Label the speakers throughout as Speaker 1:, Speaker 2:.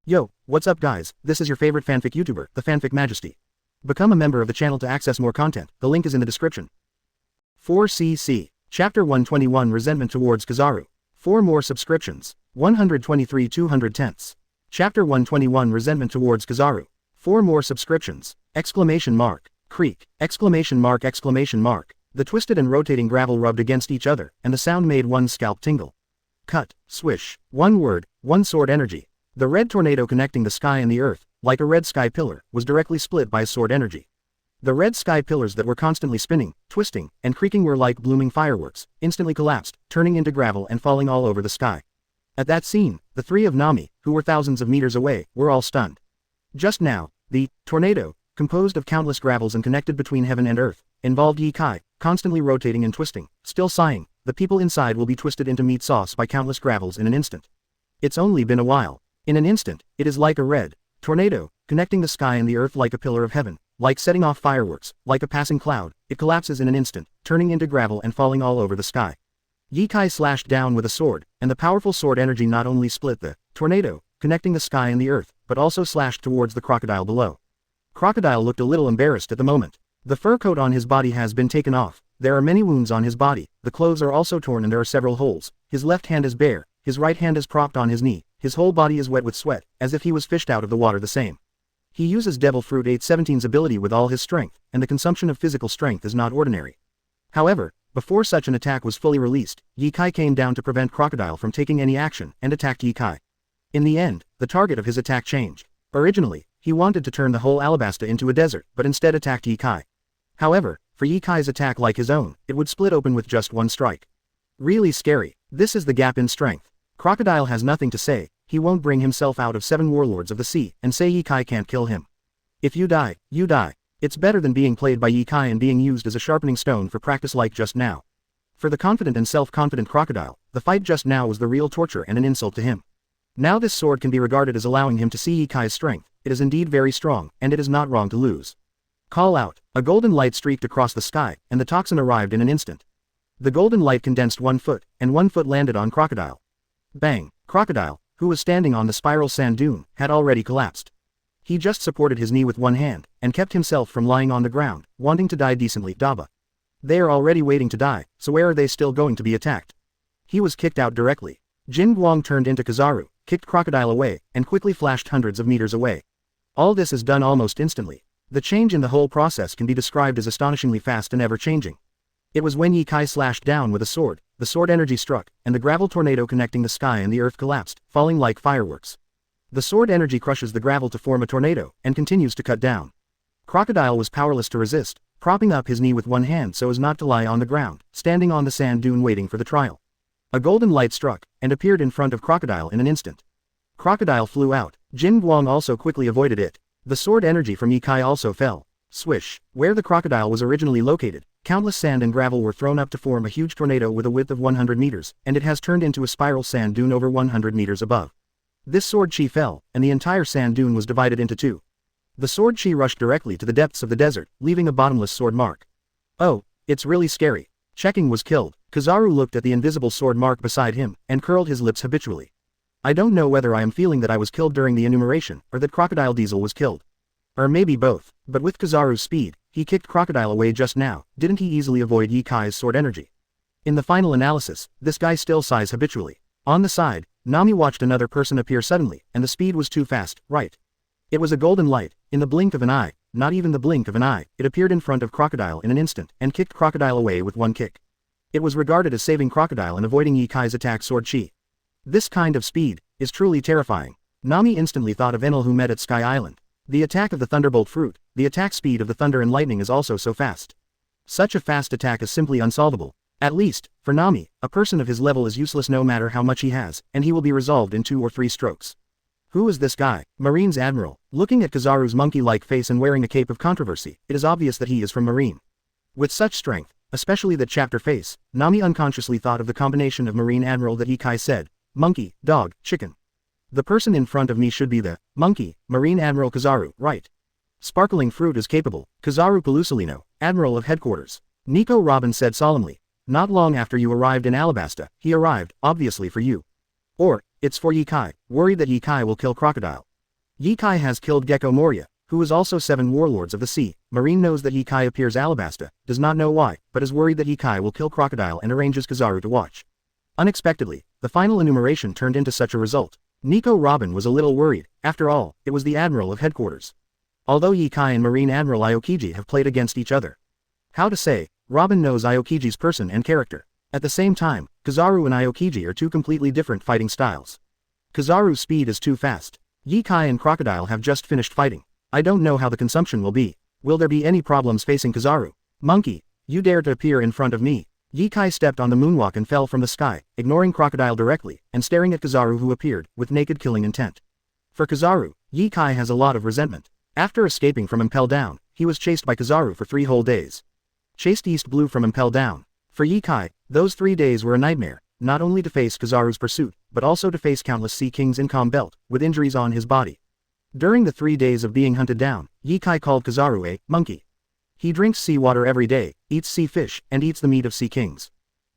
Speaker 1: Yo, what's up guys, this is your favorite fanfic YouTuber, the Fanfic Majesty. Become a member of the channel to access more content, the link is in the description. 4cc. Chapter 121 Resentment towards Kizaru. 4 more subscriptions. 123 210ths. Chapter 121 Resentment towards Kizaru. 4 more subscriptions. Exclamation mark. Creak. Exclamation mark exclamation mark. The twisted and rotating gravel rubbed against each other, and the sound made one's scalp tingle. Cut. Swish. One word, one sword energy. The red tornado connecting the sky and the earth, like a red sky pillar, was directly split by sword energy. The red sky pillars that were constantly spinning, twisting, and creaking were like blooming fireworks, instantly collapsed, turning into gravel and falling all over the sky. At that scene, the three of Nami, who were thousands of meters away, were all stunned. Just now, the tornado, composed of countless gravels and connected between heaven and earth, involved Ye Kai, constantly rotating and twisting, still sighing. The people inside will be twisted into meat sauce by countless gravels in an instant. It's only been a while. In an instant, it is like a red tornado, connecting the sky and the earth like a pillar of heaven, like setting off fireworks, like a passing cloud. It collapses in an instant, turning into gravel and falling all over the sky. Ye Kai slashed down with a sword, and the powerful sword energy not only split the tornado, connecting the sky and the earth, but also slashed towards the crocodile below. Crocodile looked a little embarrassed at the moment. The fur coat on his body has been taken off, there are many wounds on his body, the clothes are also torn and there are several holes, his left hand is bare, his right hand is propped on his knee, his whole body is wet with sweat, as if he was fished out of the water the same. He uses Devil Fruit 817's ability with all his strength, and the consumption of physical strength is not ordinary. However, before such an attack was fully released, Ye Kai came down to prevent Crocodile from taking any action, and attacked Ye Kai. In the end, the target of his attack changed. Originally, he wanted to turn the whole Alabasta into a desert, but instead attacked Ye Kai. However, for Ye Kai's attack like his own, it would split open with just one strike. Really scary. This is the gap in strength. Crocodile has nothing to say, he won't bring himself out of 7 warlords of the sea, and say Ye Kai can't kill him. If you die, you die. It's better than being played by Ye Kai and being used as a sharpening stone for practice like just now. For the confident and self-confident Crocodile, the fight just now was the real torture and an insult to him. Now this sword can be regarded as allowing him to see Ye Kai's strength, it is indeed very strong, and it is not wrong to lose. Call out. A golden light streaked across the sky, and the toxin arrived in an instant. The golden light condensed 1 foot, and 1 foot landed on Crocodile. Bang! Crocodile, who was standing on the spiral sand dune, had already collapsed. He just supported his knee with one hand, and kept himself from lying on the ground, wanting to die decently. Daba. They are already waiting to die, so where are they still going to be attacked? He was kicked out directly. Jin Guang turned into Kizaru, kicked Crocodile away, and quickly flashed hundreds of meters away. All this is done almost instantly. The change in the whole process can be described as astonishingly fast and ever-changing. It was when Ye Kai slashed down with a sword, the sword energy struck, and the gravel tornado connecting the sky and the earth collapsed, falling like fireworks. The sword energy crushes the gravel to form a tornado, and continues to cut down. Crocodile was powerless to resist, propping up his knee with one hand so as not to lie on the ground, standing on the sand dune waiting for the trial. A golden light struck, and appeared in front of Crocodile in an instant. Crocodile flew out, Jin Guang also quickly avoided it. The sword energy from Ye Kai also fell. Swish. Where the crocodile was originally located, countless sand and gravel were thrown up to form a huge tornado with a width of 100 meters, and it has turned into a spiral sand dune over 100 meters above. This sword chi fell, and the entire sand dune was divided into 2. The sword chi rushed directly to the depths of the desert, leaving a bottomless sword mark. Oh, it's really scary. Checking was killed. Kizaru looked at the invisible sword mark beside him, and curled his lips habitually. I don't know whether I am feeling that I was killed during the enumeration, or that Crocodile Diesel was killed. Or maybe both, but with Kizaru's speed, he kicked Crocodile away just now, didn't he easily avoid Ye Kai's sword energy? In the final analysis, this guy still sighs habitually. On the side, Nami watched another person appear suddenly, and the speed was too fast, right? It was a golden light, in the blink of an eye, not even the blink of an eye, it appeared in front of Crocodile in an instant, and kicked Crocodile away with one kick. It was regarded as saving Crocodile and avoiding Ye Kai's attack sword chi. This kind of speed is truly terrifying. Nami instantly thought of Enel who met at Sky Island. The attack of the Thunderbolt Fruit, the attack speed of the thunder and lightning is also so fast. Such a fast attack is simply unsolvable. At least, for Nami, a person of his level is useless no matter how much he has, and he will be resolved in 2 or 3 strokes. Who is this guy? Marine's Admiral. Looking at Kizaru's monkey-like face and wearing a cape of controversy, it is obvious that he is from Marine. With such strength, especially that chapter face, Nami unconsciously thought of the combination of Marine Admiral that Ye Kai said. Monkey, dog, chicken. The person in front of me should be the monkey, Marine Admiral Kizaru, right? Sparkling Fruit is capable, Kizaru Pelusolino, Admiral of Headquarters. Nico Robin said solemnly. Not long after you arrived in Alabasta, he arrived, obviously for you. Or, it's for Ye Kai, worried that Ye Kai will kill Crocodile. Ye-Kai has killed Gecko Moria, who is also 7 warlords of the sea. Marine knows that Ye-Kai appears Alabasta, does not know why, but is worried that Ye-Kai will kill Crocodile and arranges Kizaru to watch. Unexpectedly, the final enumeration turned into such a result. Nico Robin was a little worried. After all, it was the Admiral of Headquarters. Although Ye-Kai and Marine Admiral Aokiji have played against each other. How to say, Robin knows Aokiji's person and character. At the same time, Kizaru and Aokiji are two completely different fighting styles. Kizaru's speed is too fast. Ye-Kai and Crocodile have just finished fighting. I don't know how the consumption will be. Will there be any problems facing Kizaru? Monkey, you dare to appear in front of me. Ye-Kai stepped on the moonwalk and fell from the sky, ignoring Crocodile directly, and staring at Kizaru who appeared, with naked killing intent. For Kizaru, Ye-Kai has a lot of resentment. After escaping from Impel Down, he was chased by Kizaru for 3 whole days. Chased east blue from Impel Down. For Ye-Kai, those 3 days were a nightmare, not only to face Kizaru's pursuit, but also to face countless Sea Kings in Calm Belt, with injuries on his body. During the 3 days of being hunted down, Ye-Kai called Kizaru a monkey. He drinks seawater every day, eats sea fish, and eats the meat of Sea Kings.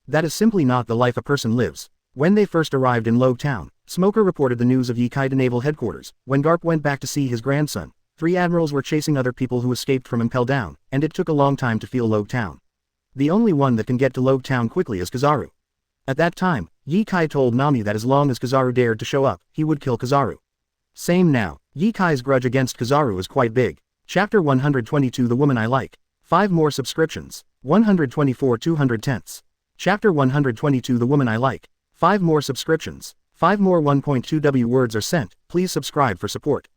Speaker 1: That is simply not the life a person lives. When they first arrived in Logue Town, Smoker reported the news of Ye-Kai to Naval Headquarters. When Garp went back to see his grandson, 3 admirals were chasing other people who escaped from Impel Down, and it took a long time to feel Logue Town. The only one that can get to Logue Town quickly is Kizaru. At that time, Ye-Kai told Nami that as long as Kizaru dared to show up, he would kill Kizaru. Same now, Ye-Kai's grudge against Kizaru is quite big. Chapter 122 The Woman I Like. 5 more subscriptions. 124 210ths. Chapter 122 The Woman I Like. 5 more subscriptions. 5 more 1.2W words are sent. Please subscribe for support.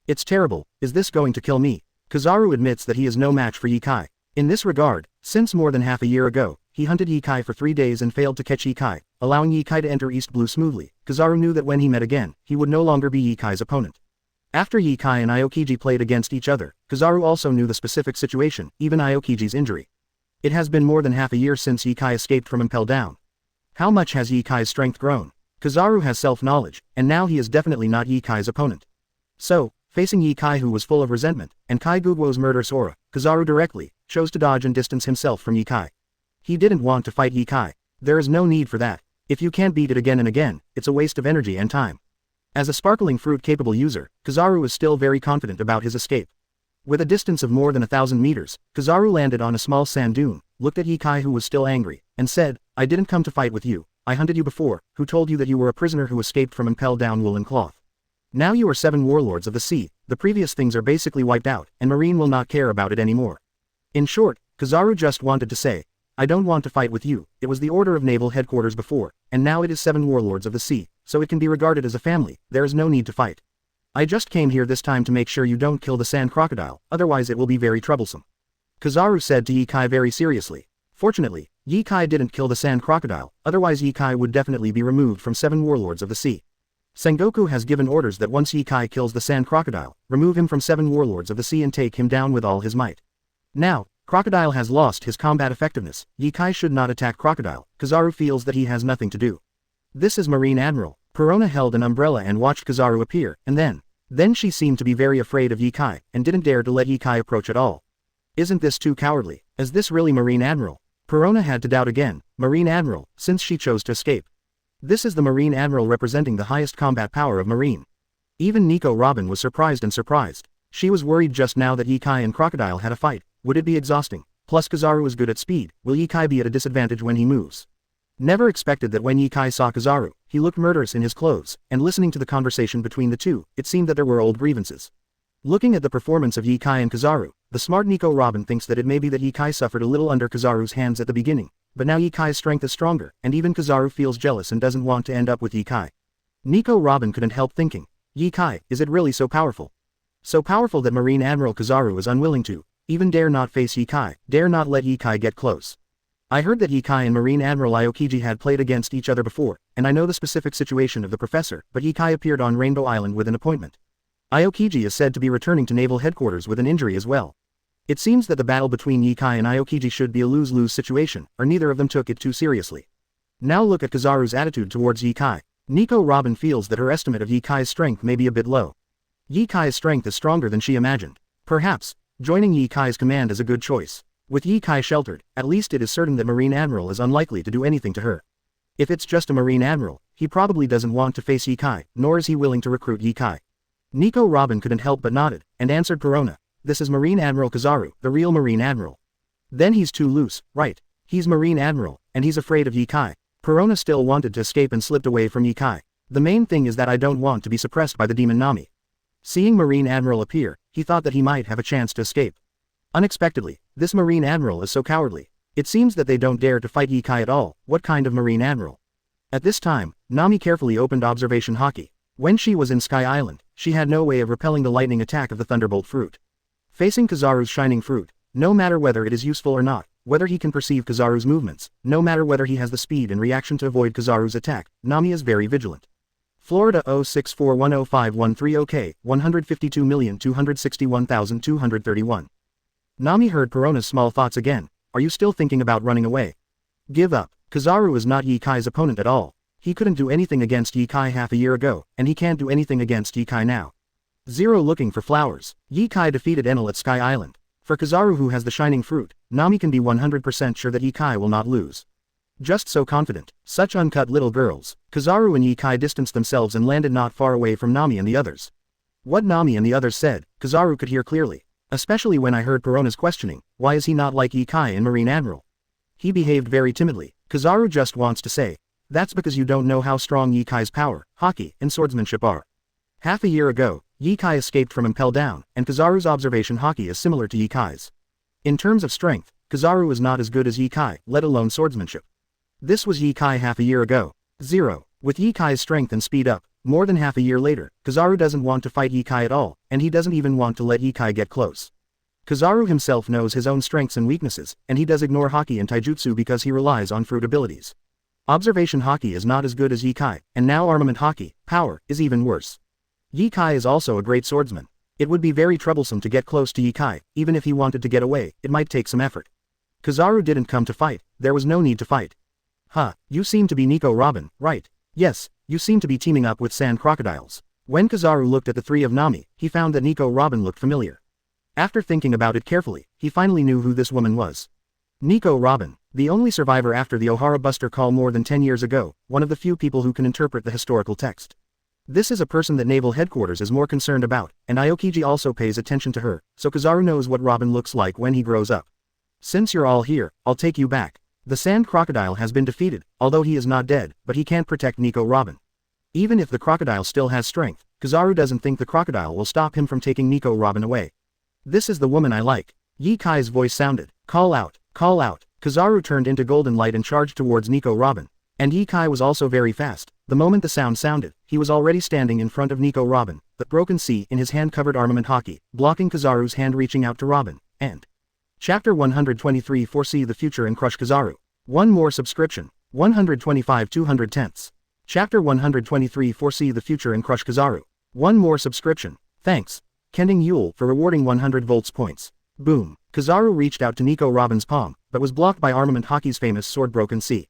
Speaker 1: It's terrible. Is this going to kill me? Kizaru admits that he is no match for Ye-Kai. In this regard, since more than half a year ago, he hunted Ye-Kai for 3 days and failed to catch Ye-Kai, allowing Ye-Kai to enter East Blue smoothly. Kizaru knew that when he met again, he would no longer be Ye-Kai's opponent. After Ye-Kai and Aokiji played against each other, Kizaru also knew the specific situation, even Aokiji's injury. It has been more than half a year since Ye-Kai escaped from Impel Down. How much has Ye-Kai's strength grown? Kizaru has self-knowledge, and now he is definitely not Ye-Kai's opponent. So, facing Ye-Kai who was full of resentment, and Kai Gugwo's murderous aura, Kizaru directly chose to dodge and distance himself from Ye-Kai. He didn't want to fight Ye-Kai. There is no need for that. If you can't beat it again and again, it's a waste of energy and time. As a sparkling fruit-capable user, Kizaru is still very confident about his escape. With a distance of more than 1,000 meters, Kizaru landed on a small sand dune, looked at Ye-Kai who was still angry, and said, "I didn't come to fight with you. I hunted you before. Who told you that you were a prisoner who escaped from Impel Down woolen cloth? Now you are 7 warlords of the sea. The previous things are basically wiped out, and Marine will not care about it anymore." In short, Kizaru just wanted to say, "I don't want to fight with you." It was the order of Naval Headquarters before, and now it is 7 warlords of the sea, so it can be regarded as a family. There is no need to fight. I just came here this time to make sure you don't kill the sand crocodile, otherwise it will be very troublesome. Kizaru said to Ye-Kai very seriously. Fortunately, Ye-Kai didn't kill the sand crocodile, otherwise Ye-Kai would definitely be removed from 7 warlords of the sea. Sengoku has given orders that once Ye-Kai kills the sand crocodile, remove him from 7 warlords of the sea and take him down with all his might. Now, Crocodile has lost his combat effectiveness. Ye-Kai should not attack Crocodile. Kizaru feels that he has nothing to do. This is Marine Admiral. Perona held an umbrella and watched Kizaru appear, and then she seemed to be very afraid of Ye-Kai, and didn't dare to let Ye-Kai approach at all. Isn't this too cowardly? Is this really Marine Admiral? Perona had to doubt again. Marine Admiral, since she chose to escape. This is the Marine Admiral representing the highest combat power of Marine. Even Nico Robin was surprised. She was worried just now that Ye-Kai and Crocodile had a fight. Would it be exhausting? Plus Kizaru is good at speed. Will Ye-Kai be at a disadvantage when he moves? Never expected that when Ye-Kai saw Kizaru, he looked murderous in his clothes, and listening to the conversation between the two, it seemed that there were old grievances. Looking at the performance of Ye-Kai and Kizaru, the smart Nico Robin thinks that it may be that Ye-Kai suffered a little under Kizaru's hands at the beginning, but now Ye-Kai's strength is stronger, and even Kizaru feels jealous and doesn't want to end up with Ye-Kai. Nico Robin couldn't help thinking, Ye-Kai, is it really so powerful? So powerful that Marine Admiral Kizaru is unwilling to even dare not face Ye-Kai, dare not let Ye-Kai get close. I heard that Ye-Kai and Marine Admiral Aokiji had played against each other before, and I know the specific situation of the professor, but Ye-Kai appeared on Rainbow Island with an appointment. Aokiji is said to be returning to Naval Headquarters with an injury as well. It seems that the battle between Ye-Kai and Aokiji should be a lose-lose situation, or neither of them took it too seriously. Now look at Kizaru's attitude towards Ye-Kai. Nico Robin feels that her estimate of Ye-Kai's strength may be a bit low. Ye-Kai's strength is stronger than she imagined. Perhaps, joining Ye-Kai's command is a good choice. With Ye-Kai sheltered, at least it is certain that Marine Admiral is unlikely to do anything to her. If it's just a Marine Admiral, he probably doesn't want to face Ye-Kai, nor is he willing to recruit Ye-Kai. Nico Robin couldn't help but nodded, and answered Perona. This is Marine Admiral Kizaru, the real Marine Admiral. Then he's too loose, right? He's Marine Admiral, and he's afraid of Yikai. Perona still wanted to escape and slipped away from Yikai. The main thing is that I don't want to be suppressed by the demon Nami. Seeing Marine Admiral appear, he thought that he might have a chance to escape. Unexpectedly, this Marine Admiral is so cowardly. It seems that they don't dare to fight Yikai at all. What kind of Marine Admiral? At this time, Nami carefully opened observation haki. When she was in Sky Island, she had no way of repelling the lightning attack of the Thunderbolt fruit. Facing Kizaru's shining fruit, no matter whether it is useful or not, whether he can perceive Kizaru's movements, no matter whether he has the speed and reaction to avoid Kizaru's attack, Nami is very vigilant. Florida 064105130 OK, 152,261,231. Nami heard Perona's small thoughts again. Are you still thinking about running away? Give up. Kizaru is not Yikai's opponent at all. He couldn't do anything against Yikai half a year ago, and he can't do anything against Yikai now. Zero looking for flowers. Yikai defeated Enel at Sky Island. For Kizaru, who has the shining fruit, Nami can be 100% sure that Yikai will not lose. Just so confident. Such uncut little girls. Kizaru and Yikai distanced themselves and landed not far away from Nami and the others. What Nami and the others said, Kizaru could hear clearly. Especially when I heard Perona's questioning, why is he not like Yikai and Marine Admiral? He behaved very timidly. Kizaru just wants to say, that's because you don't know how strong Yikai's power, haki, and swordsmanship are. Half a year ago, Yikai escaped from Impel Down, and Kizaru's observation haki is similar to Yikai's. In terms of strength, Kizaru is not as good as Yikai, let alone swordsmanship. This was Yikai half a year ago. 0. With Yikai's strength and speed up, more than half a year later, Kizaru doesn't want to fight Yikai at all, and he doesn't even want to let Yikai get close. Kizaru himself knows his own strengths and weaknesses, and he does ignore haki and taijutsu because he relies on fruit abilities. Observation haki is not as good as Yikai, and now armament haki, power, is even worse. Yikai is also a great swordsman. It would be very troublesome to get close to Yikai. Even if he wanted to get away, it might take some effort. Kizaru didn't come to fight. There was no need to fight. You seem to be Nico Robin, right? Yes, you seem to be teaming up with sand crocodiles. When Kizaru looked at the three of Nami, he found that Nico Robin looked familiar. After thinking about it carefully, he finally knew who this woman was. Nico Robin, the only survivor after the Ohara Buster call more than 10 years ago, one of the few people who can interpret the historical text. This is a person that Naval Headquarters is more concerned about, and Aokiji also pays attention to her, so Kizaru knows what Robin looks like when he grows up. Since you're all here, I'll take you back. The sand crocodile has been defeated, although he is not dead, but he can't protect Nico Robin. Even if the crocodile still has strength, Kizaru doesn't think the crocodile will stop him from taking Nico Robin away. This is the woman I like. Yikai's voice sounded. Call out, call out. Kizaru turned into golden light and charged towards Nico Robin. And Yikai was also very fast. The moment the sound sounded, he was already standing in front of Nico Robin, the broken sea in his hand covered armament haki, blocking Kizaru's hand reaching out to Robin, and Chapter 123 Foresee the future and crush Kizaru. One more subscription. 125 200 Chapter 123 Foresee the future and crush Kizaru. One more subscription. Thanks. Kending Yule for rewarding 100 volts points. Boom. Kizaru reached out to Nico Robin's palm, but was blocked by armament haki's famous sword Broken Sea.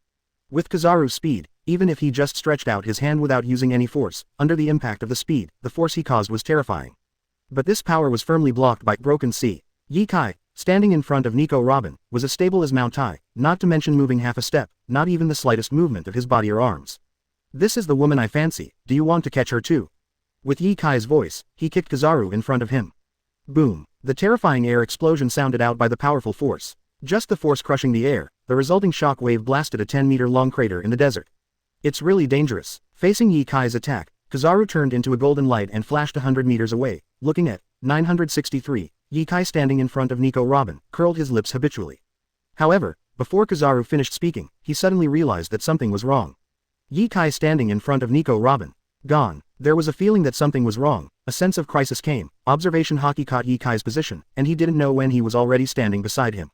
Speaker 1: With Kizaru's speed, even if he just stretched out his hand without using any force, under the impact of the speed, the force he caused was terrifying. But this power was firmly blocked by Broken Sea. Yikai, standing in front of Nico Robin, was as stable as Mount Tai, not to mention moving half a step, not even the slightest movement of his body or arms. This is the woman I fancy, do you want to catch her too? With Yikai's voice, he kicked Kizaru in front of him. Boom. The terrifying air explosion sounded out by the powerful force. Just the force crushing the air, the resulting shock wave blasted a 10-meter-long crater in the desert. It's really dangerous. Facing Yikai's attack, Kizaru turned into a golden light and flashed 100 meters away, looking at 963. Yikai standing in front of Nico Robin, curled his lips habitually. However, before Kizaru finished speaking, he suddenly realized that something was wrong. Yikai standing in front of Nico Robin. Gone. There was a feeling that something was wrong, a sense of crisis came, observation haki caught Yikai's position, and he didn't know when he was already standing beside him.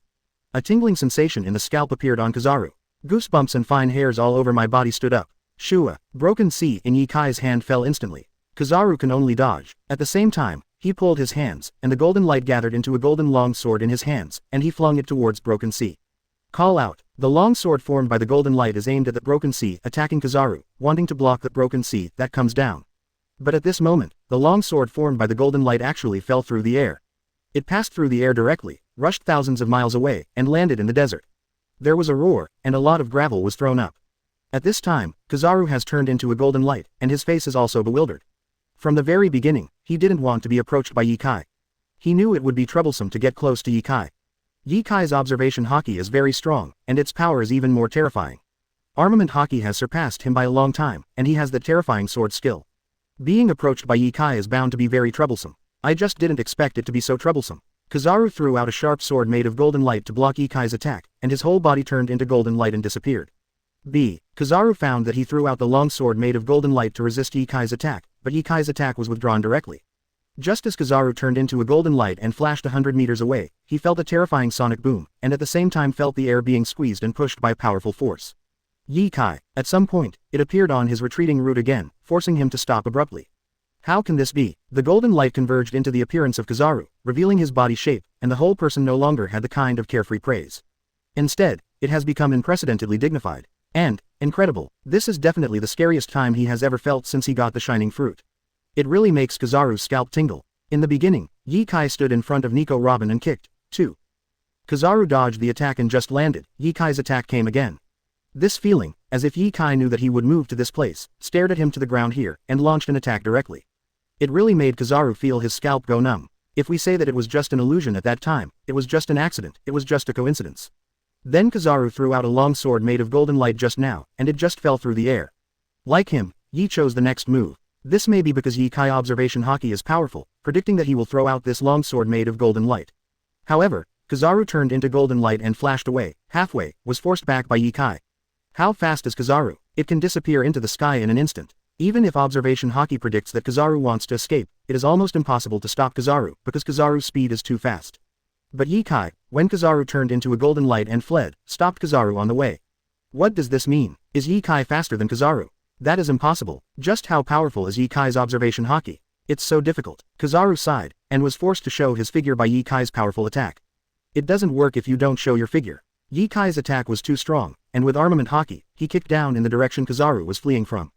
Speaker 1: A tingling sensation in the scalp appeared on Kizaru. Goosebumps and fine hairs all over my body stood up. Shua. Broken Sea in Yikai's hand fell instantly. Kizaru can only dodge. At the same time, he pulled his hands, and the golden light gathered into a golden long sword in his hands, and he flung it towards Broken Sea. Call out. The long sword formed by the golden light is aimed at the Broken Sea, attacking Kizaru, wanting to block the Broken Sea that comes down. But at this moment, the long sword formed by the golden light actually fell through the air. It passed through the air directly, rushed thousands of miles away, and landed in the desert. There was a roar, and a lot of gravel was thrown up. At this time, Kizaru has turned into a golden light, and his face is also bewildered. From the very beginning, he didn't want to be approached by Ye Kai. He knew it would be troublesome to get close to Ye Kai. Ye Kai's observation haki is very strong, and its power is even more terrifying. Armament haki has surpassed him by a long time, and he has the terrifying sword skill. Being approached by Ye Kai is bound to be very troublesome. I just didn't expect it to be so troublesome. Kizaru threw out a sharp sword made of golden light to block Ye Kai's attack, and his whole body turned into golden light and disappeared. Kizaru found that he threw out the long sword made of golden light to resist Ye Kai's attack, but Ye Kai's attack was withdrawn directly. Just as Kizaru turned into a golden light and flashed 100 meters away, he felt a terrifying sonic boom, and at the same time felt the air being squeezed and pushed by powerful force. Ye Kai, at some point, it appeared on his retreating route again, forcing him to stop abruptly. How can this be? The golden light converged into the appearance of Kizaru, revealing his body shape, and the whole person no longer had the kind of carefree praise. Instead, it has become unprecedentedly dignified. And, incredible, this is definitely the scariest time he has ever felt since he got the shining fruit. It really makes Kizaru's scalp tingle. In the beginning, Ye Kai stood in front of Nico Robin and kicked, too. Kizaru dodged the attack and just landed. Ye Kai's attack came again. This feeling, as if Ye Kai knew that he would move to this place, stared at him to the ground here, and launched an attack directly. It really made Kizaru feel his scalp go numb. If we say that it was just an illusion at that time, it was just an accident, it was just a coincidence. Then Kizaru threw out a long sword made of golden light just now, and it just fell through the air. Like him, Ye chose the next move. This may be because Ye Kai observation haki is powerful, predicting that he will throw out this long sword made of golden light. However, Kizaru turned into golden light and flashed away, halfway, was forced back by Ye Kai. How fast is Kizaru? It can disappear into the sky in an instant. Even if observation haki predicts that Kizaru wants to escape, it is almost impossible to stop Kizaru because Kizaru's speed is too fast. But Ye Kai, when Kizaru turned into a golden light and fled, stopped Kizaru on the way. What does this mean? Is Ye Kai faster than Kizaru? That is impossible. Just how powerful is Ye Kai's observation haki? It's so difficult. Kizaru sighed, and was forced to show his figure by Ye Kai's powerful attack. It doesn't work if you don't show your figure. Ye Kai's attack was too strong, and with armament haki, he kicked down in the direction Kizaru was fleeing from.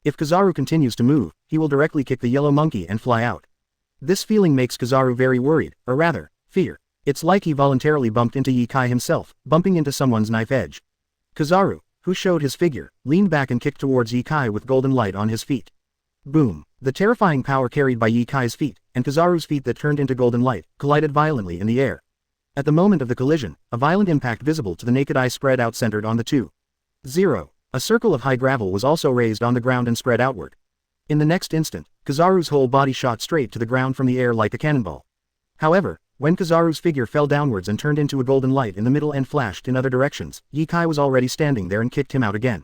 Speaker 1: If Kizaru continues to move, he will directly kick the yellow monkey and fly out. This feeling makes Kizaru very worried, or rather, fear. It's like he voluntarily bumped into Ye Kai himself, bumping into someone's knife edge. Kizaru, who showed his figure, leaned back and kicked towards Ye Kai with golden light on his feet. Boom! The terrifying power carried by Ye Kai's feet, and Kizaru's feet that turned into golden light, collided violently in the air. At the moment of the collision, a violent impact visible to the naked eye spread out centered on the two. 0. A circle of high gravel was also raised on the ground and spread outward. In the next instant, Kizaru's whole body shot straight to the ground from the air like a cannonball. However, when Kizaru's figure fell downwards and turned into a golden light in the middle and flashed in other directions, Ye Kai was already standing there and kicked him out again.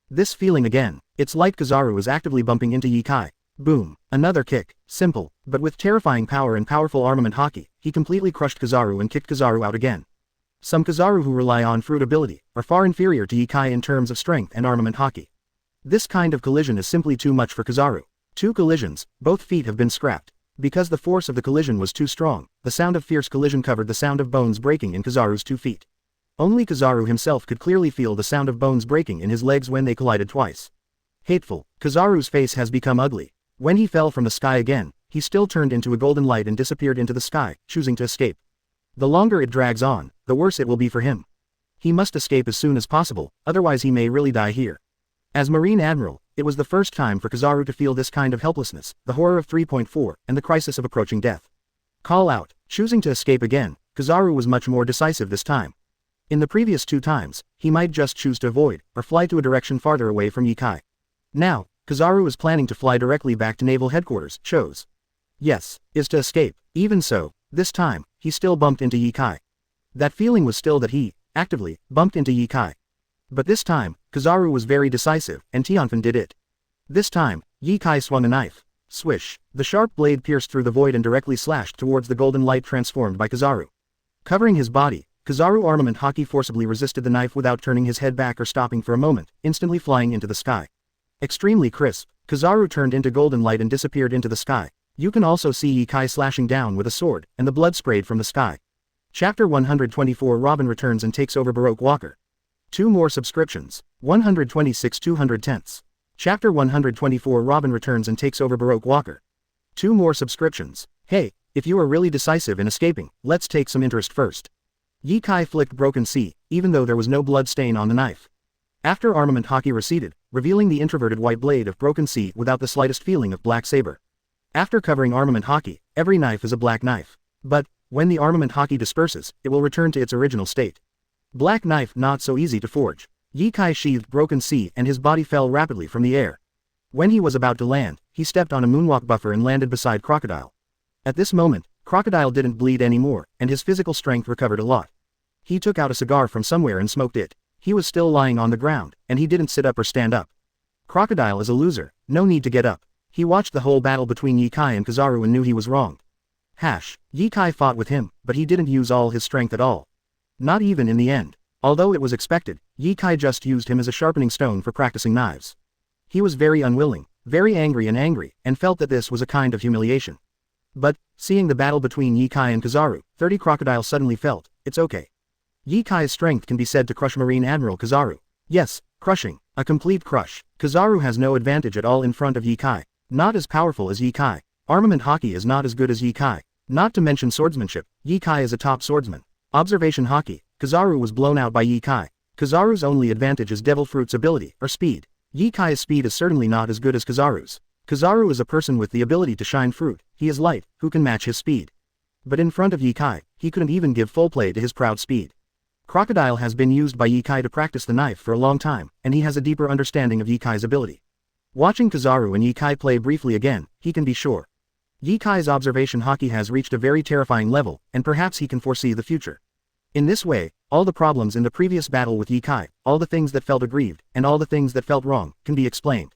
Speaker 1: This feeling again. It's like Kizaru is actively bumping into Ye Kai. Boom. Another kick. Simple, but with terrifying power and powerful armament haki, he completely crushed Kizaru and kicked Kizaru out again. Some Kizaru who rely on fruit ability are far inferior to Ye Kai in terms of strength and armament haki. This kind of collision is simply too much for Kizaru. 2 collisions, both feet have been scrapped. Because the force of the collision was too strong, the sound of fierce collision covered the sound of bones breaking in Kizaru's 2 feet. Only Kizaru himself could clearly feel the sound of bones breaking in his legs when they collided twice. Hateful. Kizaru's face has become ugly. When he fell from the sky again, he still turned into a golden light and disappeared into the sky, choosing to escape. The longer it drags on, the worse it will be for him. He must escape as soon as possible, otherwise he may really die here. As Marine Admiral, it was the first time for Kizaru to feel this kind of helplessness, the horror of 3.4, and the crisis of approaching death. Call out. Choosing to escape again, Kizaru was much more decisive this time. In the previous 2 times, he might just choose to avoid, or fly to a direction farther away from Ye Kai. Now, Kizaru is planning to fly directly back to Naval Headquarters, chose. Yes, is to escape. Even so, this time, he still bumped into Ye Kai. That feeling was still that he, actively, bumped into Ye Kai. But this time, Kizaru was very decisive, and Tianfen did it. This time, Ye Kai swung a knife. Swish. The sharp blade pierced through the void and directly slashed towards the golden light transformed by Kizaru. Covering his body, Kizaru armament haki forcibly resisted the knife without turning his head back or stopping for a moment, instantly flying into the sky. Extremely crisp, Kizaru turned into golden light and disappeared into the sky. You can also see Ye Kai slashing down with a sword, and the blood sprayed from the sky. Chapter 124 Robin returns and takes over Baroque Walker. 2 more subscriptions. 126 210ths. Chapter 124 Robin returns and takes over Baroque Walker. 2 more subscriptions. Hey, if you are really decisive in escaping, let's take some interest first. Ye Kai flicked Broken Sea, even though there was no blood stain on the knife. After armament haki receded, revealing the introverted white blade of Broken Sea without the slightest feeling of black saber. After covering armament hockey, every knife is a black knife. But, when the armament hockey disperses, it will return to its original state. Black knife not so easy to forge. Ye Kai sheathed Broken Sea and his body fell rapidly from the air. When he was about to land, he stepped on a moonwalk buffer and landed beside Crocodile. At this moment, Crocodile didn't bleed anymore, and his physical strength recovered a lot. He took out a cigar from somewhere and smoked it. He was still lying on the ground, and he didn't sit up or stand up. Crocodile is a loser, no need to get up. He watched the whole battle between Ye Kai and Kizaru and knew he was wrong. Ye Kai fought with him, but he didn't use all his strength at all. Not even in the end. Although it was expected, Ye Kai just used him as a sharpening stone for practicing knives. He was very unwilling, very angry, and felt that this was a kind of humiliation. But, seeing the battle between Ye Kai and Kizaru, 30 Crocodile suddenly felt, it's okay. Ye Kai's strength can be said to crush Marine Admiral Kizaru. Yes, crushing, a complete crush. Kizaru has no advantage at all in front of Ye Kai. Not as powerful as Ye Kai. Armament hockey is not as good as Ye Kai. Not to mention swordsmanship, Ye Kai is a top swordsman. Observation hockey, Kizaru was blown out by Ye Kai. Kizaru's only advantage is Devil Fruit's ability, or speed. Ye Kai's speed is certainly not as good as Kizaru's. Kizaru is a person with the ability to shine fruit, he is light, who can match his speed. But in front of Ye Kai, he couldn't even give full play to his proud speed. Crocodile has been used by Ye Kai to practice the knife for a long time, and he has a deeper understanding of Ye Kai's ability. Watching Kizaru and Ye Kai play briefly again, he can be sure. Ye Kai's observation hockey has reached a very terrifying level, and perhaps he can foresee the future. In this way, all the problems in the previous battle with Ye Kai, all the things that felt aggrieved, and all the things that felt wrong, can be explained.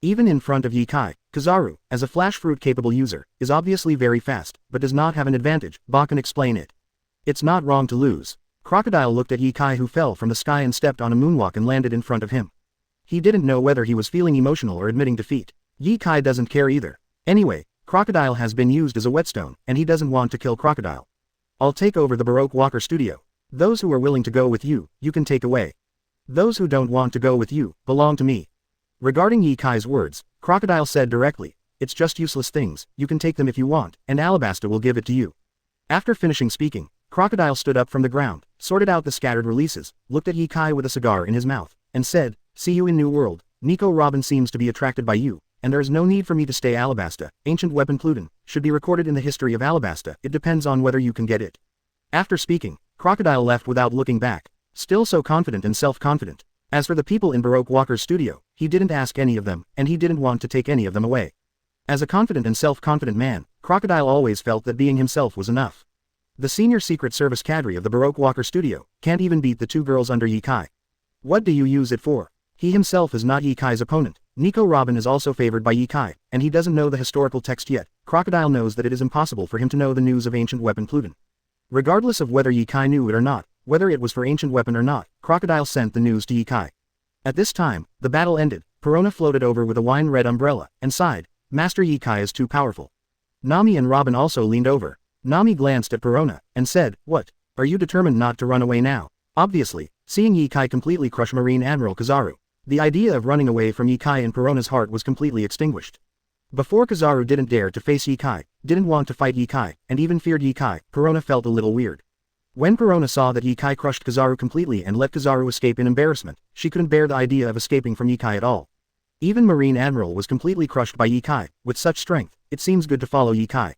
Speaker 1: Even in front of Ye Kai, Kizaru, as a flash fruit capable user, is obviously very fast, but does not have an advantage. Ba can explain it. It's not wrong to lose. Crocodile looked at Ye Kai, who fell from the sky and stepped on a moonwalk and landed in front of him. He didn't know whether he was feeling emotional or admitting defeat. Ye Kai doesn't care either. Anyway, Crocodile has been used as a whetstone, and he doesn't want to kill Crocodile. I'll take over the Baroque Walker studio. Those who are willing to go with you, you can take away. Those who don't want to go with you, belong to me. Regarding Ye Kai's words, Crocodile said directly, it's just useless things, you can take them if you want, and Alabasta will give it to you. After finishing speaking, Crocodile stood up from the ground, sorted out the scattered releases, looked at Ye Kai with a cigar in his mouth, and said, see you in New World. Nico Robin seems to be attracted by you, and there is no need for me to stay. Alabasta, ancient weapon Pluton, should be recorded in the history of Alabasta. It depends on whether you can get it. After speaking, Crocodile left without looking back, still so confident and self-confident. As for the people in Baroque Walker's studio, he didn't ask any of them, and he didn't want to take any of them away. As a confident and self-confident man, Crocodile always felt that being himself was enough. The senior Secret Service cadre of the Baroque Walker studio can't even beat the two girls under Ye Kai. What do you use it for? He himself is not Ye Kai's opponent. Nico Robin is also favored by Ye Kai, and he doesn't know the historical text yet. Crocodile knows that it is impossible for him to know the news of ancient weapon Pluton. Regardless of whether Ye Kai knew it or not, whether it was for ancient weapon or not, Crocodile sent the news to Ye Kai. At this time, the battle ended. Perona floated over with a wine-red umbrella, and sighed, Master Ye Kai is too powerful. Nami and Robin also leaned over. Nami glanced at Perona, and said, what? Are you determined not to run away now? Obviously, seeing Ye Kai completely crush Marine Admiral Kizaru, the idea of running away from Ye Kai in Perona's heart was completely extinguished. Before Kizaru didn't dare to face Ye Kai, didn't want to fight Ye Kai, and even feared Ye Kai, Perona felt a little weird. When Perona saw that Ye Kai crushed Kizaru completely and let Kizaru escape in embarrassment, she couldn't bear the idea of escaping from Ye Kai at all. Even Marine Admiral was completely crushed by Ye Kai. With such strength, it seems good to follow Ye Kai.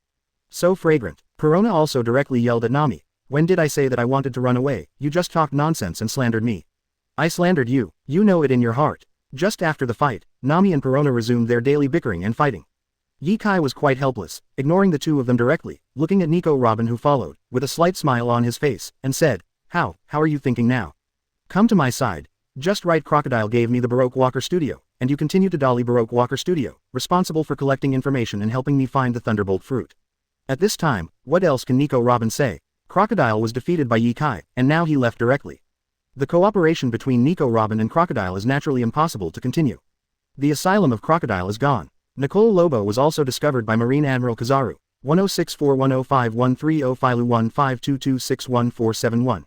Speaker 1: So fragrant. Perona also directly yelled at Nami, when did I say that I wanted to run away? You just talked nonsense and slandered me. I slandered you, you know it in your heart. Just after the fight, Nami and Perona resumed their daily bickering and fighting. Ye Kai was quite helpless, ignoring the two of them directly, looking at Nico Robin, who followed, with a slight smile on his face, and said, how are you thinking now? Come to my side. Just right. Crocodile gave me the Baroque Walker studio, and you continue to Dolly Baroque Walker studio, responsible for collecting information and helping me find the Thunderbolt fruit. At this time, what else can Nico Robin say? Crocodile was defeated by Ye Kai, and now he left directly. The cooperation between Nico Robin and Crocodile is naturally impossible to continue. The asylum of Crocodile is gone. Nicole Lobo was also discovered by Marine Admiral Kizaru. 1064105130 Filu 1522614171.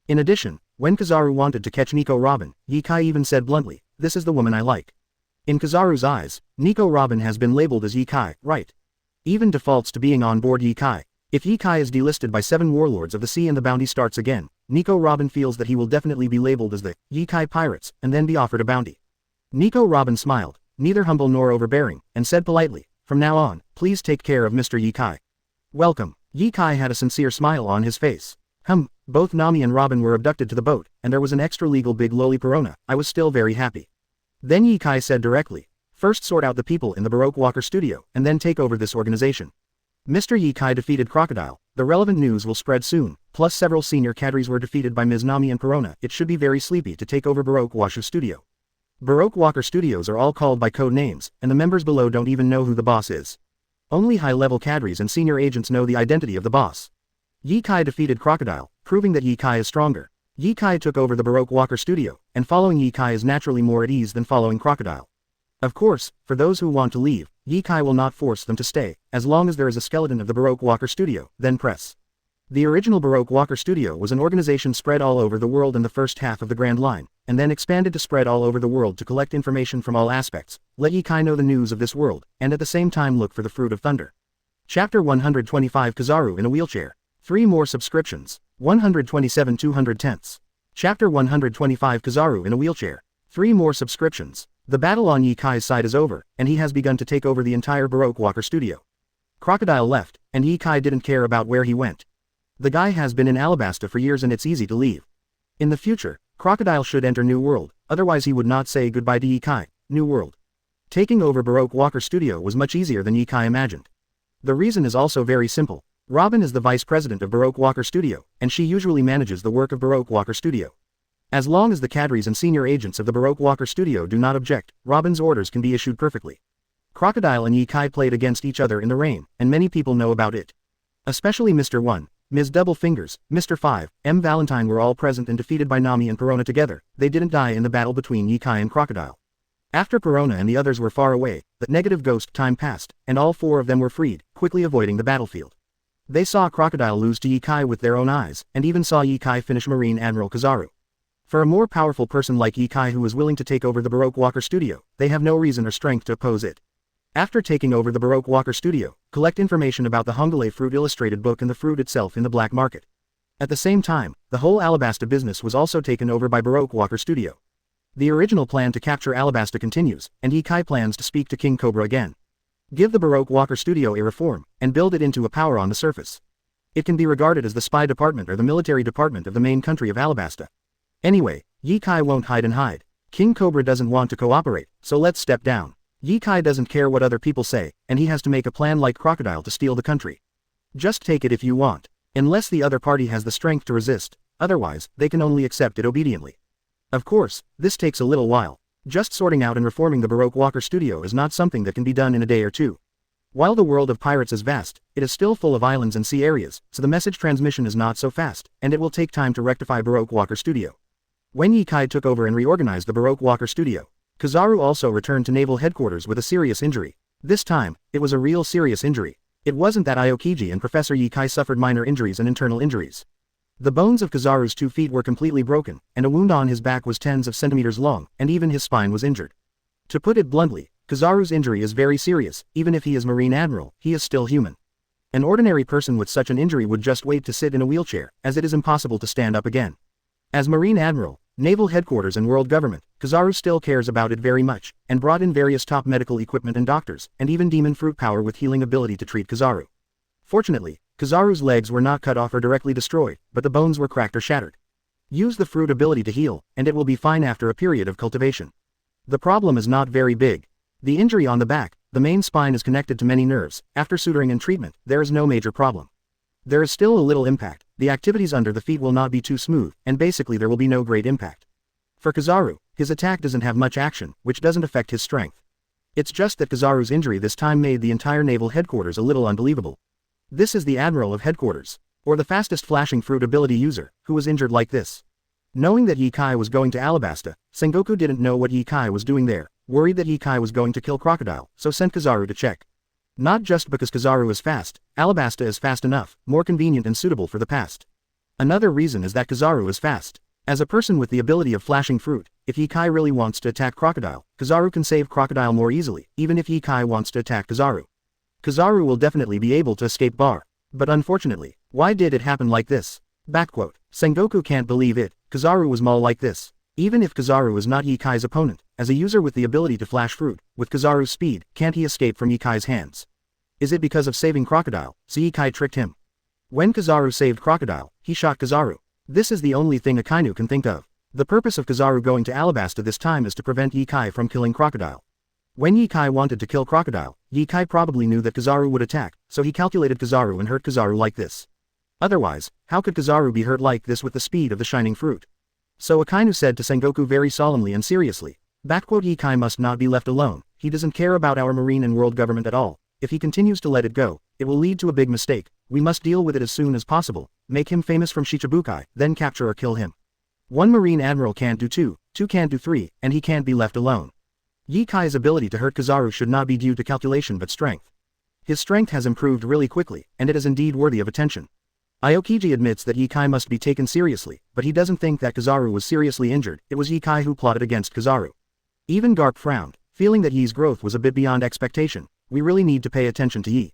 Speaker 1: In addition, when Kizaru wanted to catch Nico Robin, Ye Kai even said bluntly, this is the woman I like. In Kizaru's eyes, Nico Robin has been labeled as Ye Kai, right? Even defaults to being on board Ye Kai. If Ye Kai is delisted by 7 warlords of the sea and the bounty starts again, Nico Robin feels that he will definitely be labeled as the Ye Kai pirates, and then be offered a bounty. Nico Robin smiled, neither humble nor overbearing, and said politely, From now on, please take care of Mr. Yikai. Welcome. Yikai had a sincere smile on his face. Both Nami and Robin were abducted to the boat, and there was an extra-legal big loli Perona. I was still very happy. Then Yikai said directly, first sort out the people in the Baroque Walker studio, and then take over this organization. Mr. Yikai defeated Crocodile. The relevant news will spread soon, plus several senior cadres were defeated by Ms. Nami and Perona. It should be very sleepy to take over Baroque Walker studio. Baroque Walker studios are all called by code names, and the members below don't even know who the boss is. Only high-level cadres and senior agents know the identity of the boss. Yikai defeated Crocodile, proving that Yikai is stronger. Yikai took over the Baroque Walker studio, and following Yikai is naturally more at ease than following Crocodile. Of course, for those who want to leave, Yikai will not force them to stay, as long as there is a skeleton of the Baroque Walker studio, then press. The original Baroque Walker studio was an organization spread all over the world in the first half of the Grand Line, and then expanded to spread all over the world to collect information from all aspects, let Yikai know the news of this world, and at the same time look for the Fruit of Thunder. Chapter 125 Kizaru in a Wheelchair. 3 more subscriptions. 127 210ths. Chapter 125 Kizaru in a Wheelchair. 3 more subscriptions. The battle on Yikai's side is over, and he has begun to take over the entire Baroque Walker studio. Crocodile left, and Yikai didn't care about where he went. The guy has been in Alabasta for years and it's easy to leave. In the future, Crocodile should enter New World, otherwise he would not say goodbye to Yikai. New World. Taking over Baroque Walker studio was much easier than Yikai imagined. The reason is also very simple. Robin is the vice president of Baroque Walker studio, and she usually manages the work of Baroque Walker studio. As long as the cadres and senior agents of the Baroque Walker studio do not object, Robin's orders can be issued perfectly. Crocodile and Yikai played against each other in the rain, and many people know about it. Especially Mr. 1, Ms. Double Fingers, Mr. 5, M. Valentine were all present and defeated by Nami and Perona together. They didn't die in the battle between Yikai and Crocodile. After Perona and the others were far away, the negative ghost time passed, and all 4 of them were freed, quickly avoiding the battlefield. They saw Crocodile lose to Yikai with their own eyes, and even saw Yikai finish Marine Admiral Kizaru. For a more powerful person like Yikai who is willing to take over the Baroque Walker studio, they have no reason or strength to oppose it. After taking over the Baroque Walker studio, collect information about the Hongale fruit illustrated book and the fruit itself in the black market. At the same time, the whole Alabasta business was also taken over by Baroque Walker studio. The original plan to capture Alabasta continues, and Yikai plans to speak to King Cobra again. Give the Baroque Walker studio a reform, and build it into a power on the surface. It can be regarded as the spy department or the military department of the main country of Alabasta. Anyway, Yikai won't hide and hide. King Cobra doesn't want to cooperate, so let's step down. Yikai doesn't care what other people say, and he has to make a plan like Crocodile to steal the country. Just take it if you want. Unless the other party has the strength to resist, otherwise, they can only accept it obediently. Of course, this takes a little while. Just sorting out and reforming the Baroque Walker studio is not something that can be done in a day or two. While the world of pirates is vast, it is still full of islands and sea areas, so the message transmission is not so fast, and it will take time to rectify Baroque Walker studio. When Yikai took over and reorganized the Baroque Walker studio, Kizaru also returned to naval headquarters with a serious injury. This time, it was a real serious injury. It wasn't that Aokiji and Professor Yikai suffered minor injuries and internal injuries. The bones of Kizaru's 2 feet were completely broken, and a wound on his back was tens of centimeters long, and even his spine was injured. To put it bluntly, Kizaru's injury is very serious. Even if he is Marine Admiral, he is still human. An ordinary person with such an injury would just wait to sit in a wheelchair, as it is impossible to stand up again. As Marine Admiral, Naval Headquarters and World Government, Kizaru still cares about it very much, and brought in various top medical equipment and doctors, and even demon fruit power with healing ability to treat Kizaru. Fortunately, Kizaru's legs were not cut off or directly destroyed, but the bones were cracked or shattered. Use the fruit ability to heal, and it will be fine after a period of cultivation. The problem is not very big. The injury on the back, the main spine is connected to many nerves. After suturing and treatment, there is no major problem. There is still a little impact. The activities under the feet will not be too smooth, and basically there will be no great impact. For Kizaru, his attack doesn't have much action, which doesn't affect his strength. It's just that Kizaru's injury this time made the entire naval headquarters a little unbelievable. This is the Admiral of Headquarters, or the fastest flashing fruit ability user, who was injured like this. Knowing that Yikai was going to Alabasta, Sengoku didn't know what Yikai was doing there, worried that Yikai was going to kill Crocodile, so sent Kizaru to check. Not just because Kizaru is fast, Alabasta is fast enough, more convenient and suitable for the past. Another reason is that Kizaru is fast. As a person with the ability of flashing fruit, if Yikai really wants to attack Crocodile, Kizaru can save Crocodile more easily, even if Yikai wants to attack Kizaru. Kizaru will definitely be able to escape bar. But unfortunately, why did it happen like this? Backquote. Sengoku can't believe it. Kizaru was mauled like this. Even if Kizaru is not Yikai's opponent, as a user with the ability to flash fruit, with Kizaru's speed, can't he escape from Yikai's hands? Is it because of saving Crocodile, so Yikai tricked him? When Kizaru saved Crocodile, he shot Kizaru. This is the only thing Akainu can think of. The purpose of Kizaru going to Alabasta this time is to prevent Yikai from killing Crocodile. When Yikai wanted to kill Crocodile, Yikai probably knew that Kizaru would attack, so he calculated Kizaru and hurt Kizaru like this. Otherwise, how could Kizaru be hurt like this with the speed of the shining fruit? So Akainu said to Sengoku very solemnly and seriously, Yikai must not be left alone, he doesn't care about our marine and world government at all. If he continues to let it go, it will lead to a big mistake. We must deal with it as soon as possible, make him famous from Shichibukai, then capture or kill him. One marine admiral can't do two can't do three, and he can't be left alone. Yikai's ability to hurt Kizaru should not be due to calculation but strength. His strength has improved really quickly, and it is indeed worthy of attention. Aokiji admits that Yikai must be taken seriously, but he doesn't think that Kizaru was seriously injured, it was Yikai who plotted against Kizaru. Even Garp frowned, feeling that Yi's growth was a bit beyond expectation. We really need to pay attention to Yi.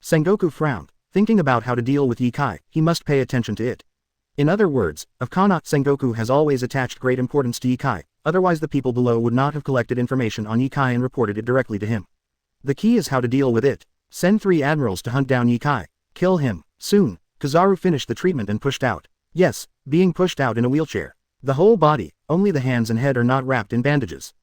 Speaker 1: Sengoku frowned, thinking about how to deal with Yikai, he must pay attention to it. In other words, of Kana, Sengoku has always attached great importance to Yikai, otherwise the people below would not have collected information on Yikai and reported it directly to him. The key is how to deal with it. Send 3 admirals to hunt down Yikai. Kill him. Soon. Kizaru finished the treatment and pushed out. Yes, being pushed out in a wheelchair. The whole body, only the hands and head are not wrapped in bandages.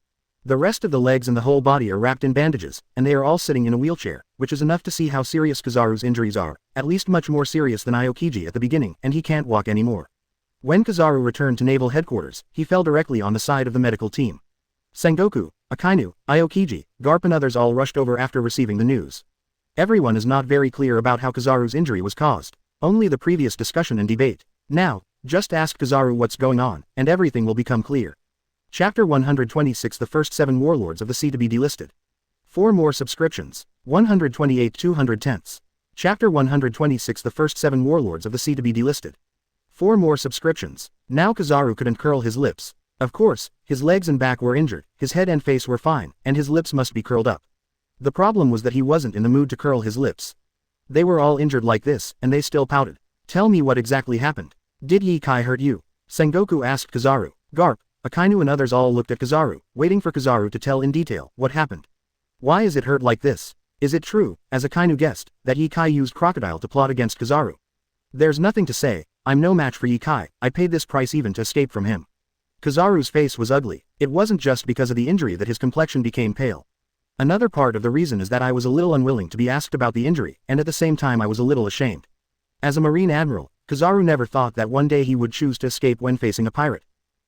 Speaker 1: The rest of the legs and the whole body are wrapped in bandages, and they are all sitting in a wheelchair, which is enough to see how serious Kizaru's injuries are, at least much more serious than Aokiji at the beginning, and he can't walk anymore. When Kizaru returned to naval headquarters, he fell directly on the side of the medical team. Sengoku, Akainu, Aokiji, Garp and others all rushed over after receiving the news. Everyone is not very clear about how Kizaru's injury was caused. Only the previous discussion and debate. Now, just ask Kizaru what's going on, and everything will become clear. Chapter 126 The first 7 warlords of the sea to be delisted. 4 more subscriptions. 128 210ths. Chapter 126 The first 7 warlords of the sea to be delisted. 4 more subscriptions. Now Kizaru couldn't curl his lips. Of course, his legs and back were injured, his head and face were fine, and his lips must be curled up. The problem was that he wasn't in the mood to curl his lips. They were all injured like this, and they still pouted. Tell me what exactly happened. Did Yikai hurt you? Sengoku asked Kizaru. Garp, Akainu and others all looked at Kizaru, waiting for Kizaru to tell in detail what happened. Why is it hurt like this? Is it true, as Akainu guessed, that Yikai used Crocodile to plot against Kizaru? There's nothing to say, I'm no match for Yikai, I paid this price even to escape from him. Kizaru's face was ugly. It wasn't just because of the injury that his complexion became pale. Another part of the reason is that I was a little unwilling to be asked about the injury, and at the same time I was a little ashamed. As a marine admiral, Kizaru never thought that one day he would choose to escape when facing a pirate.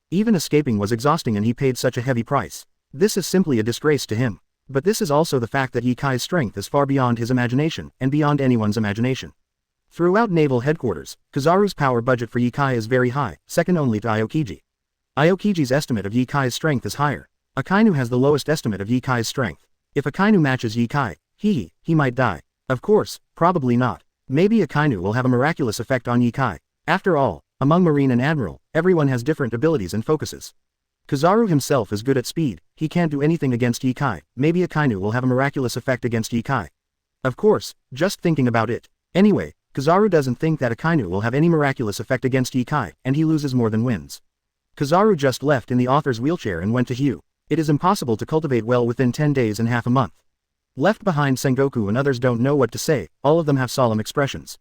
Speaker 1: Even escaping was exhausting and he paid such a heavy price. This is simply a disgrace to him. But this is also the fact that Yikai's strength is far beyond his imagination, and beyond anyone's imagination. Throughout naval headquarters, Kizaru's power budget for Yikai is very high, second only to Aokiji. Aokiji's estimate of Yikai's strength is higher. Akainu has the lowest estimate of Yikai's strength. If Akainu matches Yikai, he might die. Of course, probably not. Maybe Akainu will have a miraculous effect on Yikai. After all, among Marine and Admiral, everyone has different abilities and focuses. Kizaru himself is good at speed, he can't do anything against Yikai, maybe Akainu will have a miraculous effect against Yikai. Of course, just thinking about it. Anyway, Kizaru doesn't think that Akainu will have any miraculous effect against Yikai, and he loses more than wins. Kizaru just left in the author's wheelchair and went to Hugh. It is impossible to cultivate well within 10 days and half a month. Left behind, Sengoku and others don't know what to say, all of them have solemn expressions.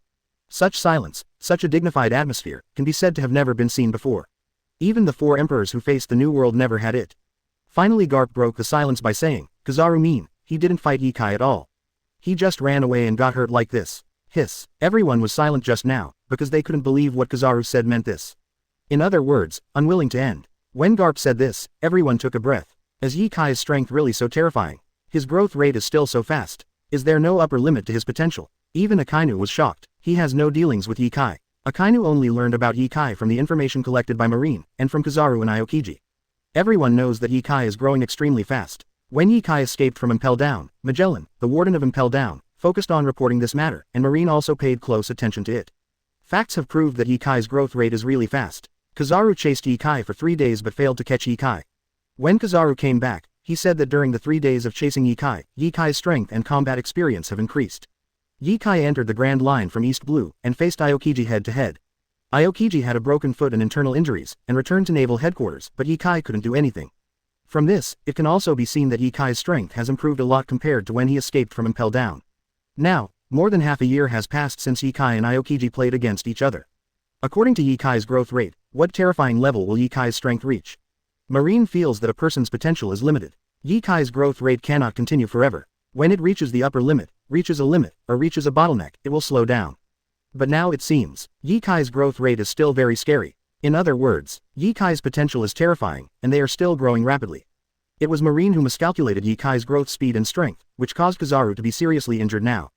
Speaker 1: Such silence, such a dignified atmosphere, can be said to have never been seen before. Even the 4 emperors who faced the New World never had it. Finally Garp broke the silence by saying, Kizaru mean, he didn't fight Yikai at all. He just ran away and got hurt like this. Hiss. Everyone was silent just now, because they couldn't believe what Kizaru said meant this. In other words, unwilling to end. When Garp said this, everyone took a breath. Is Yikai's strength really so terrifying? His growth rate is still so fast. Is there no upper limit to his potential? Even Akainu was shocked. He has no dealings with Yikai. Akainu only learned about Yikai from the information collected by Marine, and from Kizaru and Aokiji. Everyone knows that Yikai is growing extremely fast. When Yikai escaped from Impel Down, Magellan, the warden of Impel Down, focused on reporting this matter, and Marine also paid close attention to it. Facts have proved that Yikai's growth rate is really fast. Kizaru chased Yikai for 3 days but failed to catch Yikai. When Kizaru came back, he said that during the 3 days of chasing Yikai, Yikai's strength and combat experience have increased. Yikai entered the Grand Line from East Blue, and faced Aokiji head to head. Aokiji had a broken foot and internal injuries, and returned to naval headquarters, but Yikai couldn't do anything. From this, it can also be seen that Yikai's strength has improved a lot compared to when he escaped from Impel Down. Now, more than half a year has passed since Yikai and Aokiji played against each other. According to Yikai's growth rate, what terrifying level will Yikai's strength reach? Marine feels that a person's potential is limited. Yikai's growth rate cannot continue forever. When it reaches the upper limit, reaches a limit, or reaches a bottleneck, it will slow down. But now it seems, Yikai's growth rate is still very scary. In other words, Yikai's potential is terrifying, and they are still growing rapidly. It was Marine who miscalculated Yikai's growth speed and strength, which caused Kizaru to be seriously injured now.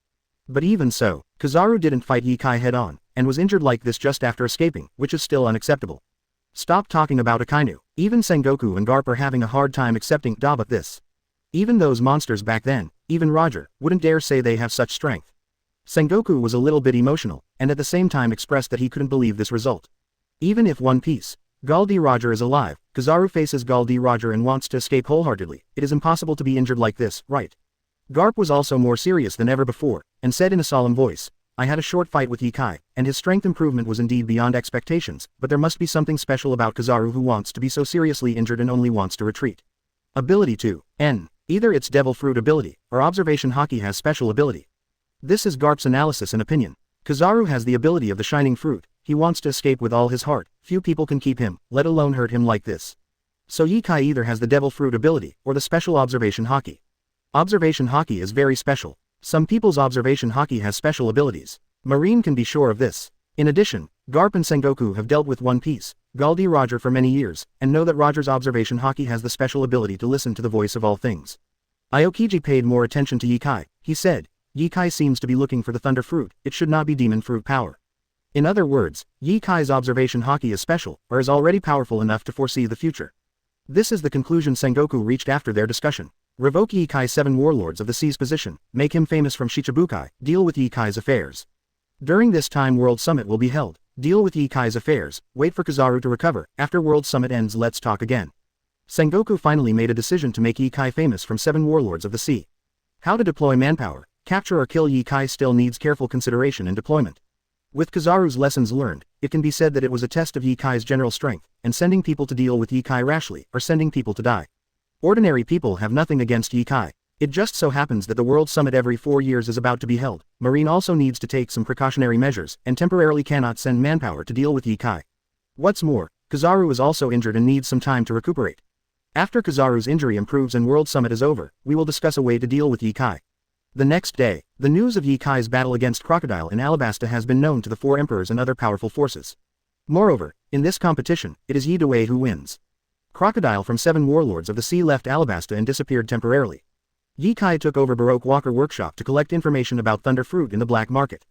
Speaker 1: But even so, Kizaru didn't fight Yikai head-on, and was injured like this just after escaping, which is still unacceptable. Stop talking about Akainu. Even Sengoku and Garp are having a hard time accepting but this. Even those monsters back then, even Roger, wouldn't dare say they have such strength. Sengoku was a little bit emotional, and at the same time expressed that he couldn't believe this result. Even if One Piece, Gall D. Roger is alive, Kizaru faces Gall D. Roger and wants to escape wholeheartedly, it is impossible to be injured like this, right? Garp was also more serious than ever before, and said in a solemn voice, I had a short fight with Yikai, and his strength improvement was indeed beyond expectations, but there must be something special about Kizaru who wants to be so seriously injured and only wants to retreat. Ability 2. N. Either it's Devil Fruit ability, or Observation Haki has special ability. This is Garp's analysis and opinion. Kizaru has the ability of the Shining Fruit, he wants to escape with all his heart, few people can keep him, let alone hurt him like this. So Yikai either has the Devil Fruit ability, or the special Observation Haki. Observation Haki is very special. Some people's Observation Haki has special abilities. Marine can be sure of this. In addition, Garp and Sengoku have dealt with One Piece, Gall D. Roger for many years, and know that Roger's Observation Haki has the special ability to listen to the voice of all things. Aokiji paid more attention to Yikai. He said, Yikai seems to be looking for the Thunder Fruit, it should not be Demon Fruit power. In other words, Yikai's Observation Haki is special, or is already powerful enough to foresee the future. This is the conclusion Sengoku reached after their discussion. Revoke Yikai's 7 Warlords of the Sea's position, make him famous from Shichibukai, deal with Yikai's affairs. During this time World Summit will be held, deal with Yikai's affairs, wait for Kizaru to recover, after World Summit ends let's talk again. Sengoku finally made a decision to make Yikai famous from 7 Warlords of the Sea. How to deploy manpower, capture or kill Yikai still needs careful consideration and deployment. With Kizaru's lessons learned, it can be said that it was a test of Yikai's general strength, and sending people to deal with Yikai rashly, or sending people to die. Ordinary people have nothing against Yikai. It just so happens that the World Summit every 4 years is about to be held. Marine also needs to take some precautionary measures, and temporarily cannot send manpower to deal with Yikai. What's more, Kizaru is also injured and needs some time to recuperate. After Kizaru's injury improves and World Summit is over, we will discuss a way to deal with Yikai. The next day, the news of Yikai's battle against Crocodile in Alabasta has been known to the 4 emperors and other powerful forces. Moreover, in this competition, it is Yi Dawei who wins. Crocodile from 7 Warlords of the Sea left Alabasta and disappeared temporarily. Yikai took over Baroque Walker Workshop to collect information about Thunder Fruit in the black market.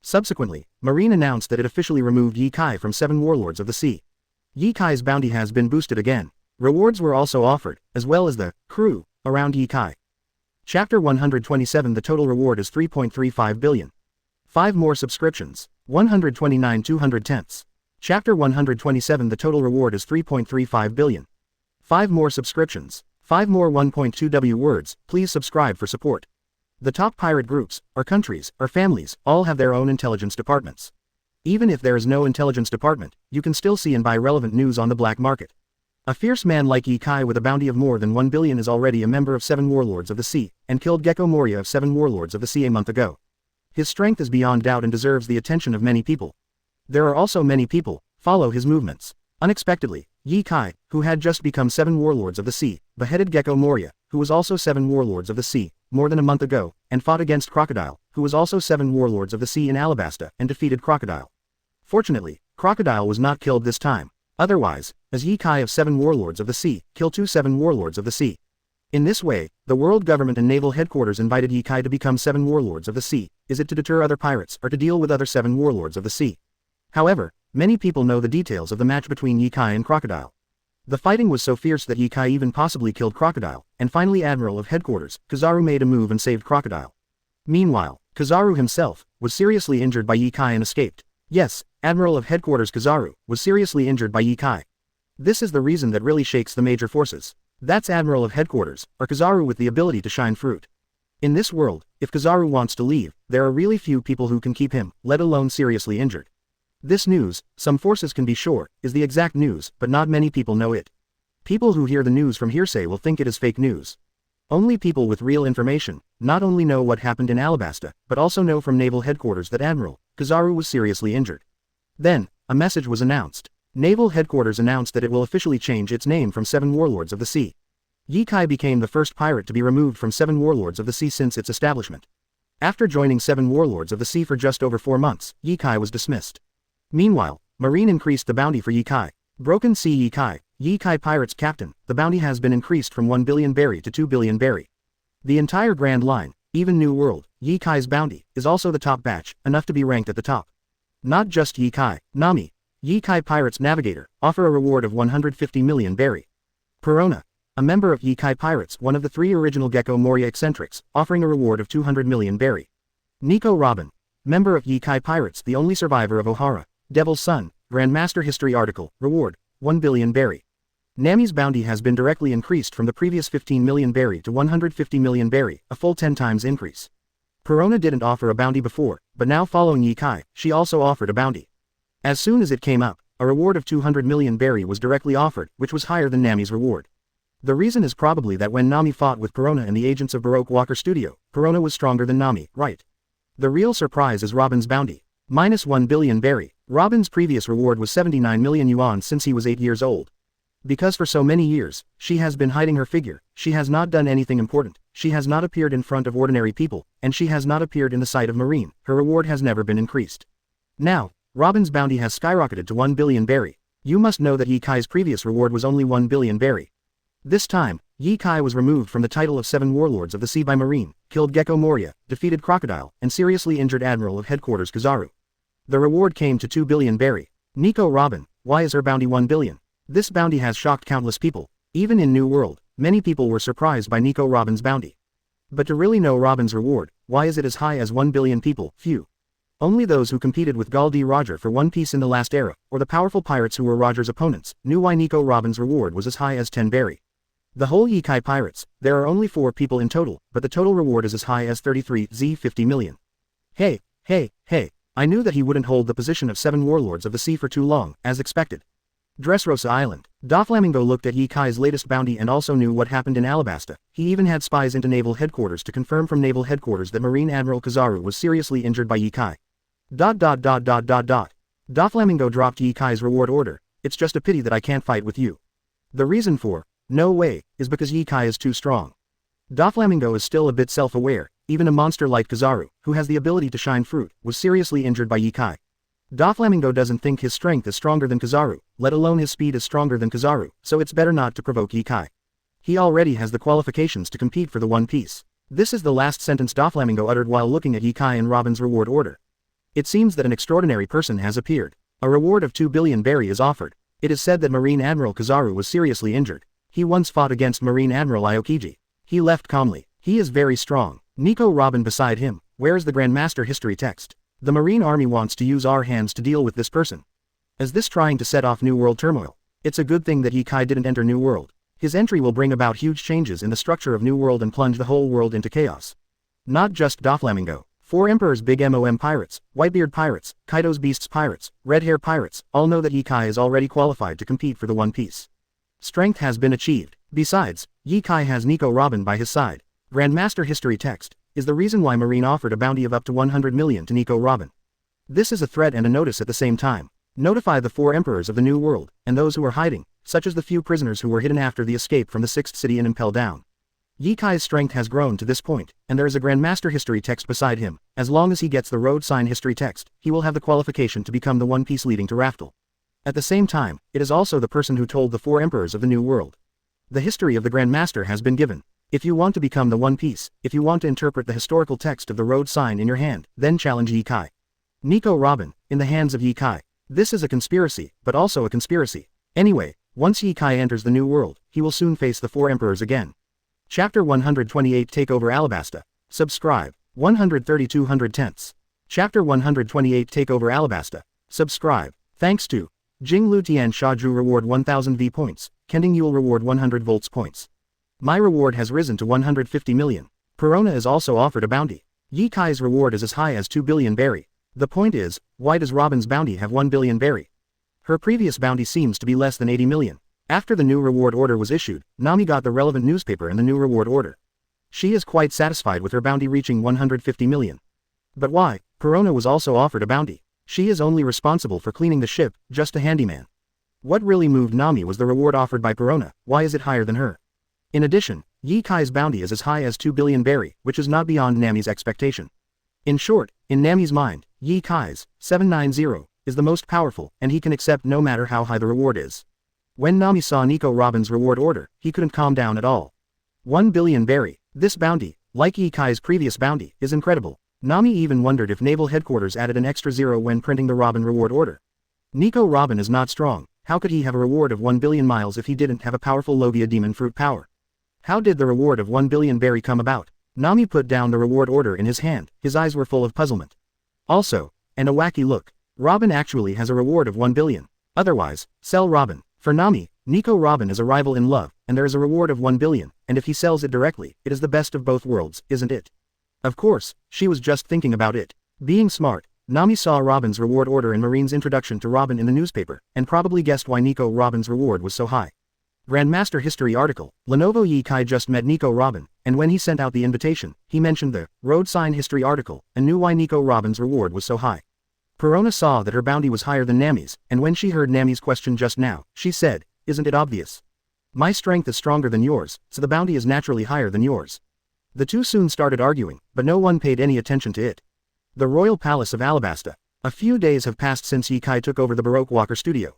Speaker 1: Subsequently, Marine announced that it officially removed Yikai from 7 Warlords of the Sea. Yikai's bounty has been boosted again. Rewards were also offered, as well as the crew around Yikai. Chapter 127 The total reward is 3.35 billion. 5 more subscriptions. 129 210ths. Chapter 127 The total reward is 3.35 billion. 5 more subscriptions. 5 more 1.2W words, please subscribe for support. The top pirate groups, or countries, or families, all have their own intelligence departments. Even if there is no intelligence department, you can still see and buy relevant news on the black market. A fierce man like Yikai with a bounty of more than 1 billion is already a member of 7 Warlords of the Sea, and killed Gecko Moria of 7 Warlords of the Sea a month ago. His strength is beyond doubt and deserves the attention of many people. There are also many people follow his movements. Unexpectedly, Yikai, who had just become 7 Warlords of the Sea, beheaded Gecko Moria, who was also 7 Warlords of the Sea, more than a month ago, and fought against Crocodile, who was also 7 Warlords of the Sea in Alabasta, and defeated Crocodile. Fortunately, Crocodile was not killed this time. Otherwise, as Yikai of 7 Warlords of the Sea, kill 7 Warlords of the Sea. In this way, the world government and naval headquarters invited Yikai to become 7 Warlords of the Sea. Is it to deter other pirates or to deal with other 7 Warlords of the Sea? However, many people know the details of the match between Yikai and Crocodile. The fighting was so fierce that Yikai even possibly killed Crocodile, and finally Admiral of Headquarters, Kizaru made a move and saved Crocodile. Meanwhile, Kizaru himself was seriously injured by Yikai and escaped. Yes, Admiral of Headquarters Kizaru was seriously injured by Yikai. This is the reason that really shakes the major forces. That's Admiral of Headquarters, or Kizaru with the ability to shine fruit. In this world, if Kizaru wants to leave, there are really few people who can keep him, let alone seriously injured. This news, some forces can be sure, is the exact news, but not many people know it. People who hear the news from hearsay will think it is fake news. Only people with real information, not only know what happened in Alabasta, but also know from naval headquarters that Admiral Kizaru was seriously injured. Then, a message was announced. Naval headquarters announced that it will officially change its name from Seven Warlords of the Sea. Yikai became the first pirate to be removed from Seven Warlords of the Sea since its establishment. After joining Seven Warlords of the Sea for just over 4 months, Yikai was dismissed. Meanwhile, Marine increased the bounty for Yikai. Broken Sea Yikai, Yikai Pirates Captain, the bounty has been increased from 1 billion berry to 2 billion berry. The entire Grand Line, even New World, Yikai's bounty, is also the top batch, enough to be ranked at the top. Not just Yikai, Nami, Yikai Pirates Navigator, offer a reward of 150 million berry. Perona, a member of Yikai Pirates, one of the 3 original Gecko Moria eccentrics, offering a reward of 200 million berry. Nico Robin, member of Yikai Pirates, the only survivor of Ohara, Devil's Son, Grandmaster History article, reward, 1 billion berry. Nami's bounty has been directly increased from the previous 15 million berry to 150 million berry, a full 10 times increase. Perona didn't offer a bounty before, but now following Yikai, she also offered a bounty. As soon as it came up, a reward of 200 million berry was directly offered, which was higher than Nami's reward. The reason is probably that when Nami fought with Perona and the agents of Baroque Walker Studio, Perona was stronger than Nami, right? The real surprise is Robin's bounty. Minus 1 billion berry. Robin's previous reward was 79 million yuan since he was 8 years old. Because for so many years, she has been hiding her figure, she has not done anything important, she has not appeared in front of ordinary people, and she has not appeared in the sight of Marine, her reward has never been increased. Now, Robin's bounty has skyrocketed to 1 billion berry. You must know that Yikai's previous reward was only 1 billion berry. This time, Yikai was removed from the title of 7 Warlords of the Sea by Marine, killed Gecko Moria, defeated Crocodile, and seriously injured Admiral of Headquarters Kizaru. The reward came to 2 billion berry. Nico Robin, why is her bounty 1 billion? This bounty has shocked countless people. Even in New World, many people were surprised by Nico Robin's bounty. But to really know Robin's reward, why is it as high as 1 billion people? Few. Only those who competed with Gul D. Roger for One Piece in the last era, or the powerful pirates who were Roger's opponents, knew why Nico Robin's reward was as high as 10 berry. The whole Yikai Pirates, there are only 4 people in total, but the total reward is as high as 50 million. Hey, I knew that he wouldn't hold the position of 7 Warlords of the Sea for too long, as expected. Dressrosa Island. Doflamingo looked at Yikai's latest bounty and also knew what happened in Alabasta. He even had spies into Naval Headquarters to confirm from Naval Headquarters that Marine Admiral Kizaru was seriously injured by Yikai. Doflamingo dropped Yikai's reward order. It's just a pity that I can't fight with you. The reason for, no way, is because Yikai is too strong. Doflamingo is still a bit self-aware. Even a monster like Kizaru, who has the ability to shine fruit, was seriously injured by Yikai. Doflamingo doesn't think his strength is stronger than Kizaru, let alone his speed is stronger than Kizaru, so it's better not to provoke Yikai. He already has the qualifications to compete for the One Piece. This is the last sentence Doflamingo uttered while looking at Yikai and Robin's reward order. It seems that an extraordinary person has appeared. A reward of 2 billion berry is offered. It is said that Marine Admiral Kizaru was seriously injured. He once fought against Marine Admiral Aokiji. He left calmly. He is very strong. Nico Robin beside him, where is the Grandmaster history text? The Marine Army wants to use our hands to deal with this person. Is this trying to set off New World turmoil? It's a good thing that Yikai didn't enter New World. His entry will bring about huge changes in the structure of New World and plunge the whole world into chaos. Not just Doflamingo. 4 Emperor's Big MOM Pirates, Whitebeard Pirates, Kaido's Beasts Pirates, Red Hair Pirates, all know that Yikai is already qualified to compete for the One Piece. Strength has been achieved. Besides, Yikai has Nico Robin by his side. Grandmaster history text is the reason why Marine offered a bounty of up to 100 million to Nico Robin. This is a threat and a notice at the same time. Notify the 4 emperors of the New World, and those who are hiding, such as the few prisoners who were hidden after the escape from the 6th city in Impel Down. Yikai's strength has grown to this point, and there is a Grandmaster history text beside him. As long as he gets the road sign history text, he will have the qualification to become the One Piece leading to Raftel. At the same time, it is also the person who told the 4 emperors of the New World. The history of the Grandmaster has been given. If you want to become the One Piece, if you want to interpret the historical text of the road sign in your hand, then challenge Yikai. Nico Robin, in the hands of Yikai. This is a conspiracy, but also a conspiracy. Anyway, once Yikai enters the New World, he will soon face the 4 emperors again. Chapter 128 Take Over Alabasta. Subscribe. 132/110. Chapter 128 Take Over Alabasta. Subscribe. Thanks to Jing Lu Tian Sha Zhu reward 1000 V points, Kending Yule reward 100 volts points. My reward has risen to 150 million. Perona is also offered a bounty. Yikai's reward is as high as 2 billion berry. The point is, why does Robin's bounty have 1 billion berry? Her previous bounty seems to be less than 80 million. After the new reward order was issued, Nami got the relevant newspaper and the new reward order. She is quite satisfied with her bounty reaching 150 million. But why? Perona was also offered a bounty. She is only responsible for cleaning the ship, just a handyman. What really moved Nami was the reward offered by Perona. Why is it higher than her? In addition, Ye Kai's bounty is as high as 2 billion berry, which is not beyond Nami's expectation. In short, in Nami's mind, Ye Kai's 790 is the most powerful, and he can accept no matter how high the reward is. When Nami saw Nico Robin's reward order, he couldn't calm down at all. 1 billion berry. This bounty, like Ye Kai's previous bounty, is incredible. Nami even wondered if Naval Headquarters added an extra zero when printing the Robin reward order. Nico Robin is not strong. How could he have a reward of 1 billion miles if he didn't have a powerful Logia demon fruit power? How did the reward of 1 billion berry come about? Nami put down the reward order in his hand. His eyes were full of puzzlement. Also, and a wacky look. Robin actually has a reward of 1 billion. Otherwise, sell Robin. For Nami, Nico Robin is a rival in love, and there is a reward of 1 billion, and if he sells it directly, it is the best of both worlds, isn't it? Of course, she was just thinking about it. Being smart, Nami saw Robin's reward order in Marine's introduction to Robin in the newspaper, and probably guessed why Nico Robin's reward was so high. Grandmaster History article, Lenovo Ye Kai just met Nico Robin, and when he sent out the invitation, he mentioned the road sign history article, and knew why Nico Robin's reward was so high. Perona saw that her bounty was higher than Nami's, and when she heard Nami's question just now, she said, "Isn't it obvious? My strength is stronger than yours, so the bounty is naturally higher than yours." The two soon started arguing, but no one paid any attention to it. The Royal Palace of Alabasta. A few days have passed since Ye Kai took over the Baroque Walker studio.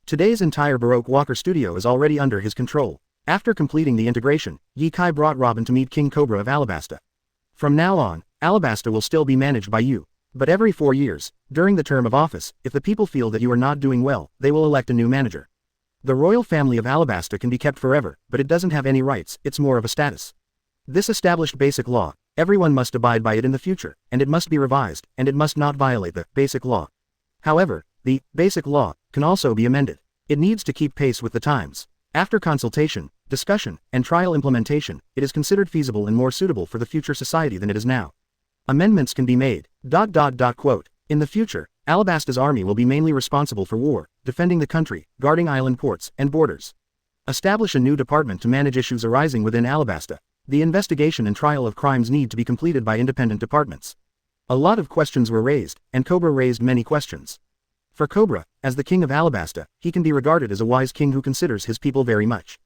Speaker 1: Today's entire Baroque Walker studio is already under his control. After completing the integration, Ye Kai brought Robin to meet King Cobra of Alabasta. From now on, Alabasta will still be managed by you. But every 4 years, during the term of office, if the people feel that you are not doing well, they will elect a new manager. The royal family of Alabasta can be kept forever, but it doesn't have any rights, it's more of a status. This established basic law, everyone must abide by it in the future, and it must be revised, and it must not violate the basic law. However, the basic law can also be amended. It needs to keep pace with the times. After consultation, discussion, and trial implementation, it is considered feasible and more suitable for the future society than it is now. Amendments can be made. Quote, in the future, Alabasta's army will be mainly responsible for war, defending the country, guarding island ports and borders. Establish a new department to manage issues arising within Alabasta. The investigation and trial of crimes need to be completed by independent departments. A lot of questions were raised, and Cobra raised many questions. For Cobra, as the king of Alabasta, he can be regarded as a wise king who considers his people very much.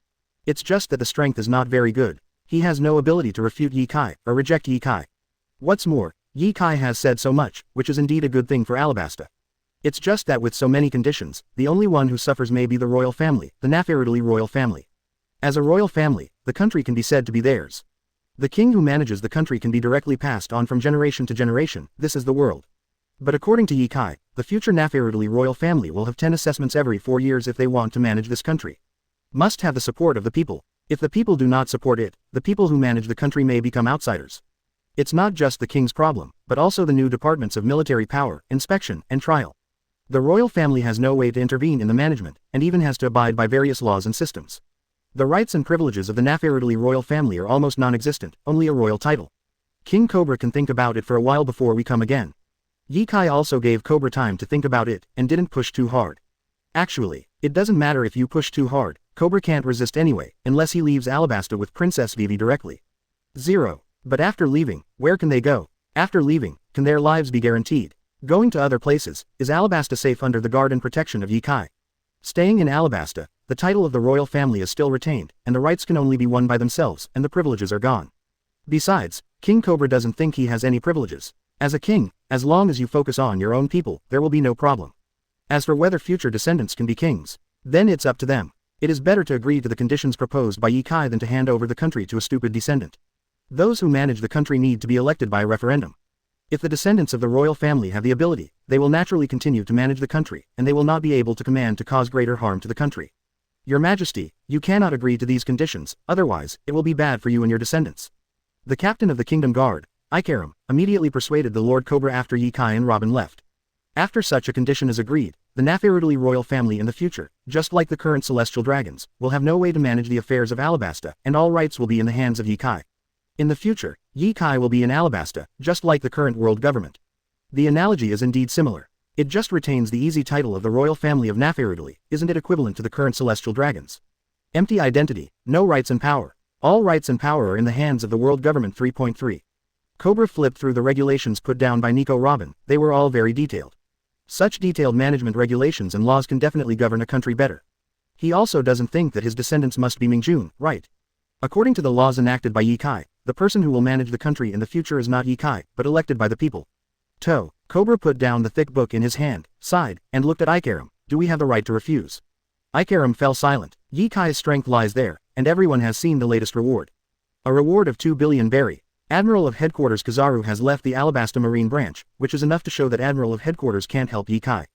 Speaker 1: It's just that the strength is not very good. He has no ability to refute Ye Kai, or reject Ye Kai. What's more, Ye Kai has said so much, which is indeed a good thing for Alabasta. It's just that with so many conditions, the only one who suffers may be the royal family, the Naferudali royal family. As a royal family, the country can be said to be theirs. The king who manages the country can be directly passed on from generation to generation. This is the world. But according to Ye Kai, the future Naferudali royal family will have 10 assessments every 4 years if they want to manage this country. Must have the support of the people. If the people do not support it, the people who manage the country may become outsiders. It's not just the king's problem, but also the new departments of military power, inspection, and trial. The royal family has no way to intervene in the management, and even has to abide by various laws and systems. The rights and privileges of the Naferudali royal family are almost non-existent, only a royal title. King Cobra can think about it for a while before we come again. Ye Kai also gave Cobra time to think about it, and didn't push too hard. Actually, it doesn't matter if you push too hard, Cobra can't resist anyway, unless he leaves Alabasta with Princess Vivi directly. 0. But after leaving, where can they go? After leaving, can their lives be guaranteed? Going to other places, is Alabasta safe under the guard and protection of Ye Kai? Staying in Alabasta, the title of the royal family is still retained, and the rights can only be won by themselves, and the privileges are gone. Besides, King Cobra doesn't think he has any privileges. As a king, as long as you focus on your own people, there will be no problem. As for whether future descendants can be kings, then it's up to them. It is better to agree to the conditions proposed by Ye Kai than to hand over the country to a stupid descendant. Those who manage the country need to be elected by a referendum. If the descendants of the royal family have the ability, they will naturally continue to manage the country, and they will not be able to command to cause greater harm to the country. Your Majesty, you cannot agree to these conditions, otherwise, it will be bad for you and your descendants. The captain of the Kingdom Guard, Ikaram, immediately persuaded the Lord Cobra after Ye Kai and Robin left. After such a condition is agreed, the Naferudali royal family in the future, just like the current celestial dragons, will have no way to manage the affairs of Alabasta, and all rights will be in the hands of Ye Kai. In the future, Ye Kai will be in Alabasta, just like the current world government. The analogy is indeed similar. It just retains the easy title of the royal family of angrily, isn't it equivalent to the current celestial dragons? Empty identity, no rights and power. All rights and power are in the hands of the world government. 3.3. Cobra flipped through the regulations put down by Nico Robin. They were all very detailed. Such detailed management regulations and laws can definitely govern a country better. He also doesn't think that his descendants must be Mingjun, right? According to the laws enacted by Ye Kai, the person who will manage the country in the future is not Ye Kai, but elected by the people. Cobra put down the thick book in his hand, sighed, and looked at Ikaram. Do we have the right to refuse? Ikaram fell silent. Ye Kai's strength lies there, and everyone has seen the latest reward. A reward of 2 billion berry. Admiral of Headquarters Kizaru has left the Alabasta Marine Branch, which is enough to show that Admiral of Headquarters can't help Ye Kai.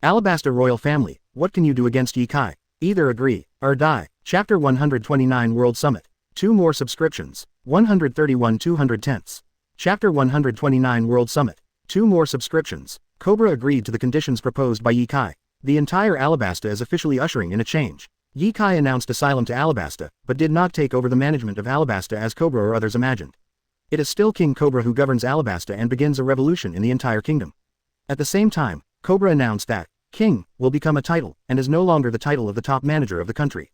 Speaker 1: Alabasta Royal Family, what can you do against Ye Kai? Either agree, or die. Chapter 129 World Summit. 2 more subscriptions. 131 210ths. Chapter 129 World Summit. 2 more subscriptions. Cobra agreed to the conditions proposed by Ye Kai. The entire Alabasta is officially ushering in a change. Ye Kai announced asylum to Alabasta, but did not take over the management of Alabasta as Cobra or others imagined. It is still King Cobra who governs Alabasta and begins a revolution in the entire kingdom. At the same time, Cobra announced that King will become a title and is no longer the title of the top manager of the country.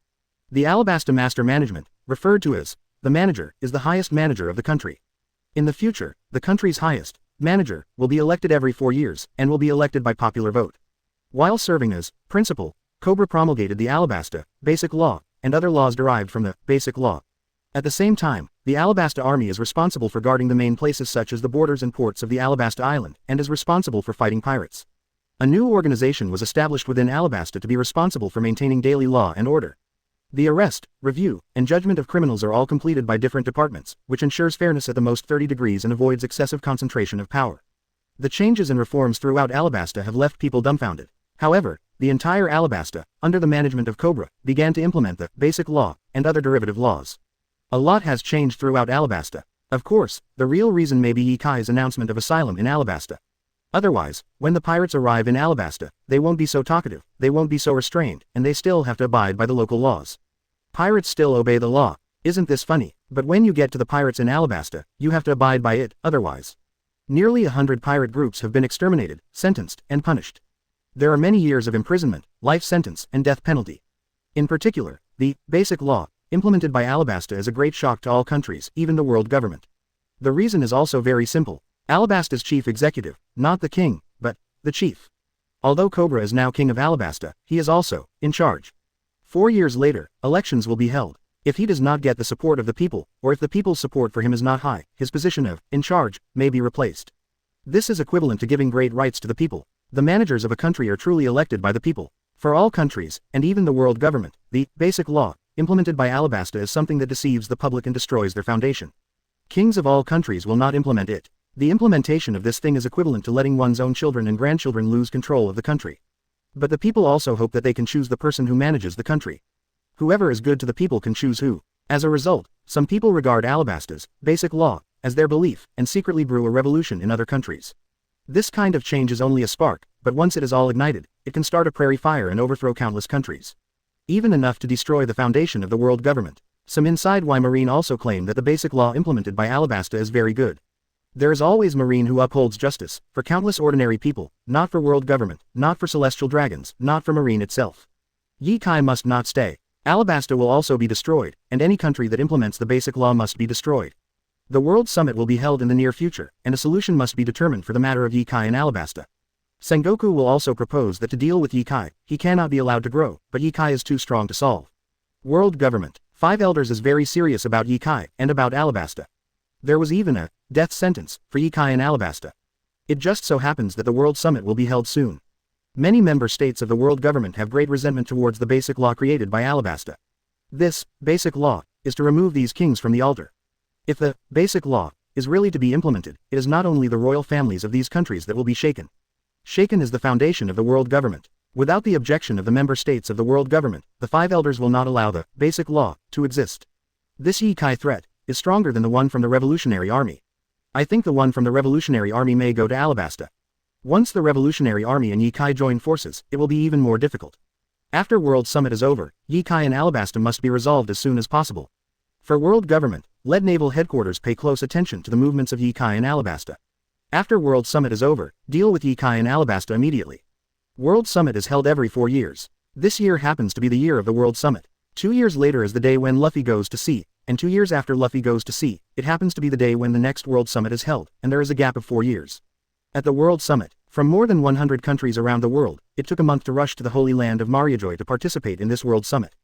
Speaker 1: The Alabasta Master Management, referred to as the manager, is the highest manager of the country. In the future, the country's highest manager will be elected every 4 years and will be elected by popular vote. While serving as principal, Cobra promulgated the Alabasta Basic Law and other laws derived from the Basic Law. At the same time, the Alabasta Army is responsible for guarding the main places such as the borders and ports of the Alabasta Island and is responsible for fighting pirates. A new organization was established within Alabasta to be responsible for maintaining daily law and order. The arrest, review, and judgment of criminals are all completed by different departments, which ensures fairness at the most 30 degrees and avoids excessive concentration of power. The changes and reforms throughout Alabasta have left people dumbfounded. However, the entire Alabasta, under the management of Cobra, began to implement the Basic Law and other derivative laws. A lot has changed throughout Alabasta. Of course, the real reason may be Ye Kai's announcement of asylum in Alabasta. Otherwise, when the pirates arrive in Alabasta, they won't be so talkative, they won't be so restrained, and they still have to abide by the local laws. Pirates still obey the law. Isn't this funny? But when you get to the pirates in Alabasta, you have to abide by it, otherwise. Nearly 100 pirate groups have been exterminated, sentenced, and punished. There are many years of imprisonment, life sentence, and death penalty. In particular, the Basic Law, implemented by Alabasta is a great shock to all countries, even the world government. The reason is also very simple. Alabasta's chief executive, not the king, but the chief. Although Cobra is now king of Alabasta, he is also in charge. 4 years later, elections will be held. If he does not get the support of the people, or if the people's support for him is not high, his position of in charge may be replaced. This is equivalent to giving great rights to the people. The managers of a country are truly elected by the people. For all countries, and even the world government, the Basic Law, implemented by Alabasta is something that deceives the public and destroys their foundation. Kings of all countries will not implement it. The implementation of this thing is equivalent to letting one's own children and grandchildren lose control of the country. But the people also hope that they can choose the person who manages the country. Whoever is good to the people can choose who. As a result, some people regard Alabasta's Basic Law as their belief and secretly brew a revolution in other countries. This kind of change is only a spark, but once it is all ignited, it can start a prairie fire and overthrow countless countries. Even enough to destroy the foundation of the world government. Some inside Y Marine also claim that the Basic Law implemented by Alabasta is very good. There is always Marine who upholds justice, for countless ordinary people, not for world government, not for celestial dragons, not for Marine itself. Ye Kai must not stay. Alabasta will also be destroyed, and any country that implements the Basic Law must be destroyed. The World Summit will be held in the near future, and a solution must be determined for the matter of Ye Kai and Alabasta. Sengoku will also propose that to deal with Ye Kai, he cannot be allowed to grow, but Ye Kai is too strong to solve. World government. 5 elders is very serious about Ye Kai and about Alabasta. There was even a death sentence for Ye Kai and Alabasta. It just so happens that the World Summit will be held soon. Many member states of the world government have great resentment towards the Basic Law created by Alabasta. This Basic Law is to remove these kings from the altar. If the Basic Law is really to be implemented, it is not only the royal families of these countries that will be shaken. Shaken is the foundation of the world government. Without the objection of the member states of the world government, the 5 elders will not allow the Basic Law to exist. This Ye Kai threat is stronger than the one from the Revolutionary Army. I think the one from the Revolutionary Army may go to Alabasta. Once the Revolutionary Army and Ye Kai join forces, it will be even more difficult. After World Summit is over, Ye Kai and Alabasta must be resolved as soon as possible. For world government, let Naval Headquarters pay close attention to the movements of Ye Kai and Alabasta. After World Summit is over, deal with Ye-Kai and Alabasta immediately. World Summit is held every 4 years. This year happens to be the year of the World Summit. 2 years later is the day when Luffy goes to sea, and 2 years after Luffy goes to sea, it happens to be the day when the next World Summit is held, and there is a gap of 4 years. At the World Summit, from more than 100 countries around the world, it took a month to rush to the Holy Land of Mariajoy to participate in this World Summit.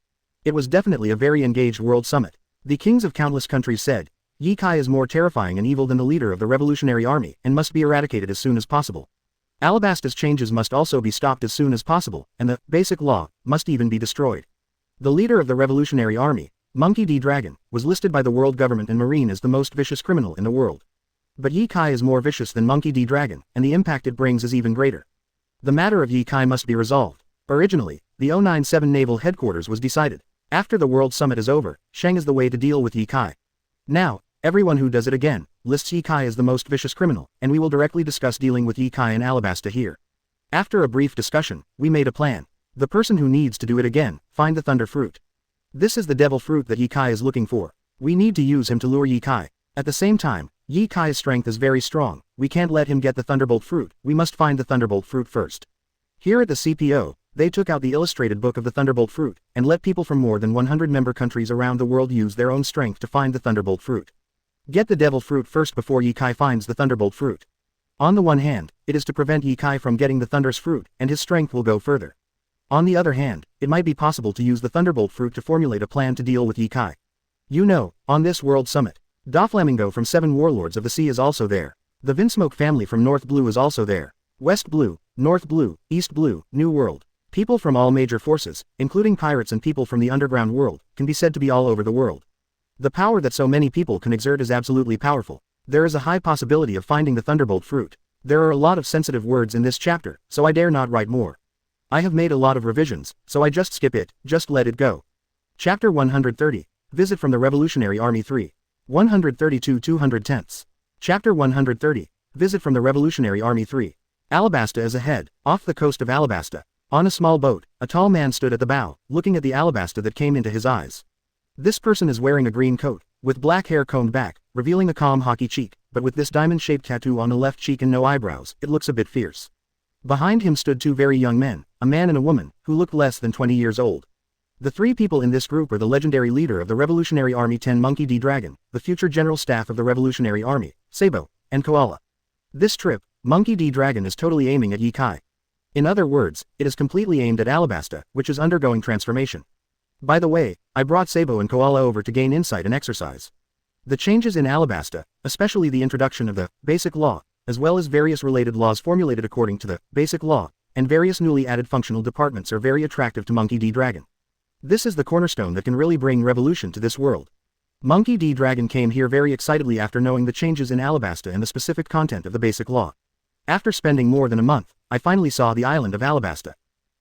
Speaker 1: It was definitely a very engaged World Summit. The kings of countless countries said, Ye-Kai is more terrifying and evil than the leader of the Revolutionary Army and must be eradicated as soon as possible. Alabasta's changes must also be stopped as soon as possible, and the basic law must even be destroyed. The leader of the Revolutionary Army, Monkey D. Dragon, was listed by the world government and Marine as the most vicious criminal in the world. But Ye-Kai is more vicious than Monkey D. Dragon, and the impact it brings is even greater. The matter of Ye-Kai must be resolved. Originally, the 097 Naval Headquarters was decided. After the World Summit is over, Shang is the way to deal with Ye-Kai. Now, everyone who does it again, lists Ye-Kai as the most vicious criminal, and we will directly discuss dealing with Ye-Kai and Alabasta here. After a brief discussion, we made a plan. The person who needs to do it again, find the Thunder Fruit. This is the devil fruit that Ye-Kai is looking for. We need to use him to lure Ye-Kai. At the same time, Ye-Kai's strength is very strong, we can't let him get the Thunderbolt fruit, we must find the Thunderbolt fruit first. Here at the CPO, they took out the illustrated book of the Thunderbolt fruit, and let people from more than 100 member countries around the world use their own strength to find the Thunderbolt fruit. Get the devil fruit first before Ye-Kai finds the Thunderbolt fruit. On the one hand, it is to prevent Ye-Kai from getting the Thunder's fruit, and his strength will go further. On the other hand, it might be possible to use the Thunderbolt fruit to formulate a plan to deal with Ye-Kai. You know, on this World Summit, Doflamingo from 7 Warlords of the Sea is also there. The Vinsmoke family from North Blue is also there. West Blue, North Blue, East Blue, New World. People from all major forces, including pirates and people from the underground world, can be said to be all over the world. The power that so many people can exert is absolutely powerful. There is a high possibility of finding the Thunderbolt fruit. There are a lot of sensitive words in this chapter, so I dare not write more. I have made a lot of revisions, so I just skip it, just let it go. Chapter 130. Visit from the Revolutionary Army 3. 132 210ths. Chapter 130. Visit from the Revolutionary Army 3. Alabasta is ahead, off the coast of Alabasta. On a small boat, a tall man stood at the bow, looking at the Alabasta that came into his eyes. This person is wearing a green coat, with black hair combed back, revealing a calm hockey cheek, but with this diamond-shaped tattoo on the left cheek and no eyebrows, it looks a bit fierce. Behind him stood 2 very young men, a man and a woman, who looked less than 20 years old. The 3 people in this group are the legendary leader of the Revolutionary Army 10 Monkey D. Dragon, the future General Staff of the Revolutionary Army, Sabo, and Koala. This trip, Monkey D. Dragon is totally aiming at Ye-Kai. In other words, it is completely aimed at Alabasta, which is undergoing transformation. By the way, I brought Sabo and Koala over to gain insight and exercise. The changes in Alabasta, especially the introduction of the basic law, as well as various related laws formulated according to the basic law, and various newly added functional departments are very attractive to Monkey D. Dragon. This is the cornerstone that can really bring revolution to this world. Monkey D. Dragon came here very excitedly after knowing the changes in Alabasta and the specific content of the basic law. After spending more than a month, I finally saw the island of Alabasta.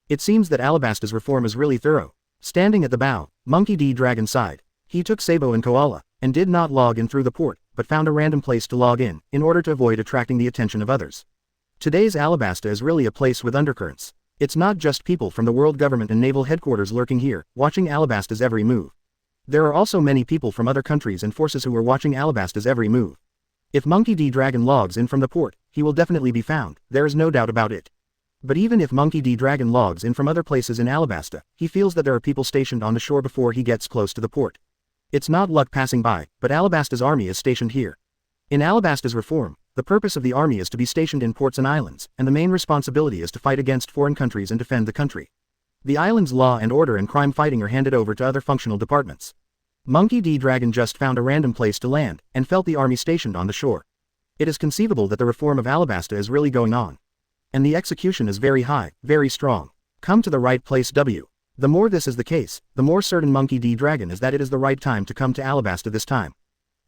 Speaker 1: It seems that Alabasta's reform is really thorough. Standing at the bow, Monkey D. Dragon sighed. He took Sabo and Koala, and did not log in through the port, but found a random place to log in order to avoid attracting the attention of others. Today's Alabasta is really a place with undercurrents. It's not just people from the world government and naval headquarters lurking here, watching Alabasta's every move. There are also many people from other countries and forces who are watching Alabasta's every move. If Monkey D. Dragon logs in from the port, he will definitely be found, there is no doubt about it. But even if Monkey D. Dragon logs in from other places in Alabasta, he feels that there are people stationed on the shore before he gets close to the port. It's not luck passing by, but Alabasta's army is stationed here. In Alabasta's reform, the purpose of the army is to be stationed in ports and islands, and the main responsibility is to fight against foreign countries and defend the country. The island's law and order and crime fighting are handed over to other functional departments. Monkey D. Dragon just found a random place to land, and felt the army stationed on the shore. It is conceivable that the reform of Alabasta is really going on. And the execution is very high, very strong. Come to the right place W. The more this is the case, the more certain Monkey D. Dragon is that it is the right time to come to Alabasta this time.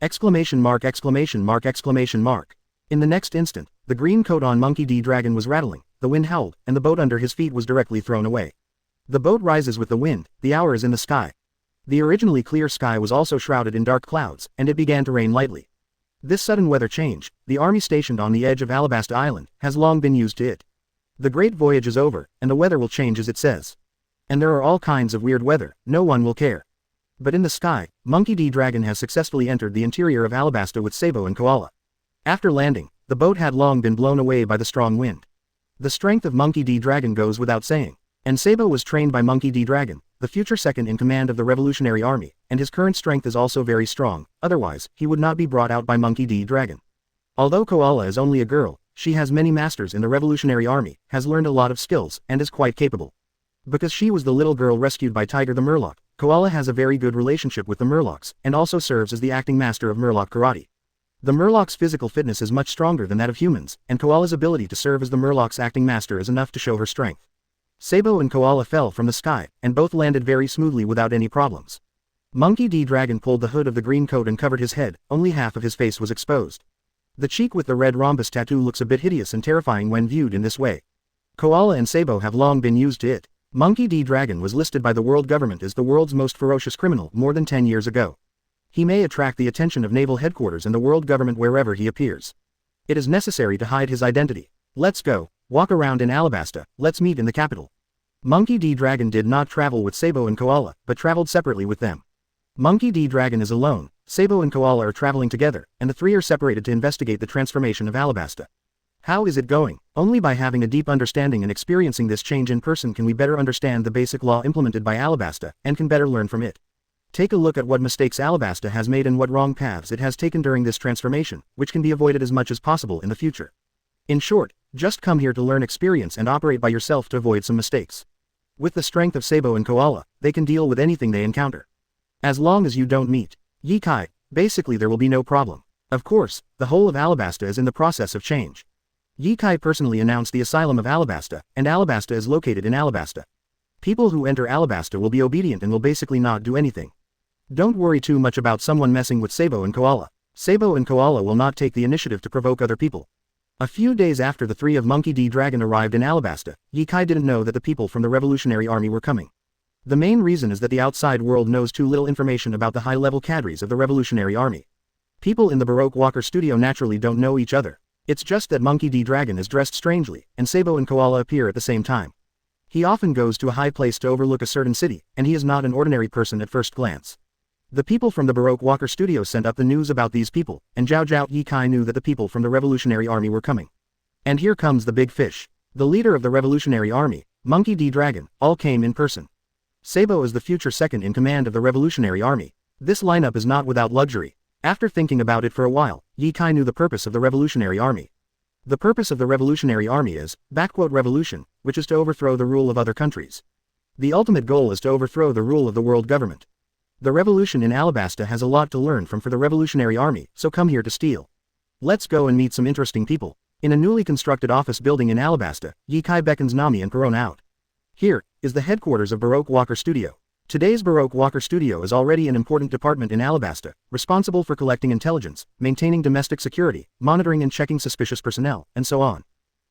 Speaker 1: Exclamation mark exclamation mark exclamation mark. In the next instant, the green coat on Monkey D. Dragon was rattling, the wind howled, and the boat under his feet was directly thrown away. The boat rises with the wind, the hour is in the sky. The originally clear sky was also shrouded in dark clouds, and it began to rain lightly. This sudden weather change, the army stationed on the edge of Alabasta Island, has long been used to it. The great voyage is over, and the weather will change as it says. And there are all kinds of weird weather, no one will care. But in the sky, Monkey D. Dragon has successfully entered the interior of Alabasta with Sabo and Koala. After landing, The boat had long been blown away by the strong wind. The strength of Monkey D. Dragon goes without saying. And Sabo was trained by Monkey D. Dragon, the future second in command of the Revolutionary Army, and his current strength is also very strong, otherwise, he would not be brought out by Monkey D. Dragon. Although Koala is only a girl, she has many masters in the Revolutionary Army, has learned a lot of skills, and is quite capable. Because she was the little girl rescued by Tiger the Murloc, Koala has a very good relationship with the Murlocs, and also serves as the acting master of Murloc Karate. The Murloc's physical fitness is much stronger than that of humans, and Koala's ability to serve as the Murloc's acting master is enough to show her strength. Sabo and Koala fell from the sky, and both landed very smoothly without any problems. Monkey D. Dragon pulled the hood of the green coat and covered his head, only half of his face was exposed. The cheek with the red rhombus tattoo looks a bit hideous and terrifying when viewed in this way. Koala and Sabo have long been used to it. Monkey D. Dragon was listed by the world government as the world's most ferocious criminal more than 10 years ago. He may attract the attention of naval headquarters and the world government wherever he appears. It is necessary to hide his identity. Let's go, walk around in Alabasta, let's meet in the capital. Monkey D. Dragon did not travel with Sabo and Koala, but traveled separately with them. Monkey D. Dragon is alone, Sabo and Koala are traveling together, and the three are separated to investigate the transformation of Alabasta. How is it going? Only by having a deep understanding and experiencing this change in person can we better understand the basic law implemented by Alabasta, and can better learn from it. Take a look at what mistakes Alabasta has made and what wrong paths it has taken during this transformation, which can be avoided as much as possible in the future. In short, just come here to learn experience and operate by yourself to avoid some mistakes. With the strength of Sabo and Koala, they can deal with anything they encounter. As long as you don't meet Yikai, basically there will be no problem. Of course, the whole of Alabasta is in the process of change. Yikai personally announced the asylum of Alabasta, and Alabasta is located in Alabasta. People who enter Alabasta will be obedient and will basically not do anything. Don't worry too much about someone messing with Sabo and Koala. Sabo and Koala will not take the initiative to provoke other people. A few days after the three of Monkey D. Dragon arrived in Alabasta, Yikai didn't know that the people from the Revolutionary Army were coming. The main reason is that the outside world knows too little information about the high-level cadres of the Revolutionary Army. People in the Baroque Walker studio naturally don't know each other. It's just that Monkey D. Dragon is dressed strangely, and Sabo and Koala appear at the same time. He often goes to a high place to overlook a certain city, and he is not an ordinary person at first glance. The people from the Baroque Walker studio sent up the news about these people, and Zhao Yikai knew that the people from the Revolutionary Army were coming. And here comes the big fish. The leader of the Revolutionary Army, Monkey D. Dragon, all came in person. Sabo is the future second in command of the Revolutionary Army. This lineup is not without luxury. After thinking about it for a while, Yikai knew the purpose of the Revolutionary Army. The purpose of the Revolutionary Army is, revolution, which is to overthrow the rule of other countries. The ultimate goal is to overthrow the rule of the world government. The revolution in Alabasta has a lot to learn from for the Revolutionary Army, so come here to steal. Let's go and meet some interesting people. In a newly constructed office building in Alabasta, Yikai beckons Nami and Perona out. Here is the headquarters of Baroque Walker Studio. Today's Baroque Walker Studio is already an important department in Alabasta, responsible for collecting intelligence, maintaining domestic security, monitoring and checking suspicious personnel, and so on.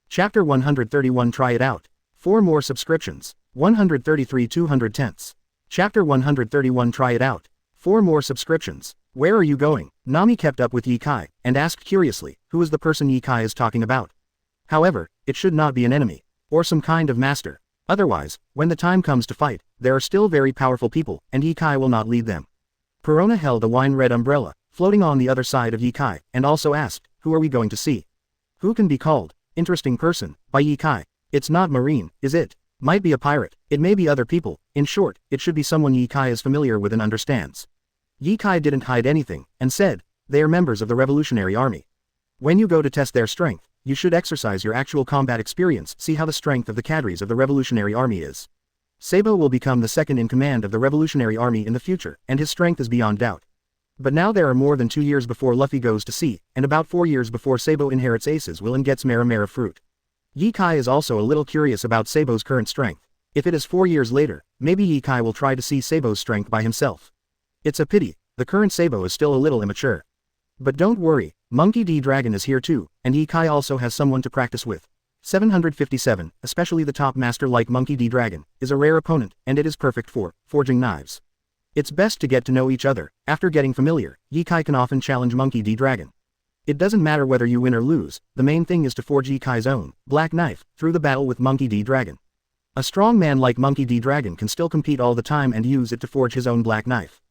Speaker 1: Chapter 131 Try it out. 4 more subscriptions. 133 210ths. Chapter 131 Try it out. 4 more subscriptions. Where are you going? Nami kept up with Yikai, and asked curiously, who is the person Yikai is talking about? However, it should not be an enemy, or some kind of master. Otherwise, when the time comes to fight, there are still very powerful people, and Yikai will not lead them. Perona held a wine-red umbrella, floating on the other side of Yikai, and also asked, who are we going to see? Who can be called interesting person by Yikai? It's not Marine, is it? Might be a pirate, it may be other people. In short, it should be someone Yikai is familiar with and understands. Yikai didn't hide anything, and said, they are members of the Revolutionary Army. When you go to test their strength, you should exercise your actual combat experience, see how the strength of the cadres of the Revolutionary Army is. Sabo will become the second in command of the Revolutionary Army in the future, and his strength is beyond doubt. But now there are more than 2 years before Luffy goes to sea, and about 4 years before Sabo inherits Ace's will and gets Mera fruit. Yikai is also a little curious about Sabo's current strength. If it is 4 years later, maybe Yikai will try to see Sabo's strength by himself. It's a pity, the current Sabo is still a little immature. But don't worry, Monkey D. Dragon is here too, and Yikai also has someone to practice with. 757, especially the top master like Monkey D. Dragon, is a rare opponent, and it is perfect for forging knives. It's best to get to know each other. After getting familiar, Yikai can often challenge Monkey D. Dragon. It doesn't matter whether you win or lose, the main thing is to forge Yikai's own black knife through the battle with Monkey D. Dragon. A strong man like Monkey D. Dragon can still compete all the time and use it to forge his own black knife.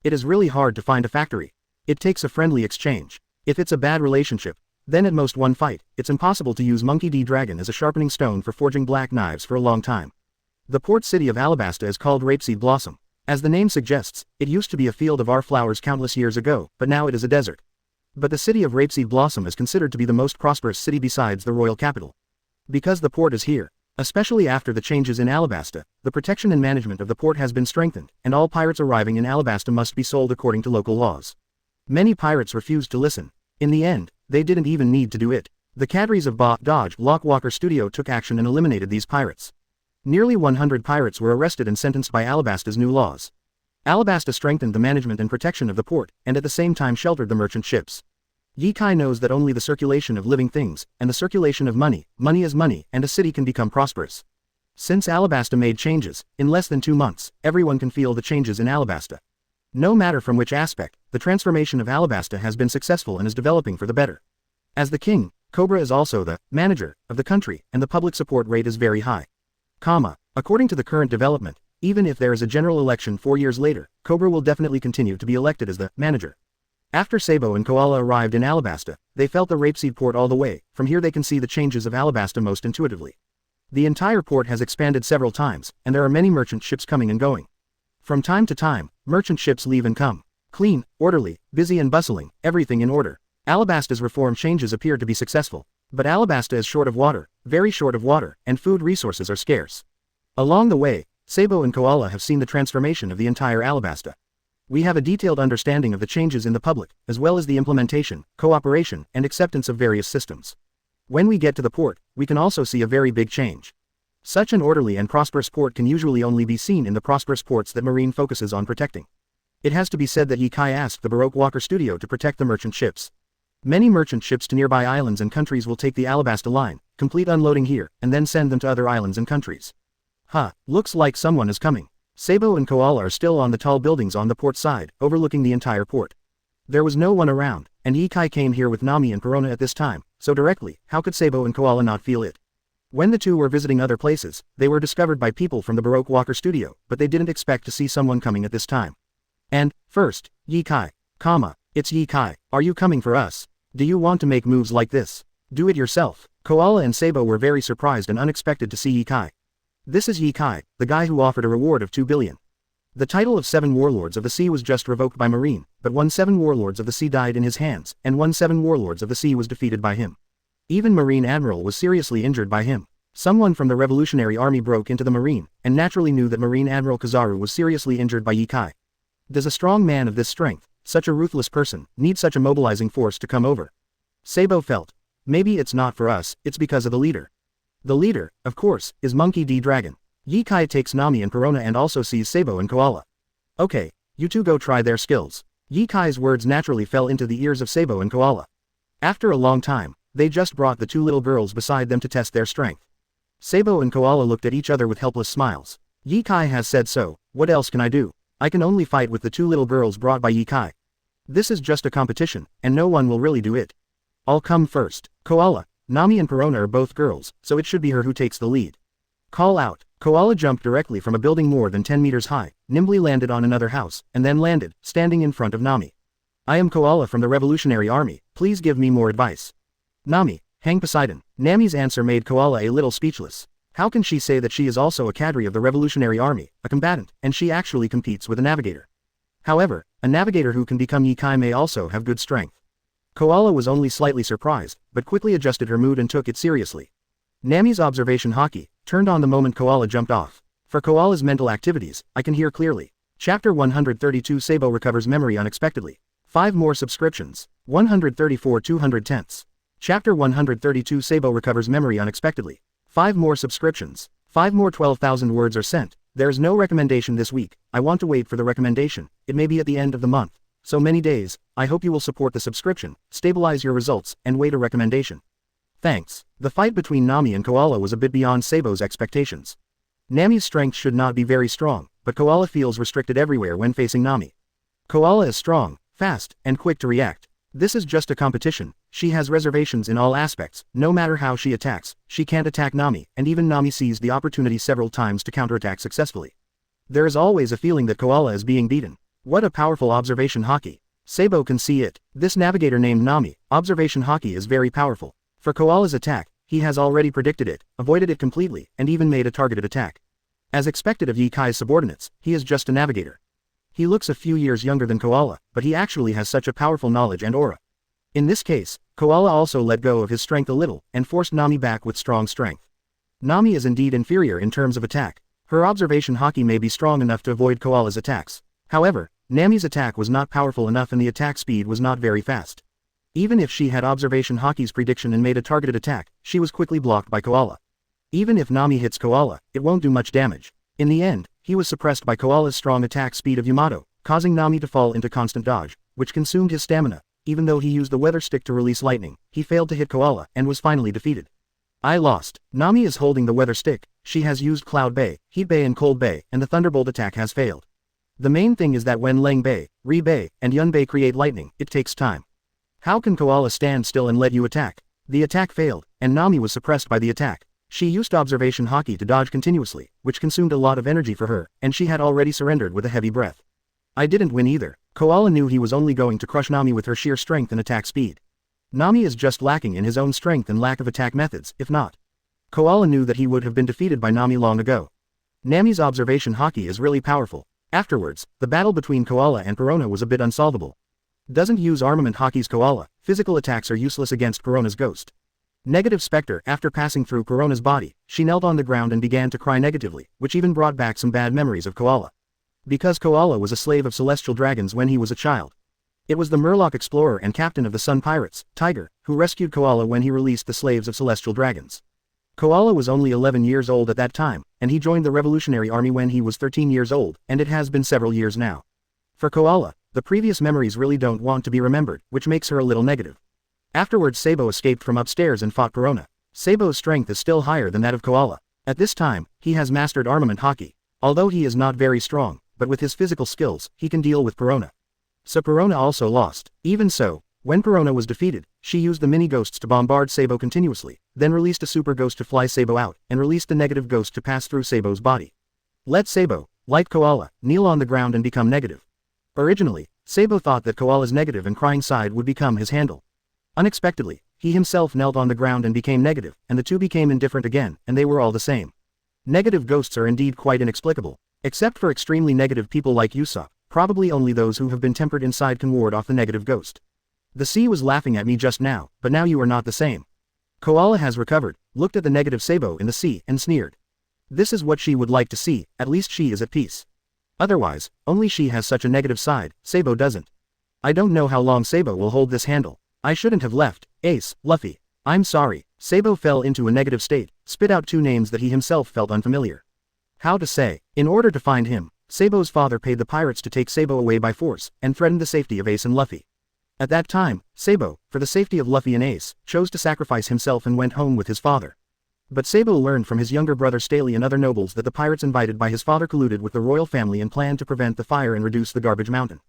Speaker 1: It is really hard to find a factory. It takes a friendly exchange. If it's a bad relationship, Then at most one fight. It's impossible to use Monkey D. Dragon as a sharpening stone for forging black knives for a long time. The port city of Alabasta is called Rapeseed Blossom. As the name suggests, it used to be a field of our flowers countless years ago, but now it is a desert. But the city of Rapeseed Blossom is considered to be the most prosperous city besides the royal capital. Because the port is here. Especially after the changes in Alabasta, the protection and management of the port has been strengthened, and all pirates arriving in Alabasta must be sold according to local laws. Many pirates refused to listen. In the end, they didn't even need to do it. The cadres of Dodge Lockwalker Studio took action and eliminated these pirates. Nearly 100 pirates were arrested and sentenced by Alabasta's new laws. Alabasta strengthened the management and protection of the port, and at the same time sheltered the merchant ships. Yikai knows that only the circulation of living things, and the circulation of money is money, and a city can become prosperous. Since Alabasta made changes, in less than 2 months, everyone can feel the changes in Alabasta. No matter from which aspect, the transformation of Alabasta has been successful and is developing for the better. As the king, Cobra is also the manager of the country, and the public support rate is very high. According to the current development, even if there is a general election 4 years later, Cobra will definitely continue to be elected as the manager. After Sabo and Koala arrived in Alabasta, they felt the Rapeseed port all the way. From here they can see the changes of Alabasta most intuitively. The entire port has expanded several times, and there are many merchant ships coming and going. From time to time, merchant ships leave and come. Clean, orderly, busy and bustling, everything in order. Alabasta's reform changes appear to be successful. But Alabasta is short of water, very short of water, and food resources are scarce. Along the way, Sabo and Koala have seen the transformation of the entire Alabasta. We have a detailed understanding of the changes in the public, as well as the implementation, cooperation, and acceptance of various systems. When we get to the port, we can also see a very big change. Such an orderly and prosperous port can usually only be seen in the prosperous ports that Marine focuses on protecting. It has to be said that Yikai asked the Baroque Walker Studio to protect the merchant ships. Many merchant ships to nearby islands and countries will take the Alabasta line, complete unloading here, and then send them to other islands and countries. Looks like someone is coming. Sabo and Koala are still on the tall buildings on the port side, overlooking the entire port. There was no one around, and Yikai came here with Nami and Perona at this time, so directly, how could Sabo and Koala not feel it? When the two were visiting other places, they were discovered by people from the Baroque Walker Studio, but they didn't expect to see someone coming at this time. And, first, Yikai. It's Yikai. Are you coming for us? Do you want to make moves like this? Do it yourself. Koala and Sabo were very surprised and unexpected to see Yikai. This is Yikai, the guy who offered a reward of 2 billion. The title of 7 Warlords of the Sea was just revoked by Marine, but 7 Warlords of the Sea died in his hands, and 7 Warlords of the Sea was defeated by him. Even Marine Admiral was seriously injured by him. Someone from the Revolutionary Army broke into the Marine, and naturally knew that Marine Admiral Kizaru was seriously injured by Yikai. Does a strong man of this strength, such a ruthless person, need such a mobilizing force to come over? Sabo felt. Maybe it's not for us, it's because of the leader. The leader, of course, is Monkey D. Dragon. Yikai takes Nami and Perona and also sees Sabo and Koala. Okay, you two go try their skills. Yikai's words naturally fell into the ears of Sabo and Koala. After a long time, they just brought the 2 little girls beside them to test their strength. Sabo and Koala looked at each other with helpless smiles. Yikai has said so, what else can I do? I can only fight with the 2 little girls brought by Yikai. This is just a competition, and no one will really do it. I'll come first. Koala. Nami and Perona are both girls, so it should be her who takes the lead. Call out. Koala jumped directly from a building more than 10 meters high, nimbly landed on another house, and then landed, standing in front of Nami. I am Koala from the Revolutionary Army, please give me more advice. Nami, hang Poseidon. Nami's answer made Koala a little speechless. How can she say that she is also a cadre of the Revolutionary Army, a combatant, and she actually competes with a navigator? However, a navigator who can become Yikai may also have good strength. Koala was only slightly surprised, but quickly adjusted her mood and took it seriously. Nami's observation hockey turned on the moment Koala jumped off. For Koala's mental activities, I can hear clearly. Chapter 132 Sabo recovers memory unexpectedly. 5 more subscriptions. 134 210ths. Chapter 132 Sabo recovers memory unexpectedly. 5 more subscriptions. 5 more 12,000 words are sent. There is no recommendation this week. I want to wait for the recommendation. It may be at the end of the month. So many days. I hope you will support the subscription, stabilize your results, and wait a recommendation. Thanks. The fight between Nami and Koala was a bit beyond Sabo's expectations. Nami's strength should not be very strong, but Koala feels restricted everywhere when facing Nami. Koala is strong, fast, and quick to react. This is just a competition. She has reservations in all aspects. No matter how she attacks, she can't attack Nami, and even Nami seized the opportunity several times to counterattack successfully. There is always a feeling that Koala is being beaten. What a powerful observation hockey. Sabo can see it. This navigator named Nami, observation haki is very powerful. For Koala's attack, he has already predicted it, avoided it completely, and even made a targeted attack. As expected of Ye-Kai's subordinates, he is just a navigator. He looks a few years younger than Koala, but he actually has such a powerful knowledge and aura. In this case, Koala also let go of his strength a little, and forced Nami back with strong strength. Nami is indeed inferior in terms of attack. Her observation haki may be strong enough to avoid Koala's attacks. However, Nami's attack was not powerful enough and the attack speed was not very fast. Even if she had observation haki's prediction and made a targeted attack, she was quickly blocked by Koala. Even if Nami hits Koala, it won't do much damage. In the end, he was suppressed by Koala's strong attack speed of Yamato, causing Nami to fall into constant dodge, which consumed his stamina. Even though he used the weather stick to release lightning, he failed to hit Koala and was finally defeated. I lost. Nami is holding the weather stick, she has used Cloud Bay, Heat Bay and Cold Bay, and the Thunderbolt attack has failed. The main thing is that when Leng Bay, Ri Bay, and Yun Bay create lightning, it takes time. How can Koala stand still and let you attack? The attack failed, and Nami was suppressed by the attack. She used observation haki to dodge continuously, which consumed a lot of energy for her, and she had already surrendered with a heavy breath. I didn't win either. Koala knew he was only going to crush Nami with her sheer strength and attack speed. Nami is just lacking in his own strength and lack of attack methods, if not. Koala knew that he would have been defeated by Nami long ago. Nami's observation haki is really powerful. Afterwards, the battle between Koala and Perona was a bit unsolvable. Doesn't use armament haki's Koala, physical attacks are useless against Perona's ghost. Negative Spectre. After passing through Perona's body, she knelt on the ground and began to cry negatively, which even brought back some bad memories of Koala. Because Koala was a slave of celestial dragons when he was a child. It was the Murloc explorer and captain of the Sun Pirates, Tiger, who rescued Koala when he released the slaves of celestial dragons. Koala was only 11 years old at that time, and he joined the Revolutionary Army when he was 13 years old, and it has been several years now. For Koala, the previous memories really don't want to be remembered, which makes her a little negative. Afterwards Sabo escaped from upstairs and fought Perona. Sabo's strength is still higher than that of Koala. At this time, he has mastered armament haki. Although he is not very strong, but with his physical skills, he can deal with Perona. So Perona also lost. Even so, when Perona was defeated, she used the mini-ghosts to bombard Sabo continuously, then released a super ghost to fly Sabo out, and released the negative ghost to pass through Sabo's body. Let Sabo, like Koala, kneel on the ground and become negative. Originally, Sabo thought that Koala's negative and crying side would become his handle. Unexpectedly, he himself knelt on the ground and became negative, and the two became indifferent again, and they were all the same. Negative ghosts are indeed quite inexplicable. Except for extremely negative people like Usopp, probably only those who have been tempered inside can ward off the negative ghost. The sea was laughing at me just now, but now you are not the same. Koala has recovered, looked at the negative Sabo in the sea, and sneered. This is what she would like to see, at least she is at peace. Otherwise, only she has such a negative side, Sabo doesn't. I don't know how long Sabo will hold this handle. I shouldn't have left, Ace, Luffy. I'm sorry. Sabo fell into a negative state, spit out two names that he himself felt unfamiliar. How to say? In order to find him, Sabo's father paid the pirates to take Sabo away by force, and threatened the safety of Ace and Luffy. At that time, Sabo, for the safety of Luffy and Ace, chose to sacrifice himself and went home with his father. But Sabo learned from his younger brother Staley and other nobles that the pirates invited by his father colluded with the royal family and planned to prevent the fire and reduce the garbage mountain.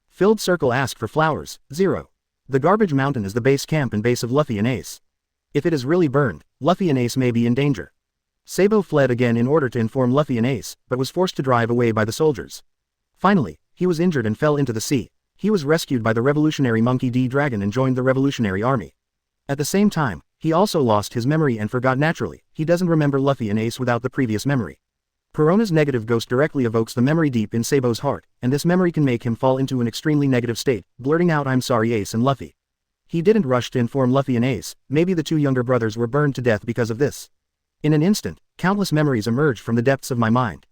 Speaker 1: Filled Circle asked for flowers, 0. The garbage mountain is the base camp and base of Luffy and Ace. If it is really burned, Luffy and Ace may be in danger. Sabo fled again in order to inform Luffy and Ace, but was forced to drive away by the soldiers. Finally, he was injured and fell into the sea. He was rescued by the revolutionary Monkey D. Dragon and joined the Revolutionary Army. At the same time, he also lost his memory and forgot naturally. He doesn't remember Luffy and Ace without the previous memory. Perona's negative ghost directly evokes the memory deep in Sabo's heart, and this memory can make him fall into an extremely negative state, blurting out I'm sorry Ace and Luffy. He didn't rush to inform Luffy and Ace, maybe the two younger brothers were burned to death because of this. In an instant, countless memories emerged from the depths of my mind.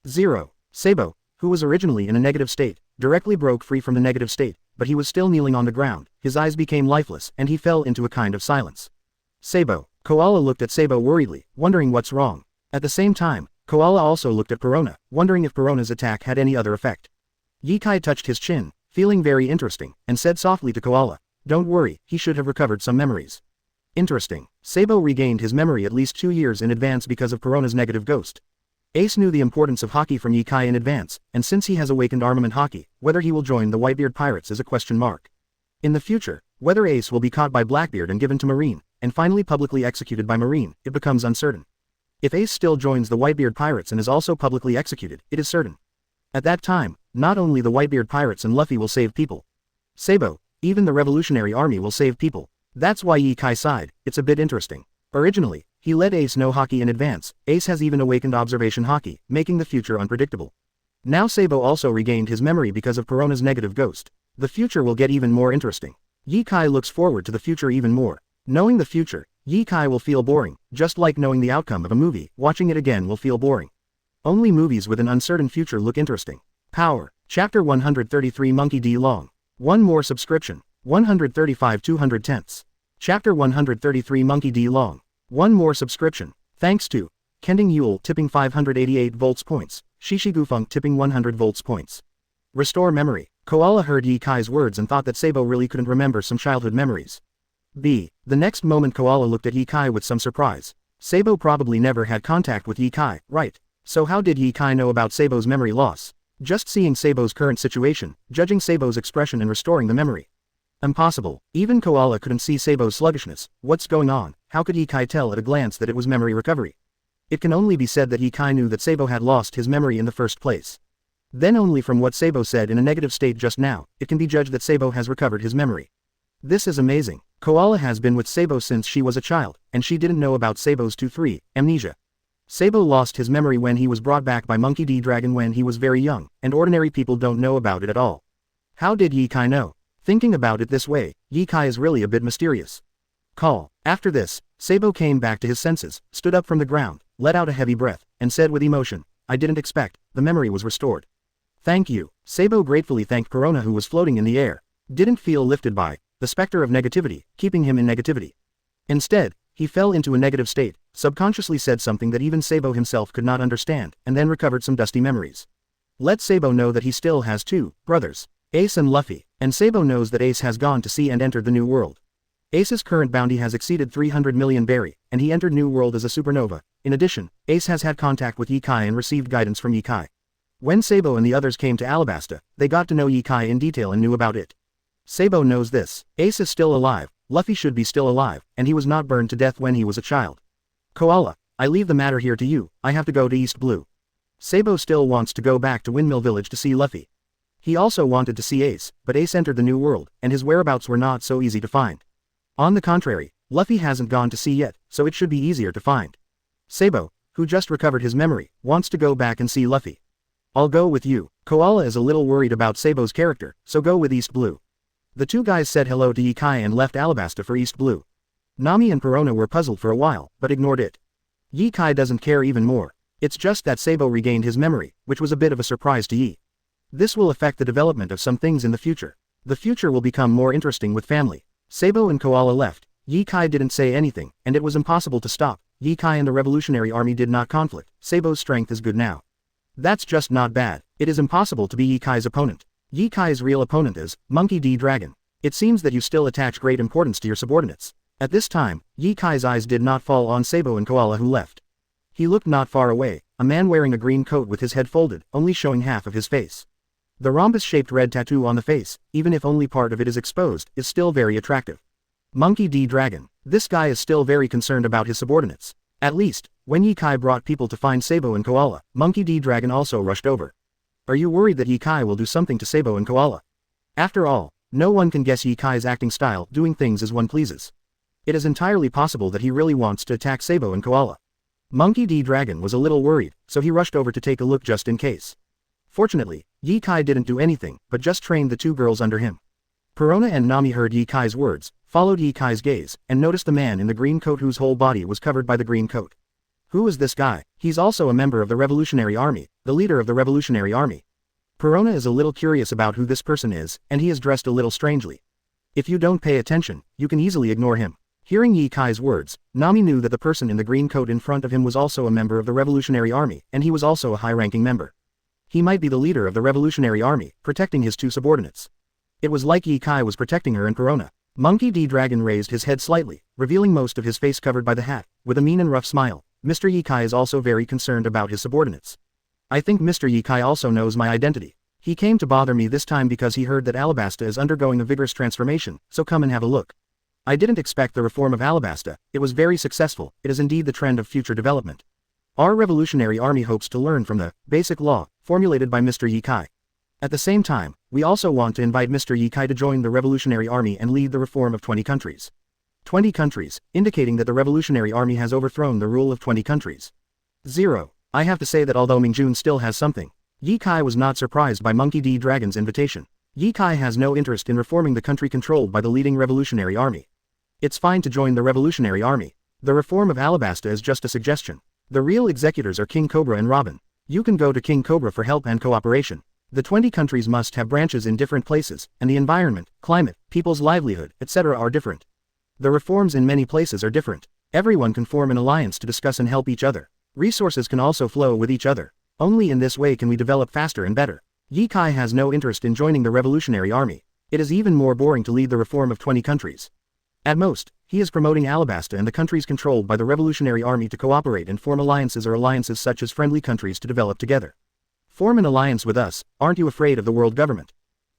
Speaker 1: 0. Sabo, who was originally in a negative state, directly broke free from the negative state, but he was still kneeling on the ground, his eyes became lifeless and he fell into a kind of silence. Sabo. Koala looked at Sabo worriedly, wondering what's wrong. At the same time, Koala also looked at Perona, wondering if Perona's attack had any other effect. Ye-Kai touched his chin, feeling very interesting, and said softly to Koala, don't worry, he should have recovered some memories. Interesting. Sabo regained his memory at least 2 years in advance because of Perona's negative ghost. Ace knew the importance of haki from Ye-Kai in advance, and since he has awakened armament haki, whether he will join the Whitebeard pirates is a question mark. In the future, whether Ace will be caught by Blackbeard and given to Marine, and finally publicly executed by Marine, it becomes uncertain. If Ace still joins the Whitebeard pirates and is also publicly executed, it is certain. At that time, not only the Whitebeard pirates and Luffy will save people. Sabo, even the Revolutionary Army will save people. That's why Ye Kai sighed, it's a bit interesting. Originally, he let Ace know hockey in advance. Ace has even awakened observation hockey, making the future unpredictable. Now Sabo also regained his memory because of Corona's negative ghost. The future will get even more interesting. Ye Kai looks forward to the future even more. Knowing the future, Ye Kai will feel boring, just like knowing the outcome of a movie. Watching it again will feel boring. Only movies with an uncertain future look interesting. Power. Chapter 133 Monkey D. Long. One more subscription. 135 210ths. Chapter 133 Monkey D. Long. One more subscription. Thanks to Kending Yule tipping 588 volts points. Shishigufunk tipping 100 volts points. Restore memory. Koala heard Ye Kai's words and thought that Sabo really couldn't remember some childhood memories. The next moment Koala looked at Ye Kai with some surprise. Sabo probably never had contact with Ye Kai, right? So how did Ye Kai know about Sabo's memory loss? Just seeing Sabo's current situation, judging Sabo's expression and restoring the memory. Impossible. Even Koala couldn't see Sabo's sluggishness. What's going on? How could Ye Kai tell at a glance that it was memory recovery? It can only be said that Ye Kai knew that Sabo had lost his memory in the first place. Then only from what Sabo said in a negative state just now, it can be judged that Sabo has recovered his memory. This is amazing. Koala has been with Sabo since she was a child, and she didn't know about Sabo's 2-3, amnesia. Sabo lost his memory when he was brought back by Monkey D. Dragon when he was very young, and ordinary people don't know about it at all. How did Ye Kai know? Thinking about it this way, Ye Kai is really a bit mysterious. Call. After this, Sabo came back to his senses, stood up from the ground, let out a heavy breath, and said with emotion, I didn't expect, the memory was restored. Thank you. Sabo gratefully thanked Corona who was floating in the air. Didn't feel lifted by the specter of negativity, keeping him in negativity. Instead, he fell into a negative state, subconsciously said something that even Sabo himself could not understand, and then recovered some dusty memories. Let Sabo know that he still has two brothers, Ace and Luffy, and Sabo knows that Ace has gone to sea and entered the New World. Ace's current bounty has exceeded 300 million berry, and he entered New World as a supernova. In addition, Ace has had contact with Ye Kai and received guidance from Ye Kai. When Sabo and the others came to Alabasta, they got to know Ye Kai in detail and knew about it. Sabo knows this. Ace is still alive, Luffy should be still alive, and he was not burned to death when he was a child. Koala, I leave the matter here to you, I have to go to East Blue. Sabo still wants to go back to Windmill Village to see Luffy. He also wanted to see Ace, but Ace entered the New World, and his whereabouts were not so easy to find. On the contrary, Luffy hasn't gone to sea yet, so it should be easier to find. Sabo, who just recovered his memory, wants to go back and see Luffy. I'll go with you. Koala is a little worried about Sabo's character, so go with East Blue. The two guys said hello to Ye Kai and left Alabasta for East Blue. Nami and Perona were puzzled for a while, but ignored it. Ye Kai doesn't care even more. It's just that Sabo regained his memory, which was a bit of a surprise to Ye. This will affect the development of some things in the future. The future will become more interesting with family. Sabo and Koala left. Ye Kai didn't say anything, and it was impossible to stop. Ye Kai and the Revolutionary Army did not conflict. Sabo's strength is good now. That's just not bad. It is impossible to be Ye Kai's opponent. Ye Kai's real opponent is Monkey D. Dragon. It seems that you still attach great importance to your subordinates. At this time, Ye Kai's eyes did not fall on Sabo and Koala who left. He looked not far away, a man wearing a green coat with his head folded, only showing half of his face. The rhombus-shaped red tattoo on the face, even if only part of it is exposed, is still very attractive. Monkey D. Dragon. This guy is still very concerned about his subordinates. At least, when Ye Kai brought people to find Sabo and Koala, Monkey D. Dragon also rushed over. Are you worried that Ye Kai will do something to Sabo and Koala? After all, no one can guess Ye Kai's acting style, doing things as one pleases. It is entirely possible that he really wants to attack Sabo and Koala. Monkey D. Dragon was a little worried, so he rushed over to take a look just in case. Fortunately, Ye Kai didn't do anything, but just trained the two girls under him. Perona and Nami heard Ye Kai's words, followed Ye Kai's gaze, and noticed the man in the green coat whose whole body was covered by the green coat. Who is this guy? He's also a member of the Revolutionary Army, the leader of the Revolutionary Army. Perona is a little curious about who this person is, and he is dressed a little strangely. If you don't pay attention, you can easily ignore him. Hearing Ye Kai's words, Nami knew that the person in the green coat in front of him was also a member of the Revolutionary Army, and he was also a high-ranking member. He might be the leader of the Revolutionary Army, protecting his two subordinates. It was like Ye Kai was protecting her and Perona. Monkey D. Dragon raised his head slightly, revealing most of his face covered by the hat, with a mean and rough smile. Mr. Ye Kai is also very concerned about his subordinates. I think Mr. Ye Kai also knows my identity. He came to bother me this time because he heard that Alabasta is undergoing a vigorous transformation, so come and have a look. I didn't expect the reform of Alabasta, it was very successful, it is indeed the trend of future development. Our Revolutionary Army hopes to learn from the basic law, formulated by Mr. Ye Kai. At the same time, we also want to invite Mr. Yikai to join the Revolutionary Army and lead the reform of 20 countries. 20 countries, indicating that the Revolutionary Army has overthrown the rule of 20 countries. 0. I have to say that although Mingjun still has something, Yikai was not surprised by Monkey D. Dragon's invitation. Yikai has no interest in reforming the country controlled by the leading Revolutionary Army. It's fine to join the Revolutionary Army. The reform of Alabasta is just a suggestion. The real executors are King Cobra and Robin. You can go to King Cobra for help and cooperation. The 20 countries must have branches in different places, and the environment, climate, people's livelihood, etc. are different. The reforms in many places are different. Everyone can form an alliance to discuss and help each other. Resources can also flow with each other. Only in this way can we develop faster and better. Yikai has no interest in joining the Revolutionary Army. It is even more boring to lead the reform of 20 countries. At most, he is promoting Alabasta and the countries controlled by the Revolutionary Army to cooperate and form alliances or alliances such as friendly countries to develop together. Form an alliance with us, aren't you afraid of the world government?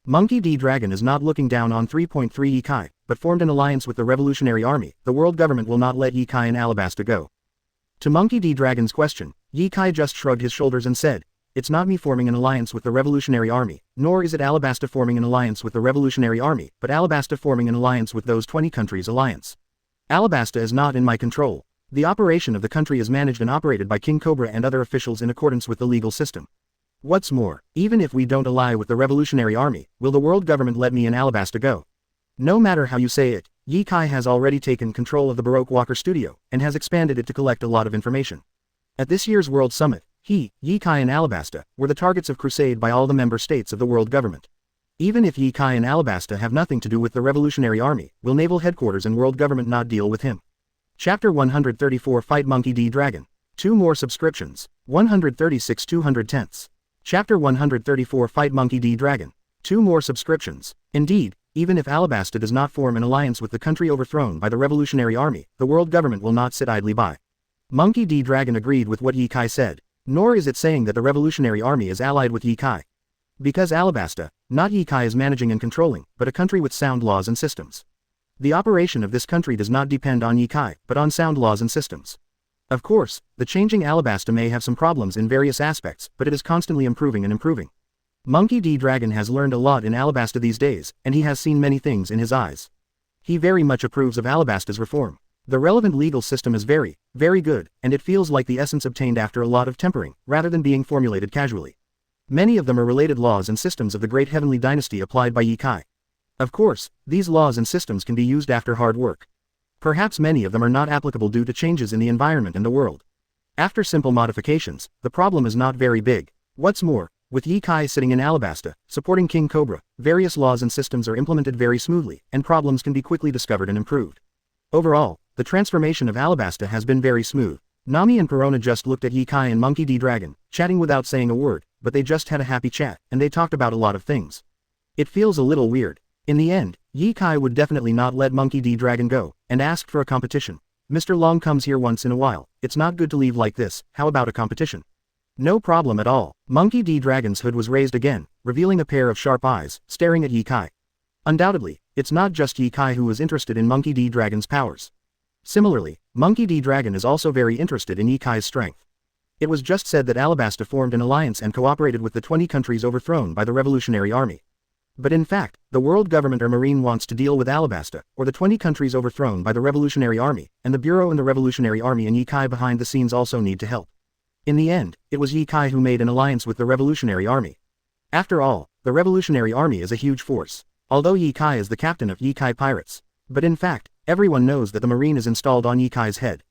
Speaker 1: Monkey D. Dragon is not looking down on 3.3 Yikai, but formed an alliance with the Revolutionary Army. The world government will not let Yikai and Alabasta go. To Monkey D. Dragon's question, Yikai just shrugged his shoulders and said, "It's not me forming an alliance with the Revolutionary Army, nor is it Alabasta forming an alliance with the Revolutionary Army, but Alabasta forming an alliance with those 20 countries alliance. Alabasta is not in my control. The operation of the country is managed and operated by King Cobra and other officials in accordance with the legal system. What's more, even if we don't ally with the Revolutionary Army, will the world government let me and Alabasta go? No matter how you say it, Yikai has already taken control of the Baroque Walker studio, and has expanded it to collect a lot of information. At this year's World Summit, he, Yikai and Alabasta, were the targets of crusade by all the member states of the world government. Even if Yikai and Alabasta have nothing to do with the Revolutionary Army, will Naval Headquarters and world government not deal with him? Chapter 134 Fight Monkey D. Dragon. 2 more subscriptions. 136 210ths. Chapter 134 Fight Monkey D. Dragon. 2 more subscriptions. Indeed, even if Alabasta does not form an alliance with the country overthrown by the Revolutionary Army, the world government will not sit idly by. Monkey D. Dragon agreed with what Yikai said. Nor is it saying that the Revolutionary Army is allied with Yikai. Because Alabasta, not Yikai, is managing and controlling, but a country with sound laws and systems. The operation of this country does not depend on Yikai, but on sound laws and systems. Of course, the changing Alabasta may have some problems in various aspects, but it is constantly improving and improving. Monkey D. Dragon has learned a lot in Alabasta these days, and he has seen many things in his eyes. He very much approves of Alabasta's reform. The relevant legal system is very, very good, and it feels like the essence obtained after a lot of tempering, rather than being formulated casually. Many of them are related laws and systems of the great heavenly dynasty applied by Yikai. Of course, these laws and systems can be used after hard work. Perhaps many of them are not applicable due to changes in the environment and the world. After simple modifications, the problem is not very big. What's more, with Yikai sitting in Alabasta, supporting King Cobra, various laws and systems are implemented very smoothly, and problems can be quickly discovered and improved. Overall, the transformation of Alabasta has been very smooth. Nami and Perona just looked at Yikai and Monkey D. Dragon, chatting without saying a word, but they just had a happy chat, and they talked about a lot of things. It feels a little weird. In the end, Yikai would definitely not let Monkey D. Dragon go, and asked for a competition. Mr. Long comes here once in a while, it's not good to leave like this, how about a competition? No problem at all. Monkey D. Dragon's hood was raised again, revealing a pair of sharp eyes, staring at Yikai. Undoubtedly, it's not just Yikai who is interested in Monkey D. Dragon's powers. Similarly, Monkey D. Dragon is also very interested in Yikai's strength. It was just said that Alabasta formed an alliance and cooperated with the 20 countries overthrown by the Revolutionary Army. But in fact, the world government or Marine wants to deal with Alabasta, or the 20 countries overthrown by the Revolutionary Army, and the Bureau and the Revolutionary Army and Yikai behind the scenes also need to help. In the end, it was Yikai who made an alliance with the Revolutionary Army. After all, the Revolutionary Army is a huge force, although Yikai is the captain of Yikai Pirates. But in fact, everyone knows that the Marine is installed on Yikai's head.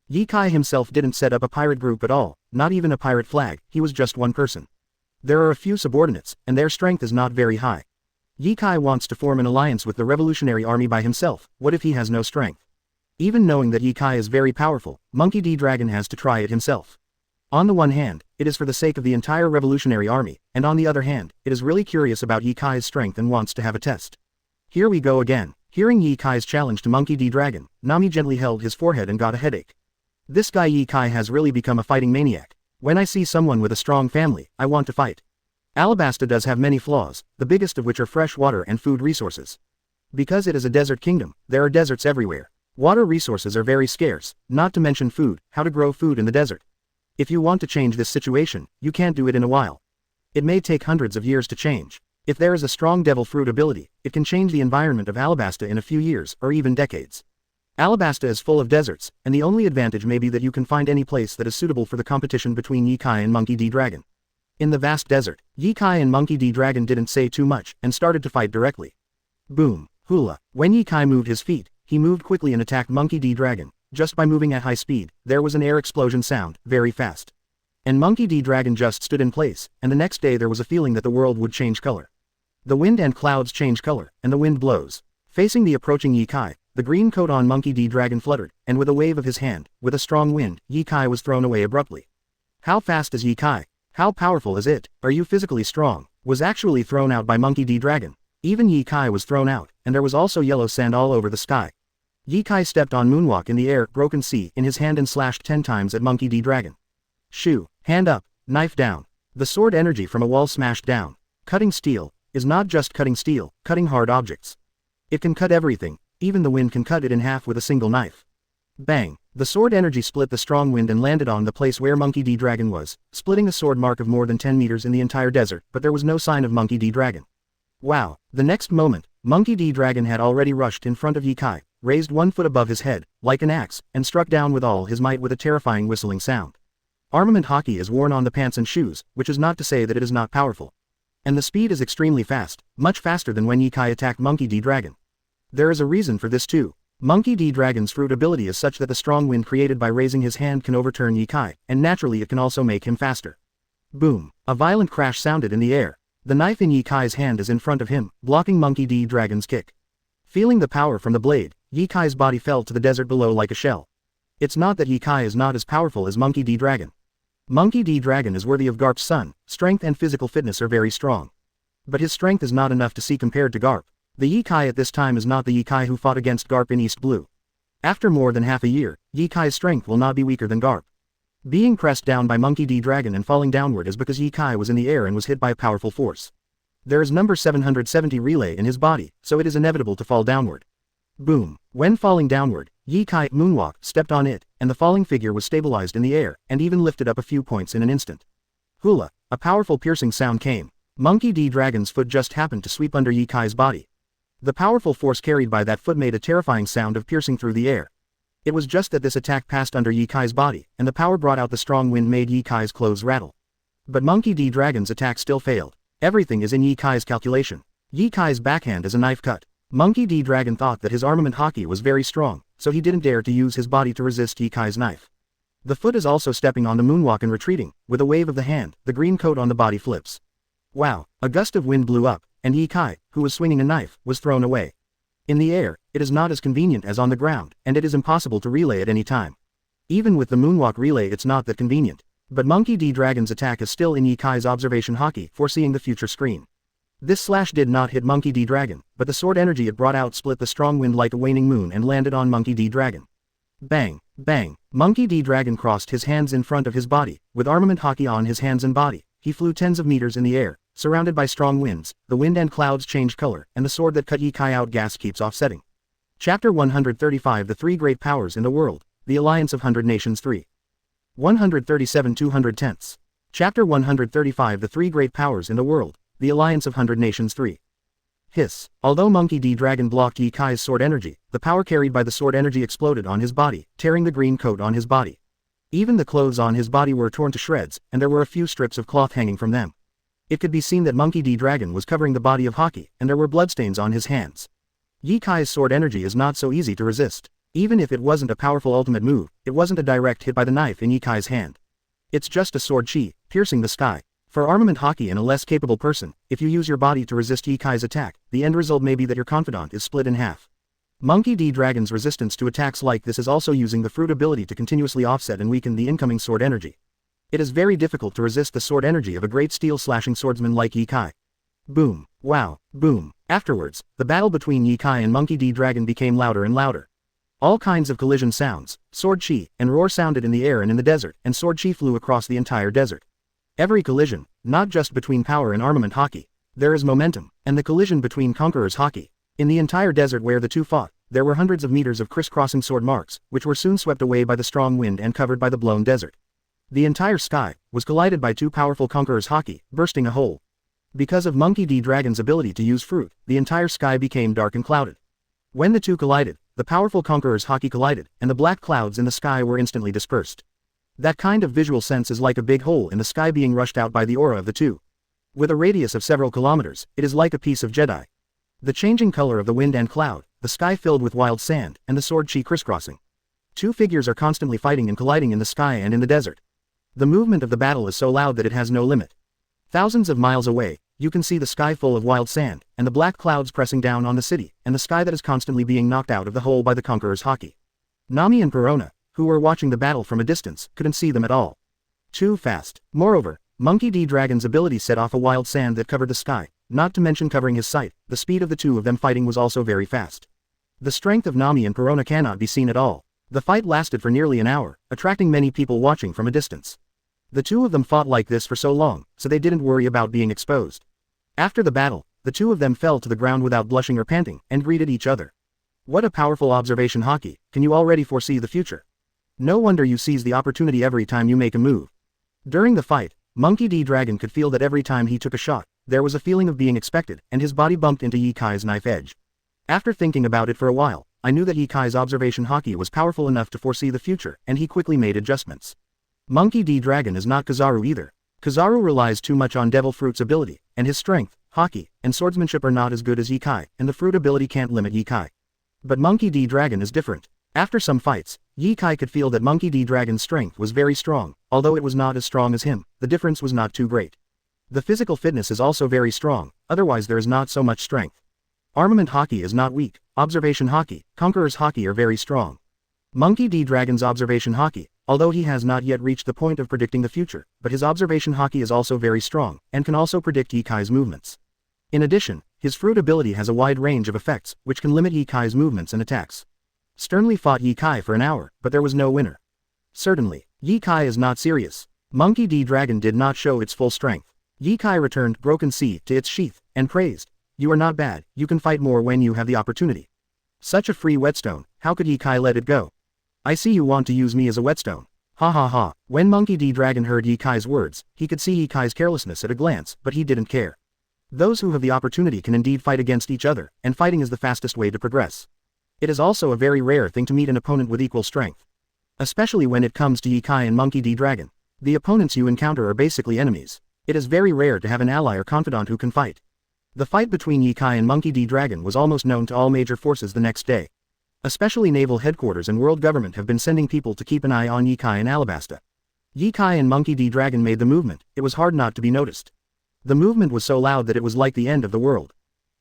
Speaker 1: Yikai himself didn't set up a pirate group at all, not even a pirate flag, he was just one person. There are a few subordinates, and their strength is not very high. Yikai wants to form an alliance with the Revolutionary Army by himself. What if he has no strength? Even knowing that Yikai is very powerful, Monkey D. Dragon has to try it himself. On the one hand, it is for the sake of the entire Revolutionary Army, and on the other hand, it is really curious about Yikai's strength and wants to have a test. Here we go again. Hearing Yikai's challenge to Monkey D. Dragon, Nami gently held his forehead and got a headache. This guy Yikai has really become a fighting maniac. When I see someone with a strong family, I want to fight. Alabasta does have many flaws, the biggest of which are fresh water and food resources. Because it is a desert kingdom, there are deserts everywhere. Water resources are very scarce, not to mention food, how to grow food in the desert. If you want to change this situation, you can't do it in a while. It may take hundreds of years to change. If there is a strong devil fruit ability, it can change the environment of Alabasta in a few years or even decades. Alabasta is full of deserts, and the only advantage may be that you can find any place that is suitable for the competition between Ye-Kai and Monkey D. Dragon. In the vast desert, Ye-Kai and Monkey D. Dragon didn't say too much and started to fight directly. Boom, hula. When Ye-Kai moved his feet, he moved quickly and attacked Monkey D. Dragon. Just by moving at high speed, there was an air explosion sound, very fast. And Monkey D. Dragon just stood in place, and the next day there was a feeling that the world would change color. The wind and clouds change color, and the wind blows. Facing the approaching Ye-Kai, the green coat on Monkey D. Dragon fluttered, and with a wave of his hand, with a strong wind, Ye-Kai was thrown away abruptly. How fast is Ye-Kai? How powerful is it? Are you physically strong? Was actually thrown out by Monkey D. Dragon. Even Ye-Kai was thrown out, and there was also yellow sand all over the sky. Ye-Kai stepped on Moonwalk in the air, broken sea in his hand and slashed 10 times at Monkey D. Dragon. Shoo, hand up, knife down. The sword energy from a wall smashed down. Cutting steel is not just cutting steel, cutting hard objects. It can cut everything, even the wind can cut it in half with a single knife. Bang, the sword energy split the strong wind and landed on the place where Monkey D. Dragon was, splitting a sword mark of more than 10 meters in the entire desert, but there was no sign of Monkey D. Dragon. Wow, the next moment, Monkey D. Dragon had already rushed in front of Ye-Kai, raised 1 foot above his head, like an axe, and struck down with all his might with a terrifying whistling sound. Armament hockey is worn on the pants and shoes, which is not to say that it is not powerful. And the speed is extremely fast, much faster than when Ye-Kai attacked Monkey D. Dragon. There is a reason for this too. Monkey D. Dragon's fruit ability is such that the strong wind created by raising his hand can overturn Ye-Kai, and naturally it can also make him faster. Boom, a violent crash sounded in the air. The knife in Ye-Kai's hand is in front of him, blocking Monkey D. Dragon's kick. Feeling the power from the blade, Ye-Kai's body fell to the desert below like a shell. It's not that Ye-Kai is not as powerful as Monkey D. Dragon. Monkey D. Dragon is worthy of Garp's son, strength and physical fitness are very strong. But his strength is not enough to see compared to Garp. The Ye-Kai at this time is not the Ye-Kai who fought against Garp in East Blue. After more than half a year, Ye-Kai's strength will not be weaker than Garp. Being pressed down by Monkey D. Dragon and falling downward is because Ye-Kai was in the air and was hit by a powerful force. There is number 770 relay in his body, so it is inevitable to fall downward. Boom. When falling downward, Ye-Kai moonwalk stepped on it, and the falling figure was stabilized in the air, and even lifted up a few points in an instant. Hula, a powerful piercing sound came. Monkey D. Dragon's foot just happened to sweep under Ye-Kai's body. The powerful force carried by that foot made a terrifying sound of piercing through the air. It was just that this attack passed under Ye-Kai's body, and the power brought out the strong wind made Ye-Kai's clothes rattle. But Monkey D. Dragon's attack still failed. Everything is in Ye-Kai's calculation. Ye-Kai's backhand is a knife cut. Monkey D. Dragon thought that his armament hockey was very strong, so he didn't dare to use his body to resist Ye-Kai's knife. The foot is also stepping on the moonwalk and retreating. With a wave of the hand, the green coat on the body flips. Wow, a gust of wind blew up, and Ye-Kai, who was swinging a knife, was thrown away. In the air, it is not as convenient as on the ground, and it is impossible to relay at any time. Even with the moonwalk relay it's not that convenient. But Monkey D. Dragon's attack is still in Ye-Kai's observation hockey, foreseeing the future screen. This slash did not hit Monkey D. Dragon, but the sword energy it brought out split the strong wind like a waning moon and landed on Monkey D. Dragon. Bang, bang, Monkey D. Dragon crossed his hands in front of his body, with armament hockey on his hands and body. He flew tens of meters in the air, surrounded by strong winds. The wind and clouds change color, and the sword that cut Ye-Kai out gas keeps offsetting. Chapter 135 The Three Great Powers in the World, The Alliance of 100 Nations 3. 137 210ths. Chapter 135 The Three Great Powers in the World, The Alliance of 100 Nations 3. Hiss. Although Monkey D. Dragon blocked Ye-Kai's sword energy, the power carried by the sword energy exploded on his body, tearing the green coat on his body. Even the clothes on his body were torn to shreds, and there were a few strips of cloth hanging from them. It could be seen that Monkey D. Dragon was covering the body of Hockey, and there were bloodstains on his hands. Ye-Kai's sword energy is not so easy to resist. Even if it wasn't a powerful ultimate move, it wasn't a direct hit by the knife in Ye-Kai's hand. It's just a sword chi, piercing the sky. For armament hockey and a less capable person, if you use your body to resist Ye-Kai's attack, the end result may be that your confidant is split in half. Monkey D. Dragon's resistance to attacks like this is also using the fruit ability to continuously offset and weaken the incoming sword energy. It is very difficult to resist the sword energy of a great steel-slashing swordsman like Ye-Kai. Boom, wow, boom. Afterwards, the battle between Ye-Kai and Monkey D. Dragon became louder and louder. All kinds of collision sounds, sword chi, and roar sounded in the air and in the desert, and sword chi flew across the entire desert. Every collision, not just between power and armament hockey, there is momentum, and the collision between conquerors hockey. In the entire desert where the two fought, there were hundreds of meters of crisscrossing sword marks, which were soon swept away by the strong wind and covered by the blown desert. The entire sky was collided by two powerful conquerors' haki, bursting a hole. Because of Monkey D. Dragon's ability to use fruit, the entire sky became dark and clouded. When the two collided, the powerful conquerors' haki collided, and the black clouds in the sky were instantly dispersed. That kind of visual sense is like a big hole in the sky being rushed out by the aura of the two. With a radius of several kilometers, it is like a piece of Jedi. The changing color of the wind and cloud, the sky filled with wild sand, and the sword chi crisscrossing. Two figures are constantly fighting and colliding in the sky and in the desert. The movement of the battle is so loud that it has no limit. Thousands of miles away, you can see the sky full of wild sand, and the black clouds pressing down on the city, and the sky that is constantly being knocked out of the hole by the conqueror's haki. Nami and Perona, who were watching the battle from a distance, couldn't see them at all. Too fast. Moreover, Monkey D. Dragon's ability set off a wild sand that covered the sky, not to mention covering his sight. The speed of the two of them fighting was also very fast. The strength of Nami and Perona cannot be seen at all. The fight lasted for nearly an hour, attracting many people watching from a distance. The two of them fought like this for so long, so they didn't worry about being exposed. After the battle, the two of them fell to the ground without blushing or panting, and greeted each other. What a powerful observation haki, can you already foresee the future? No wonder you seize the opportunity every time you make a move. During the fight, Monkey D. Dragon could feel that every time he took a shot, there was a feeling of being expected, and his body bumped into Ye Kai's knife edge. After thinking about it for a while, I knew that Ye Kai's observation haki was powerful enough to foresee the future, and he quickly made adjustments. Monkey D. Dragon is not Kizaru either. Kizaru relies too much on Devil Fruit's ability, and his strength, haki, and swordsmanship are not as good as Ye Kai, and the fruit ability can't limit Ye Kai. But Monkey D. Dragon is different. After some fights, Ye Kai could feel that Monkey D. Dragon's strength was very strong, although it was not as strong as him, the difference was not too great. The physical fitness is also very strong, otherwise there is not so much strength. Armament haki is not weak, observation haki, conqueror's haki are very strong. Monkey D. Dragon's observation haki, although he has not yet reached the point of predicting the future, but his observation haki is also very strong, and can also predict Ye Kai's movements. In addition, his fruit ability has a wide range of effects, which can limit Ye Kai's movements and attacks. Sternly fought Ye Kai for an hour, but there was no winner. Certainly, Ye Kai is not serious. Monkey D. Dragon did not show its full strength. Ye Kai returned Broken Sea to its sheath, and praised, "You are not bad, you can fight more when you have the opportunity." Such a free whetstone, how could Ye Kai let it go? I see you want to use me as a whetstone. Ha ha ha. When Monkey D. Dragon heard Ye Kai's words, he could see Ye Kai's carelessness at a glance, but he didn't care. Those who have the opportunity can indeed fight against each other, and fighting is the fastest way to progress. It is also a very rare thing to meet an opponent with equal strength. Especially when it comes to Ye Kai and Monkey D. Dragon. The opponents you encounter are basically enemies. It is very rare to have an ally or confidant who can fight. The fight between Ye Kai and Monkey D. Dragon was almost known to all major forces the next day. Especially naval headquarters and world government have been sending people to keep an eye on Ye Kai and Alabasta. Ye Kai and Monkey D. Dragon made the movement, it was hard not to be noticed. The movement was so loud that it was like the end of the world.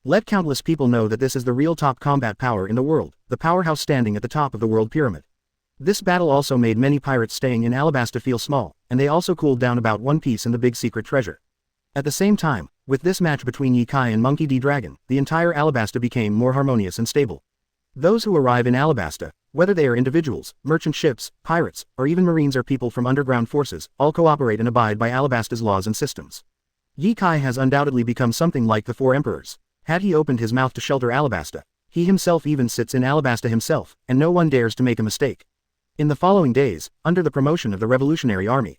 Speaker 1: Let countless people know that this is the real top combat power in the world, the powerhouse standing at the top of the world pyramid. This battle also made many pirates staying in Alabasta feel small, and they also cooled down about one piece in the big secret treasure. At the same time, with this match between Ye Kai and Monkey D. Dragon, the entire Alabasta became more harmonious and stable. Those who arrive in Alabasta, whether they are individuals, merchant ships, pirates, or even marines or people from underground forces, all cooperate and abide by Alabasta's laws and systems. Ye Kai has undoubtedly become something like the Four Emperors. Had he opened his mouth to shelter Alabasta, he himself even sits in Alabasta himself, and no one dares to make a mistake. In the following days, under the promotion of the Revolutionary Army,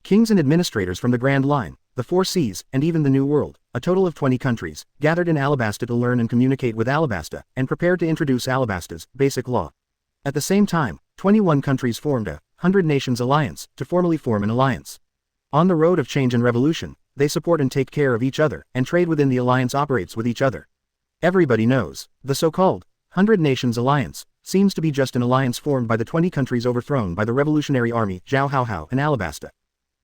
Speaker 1: kings and administrators from the Grand Line, the Four Seas, and even the New World, a total of 20 countries, gathered in Alabasta to learn and communicate with Alabasta, and prepared to introduce Alabasta's basic law. At the same time, 21 countries formed a 100 Nations Alliance, to formally form an alliance. On the road of change and revolution, they support and take care of each other, and trade within the alliance operates with each other. Everybody knows, the so-called 100 Nations Alliance seems to be just an alliance formed by the 20 countries overthrown by the Revolutionary Army, Zhao Hao Hao and Alabasta.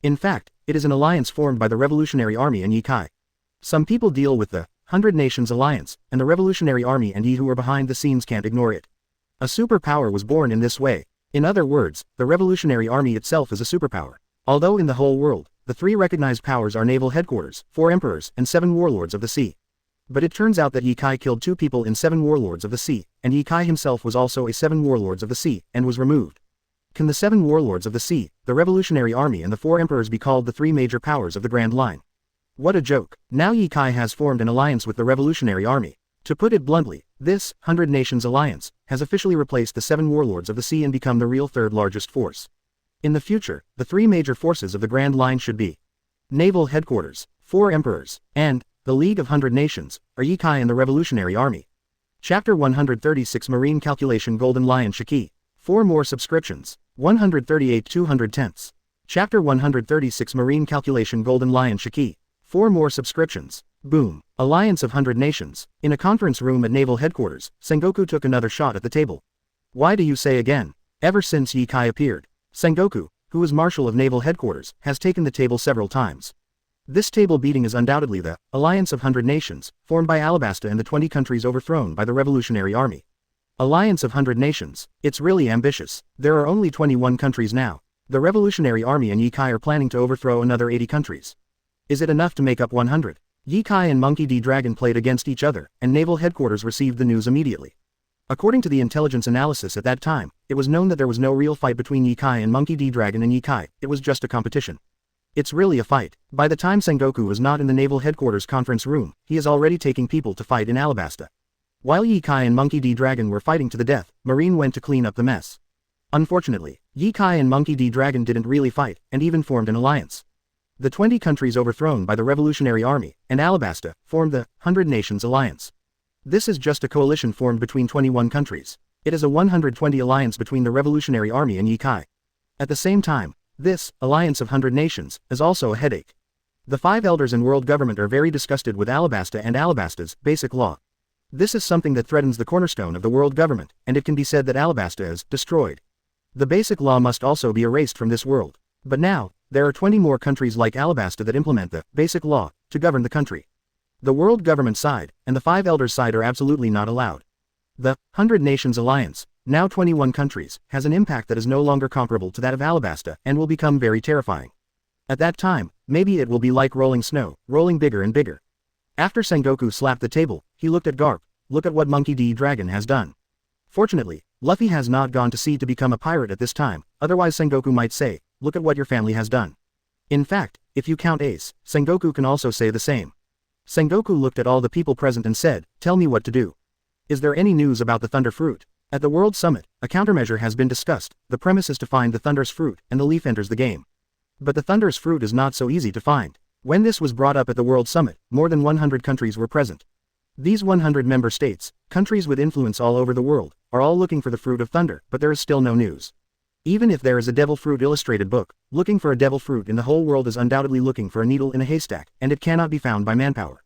Speaker 1: In fact, it is an alliance formed by the Revolutionary Army and Ye Kai. Some people deal with the 100 Nations Alliance, and the Revolutionary Army and Ye who are behind the scenes can't ignore it. A superpower was born in this way. In other words, the Revolutionary Army itself is a superpower. Although in the whole world, the 3 recognized powers are naval headquarters, 4 emperors, and 7 warlords of the sea. But it turns out that Ye Kai killed 2 people in 7 warlords of the sea, and Ye Kai himself was also a 7 warlords of the sea, and was removed. Can the 7 warlords of the sea, the Revolutionary Army and the 4 emperors be called the 3 major powers of the Grand Line? What a joke. Now Ye Kai has formed an alliance with the Revolutionary Army. To put it bluntly, this 100 Nations Alliance has officially replaced the 7 warlords of the sea and become the real 3rd largest force. In the future, the three major forces of the Grand Line should be Naval Headquarters, 4 Emperors, and the League of 100 Nations, or Yikai and the Revolutionary Army. Chapter 136 Marine Calculation Golden Lion Shiki. 4 more subscriptions. 138 210ths. Chapter 136 Marine Calculation Golden Lion Shiki. 4 more subscriptions. Boom. Alliance of 100 Nations. In a conference room at Naval Headquarters, Sengoku took another shot at the table. Why do you say again? Ever since Yikai appeared, Sengoku, who is Marshal of Naval Headquarters, has taken the table several times. This table beating is undoubtedly the Alliance of 100 Nations, formed by Alabasta and the 20 countries overthrown by the Revolutionary Army. Alliance of 100 Nations. It's really ambitious. There are only 21 countries now. The Revolutionary Army and Yikai are planning to overthrow another 80 countries. Is it enough to make up 100? Yikai and Monkey D. Dragon played against each other, and Naval Headquarters received the news immediately. According to the intelligence analysis at that time, it was known that there was no real fight between Yikai and Monkey D. Dragon and Yikai, it was just a competition. It's really a fight. By the time Sengoku was not in the Naval Headquarters conference room, he is already taking people to fight in Alabasta. While Yikai and Monkey D. Dragon were fighting to the death, Marine went to clean up the mess. Unfortunately, Yikai and Monkey D. Dragon didn't really fight, and even formed an alliance. The 20 countries overthrown by the Revolutionary Army, and Alabasta, formed the 100 Nations Alliance. This is just a coalition formed between 21 countries. It is a 120 alliance between the Revolutionary Army and Yikai. At the same time, this Alliance of 100 Nations is also a headache. The 5 elders in world government are very disgusted with Alabasta and Alabasta's basic law. This is something that threatens the cornerstone of the world government, and it can be said that Alabasta is destroyed. The basic law must also be erased from this world. But now, there are 20 more countries like Alabasta that implement the basic law to govern the country. The world government side and the 5 elders side are absolutely not allowed. The 100 Nations Alliance, now 21 countries, has an impact that is no longer comparable to that of Alabasta and will become very terrifying. At that time, maybe it will be like rolling snow, rolling bigger and bigger. After Sengoku slapped the table, he looked at Garp. Look at what Monkey D. Dragon has done. Fortunately, Luffy has not gone to sea to become a pirate at this time, otherwise Sengoku might say, look at what your family has done. In fact, if you count Ace, Sengoku can also say the same. Sengoku looked at all the people present and said, tell me what to do. Is there any news about the Thunder Fruit? At the World Summit, a countermeasure has been discussed. The premise is to find the Thunder's Fruit, and the leaf enters the game. But the Thunder's Fruit is not so easy to find. When this was brought up at the World Summit, more than 100 countries were present. These 100 member states, countries with influence all over the world, are all looking for the Fruit of Thunder, but there is still no news. Even if there is a Devil Fruit illustrated book, looking for a Devil Fruit in the whole world is undoubtedly looking for a needle in a haystack, and it cannot be found by manpower.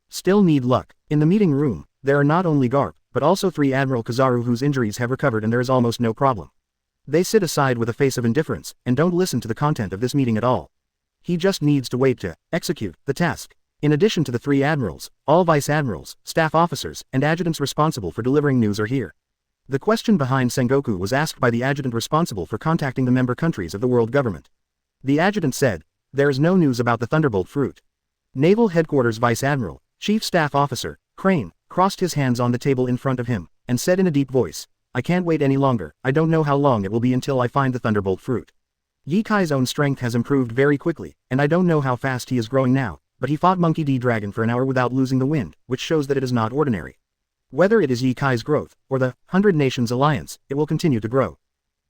Speaker 1: Still need luck. In the meeting room, there are not only Garp, but also 3 Admiral Kizaru whose injuries have recovered and there is almost no problem. They sit aside with a face of indifference, and don't listen to the content of this meeting at all. He just needs to wait to execute the task. In addition to the 3 admirals, all vice admirals, staff officers, and adjutants responsible for delivering news are here. The question behind Sengoku was asked by the adjutant responsible for contacting the member countries of the world government. The adjutant said, there is no news about the Thunderbolt Fruit. Naval Headquarters Vice Admiral, Chief Staff Officer, Crane, crossed his hands on the table in front of him, and said in a deep voice, I can't wait any longer. I don't know how long it will be until I find the Thunderbolt Fruit. Yikai's own strength has improved very quickly, and I don't know how fast he is growing now, but he fought Monkey D. Dragon for an hour without losing the wind, which shows that it is not ordinary. Whether it is Yikai's growth, or the 100 Nations Alliance, it will continue to grow.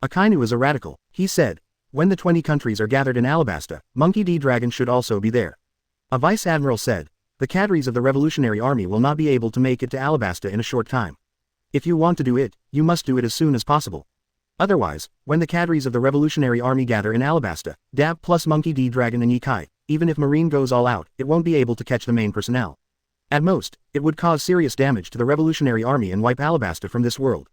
Speaker 1: Akainu is a radical, he said. When the 20 countries are gathered in Alabasta, Monkey D. Dragon should also be there. A vice admiral said, the cadres of the Revolutionary Army will not be able to make it to Alabasta in a short time. If you want to do it, you must do it as soon as possible. Otherwise, when the cadres of the Revolutionary Army gather in Alabasta, Dab plus Monkey D. Dragon and Yikai, even if Marine goes all out, it won't be able to catch the main personnel. At most, it would cause serious damage to the Revolutionary Army and wipe Alabasta from this world.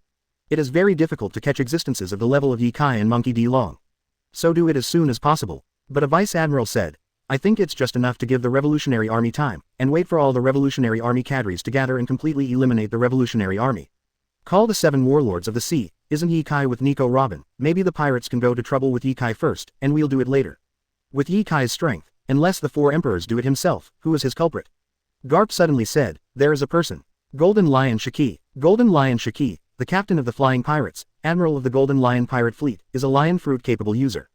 Speaker 1: It is very difficult to catch existences of the level of Yikai and Monkey D. Long. So do it as soon as possible. But a vice admiral said, I think it's just enough to give the Revolutionary Army time, and wait for all the Revolutionary Army cadres to gather and completely eliminate the Revolutionary Army. Call the 7 warlords of the sea. Isn't Yikai with Nico Robin? Maybe the pirates can go to trouble with Yikai first, and we'll do it later. With Yikai's strength, unless the 4 emperors do it himself, who is his culprit? Garp suddenly said, there is a person. Golden Lion Shiki. Golden Lion Shiki, the captain of the Flying Pirates, admiral of the Golden Lion Pirate Fleet, is a lion fruit capable user.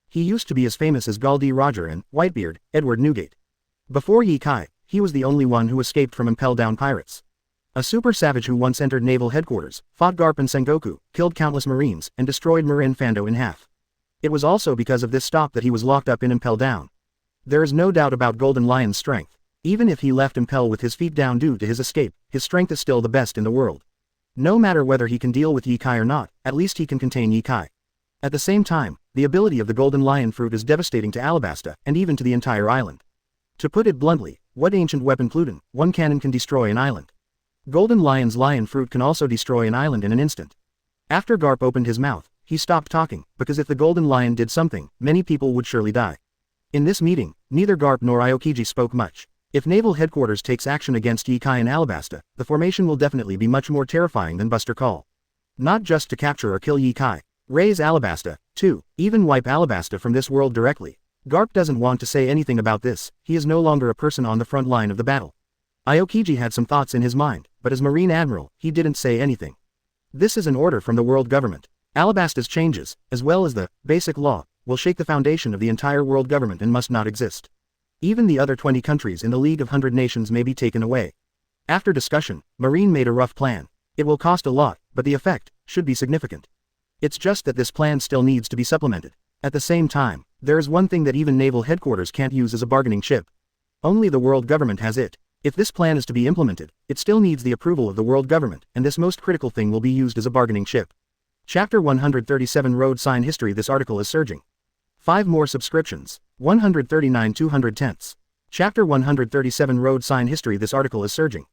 Speaker 1: He used to be as famous as Galdi Roger and Whitebeard, Edward Newgate. Before Yikai, he was the only one who escaped from Impel Down pirates. A super savage who once entered naval headquarters, fought Garp and Sengoku, killed countless marines, and destroyed Marin Fando in half. It was also because of this stop that he was locked up in Impel Down. There is no doubt about Golden Lion's strength. Even if he left Impel with his feet down due to his escape, his strength is still the best in the world. No matter whether he can deal with Ye Kai or not, at least he can contain Ye Kai. At the same time, the ability of the Golden Lion fruit is devastating to Alabasta, and even to the entire island. To put it bluntly, what ancient weapon Pluton, one cannon can destroy an island? Golden Lion's lion fruit can also destroy an island in an instant. After Garp opened his mouth, he stopped talking, because if the Golden Lion did something, many people would surely die. In this meeting, neither Garp nor Aokiji spoke much. If Naval Headquarters takes action against Ye Kai and Alabasta, the formation will definitely be much more terrifying than Buster Call. Not just to capture or kill Ye Kai. Raise Alabasta, too, even wipe Alabasta from this world directly. Garp doesn't want to say anything about this, he is no longer a person on the front line of the battle. Aokiji had some thoughts in his mind, but as Marine Admiral, he didn't say anything. This is an order from the world government. Alabasta's changes, as well as the basic law, will shake the foundation of the entire world government and must not exist. Even the other 20 countries in the League of 100 Nations may be taken away. After discussion, Marine made a rough plan. It will cost a lot, but the effect should be significant. It's just that this plan still needs to be supplemented. At the same time, there is one thing that even Naval Headquarters can't use as a bargaining chip. Only the world government has it. If this plan is to be implemented, it still needs the approval of the world government, and this most critical thing will be used as a bargaining chip. Chapter 137 Road Sign History. This article is surging. 5 more subscriptions. 139 210ths. Chapter 137 Road Sign History. This article is surging.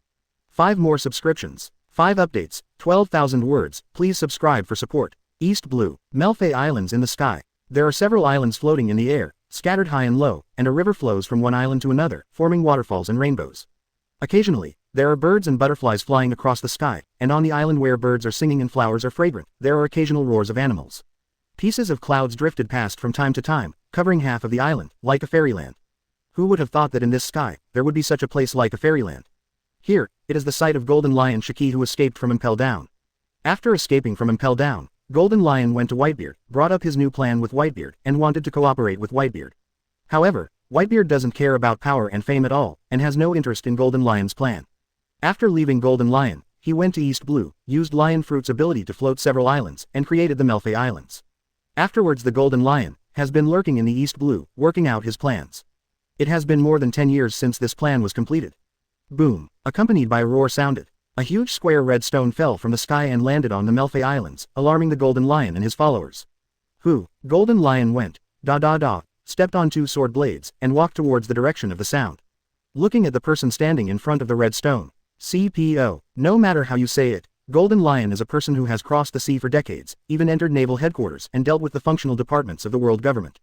Speaker 1: 5 more subscriptions. 5 updates, 12,000 words. Please subscribe for support. East Blue. Melfei Islands in the sky. There are several islands floating in the air, scattered high and low, and a river flows from one island to another, forming waterfalls and rainbows. Occasionally, there are birds and butterflies flying across the sky, and on the island where birds are singing and flowers are fragrant, there are occasional roars of animals. Pieces of clouds drifted past from time to time, covering half of the island, like a fairyland. Who would have thought that in this sky, there would be such a place like a fairyland? Here, it is the site of Golden Lion Shiki, who escaped from Impel Down. After escaping from Impel Down, Golden Lion went to Whitebeard, brought up his new plan with Whitebeard, and wanted to cooperate with Whitebeard. However, Whitebeard doesn't care about power and fame at all, and has no interest in Golden Lion's plan. After leaving Golden Lion, he went to East Blue, used Lion Fruit's ability to float several islands, and created the Melfei Islands. Afterwards, the Golden Lion has been lurking in the East Blue, working out his plans. It has been more than 10 years since this plan was completed. Boom, accompanied by a roar sounded. A huge square red stone fell from the sky and landed on the Melfei Islands, alarming the Golden Lion and his followers. Golden Lion went, stepped on 2 sword blades, and walked towards the direction of the sound. Looking at the person standing in front of the red stone. CPO, no matter how you say it, Golden Lion is a person who has crossed the sea for decades, even entered Naval Headquarters and dealt with the functional departments of the world government.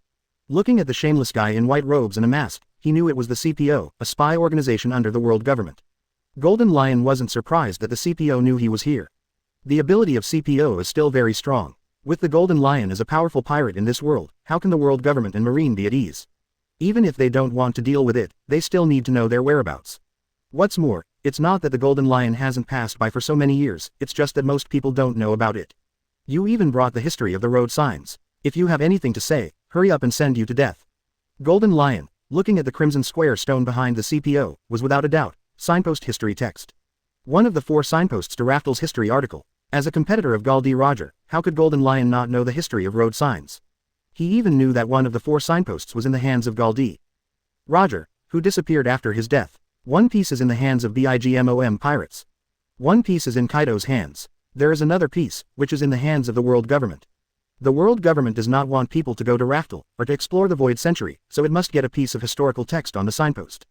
Speaker 1: Looking at the shameless guy in white robes and a mask, he knew it was the CPO, a spy organization under the world government. Golden Lion wasn't surprised that the CPO knew he was here. The ability of CPO is still very strong. With the Golden Lion as a powerful pirate in this world, how can the world government and Marine be at ease? Even if they don't want to deal with it, they still need to know their whereabouts. What's more, it's not that the Golden Lion hasn't passed by for so many years, it's just that most people don't know about it. You even brought the history of the road signs. If you have anything to say, hurry up and send you to death. Golden Lion, looking at the crimson square stone behind the CPO, was without a doubt signpost history text. One of the 4 signposts to Raftel's history article. As a competitor of Galdi Roger, how could Golden Lion not know the history of road signs? He even knew that one of the 4 signposts was in the hands of Galdi Roger, who disappeared after his death. One piece is in the hands of BIGMOM pirates. One piece is in Kaido's hands. There is another piece, which is in the hands of the world government. The world government does not want people to go to Raftel, or to explore the Void Century, so it must get a piece of historical text on the signpost.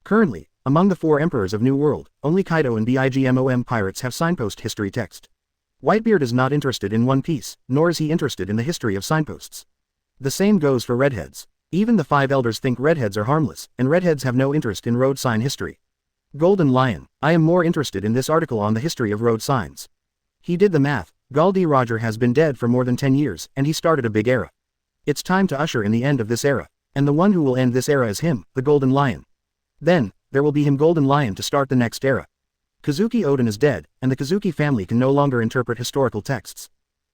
Speaker 1: Currently, among the 4 emperors of New World, only Kaido and BIGMOM pirates have signpost history text. Whitebeard is not interested in One Piece, nor is he interested in the history of signposts. The same goes for redheads. Even the 5 elders think redheads are harmless, and redheads have no interest in road sign history. Golden Lion, I am more interested in this article on the history of road signs. He did the math. Galdi Roger has been dead for more than 10 years, and he started a big era. It's time to usher in the end of this era, and the one who will end this era is him, the Golden Lion. Then, there will be him, Golden Lion, to start the next era. Kazuki Oden is dead, and the Kazuki family can no longer interpret historical texts.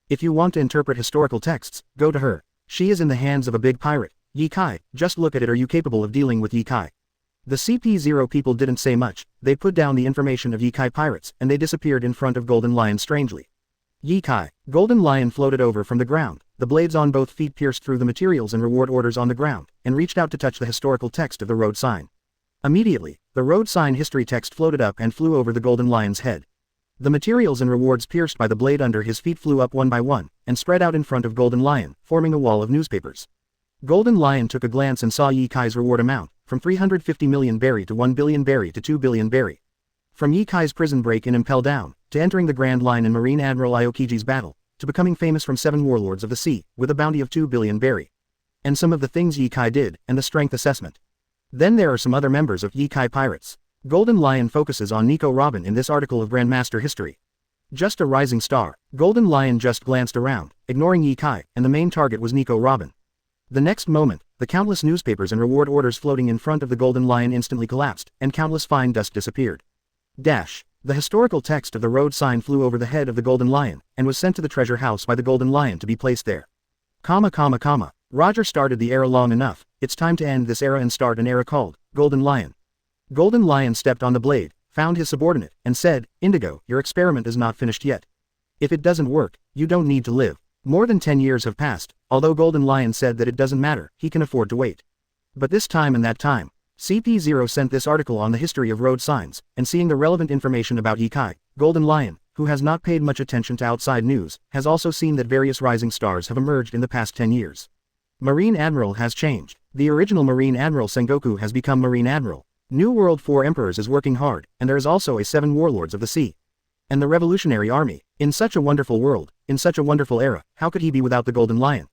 Speaker 1: If you want to interpret historical texts, go to her. She is in the hands of a big pirate, Ye Kai. Just look at it. Are you capable of dealing with Ye Kai? The CP0 people didn't say much, they put down the information of Ye Kai pirates, and they disappeared in front of Golden Lion strangely. Ye Kai. Golden Lion floated over from the ground, the blades on both feet pierced through the materials and reward orders on the ground, and reached out to touch the historical text of the road sign. Immediately, the road sign history text floated up and flew over the golden lion's head. The materials and rewards pierced by the blade under his feet flew up one by one, and spread out in front of Golden Lion, forming a wall of newspapers. Golden Lion took a glance and saw Ye Kai's reward amount, from 350 million berry to 1 billion berry to 2 billion berry. From Ye Kai's prison break in Impel Down, to entering the Grand Line in Marine Admiral Iokiji's battle, to becoming famous from 7 warlords of the sea, with a bounty of 2 billion berry. And some of the things Ye Kai did, and the strength assessment. Then there are some other members of Ye Kai pirates. Golden Lion focuses on Nico Robin in this article of Grandmaster history. Just a rising star. Golden Lion just glanced around, ignoring Ye Kai, and the main target was Nico Robin. The next moment, the countless newspapers and reward orders floating in front of the Golden Lion instantly collapsed, and countless fine dust disappeared. The historical text of the road sign flew over the head of the Golden Lion, and was sent to the treasure house by the Golden Lion to be placed there. Roger started the era long enough, it's time to end this era and start an era called Golden Lion. Golden Lion stepped on the blade, found his subordinate, and said, Indigo, your experiment is not finished yet. If it doesn't work, you don't need to live. More than 10 years have passed, although Golden Lion said that it doesn't matter, he can afford to wait. But this time and that time, CP0 sent this article on the history of road signs, and seeing the relevant information about Ye Kai, Golden Lion, who has not paid much attention to outside news, has also seen that various rising stars have emerged in the past 10 years. Marine Admiral has changed. The original Marine Admiral Sengoku has become Marine Admiral. New World 4 Emperors is working hard, and there is also a 7 Warlords of the Sea. And the Revolutionary Army. In such a wonderful world, in such a wonderful era, how could he be without the Golden Lion?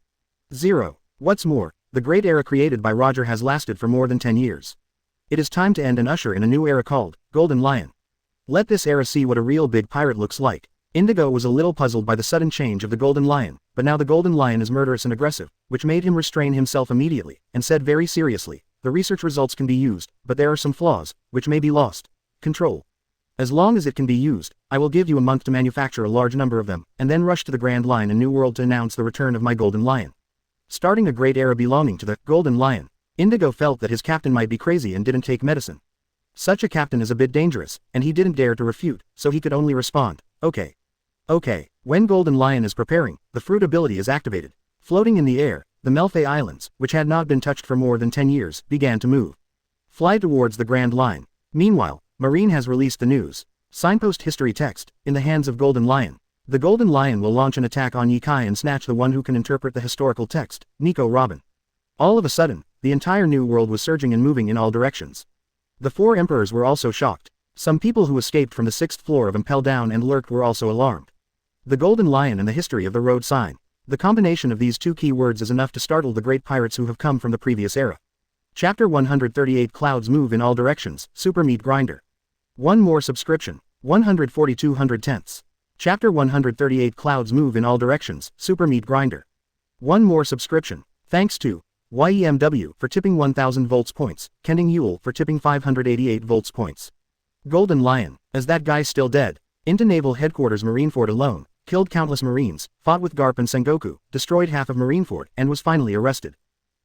Speaker 1: 0. What's more, the great era created by Roger has lasted for more than 10 years. It is time to end and usher in a new era called Golden Lion. Let this era see what a real big pirate looks like. Indigo was a little puzzled by the sudden change of the Golden Lion, but now the Golden Lion is murderous and aggressive, which made him restrain himself immediately, and said very seriously, the research results can be used, but there are some flaws, which may be lost. Control. As long as it can be used, I will give you a month to manufacture a large number of them, and then rush to the Grand Line in New World to announce the return of my Golden Lion. Starting a great era belonging to the Golden Lion. Indigo felt that his captain might be crazy and didn't take medicine. Such a captain is a bit dangerous, and he didn't dare to refute, so he could only respond, okay. Okay. When Golden Lion is preparing, the fruit ability is activated. Floating in the air, the Melphay Islands, which had not been touched for more than 10 years, began to move. Fly towards the Grand Line. Meanwhile, Marine has released the news. Signpost history text, in the hands of Golden Lion. The Golden Lion will launch an attack on Ye Kai and snatch the one who can interpret the historical text, Nico Robin. All of a sudden, the entire new world was surging and moving in all directions. The 4 emperors were also shocked. Some people who escaped from the 6th floor of Impel Down and lurked were also alarmed. The Golden Lion and the history of the road sign. The combination of these 2 key words is enough to startle the great pirates who have come from the previous era. Chapter 138 Clouds move in all directions, Super Meat Grinder. One more subscription. 142/100. Chapter 138 Clouds move in all directions, Super Meat Grinder. One more subscription. Thanks to YEMW for tipping 1000 volts points, Kending Yule for tipping 588 volts points. Golden Lion, is that guy still dead? Into Naval Headquarters Marineford alone, killed countless Marines, fought with Garp and Sengoku, destroyed half of Marineford, and was finally arrested.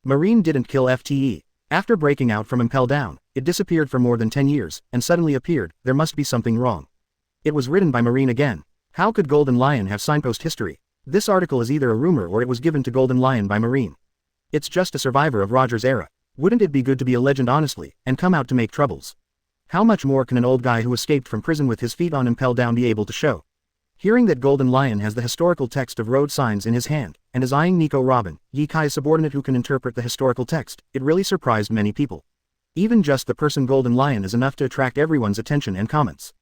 Speaker 1: Marine didn't kill FTE. After breaking out from Impel Down, it disappeared for more than 10 years, and suddenly appeared, there must be something wrong. It was written by Marine again. How could Golden Lion have signpost history? This article is either a rumor or it was given to Golden Lion by Marine. It's just a survivor of Roger's era. Wouldn't it be good to be a legend honestly, and come out to make troubles? How much more can an old guy who escaped from prison with his feet on Impel Down be able to show? Hearing that Golden Lion has the historical text of road signs in his hand, and is eyeing Nico Robin, Ye Kai's subordinate who can interpret the historical text, it really surprised many people. Even just the person Golden Lion is enough to attract everyone's attention and comments.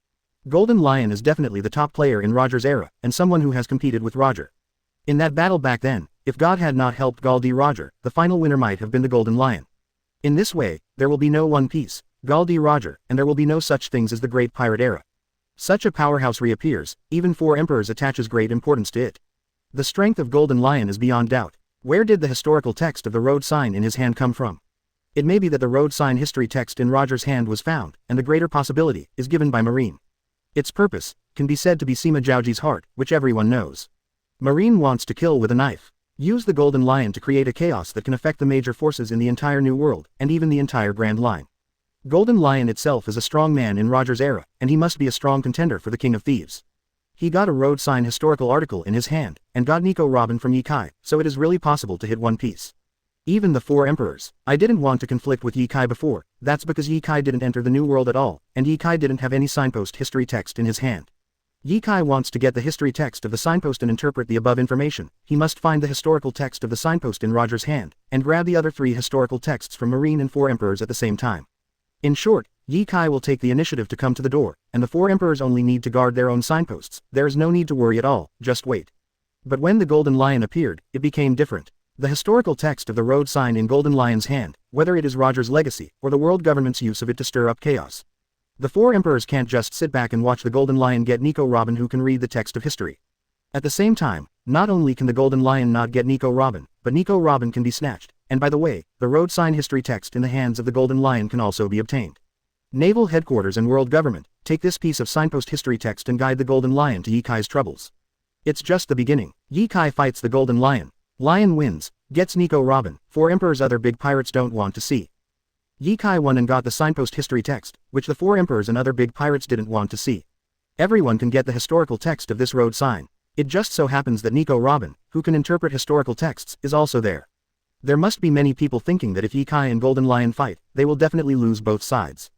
Speaker 1: Golden Lion is definitely the top player in Roger's era, and someone who has competed with Roger. In that battle back then, if God had not helped Gall D. Roger, the final winner might have been the Golden Lion. In this way, there will be no One Piece, Gall D. Roger, and there will be no such things as the Great Pirate Era. Such a powerhouse reappears, even 4 emperors attaches great importance to it. The strength of Golden Lion is beyond doubt. Where did the historical text of the road sign in his hand come from? It may be that the road sign history text in Roger's hand was found, and the greater possibility is given by Marine. Its purpose can be said to be Sima Zhaoji's heart, which everyone knows. Marine wants to kill with a knife. Use the Golden Lion to create a chaos that can affect the major forces in the entire New World, and even the entire Grand Line. Golden Lion itself is a strong man in Roger's era, and he must be a strong contender for the King of Thieves. He got a road sign historical article in his hand, and got Nico Robin from Ye Kai, so it is really possible to hit One Piece. Even the Four Emperors. I didn't want to conflict with Ye Kai before, that's because Ye Kai didn't enter the New World at all, and Ye Kai didn't have any signpost history text in his hand. Ye Kai wants to get the history text of the signpost and interpret the above information. He must find the historical text of the signpost in Roger's hand, and grab the other 3 historical texts from Marine and 4 Emperors at the same time. In short, Ye Kai will take the initiative to come to the door, and the 4 Emperors only need to guard their own signposts. There is no need to worry at all, just wait. But when the Golden Lion appeared, it became different. The historical text of the road sign in Golden Lion's hand, whether it is Roger's legacy, or the world government's use of it to stir up chaos. The 4 Emperors can't just sit back and watch the Golden Lion get Nico Robin who can read the text of history. At the same time, not only can the Golden Lion not get Nico Robin, but Nico Robin can be snatched, and by the way, the road sign history text in the hands of the Golden Lion can also be obtained. Naval Headquarters and World Government, take this piece of signpost history text and guide the Golden Lion to Ye Kai's troubles. It's just the beginning. Ye Kai fights the Golden Lion. Lion wins, gets Nico Robin, 4 Emperors other big pirates don't want to see. Ye Kai won and got the signpost history text, which the 4 Emperors and other big pirates didn't want to see. Everyone can get the historical text of this road sign. It just so happens that Nico Robin, who can interpret historical texts, is also there. There must be many people thinking that if Ye Kai and Golden Lion fight, they will definitely lose both sides.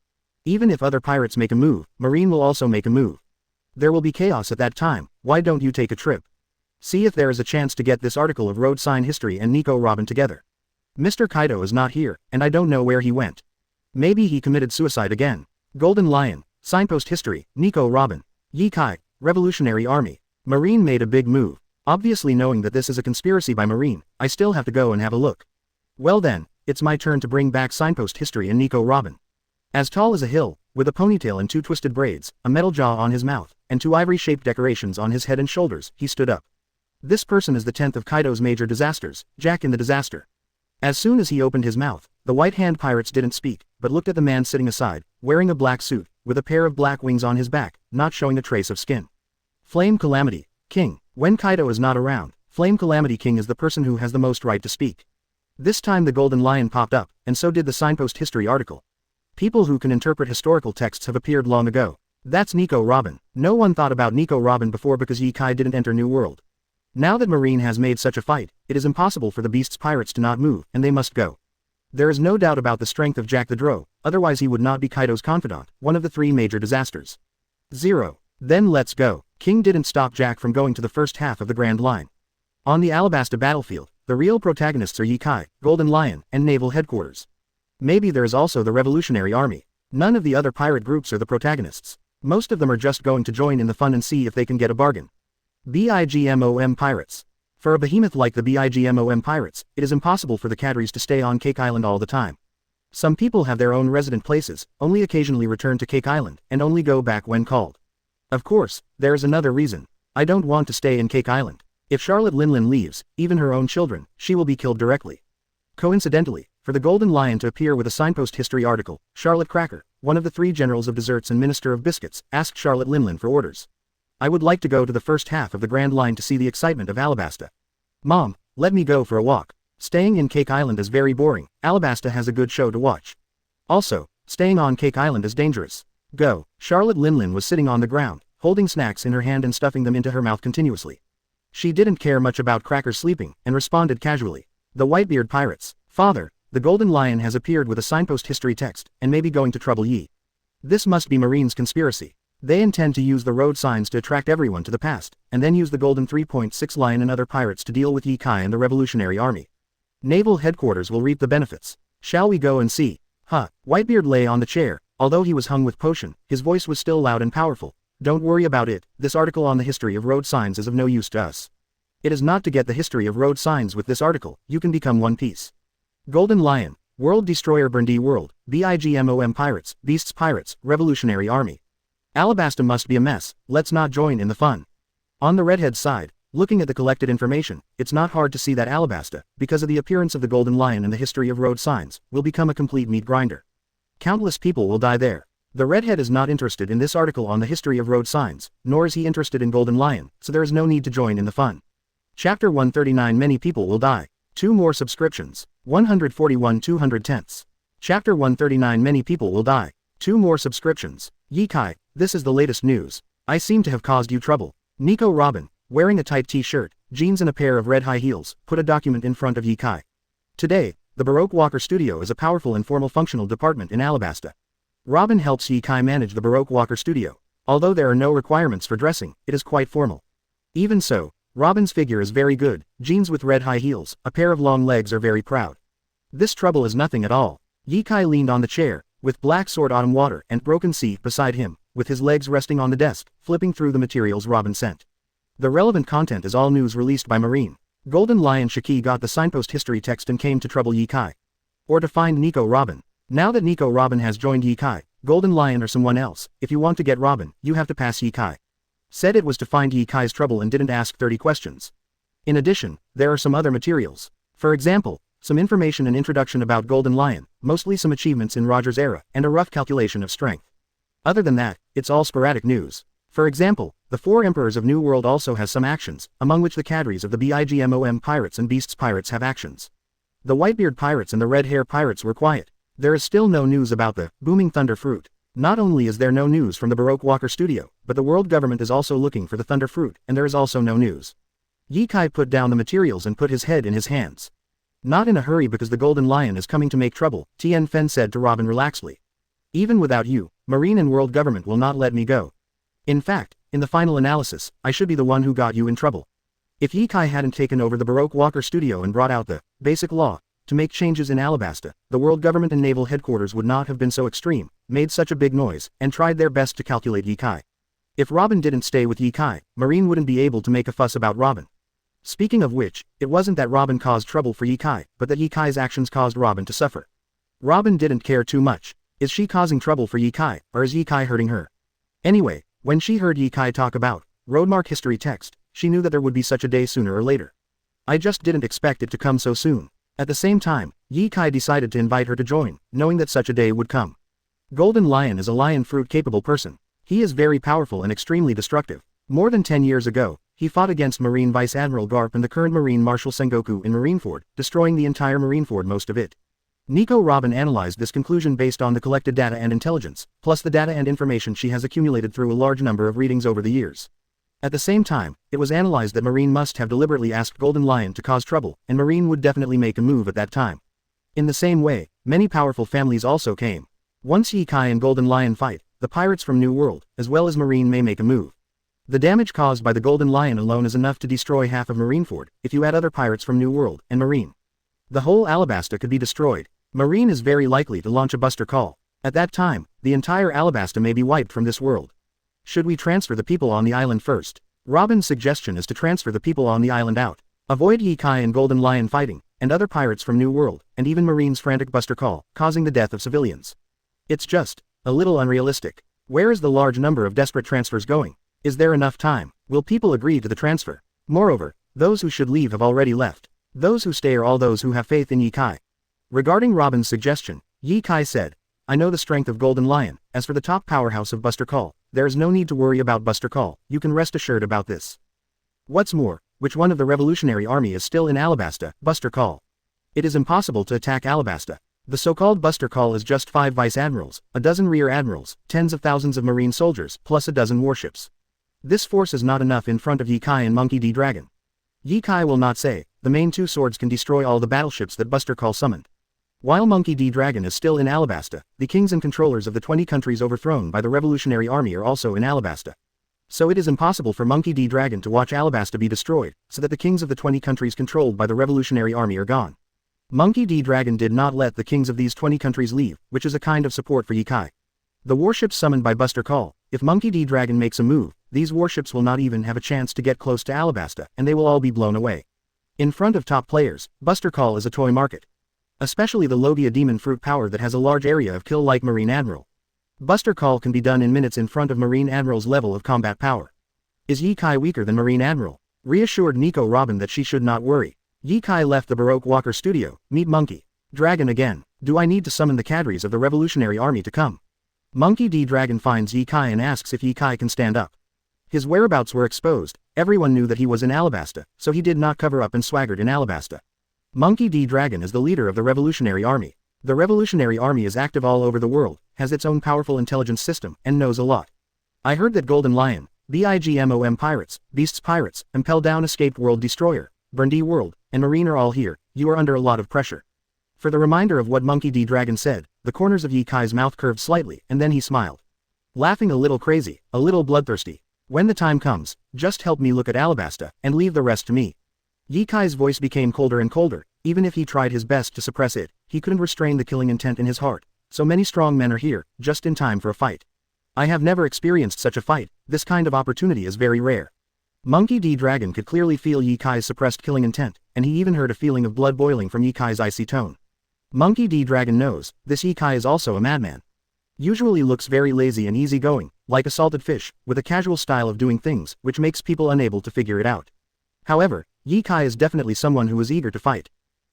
Speaker 1: Even if other pirates make a move, Marine will also make a move. There will be chaos at that time. Why don't you take a trip? See if there is a chance to get this article of road sign history and Nico Robin together. Mr. Kaido is not here, and I don't know where he went. Maybe he committed suicide again. Golden Lion, signpost history, Nico Robin, Ye Kai, Revolutionary Army. Marine made a big move. Obviously knowing that this is a conspiracy by Marine, I still have to go and have a look. Well then, it's my turn to bring back signpost history and Nico Robin. As tall as a hill, with a ponytail and 2 twisted braids, a metal jaw on his mouth, and 2 ivory-shaped decorations on his head and shoulders, he stood up. This person is the 10th of Kaido's major disasters, Jack in the Disaster. As soon as he opened his mouth, the White Hand pirates didn't speak, but looked at the man sitting aside, wearing a black suit, with a pair of black wings on his back, not showing a trace of skin. Flame Calamity, King. When Kaido is not around, Flame Calamity King is the person who has the most right to speak. This time the Golden Lion popped up, and so did the signpost history article. People who can interpret historical texts have appeared long ago. That's Nico Robin. No one thought about Nico Robin before because Ye Kai didn't enter New World. Now that Marine has made such a fight, it is impossible for the Beast's pirates to not move, and they must go. There is no doubt about the strength of Jack the Drow, otherwise he would not be Kaido's confidant, one of the 3 major disasters. 0. Then let's go. King didn't stop Jack from going to the first half of the Grand Line. On the Alabasta battlefield, the real protagonists are Ye Kai, Golden Lion, and Naval Headquarters. Maybe there is also the Revolutionary Army. None of the other pirate groups are the protagonists. Most of them are just going to join in the fun and see if they can get a bargain. BIGMOM Pirates. For a behemoth like the BIGMOM Pirates, it is impossible for the cadres to stay on Cake Island all the time. Some people have their own resident places, only occasionally return to Cake Island, and only go back when called. Of course, there is another reason. I don't want to stay in Cake Island. If Charlotte Linlin leaves, even her own children, she will be killed directly. Coincidentally, for the Golden Lion to appear with a signpost history article, Charlotte Cracker, one of the 3 generals of desserts and minister of biscuits, asked Charlotte Linlin for orders. I would like to go to the first half of the Grand Line to see the excitement of Alabasta. Mom, let me go for a walk. Staying in Cake Island is very boring. Alabasta has a good show to watch. Also, staying on Cake Island is dangerous. Go. Charlotte Linlin was sitting on the ground, holding snacks in her hand and stuffing them into her mouth continuously. She didn't care much about Cracker sleeping, and responded casually. The Whitebeard Pirates. Father, the Golden Lion has appeared with a signpost history text, and may be going to trouble Yi. This must be Marine's conspiracy. They intend to use the road signs to attract everyone to the past, and then use the Golden 3.6 Lion and other pirates to deal with Ye Kai and the Revolutionary Army. Naval Headquarters will reap the benefits. Shall we go and see? Whitebeard lay on the chair. Although he was hung with potion, his voice was still loud and powerful. Don't worry about it, this article on the history of road signs is of no use to us. It is not to get the history of road signs with this article, you can become One Piece. Golden Lion, World Destroyer Burndy World, BIGMOM Pirates, Beasts Pirates, Revolutionary Army. Alabasta must be a mess, let's not join in the fun. On the redhead's side, looking at the collected information, it's not hard to see that Alabasta, because of the appearance of the Golden Lion and the history of road signs, will become a complete meat grinder. Countless people will die there. The redhead is not interested in this article on the history of road signs, nor is he interested in Golden Lion, so there is no need to join in the fun. Chapter 139 Many people will die. 2 more subscriptions. 141 210ths. Chapter 139 Many people will die. 2 more subscriptions. Ye Kai, this is the latest news. I seem to have caused you trouble. Nico Robin, wearing a tight t-shirt, jeans and a pair of red high heels, put a document in front of Yi Kai. Today, the Baroque Walker Studio is a powerful and formal functional department in Alabasta. Robin helps Yi Kai manage the Baroque Walker Studio. Although there are no requirements for dressing, it is quite formal. Even so, Robin's figure is very good, jeans with red high heels, a pair of long legs are very proud. This trouble is nothing at all. Yi Kai leaned on the chair, with Black Sword Autumn Water and Broken Sea beside him, with his legs resting on the desk, flipping through the materials Robin sent. The relevant content is all news released by Marine. Golden Lion Shiki got the signpost history text and came to trouble Yi Kai. Or to find Nico Robin. Now that Nico Robin has joined Yi Kai, Golden Lion or someone else, if you want to get Robin, you have to pass Yi Kai. Said it was to find Yi Kai's trouble and didn't ask 30 questions. In addition, there are some other materials. For example, some information and introduction about Golden Lion, mostly some achievements in Roger's era, and a rough calculation of strength. Other than that, it's all sporadic news. For example, the 4 Emperors of New World also has some actions, among which the cadres of the BIGMOM Pirates and Beasts Pirates have actions. The Whitebeard Pirates and the Red Hair Pirates were quiet. There is still no news about the Booming Thunder Fruit. Not only is there no news from the Baroque Walker Studio, but the world government is also looking for the Thunder Fruit, and there is also no news. Yi Kai put down the materials and put his head in his hands. Not in a hurry because the Golden Lion is coming to make trouble, Tien Fen said to Robin relaxedly. Even without you, Marine and world government will not let me go. In fact, in the final analysis, I should be the one who got you in trouble. If Yi Kai hadn't taken over the Baroque Walker Studio and brought out the basic law to make changes in Alabasta, the world government and naval headquarters would not have been so extreme, made such a big noise, and tried their best to calculate Yi Kai. If Robin didn't stay with Yi Kai, Marine wouldn't be able to make a fuss about Robin. Speaking of which, it wasn't that Robin caused trouble for Yi Kai, but that Yi Kai's actions caused Robin to suffer. Robin didn't care too much. Is she causing trouble for Yi Kai, or is Yi Kai hurting her? Anyway, when she heard Yi Kai talk about roadmark history text, she knew that there would be such a day sooner or later. I just didn't expect it to come so soon. At the same time, Yi Kai decided to invite her to join, knowing that such a day would come. Golden Lion is a lion fruit capable person. He is very powerful and extremely destructive. More than 10 years ago, he fought against Marine Vice Admiral Garp and the current Marine Marshal Sengoku in Marineford, destroying the entire Marineford, most of it. Nico Robin analyzed this conclusion based on the collected data and intelligence, plus the data and information she has accumulated through a large number of readings over the years. At the same time, it was analyzed that Marine must have deliberately asked Golden Lion to cause trouble, and Marine would definitely make a move at that time. In the same way, many powerful families also came. Once Yi Kai and Golden Lion fight, the pirates from New World, as well as Marine may make a move. The damage caused by the Golden Lion alone is enough to destroy half of Marineford, if you add other pirates from New World and Marine. The whole Alabasta could be destroyed. Marine is very likely to launch a buster call. At that time, the entire Alabasta may be wiped from this world. Should we transfer the people on the island first? Robin's suggestion is to transfer the people on the island out. Avoid Yi Kai and Golden Lion fighting, and other pirates from New World, and even Marine's frantic buster call, causing the death of civilians. It's just a little unrealistic. Where is the large number of desperate transfers going? Is there enough time? Will people agree to the transfer? Moreover, those who should leave have already left. Those who stay are all those who have faith in Yi Kai. Regarding Robin's suggestion, Yi Kai said, I know the strength of Golden Lion. As for the top powerhouse of Buster Call, there is no need to worry about Buster Call, you can rest assured about this. What's more, which one of the Revolutionary Army is still in Alabasta? Buster Call. It is impossible to attack Alabasta. The so-called Buster Call is just 5 vice admirals, a dozen rear admirals, tens of thousands of marine soldiers, plus a dozen warships. This force is not enough in front of Yi Kai and Monkey D. Dragon. Yi Kai will not say, the main 2 swords can destroy all the battleships that Buster Call summoned. While Monkey D. Dragon is still in Alabasta, the kings and controllers of the 20 countries overthrown by the Revolutionary Army are also in Alabasta. So it is impossible for Monkey D. Dragon to watch Alabasta be destroyed, so that the kings of the 20 countries controlled by the Revolutionary Army are gone. Monkey D. Dragon did not let the kings of these 20 countries leave, which is a kind of support for Yi Kai. The warships summoned by Buster Call, if Monkey D. Dragon makes a move, these warships will not even have a chance to get close to Alabasta, and they will all be blown away. In front of top players, Buster Call is a toy market. Especially the Logia Demon Fruit power that has a large area of kill like Marine Admiral. Buster Call can be done in minutes in front of Marine Admiral's level of combat power. Is Yi Kai weaker than Marine Admiral? Reassured Nico Robin that she should not worry. Yi Kai left the Baroque Walker Studio, meet Monkey Dragon again. Do I need to summon the cadres of the Revolutionary Army to come? Monkey D. Dragon finds Yi Kai and asks if Yi Kai can stand up. His whereabouts were exposed, everyone knew that he was in Alabasta, so he did not cover up and swaggered in Alabasta. Monkey D. Dragon is the leader of the Revolutionary Army. The Revolutionary Army is active all over the world, has its own powerful intelligence system, and knows a lot. I heard that Golden Lion, BIGMOM Pirates, Beasts Pirates, Impel Down Escaped World Destroyer, Burndy World, and Marine are all here. You are under a lot of pressure. For the reminder of what Monkey D. Dragon said, the corners of Ye Kai's mouth curved slightly, and then he smiled. Laughing a little crazy, a little bloodthirsty. When the time comes, just help me look at Alabasta, and leave the rest to me. Ye Kai's voice became colder and colder. Even if he tried his best to suppress it, he couldn't restrain the killing intent in his heart. So many strong men are here, just in time for a fight. I have never experienced such a fight. This kind of opportunity is very rare. Monkey D. Dragon could clearly feel Ye Kai's suppressed killing intent, and he even heard a feeling of blood boiling from Ye Kai's icy tone. Monkey D. Dragon knows, this Ye Kai is also a madman. Usually looks very lazy and easygoing, like a salted fish, with a casual style of doing things, which makes people unable to figure it out. However, Ye Kai is definitely someone who is eager to fight.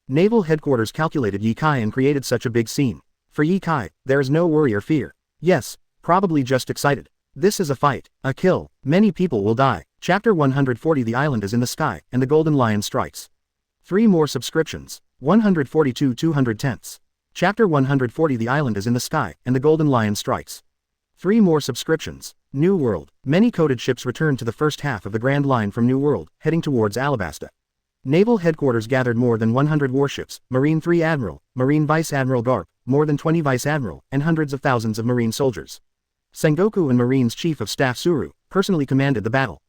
Speaker 1: Naval Headquarters calculated Ye Kai and created such a big scene. For Ye Kai, there is no worry or fear. Yes, probably just excited. This is a fight, a kill, many people will die. Chapter 140 The island is in the sky, and the golden lion strikes. 3 more subscriptions. 142 210ths. Chapter 140 The island is in the sky, and the golden lion strikes. 3 more subscriptions. New World. Many coded ships returned to the first half of the Grand Line from New World, heading towards Alabasta. Naval Headquarters gathered more than 100 warships, Marine 3 Admiral, Marine Vice Admiral Garp, more than 20 Vice Admiral, and hundreds of thousands of Marine soldiers. Sengoku and Marine's Chief of Staff Suru personally commanded the battle.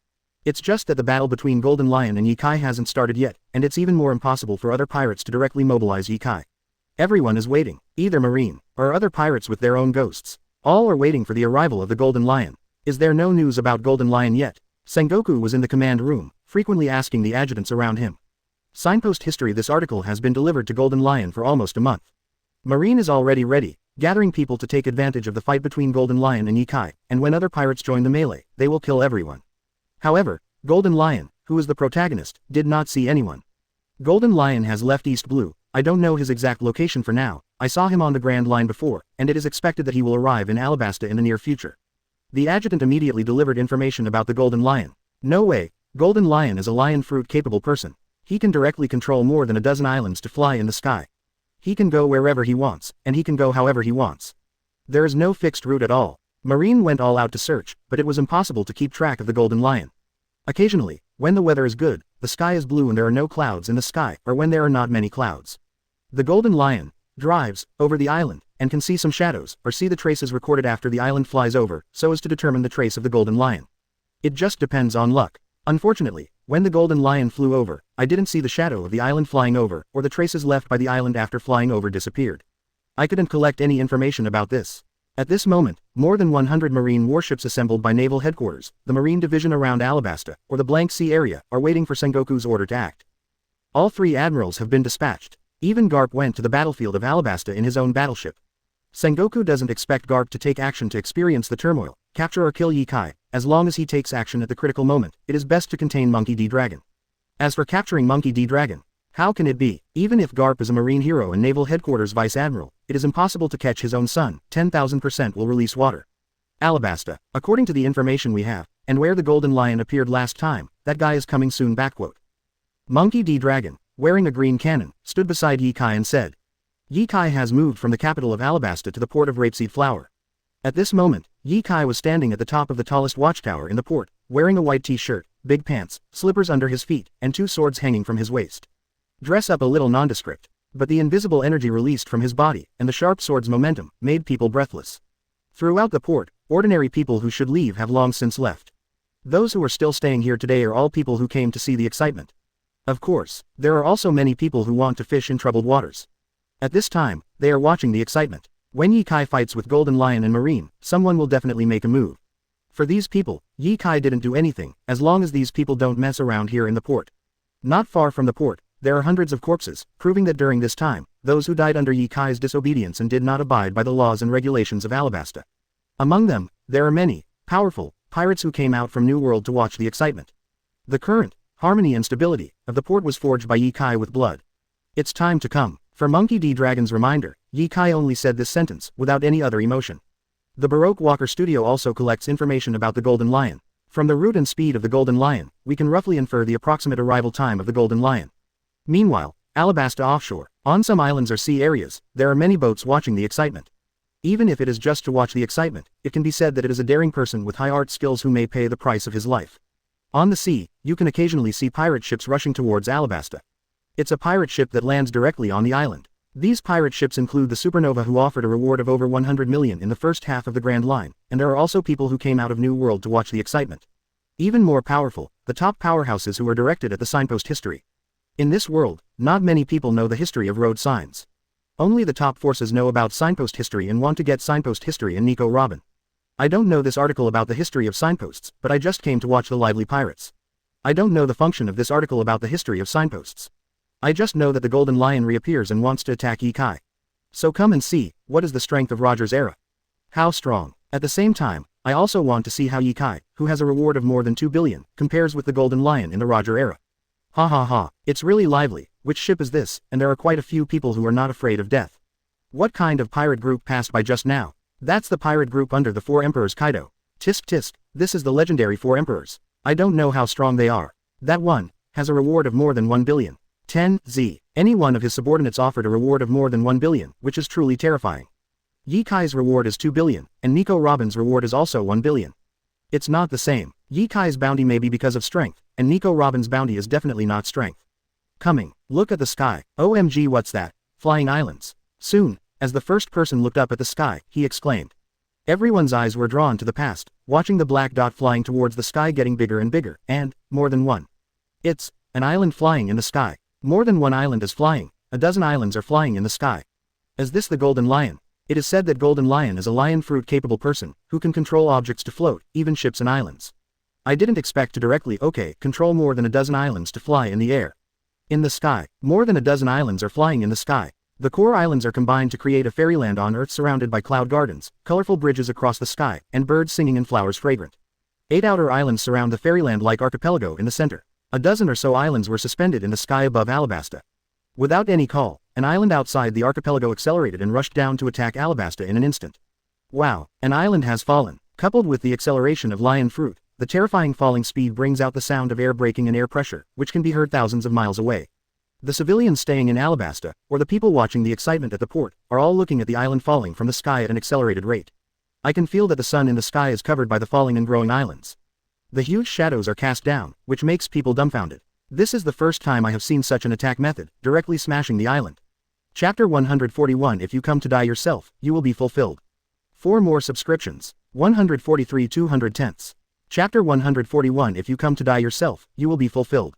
Speaker 1: It's just that the battle between Golden Lion and Ye Kai hasn't started yet, and it's even more impossible for other pirates to directly mobilize Ye Kai. Everyone is waiting, either Marine, or other pirates with their own ghosts. All are waiting for the arrival of the Golden Lion. Is there no news about Golden Lion yet? Sengoku was in the command room, frequently asking the adjutants around him. Signpost history. This article has been delivered to Golden Lion for almost a month. Marine is already ready, gathering people to take advantage of the fight between Golden Lion and Ye Kai, and when other pirates join the melee, they will kill everyone. However, Golden Lion, who is the protagonist, did not see anyone. Golden Lion has left East Blue. I don't know his exact location for now. I saw him on the Grand Line before, and it is expected that he will arrive in Alabasta in the near future. The adjutant immediately delivered information about the Golden Lion. No way, Golden Lion is a lion fruit capable person. He can directly control more than a dozen islands to fly in the sky. He can go wherever he wants, and he can go however he wants. There is no fixed route at all. Marine went all out to search, but it was impossible to keep track of the Golden Lion. Occasionally, when the weather is good, the sky is blue and there are no clouds in the sky, or when there are not many clouds. The Golden Lion drives over the island, and can see some shadows, or see the traces recorded after the island flies over, so as to determine the trace of the Golden Lion. It just depends on luck. Unfortunately, when the Golden Lion flew over, I didn't see the shadow of the island flying over, or the traces left by the island after flying over disappeared. I couldn't collect any information about this. At this moment, more than 100 Marine warships assembled by Naval Headquarters, the Marine Division around Alabasta, or the Blank Sea area, are waiting for Sengoku's order to act. All 3 admirals have been dispatched. Even Garp went to the battlefield of Alabasta in his own battleship. Sengoku doesn't expect Garp to take action to experience the turmoil, capture or kill Ye Kai. As long as he takes action at the critical moment, it is best to contain Monkey D. Dragon. As for capturing Monkey D. Dragon, how can it be? Even if Garp is a Marine hero and Naval Headquarters Vice Admiral, it is impossible to catch his own son. 10,000% will release water. Alabasta, according to the information we have, and where the Golden Lion appeared last time, that guy is coming soon. Monkey D. Dragon, wearing a green cannon, stood beside Ye Kai and said, Ye Kai has moved from the capital of Alabasta to the port of Rapeseed Flower. At this moment, Ye Kai was standing at the top of the tallest watchtower in the port, wearing a white t-shirt, big pants, slippers under his feet, and 2 swords hanging from his waist. Dress up a little nondescript, but the invisible energy released from his body, and the sharp sword's momentum, made people breathless. Throughout the port, ordinary people who should leave have long since left. Those who are still staying here today are all people who came to see the excitement. Of course, there are also many people who want to fish in troubled waters. At this time, they are watching the excitement. When Ye Kai fights with Golden Lion and Marine, someone will definitely make a move. For these people, Ye Kai didn't do anything, as long as these people don't mess around here in the port. Not far from the port, there are hundreds of corpses, proving that during this time, those who died under Ye Kai's disobedience and did not abide by the laws and regulations of Alabasta. Among them, there are many powerful pirates who came out from New World to watch the excitement. The current harmony and stability of the port was forged by Ye Kai with blood. It's time to come. For Monkey D. Dragon's reminder, Ye Kai only said this sentence, without any other emotion. The Baroque Walker Studio also collects information about the Golden Lion. From the route and speed of the Golden Lion, we can roughly infer the approximate arrival time of the Golden Lion. Meanwhile, Alabasta offshore, on some islands or sea areas, there are many boats watching the excitement. Even if it is just to watch the excitement, it can be said that it is a daring person with high art skills who may pay the price of his life. On the sea, you can occasionally see pirate ships rushing towards Alabasta. It's a pirate ship that lands directly on the island. These pirate ships include the Supernova, who offered a reward of over 100 million in the first half of the Grand Line, and there are also people who came out of New World to watch the excitement. Even more powerful, the top powerhouses who are directed at the signpost history. In this world, not many people know the history of road signs. Only the top forces know about signpost history and want to get signpost history in Nico Robin. I don't know this article about the history of signposts, but I just came to watch the lively pirates. I don't know the function of this article about the history of signposts. I just know that the Golden Lion reappears and wants to attack Ye Kai. So come and see, what is the strength of Roger's era? How strong? At the same time, I also want to see how Ye Kai, who has a reward of more than 2 billion, compares with the Golden Lion in the Roger era. Ha ha ha, it's really lively. Which ship is this? And there are quite a few people who are not afraid of death. What kind of pirate group passed by just now? That's the pirate group under the 4 Emperors Kaido. Tisk tisk, this is the legendary 4 Emperors. I don't know how strong they are. That one has a reward of more than 1 billion. 10Z. Any one of his subordinates offered a reward of more than 1 billion, which is truly terrifying. Ye Kai's reward is 2 billion, and Nico Robin's reward is also 1 billion. It's not the same. Ye Kai's bounty may be because of strength, and Nico Robin's bounty is definitely not strength. Coming. Look at the sky. OMG, what's that? Flying islands. Soon, as the first person looked up at the sky, he exclaimed. Everyone's eyes were drawn to the past, watching the black dot flying towards the sky getting bigger and bigger, and, more than one. It's an island flying in the sky. More than one island is flying, a dozen islands are flying in the sky. Is this the Golden Lion? It is said that Golden Lion is a lion fruit capable person, who can control objects to float, even ships and islands. I didn't expect to directly control more than a dozen islands to fly in the air. In the sky, more than a dozen islands are flying in the sky. The core islands are combined to create a fairyland on Earth surrounded by cloud gardens, colorful bridges across the sky, and birds singing and flowers fragrant. 8 outer islands surround the fairyland-like archipelago in the center. A dozen or so islands were suspended in the sky above Alabasta. Without any call, an island outside the archipelago accelerated and rushed down to attack Alabasta in an instant. Wow, an island has fallen. Coupled with the acceleration of lion fruit, the terrifying falling speed brings out the sound of air braking and air pressure, which can be heard thousands of miles away. The civilians staying in Alabasta, or the people watching the excitement at the port, are all looking at the island falling from the sky at an accelerated rate. I can feel that the sun in the sky is covered by the falling and growing islands. The huge shadows are cast down, which makes people dumbfounded. This is the first time I have seen such an attack method, directly smashing the island. Chapter 141. If you come to die yourself, you will be fulfilled. 4 more subscriptions. 143 210ths. Chapter 141. If you come to die yourself, you will be fulfilled.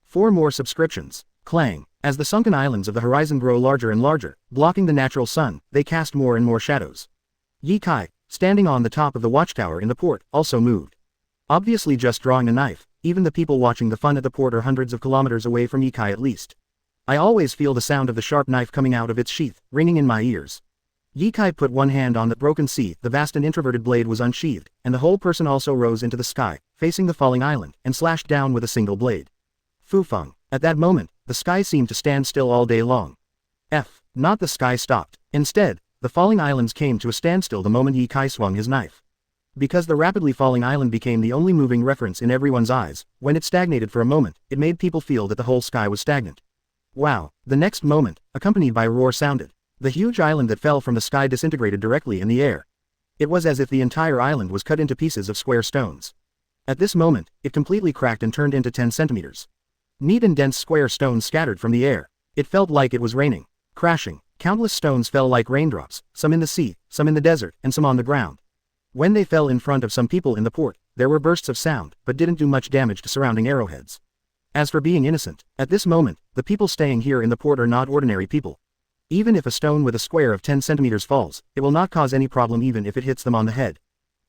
Speaker 1: 4 more subscriptions. Clang. As the sunken islands of the horizon grow larger and larger, blocking the natural sun, they cast more and more shadows. Ye Kai, standing on the top of the watchtower in the port, also moved. Obviously just drawing a knife, even the people watching the fun at the port are hundreds of kilometers away from Ye Kai at least. I always feel the sound of the sharp knife coming out of its sheath, ringing in my ears. Ye Kai put one hand on the broken sea, the vast and introverted blade was unsheathed, and the whole person also rose into the sky, facing the falling island, and slashed down with a single blade. Fufeng. At that moment, the sky seemed to stand still all day long. Not the sky stopped. Instead, the falling islands came to a standstill the moment Ye Kai swung his knife. Because the rapidly falling island became the only moving reference in everyone's eyes, when it stagnated for a moment, it made people feel that the whole sky was stagnant. Wow. The next moment, accompanied by a roar sounded. The huge island that fell from the sky disintegrated directly in the air. It was as if the entire island was cut into pieces of square stones. At this moment, it completely cracked and turned into 10 centimeters. Neat and dense square stones scattered from the air. It felt like it was raining. Crashing. Countless stones fell like raindrops, some in the sea, some in the desert, and some on the ground. When they fell in front of some people in the port, there were bursts of sound, but didn't do much damage to surrounding arrowheads. As for being innocent, at this moment, the people staying here in the port are not ordinary people. Even if a stone with a square of 10 centimeters falls, it will not cause any problem even if it hits them on the head.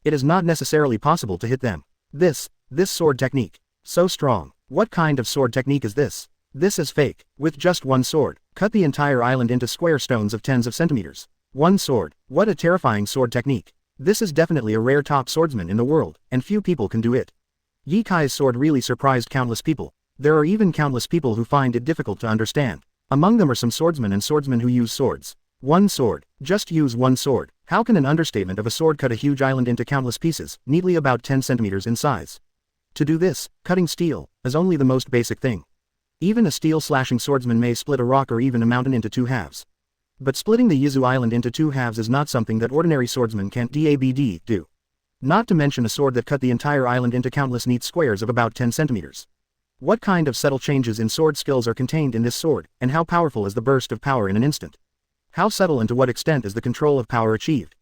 Speaker 1: It is not necessarily possible to hit them. This sword technique. So strong. What kind of sword technique is this? This is fake. With just one sword, cut the entire island into square stones of tens of centimeters. One sword. What a terrifying sword technique. This is definitely a rare top swordsman in the world, and few people can do it. Ye Kai's sword really surprised countless people. There are even countless people who find it difficult to understand. Among them are some swordsmen and swordsmen who use swords. One sword. Just use one sword. How can an understatement of a sword cut a huge island into countless pieces, neatly about 10 centimeters in size? To do this, cutting steel, is only the most basic thing. Even a steel slashing swordsman may split a rock or even a mountain into 2 halves. But splitting the Yizu Island into two halves is not something that ordinary swordsmen can't do. Not to mention a sword that cut the entire island into countless neat squares of about 10 centimeters. What kind of subtle changes in sword skills are contained in this sword, and how powerful is the burst of power in an instant? How subtle and to what extent is the control of power achieved?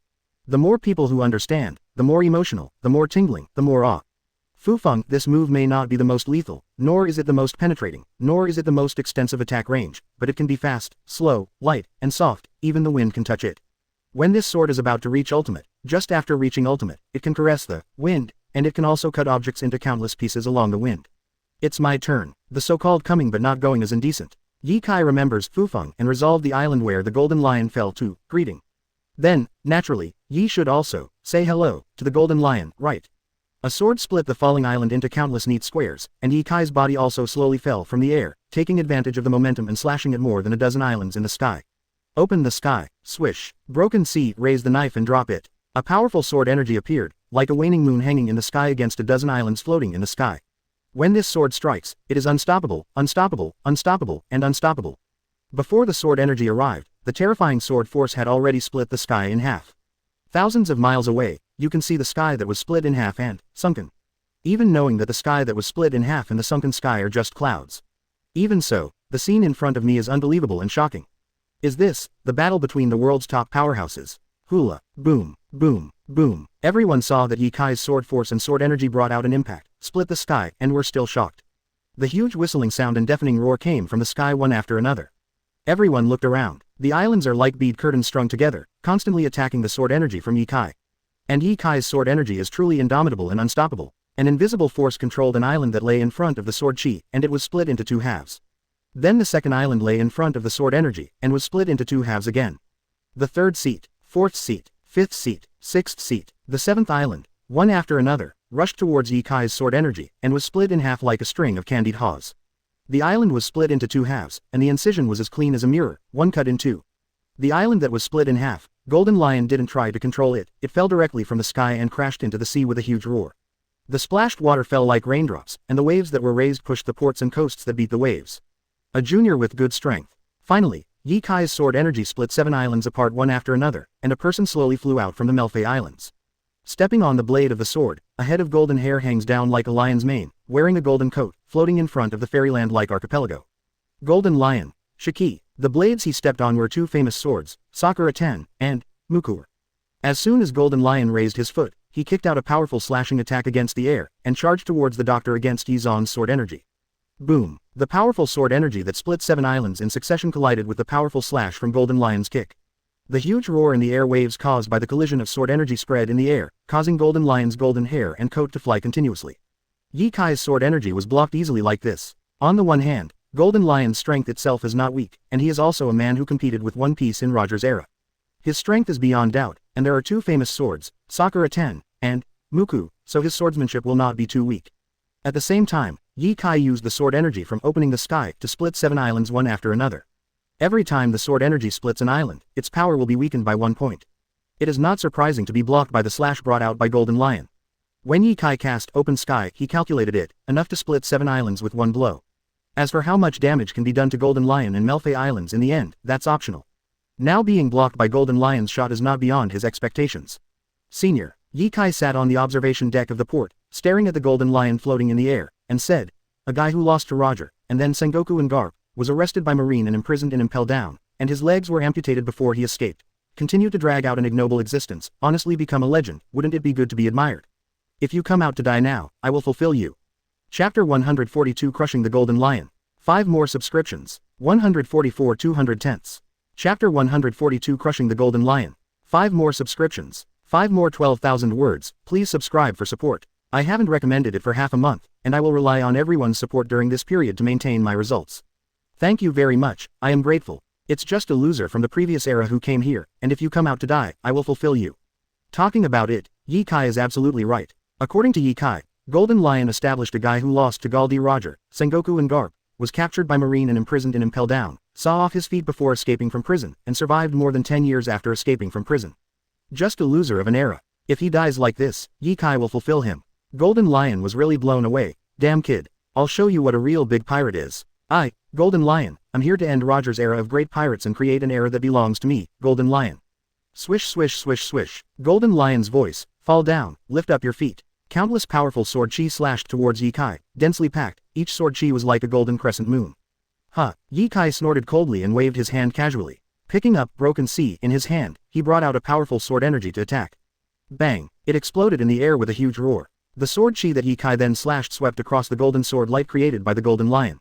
Speaker 1: The more people who understand, the more emotional, the more tingling, the more awe. Fufeng, this move may not be the most lethal, nor is it the most penetrating, nor is it the most extensive attack range, but it can be fast, slow, light, and soft, even the wind can touch it. When this sword is about to reach ultimate, just after reaching ultimate, it can caress the wind, and it can also cut objects into countless pieces along the wind. It's my turn. The so-called coming but not going is indecent. Ye Kai remembers Fufeng and resolved the island where the golden lion fell to, greeting. Then, naturally, Yi should also say hello to the golden lion, right? A sword split the falling island into countless neat squares, and Ye Kai's body also slowly fell from the air, taking advantage of the momentum and slashing at more than a dozen islands in the sky. Open the sky, swish, broken sea, raise the knife and drop it. A powerful sword energy appeared, like a waning moon hanging in the sky against a dozen islands floating in the sky. When this sword strikes, it is unstoppable, unstoppable, unstoppable, and unstoppable. Before the sword energy arrived, the terrifying sword force had already split the sky in half. Thousands of miles away, you can see the sky that was split in half and sunken. Even knowing that the sky that was split in half and the sunken sky are just clouds. Even so, the scene in front of me is unbelievable and shocking. Is this the battle between the world's top powerhouses? Hula, boom, boom, boom. Everyone saw that Ye Kai's sword force and sword energy brought out an impact, split the sky, and were still shocked. The huge whistling sound and deafening roar came from the sky one after another. Everyone looked around. The islands are like bead curtains strung together, constantly attacking the sword energy from Ye Kai. And Ye Kai's sword energy is truly indomitable and unstoppable. An invisible force controlled an island that lay in front of the sword chi, and it was split into two halves. Then the second island lay in front of the sword energy, and was split into two halves again. The third seat, fourth seat, fifth seat, sixth seat, the seventh island, one after another, rushed towards Ye Kai's sword energy, and was split in half like a string of candied haws. The island was split into two halves, and the incision was as clean as a mirror, one cut in two. The island that was split in half, Golden Lion didn't try to control it, it fell directly from the sky and crashed into the sea with a huge roar. The splashed water fell like raindrops, and the waves that were raised pushed the ports and coasts that beat the waves. A junior with good strength. Finally, Ye Kai's sword energy split 7 islands apart one after another, and a person slowly flew out from the Melfei Islands. Stepping on the blade of the sword, a head of golden hair hangs down like a lion's mane, wearing a golden coat, floating in front of the fairyland-like archipelago. Golden Lion, Shiki. The blades he stepped on were two famous swords, Sakura Ten, and Mukur. As soon as Golden Lion raised his foot, he kicked out a powerful slashing attack against the air, and charged towards the doctor against Yizan's sword energy. Boom! The powerful sword energy that split 7 islands in succession collided with the powerful slash from Golden Lion's kick. The huge roar in the air waves caused by the collision of sword energy spread in the air, causing Golden Lion's golden hair and coat to fly continuously. Ye Kai's sword energy was blocked easily like this. On the one hand, Golden Lion's strength itself is not weak, and he is also a man who competed with One Piece in Roger's era. His strength is beyond doubt, and there are two famous swords, Sakura Ten, and Muku, so his swordsmanship will not be too weak. At the same time, Ye Kai used the sword energy from opening the sky to split 7 islands one after another. Every time the sword energy splits an island, its power will be weakened by 1 point. It is not surprising to be blocked by the slash brought out by Golden Lion. When Ye Kai cast Open Sky, he calculated it, enough to split 7 islands with one blow. As for how much damage can be done to Golden Lion and Melfei Islands in the end, that's optional. Now being blocked by Golden Lion's shot is not beyond his expectations. Senior, Ye Kai sat on the observation deck of the port, staring at the Golden Lion floating in the air, and said, "A guy who lost to Roger, and then Sengoku and Garp, was arrested by Marine and imprisoned in Impel Down, and his legs were amputated before he escaped. Continued to drag out an ignoble existence, honestly become a legend, wouldn't it be good to be admired? If you come out to die now, I will fulfill you." Chapter 142 Crushing the Golden Lion. 5 more subscriptions. 144 210ths. Chapter 142 Crushing the Golden Lion. 5 more subscriptions. 5 more 12,000 words, please subscribe for support. I haven't recommended it for half a month, and I will rely on everyone's support during this period to maintain my results. Thank you very much, I am grateful. It's just a loser from the previous era who came here, and if you come out to die, I will fulfill you. Talking about it, Ye Kai is absolutely right. According to Ye Kai, Golden Lion established a guy who lost to Galdi Roger, Sengoku and Garp, was captured by Marine and imprisoned in Impel Down, saw off his feet before escaping from prison, and survived more than 10 years after escaping from prison. Just a loser of an era. If he dies like this, Ye Kai will fulfill him. Golden Lion was really blown away. Damn kid. I'll show you what a real big pirate is. Golden Lion, I'm here to end Roger's era of great pirates and create an era that belongs to me, Golden Lion. Swish swish swish swish. Golden Lion's voice, fall down, lift up your feet. Countless powerful sword chi slashed towards Ye Kai, densely packed, each sword chi was like a golden crescent moon. Huh, Ye Kai snorted coldly and waved his hand casually. Picking up Broken Sea in his hand, he brought out a powerful sword energy to attack. Bang, it exploded in the air with a huge roar. The sword chi that Ye Kai then slashed swept across the golden sword light created by the Golden Lion.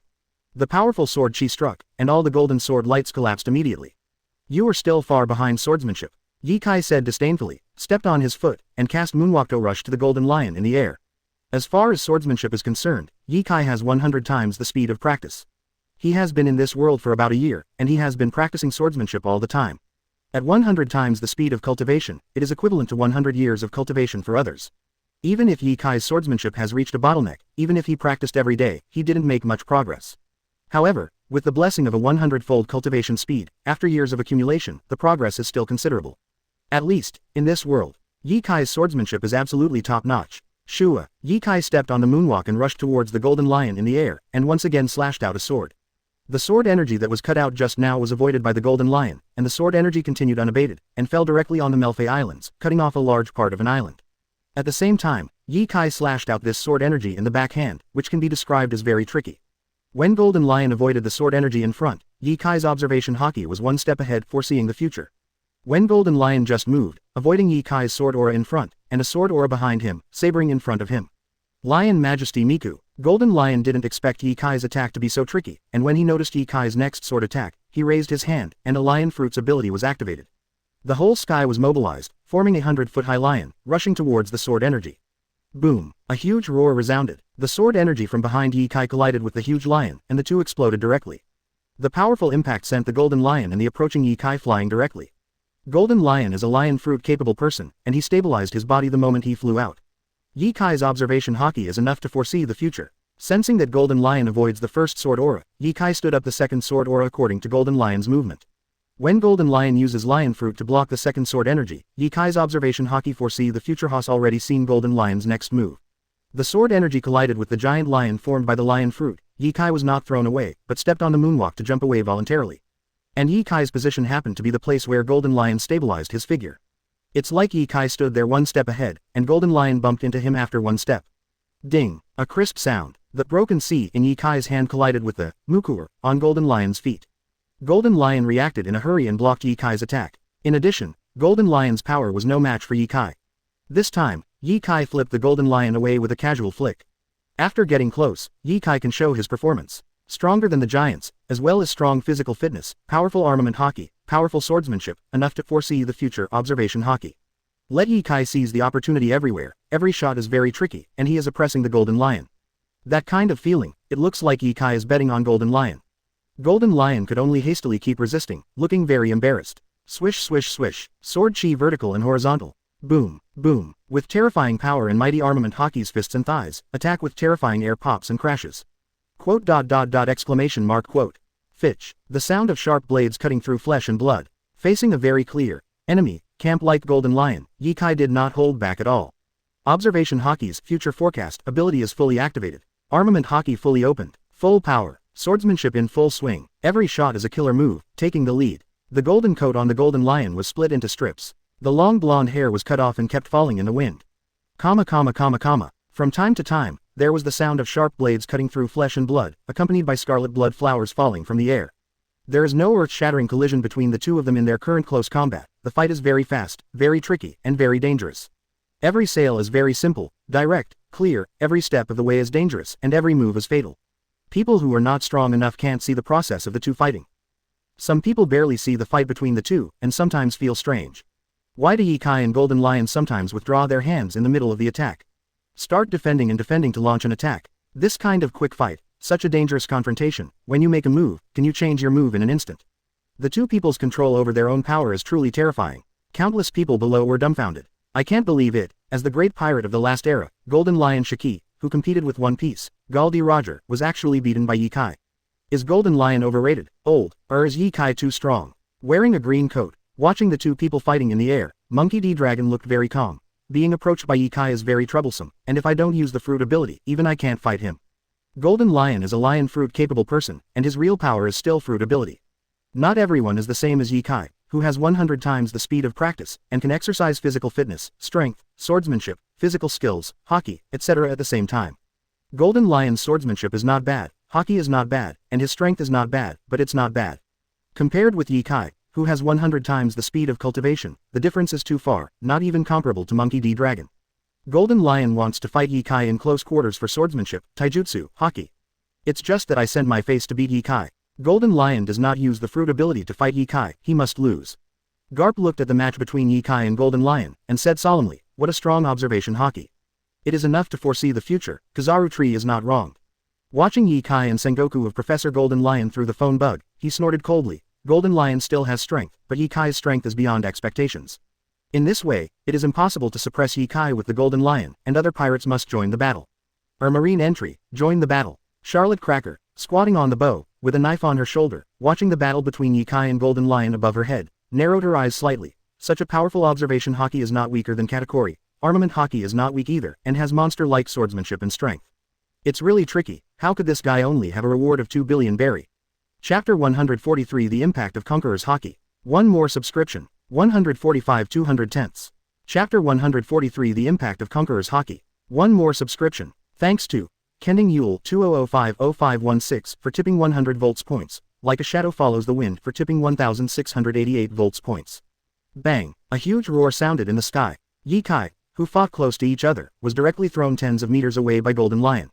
Speaker 1: The powerful sword chi struck, and all the golden sword lights collapsed immediately. You are still far behind swordsmanship, Ye Kai said disdainfully, stepped on his foot, and cast Moonwalkto Rush to the Golden Lion in the air. As far as swordsmanship is concerned, Ye Kai has 100 times the speed of practice. He has been in this world for about a year, and he has been practicing swordsmanship all the time. At 100 times the speed of cultivation, it is equivalent to 100 years of cultivation for others. Even if Ye Kai's swordsmanship has reached a bottleneck, even if he practiced every day, he didn't make much progress. However, with the blessing of a 100-fold cultivation speed, after years of accumulation, the progress is still considerable. At least, in this world, Ye Kai's swordsmanship is absolutely top-notch. Shua, Ye Kai stepped on the moonwalk and rushed towards the Golden Lion in the air, and once again slashed out a sword. The sword energy that was cut out just now was avoided by the Golden Lion, and the sword energy continued unabated, and fell directly on the Melfei Islands, cutting off a large part of an island. At the same time, Ye Kai slashed out this sword energy in the backhand, which can be described as very tricky. When Golden Lion avoided the sword energy in front, Ye Kai's observation haki was one step ahead, foreseeing the future. When Golden Lion just moved, avoiding Ye Kai's sword aura in front, and a sword aura behind him, sabering in front of him. Lion Majesty Miku, Golden Lion didn't expect Ye Kai's attack to be so tricky, and when he noticed Ye Kai's next sword attack, he raised his hand, and a lion fruit's ability was activated. The whole sky was mobilized, forming a 100-foot-high lion, rushing towards the sword energy. Boom, a huge roar resounded. The sword energy from behind Ye Kai collided with the huge lion, and the two exploded directly. The powerful impact sent the Golden Lion and the approaching Ye Kai flying directly. Golden Lion is a lion fruit-capable person, and he stabilized his body the moment he flew out. Ye Kai's observation haki is enough to foresee the future. Sensing that Golden Lion avoids the first sword aura, Ye Kai stood up the second sword aura according to Golden Lion's movement. When Golden Lion uses lion fruit to block the second sword energy, Ye Kai's observation haki foresee the future has already seen Golden Lion's next move. The sword energy collided with the giant lion formed by the lion fruit. Ye Kai was not thrown away, but stepped on the moonwalk to jump away voluntarily. And Ye Kai's position happened to be the place where Golden Lion stabilized his figure. It's like Ye Kai stood there one step ahead, and Golden Lion bumped into him after one step. Ding, a crisp sound. The Broken Sea in Ye Kai's hand collided with the Mukur on Golden Lion's feet. Golden Lion reacted in a hurry and blocked Ye Kai's attack. In addition, Golden Lion's power was no match for Ye Kai. This time, Ye Kai flipped the Golden Lion away with a casual flick. After getting close, Ye Kai can show his performance. Stronger than the giants, as well as strong physical fitness, powerful armament haki, powerful swordsmanship, enough to foresee the future observation haki. Let Ye Kai seize the opportunity everywhere. Every shot is very tricky, and he is oppressing the Golden Lion. That kind of feeling, it looks like Ye Kai is betting on Golden Lion. Golden Lion could only hastily keep resisting, looking very embarrassed. Swish swish swish, sword chi vertical and horizontal. Boom, boom, with terrifying power and mighty armament haki's fists and thighs, attack with terrifying air pops and crashes. Quote. Exclamation mark quote. Fitch, the sound of sharp blades cutting through flesh and blood. Facing a very clear enemy, camp-like Golden Lion, Ye Kai did not hold back at all. Observation haki's future forecast ability is fully activated. Armament haki fully opened. Full power. Swordsmanship in full swing. Every shot is a killer move, taking the lead. The golden coat on the Golden Lion was split into strips. The long blonde hair was cut off and kept falling in the wind. From time to time, there was the sound of sharp blades cutting through flesh and blood, accompanied by scarlet blood flowers falling from the air. There is no earth-shattering collision between the two of them in their current close combat. The fight is very fast, very tricky, and very dangerous. Every sail is very simple, direct, clear, every step of the way is dangerous, and every move is fatal. People who are not strong enough can't see the process of the two fighting. Some people barely see the fight between the two, and sometimes feel strange. Why do Ye Kai and Golden Lion sometimes withdraw their hands in the middle of the attack? Start defending and defending to launch an attack. This kind of quick fight, such a dangerous confrontation, when you make a move, can you change your move in an instant? The two people's control over their own power is truly terrifying. Countless people below were dumbfounded. I can't believe it, as the great pirate of the last era, Golden Lion Shiki, who competed with One Piece, Galdi Roger, was actually beaten by Ye Kai. Is Golden Lion overrated, old, or is Ye Kai too strong? Wearing a green coat, watching the two people fighting in the air, Monkey D. Dragon looked very calm. Being approached by Ye Kai is very troublesome, and if I don't use the fruit ability, even I can't fight him. Golden Lion is a lion fruit capable person, and his real power is still fruit ability. Not everyone is the same as Ye Kai, who has 100 times the speed of practice, and can exercise physical fitness, strength, swordsmanship, physical skills, hockey, etc. at the same time. Golden Lion's swordsmanship is not bad, hockey is not bad, and his strength is not bad, but it's not bad. Compared with Ye Kai, who has 100 times the speed of cultivation, the difference is too far, not even comparable to Monkey D. Dragon. Golden Lion wants to fight Ye Kai in close quarters for swordsmanship, taijutsu, hockey. It's just that I sent my face to beat Ye Kai. Golden Lion does not use the fruit ability to fight Ye Kai, he must lose. Garp looked at the match between Ye Kai and Golden Lion, and said solemnly, what a strong observation hockey. It is enough to foresee the future, Kizaru Tree is not wrong. Watching Ye Kai and Sengoku of Professor Golden Lion through the phone bug, he snorted coldly, Golden Lion still has strength, but Ye Kai's strength is beyond expectations. In this way, it is impossible to suppress Ye Kai with the Golden Lion, and other pirates must join the battle. Our marine entry, join the battle. Charlotte Cracker, squatting on the bow, with a knife on her shoulder, watching the battle between Ye Kai and Golden Lion above her head, narrowed her eyes slightly. Such a powerful observation hockey is not weaker than Katakuri, armament hockey is not weak either, and has monster-like swordsmanship and strength. It's really tricky, how could this guy only have a reward of 2 billion berry? Chapter 143 The Impact of Conqueror's Hockey. One more subscription. 145 200 Chapter 143 The Impact of Conqueror's Hockey. One more subscription. Thanks to Kending Yule 20050516 for tipping 100 volts points. Like a shadow follows the wind for tipping 1688 volts points. Bang! A huge roar sounded in the sky. Ye Kai, who fought close to each other, was directly thrown tens of meters away by Golden Lion.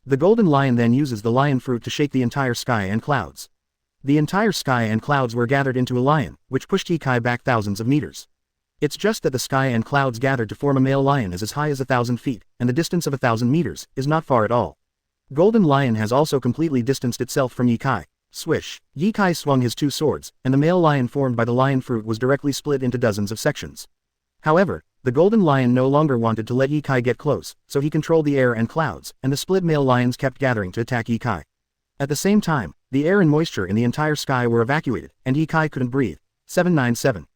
Speaker 1: The Golden Lion then uses the lion fruit to shake the entire sky and clouds. The entire sky and clouds were gathered into a lion, which pushed Ye Kai back thousands of meters. It's just that the sky and clouds gathered to form a male lion is as high as 1,000 feet, and the distance of 1,000 meters is not far at all. Golden Lion has also completely distanced itself from Ye Kai. Swish! Ye Kai swung his 2 swords, and the male lion formed by the lion fruit was directly split into dozens of sections. However, the Golden Lion no longer wanted to let Ye Kai get close, so he controlled the air and clouds, and the split male lions kept gathering to attack Ye Kai. At the same time, the air and moisture in the entire sky were evacuated, and Ye Kai couldn't breathe. 797.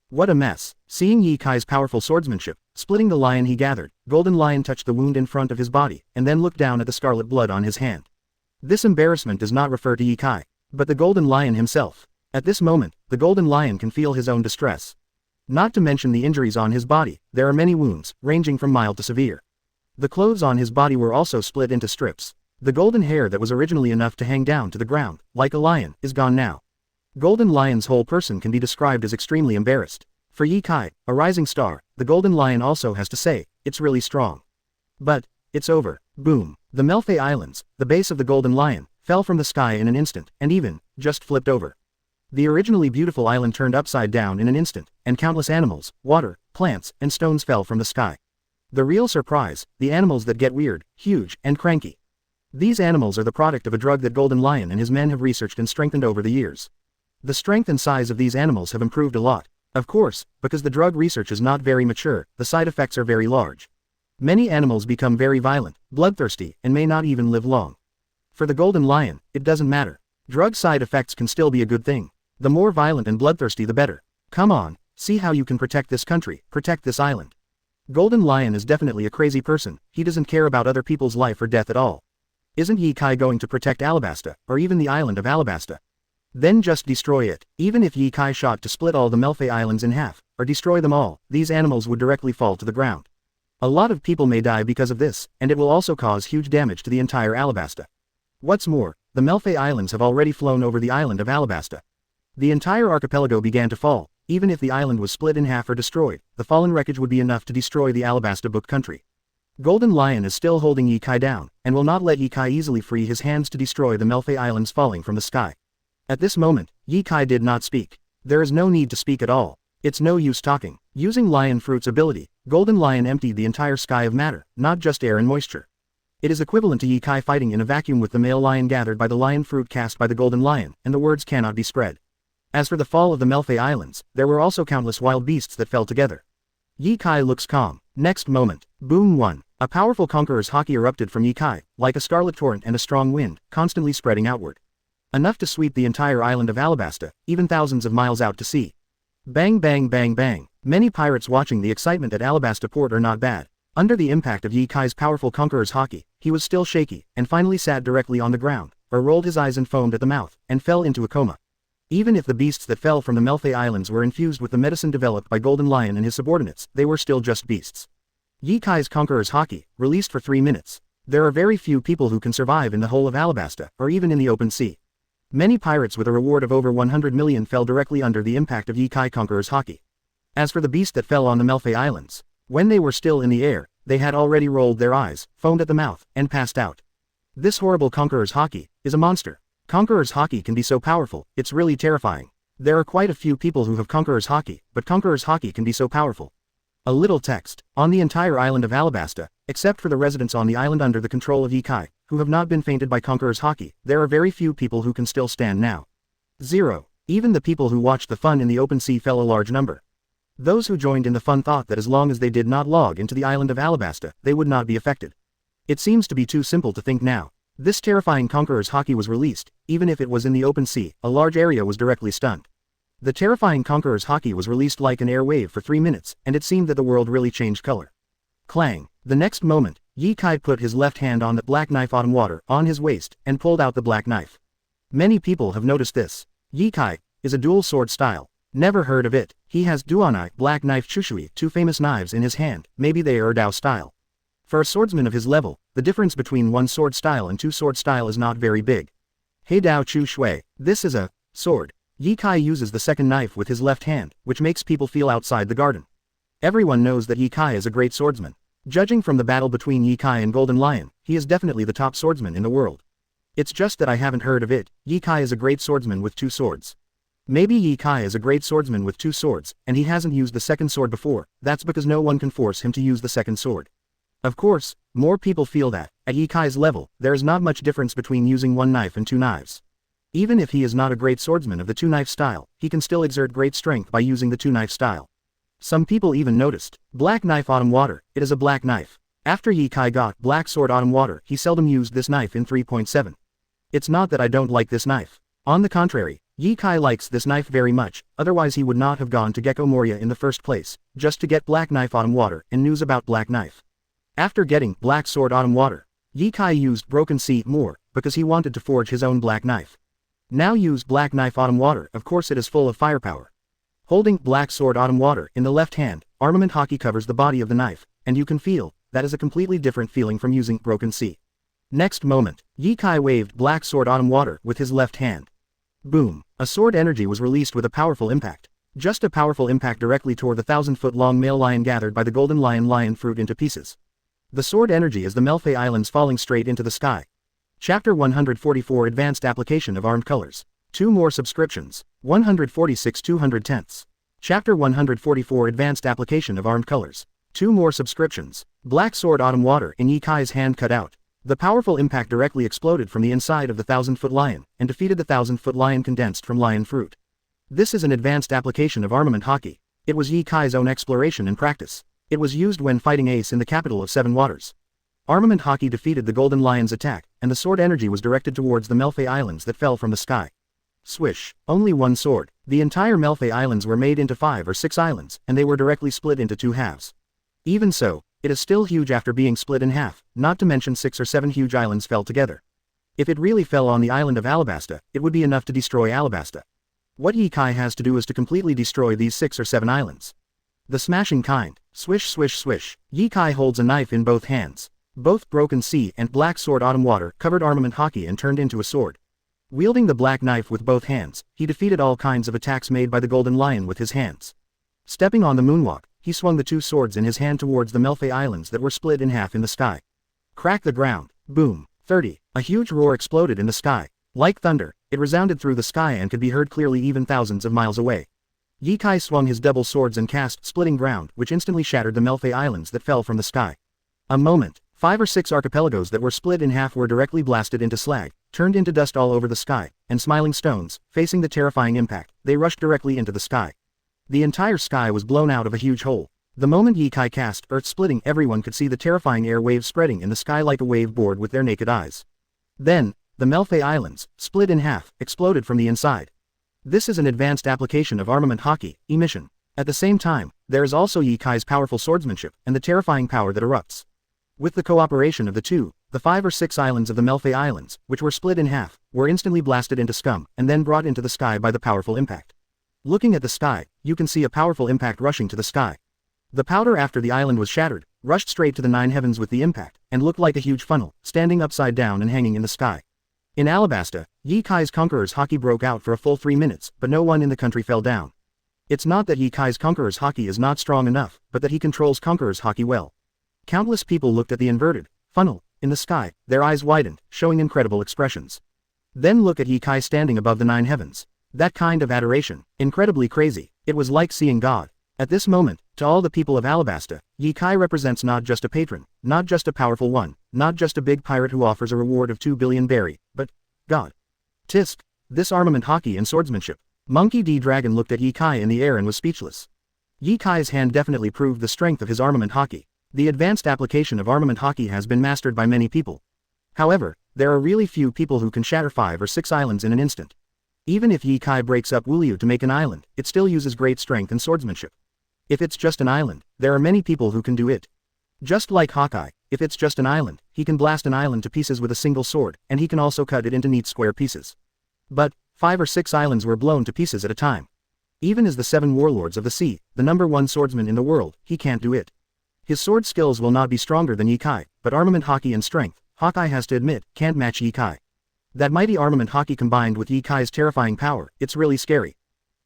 Speaker 1: What a mess. Seeing Ye Kai's powerful swordsmanship, splitting the lion he gathered, Golden Lion touched the wound in front of his body, and then looked down at the scarlet blood on his hand. This embarrassment does not refer to Ye Kai, but the Golden Lion himself. At this moment, the Golden Lion can feel his own distress. Not to mention the injuries on his body, there are many wounds, ranging from mild to severe. The clothes on his body were also split into strips. The golden hair that was originally enough to hang down to the ground, like a lion, is gone now. Golden Lion's whole person can be described as extremely embarrassed. For Ye Kai, a rising star, the Golden Lion also has to say, it's really strong. But, it's over. Boom. The Melfei Islands, the base of the Golden Lion, fell from the sky in an instant, and even, just flipped over. The originally beautiful island turned upside down in an instant, and countless animals, water, plants, and stones fell from the sky. The real surprise, the animals that get weird, huge, and cranky. These animals are the product of a drug that Golden Lion and his men have researched and strengthened over the years. The strength and size of these animals have improved a lot. Of course, because the drug research is not very mature, the side effects are very large. Many animals become very violent, bloodthirsty, and may not even live long. For the Golden Lion, it doesn't matter. Drug side effects can still be a good thing. The more violent and bloodthirsty the better. Come on, see how you can protect this country, protect this island. Golden Lion is definitely a crazy person, he doesn't care about other people's life or death at all. Isn't Ye Kai going to protect Alabasta, or even the island of Alabasta? Then just destroy it. Even if Ye Kai shot to split all the Melfei Islands in half, or destroy them all, these animals would directly fall to the ground. A lot of people may die because of this, and it will also cause huge damage to the entire Alabasta. What's more, the Melfei Islands have already flown over the island of Alabasta. The entire archipelago began to fall. Even if the island was split in half or destroyed, the fallen wreckage would be enough to destroy the Alabasta Book country. Golden Lion is still holding Ye Kai down, and will not let Ye Kai easily free his hands to destroy the Melfei Islands falling from the sky. At this moment, Ye Kai did not speak. There is no need to speak at all. It's no use talking. Using Lion Fruit's ability, Golden Lion emptied the entire sky of matter, not just air and moisture. It is equivalent to Ye Kai fighting in a vacuum with the male lion gathered by the lion fruit cast by the Golden Lion, and the words cannot be spread. As for the fall of the Melfei Islands, there were also countless wild beasts that fell together. Ye Kai looks calm. Next moment, boom 1. A powerful conqueror's hockey erupted from Ye Kai, like a scarlet torrent and a strong wind, constantly spreading outward. Enough to sweep the entire island of Alabasta, even thousands of miles out to sea. Bang bang bang bang. Many pirates watching the excitement at Alabasta port are not bad. Under the impact of Ye Kai's powerful conqueror's haki, he was still shaky, and finally sat directly on the ground, or rolled his eyes and foamed at the mouth, and fell into a coma. Even if the beasts that fell from the Melpei Islands were infused with the medicine developed by Golden Lion and his subordinates, they were still just beasts. Ye Kai's conqueror's haki, released for 3 minutes. There are very few people who can survive in the whole of Alabasta, or even in the open sea. Many pirates with a reward of over 100 million fell directly under the impact of Ye Kai conqueror's haki. As for the beast that fell on the Melpei Islands, when they were still in the air, they had already rolled their eyes, foamed at the mouth, and passed out. This horrible conqueror's haki is a monster. Conqueror's haki can be so powerful, it's really terrifying. There are quite a few people who have conqueror's haki, but conqueror's haki can be so powerful. A little text. On the entire island of Alabasta, except for the residents on the island under the control of Ye Kai, who have not been fainted by conqueror's haki, there are very few people who can still stand now. 0. Even the people who watched the fun in the open sea fell a large number. Those who joined in the fun thought that as long as they did not log into the island of Alabasta, they would not be affected. It seems to be too simple to think now. This terrifying conqueror's haki was released, even if it was in the open sea, a large area was directly stunned. The terrifying conqueror's haki was released like an air wave for 3 minutes, and it seemed that the world really changed color. Clang. The next moment, Ye Kai put his left hand on the black knife autumn water on his waist, and pulled out the black knife. Many people have noticed this. Ye Kai is a dual sword style. Never heard of it. He has Duanai, black knife Chushui, 2 famous knives in his hand, maybe they are Dao style. For a swordsman of his level, the difference between 1 sword style and 2 sword style is not very big. He Dao Chu Shui, this is a sword. Ye Kai uses the second knife with his left hand, which makes people feel outside the garden. Everyone knows that Ye Kai is a great swordsman. Judging from the battle between Ye Kai and Golden Lion, he is definitely the top swordsman in the world. It's just that I haven't heard of it. Ye Kai is a great swordsman with 2 swords. Maybe Ye Kai is a great swordsman with 2 swords, and he hasn't used the second sword before. That's because no one can force him to use the second sword. Of course, more people feel that, at Ye Kai's level, there is not much difference between using 1 knife and 2 knives. Even if he is not a great swordsman of the 2-knife style, he can still exert great strength by using the 2-knife style. Some people even noticed. Black knife autumn water, it is a black knife. After Ye Kai got black sword autumn water, he seldom used this knife in 3.7. It's not that I don't like this knife. On the contrary, Ye Kai likes this knife very much, otherwise he would not have gone to Gecko Moria in the first place, just to get black knife autumn water and news about black knife. After getting black sword autumn water, Ye Kai used broken sea more, because he wanted to forge his own black knife. Now use black knife autumn water, of course it is full of firepower. Holding black sword autumn water in the left hand, armament haki covers the body of the knife, and you can feel, that is a completely different feeling from using broken sea. Next moment, Ye Kai waved black sword autumn water with his left hand. Boom. A sword energy was released with a powerful impact. Just a powerful impact directly tore the 1,000-foot-long male lion gathered by the Golden Lion fruit into pieces. The sword energy is the Melpei Islands falling straight into the sky. Chapter 144 Advanced Application of Armed Colors. 2 more subscriptions. 146 210ths. Chapter 144 Advanced Application of Armed Colors. 2 more subscriptions. Black sword autumn water in Ye Kai's hand cut out. The powerful impact directly exploded from the inside of the 1,000-foot lion, and defeated the 1,000-foot lion condensed from lion fruit. This is an advanced application of armament haki. It was Ye Kai's own exploration and practice. It was used when fighting Ace in the capital of 7 waters. Armament haki defeated the Golden Lion's attack, and the sword energy was directed towards the Melpei Islands that fell from the sky. Swish. Only 1 sword. The entire Melpei Islands were made into 5 or 6 islands, and they were directly split into 2 halves. Even so, it is still huge after being split in half, not to mention 6 or 7 huge islands fell together. If it really fell on the island of Alabasta, it would be enough to destroy Alabasta. What Ye Kai has to do is to completely destroy these 6 or 7 islands. The smashing kind. Swish swish swish. Ye Kai holds a knife in both hands. Both broken sea and black sword autumn water covered armament haki and turned into a sword. Wielding the black knife with both hands, he defeated all kinds of attacks made by the Golden Lion with his hands. Stepping on the moonwalk, he swung the 2 swords in his hand towards the Melpei Islands that were split in half in the sky. Crack the ground. Boom. 30. A huge roar exploded in the sky. Like thunder, it resounded through the sky and could be heard clearly even thousands of miles away. Ye Kai swung his double swords and cast splitting ground, which instantly shattered the Melpei Islands that fell from the sky. A moment. 5 or 6 archipelagos that were split in half were directly blasted into slag, turned into dust all over the sky, and smiling stones, facing the terrifying impact, they rushed directly into the sky. The entire sky was blown out of a huge hole. The moment Ye Kai cast earth-splitting, everyone could see the terrifying air wave spreading in the sky like a wave board with their naked eyes. Then, the Melpei Islands, split in half, exploded from the inside. This is an advanced application of armament haki, emission. At the same time, there is also Ye Kai's powerful swordsmanship, and the terrifying power that erupts. With the cooperation of the two, the 5 or 6 islands of the Melfei Islands, which were split in half, were instantly blasted into scum, and then brought into the sky by the powerful impact. Looking at the sky, you can see a powerful impact rushing to the sky. The powder after the island was shattered, rushed straight to the 9 heavens with the impact, and looked like a huge funnel, standing upside down and hanging in the sky. In Alabasta, Ye Kai's Conqueror's hockey broke out for a full 3 minutes, but no one in the country fell down. It's not that Ye Kai's Conqueror's hockey is not strong enough, but that he controls Conqueror's hockey well. Countless people looked at the inverted funnel in the sky, their eyes widened, showing incredible expressions. Then look at Ye Kai standing above the 9 heavens. That kind of adoration, incredibly crazy, it was like seeing God. At this moment, to all the people of Alabasta, Ye Kai represents not just a patron, not just a powerful one, not just a big pirate who offers a reward of 2 billion berry, but God. Tisk. This armament hockey and swordsmanship. Monkey D. Dragon looked at Ye Kai in the air and was speechless. Ye Kai's hand definitely proved the strength of his armament hockey. The advanced application of armament hockey has been mastered by many people. However, there are really few people who can shatter 5 or 6 islands in an instant. Even if Ye Kai breaks up Wulyu to make an island, it still uses great strength and swordsmanship. If it's just an island, there are many people who can do it. Just like Hawkeye, if it's just an island, he can blast an island to pieces with a single sword, and he can also cut it into neat square pieces. But 5 or 6 islands were blown to pieces at a time. Even as the 7 warlords of the sea, the #1 swordsman in the world, he can't do it. His sword skills will not be stronger than Ye Kai, but armament hockey and strength, Hawkeye has to admit, can't match Ye Kai. That mighty armament hockey combined with Ye Kai's terrifying power, it's really scary.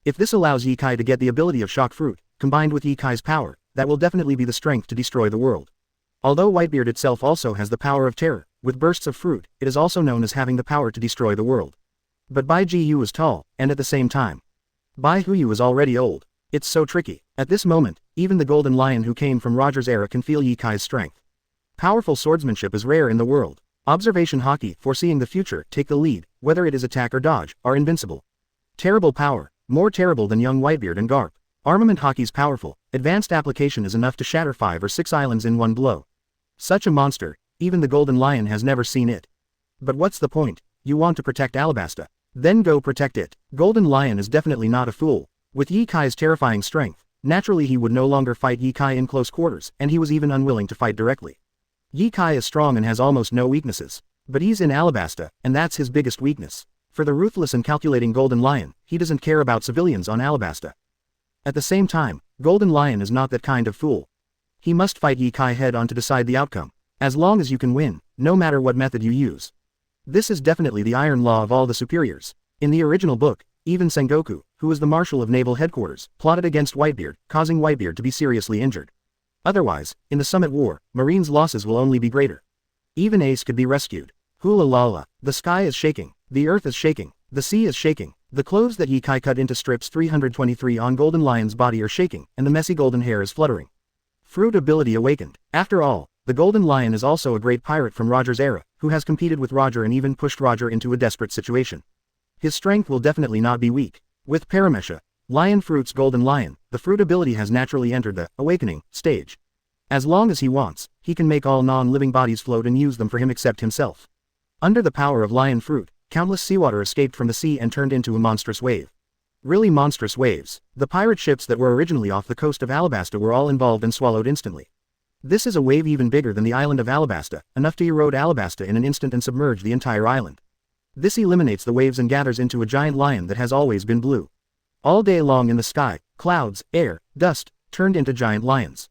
Speaker 1: If this allows Ye Kai to get the ability of shock fruit, combined with Ye Kai's power, that will definitely be the strength to destroy the world. Although Whitebeard itself also has the power of terror, with bursts of fruit, it is also known as having the power to destroy the world. But Bai Jiyu is tall, and at the same time, Bai Huyu is already old. It's so tricky. At this moment, even the Golden Lion who came from Roger's era can feel Ye Kai's strength. Powerful swordsmanship is rare in the world. Observation hockey, foreseeing the future, take the lead, whether it is attack or dodge, are invincible. Terrible power, more terrible than young Whitebeard and Garp. Armament hockey's powerful, advanced application is enough to shatter 5 or 6 islands in one blow. Such a monster, even the Golden Lion has never seen it. But what's the point? You want to protect Alabasta? Then go protect it. Golden Lion is definitely not a fool. With Ye Kai's terrifying strength, naturally he would no longer fight Ye Kai in close quarters, and he was even unwilling to fight directly. Ye Kai is strong and has almost no weaknesses. But he's in Alabasta, and that's his biggest weakness. For the ruthless and calculating Golden Lion, he doesn't care about civilians on Alabasta. At the same time, Golden Lion is not that kind of fool. He must fight Ye Kai head on to decide the outcome. As long as you can win, no matter what method you use. This is definitely the iron law of all the superiors. In the original book, even Sengoku, who was the Marshal of Naval Headquarters, plotted against Whitebeard, causing Whitebeard to be seriously injured. Otherwise, in the Summit War, Marine's losses will only be greater. Even Ace could be rescued. Hula la. The sky is shaking, the earth is shaking, the sea is shaking. The clothes that Ye Kai cut into strips 323 on Golden Lion's body are shaking, and the messy golden hair is fluttering. Fruit ability awakened. After all, the Golden Lion is also a great pirate from Roger's era, who has competed with Roger and even pushed Roger into a desperate situation. His strength will definitely not be weak. With Paramesha, Lion Fruit's Golden Lion, the fruit ability has naturally entered the awakening stage. As long as he wants, he can make all non-living bodies float and use them for him except himself. Under the power of Lion Fruit, countless seawater escaped from the sea and turned into a monstrous wave. Really monstrous waves. The pirate ships that were originally off the coast of Alabasta were all involved and swallowed instantly. This is a wave even bigger than the island of Alabasta, enough to erode Alabasta in an instant and submerge the entire island. This eliminates the waves and gathers into a giant lion that has always been blue. All day long in the sky, clouds, air, dust, turned into giant lions.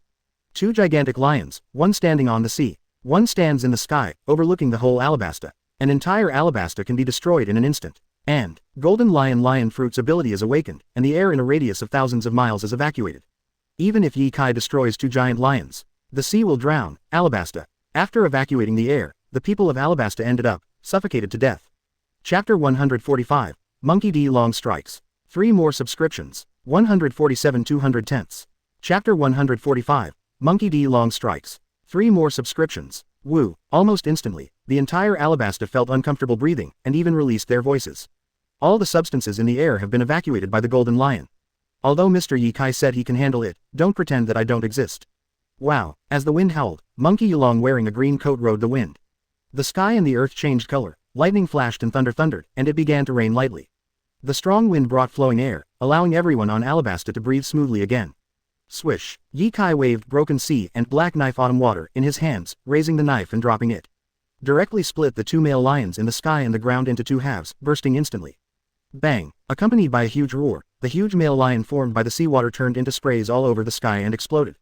Speaker 1: 2 gigantic lions, one standing on the sea, one stands in the sky, overlooking the whole Alabasta. An entire Alabasta can be destroyed in an instant. And Golden Lion Fruit's ability is awakened, and the air in a radius of thousands of miles is evacuated. Even if Ye Kai destroys 2 giant lions, the sea will drown Alabasta. After evacuating the air, the people of Alabasta ended up suffocated to death. Chapter 145, Monkey D. Long Strikes. 3 more subscriptions. 147 210ths. Chapter 145, Monkey D. Long Strikes. 3 more subscriptions. Woo. Almost instantly, the entire Alabasta felt uncomfortable breathing, and even released their voices. All the substances in the air have been evacuated by the Golden Lion. Although Mr. Ye Kai said he can handle it, don't pretend that I don't exist. Wow. As the wind howled, Monkey Yulong wearing a green coat rode the wind. The sky and the earth changed color, lightning flashed and thunder thundered, and it began to rain lightly. The strong wind brought flowing air, allowing everyone on Alabasta to breathe smoothly again. Swish. Ye Kai waved Broken Sea and Black Knife Autumn Water in his hands, raising the knife and dropping it. Directly split the two male lions in the sky and the ground into two halves, bursting instantly. Bang! Accompanied by a huge roar, the huge male lion formed by the seawater turned into sprays all over the sky and exploded.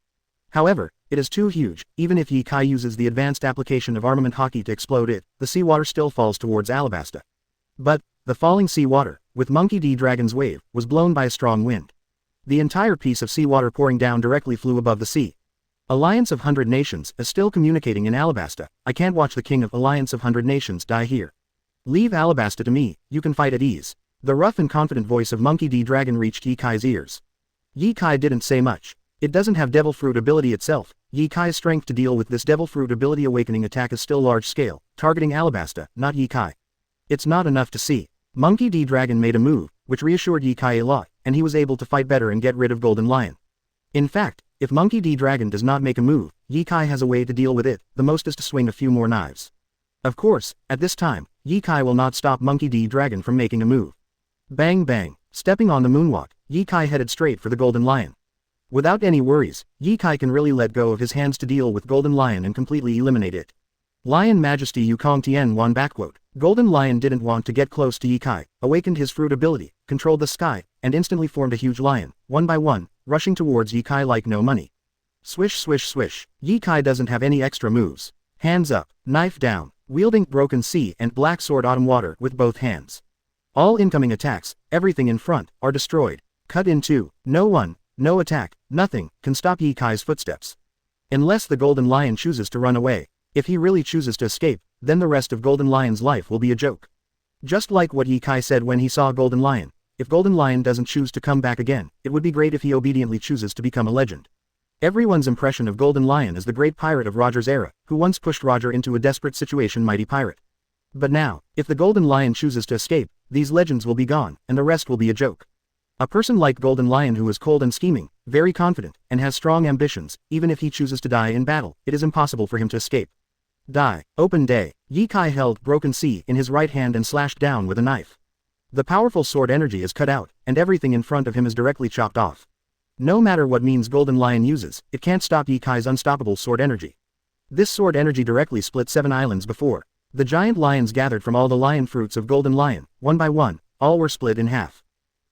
Speaker 1: However, it is too huge. Even if Ye Kai uses the advanced application of armament hockey to explode it, the seawater still falls towards Alabasta. But, the falling seawater, with Monkey D. Dragon's wave, was blown by a strong wind. The entire piece of seawater pouring down directly flew above the sea. Alliance of 100 Nations is still communicating in Alabasta. I can't watch the king of Alliance of 100 Nations die here. Leave Alabasta to me, you can fight at ease. The rough and confident voice of Monkey D. Dragon reached Ye Kai's ears. Ye Kai didn't say much. It doesn't have Devil Fruit ability itself. Ye Kai's strength to deal with this Devil Fruit ability awakening attack is still large scale, targeting Alabasta, not Ye Kai. It's not enough to see. Monkey D. Dragon made a move, which reassured Ye Kai a lot, and he was able to fight better and get rid of Golden Lion. In fact, if Monkey D. Dragon does not make a move, Ye Kai has a way to deal with it, the most is to swing a few more knives. Of course, at this time, Ye Kai will not stop Monkey D. Dragon from making a move. Bang bang, stepping on the moonwalk, Ye Kai headed straight for the Golden Lion. Without any worries, Ye Kai can really let go of his hands to deal with Golden Lion and completely eliminate it. Lion Majesty Yukong Tien Wan backquote. Golden Lion didn't want to get close to Ye Kai, awakened his fruit ability, controlled the sky, and instantly formed a huge lion, one by one, rushing towards Ye Kai like no money. Swish swish swish. Ye Kai doesn't have any extra moves. Hands up, knife down, wielding Broken Sea and Black Sword Autumn Water with both hands. All incoming attacks, everything in front, are destroyed. Cut in two. No one, no attack, nothing, can stop Ye Kai's footsteps. Unless the Golden Lion chooses to run away. If he really chooses to escape, then the rest of Golden Lion's life will be a joke. Just like what Ye Kai said when he saw Golden Lion, if Golden Lion doesn't choose to come back again, it would be great if he obediently chooses to become a legend. Everyone's impression of Golden Lion is the great pirate of Roger's era, who once pushed Roger into a desperate situation, mighty pirate. But now, if the Golden Lion chooses to escape, these legends will be gone, and the rest will be a joke. A person like Golden Lion who is cold and scheming, very confident, and has strong ambitions, even if he chooses to die in battle, it is impossible for him to escape. Die. Open day. Ye Kai held Broken Sea in his right hand and slashed down with a knife. The powerful sword energy is cut out, and everything in front of him is directly chopped off. No matter what means Golden Lion uses, it can't stop Ye Kai's unstoppable sword energy. This sword energy directly split 7 islands before. The giant lions gathered from all the lion fruits of Golden Lion, one by one, all were split in half.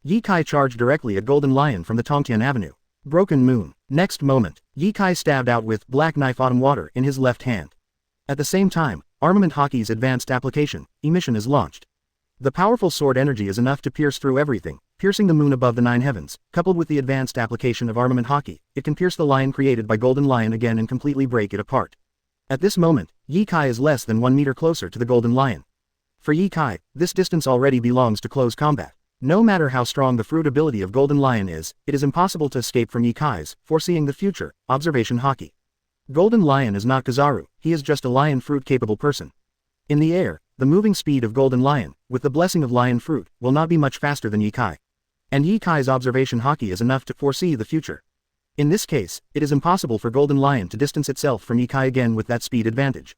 Speaker 1: Ye Kai charged directly at Golden Lion from the Tongtian Avenue. Broken Moon. Next moment, Ye Kai stabbed out with Black Knife Autumn Water in his left hand. At the same time, Armament Hockey's advanced application, emission is launched. The powerful sword energy is enough to pierce through everything, piercing the moon above the 9 heavens. Coupled with the advanced application of Armament Hockey, it can pierce the lion created by Golden Lion again and completely break it apart. At this moment, Ye Kai is less than 1 meter closer to the Golden Lion. For Ye Kai, this distance already belongs to close combat. No matter how strong the fruit ability of Golden Lion is, it is impossible to escape from Ye Kai's, foreseeing the future, observation hockey. Golden Lion is not Kizaru, he is just a lion fruit capable person. In the air, the moving speed of Golden Lion, with the blessing of lion fruit, will not be much faster than Ye Kai. And Ye Kai's observation hockey is enough to foresee the future. In this case, it is impossible for Golden Lion to distance itself from Ye Kai again with that speed advantage.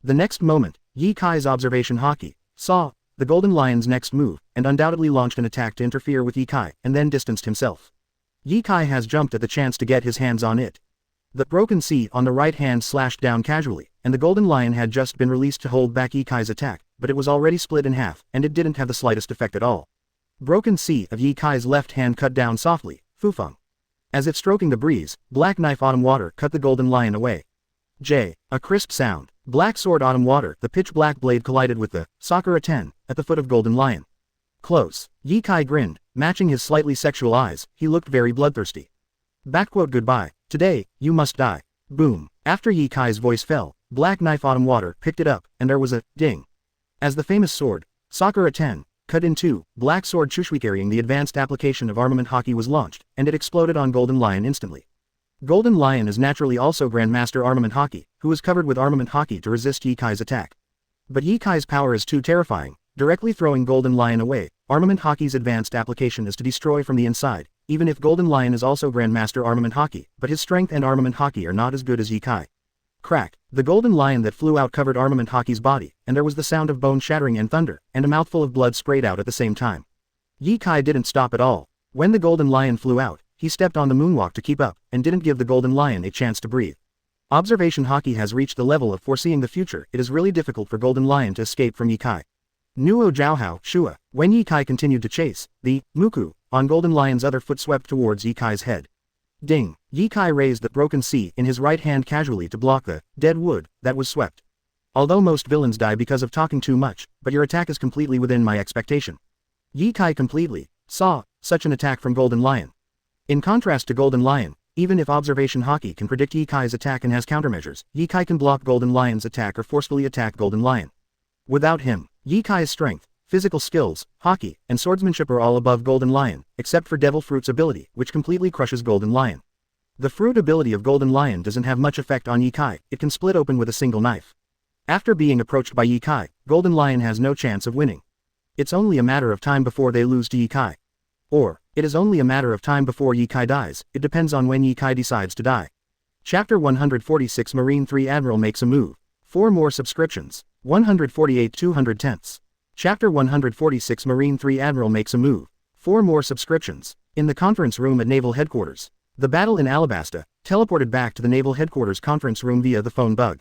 Speaker 1: The next moment, Ye Kai's observation hockey saw the Golden Lion's next move, and undoubtedly launched an attack to interfere with Ye Kai, and then distanced himself. Ye Kai has jumped at the chance to get his hands on it. The Broken Sea on the right hand slashed down casually, and the Golden Lion had just been released to hold back Ye Kai's attack, but it was already split in half, and it didn't have the slightest effect at all. Broken Sea of Ye Kai's left hand cut down softly, Fufeng. As if stroking the breeze, Black Knife Autumn Water cut the Golden Lion away. A crisp sound. Black Sword Autumn Water, the pitch-black blade collided with the Sakura 10 at the foot of Golden Lion. Close. Ye Kai grinned, matching his slightly sexual eyes, he looked very bloodthirsty. Goodbye. Today, you must die. Boom. After Ye Kai's voice fell, Black Knife Autumn Water picked it up, and there was a ding. As the famous sword, Sakura 10, cut in two, Black Sword Chushui carrying the advanced application of Armament Hockey was launched, and it exploded on Golden Lion instantly. Golden Lion is naturally also Grandmaster Armament Hockey, who is covered with Armament Hockey to resist Ye Kai's attack. But Ye Kai's power is too terrifying, directly throwing Golden Lion away. Armament Hockey's advanced application is to destroy from the inside, even if Golden Lion is also Grandmaster Armament Hockey, but his strength and Armament Hockey are not as good as Ye Kai. Crack. The Golden Lion that flew out covered Armament Hockey's body, and there was the sound of bone shattering and thunder, and a mouthful of blood sprayed out at the same time. Ye Kai didn't stop at all. When the Golden Lion flew out, he stepped on the moonwalk to keep up, and didn't give the Golden Lion a chance to breathe. Observation Haki has reached the level of foreseeing the future. It is really difficult for Golden Lion to escape from Ye Kai. Nuo Jiaohao, Shua. When Ye Kai continued to chase, the Muku on Golden Lion's other foot swept towards Ye Kai's head. Ding! Ye Kai raised the broken sea in his right hand casually to block the dead wood that was swept. Although most villains die because of talking too much, but your attack is completely within my expectation. Ye Kai completely saw such an attack from Golden Lion. In contrast to Golden Lion, even if Observation Haki can predict Ye Kai's attack and has countermeasures, Ye Kai can block Golden Lion's attack or forcefully attack Golden Lion. Without him, Ye Kai's strength, physical skills, Haki, and swordsmanship are all above Golden Lion, except for Devil Fruit's ability, which completely crushes Golden Lion. The fruit ability of Golden Lion doesn't have much effect on Ye Kai. It can split open with a single knife. After being approached by Ye Kai, Golden Lion has no chance of winning. It's only a matter of time before they lose to Ye Kai. Or, it is only a matter of time before Ye Kai dies. It depends on when Ye Kai decides to die. Chapter 146 Marine 3 Admiral makes a move. 4 more subscriptions. 148 210ths. Chapter 146 Marine 3 Admiral makes a move. 4 more subscriptions. In the conference room at Naval Headquarters. The battle in Alabasta, teleported back to the Naval Headquarters conference room via the phone bug.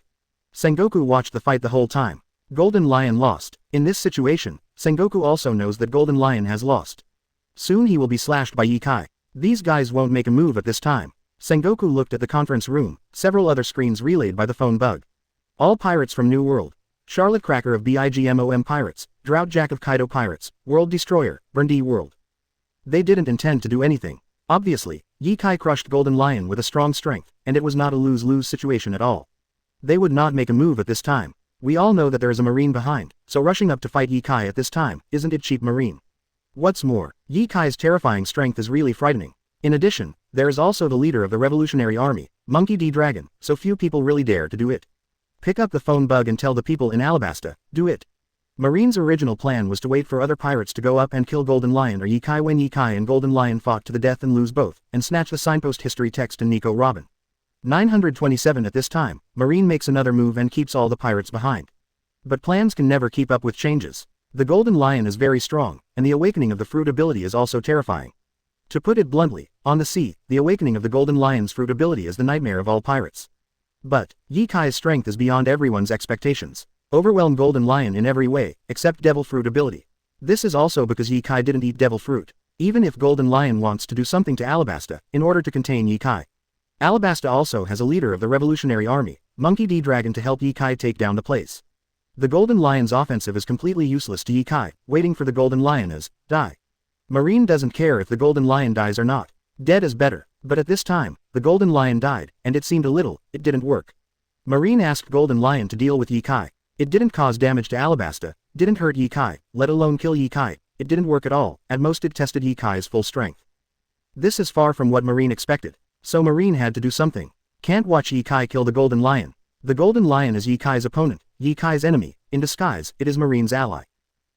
Speaker 1: Sengoku watched the fight the whole time. Golden Lion lost. In this situation, Sengoku also knows that Golden Lion has lost. Soon he will be slashed by Ye Kai. These guys won't make a move at this time. Sengoku looked at the conference room, several other screens relayed by the phone bug. All pirates from New World. Charlotte Cracker of BIGMOM Pirates, Drought Jack of Kaido Pirates, World Destroyer, Burndy World. They didn't intend to do anything. Obviously, Ye Kai crushed Golden Lion with a strong strength, and it was not a lose-lose situation at all. They would not make a move at this time. We all know that there is a Marine behind, so rushing up to fight Ye Kai at this time, isn't it cheap Marine? What's more, Ye Kai's terrifying strength is really frightening. In addition, there is also the leader of the Revolutionary Army, Monkey D. Dragon, so few people really dare to do it. Pick up the phone bug and tell the people in Alabasta, do it. Marine's original plan was to wait for other pirates to go up and kill Golden Lion or Ye Kai when Ye Kai and Golden Lion fought to the death and lose both, and snatch the signpost history text and Nico Robin. 927 At this time, Marine makes another move and keeps all the pirates behind. But plans can never keep up with changes. The Golden Lion is very strong, and the awakening of the fruit ability is also terrifying. To put it bluntly, on the sea, the awakening of the Golden Lion's fruit ability is the nightmare of all pirates. But, Ye Kai's strength is beyond everyone's expectations. Overwhelm Golden Lion in every way, except Devil Fruit ability. This is also because Ye Kai didn't eat Devil Fruit. Even if Golden Lion wants to do something to Alabasta, in order to contain Ye Kai. Alabasta also has a leader of the Revolutionary Army, Monkey D. Dragon, to help Ye Kai take down the place. The Golden Lion's offensive is completely useless to Ye Kai. Waiting for the Golden Lion is, die. Marine doesn't care if the Golden Lion dies or not. Dead is better. But at this time, the Golden Lion died, and it seemed it didn't work. Marine asked Golden Lion to deal with Ye Kai. It didn't cause damage to Alabasta, didn't hurt Ye Kai, let alone kill Ye Kai. It didn't work at all. At most it tested Ye Kai's full strength. This is far from what Marine expected. So Marine had to do something. Can't watch Ye Kai kill the Golden Lion. The Golden Lion is Ye Kai's opponent, Ye Kai's enemy. In disguise, it is Marine's ally.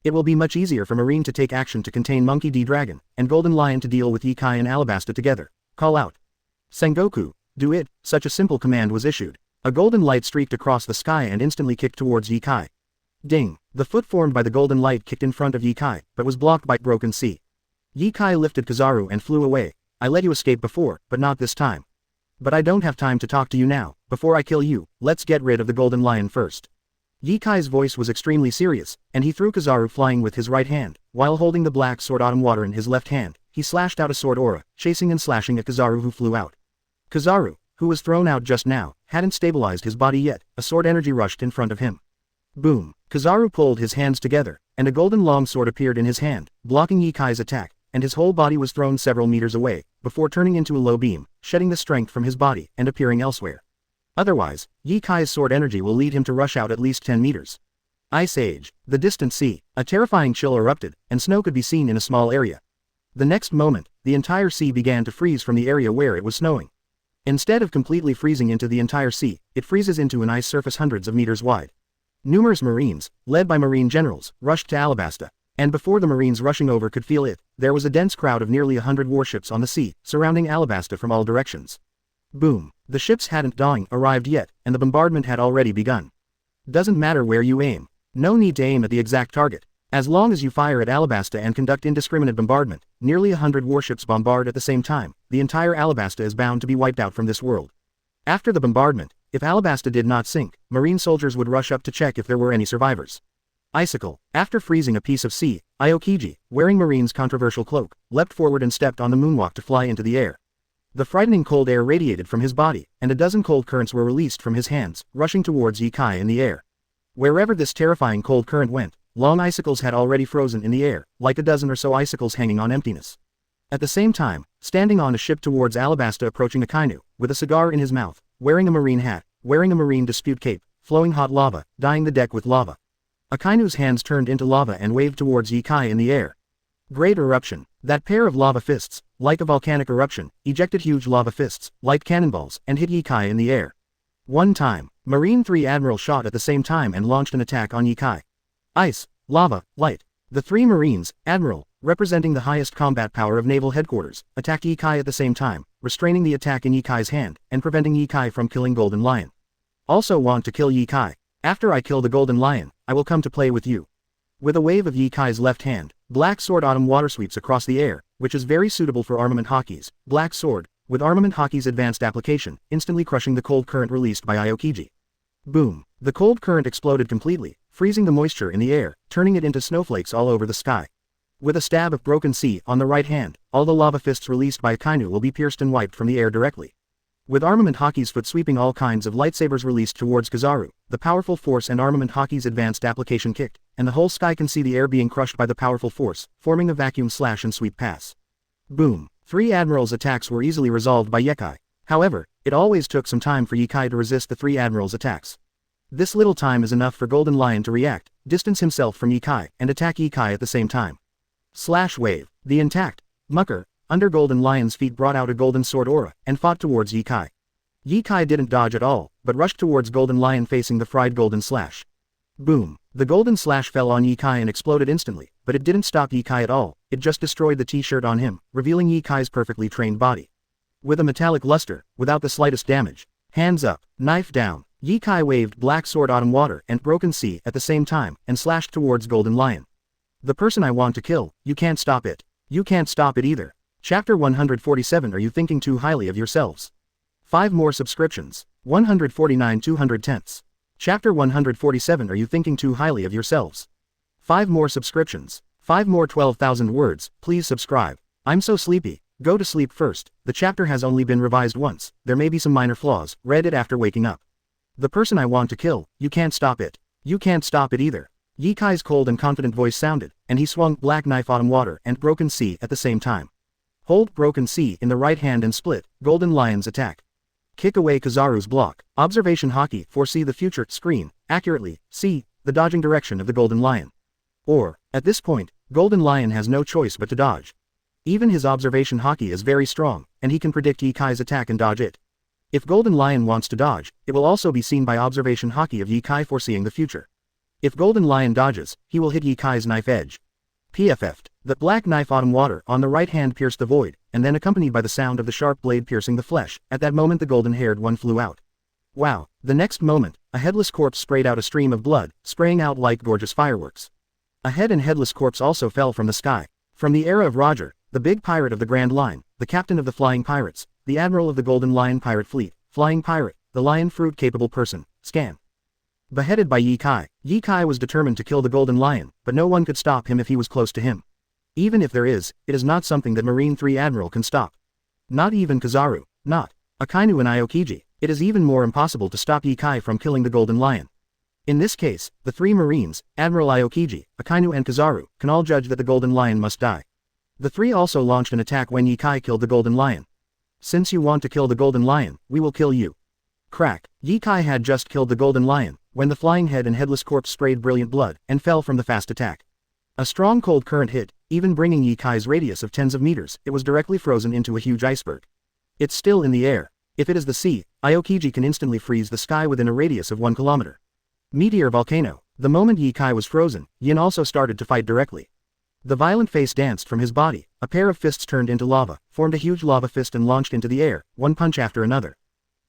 Speaker 1: It will be much easier for Marine to take action to contain Monkey D. Dragon, and Golden Lion to deal with Ye Kai and Alabasta together. Call out. Sengoku, do it. Such a simple command was issued. A golden light streaked across the sky and instantly kicked towards Ye Kai. Ding! The foot formed by the golden light kicked in front of Ye Kai, but was blocked by broken sea. Ye Kai lifted Kizaru and flew away. I let you escape before, but not this time. But I don't have time to talk to you now. Before I kill you, let's get rid of the Golden Lion first. Ye Kai's voice was extremely serious, and he threw Kizaru flying with his right hand, while holding the black sword Autumn Water in his left hand. He slashed out a sword aura, chasing and slashing at Kizaru, who flew out. Kizaru, who was thrown out just now, hadn't stabilized his body yet. A sword energy rushed in front of him. Boom! Kizaru pulled his hands together, and a golden long sword appeared in his hand, blocking Ye Kai's attack, and his whole body was thrown several meters away, before turning into a low beam, shedding the strength from his body, and appearing elsewhere. Otherwise, Ye Kai's sword energy will lead him to rush out at least 10 meters. Ice Age. The distant sea. A terrifying chill erupted, and snow could be seen in a small area. The next moment, the entire sea began to freeze from the area where it was snowing. Instead of completely freezing into the entire sea, it freezes into an ice surface hundreds of meters wide. Numerous Marines, led by Marine generals, rushed to Alabasta. And before the Marines rushing over could feel it, there was a dense crowd of nearly 100 warships on the sea, surrounding Alabasta from all directions. Boom! The ships hadn't arrived yet, and the bombardment had already begun. Doesn't matter where you aim. No need to aim at the exact target. As long as you fire at Alabasta and conduct indiscriminate bombardment, nearly 100 warships bombard at the same time, the entire Alabasta is bound to be wiped out from this world. After the bombardment, if Alabasta did not sink, Marine soldiers would rush up to check if there were any survivors. Icicle, after freezing a piece of sea, Aokiji, wearing Marine's controversial cloak, leapt forward and stepped on the moonwalk to fly into the air. The frightening cold air radiated from his body, and a dozen cold currents were released from his hands, rushing towards Yikai in the air. Wherever this terrifying cold current went, long icicles had already frozen in the air, like a dozen or so icicles hanging on emptiness. At the same time, standing on a ship towards Alabasta approaching Akainu, with a cigar in his mouth, wearing a marine hat, wearing a marine dispute cape, flowing hot lava, dyeing the deck with lava. Akainu's hands turned into lava and waved towards Yikai in the air. Great eruption. That pair of lava fists, like a volcanic eruption, ejected huge lava fists, like cannonballs, and hit Yikai in the air. One time, Marine 3 Admiral shot at the same time and launched an attack on Yikai. Ice, lava, light. The 3 Marines, Admiral, representing the highest combat power of naval headquarters, attacked Yikai at the same time, restraining the attack in Yikai's hand, and preventing Yikai from killing Golden Lion. Also want to kill Yikai. After I kill the Golden Lion, I will come to play with you. With a wave of Yikai's left hand, Black Sword Autumn Water sweeps across the air, which is very suitable for armament hockey's Black Sword, with armament hockey's advanced application, instantly crushing the cold current released by Aokiji. Boom! The cold current exploded completely, freezing the moisture in the air, turning it into snowflakes all over the sky. With a stab of Broken Sea on the right hand, all the lava fists released by Akainu will be pierced and wiped from the air directly. With armament hockey's foot sweeping, all kinds of lightsabers released towards Kizaru, the powerful force and armament hockey's advanced application kicked, and the whole sky can see the air being crushed by the powerful force, forming a vacuum slash and sweep pass. Boom! 3 Admirals' attacks were easily resolved by Yikai. However, it always took some time for Yikai to resist the 3 Admirals' attacks. This little time is enough for Golden Lion to react, distance himself from Yikai, and attack Yikai at the same time. Slash wave. The intact mucker under Golden Lion's feet brought out a golden sword aura, and fought towards Yikai. Yikai didn't dodge at all, but rushed towards Golden Lion facing the fried golden slash. Boom! The golden slash fell on Yikai and exploded instantly, but it didn't stop Yikai at all, it just destroyed the t-shirt on him, revealing Yikai's perfectly trained body. With a metallic luster, without the slightest damage. Hands up, knife down. Yikai waved Black Sword Autumn Water and Broken Sea at the same time, and slashed towards Golden Lion. The person I want to kill, you can't stop it. You can't stop it either. Chapter 147. Are you thinking too highly of yourselves? 5 more subscriptions. 149 210ths. Chapter 147. Are you thinking too highly of yourselves? 5 more subscriptions. 5 more 12,000 words, please subscribe. I'm so sleepy. Go to sleep first. The chapter has only been revised once, there may be some minor flaws, read it after waking up. The person I want to kill, you can't stop it. You can't stop it either. Yikai's cold and confident voice sounded, and he swung Black Knife Autumn Water and Broken Sea at the same time. Hold Broken Sea in the right hand and split Golden Lion's attack. Kick away Kizaru's block. Observation Hockey. Foresee the future. Screen. Accurately. See the dodging direction of the Golden Lion. Or, at this point, Golden Lion has no choice but to dodge. Even his observation Hockey is very strong, and he can predict Yikai's attack and dodge it. If Golden Lion wants to dodge, it will also be seen by observation Hockey of Yikai foreseeing the future. If Golden Lion dodges, he will hit Yikai's knife edge. PFF'd. The Black Knife Autumn Water on the right hand pierced the void, and then accompanied by the sound of the sharp blade piercing the flesh, at that moment the golden-haired one flew out. Wow! The next moment, a headless corpse sprayed out a stream of blood, spraying out like gorgeous fireworks. A head and headless corpse also fell from the sky. From the era of Roger, the big pirate of the Grand Line, the captain of the Flying Pirates, the admiral of the Golden Lion Pirate Fleet, Flying Pirate, the lion fruit-capable person, Scan. Beheaded by Yikai. Yikai was determined to kill the Golden Lion, but no one could stop him if he was close to him. Even if there is, it is not something that Marine 3 Admiral can stop. Not even Kizaru, not Akainu and Aokiji. It is even more impossible to stop Yikai from killing the Golden Lion. In this case, the 3 Marines, Admiral Aokiji, Akainu and Kizaru, can all judge that the Golden Lion must die. The 3 also launched an attack when Yikai killed the Golden Lion. Since you want to kill the Golden Lion, we will kill you. Crack. Yikai had just killed the Golden Lion, when the flying head and headless corpse sprayed brilliant blood, and fell from the fast attack. A strong cold current hit, even bringing Yikai's radius of tens of meters. It was directly frozen into a huge iceberg. It's still in the air. If it is the sea, Aokiji can instantly freeze the sky within a radius of 1 kilometer. Meteor volcano. The moment Yikai was frozen, Yin also started to fight directly. The violent face danced from his body, a pair of fists turned into lava, formed a huge lava fist and launched into the air, one punch after another.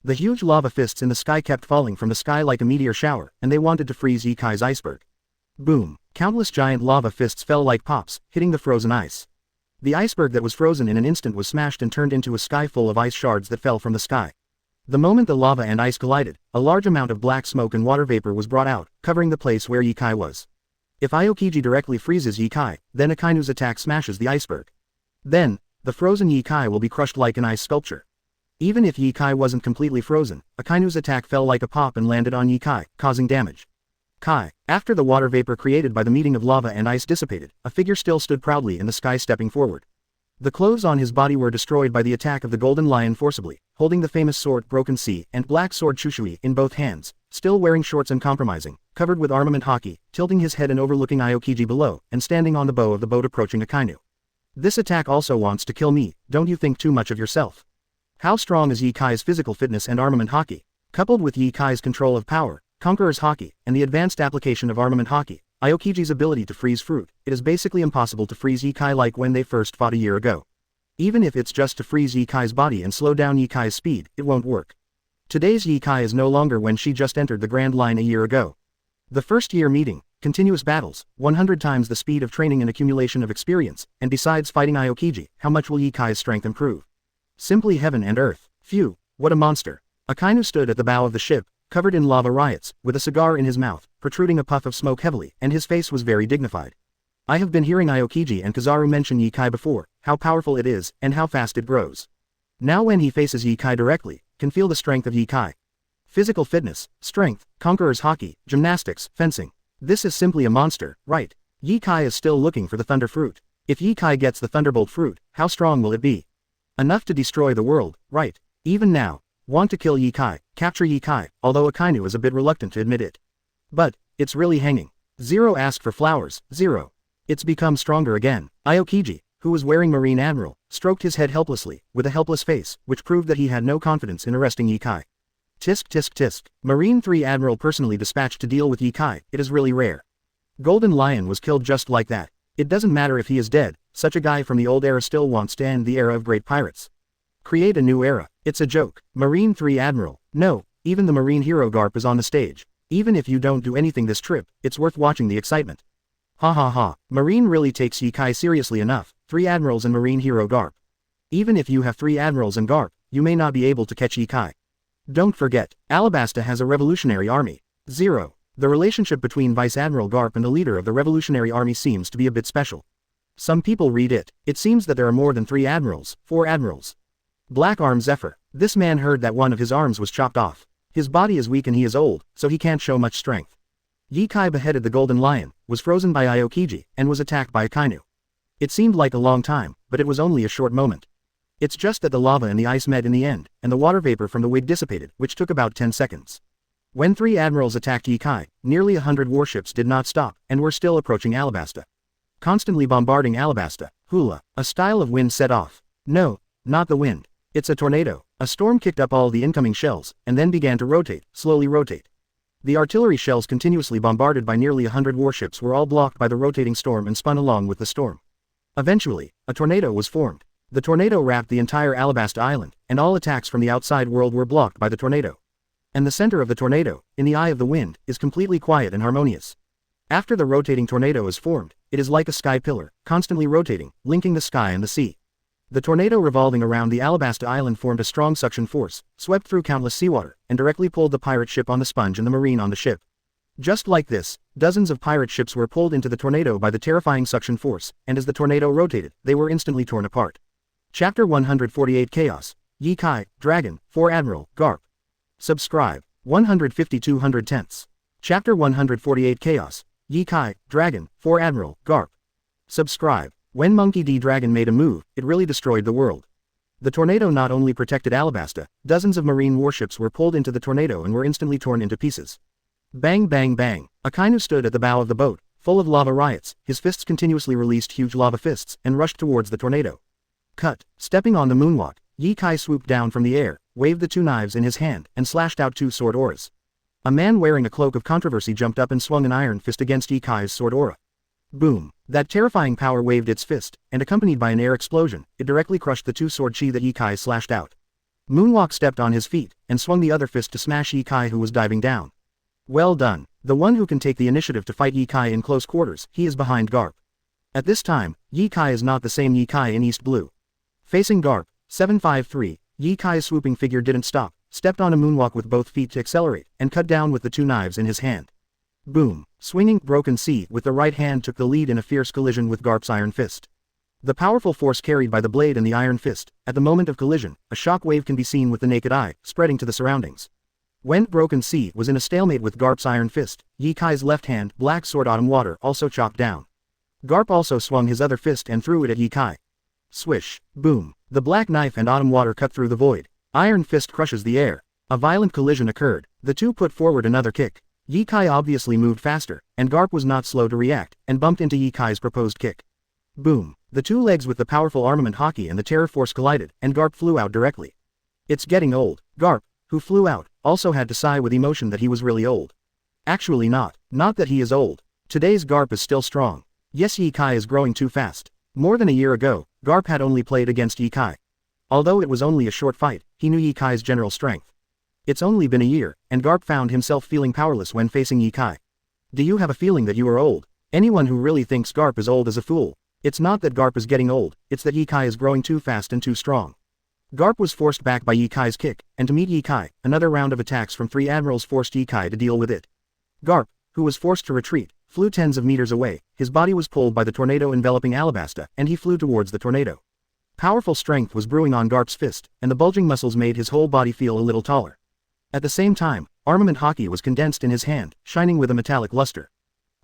Speaker 1: The huge lava fists in the sky kept falling from the sky like a meteor shower, and they wanted to freeze Yikai's iceberg. Boom. Countless giant lava fists fell like pops, hitting the frozen ice. The iceberg that was frozen in an instant was smashed and turned into a sky full of ice shards that fell from the sky. The moment the lava and ice collided, a large amount of black smoke and water vapor was brought out, covering the place where Ye-Kai was. If Aokiji directly freezes Ye-Kai, then Akainu's attack smashes the iceberg. Then, the frozen Ye-Kai will be crushed like an ice sculpture. Even if Ye-Kai wasn't completely frozen, Akainu's attack fell like a pop and landed on Ye-Kai, causing damage. After the water vapor created by the meeting of lava and ice dissipated, a figure still stood proudly in the sky stepping forward. The clothes on his body were destroyed by the attack of the golden lion forcibly, holding the famous sword Broken Sea and black sword Shushui in both hands, still wearing shorts and compromising, covered with armament haki, tilting his head and overlooking Aokiji below, and standing on the bow of the boat approaching Akainu. This attack also wants to kill me, don't you think too much of yourself? How strong is Ye-Kai's physical fitness and armament haki? Coupled with Ye-Kai's control of power, Conqueror's haki, and the advanced application of armament haki, Aokiji's ability to freeze fruit, it is basically impossible to freeze Ye-Kai like when they first fought a year ago. Even if it's just to freeze Ye-Kai's body and slow down Ye-Kai's speed, it won't work. Today's Ye-Kai is no longer when she just entered the Grand Line a year ago. The first year meeting, continuous battles, 100 times the speed of training and accumulation of experience, and besides fighting Aokiji, how much will Ye-Kai's strength improve? Simply heaven and earth. Phew, what a monster. Akainu stood at the bow of the ship, covered in lava riots, with a cigar in his mouth, protruding a puff of smoke heavily, and his face was very dignified. I have been hearing Aokiji and Kizaru mention Ye-Kai before, how powerful it is, and how fast it grows. Now when he faces Ye-Kai directly, can feel the strength of Ye-Kai. Physical fitness, strength, conqueror's haki, gymnastics, fencing. This is simply a monster, right? Ye-Kai is still looking for the thunder fruit. If Ye-Kai gets the thunderbolt fruit, how strong will it be? Enough to destroy the world, right? Even now, want to kill Ye-Kai, capture Ye-Kai, although Akainu is a bit reluctant to admit it. But, it's really hanging. Zero asked for flowers, Zero. It's become stronger again. Aokiji, who was wearing Marine Admiral, stroked his head helplessly, with a helpless face, which proved that he had no confidence in arresting Ye-Kai. Tisk tisk tisk. Marine 3 Admiral personally dispatched to deal with Ye-Kai, it is really rare. Golden Lion was killed just like that. It doesn't matter if he is dead, such a guy from the old era still wants to end the era of great pirates. Create a new era. It's a joke. Marine 3 Admiral. No, even the Marine hero Garp is on the stage. Even if you don't do anything this trip, it's worth watching the excitement. Ha ha ha. Marine really takes Ye-Kai seriously enough, 3 Admirals and Marine hero Garp. Even if you have 3 Admirals and Garp, you may not be able to catch Ye-Kai. Don't forget, Alabasta has a revolutionary army. 0. The relationship between Vice Admiral Garp and the leader of the revolutionary army seems to be a bit special. Some people read it. It seems that there are more than 3 admirals, 4 admirals. Black Arm Zephyr. This man heard that one of his arms was chopped off. His body is weak and he is old, so he can't show much strength. Ye-Kai beheaded the Golden Lion, was frozen by Aokiji, and was attacked by Akainu. It seemed like a long time, but it was only a short moment. It's just that the lava and the ice met in the end, and the water vapor from the wig dissipated, which took about 10 seconds. When 3 admirals attacked Ye-Kai, nearly 100 warships did not stop, and were still approaching Alabasta. Constantly bombarding Alabasta, hula, a style of wind set off. No, not the wind. It's a tornado. A storm kicked up all the incoming shells, and then began to rotate, slowly rotate. The artillery shells continuously bombarded by nearly 100 warships were all blocked by the rotating storm and spun along with the storm. Eventually, a tornado was formed. The tornado wrapped the entire Alabasta island, and all attacks from the outside world were blocked by the tornado. And the center of the tornado, in the eye of the wind, is completely quiet and harmonious. After the rotating tornado is formed, it is like a sky pillar, constantly rotating, linking the sky and the sea. The tornado revolving around the Alabasta island formed a strong suction force, swept through countless seawater, and directly pulled the pirate ship on the sponge and the marine on the ship. Just like this, dozens of pirate ships were pulled into the tornado by the terrifying suction force, and as the tornado rotated, they were instantly torn apart. Chapter 148 Chaos. Ye-Kai, Dragon, 4 Admiral, Garp. Subscribe. 150-210. Chapter 148 Chaos. Ye-Kai, Dragon, 4 Admiral, Garp. Subscribe. When Monkey D. Dragon made a move, it really destroyed the world. The tornado not only protected Alabasta, dozens of marine warships were pulled into the tornado and were instantly torn into pieces. Bang bang bang. Akainu stood at the bow of the boat, full of lava riots, his fists continuously released huge lava fists, and rushed towards the tornado. Cut. Stepping on the moonwalk, Ye-Kai swooped down from the air, waved the 2 knives in his hand, and slashed out 2 sword auras. A man wearing a cloak of controversy jumped up and swung an iron fist against Ye-Kai's sword aura. Boom. That terrifying power waved its fist, and accompanied by an air explosion, it directly crushed the 2 sword chi that Ye-Kai slashed out. Moonwalk stepped on his feet, and swung the other fist to smash Ye-Kai who was diving down. Well done. The one who can take the initiative to fight Ye Kai in close quarters, he is behind Garp. At this time, Ye Kai is not the same Ye Kai in East Blue. Facing Garp, 753, Ye Kai's swooping figure didn't stop, stepped on a moonwalk with both feet to accelerate, and cut down with the two knives in his hand. Boom! Swinging Broken Sea with the right hand took the lead in a fierce collision with Garp's iron fist. The powerful force carried by the blade and the iron fist, at the moment of collision, a shock wave can be seen with the naked eye, spreading to the surroundings. When Broken Sea was in a stalemate with Garp's iron fist, Ye Kai's left hand, Black Sword Autumn Water, also chopped down. Garp also swung his other fist and threw it at Ye Kai. Swish! Boom! The black knife and autumn water cut through the void. Iron fist crushes the air. A violent collision occurred. The two put forward another kick. Ye Kai obviously moved faster, and Garp was not slow to react, and bumped into Ye Kai's proposed kick. Boom! The two legs with the powerful armament hockey and the terror force collided, and Garp flew out directly. It's getting old. Garp, who flew out, also had to sigh with emotion that he was really old. Actually not. Not that he is old. Today's Garp is still strong. Yes, Ye Kai is growing too fast. More than a year ago, Garp had only played against Ye Kai. Although it was only a short fight, he knew Ye Kai's general strength. It's only been a year, and Garp found himself feeling powerless when facing Ye Kai. Do you have a feeling that you are old? Anyone who really thinks Garp is old is a fool. It's not that Garp is getting old, it's that Ye Kai is growing too fast and too strong. Garp was forced back by Ye Kai's kick, and to meet Ye Kai, another round of attacks from three admirals forced Ye Kai to deal with it. Garp, who was forced to retreat, flew tens of meters away, his body was pulled by the tornado enveloping Alabasta, and he flew towards the tornado. Powerful strength was brewing on Garp's fist, and the bulging muscles made his whole body feel a little taller. At the same time, armament hockey was condensed in his hand, shining with a metallic luster.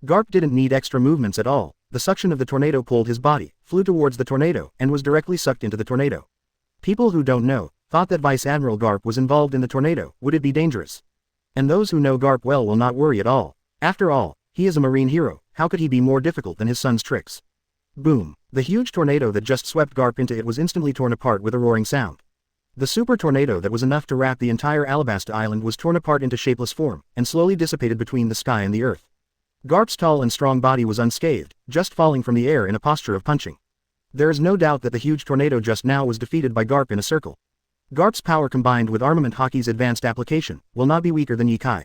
Speaker 1: Garp didn't need extra movements at all. The suction of the tornado pulled his body, flew towards the tornado, and was directly sucked into the tornado. People who don't know, thought that Vice Admiral Garp was involved in the tornado. Would it be dangerous? And those who know Garp well will not worry at all. After all, he is a marine hero, how could he be more difficult than his son's tricks? Boom! The huge tornado that just swept Garp into it was instantly torn apart with a roaring sound. The super tornado that was enough to wrap the entire Alabasta Island was torn apart into shapeless form, and slowly dissipated between the sky and the earth. Garp's tall and strong body was unscathed, just falling from the air in a posture of punching. There is no doubt that the huge tornado just now was defeated by Garp in a circle. Garp's power combined with armament hockey's advanced application, will not be weaker than Ye Kai.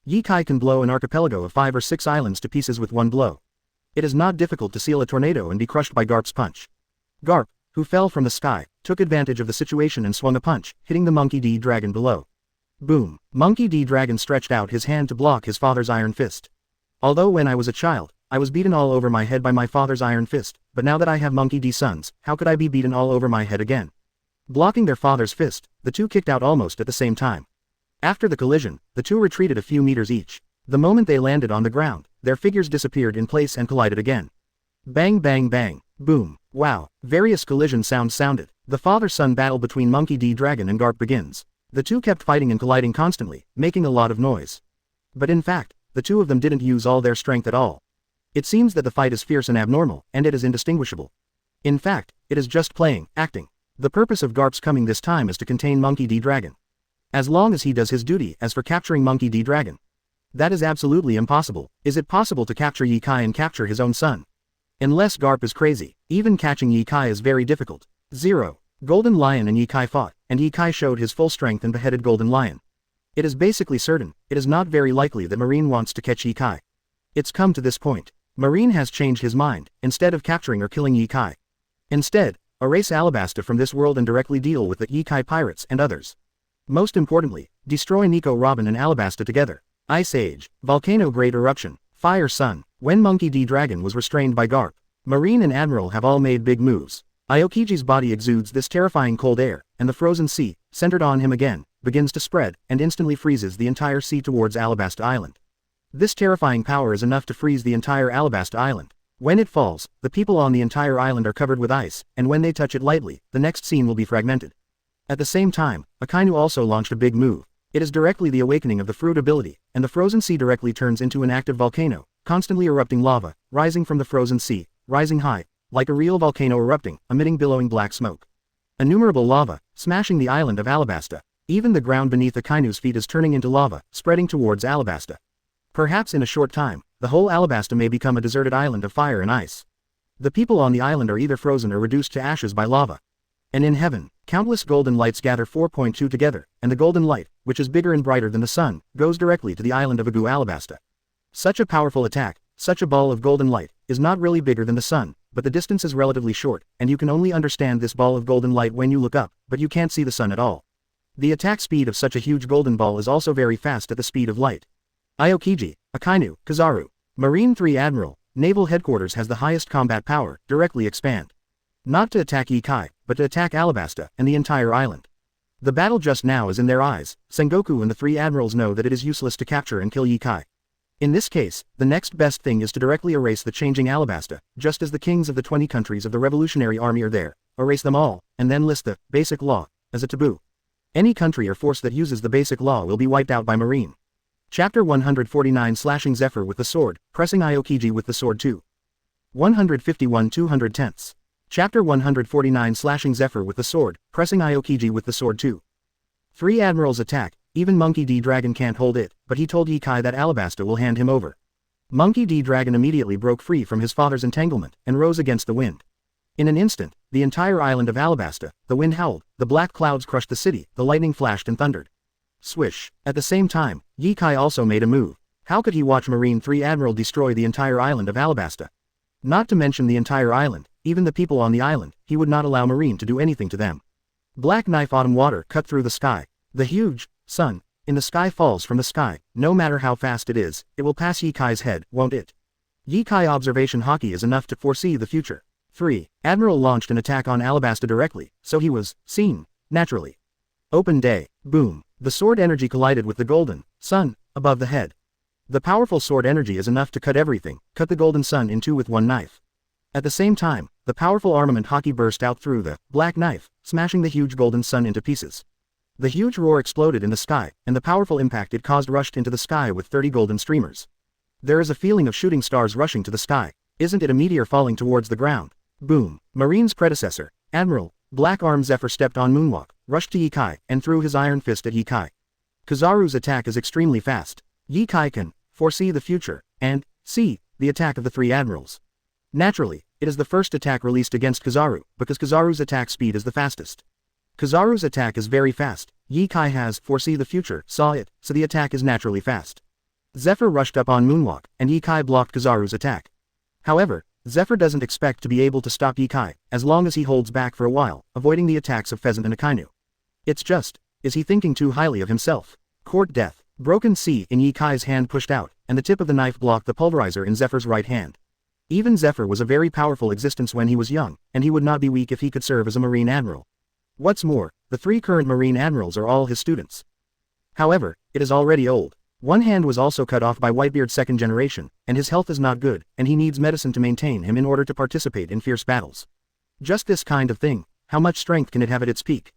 Speaker 1: Ye Kai can blow an archipelago of 5 or 6 islands to pieces with one blow. It is not difficult to seal a tornado and be crushed by Garp's punch. Garp, who fell from the sky, took advantage of the situation and swung a punch, hitting the Monkey D. Dragon below. Boom! Monkey D. Dragon stretched out his hand to block his father's iron fist. Although when I was a child, I was beaten all over my head by my father's iron fist, but now that I have Monkey D. sons, how could I be beaten all over my head again? Blocking their father's fist, the two kicked out almost at the same time. After the collision, the two retreated a few meters each. The moment they landed on the ground, their figures disappeared in place and collided again. Bang bang bang, boom, wow, various collision sounds sounded. The father-son battle between Monkey D. Dragon and Garp begins. The two kept fighting and colliding constantly, making a lot of noise. But in fact, the two of them didn't use all their strength at all. It seems that the fight is fierce and abnormal, and it is indistinguishable. In fact, it is just playing, acting. The purpose of Garp's coming this time is to contain Monkey D. Dragon. As long as he does his duty. As for capturing Monkey D. Dragon, that is absolutely impossible. Is it possible to capture Ye Kai and capture his own son? Unless Garp is crazy, even catching Ye Kai is very difficult. 0. Golden Lion and Ye Kai fought, and Ye Kai showed his full strength and beheaded Golden Lion. It is basically certain, it is not very likely that Marine wants to catch Ye Kai. It's come to this point. Marine has changed his mind, instead of capturing or killing Ye Kai. Instead, erase Alabasta from this world and directly deal with the Ye Kai pirates and others. Most importantly, destroy Nico Robin and Alabasta together. Ice Age, Volcano Great Eruption, Fire Sun, when Monkey D. Dragon was restrained by Garp. Marine and Admiral have all made big moves. Aokiji's body exudes this terrifying cold air, and the frozen sea, centered on him again, begins to spread, and instantly freezes the entire sea towards Alabasta Island. This terrifying power is enough to freeze the entire Alabasta Island. When it falls, the people on the entire island are covered with ice, and when they touch it lightly, the next scene will be fragmented. At the same time, Akainu also launched a big move. It is directly the awakening of the fruit ability, and the frozen sea directly turns into an active volcano, constantly erupting lava, rising from the frozen sea, rising high, like a real volcano erupting, emitting billowing black smoke. Innumerable lava, smashing the island of Alabasta. Even the ground beneath Akainu's feet is turning into lava, spreading towards Alabasta. Perhaps in a short time, the whole Alabasta may become a deserted island of fire and ice. The people on the island are either frozen or reduced to ashes by lava. And in heaven, countless golden lights gather 4.2 together, and the golden light, which is bigger and brighter than the sun, goes directly to the island of Agu Alabasta. Such a powerful attack, such a ball of golden light, is not really bigger than the sun, but the distance is relatively short, and you can only understand this ball of golden light when you look up, but you can't see the sun at all. The attack speed of such a huge golden ball is also very fast at the speed of light. Aokiji, Akainu, Kizaru. Marine 3 Admiral, Naval Headquarters has the highest combat power, directly expand. Not to attack Yikai, but to attack Alabasta and the entire island. The battle just now is in their eyes. Sengoku and the 3 admirals know that it is useless to capture and kill Yikai. In this case, the next best thing is to directly erase the changing Alabasta, just as the kings of the 20 countries of the Revolutionary Army are there, erase them all, and then list the basic law as a taboo. Any country or force that uses the basic law will be wiped out by Marine. Chapter 149 Slashing Zephyr with the sword, pressing Aokiji with the sword too. 151 210ths. Chapter 149 Slashing Zephyr with the sword, pressing Aokiji with the sword too. 3 admirals attack, even Monkey D. Dragon can't hold it, but he told Yikai that Alabasta will hand him over. Monkey D. Dragon immediately broke free from his father's entanglement, and rose against the wind. In an instant, the entire island of Alabasta, the wind howled, the black clouds crushed the city, the lightning flashed and thundered. Swish. At the same time, Yikai also made a move. How could he watch Marine 3 Admiral destroy the entire island of Alabasta? Not to mention the entire island, even the people on the island, he would not allow Marine to do anything to them. Black knife autumn water cut through the sky. The huge sun in the sky falls from the sky. No matter how fast it is, it will pass Yikai's head, won't it? Yikai observation hockey is enough to foresee the future. 3. Admiral launched an attack on Alabasta directly, so he was seen, naturally. Open day. Boom. The sword energy collided with the golden sun above the head. The powerful sword energy is enough to cut everything, cut the golden sun in two with one knife. At the same time, the powerful armament hockey burst out through the black knife, smashing the huge golden sun into pieces. The huge roar exploded in the sky, and the powerful impact it caused rushed into the sky with 30 golden streamers. There is a feeling of shooting stars rushing to the sky. Isn't it a meteor falling towards the ground? Boom. Marine's predecessor, Admiral Black Arm Zephyr stepped on moonwalk, rushed to Yikai, and threw his iron fist at Yikai. Kizaru's attack is extremely fast. Yikai can foresee the future, and see the attack of the 3 admirals. Naturally, it is the first attack released against Kizaru, because Kizaru's attack speed is the fastest. Kizaru's attack is very fast. Yikai has foresee the future, saw it, so the attack is naturally fast. Zephyr rushed up on moonwalk, and Yikai blocked Kizaru's attack. However, Zephyr doesn't expect to be able to stop Yikai, as long as he holds back for a while, avoiding the attacks of Pheasant and Akainu. It's just, is he thinking too highly of himself? Court death. Broken C in Yikai's hand pushed out, and the tip of the knife blocked the pulverizer in Zephyr's right hand. Even Zephyr was a very powerful existence when he was young, and he would not be weak if he could serve as a Marine Admiral. What's more, the 3 current Marine Admirals are all his students. However, it is already old. One hand was also cut off by Whitebeard's 2nd generation, and his health is not good, and he needs medicine to maintain him in order to participate in fierce battles. Just this kind of thing, how much strength can it have at its peak?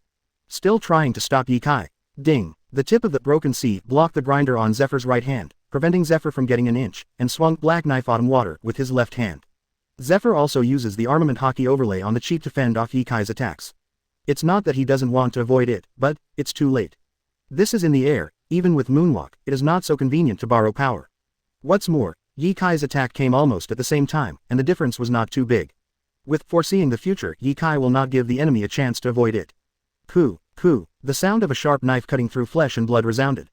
Speaker 1: Still trying to stop Yikai. Ding. The tip of the broken C blocked the grinder on Zephyr's right hand, preventing Zephyr from getting an inch, and swung Black Knife Autumn Water with his left hand. Zephyr also uses the armament hockey overlay on the cheek to fend off Yikai's attacks. It's not that he doesn't want to avoid it, but it's too late. This is in the air. Even with moonwalk, it is not so convenient to borrow power. What's more, Yikai's attack came almost at the same time, and the difference was not too big. With foreseeing the future, Yikai will not give the enemy a chance to avoid it. Ku, ku, the sound of a sharp knife cutting through flesh and blood resounded.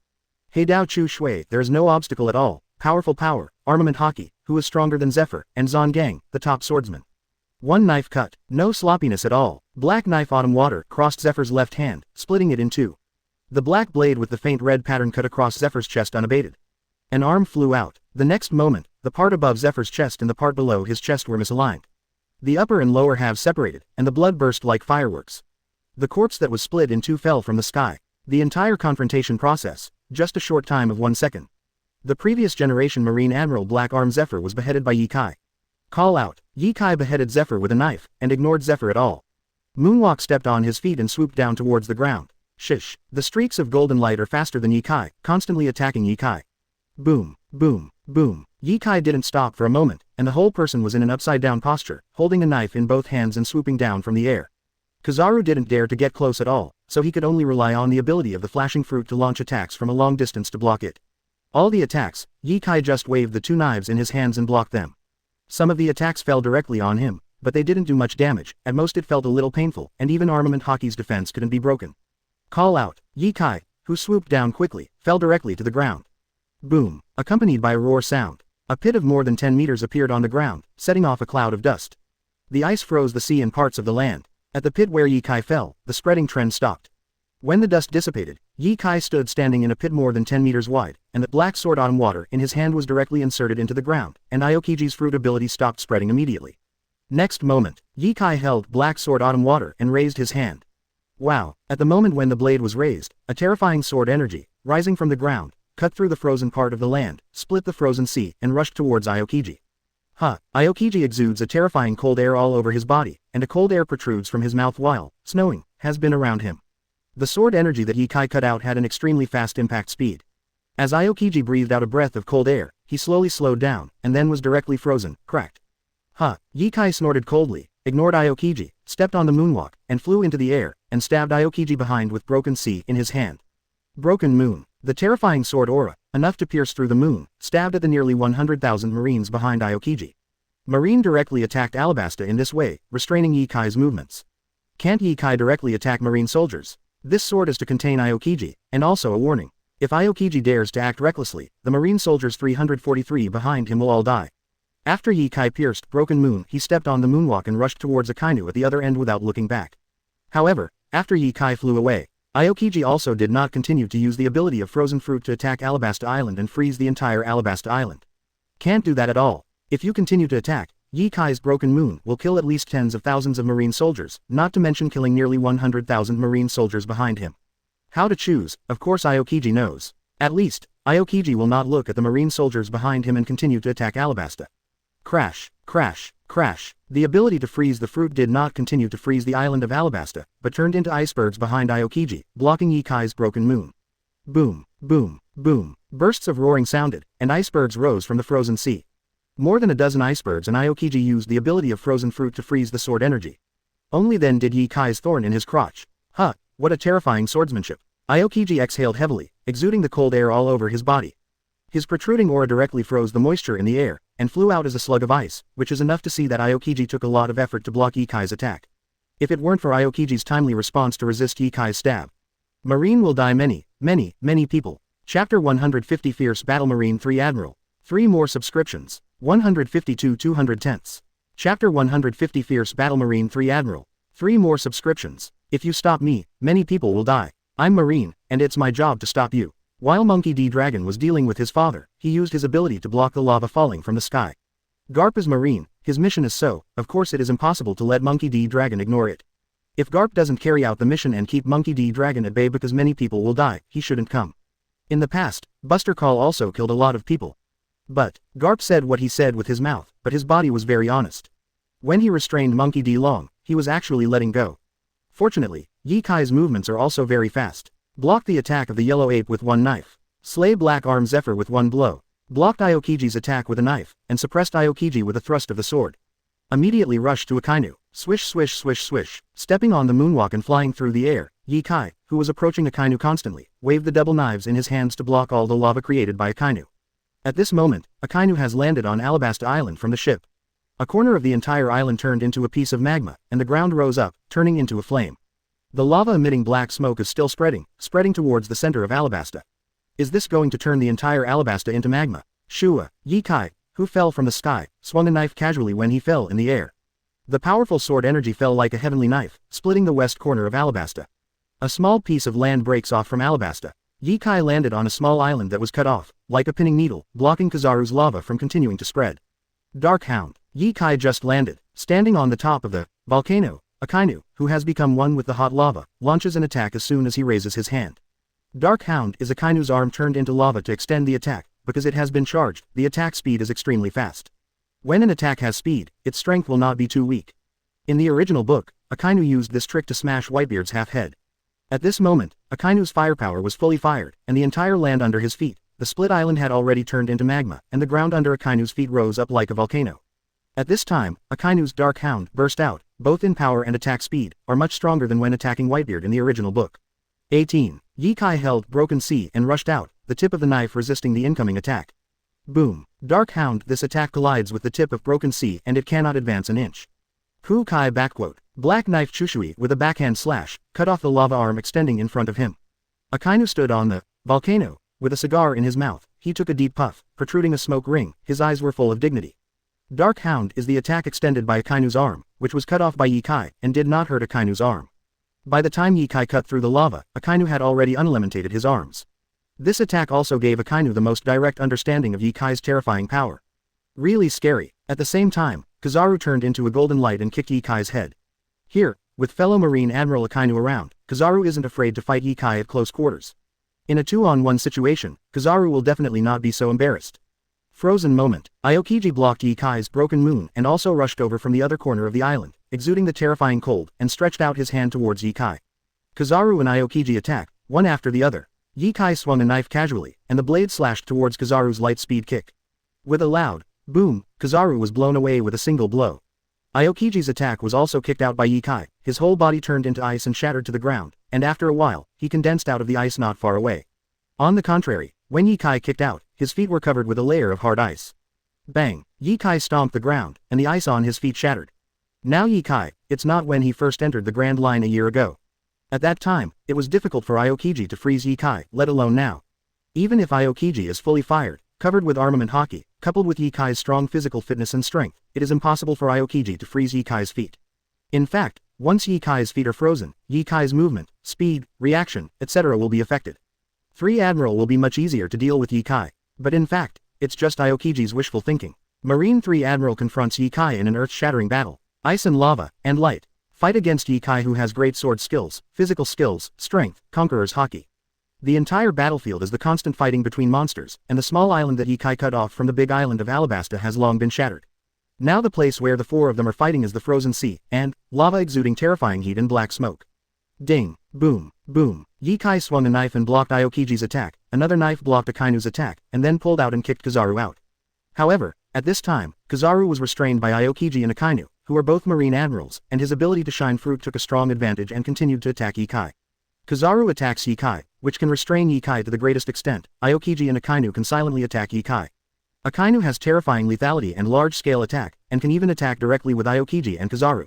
Speaker 1: Heidao Chu Shui, there is no obstacle at all, powerful power, armament hockey, who is stronger than Zephyr, and Zon Gang, the top swordsman. One knife cut, no sloppiness at all. Black Knife Autumn Water crossed Zephyr's left hand, splitting it in two. The black blade with the faint red pattern cut across Zephyr's chest unabated. An arm flew out. The next moment, the part above Zephyr's chest and the part below his chest were misaligned. The upper and lower halves separated, and the blood burst like fireworks. The corpse that was split in two fell from the sky. The entire confrontation process, just a short time of 1 second. The previous generation Marine Admiral Black Arm Zephyr was beheaded by Yikai. Call out. Yikai beheaded Zephyr with a knife, and ignored Zephyr at all. Moonwalk stepped on his feet and swooped down towards the ground. Shish. The streaks of golden light are faster than Yikai, constantly attacking Yikai. Boom, boom, boom. Yikai didn't stop for a moment, and the whole person was in an upside-down posture, holding a knife in both hands and swooping down from the air. Kizaru didn't dare to get close at all, so he could only rely on the ability of the flashing fruit to launch attacks from a long distance to block it. All the attacks, Yikai just waved the 2 knives in his hands and blocked them. Some of the attacks fell directly on him, but they didn't do much damage. At most it felt a little painful, and even armament hockey's defense couldn't be broken. Call out. Yikai, who swooped down quickly, fell directly to the ground. Boom, accompanied by a roar sound. A pit of more than 10 meters appeared on the ground, setting off a cloud of dust. The ice froze the sea and parts of the land. At the pit where Ye Kai fell, the spreading trend stopped. When the dust dissipated, Ye Kai stood standing in a pit more than 10 meters wide, and the black sword autumn water in his hand was directly inserted into the ground, and Aokiji's fruit ability stopped spreading immediately. Next moment, Ye Kai held black sword autumn water and raised his hand. Wow, at the moment when the blade was raised, a terrifying sword energy, rising from the ground, cut through the frozen part of the land, split the frozen sea, and rushed towards Aokiji. Aokiji exudes a terrifying cold air all over his body, and a cold air protrudes from his mouth while, snowing, has been around him. The sword energy that Ye Kai cut out had an extremely fast impact speed. As Aokiji breathed out a breath of cold air, he slowly slowed down, and then was directly frozen, cracked. Ye Kai snorted coldly, ignored Aokiji, stepped on the moonwalk, and flew into the air, and stabbed Aokiji behind with Broken Sea in his hand. Broken Moon. The terrifying sword aura, enough to pierce through the moon, stabbed at the nearly 100,000 Marines behind Aokiji. Marine directly attacked Alabasta in this way, restraining Ye Kai's movements. Can't Ye Kai directly attack Marine soldiers? This sword is to contain Aokiji, and also a warning. If Aokiji dares to act recklessly, the Marine soldiers 343 behind him will all die. After Ye Kai pierced Broken Moon, he stepped on the moonwalk and rushed towards Akainu at the other end without looking back. However, after Ye Kai flew away, Aokiji also did not continue to use the ability of Frozen Fruit to attack Alabasta Island and freeze the entire Alabasta Island. Can't do that at all. If you continue to attack, Ye Kai's Broken Moon will kill at least tens of thousands of Marine soldiers, not to mention killing nearly 100,000 Marine soldiers behind him. How to choose? Of course Aokiji knows. At least, Aokiji will not look at the Marine soldiers behind him and continue to attack Alabasta. Crash, crash, crash. The ability to freeze the fruit did not continue to freeze the island of Alabasta, but turned into icebergs behind Aokiji, blocking Ye Kai's Broken Moon. Boom, boom, boom. Bursts of roaring sounded, and icebergs rose from the frozen sea. More than a dozen icebergs and Aokiji used the ability of Frozen Fruit to freeze the sword energy. Only then did Ye Kai's thorn in his crotch. What a terrifying swordsmanship. Aokiji exhaled heavily, exuding the cold air all over his body. His protruding aura directly froze the moisture in the air, and flew out as a slug of ice, which is enough to see that Aokiji took a lot of effort to block Ye Kai's attack. If it weren't for Aokiji's timely response to resist Ye Kai's stab, Marine will die many, many, many people. Chapter 150 Fierce Battle Marine 3 Admiral. 3 more subscriptions. 152 210ths. Chapter 150 Fierce Battle Marine 3 Admiral. 3 more subscriptions. If you stop me, many people will die. I'm Marine, and it's my job to stop you. While Monkey D. Dragon was dealing with his father, he used his ability to block the lava falling from the sky. Garp is Marine, his mission is so, of course it is impossible to let Monkey D. Dragon ignore it. If Garp doesn't carry out the mission and keep Monkey D. Dragon at bay because many people will die, he shouldn't come. In the past, Buster Call also killed a lot of people. But, Garp said what he said with his mouth, but his body was very honest. When he restrained Monkey D. Long, he was actually letting go. Fortunately, Ye Kai's movements are also very fast. Blocked the attack of the yellow ape with one knife. Slay Black Arm Zephyr with one blow. Blocked Aokiji's attack with a knife, and suppressed Aokiji with a thrust of the sword. Immediately rushed to Akainu. Swish swish swish swish. Stepping on the moonwalk and flying through the air, Ye Kai, who was approaching Akainu constantly, waved the double knives in his hands to block all the lava created by Akainu. At this moment, Akainu has landed on Alabasta Island from the ship. A corner of the entire island turned into a piece of magma, and the ground rose up, turning into a flame. The lava emitting black smoke is still spreading towards the center of Alabasta. Is this going to turn the entire Alabasta into magma? Shua, Ye Kai, who fell from the sky, swung a knife casually when he fell in the air. The powerful sword energy fell like a heavenly knife, splitting the west corner of Alabasta. A small piece of land breaks off from Alabasta. Ye Kai landed on a small island that was cut off, like a pinning needle, blocking Kizaru's lava from continuing to spread. Dark Hound. Ye Kai just landed, standing on the top of the volcano. Akainu, who has become one with the hot lava, launches an attack as soon as he raises his hand. Dark Hound is Akainu's arm turned into lava to extend the attack, because it has been charged, the attack speed is extremely fast. When an attack has speed, its strength will not be too weak. In the original book, Akainu used this trick to smash Whitebeard's half-head. At this moment, Akainu's firepower was fully fired, and the entire land under his feet, the split island had already turned into magma, and the ground under Akainu's feet rose up like a volcano. At this time, Akainu's Dark Hound burst out, both in power and attack speed, are much stronger than when attacking Whitebeard in the original book. 18. Ye Kai held Broken Sea and rushed out, the tip of the knife resisting the incoming attack. Boom. Dark Hound. This attack collides with the tip of Broken Sea and it cannot advance an inch. Ku Kai backquote. Black Knife Chushui with a backhand slash, cut off the lava arm extending in front of him. Akainu stood on the volcano, With a cigar in his mouth, he took a deep puff, protruding a smoke ring. His eyes were full of dignity. Dark Hound is the attack extended by Akainu's arm, which was cut off by Ye Kai, and did not hurt Akainu's arm. By the time Ye Kai cut through the lava, Akainu had already unlimitated his arms. This attack also gave Akainu the most direct understanding of Ye Kai's terrifying power. Really scary. At the same time, Kizaru turned into a golden light and kicked Ye Kai's head. Here, with fellow Marine Admiral Akainu around, Kizaru isn't afraid to fight Ye Kai at close quarters. In a 2-on-1 situation, Kizaru will definitely not be so embarrassed. Frozen moment. Aokiji blocked Ye Kai's broken moon and also rushed over from the other corner of the island, exuding the terrifying cold, and stretched out his hand towards Ye Kai. Kizaru and Aokiji attacked, one after the other. Ye Kai swung a knife casually, and the blade slashed towards Kizaru's light-speed kick. With a loud boom, Kizaru was blown away with a single blow. Aokiji's attack was also kicked out by Ye Kai. His whole body turned into ice and shattered to the ground, and after a while, he condensed out of the ice not far away. On the contrary, when Ye Kai kicked out, his feet were covered with a layer of hard ice. Bang! Ye Kai stomped the ground, and the ice on his feet shattered. Now Ye Kai, it's not when he first entered the Grand Line a year ago. At that time, it was difficult for Aokiji to freeze Ye Kai, let alone now. Even if Aokiji is fully fired, covered with armament hockey, coupled with Ye Kai's strong physical fitness and strength, it is impossible for Aokiji to freeze Ye Kai's feet. In fact, once Ye Kai's feet are frozen, Ye Kai's movement, speed, reaction, etc. will be affected. 3 Admiral will be much easier to deal with Ye Kai, but in fact, it's just Aokiji's wishful thinking. Marine 3 Admiral confronts Ye Kai in an earth-shattering battle. Ice and lava, and light. Fight against Ye Kai, who has great sword skills, physical skills, strength, conqueror's hockey. The entire battlefield is the constant fighting between monsters, and the small island that Ye Kai cut off from the big island of Alabasta has long been shattered. Now the place where the 4 of them are fighting is the frozen sea, and lava exuding terrifying heat and black smoke. Ding, boom, boom. Ye Kai swung a knife and blocked Aokiji's attack, another knife blocked Akainu's attack, and then pulled out and kicked Kizaru out. However, at this time, Kizaru was restrained by Aokiji and Akainu, who are both Marine Admirals, and his ability to shine fruit took a strong advantage and continued to attack Ye Kai. Kizaru attacks Ye Kai, which can restrain Ye Kai to the greatest extent. Aokiji and Akainu can silently attack Ye Kai. Akainu has terrifying lethality and large-scale attack, and can even attack directly with Aokiji and Kizaru.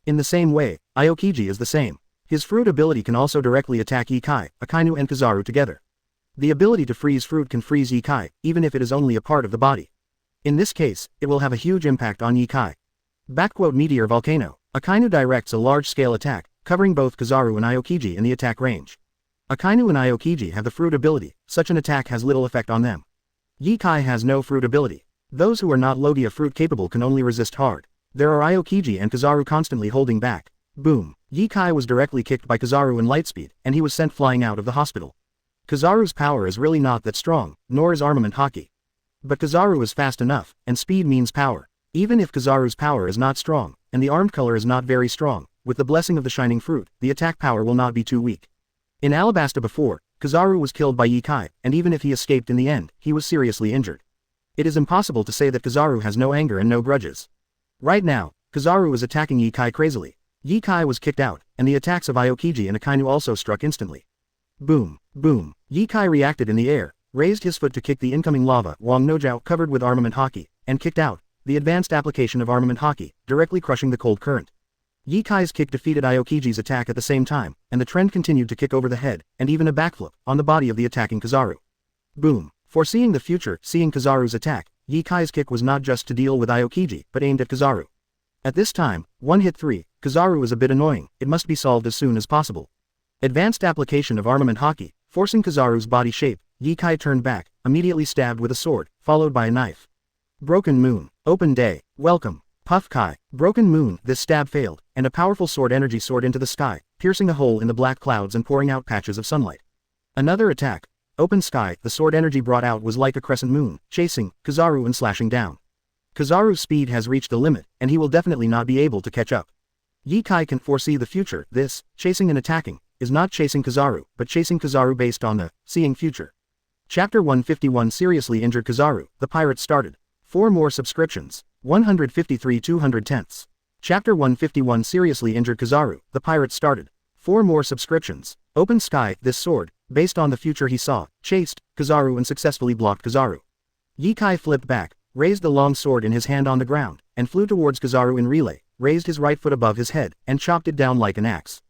Speaker 1: In the same way, Aokiji is the same. His fruit ability can also directly attack Ye Kai, Akainu and Kizaru together. The ability to freeze fruit can freeze Ye Kai, even if it is only a part of the body. In this case, it will have a huge impact on Ye Kai. Meteor Volcano. Akainu directs a large-scale attack, covering both Kizaru and Aokiji in the attack range. Akainu and Aokiji have the fruit ability, such an attack has little effect on them. Ye Kai has no fruit ability. Those who are not Logia fruit capable can only resist hard. There are Aokiji and Kizaru constantly holding back. Boom. Ye Kai was directly kicked by Kizaru in lightspeed, and he was sent flying out of the hospital. Kizaru's power is really not that strong, nor is armament hockey. But Kizaru is fast enough, and speed means power. Even if Kizaru's power is not strong, and the armed color is not very strong, with the blessing of the shining fruit, the attack power will not be too weak. In Alabasta before, Kizaru was killed by Ye Kai, and even if he escaped in the end, he was seriously injured. It is impossible to say that Kizaru has no anger and no grudges. Right now, Kizaru is attacking Ye Kai crazily. Ye Kai was kicked out, and the attacks of Aokiji and Akainu also struck instantly. Boom, boom. Ye Kai reacted in the air, raised his foot to kick the incoming lava Wang Nojao covered with armament hockey, and kicked out, the advanced application of armament hockey, directly crushing the cold current. Ye Kai's kick defeated Aokiji's attack at the same time, and the trend continued to kick over the head, and even a backflip, on the body of the attacking Kizaru. Boom. Foreseeing the future, seeing Kizaru's attack, Ye Kai's kick was not just to deal with Aokiji, but aimed at Kizaru. At this time, 1 hit 3, Kizaru is a bit annoying, it must be solved as soon as possible. Advanced application of armament hockey, forcing Kizaru's body shape, Ye Kai turned back, immediately stabbed with a sword, followed by a knife. Broken Moon. Open Day. Welcome. Puff Kai. Broken Moon. This stab failed, and a powerful sword energy soared into the sky, piercing a hole in the black clouds and pouring out patches of sunlight. Another attack. Open Sky. The sword energy brought out was like a crescent moon, chasing Kizaru and slashing down. Kizaru's speed has reached the limit, and he will definitely not be able to catch up. Ye Kai can foresee the future. This, chasing and attacking, is not chasing Kizaru, but chasing Kizaru based on the seeing future. Chapter 151 Seriously Injured Kizaru. The Pirates started. 4 more subscriptions. 153 210ths. Chapter 151 Seriously Injured Kizaru. The Pirates started. 4 more subscriptions. Open Sky. This sword, based on the future he saw, chased Kizaru and successfully blocked Kizaru. Ye Kai flipped back, raised the long sword in his hand on the ground, and flew towards Kizaru in relay, raised his right foot above his head, and chopped it down like an axe.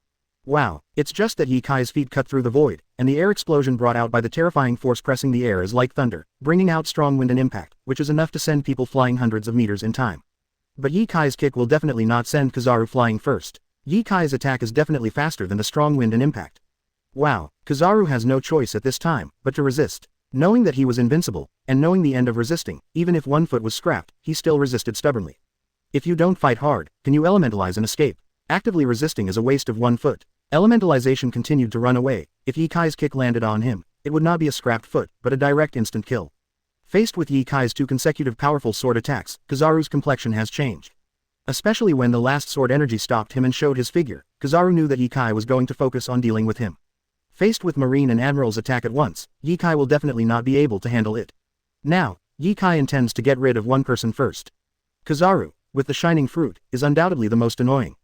Speaker 1: Wow, it's just that Ye Kai's feet cut through the void, and the air explosion brought out by the terrifying force pressing the air is like thunder, bringing out strong wind and impact, which is enough to send people flying hundreds of meters in time. But Ye Kai's kick will definitely not send Kizaru flying first. Ye Kai's attack is definitely faster than the strong wind and impact. Wow, Kizaru has no choice at this time, but to resist. Knowing that he was invincible, and knowing the end of resisting, even if one foot was scrapped, he still resisted stubbornly. If you don't fight hard, can you elementalize and escape? Actively resisting is a waste of one foot. Elementalization continued to run away. If Ye Kai's kick landed on him, it would not be a scrapped foot, but a direct instant kill. Faced with Ye Kai's two consecutive powerful sword attacks, Kizaru's complexion has changed. Especially when the last sword energy stopped him and showed his figure, Kizaru knew that Ye Kai was going to focus on dealing with him. Faced with Marine and Admiral's attack at once, Ye Kai will definitely not be able to handle it. Now, Ye Kai intends to get rid of one person first. Kizaru, with the shining fruit, is undoubtedly the most annoying.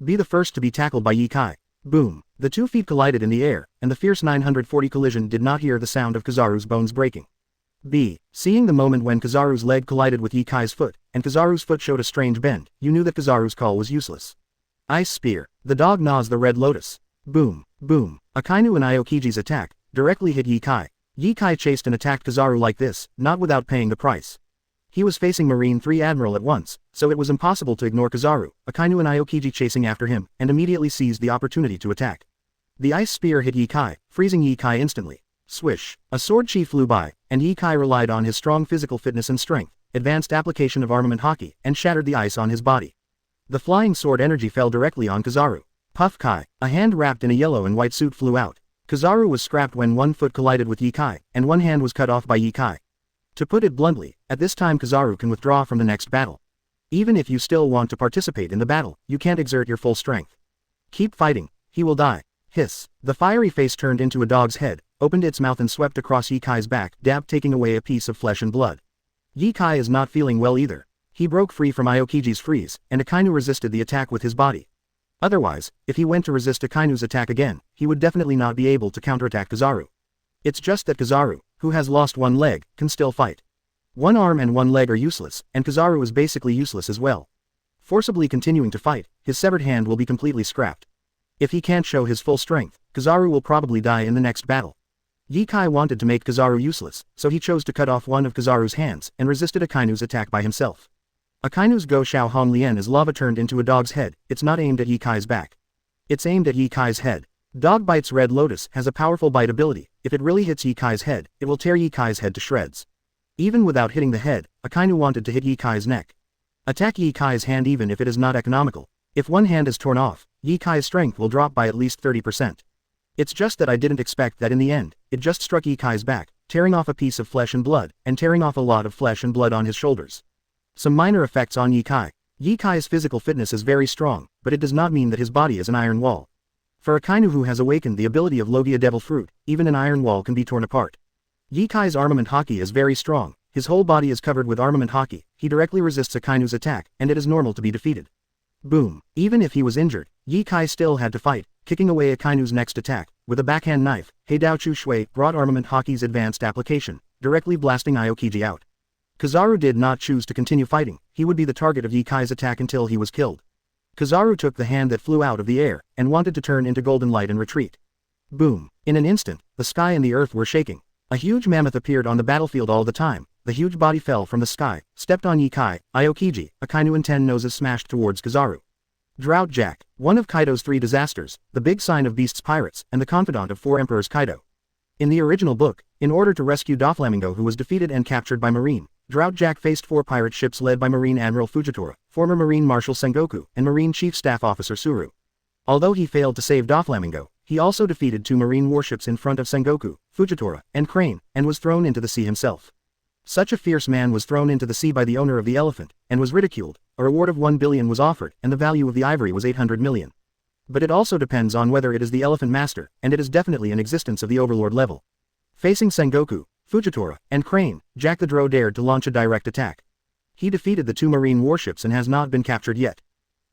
Speaker 1: Be the first to be tackled by Ye Kai. Boom. The 2 feet collided in the air, and the fierce 940 collision did not hear the sound of Kizaru's bones breaking. B. Seeing the moment when Kizaru's leg collided with Ye Kai's foot, and Kizaru's foot showed a strange bend, you knew that Kizaru's call was useless. Ice Spear. The dog gnaws the red lotus. Boom. Boom. Akainu and Aokiji's attack directly hit Ye Kai. Ye Kai chased and attacked Kizaru like this, not without paying the price. He was facing Marine 3 Admiral at once, so it was impossible to ignore Kizaru, Akainu and Aokiji chasing after him, and immediately seized the opportunity to attack. The ice spear hit Ye Kai, freezing Ye Kai instantly. Swish. A sword chi flew by, and Ye Kai relied on his strong physical fitness and strength, advanced application of armament haki, and shattered the ice on his body. The flying sword energy fell directly on Kizaru. Puff Kai. A hand wrapped in a yellow and white suit flew out. Kizaru was scrapped when one foot collided with Ye Kai, and one hand was cut off by Ye Kai. To put it bluntly, at this time Kizaru can withdraw from the next battle. Even if you still want to participate in the battle, you can't exert your full strength. Keep fighting, he will die. Hiss. The fiery face turned into a dog's head, opened its mouth and swept across Ye Kai's back, taking away a piece of flesh and blood. Ye Kai is not feeling well either. He broke free from Aokiji's freeze, and Akainu resisted the attack with his body. Otherwise, if he went to resist Akainu's attack again, he would definitely not be able to counterattack Kizaru. It's just that Kizaru, who has lost one leg, can still fight. One arm and one leg are useless, and Kizaru is basically useless as well. Forcibly continuing to fight, his severed hand will be completely scrapped. If he can't show his full strength, Kizaru will probably die in the next battle. Ye Kai wanted to make Kizaru useless, so he chose to cut off one of Kizaru's hands and resisted Akainu's attack by himself. Akainu's Go Shao Hong Lian is lava turned into a dog's head. It's not aimed at Ye Kai's back. It's aimed at Ye Kai's head. Dog Bite's Red Lotus has a powerful bite ability. If it really hits Ye Kai's head, it will tear Ye Kai's head to shreds. Even without hitting the head, Akainu wanted to hit Ye Kai's neck. Attack Ye Kai's hand even if it is not economical. If one hand is torn off, Ye Kai's strength will drop by at least 30%. It's just that I didn't expect that in the end, it just struck Ye Kai's back, tearing off a piece of flesh and blood, and tearing off a lot of flesh and blood on his shoulders. Some minor effects on Ye Kai. Ye Kai's physical fitness is very strong, but it does not mean that his body is an iron wall. For Akainu who has awakened the ability of Logia Devil Fruit, even an iron wall can be torn apart. Ye Kai's armament haki is very strong, his whole body is covered with armament haki, he directly resists Akainu's attack, and it is normal to be defeated. Boom. Even if he was injured, Ye Kai still had to fight, kicking away Akainu's next attack, with a backhand knife. Heidao Chu Shui brought armament haki's advanced application, directly blasting Aokiji out. Kizaru did not choose to continue fighting, he would be the target of Ye Kai's attack until he was killed. Kizaru took the hand that flew out of the air, and wanted to turn into golden light and retreat. Boom. In an instant, the sky and the earth were shaking. A huge mammoth appeared on the battlefield all the time. The huge body fell from the sky, stepped on Ye Kai, Aokiji, Akainu and 10 noses smashed towards Kizaru. Drought Jack, one of Kaido's 3 disasters, the big sign of Beast's pirates, and the confidant of 4 emperors Kaido. In the original book, in order to rescue Doflamingo who was defeated and captured by Marine, Drought Jack faced 4 pirate ships led by Marine Admiral Fujitora, former Marine Marshal Sengoku, and Marine Chief Staff Officer Suru. Although he failed to save Doflamingo, he also defeated 2 Marine warships in front of Sengoku, Fujitora, and Crane, and was thrown into the sea himself. Such a fierce man was thrown into the sea by the owner of the elephant, and was ridiculed. A reward of 1 billion was offered, and the value of the ivory was 800 million. But it also depends on whether it is the elephant master, and it is definitely an existence of the overlord level. Facing Sengoku, Fujitora, and Crane, Jack the Drow dared to launch a direct attack. He defeated the 2 Marine warships and has not been captured yet.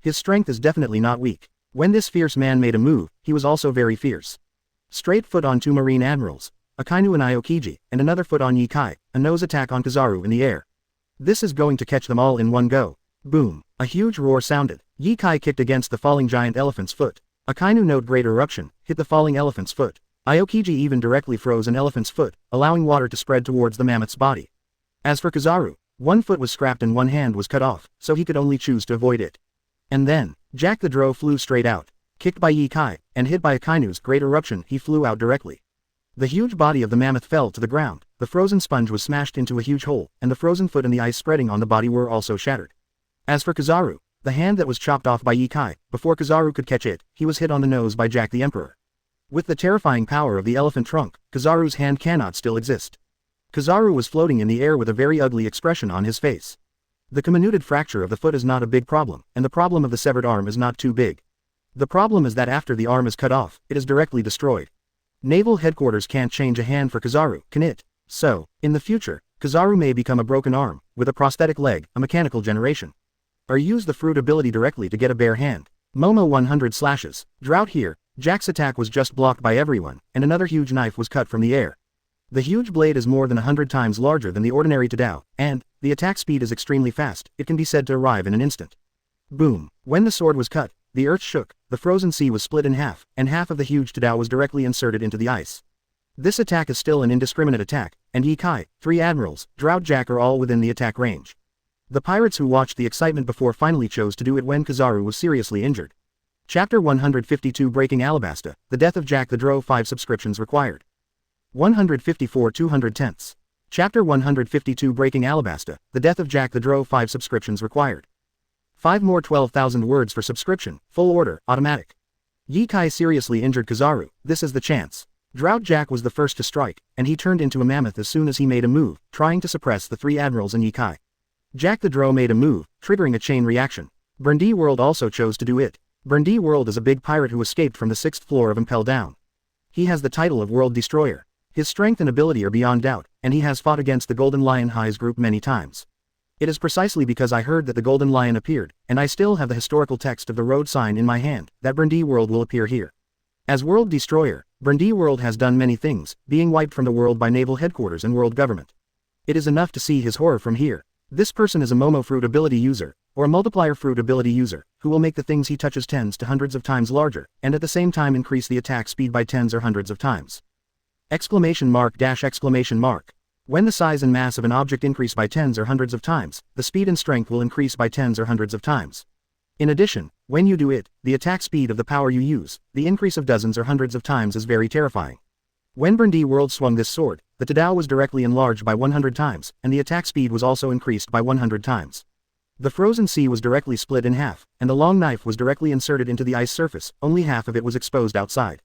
Speaker 1: His strength is definitely not weak. When this fierce man made a move, he was also very fierce. Straight foot on 2 Marine admirals, Akainu and Aokiji, and another foot on Ye Kai, a nose attack on Kizaru in the air. This is going to catch them all in one go. Boom. A huge roar sounded. Ye Kai kicked against the falling giant elephant's foot. Akainu note great eruption, hit the falling elephant's foot. Aokiji even directly froze an elephant's foot, allowing water to spread towards the mammoth's body. As for Kizaru, one foot was scrapped and one hand was cut off, so he could only choose to avoid it. And then, Jack the Drow flew straight out. Kicked by Ye Kai, and hit by Akainu's great eruption, he flew out directly. The huge body of the mammoth fell to the ground, the frozen sponge was smashed into a huge hole, and the frozen foot and the ice spreading on the body were also shattered. As for Kizaru, the hand that was chopped off by Ye Kai, before Kizaru could catch it, he was hit on the nose by Jack the Emperor. With the terrifying power of the elephant trunk, Kizaru's hand cannot still exist. Kizaru was floating in the air with a very ugly expression on his face. The comminuted fracture of the foot is not a big problem, and the problem of the severed arm is not too big. The problem is that after the arm is cut off, it is directly destroyed. Naval headquarters can't change a hand for Kizaru, can it? So, in the future, Kizaru may become a broken arm, with a prosthetic leg, a mechanical generation. Or use the fruit ability directly to get a bare hand. Momo 100 slashes. Drought here, Jack's attack was just blocked by everyone, and another huge knife was cut from the air. The huge blade is more than 100 times larger than the ordinary Tadao, and, the attack speed is extremely fast, it can be said to arrive in an instant. Boom. When the sword was cut, the earth shook, the frozen sea was split in half, and half of the huge Tadao was directly inserted into the ice. This attack is still an indiscriminate attack, and Ye Kai, 3 admirals, Drought Jack are all within the attack range. The pirates who watched the excitement before finally chose to do it when Kizaru was seriously injured. Chapter 152 Breaking Alabasta, The Death of Jack the Drow 5 subscriptions required. 154 210ths. Chapter 152 Breaking Alabasta, The Death of Jack the Drow 5 subscriptions required. 5 more 12,000 words for subscription, full order, automatic. Ye Kai seriously injured Kizaru, this is the chance. Drought Jack was the first to strike, and he turned into a mammoth as soon as he made a move, trying to suppress the 3 admirals and Ye Kai. Jack the Drow made a move, triggering a chain reaction. Burndy World also chose to do it. Burndy World is a big pirate who escaped from the 6th floor of Impel Down. He has the title of World Destroyer. His strength and ability are beyond doubt, and he has fought against the Golden Lion Highs group many times. It is precisely because I heard that the Golden Lion appeared, and I still have the historical text of the road sign in my hand, that Burndy World will appear here. As World Destroyer, Burndy World has done many things, being wiped from the world by naval headquarters and world government. It is enough to see his horror from here. This person is a Momo fruit ability user, or a multiplier fruit ability user, who will make the things he touches tens to hundreds of times larger, and at the same time increase the attack speed by tens or hundreds of times. Exclamation mark dash exclamation mark. When the size and mass of an object increase by tens or hundreds of times, the speed and strength will increase by tens or hundreds of times. In addition, when you do it, the attack speed of the power you use, the increase of dozens or hundreds of times is very terrifying. When Burndy World swung this sword, the Tadao was directly enlarged by 100 times, and the attack speed was also increased by 100 times. The frozen sea was directly split in half, and the long knife was directly inserted into the ice surface, only half of it was exposed outside.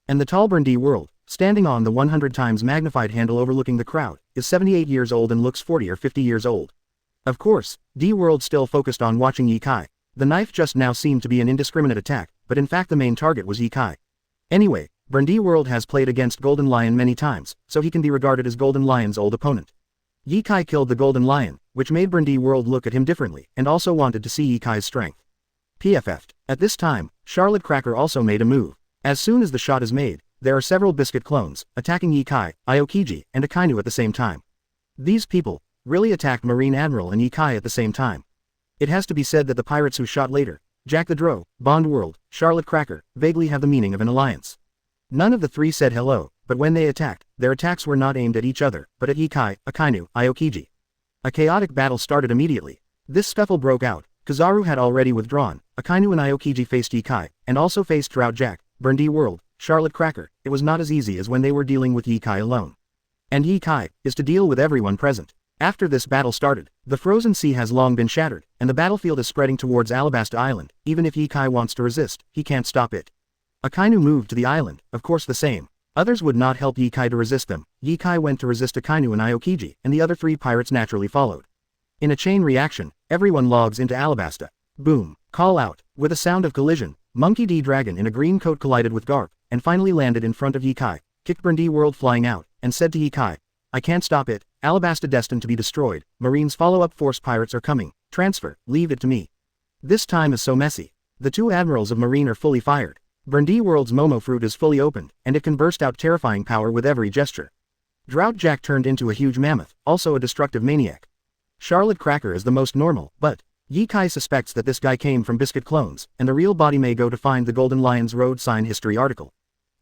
Speaker 1: And the tall Burndy World, standing on the 100 times magnified handle overlooking the crowd, is 78 years old and looks 40 or 50 years old. Of course, D-World still focused on watching Ye Kai. The knife just now seemed to be an indiscriminate attack, but in fact the main target was Ye Kai. Anyway, Burndy World has played against Golden Lion many times, so he can be regarded as Golden Lion's old opponent. Ye Kai killed the Golden Lion, which made Burndy World look at him differently, and also wanted to see Ye Kai's strength. PFF'd. At this time, Charlotte Cracker also made a move. As soon as the shot is made, there are several biscuit clones, attacking Ye Kai, Aokiji, and Akainu at the same time. These people really attacked Marine Admiral and Ye Kai at the same time. It has to be said that the pirates who shot later, Jack the Drow, Bond World, Charlotte Cracker, vaguely have the meaning of an alliance. None of the 3 said hello, but when they attacked, their attacks were not aimed at each other, but at Ye Kai, Akainu, Aokiji. A chaotic battle started immediately. This scuffle broke out. Kizaru had already withdrawn, Akainu and Aokiji faced Ye Kai, and also faced Drought Jack, Burndy World, Charlotte Cracker. It was not as easy as when they were dealing with Ye Kai alone. And Ye Kai is to deal with everyone present. After this battle started, the frozen sea has long been shattered, and the battlefield is spreading towards Alabasta Island. Even if Ye Kai wants to resist, he can't stop it. Akainu moved to the island, of course the same. Others would not help Ye Kai to resist them. Ye Kai went to resist Akainu and Aokiji, and the other 3 pirates naturally followed. In a chain reaction, everyone logs into Alabasta. Boom. Call out. With a sound of collision, Monkey D. Dragon in a green coat collided with Garp, and finally landed in front of Ye Kai, kicked Burndy World flying out, and said to Ye Kai, I can't stop it, Alabasta destined to be destroyed, Marines follow-up force pirates are coming, transfer, leave it to me. This time is so messy. The 2 admirals of Marine are fully fired. Burndy World's Momo fruit is fully opened, and it can burst out terrifying power with every gesture. Drought Jack turned into a huge mammoth, also a destructive maniac. Charlotte Cracker is the most normal, but Yi Kai suspects that this guy came from Biscuit Clones, and the real body may go to find the Golden Lion's road sign history article.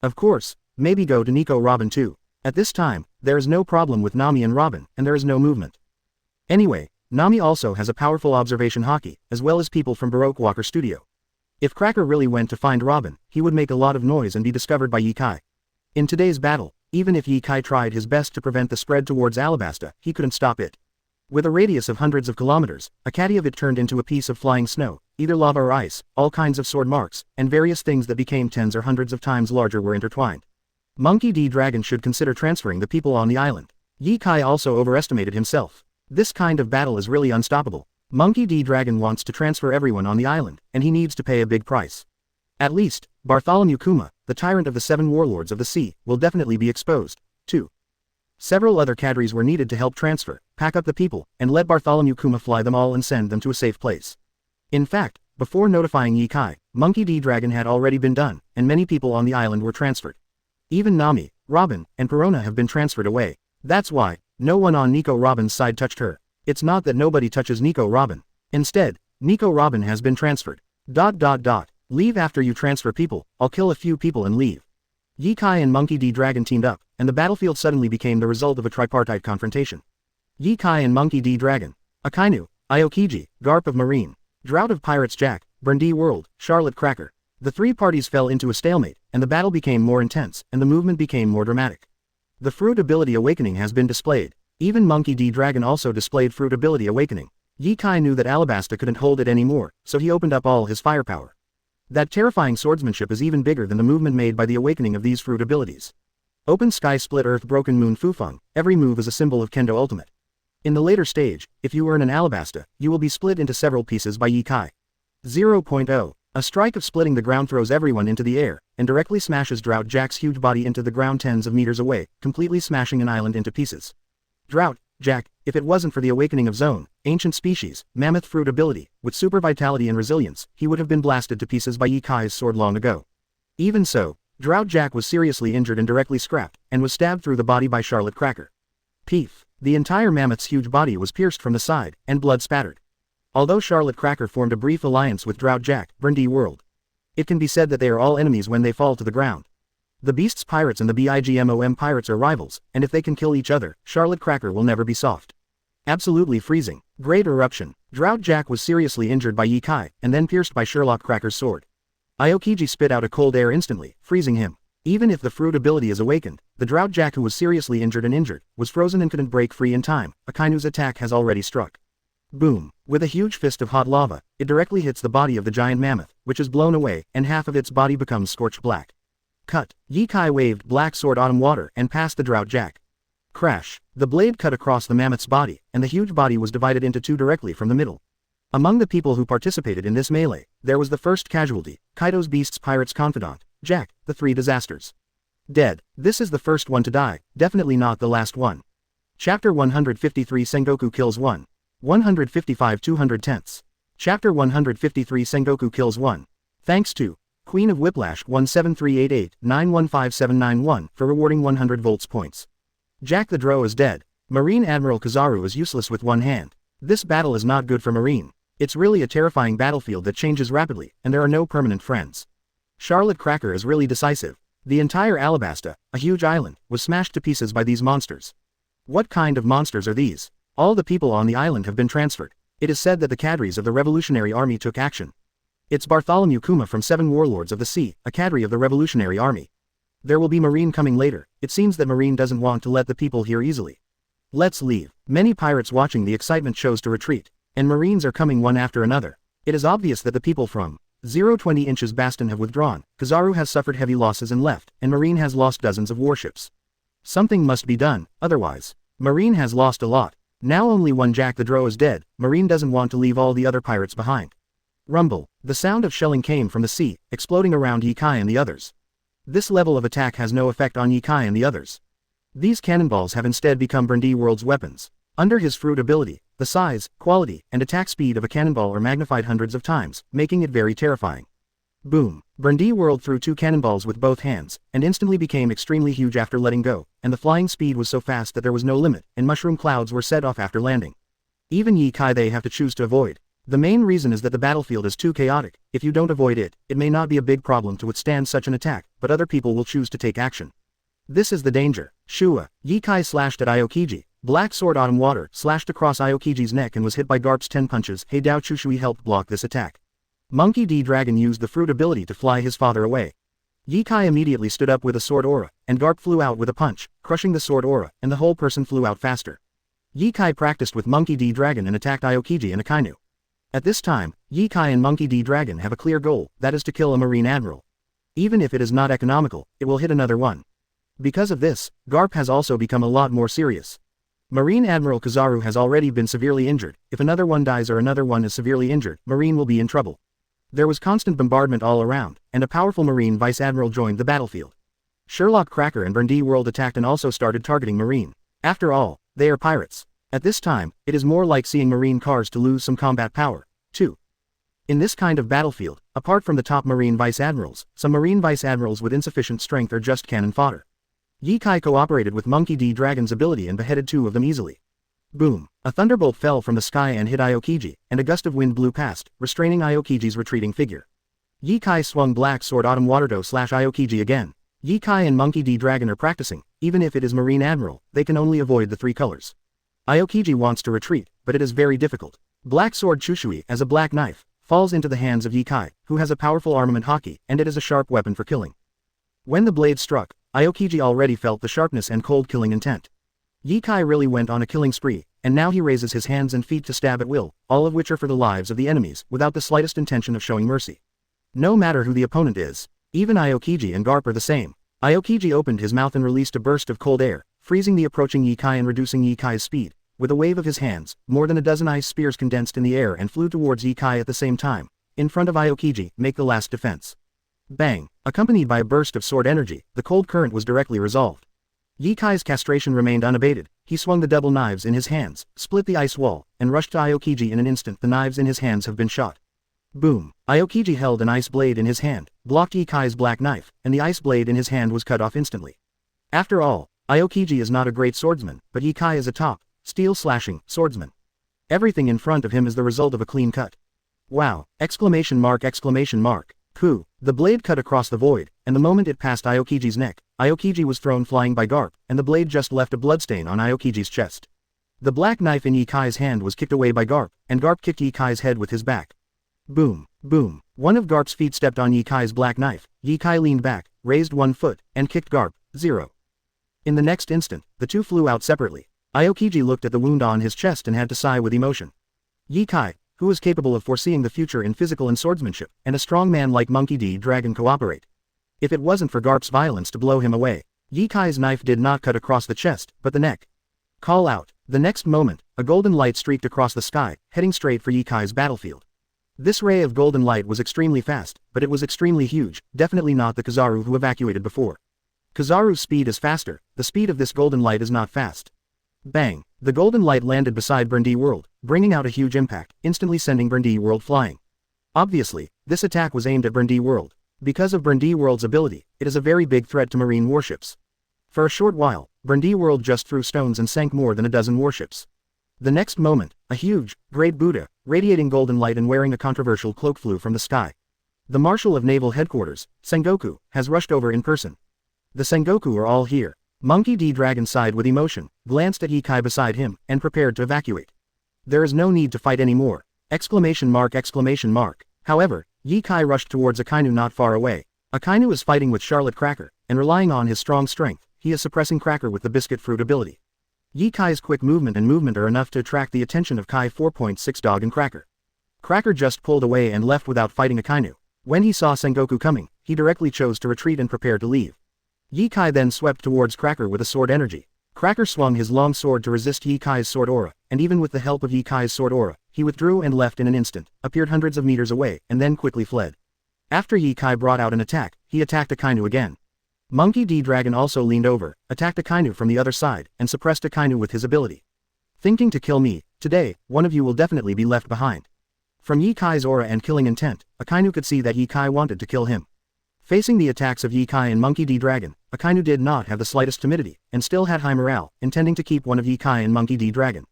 Speaker 1: Of course, maybe go to Nico Robin too. At this time, there is no problem with Nami and Robin, and there is no movement. Anyway, Nami also has a powerful observation hockey, as well as people from Baroque Walker Studio. If Cracker really went to find Robin, he would make a lot of noise and be discovered by Yi Kai. In today's battle, even if Yi Kai tried his best to prevent the spread towards Alabasta, he couldn't stop it. With a radius of hundreds of kilometers, a caddy of it turned into a piece of flying snow, either lava or ice, all kinds of sword marks, and various things that became tens or hundreds of times larger were intertwined. Monkey D. Dragon should consider transferring the people on the island. Yi Kai also overestimated himself. This kind of battle is really unstoppable. Monkey D. Dragon wants to transfer everyone on the island, and he needs to pay a big price. At least, Bartholomew Kuma, the tyrant of the 7 warlords of the sea, will definitely be exposed, too. Several other cadres were needed to help transfer, pack up the people, and let Bartholomew Kuma fly them all and send them to a safe place. In fact, before notifying Yi Kai, Monkey D. Dragon had already been done, and many people on the island were transferred. Even Nami, Robin, and Perona have been transferred away. That's why, no one on Nico Robin's side touched her. It's not that nobody touches Nico Robin. Instead, Nico Robin has been transferred. ... Leave after you transfer people, I'll kill a few people and leave. Yi Kai and Monkey D. Dragon teamed up, and the battlefield suddenly became the result of a tripartite confrontation. Yi Kai and Monkey D. Dragon, Akainu, Aokiji, Garp of Marine, Drought of Pirates Jack, Brindee World, Charlotte Cracker. The 3 parties fell into a stalemate, and the battle became more intense, and the movement became more dramatic. The Fruit Ability Awakening has been displayed. Even Monkey D. Dragon also displayed Fruit Ability Awakening. Yi Kai knew that Alabasta couldn't hold it anymore, so he opened up all his firepower. That terrifying swordsmanship is even bigger than the movement made by the awakening of these fruit abilities. Open Sky Split Earth Broken Moon Fufeng, every move is a symbol of Kendo Ultimate. In the later stage, if you earn an Alabasta, you will be split into several pieces by Yi Kai. 0.0. A strike of splitting the ground throws everyone into the air, and directly smashes Drought Jack's huge body into the ground tens of meters away, completely smashing an island into pieces. Drought Jack, if it wasn't for the awakening of Zone, Ancient Species, Mammoth Fruit Ability, with super vitality and resilience, he would have been blasted to pieces by Yi Kai's sword long ago. Even so, Drought Jack was seriously injured and directly scrapped, and was stabbed through the body by Charlotte Cracker. Peef. The entire mammoth's huge body was pierced from the side, and blood spattered. Although Charlotte Cracker formed a brief alliance with Drought Jack, Brindee World, it can be said that they are all enemies when they fall to the ground. The Beasts Pirates and the BIGMOM Pirates are rivals, and if they can kill each other, Charlotte Cracker will never be soft. Absolutely freezing. Great eruption. Drought Jack was seriously injured by Yi Kai, and then pierced by Sherlock Cracker's sword. Aokiji spit out a cold air instantly, freezing him. Even if the fruit ability is awakened, the Drought Jack who was seriously injured, was frozen and couldn't break free in time. Akainu's attack has already struck. Boom. With a huge fist of hot lava, it directly hits the body of the giant mammoth, which is blown away, and half of its body becomes scorched black. Cut. Yi Kai waved Black Sword Autumn Water and passed the Drought Jack. Crash. The blade cut across the mammoth's body, and the huge body was divided into 2 directly from the middle. Among the people who participated in this melee, there was the first casualty, Kaido's Beasts Pirates confidant, Jack, the 3 disasters. Dead. This is the first one to die, definitely not the last one. Chapter 153 Sengoku kills 1. 155 210ths. Chapter 153 Sengoku kills 1. Thanks to Queen of Whiplash 17388915791 for rewarding 100 volts points. Jack the Drow is dead. Marine Admiral Kizaru is useless with one hand. This battle is not good for Marine. It's really a terrifying battlefield that changes rapidly, and there are no permanent friends. Charlotte Cracker is really decisive. The entire Alabasta, a huge island, was smashed to pieces by these monsters. What kind of monsters are these? All the people on the island have been transferred. It is said that the cadres of the Revolutionary Army took action. It's Bartholomew Kuma from 7 Warlords of the Sea, a cadre of the Revolutionary Army. There will be Marine coming later. It seems that Marine doesn't want to let the people here easily. Let's leave. Many pirates watching the excitement chose to retreat, and Marines are coming one after another. It is obvious that the people from 020 inches Baston have withdrawn, Kizaru has suffered heavy losses and left, and Marine has lost dozens of warships. Something must be done, otherwise. Marine has lost a lot. Now only one Jack the Drow is dead. Marine doesn't want to leave all the other pirates behind. Rumble. The sound of shelling came from the sea, exploding around Yi Kai and the others. This level of attack has no effect on Yi Kai and the others. These cannonballs have instead become Brindee World's weapons. Under his fruit ability, the size, quality, and attack speed of a cannonball are magnified hundreds of times, making it very terrifying. Boom. Brindee World threw 2 cannonballs with both hands, and instantly became extremely huge after letting go, and the flying speed was so fast that there was no limit, and mushroom clouds were set off after landing. Even Yi Kai they have to choose to avoid. The main reason is that the battlefield is too chaotic. If you don't avoid it, it may not be a big problem to withstand such an attack, but other people will choose to take action. This is the danger. Shua, Ye-Kai slashed at Aokiji. Black Sword Autumn Water slashed across Aokiji's neck and was hit by Garp's 10 punches. Heidao Chushui helped block this attack. Monkey D. Dragon used the fruit ability to fly his father away. Ye-Kai immediately stood up with a sword aura, and Garp flew out with a punch, crushing the sword aura, and the whole person flew out faster. Ye-Kai practiced with Monkey D. Dragon and attacked Aokiji and Akainu. At this time, Ye-Kai and Monkey D. Dragon have a clear goal, that is to kill a Marine Admiral. Even if it is not economical, it will hit another one. Because of this, Garp has also become a lot more serious. Marine Admiral Kizaru has already been severely injured. If another one dies or another one is severely injured, Marine will be in trouble. There was constant bombardment all around, and a powerful Marine Vice Admiral joined the battlefield. Sherlock Cracker and Burndy World attacked and also started targeting Marine. After all, they are pirates. At this time, it is more like seeing Marine cars to lose some combat power, too. In this kind of battlefield, apart from the top Marine Vice Admirals, some Marine Vice Admirals with insufficient strength are just cannon fodder. Ye-Kai cooperated with Monkey D. Dragon's ability and beheaded 2 of them easily. Boom! A thunderbolt fell from the sky and hit Aokiji, and a gust of wind blew past, restraining Aokiji's retreating figure. Ye-Kai swung Black Sword Autumn Waterdo slash Aokiji again. Ye-Kai and Monkey D. Dragon are practicing. Even if it is Marine Admiral, they can only avoid the 3 colors. Aokiji wants to retreat, but it is very difficult. Black Sword Chushui, as a black knife, falls into the hands of Ye-Kai, who has a powerful armament haki, and it is a sharp weapon for killing. When the blade struck, Aokiji already felt the sharpness and cold killing intent. Ye-Kai really went on a killing spree, and now he raises his hands and feet to stab at will, all of which are for the lives of the enemies, without the slightest intention of showing mercy. No matter who the opponent is. Even Aokiji and Garp are the same. Aokiji opened his mouth and released a burst of cold air, freezing the approaching Ye-Kai and reducing Ye-Kai's speed. With a wave of his hands, more than a dozen ice spears condensed in the air and flew towards Ye-Kai at the same time. In front of Aokiji, make the last defense. Bang! Accompanied by a burst of sword energy, the cold current was directly resolved. Ye-Kai's castration remained unabated. He swung the double knives in his hands, split the ice wall, and rushed to Aokiji in an instant. The knives in his hands have been shot. Boom! Aokiji held an ice blade in his hand, blocked Ye-Kai's black knife, and the ice blade in his hand was cut off instantly. After all, Aokiji is not a great swordsman, but Ye-Kai is a top, steel-slashing, swordsman. Everything in front of him is the result of a clean cut. Wow! Exclamation mark! Exclamation mark! Pooh! The blade cut across the void, and the moment it passed Aokiji's neck, Aokiji was thrown flying by Garp, and the blade just left a bloodstain on Aokiji's chest. The black knife in Ye-Kai's hand was kicked away by Garp, and Garp kicked Ye-Kai's head with his back. Boom! Boom! One of Garp's feet stepped on Ye-Kai's black knife. Ye-Kai leaned back, raised one foot, and kicked Garp. 0. In the next instant, the two flew out separately. Aokiji looked at the wound on his chest and had to sigh with emotion. Ye-Kai, who is capable of foreseeing the future in physical and swordsmanship, and a strong man like Monkey D. Dragon cooperate. If it wasn't for Garp's violence to blow him away, Ye-Kai's knife did not cut across the chest, but the neck. Call out. The next moment, a golden light streaked across the sky, heading straight for Ye-Kai's battlefield. This ray of golden light was extremely fast, but it was extremely huge, definitely not the Kizaru who evacuated before. Kizaru's speed is faster, the speed of this golden light is not fast. Bang! The golden light landed beside Burndy World, bringing out a huge impact, instantly sending Burndy World flying. Obviously, this attack was aimed at Burndy World. Because of Burndy World's ability, it is a very big threat to marine warships. For a short while, Burndy World just threw stones and sank more than a dozen warships. The next moment, a huge, great Buddha, radiating golden light and wearing a controversial cloak flew from the sky. The Marshal of Naval Headquarters, Sengoku, has rushed over in person. The Sengoku are all here. Monkey D. Dragon sighed with emotion, glanced at Ye-Kai beside him, and prepared to evacuate. There is no need to fight anymore! Exclamation mark! Exclamation mark! However, Ye-Kai rushed towards Akainu not far away. Akainu is fighting with Charlotte Cracker, and relying on his strong strength, he is suppressing Cracker with the biscuit fruit ability. Ye-Kai's quick movement are enough to attract the attention of Kai 4.6 Dog and Cracker. Cracker just pulled away and left without fighting Akainu. When he saw Sengoku coming, he directly chose to retreat and prepare to leave. Ye-Kai then swept towards Cracker with a sword energy. Cracker swung his long sword to resist Ye-Kai's sword aura, and even with the help of Ye-Kai's sword aura, he withdrew and left in an instant, appeared hundreds of meters away, and then quickly fled. After Ye-Kai brought out an attack, he attacked Akainu again. Monkey D. Dragon also leaned over, attacked Akainu from the other side, and suppressed Akainu with his ability. Thinking to kill me, today, one of you will definitely be left behind. From Ye-Kai's aura and killing intent, Akainu could see that Ye-Kai wanted to kill him. Facing the attacks of Ye-Kai and Monkey D. Dragon, Akainu did not have the slightest timidity, and still had high morale, intending to keep one of Ye-Kai and Monkey D. Dragon.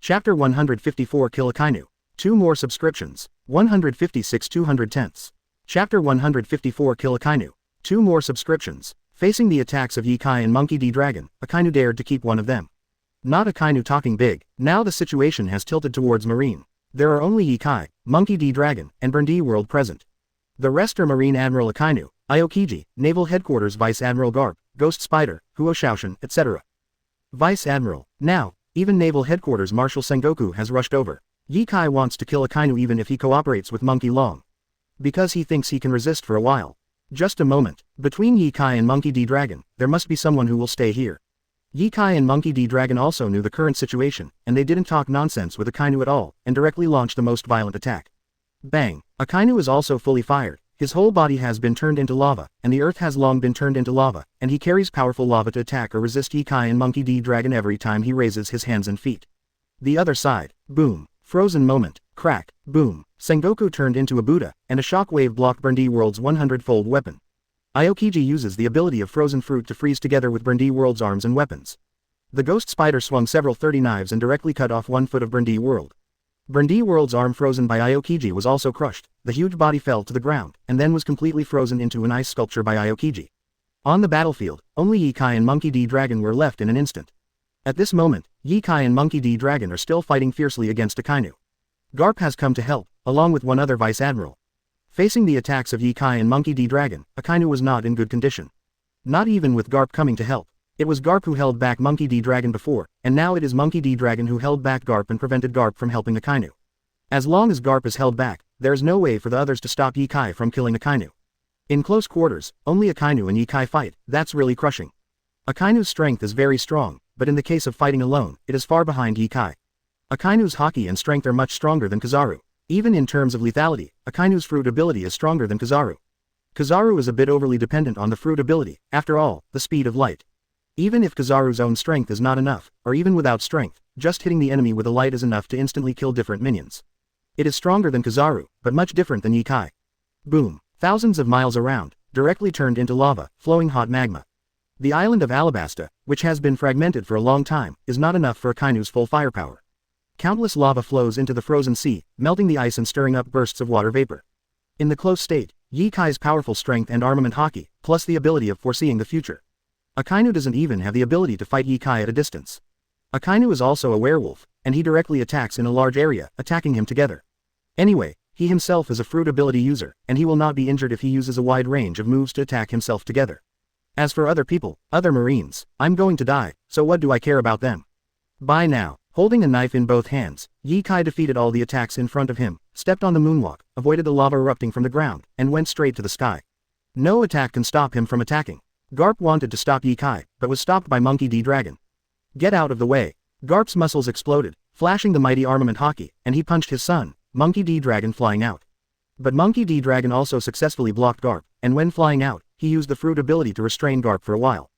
Speaker 1: Chapter 154 Kill Akainu. 2 more subscriptions. 156 210ths. Chapter 154 Kill Akainu. 2 more subscriptions. Facing the attacks of Ye-Kai and Monkey D. Dragon, Akainu dared to keep one of them. Not Akainu talking big, now the situation has tilted towards Marine. There are only Ye-Kai, Monkey D. Dragon, and Burndy World present. The rest are Marine Admiral Akainu, Aokiji, Naval Headquarters Vice Admiral Garp, Ghost Spider, Huo Shaoshan, etc. Vice Admiral. Now, even Naval Headquarters Marshal Sengoku has rushed over. Ye-Kai wants to kill Akainu even if he cooperates with Monkey Long. Because he thinks he can resist for a while. Just a moment. Between Ye-Kai and Monkey D. Dragon, there must be someone who will stay here. Ye-Kai and Monkey D. Dragon also knew the current situation, and they didn't talk nonsense with Akainu at all, and directly launched the most violent attack. Bang! Akainu is also fully fired. His whole body has been turned into lava, and the earth has long been turned into lava, and he carries powerful lava to attack or resist Ye-Kai and Monkey D. Dragon every time he raises his hands and feet. The other side. Boom. Frozen moment. Crack. Boom. Sengoku turned into a Buddha, and a shockwave blocked Burndy World's 100-fold weapon. Aokiji uses the ability of frozen fruit to freeze together with Burndy World's arms and weapons. The Ghost Spider swung several 30 knives and directly cut off 1 foot of Burndy World. Burndy World's arm frozen by Aokiji was also crushed, the huge body fell to the ground, and then was completely frozen into an ice sculpture by Aokiji. On the battlefield, only Ye-Kai and Monkey D. Dragon were left in an instant. At this moment, Ye-Kai and Monkey D. Dragon are still fighting fiercely against Akainu. Garp has come to help, along with one other Vice Admiral. Facing the attacks of Ye-Kai and Monkey D. Dragon, Akainu was not in good condition. Not even with Garp coming to help. It was Garp who held back Monkey D. Dragon before, and now it is Monkey D. Dragon who held back Garp and prevented Garp from helping Akainu. As long as Garp is held back, there is no way for the others to stop Ye-Kai from killing Akainu. In close quarters, only Akainu and Ye-Kai fight, that's really crushing. Akainu's strength is very strong, but in the case of fighting alone, it is far behind Ye-Kai. Akainu's haki and strength are much stronger than Kizaru. Even in terms of lethality, Akainu's fruit ability is stronger than Kizaru. Kizaru is a bit overly dependent on the fruit ability, after all, the speed of light. Even if Kizaru's own strength is not enough, or even without strength, just hitting the enemy with a light is enough to instantly kill different minions. It is stronger than Kizaru, but much different than Ye-Kai. Boom. Thousands of miles around, directly turned into lava, flowing hot magma. The island of Alabasta, which has been fragmented for a long time, is not enough for Akainu's full firepower. Countless lava flows into the frozen sea, melting the ice and stirring up bursts of water vapor. In the close state, Ye-Kai's powerful strength and armament haki, plus the ability of foreseeing the future. Akainu doesn't even have the ability to fight Ye-Kai at a distance. Akainu is also a werewolf, and he directly attacks in a large area, attacking him together. Anyway, he himself is a fruit ability user, and he will not be injured if he uses a wide range of moves to attack himself together. As for other people, other Marines, I'm going to die, so what do I care about them? Bye now. Holding a knife in both hands, Ye-Kai defeated all the attacks in front of him, stepped on the moonwalk, avoided the lava erupting from the ground, and went straight to the sky. No attack can stop him from attacking. Garp wanted to stop Ye-Kai, but was stopped by Monkey D. Dragon. Get out of the way. Garp's muscles exploded, flashing the mighty armament haki, and he punched his son, Monkey D. Dragon, flying out. But Monkey D. Dragon also successfully blocked Garp, and when flying out, he used the fruit ability to restrain Garp for a while.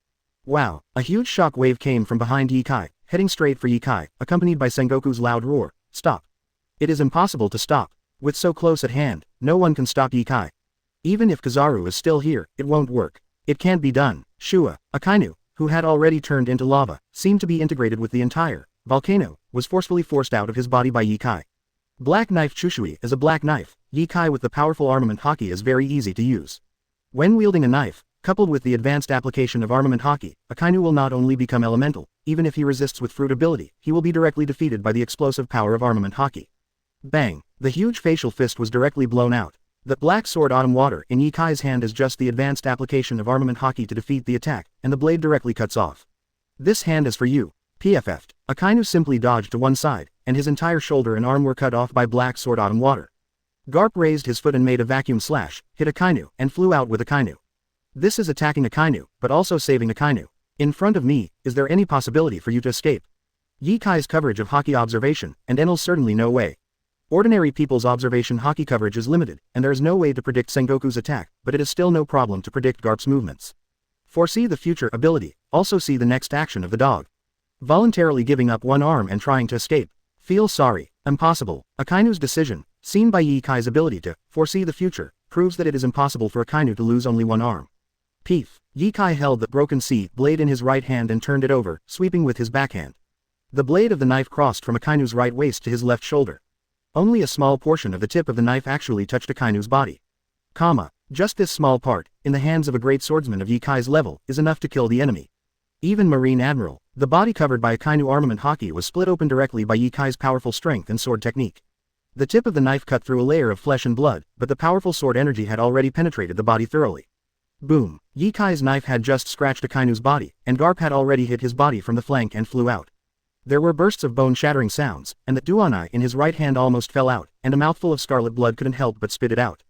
Speaker 1: Wow, a huge shock wave came from behind Ye-Kai, heading straight for Ye-Kai, accompanied by Sengoku's loud roar, "Stop." It is impossible to stop. With so close at hand, no one can stop Ye-Kai. Even if Kizaru is still here, it won't work. It can't be done. Shua, Akainu, who had already turned into lava, seemed to be integrated with the entire volcano, was forcefully forced out of his body by Ye-Kai. Black Knife Chushui is a black knife. Ye-Kai with the powerful armament haki is very easy to use. When wielding a knife, coupled with the advanced application of armament haki, Akainu will not only become elemental, even if he resists with fruit ability, he will be directly defeated by the explosive power of armament haki. Bang! The huge facial fist was directly blown out. The black sword autumn water in Ye-Kai's hand is just the advanced application of armament haki to defeat the attack, and the blade directly cuts off. This hand is for you. PFF'd. Akainu simply dodged to one side, and his entire shoulder and arm were cut off by black sword autumn water. Garp raised his foot and made a vacuum slash, hit Akainu, and flew out with Akainu. This is attacking Akainu, but also saving Akainu. In front of me, is there any possibility for you to escape? Ye-Kai's coverage of haki observation, and Enel's certainly no way. Ordinary people's observation haki coverage is limited, and there is no way to predict Sengoku's attack, but it is still no problem to predict Garp's movements. Foresee the future ability, also see the next action of the dog. Voluntarily giving up one arm and trying to escape. Feel sorry. Impossible. Akainu's decision, seen by Ye-Kai's ability to foresee the future, proves that it is impossible for Akainu to lose only one arm. Peef. Ye-Kai held the broken sea blade in his right hand and turned it over, sweeping with his backhand. The blade of the knife crossed from Akainu's right waist to his left shoulder. Only a small portion of the tip of the knife actually touched Akainu's body. Coma. Just this small part, in the hands of a great swordsman of Ye-Kai's level, is enough to kill the enemy. Even Marine Admiral, the body covered by Akainu armament haki was split open directly by Ye-Kai's powerful strength and sword technique. The tip of the knife cut through a layer of flesh and blood, but the powerful sword energy had already penetrated the body thoroughly. Boom. Ye-Kai's knife had just scratched Akainu's body, and Garp had already hit his body from the flank and flew out. There were bursts of bone-shattering sounds, and the duanai in his right hand almost fell out, and a mouthful of scarlet blood couldn't help but spit it out.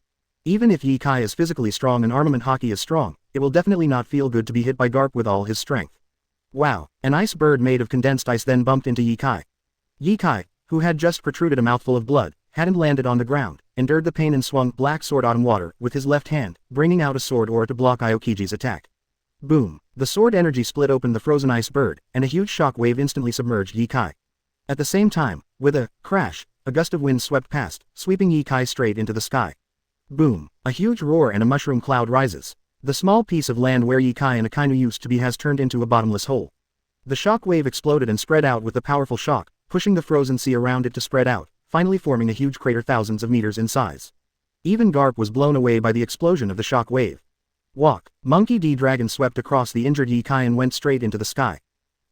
Speaker 1: Even if Ye-Kai is physically strong and armament haki is strong, it will definitely not feel good to be hit by Garp with all his strength. Wow, an ice bird made of condensed ice then bumped into Ye-Kai. Ye-Kai, who had just protruded a mouthful of blood, hadn't landed on the ground, endured the pain and swung Black Sword Autumn Water with his left hand, bringing out a sword aura to block Aokiji's attack. Boom. The sword energy split open the frozen ice bird, and a huge shock wave instantly submerged Ye-Kai. At the same time, with a crash, a gust of wind swept past, sweeping Ye-Kai straight into the sky. Boom. A huge roar and a mushroom cloud rises. The small piece of land where Ye-Kai and Akainu used to be has turned into a bottomless hole. The shock wave exploded and spread out with the powerful shock, pushing the frozen sea around it to spread out, finally forming a huge crater thousands of meters in size. Even Garp was blown away by the explosion of the shock wave. Walk. Monkey D. Dragon swept across the injured Ye-Kai and went straight into the sky.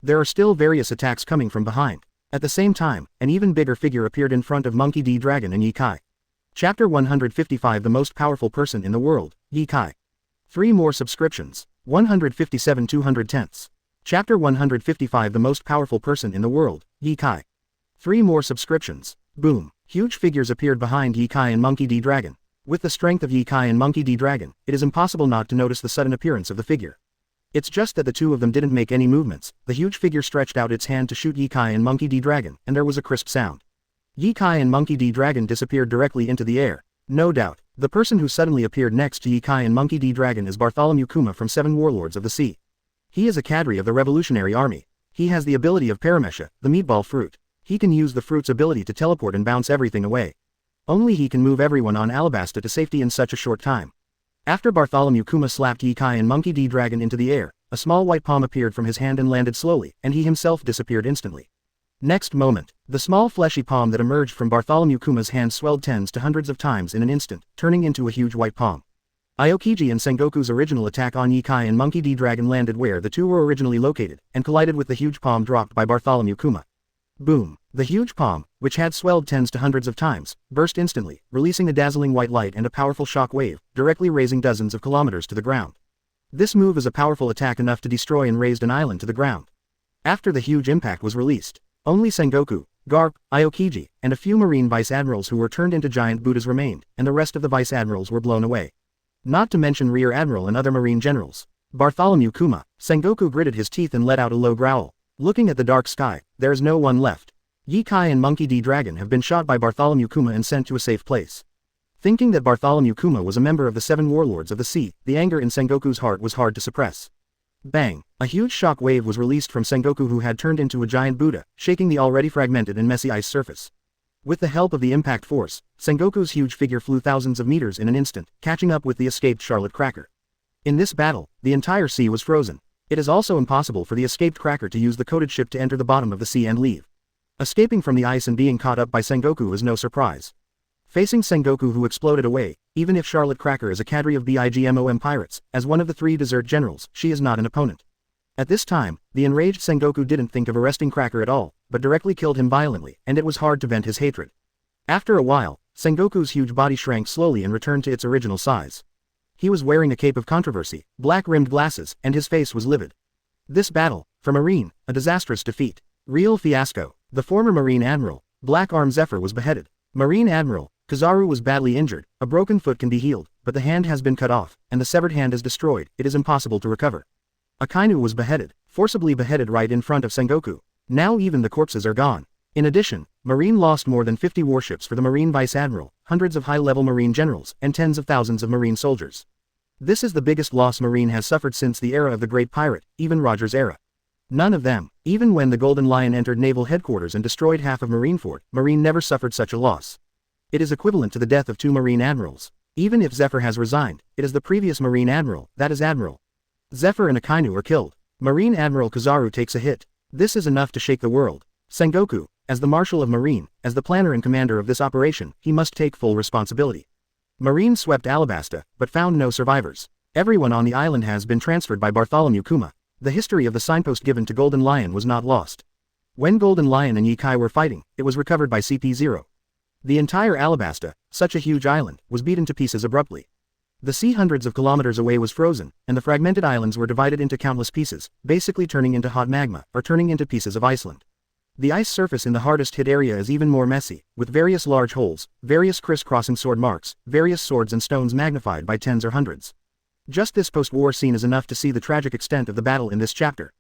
Speaker 1: There are still various attacks coming from behind. At the same time, an even bigger figure appeared in front of Monkey D. Dragon and Ye-Kai. Chapter 155 The most powerful person in the world, Ye-Kai. 3 more subscriptions. 157 210ths. Chapter 155 The most powerful person in the world, Ye-Kai. 3 more subscriptions. Boom. Huge figures appeared behind Ye-Kai and Monkey D. Dragon. With the strength of Ye-Kai and Monkey D. Dragon, it is impossible not to notice the sudden appearance of the figure. It's just that the two of them didn't make any movements. The huge figure stretched out its hand to shoot Ye-Kai and Monkey D. Dragon, and there was a crisp sound. Ye-Kai and Monkey D. Dragon disappeared directly into the air. No doubt, the person who suddenly appeared next to Ye-Kai and Monkey D. Dragon is Bartholomew Kuma from 7 Warlords of the Sea. He is a cadre of the Revolutionary Army. He has the ability of Paramesha, the meatball fruit. He can use the fruit's ability to teleport and bounce everything away. Only he can move everyone on Alabasta to safety in such a short time. After Bartholomew Kuma slapped Ye-Kai and Monkey D. Dragon into the air, a small white palm appeared from his hand and landed slowly, and he himself disappeared instantly. Next moment, the small fleshy palm that emerged from Bartholomew Kuma's hand swelled tens to hundreds of times in an instant, turning into a huge white palm. Aokiji and Sengoku's original attack on Ye-Kai and Monkey D. Dragon landed where the two were originally located, and collided with the huge palm dropped by Bartholomew Kuma. Boom. The huge palm, which had swelled tens to hundreds of times, burst instantly, releasing a dazzling white light and a powerful shock wave, directly raising dozens of kilometers to the ground. This move is a powerful attack enough to destroy and razed an island to the ground. After the huge impact was released, only Sengoku, Garp, Aokiji, and a few Marine Vice Admirals who were turned into giant Buddhas remained, and the rest of the Vice Admirals were blown away. Not to mention Rear Admiral and other Marine Generals. Bartholomew Kuma. Sengoku gritted his teeth and let out a low growl. Looking at the dark sky, there is no one left. Ye-Kai and Monkey D. Dragon have been shot by Bartholomew Kuma and sent to a safe place. Thinking that Bartholomew Kuma was a member of the 7 Warlords of the Sea, the anger in Sengoku's heart was hard to suppress. Bang! A huge shock wave was released from Sengoku, who had turned into a giant Buddha, shaking the already fragmented and messy ice surface. With the help of the impact force, Sengoku's huge figure flew thousands of meters in an instant, catching up with the escaped Charlotte Cracker. In this battle, the entire sea was frozen. It is also impossible for the escaped Cracker to use the coated ship to enter the bottom of the sea and leave. Escaping from the ice and being caught up by Sengoku is no surprise. Facing Sengoku, who exploded away, even if Charlotte Cracker is a cadre of BIGMOM pirates, as one of the 3 desert generals, she is not an opponent. At this time, the enraged Sengoku didn't think of arresting Cracker at all, but directly killed him violently, and it was hard to vent his hatred. After a while, Sengoku's huge body shrank slowly and returned to its original size. He was wearing a cape of controversy, black-rimmed glasses, and his face was livid. This battle, for Marine, a disastrous defeat. Real fiasco. The former Marine Admiral, Black Arm Zephyr, was beheaded. Marine Admiral Kizaru was badly injured. A broken foot can be healed, but the hand has been cut off, and the severed hand is destroyed. It is impossible to recover. Akainu was beheaded, forcibly beheaded right in front of Sengoku. Now even the corpses are gone. In addition, Marine lost more than 50 warships for the Marine Vice Admiral, hundreds of high-level Marine generals, and tens of thousands of Marine soldiers. This is the biggest loss Marine has suffered since the era of the Great Pirate, even Roger's era. None of them, even when the Golden Lion entered naval headquarters and destroyed half of Marineford, Marine never suffered such a loss. It is equivalent to the death of 2 Marine admirals. Even if Zephyr has resigned, it is the previous Marine admiral, that is Admiral Zephyr, and Akainu are killed. Marine Admiral Kizaru takes a hit. This is enough to shake the world. Sengoku, as the Marshal of Marine, as the planner and commander of this operation, he must take full responsibility. Marine swept Alabasta, but found no survivors. Everyone on the island has been transferred by Bartholomew Kuma. The history of the signpost given to Golden Lion was not lost. When Golden Lion and Yikai were fighting, it was recovered by CP0. The entire Alabasta, such a huge island, was beaten to pieces abruptly. The sea hundreds of kilometers away was frozen, and the fragmented islands were divided into countless pieces, basically turning into hot magma, or turning into pieces of Iceland. The ice surface in the hardest hit area is even more messy, with various large holes, various criss-crossing sword marks, various swords and stones magnified by tens or hundreds. Just this post-war scene is enough to see the tragic extent of the battle in this chapter.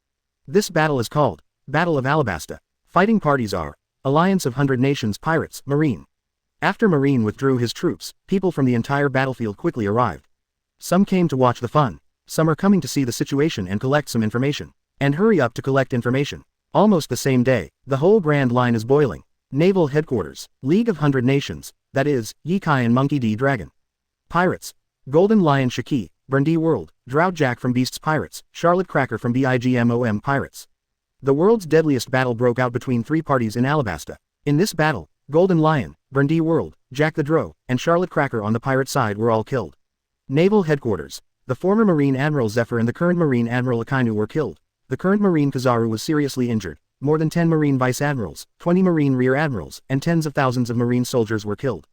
Speaker 1: This battle is called Battle of Alabasta. Fighting parties are Alliance of 100 Nations Pirates, Marine. After Marine withdrew his troops, people from the entire battlefield quickly arrived. Some came to watch the fun. Some are coming to see the situation and collect some information. And hurry up to collect information. Almost the same day, the whole Grand Line is boiling. Naval Headquarters, League of 100 Nations, that is, Yikai and Monkey D. Dragon. Pirates, Golden Lion Shiki, Burndy World, Drought Jack from Beasts Pirates, Charlotte Cracker from BIGMOM Pirates. The world's deadliest battle broke out between three parties in Alabasta. In this battle, Golden Lion, Burndy World, Jack the Drow, and Charlotte Cracker on the pirate side were all killed. Naval Headquarters, the former Marine Admiral Zephyr and the current Marine Admiral Akainu were killed. The current Marine Kizaru was seriously injured. More than 10 Marine Vice Admirals, 20 Marine Rear Admirals, and tens of thousands of Marine soldiers were killed.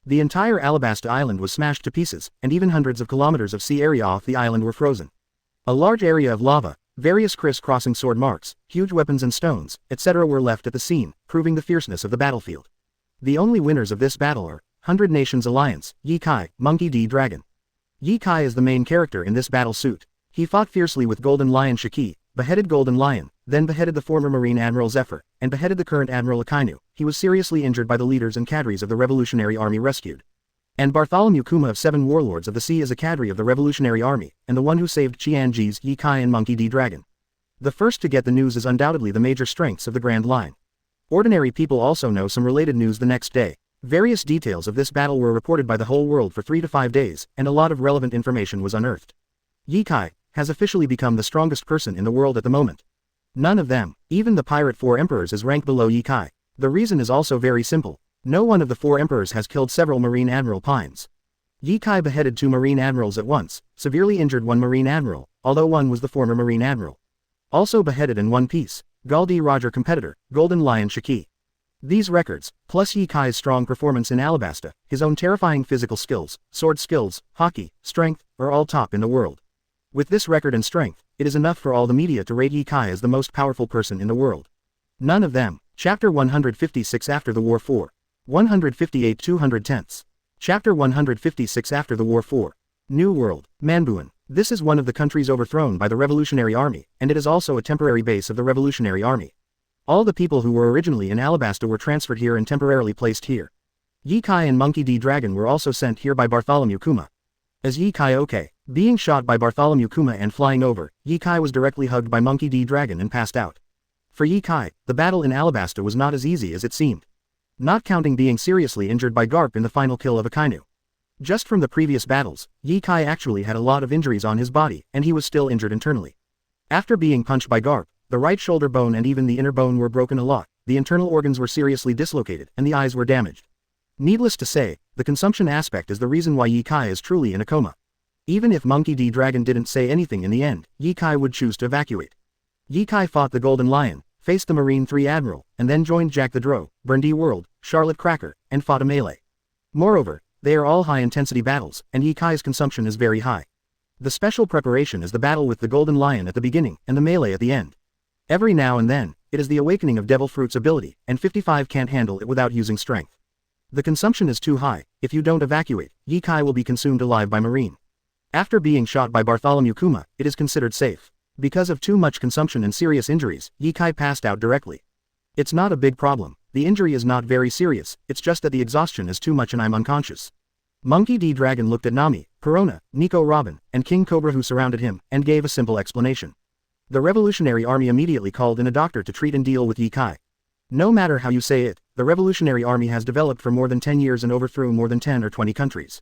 Speaker 1: The entire Alabasta island was smashed to pieces, and even hundreds of kilometers of sea area off the island were frozen. A large area of lava, various criss-crossing sword marks, huge weapons and stones, etc. were left at the scene, proving the fierceness of the battlefield. The only winners of this battle are 100 Nations Alliance, Yikai, Monkey D. Dragon. Yikai is the main character in this battle suit. He fought fiercely with Golden Lion Shiki, beheaded Golden Lion, then beheaded the former Marine Admiral Zephyr, and beheaded the current Admiral Akainu. He was seriously injured by the leaders and cadres of the Revolutionary Army rescued. And Bartholomew Kuma of 7 Warlords of the Sea is a cadre of the Revolutionary Army, and the one who saved Qianji's Yikai and Monkey D. Dragon. The first to get the news is undoubtedly the major strengths of the Grand Line. Ordinary people also know some related news the next day. Various details of this battle were reported by the whole world for 3 to 5 days, and a lot of relevant information was unearthed. Yikai has officially become the strongest person in the world at the moment. None of them, even the Pirate 4 Emperors, is ranked below Yikai. The reason is also very simple. No one of the 4 Emperors has killed several Marine Admiral Pines. Yikai beheaded 2 Marine Admirals at once, severely injured 1 Marine Admiral, although one was the former Marine Admiral. Also beheaded in one piece, Galdee Roger competitor, Golden Lion Shiki. These records, plus Yikai's strong performance in Alabasta, his own terrifying physical skills, sword skills, hockey, strength, are all top in the world. With this record and strength, it is enough for all the media to rate Yikai as the most powerful person in the world. None of them. Chapter 156 After the War 4. 158 210ths. Chapter 156 After the War 4. New World, Manbuan. This is one of the countries overthrown by the Revolutionary Army, and it is also a temporary base of the Revolutionary Army. All the people who were originally in Alabasta were transferred here and temporarily placed here. Yikai and Monkey D. Dragon were also sent here by Bartholomew Kuma. As Yikai being shot by Bartholomew Kuma and flying over, Yikai was directly hugged by Monkey D. Dragon and passed out. For Yikai, the battle in Alabasta was not as easy as it seemed. Not counting being seriously injured by Garp in the final kill of Akainu. Just from the previous battles, Yikai actually had a lot of injuries on his body, and he was still injured internally. After being punched by Garp, the right shoulder bone and even the inner bone were broken a lot, the internal organs were seriously dislocated, and the eyes were damaged. Needless to say, the consumption aspect is the reason why Yikai is truly in a coma. Even if Monkey D. Dragon didn't say anything in the end, Yikai would choose to evacuate. Yikai fought the Golden Lion, faced the Marine 3 Admiral, and then joined Jack the Drow, Burndy World, Charlotte Cracker, and fought a melee. Moreover, they are all high-intensity battles, and Yikai's consumption is very high. The special preparation is the battle with the Golden Lion at the beginning, and the melee at the end. Every now and then, it is the awakening of Devil Fruit's ability, and 55 can't handle it without using strength. The consumption is too high. If you don't evacuate, Yikai will be consumed alive by Marine. After being shot by Bartholomew Kuma, it is considered safe. Because of too much consumption and serious injuries, Yikai passed out directly. It's not a big problem. The injury is not very serious, it's just that the exhaustion is too much and I'm unconscious. Monkey D. Dragon looked at Nami, Corona, Nico Robin, and King Cobra who surrounded him, and gave a simple explanation. The Revolutionary Army immediately called in a doctor to treat and deal with Yikai. No matter how you say it, the Revolutionary Army has developed for more than 10 years and overthrew more than 10 or 20 countries.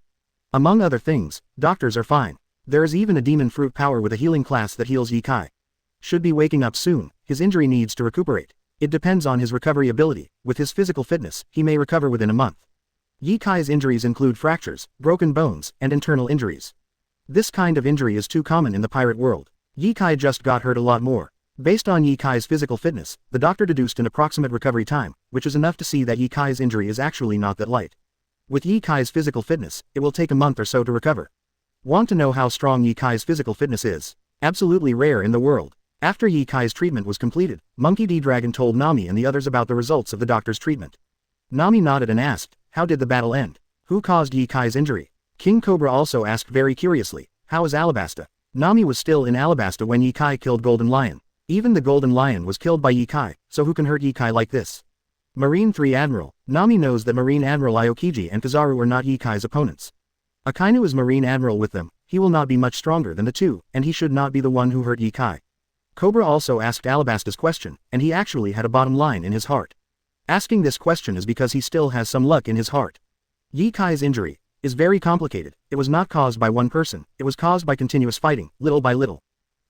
Speaker 1: Among other things, doctors are fine. There is even a demon fruit power with a healing class that heals Yikai. Should be waking up soon, his injury needs to recuperate. It depends on his recovery ability. With his physical fitness, he may recover within a month. Ye Kai's injuries include fractures, broken bones, and internal injuries. This kind of injury is too common in the pirate world. Ye Kai just got hurt a lot more. Based on Ye Kai's physical fitness, the doctor deduced an approximate recovery time, which is enough to see that Ye Kai's injury is actually not that light. With Ye Kai's physical fitness, it will take a month or so to recover. Want to know how strong Ye Kai's physical fitness is? Absolutely rare in the world. After Ye Kai's treatment was completed, Monkey D. Dragon told Nami and the others about the results of the doctor's treatment. Nami nodded and asked, how did the battle end? Who caused Ye Kai's injury? King Cobra also asked very curiously, how is Alabasta? Nami was still in Alabasta when Ye Kai killed Golden Lion. Even the Golden Lion was killed by Ye Kai, so who can hurt Ye Kai like this? Marine 3 Admiral. Nami knows that Marine Admiral Aokiji and Kizaru are not Ye Kai's opponents. Akainu is Marine Admiral with them, he will not be much stronger than the two, and he should not be the one who hurt Ye Kai. Cobra also asked Alabasta's question, and he actually had a bottom line in his heart. Asking this question is because he still has some luck in his heart. Ye Kai's injury is very complicated. It was not caused by one person, it was caused by continuous fighting, little by little.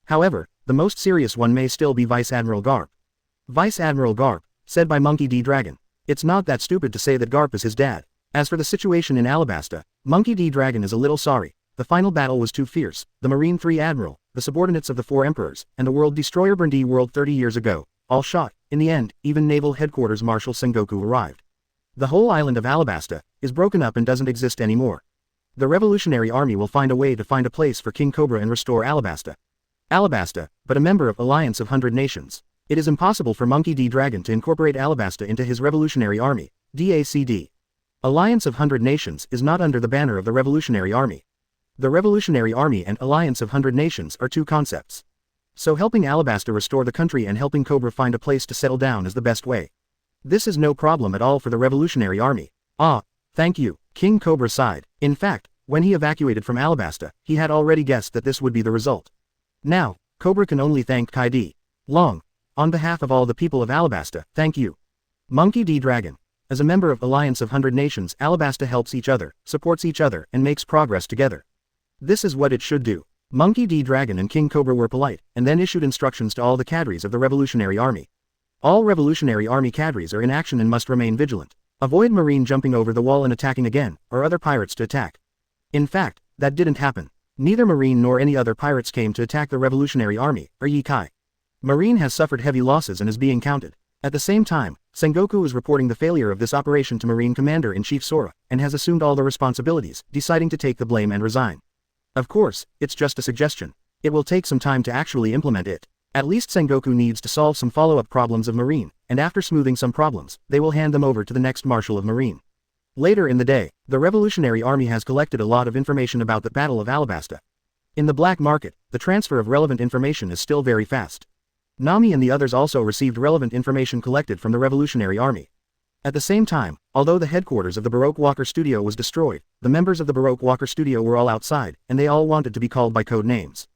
Speaker 1: However, the most serious one may still be Vice Admiral Garp. Vice Admiral Garp, said by Monkey D. Dragon. It's not that stupid to say that Garp is his dad. As for the situation in Alabasta, Monkey D. Dragon is a little sorry. The final battle was too fierce. The Marine 3 Admiral, the subordinates of the 4 Emperors, and the World Destroyer burned the world 30 years ago, all shot. In the end, even Naval Headquarters Marshal Sengoku arrived. The whole island of Alabasta is broken up and doesn't exist anymore. The Revolutionary Army will find a way to find a place for King Cobra and restore Alabasta. Alabasta, but a member of Alliance of 100 Nations. It is impossible for Monkey D. Dragon to incorporate Alabasta into his Revolutionary Army, DACD. Alliance of 100 Nations is not under the banner of the Revolutionary Army. The Revolutionary Army and Alliance of 100 Nations are two concepts. So helping Alabasta restore the country and helping Cobra find a place to settle down is the best way. This is no problem at all for the Revolutionary Army. Ah, thank you, King Cobra sighed. In fact, when he evacuated from Alabasta, he had already guessed that this would be the result. Now, Cobra can only thank Kai D. Long. On behalf of all the people of Alabasta, thank you. Monkey D. Dragon. As a member of Alliance of 100 Nations, Alabasta helps each other, supports each other, and makes progress together. This is what it should do. Monkey D. Dragon and King Cobra were polite, and then issued instructions to all the cadres of the Revolutionary Army. All Revolutionary Army cadres are in action and must remain vigilant. Avoid Marine jumping over the wall and attacking again, or other pirates to attack. In fact, that didn't happen. Neither Marine nor any other pirates came to attack the Revolutionary Army, or Ye Kai. Marine has suffered heavy losses and is being counted. At the same time, Sengoku is reporting the failure of this operation to Marine Commander-in-Chief Sora, and has assumed all the responsibilities, deciding to take the blame and resign. Of course, it's just a suggestion. It will take some time to actually implement it. At least Sengoku needs to solve some follow-up problems of Marine, and after smoothing some problems, they will hand them over to the next Marshal of Marine. Later in the day, the Revolutionary Army has collected a lot of information about the Battle of Alabasta. In the black market, the transfer of relevant information is still very fast. Nami and the others also received relevant information collected from the Revolutionary Army. At the same time, although the headquarters of the Baroque Walker Studio was destroyed, the members of the Baroque Walker Studio were all outside, and they all wanted to be called by code names.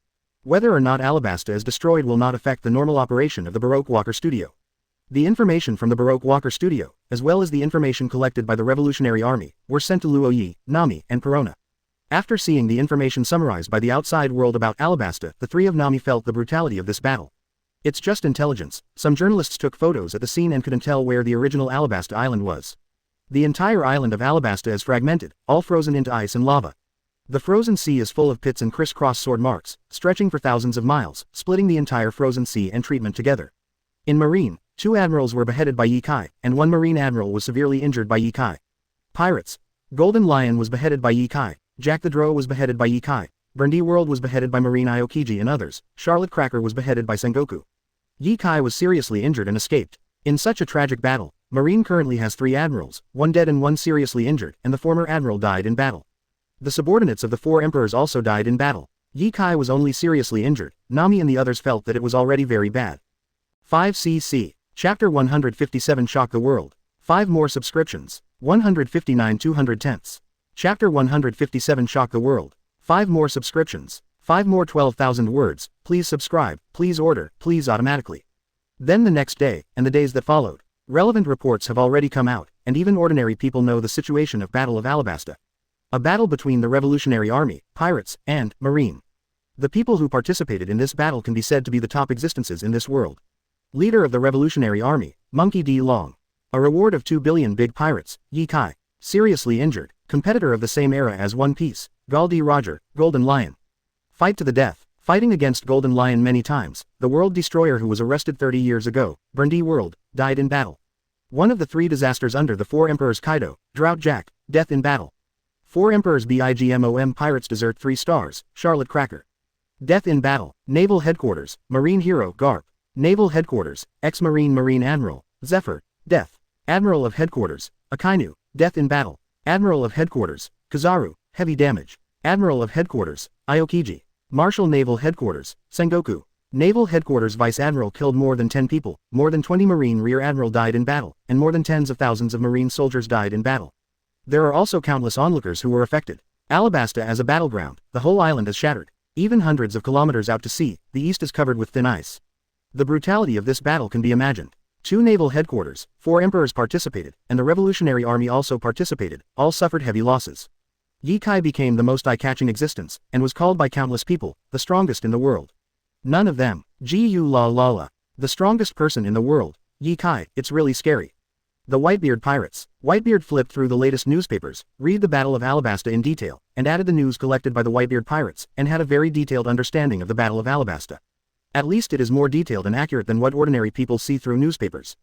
Speaker 1: Whether or not Alabasta is destroyed will not affect the normal operation of the Baroque Walker Studio. The information from the Baroque Walker Studio, as well as the information collected by the Revolutionary Army, were sent to Luoyi, Nami, and Perona. After seeing the information summarized by the outside world about Alabasta, the three of Nami felt the brutality of this battle. It's just intelligence. Some journalists took photos at the scene and couldn't tell where the original Alabasta island was. The entire island of Alabasta is fragmented, all frozen into ice and lava. The frozen sea is full of pits and crisscross sword marks, stretching for thousands of miles, splitting the entire frozen sea and treatment together. In Marine, 2 admirals were beheaded by Ye Kai, and 1 Marine admiral was severely injured by Ye Kai. Pirates. Golden Lion was beheaded by Ye Kai, Jack the Drow was beheaded by Ye Kai, Burndy World was beheaded by Marine Aokiji and others, Charlotte Cracker was beheaded by Sengoku. Ye Kai was seriously injured and escaped. In such a tragic battle, Marine currently has 3 admirals, 1 dead and 1 seriously injured, and the former admiral died in battle. The subordinates of the 4 emperors also died in battle. Ye Kai was only seriously injured. Nami and the others felt that it was already very bad. 5cc. Chapter 157 Shock the World. 5 more subscriptions. 159 210ths. Chapter 157 Shock the World. 5 more subscriptions. 5 more 12,000 words, please subscribe, please order, please automatically. Then the next day, and the days that followed, relevant reports have already come out, and even ordinary people know the situation of Battle of Alabasta. A battle between the Revolutionary Army, pirates, and Marine. The people who participated in this battle can be said to be the top existences in this world. Leader of the Revolutionary Army, Monkey D. Long. A reward of 2 billion big pirates, Yi Kai. Seriously injured, competitor of the same era as One Piece, Gall D. Roger, Golden Lion. Fight to the death, fighting against Golden Lion many times, the world destroyer who was arrested 30 years ago, burned the world, died in battle. One of the 3 disasters under the 4 emperors Kaido, Drought Jack, death in battle. 4 emperors BIGMOM pirates desert 3 stars, Charlotte Cracker. Death in battle, Naval Headquarters, Marine Hero Garp. Naval Headquarters, Ex-Marine Admiral, Zephyr, death. Admiral of Headquarters, Akainu, death in battle. Admiral of Headquarters, Kizaru, heavy damage. Admiral of Headquarters, Aokiji. Marshal Naval Headquarters, Sengoku. Naval Headquarters Vice Admiral killed more than 10 people, more than 20 Marine Rear Admiral died in battle, and more than tens of thousands of Marine soldiers died in battle. There are also countless onlookers who were affected. Alabasta as a battleground, the whole island is shattered. Even hundreds of kilometers out to sea, the east is covered with thin ice. The brutality of this battle can be imagined. 2 naval headquarters, 4 emperors participated, and the Revolutionary Army also participated, all suffered heavy losses. Yi Kai became the most eye-catching existence, and was called by countless people, the strongest in the world. None of them, Gu la la la. The strongest person in the world, Yi Kai, it's really scary. The Whitebeard Pirates. Whitebeard flipped through the latest newspapers, read the Battle of Alabasta in detail, and added the news collected by the Whitebeard Pirates, and had a very detailed understanding of the Battle of Alabasta. At least it is more detailed and accurate than what ordinary people see through newspapers.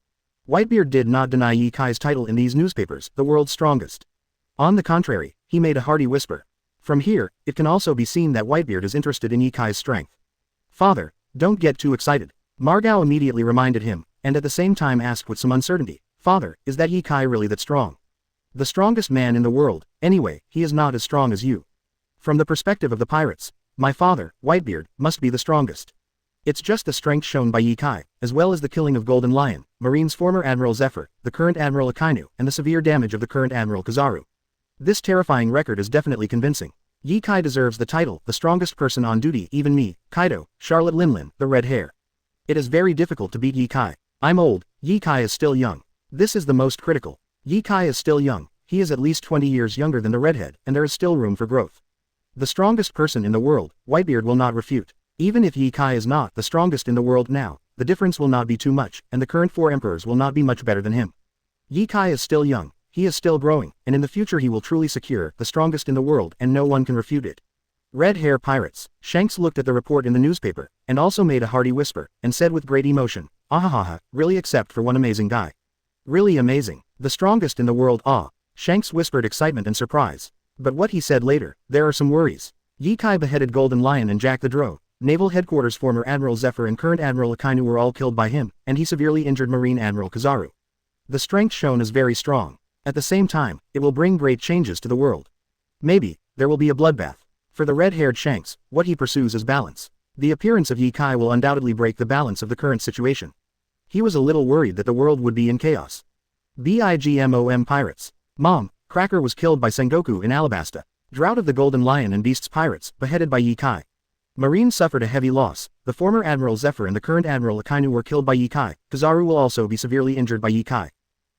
Speaker 1: Whitebeard did not deny Yi Kai's title in these newspapers, the world's strongest. On the contrary, he made a hearty whisper. From here, it can also be seen that Whitebeard is interested in Yi Kai's strength. Father, don't get too excited. Margao immediately reminded him, and at the same time asked with some uncertainty, Father, is that Yi Kai really that strong? The strongest man in the world, anyway, he is not as strong as you. From the perspective of the pirates, my father, Whitebeard, must be the strongest. It's just the strength shown by Yi Kai, as well as the killing of Golden Lion, Marine's former Admiral Zephyr, the current Admiral Akainu, and the severe damage of the current Admiral Kizaru. This terrifying record is definitely convincing. Yi Kai deserves the title, the strongest person on duty, even me, Kaido, Charlotte Linlin, the red hair. It is very difficult to beat Yi Kai. I'm old, Yi Kai is still young. This is the most critical. Yi Kai is still young, he is at least 20 years younger than the redhead, and there is still room for growth. The strongest person in the world, Whitebeard will not refute. Even if Yi Kai is not the strongest in the world now, the difference will not be too much, and the current 4 emperors will not be much better than him. Yi Kai is still young, he is still growing, and in the future he will truly secure the strongest in the world and no one can refute it. Red Hair Pirates. Shanks looked at the report in the newspaper, and also made a hearty whisper, and said with great emotion, Ahahaha, really except for one amazing guy. Really amazing. The strongest in the world, ah. Shanks whispered excitement and surprise. But what he said later, there are some worries. Yi Kai beheaded Golden Lion and Jack the Drow. Naval Headquarters former Admiral Zephyr and current Admiral Akainu were all killed by him, and he severely injured Marine Admiral Kizaru. The strength shown is very strong. At the same time, it will bring great changes to the world. Maybe, there will be a bloodbath. For the red-haired Shanks, what he pursues is balance. The appearance of Yi Kai will undoubtedly break the balance of the current situation. He was a little worried that the world would be in chaos. BIGMOM Pirates. Mom, Cracker was killed by Sengoku in Alabasta. Drought of the Golden Lion and Beasts Pirates, beheaded by Yi Kai. Marines suffered a heavy loss. The former Admiral Zephyr and the current Admiral Akainu were killed by Yi Kai. Kizaru will also be severely injured by Yi Kai.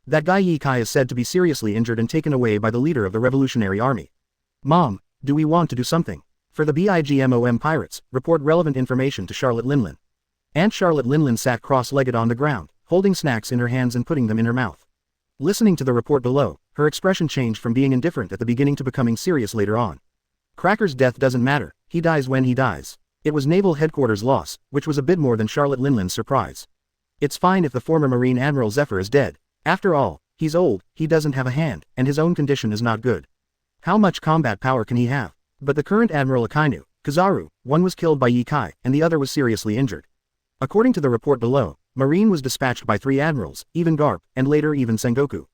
Speaker 1: That guy Yi Kai is said to be seriously injured and taken away by the leader of the Revolutionary Army. Mom, do we want to do something? For the BIGMOM Pirates, report relevant information to Charlotte Linlin. Aunt Charlotte Linlin sat cross-legged on the ground, holding snacks in her hands and putting them in her mouth. Listening to the report below, her expression changed from being indifferent at the beginning to becoming serious later on. Cracker's death doesn't matter, he dies when he dies. It was Naval Headquarters' loss, which was a bit more than Charlotte Linlin's surprise. It's fine if the former Marine Admiral Zephyr is dead. After all, he's old, he doesn't have a hand, and his own condition is not good. How much combat power can he have? But the current Admiral Akainu, Kizaru, one was killed by Yi Kai, and the other was seriously injured. According to the report below, Marine was dispatched by 3 admirals, even Garp, and later even Sengoku.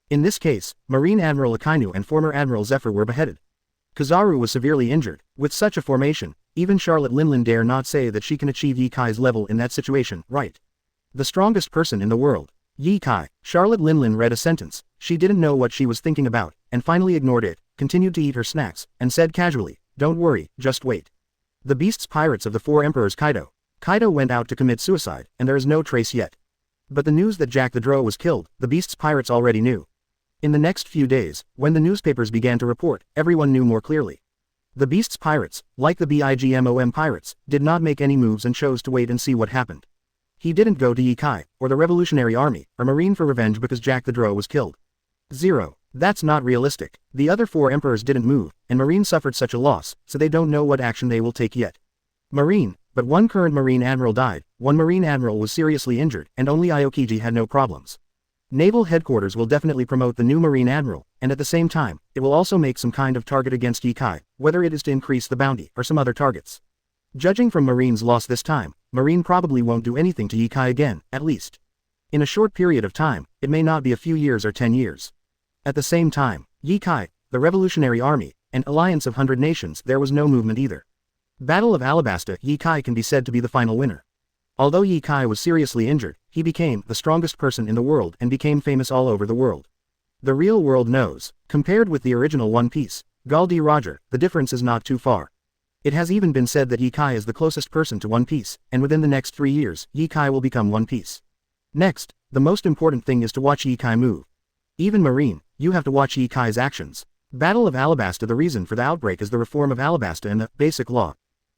Speaker 1: In this case, Marine Admiral Akainu and former Admiral Zephyr were beheaded. Kizaru was severely injured. With such a formation, even Charlotte Linlin dare not say that she can achieve Yi Kai's level in that situation, right? The strongest person in the world. Yi Kai. Charlotte Linlin read a sentence. She didn't know what she was thinking about, and finally ignored it, continued to eat her snacks, and said casually, don't worry, just wait. The Beasts Pirates of the 4 Emperors Kaido. Kaido went out to commit suicide, and there is no trace yet. But the news that Jack the Drow was killed, the Beasts Pirates already knew. In the next few days, when the newspapers began to report, everyone knew more clearly. The Beast's pirates, like the BIGMOM pirates, did not make any moves and chose to wait and see what happened. He didn't go to Ye Kai, or the Revolutionary Army, or Marine for revenge because Jack the Drow was killed. 0. That's not realistic. The other 4 emperors didn't move, and Marine suffered such a loss, so they don't know what action they will take yet. Marine, but one current Marine admiral died, one Marine admiral was seriously injured, and only Aokiji had no problems. Naval headquarters will definitely promote the new Marine admiral, and at the same time, it will also make some kind of target against Ye Kai, whether it is to increase the bounty or some other targets. Judging from Marine's loss this time, Marine probably won't do anything to Ye Kai again, at least. In a short period of time, it may not be a few years or 10 years. At the same time, Ye Kai, the Revolutionary Army, and Alliance of 100 Nations, there was no movement either. Battle of Alabasta, Ye Kai can be said to be the final winner. Although Ye Kai was seriously injured, he became the strongest person in the world and became famous all over the world. The real world knows, compared with the original One Piece, Gol D. Roger, the difference is not too far. It has even been said that Ye Kai is the closest person to One Piece, and within the next 3 years, Ye Kai will become One Piece. Next, the most important thing is to watch Ye Kai move. Even Marine, you have to watch Ye Kai's actions. Battle of Alabasta. The reason for the outbreak is the reform of Alabasta and the basic law.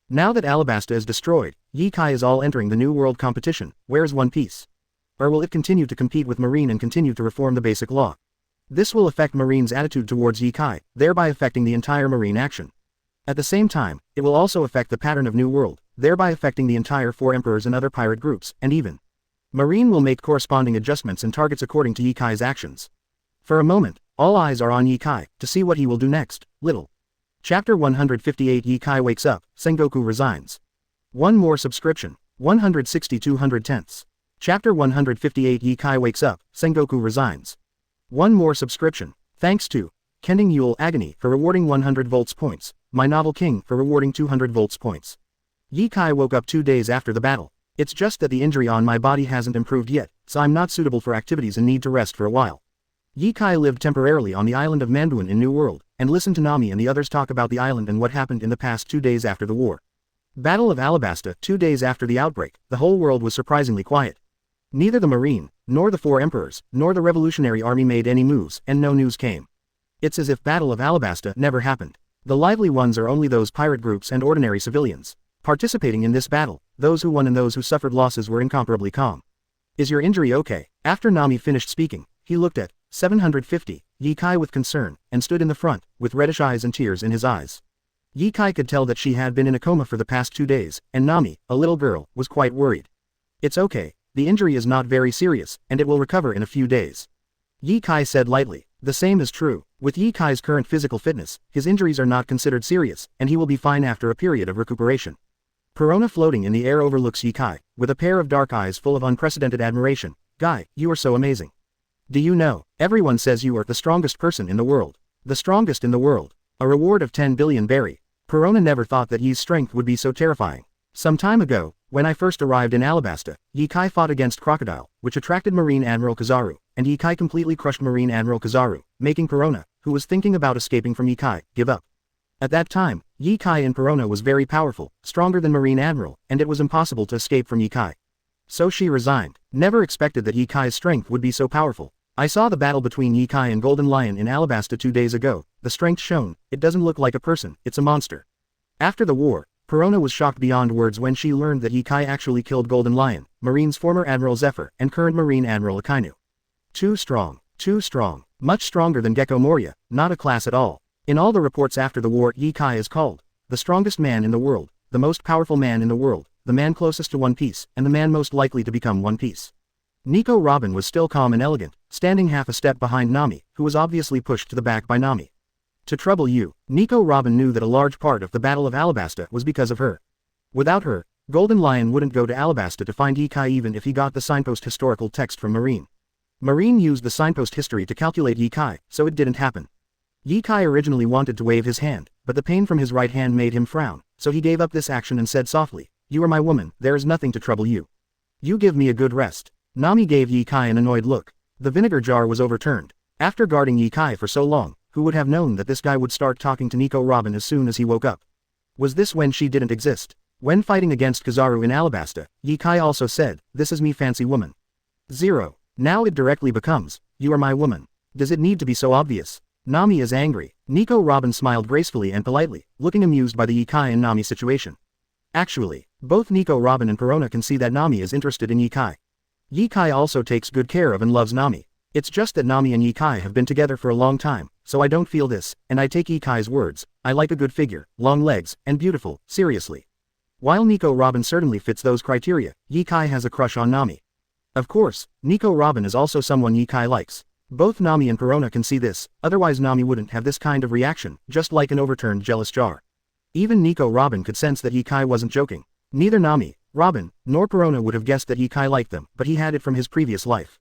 Speaker 1: Now that Alabasta is destroyed, Ye Kai is all entering the new world competition. Where's One Piece? Or will it continue to compete with Marine and continue to reform the basic law? This will affect Marine's attitude towards Ye Kai, thereby affecting the entire Marine action. At the same time, it will also affect the pattern of New World, thereby affecting the entire 4 emperors and other pirate groups, and even Marine will make corresponding adjustments and targets according to Ye Kai's actions. For a moment, all eyes are on Ye Kai, to see what he will do next. Little. Chapter 158. Ye Kai wakes up, Sengoku resigns. One more subscription. 160-210. Chapter 158. Ye Kai wakes up, Sengoku resigns. One more subscription. Thanks to Kending Yule Agony for rewarding 100 volts points, My Novel King for rewarding 200 volts points. Ye Kai woke up 2 days after the battle. It's just that the injury on my body hasn't improved yet, so I'm not suitable for activities and need to rest for a while. Ye Kai lived temporarily on the island of Manbuin in New World, and listened to Nami and the others talk about the island and what happened in the past 2 days after the war. Battle of Alabasta. 2 days after the outbreak, the whole world was surprisingly quiet. Neither the Marine, nor the 4 emperors, nor the Revolutionary Army made any moves, and no news came. It's as if Battle of Alabasta never happened. The lively ones are only those pirate groups and ordinary civilians. Participating in this battle, those who won and those who suffered losses were incomparably calm. Is your injury okay? After Nami finished speaking, he looked at 750, Ye Kai with concern, and stood in the front, with reddish eyes and tears in his eyes. Ye Kai could tell that she had been in a coma for the past 2 days, and Nami, a little girl, was quite worried. It's okay, the injury is not very serious, and it will recover in a few days. Ye Kai said lightly. The same is true. With Ye Kai's current physical fitness, his injuries are not considered serious, and he will be fine after a period of recuperation. Perona floating in the air overlooks Ye Kai, with a pair of dark eyes full of unprecedented admiration. Guy, you are so amazing. Do you know, everyone says you are the strongest person in the world. The strongest in the world. A reward of 10 billion berry. Perona never thought that Ye's strength would be so terrifying. Some time ago, when I first arrived in Alabasta, Ye Kai fought against Crocodile, which attracted Marine Admiral Kizaru, and Ye Kai completely crushed Marine Admiral Kizaru, making Perona, who was thinking about escaping from Ye Kai, give up. At that time, Ye Kai in Perona was very powerful, stronger than Marine Admiral, and it was impossible to escape from Ye Kai. So she resigned. Never expected that Ye Kai's strength would be so powerful. I saw the battle between Ye Kai and Golden Lion in Alabasta 2 days ago. The strength shown, it doesn't look like a person, it's a monster. After the war, Perona was shocked beyond words when she learned that Ye Kai actually killed Golden Lion, Marine's former Admiral Zephyr, and current Marine Admiral Akainu. Too strong, much stronger than Gecko Moria, not a class at all. In all the reports after the war, Ye Kai is called the strongest man in the world, the most powerful man in the world, the man closest to One Piece, and the man most likely to become One Piece. Nico Robin was still calm and elegant, standing half a step behind Nami, who was obviously pushed to the back by Nami. To trouble you, Nico Robin knew that a large part of the Battle of Alabasta was because of her. Without her, Golden Lion wouldn't go to Alabasta to find Ye Kai even if he got the signpost historical text from Marine. Marine used the signpost history to calculate Ye Kai, so it didn't happen. Ye Kai originally wanted to wave his hand, but the pain from his right hand made him frown, so he gave up this action and said softly, "You are my woman, there is nothing to trouble you. You give me a good rest." Nami gave Ye Kai an annoyed look. The vinegar jar was overturned. After guarding Ye Kai for so long, who would have known that this guy would start talking to Nico Robin as soon as he woke up? Was this when she didn't exist? When fighting against Kizaru in Alabasta, Ye Kai also said, "This is me fancy woman." 0. Now it directly becomes, "You are my woman." Does it need to be so obvious? Nami is angry. Nico Robin smiled gracefully and politely, looking amused by the Yikai and Nami situation. Actually, both Nico Robin and Perona can see that Nami is interested in Yikai. Yikai also takes good care of and loves Nami. It's just that Nami and Yikai have been together for a long time, so I don't feel this, and I take Yikai's words, I like a good figure, long legs, and beautiful, seriously. While Nico Robin certainly fits those criteria, Yikai has a crush on Nami. Of course, Nico Robin is also someone Yikai likes. Both Nami and Perona can see this, otherwise Nami wouldn't have this kind of reaction, just like an overturned jealous jar. Even Nico Robin could sense that Yikai wasn't joking. Neither Nami, Robin, nor Perona would have guessed that Yikai liked them, but he had it from his previous life.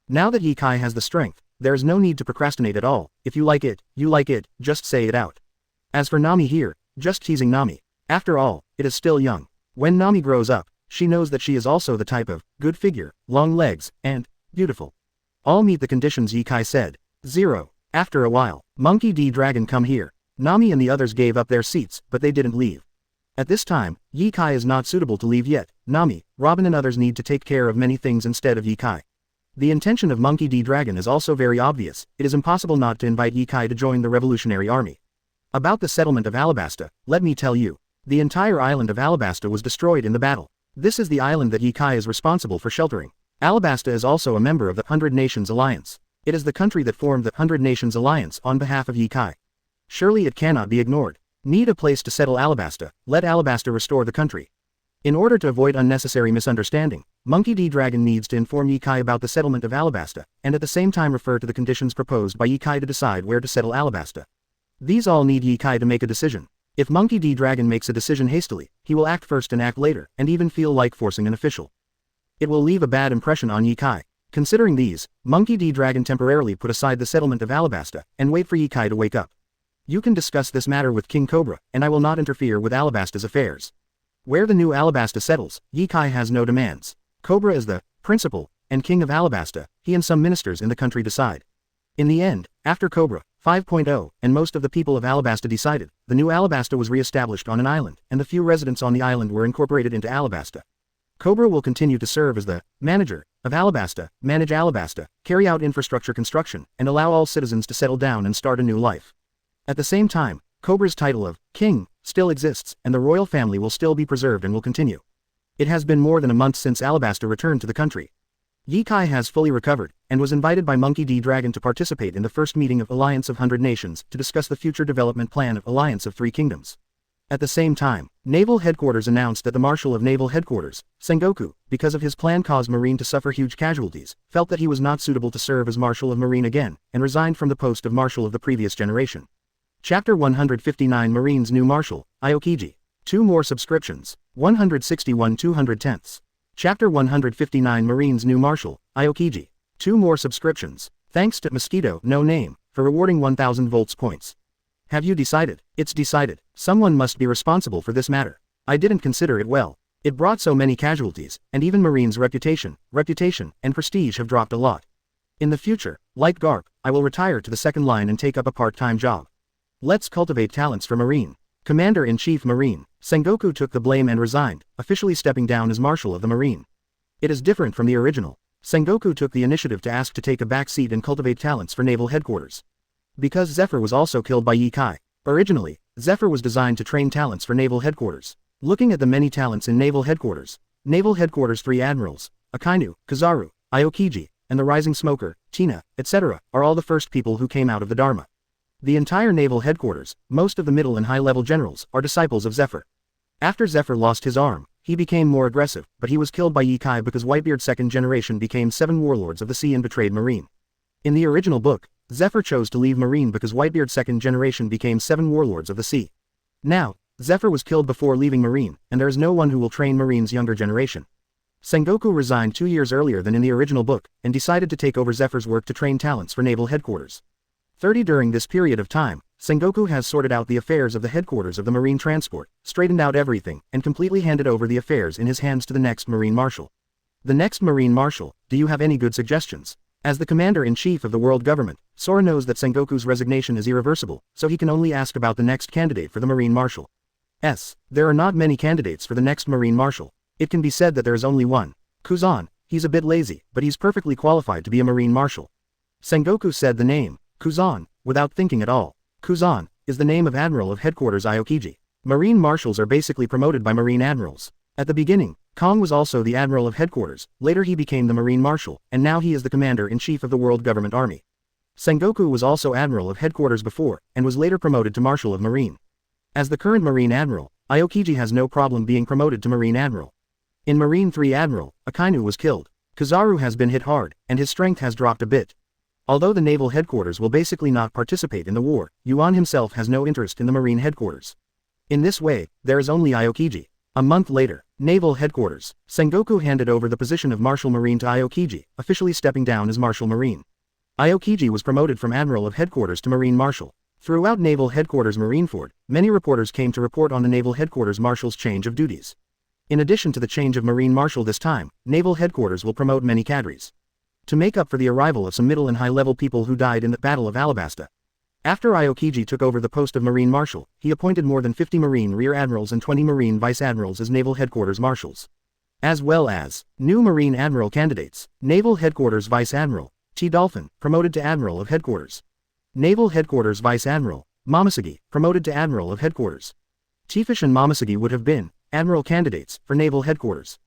Speaker 1: Now that Yikai has the strength, there is no need to procrastinate at all. If you like it, just say it out. As for Nami here, just teasing Nami. After all, it is still young. When Nami grows up, she knows that she is also the type of good figure, long legs, and beautiful. All meet the conditions, Yikai said. 0. After a while, Monkey D. Dragon come here. Nami and the others gave up their seats, but they didn't leave. At this time, Yikai is not suitable to leave yet. Nami, Robin and others need to take care of many things instead of Yikai. The intention of Monkey D. Dragon is also very obvious. It is impossible not to invite Yikai to join the Revolutionary Army. About the settlement of Alabasta, let me tell you. The entire island of Alabasta was destroyed in the battle. This is the island that Yikai is responsible for sheltering. Alabasta is also a member of the 100 Nations Alliance. It is the country that formed the 100 Nations Alliance on behalf of Yikai. Surely it cannot be ignored. Need a place to settle Alabasta, let Alabasta restore the country. In order to avoid unnecessary misunderstanding, Monkey D. Dragon needs to inform Yikai about the settlement of Alabasta, and at the same time refer to the conditions proposed by Yikai to decide where to settle Alabasta. These all need Yikai to make a decision. If Monkey D. Dragon makes a decision hastily, he will act first and act later, and even feel like forcing an official. It will leave a bad impression on Yikai. Considering these, Monkey D. Dragon temporarily put aside the settlement of Alabasta, and wait for Yikai to wake up. You can discuss this matter with King Cobra, and I will not interfere with Alabasta's affairs. Where the new Alabasta settles, Yikai has no demands. Cobra is the principal and king of Alabasta. He and some ministers in the country decide. In the end, after Cobra 5.0 and most of the people of Alabasta decided, the new Alabasta was re-established on an island, and the few residents on the island were incorporated into Alabasta. Cobra will continue to serve as the manager of Alabasta, manage Alabasta, carry out infrastructure construction, and allow all citizens to settle down and start a new life. At the same time, Cobra's title of king still exists, and the royal family will still be preserved and will continue. It has been more than a month since Alabasta returned to the country. Yikai has fully recovered, and was invited by Monkey D. Dragon to participate in the first meeting of Alliance of 100 Nations to discuss the future development plan of Alliance of 3 Kingdoms. At the same time, Naval Headquarters announced that the Marshal of Naval Headquarters, Sengoku, because of his plan caused Marine to suffer huge casualties, felt that he was not suitable to serve as Marshal of Marine again, and resigned from the post of Marshal of the previous generation. Chapter 159 Marine's New Marshal, Aokiji. 2 more subscriptions. 161 210ths. Chapter 159 Marine's New Marshal, Aokiji. 2 more subscriptions. Thanks to Mosquito No Name for rewarding 1000 volts points. Have you decided? It's decided. Someone must be responsible for this matter. I didn't consider it well. It brought so many casualties, and even Marine's reputation, and prestige have dropped a lot. In the future, like Garp, I will retire to the second line and take up a part-time job. Let's cultivate talents for Marine. Commander-in-Chief Marine, Sengoku took the blame and resigned, officially stepping down as Marshal of the Marine. It is different from the original. Sengoku took the initiative to ask to take a back seat and cultivate talents for Naval Headquarters. Because Zephyr was also killed by Yikai. Originally, Zephyr was designed to train talents for Naval Headquarters. Looking at the many talents in Naval Headquarters 3 Admirals, Akainu, Kizaru, Aokiji, and the Rising Smoker, Tina, etc., are all the first people who came out of the Dharma. The entire Naval Headquarters, most of the middle and high-level generals, are disciples of Zephyr. After Zephyr lost his arm, he became more aggressive, but he was killed by Yikai because Whitebeard's second generation became 7 warlords of the sea and betrayed Marine. In the original book, Zephyr chose to leave Marine because Whitebeard's second generation became 7 warlords of the sea. Now, Zephyr was killed before leaving Marine, and there is no one who will train Marine's younger generation. Sengoku resigned 2 years earlier than in the original book, and decided to take over Zephyr's work to train talents for Naval Headquarters. During this period of time, Sengoku has sorted out the affairs of the headquarters of the Marine Transport, straightened out everything, and completely handed over the affairs in his hands to the next Marine Marshal. The next Marine Marshal, do you have any good suggestions? As the Commander-in-Chief of the world government, Sora knows that Sengoku's resignation is irreversible, so he can only ask about the next candidate for the Marine Marshal. There are not many candidates for the next Marine Marshal. It can be said that there is only one. Kuzan, he's a bit lazy, but he's perfectly qualified to be a Marine Marshal. Sengoku said the name. Kuzan, without thinking at all. Kuzan is the name of Admiral of Headquarters Aokiji. Marine marshals are basically promoted by Marine admirals. At the beginning, Kong was also the Admiral of Headquarters, later he became the Marine Marshal, and now he is the Commander-in-Chief of the World Government Army. Sengoku was also Admiral of Headquarters before, and was later promoted to Marshal of Marine. As the current Marine Admiral, Aokiji has no problem being promoted to Marine Admiral. In Marine 3 Admiral, Akainu was killed. Kizaru has been hit hard, and his strength has dropped a bit. Although the Naval Headquarters will basically not participate in the war, Yuan himself has no interest in the Marine Headquarters. In this way, there is only Aokiji. A month later, Naval Headquarters. Sengoku handed over the position of Marshal Marine to Aokiji, officially stepping down as Marshal Marine. Aokiji was promoted from Admiral of Headquarters to Marine Marshal. Throughout Naval Headquarters Marineford, many reporters came to report on the Naval Headquarters Marshal's change of duties. In addition to the change of Marine Marshal this time, Naval Headquarters will promote many cadres to make up for the arrival of some middle and high-level people who died in the Battle of Alabasta. After Aokiji took over the post of Marine Marshal, he appointed more than 50 Marine Rear Admirals and 20 Marine Vice Admirals as Naval Headquarters Marshals, as well as new Marine Admiral candidates. Naval Headquarters Vice Admiral T. Dolphin, promoted to Admiral of Headquarters. Naval Headquarters Vice Admiral Momosugi, promoted to Admiral of Headquarters. T-Fish and Momosugi would have been Admiral candidates for Naval Headquarters.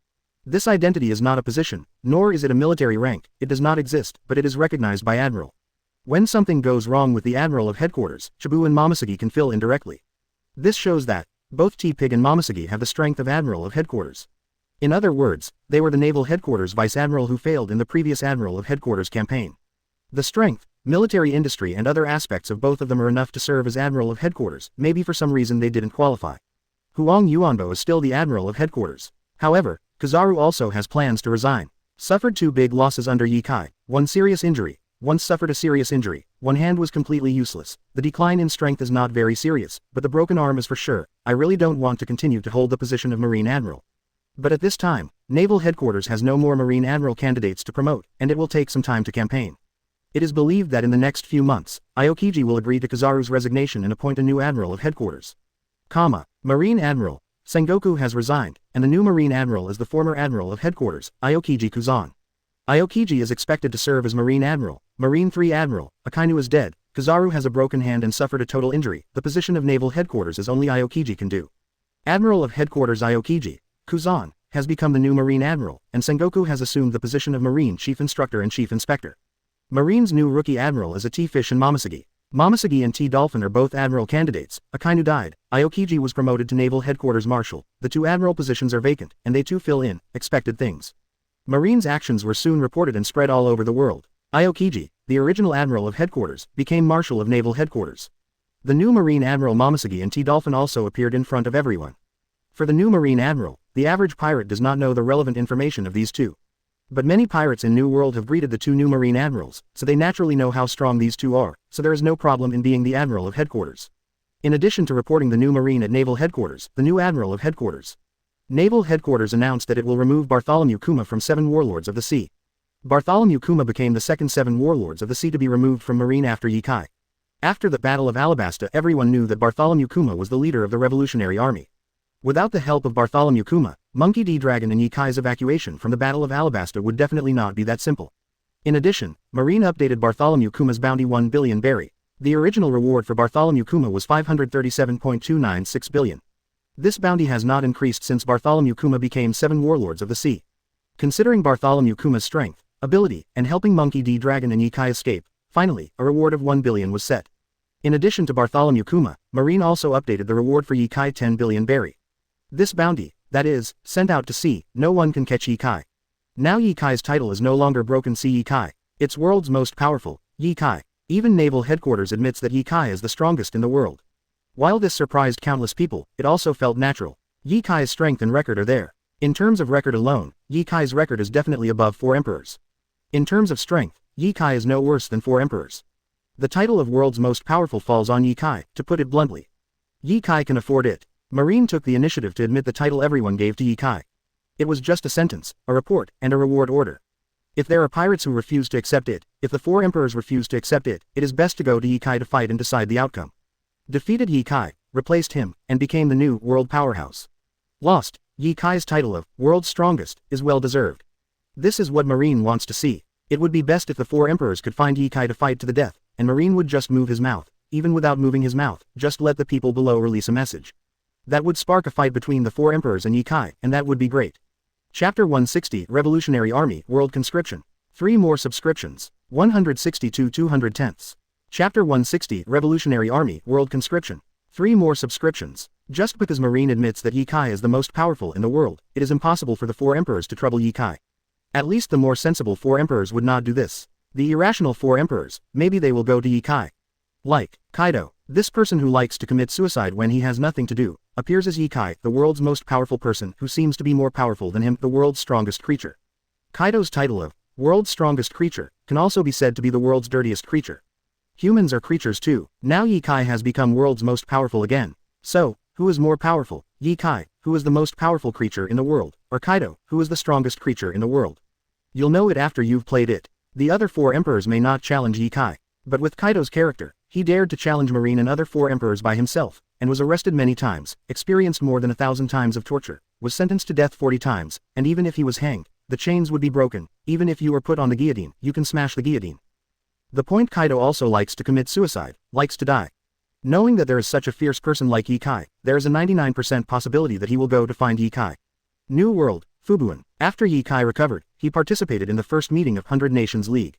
Speaker 1: This identity is not a position, nor is it a military rank, it does not exist, but it is recognized by Admiral. When something goes wrong with the Admiral of Headquarters, Chibu and Momosugi can fill in directly. This shows that both T-Pig and Momosugi have the strength of Admiral of Headquarters. In other words, they were the Naval Headquarters Vice Admiral who failed in the previous Admiral of Headquarters campaign. The strength, military industry and other aspects of both of them are enough to serve as Admiral of Headquarters, maybe for some reason they didn't qualify. Huang Yuanbo is still the Admiral of Headquarters. However, Kizaru also has plans to resign. Suffered 2 big losses under Ye Kai, 1 serious injury. Once suffered a serious injury, one hand was completely useless. The decline in strength is not very serious, but the broken arm is for sure. I really don't want to continue to hold the position of Marine Admiral. But at this time, Naval Headquarters has no more Marine Admiral candidates to promote, and it will take some time to campaign. It is believed that in the next few months, Aokiji will agree to Kizaru's resignation and appoint a new Admiral of Headquarters. Marine Admiral Sengoku has resigned, and the new Marine Admiral is the former Admiral of Headquarters, Aokiji Kuzan. Aokiji is expected to serve as Marine Admiral. Marine 3 Admiral Akainu is dead. Kizaru has a broken hand and suffered a total injury. The position of Naval Headquarters is only Aokiji can do. Admiral of Headquarters Aokiji Kuzan has become the new Marine Admiral, and Sengoku has assumed the position of Marine Chief Instructor and Chief Inspector. Marine's new rookie Admiral is a T-Fish and Momosugi. Momosugi and T. Dolphin are both Admiral candidates. Akainu died. Aokiji was promoted to Naval Headquarters Marshal. The 2 Admiral positions are vacant, and they too fill in expected things. Marine's actions were soon reported and spread all over the world. Aokiji, the original Admiral of Headquarters, became Marshal of Naval Headquarters. The new Marine Admiral Momosugi and T. Dolphin also appeared in front of everyone. For the new Marine Admiral, the average pirate does not know the relevant information of these 2. But many pirates in New World have greeted the 2 new Marine Admirals, so they naturally know how strong these 2 are, so there is no problem in being the Admiral of Headquarters. In addition to reporting the new Marine at Naval Headquarters, the new Admiral of Headquarters. Naval Headquarters announced that it will remove Bartholomew Kuma from 7 Warlords of the Sea. Bartholomew Kuma became the second 7 Warlords of the Sea to be removed from Marine after Ye Kai. After the Battle of Alabasta, everyone knew that Bartholomew Kuma was the leader of the Revolutionary Army. Without the help of Bartholomew Kuma, Monkey D. Dragon and Ye Kai's evacuation from the Battle of Alabasta would definitely not be that simple. In addition, Marine updated Bartholomew Kuma's bounty 1 billion berry. The original reward for Bartholomew Kuma was 537.296 billion. This bounty has not increased since Bartholomew Kuma became 7 Warlords of the Sea. Considering Bartholomew Kuma's strength, ability, and helping Monkey D. Dragon and Ye Kai escape, finally, a reward of 1 billion was set. In addition to Bartholomew Kuma, Marine also updated the reward for Ye Kai 10 billion berry. This bounty, that is, sent out to sea, no one can catch Ye Kai. Now Ye Kai's title is no longer Broken Sea Ye Kai, it's world's most powerful, Ye Kai. Even Naval Headquarters admits that Ye Kai is the strongest in the world. While this surprised countless people, it also felt natural. Ye Kai's strength and record are there. In terms of record alone, Ye Kai's record is definitely above 4 emperors. In terms of strength, Ye Kai is no worse than 4 emperors. The title of world's most powerful falls on Ye Kai, to put it bluntly. Ye Kai can afford it. Marine took the initiative to admit the title everyone gave to Ye Kai. It was just a sentence, a report, and a reward order. If there are pirates who refuse to accept it, if the 4 emperors refuse to accept it, it is best to go to Ye Kai to fight and decide the outcome. Defeated Ye Kai, replaced him, and became the new world powerhouse. Lost, Ye Kai's title of world's strongest is well deserved. This is what Marine wants to see. It would be best if the 4 emperors could find Ye Kai to fight to the death, and Marine would just move his mouth, even without moving his mouth, just let the people below release a message. That would spark a fight between the 4 emperors and Ye Kai, and that would be great. Chapter 160 Revolutionary Army World Conscription. 3 more subscriptions. 162 210ths. Chapter 160 Revolutionary Army World Conscription. 3 more subscriptions. Just because Marine admits that Ye Kai is the most powerful in the world, it is impossible for the 4 emperors to trouble Ye Kai. At least the more sensible 4 emperors would not do this. The irrational 4 emperors, maybe they will go to Ye Kai. Like Kaido, this person who likes to commit suicide when he has nothing to do, appears as Ye Kai, the world's most powerful person who seems to be more powerful than him, the world's strongest creature. Kaido's title of world's strongest creature can also be said to be the world's dirtiest creature. Humans are creatures too. Now Ye Kai has become world's most powerful again. So, who is more powerful, Ye Kai, who is the most powerful creature in the world, or Kaido, who is the strongest creature in the world? You'll know it after you've played it. The other 4 emperors may not challenge Ye Kai, but with Kaido's character, he dared to challenge Marine and other 4 emperors by himself, and was arrested many times, experienced more than 1,000 times of torture, was sentenced to death 40 times, and even if he was hanged, the chains would be broken. Even if you were put on the guillotine, you can smash the guillotine. The point Kaido also likes to commit suicide, likes to die. Knowing that there is such a fierce person like Ye Kai, there is a 99% possibility that he will go to find Ye Kai. New World, Fubuin. After Ye Kai recovered, he participated in the first meeting of 100 Nations League.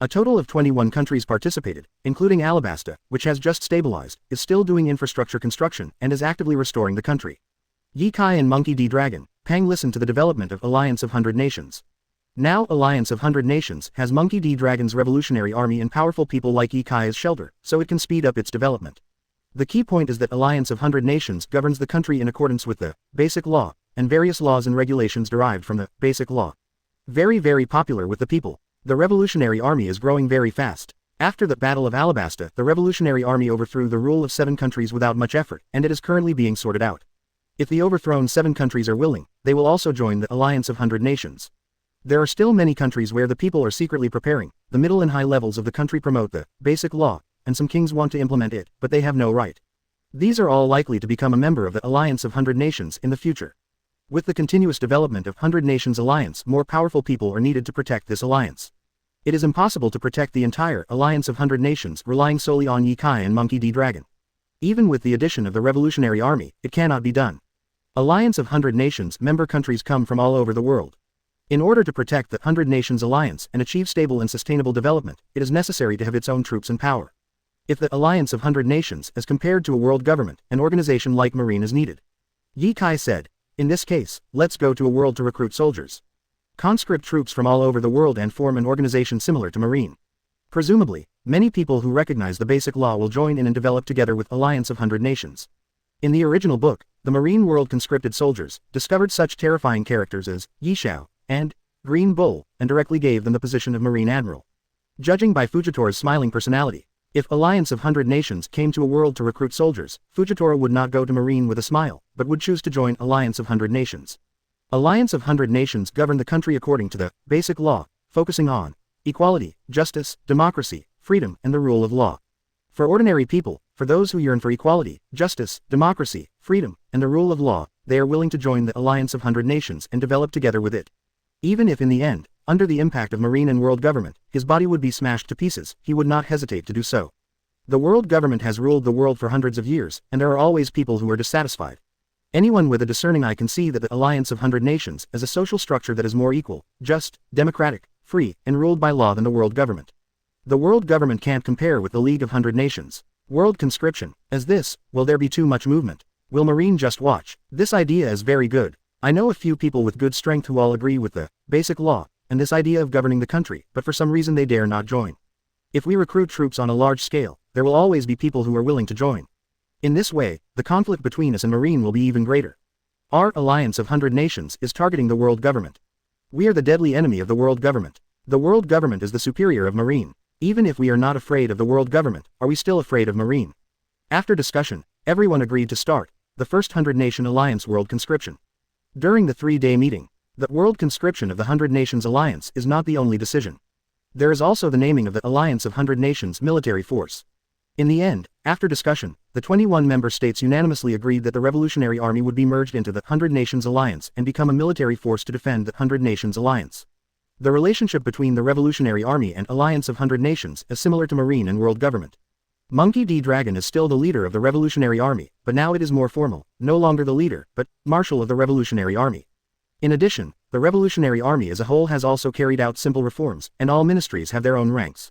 Speaker 1: A total of 21 countries participated, including Alabasta, which has just stabilized, is still doing infrastructure construction, and is actively restoring the country. Ye Kai and Monkey D. Dragon, Pang listened to the development of Alliance of 100 Nations. Now Alliance of 100 Nations has Monkey D. Dragon's revolutionary army and powerful people like Ye Kai as shelter, so it can speed up its development. The key point is that Alliance of 100 Nations governs the country in accordance with the Basic Law, and various laws and regulations derived from the Basic Law. Very popular with the people. The Revolutionary Army is growing very fast. After the Battle of Alabasta, the Revolutionary Army overthrew the rule of 7 countries without much effort, and it is currently being sorted out. If the overthrown 7 countries are willing, they will also join the Alliance of 100 Nations. There are still many countries where the people are secretly preparing, the middle and high levels of the country promote the Basic Law, and some kings want to implement it, but they have no right. These are all likely to become a member of the Alliance of 100 Nations in the future. With the continuous development of 100 Nations Alliance, more powerful people are needed to protect this alliance. It is impossible to protect the entire Alliance of 100 Nations relying solely on Ye Kai and Monkey D. Dragon. Even with the addition of the Revolutionary Army, it cannot be done. Alliance of 100 Nations member countries come from all over the world. In order to protect the 100 Nations Alliance and achieve stable and sustainable development, it is necessary to have its own troops and power. If the Alliance of 100 Nations is compared to a world government, an organization like Marine is needed. Ye Kai said, in this case, let's go to a world to recruit soldiers. Conscript troops from all over the world and form an organization similar to Marine. Presumably, many people who recognize the Basic Law will join in and develop together with Alliance of 100 Nations. In the original book, the Marine World conscripted soldiers discovered such terrifying characters as Yi Xiao and Green Bull, and directly gave them the position of Marine Admiral. Judging by Fujitori's smiling personality, if Alliance of 100 Nations came to a world to recruit soldiers, Fujitora would not go to Marine with a smile, but would choose to join Alliance of 100 Nations. Alliance of 100 Nations govern the country according to the Basic Law, focusing on equality, justice, democracy, freedom, and the rule of law. For ordinary people, for those who yearn for equality, justice, democracy, freedom, and the rule of law, they are willing to join the Alliance of 100 Nations and develop together with it. Even if in the end, under the impact of Marine and world government, his body would be smashed to pieces, he would not hesitate to do so. The world government has ruled the world for hundreds of years, and there are always people who are dissatisfied. Anyone with a discerning eye can see that the Alliance of 100 Nations is a social structure that is more equal, just, democratic, free, and ruled by law than the world government. The world government can't compare with the League of 100 Nations. World conscription, as this, will there be too much movement? Will Marine just watch? This idea is very good. I know a few people with good strength who all agree with the Basic Law, and this idea of governing the country, but for some reason they dare not join. If we recruit troops on a large scale, there will always be people who are willing to join. In this way, the conflict between us and Marine will be even greater. Our Alliance of 100 Nations is targeting the world government. We are the deadly enemy of the world government. The world government is the superior of Marine. Even if we are not afraid of the world government, are we still afraid of Marine? After discussion, everyone agreed to start the first 100 Nation Alliance world conscription. During the 3-day meeting, the world conscription of the 100 Nations Alliance is not the only decision. There is also the naming of the Alliance of 100 Nations military force. In the end, after discussion, the 21 member states unanimously agreed that the Revolutionary Army would be merged into the 100 Nations Alliance and become a military force to defend the 100 Nations Alliance. The relationship between the Revolutionary Army and Alliance of 100 Nations is similar to Marine and world government. Monkey D. Dragon is still the leader of the Revolutionary Army, but now it is more formal, no longer the leader, but Marshal of the Revolutionary Army. In addition, the Revolutionary Army as a whole has also carried out simple reforms, and all ministries have their own ranks.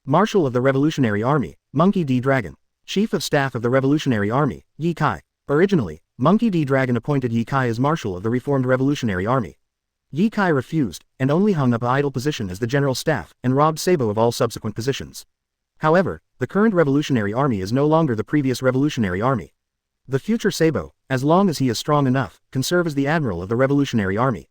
Speaker 1: Marshal of the Revolutionary Army, Monkey D. Dragon. Chief of Staff of the Revolutionary Army, Yi Kai. Originally, Monkey D. Dragon appointed Yi Kai as Marshal of the reformed Revolutionary Army. Yi Kai refused, and only hung up an idle position as the General Staff, and robbed Sabo of all subsequent positions. However, the current Revolutionary Army is no longer the previous Revolutionary Army. The future Sabo, as long as he is strong enough, can serve as the Admiral of the Revolutionary Army.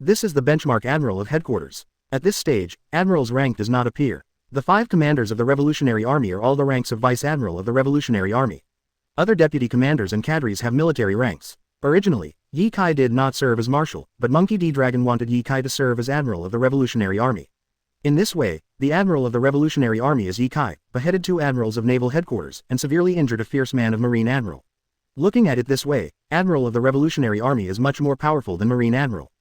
Speaker 1: This is the benchmark Admiral of Headquarters. At this stage, Admiral's rank does not appear. The 5 commanders of the Revolutionary Army are all the ranks of Vice Admiral of the Revolutionary Army. Other deputy commanders and cadres have military ranks. Originally, Yi Kai did not serve as Marshal, but Monkey D. Dragon wanted Yi Kai to serve as Admiral of the Revolutionary Army. In this way, the Admiral of the Revolutionary Army is Yi Kai, beheaded 2 admirals of Naval Headquarters, and severely injured a fierce man of Marine Admiral. Looking at it this way, Admiral of the Revolutionary Army is much more powerful than Marine Admiral.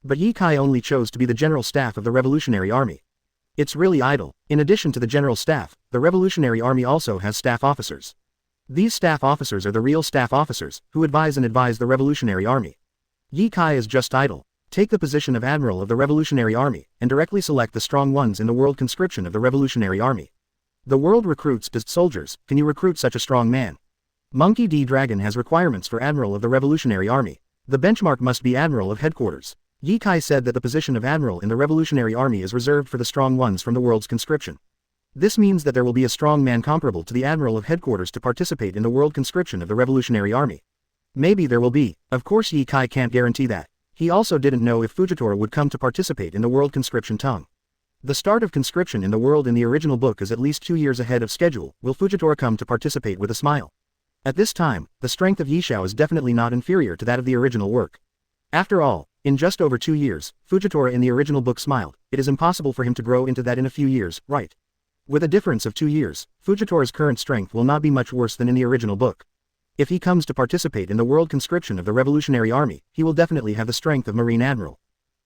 Speaker 1: But Yi Kai only chose to be the General Staff of the Revolutionary Army. It's really idle. In addition to the General Staff, the Revolutionary Army also has staff officers. These staff officers are the real staff officers, who advise the Revolutionary Army. Yi Kai is just idle. Take the position of Admiral of the Revolutionary Army, and directly select the strong ones in the world conscription of the Revolutionary Army. The world recruits as soldiers. Can you recruit such a strong man? Monkey D. Dragon has requirements for Admiral of the Revolutionary Army. The benchmark must be Admiral of Headquarters. Yi Kai said that the position of Admiral in the Revolutionary Army is reserved for the strong ones from the world's conscription. This means that there will be a strong man comparable to the Admiral of Headquarters to participate in the world conscription of the Revolutionary Army. Maybe there will be. Of course Yi Kai can't guarantee that. He also didn't know if Fujitora would come to participate in the world conscription tongue. The start of conscription in the world in the original book is at least 2 years ahead of schedule. Will Fujitora come to participate with a smile? At this time, the strength of Yishao is definitely not inferior to that of the original work. After all, in just over 2 years, Fujitora in the original book smiled. It is impossible for him to grow into that in a few years, right? With a difference of 2 years, Fujitora's current strength will not be much worse than in the original book. If he comes to participate in the world conscription of the Revolutionary Army, he will definitely have the strength of Marine Admiral.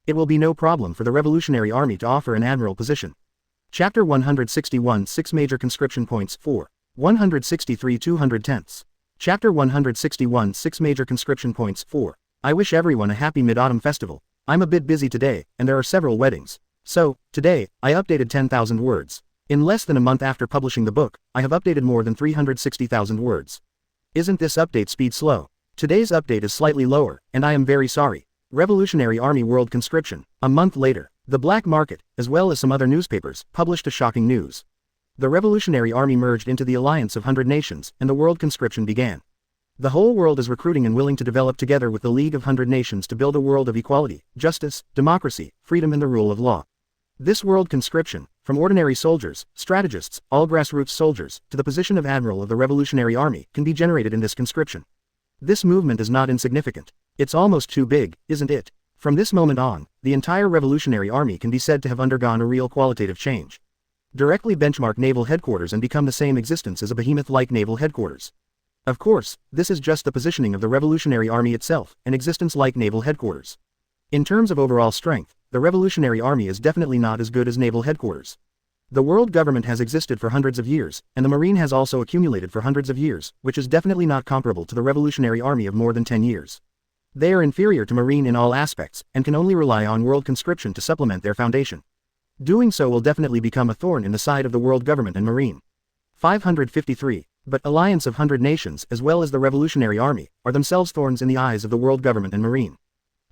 Speaker 1: It will be no problem for the Revolutionary Army to offer an Admiral position. Chapter 161 6 Major Conscription Points 4. 163 210ths. Chapter 161 6 Major Conscription Points 4. I wish everyone a happy Mid-Autumn Festival. I'm a bit busy today, and there are several weddings. So, today, I updated 10,000 words. In less than a month after publishing the book, I have updated more than 360,000 words. Isn't this update speed slow? Today's update is slightly lower, and I am very sorry. Revolutionary Army World Conscription. A month later, the Black Market, as well as some other newspapers, published a shocking news. The Revolutionary Army merged into the Alliance of 100 Nations, and the world conscription began. The whole world is recruiting and willing to develop together with the League of 100 Nations to build a world of equality, justice, democracy, freedom and the rule of law. This world conscription, from ordinary soldiers, strategists, all grassroots soldiers, to the position of Admiral of the Revolutionary Army, can be generated in this conscription. This movement is not insignificant. It's almost too big, isn't it? From this moment on, the entire Revolutionary Army can be said to have undergone a real qualitative change. Directly benchmark Naval Headquarters and become the same existence as a behemoth-like Naval Headquarters. Of course, this is just the positioning of the Revolutionary Army itself, an existence like Naval Headquarters. In terms of overall strength, the Revolutionary Army is definitely not as good as Naval Headquarters. The world government has existed for hundreds of years, and the Marine has also accumulated for hundreds of years, which is definitely not comparable to the Revolutionary Army of more than 10 years. They are inferior to Marine in all aspects, and can only rely on world conscription to supplement their foundation. Doing so will definitely become a thorn in the side of the world government and Marine. 553. But Alliance of 100 Nations as well as the Revolutionary Army, are themselves thorns in the eyes of the world government and Marine.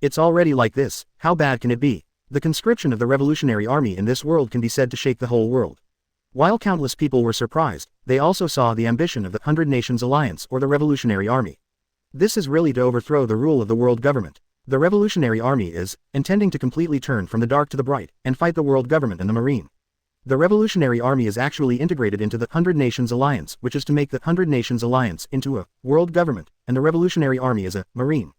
Speaker 1: It's already like this, how bad can it be? The conscription of the Revolutionary Army in this world can be said to shake the whole world. While countless people were surprised, they also saw the ambition of the 100 Nations Alliance or the Revolutionary Army. This is really to overthrow the rule of the world government. The Revolutionary Army is intending to completely turn from the dark to the bright, and fight the world government and the Marine. The Revolutionary Army is actually integrated into the 100 Nations Alliance, which is to make the 100 Nations Alliance into a world government, and the Revolutionary Army is a Marine.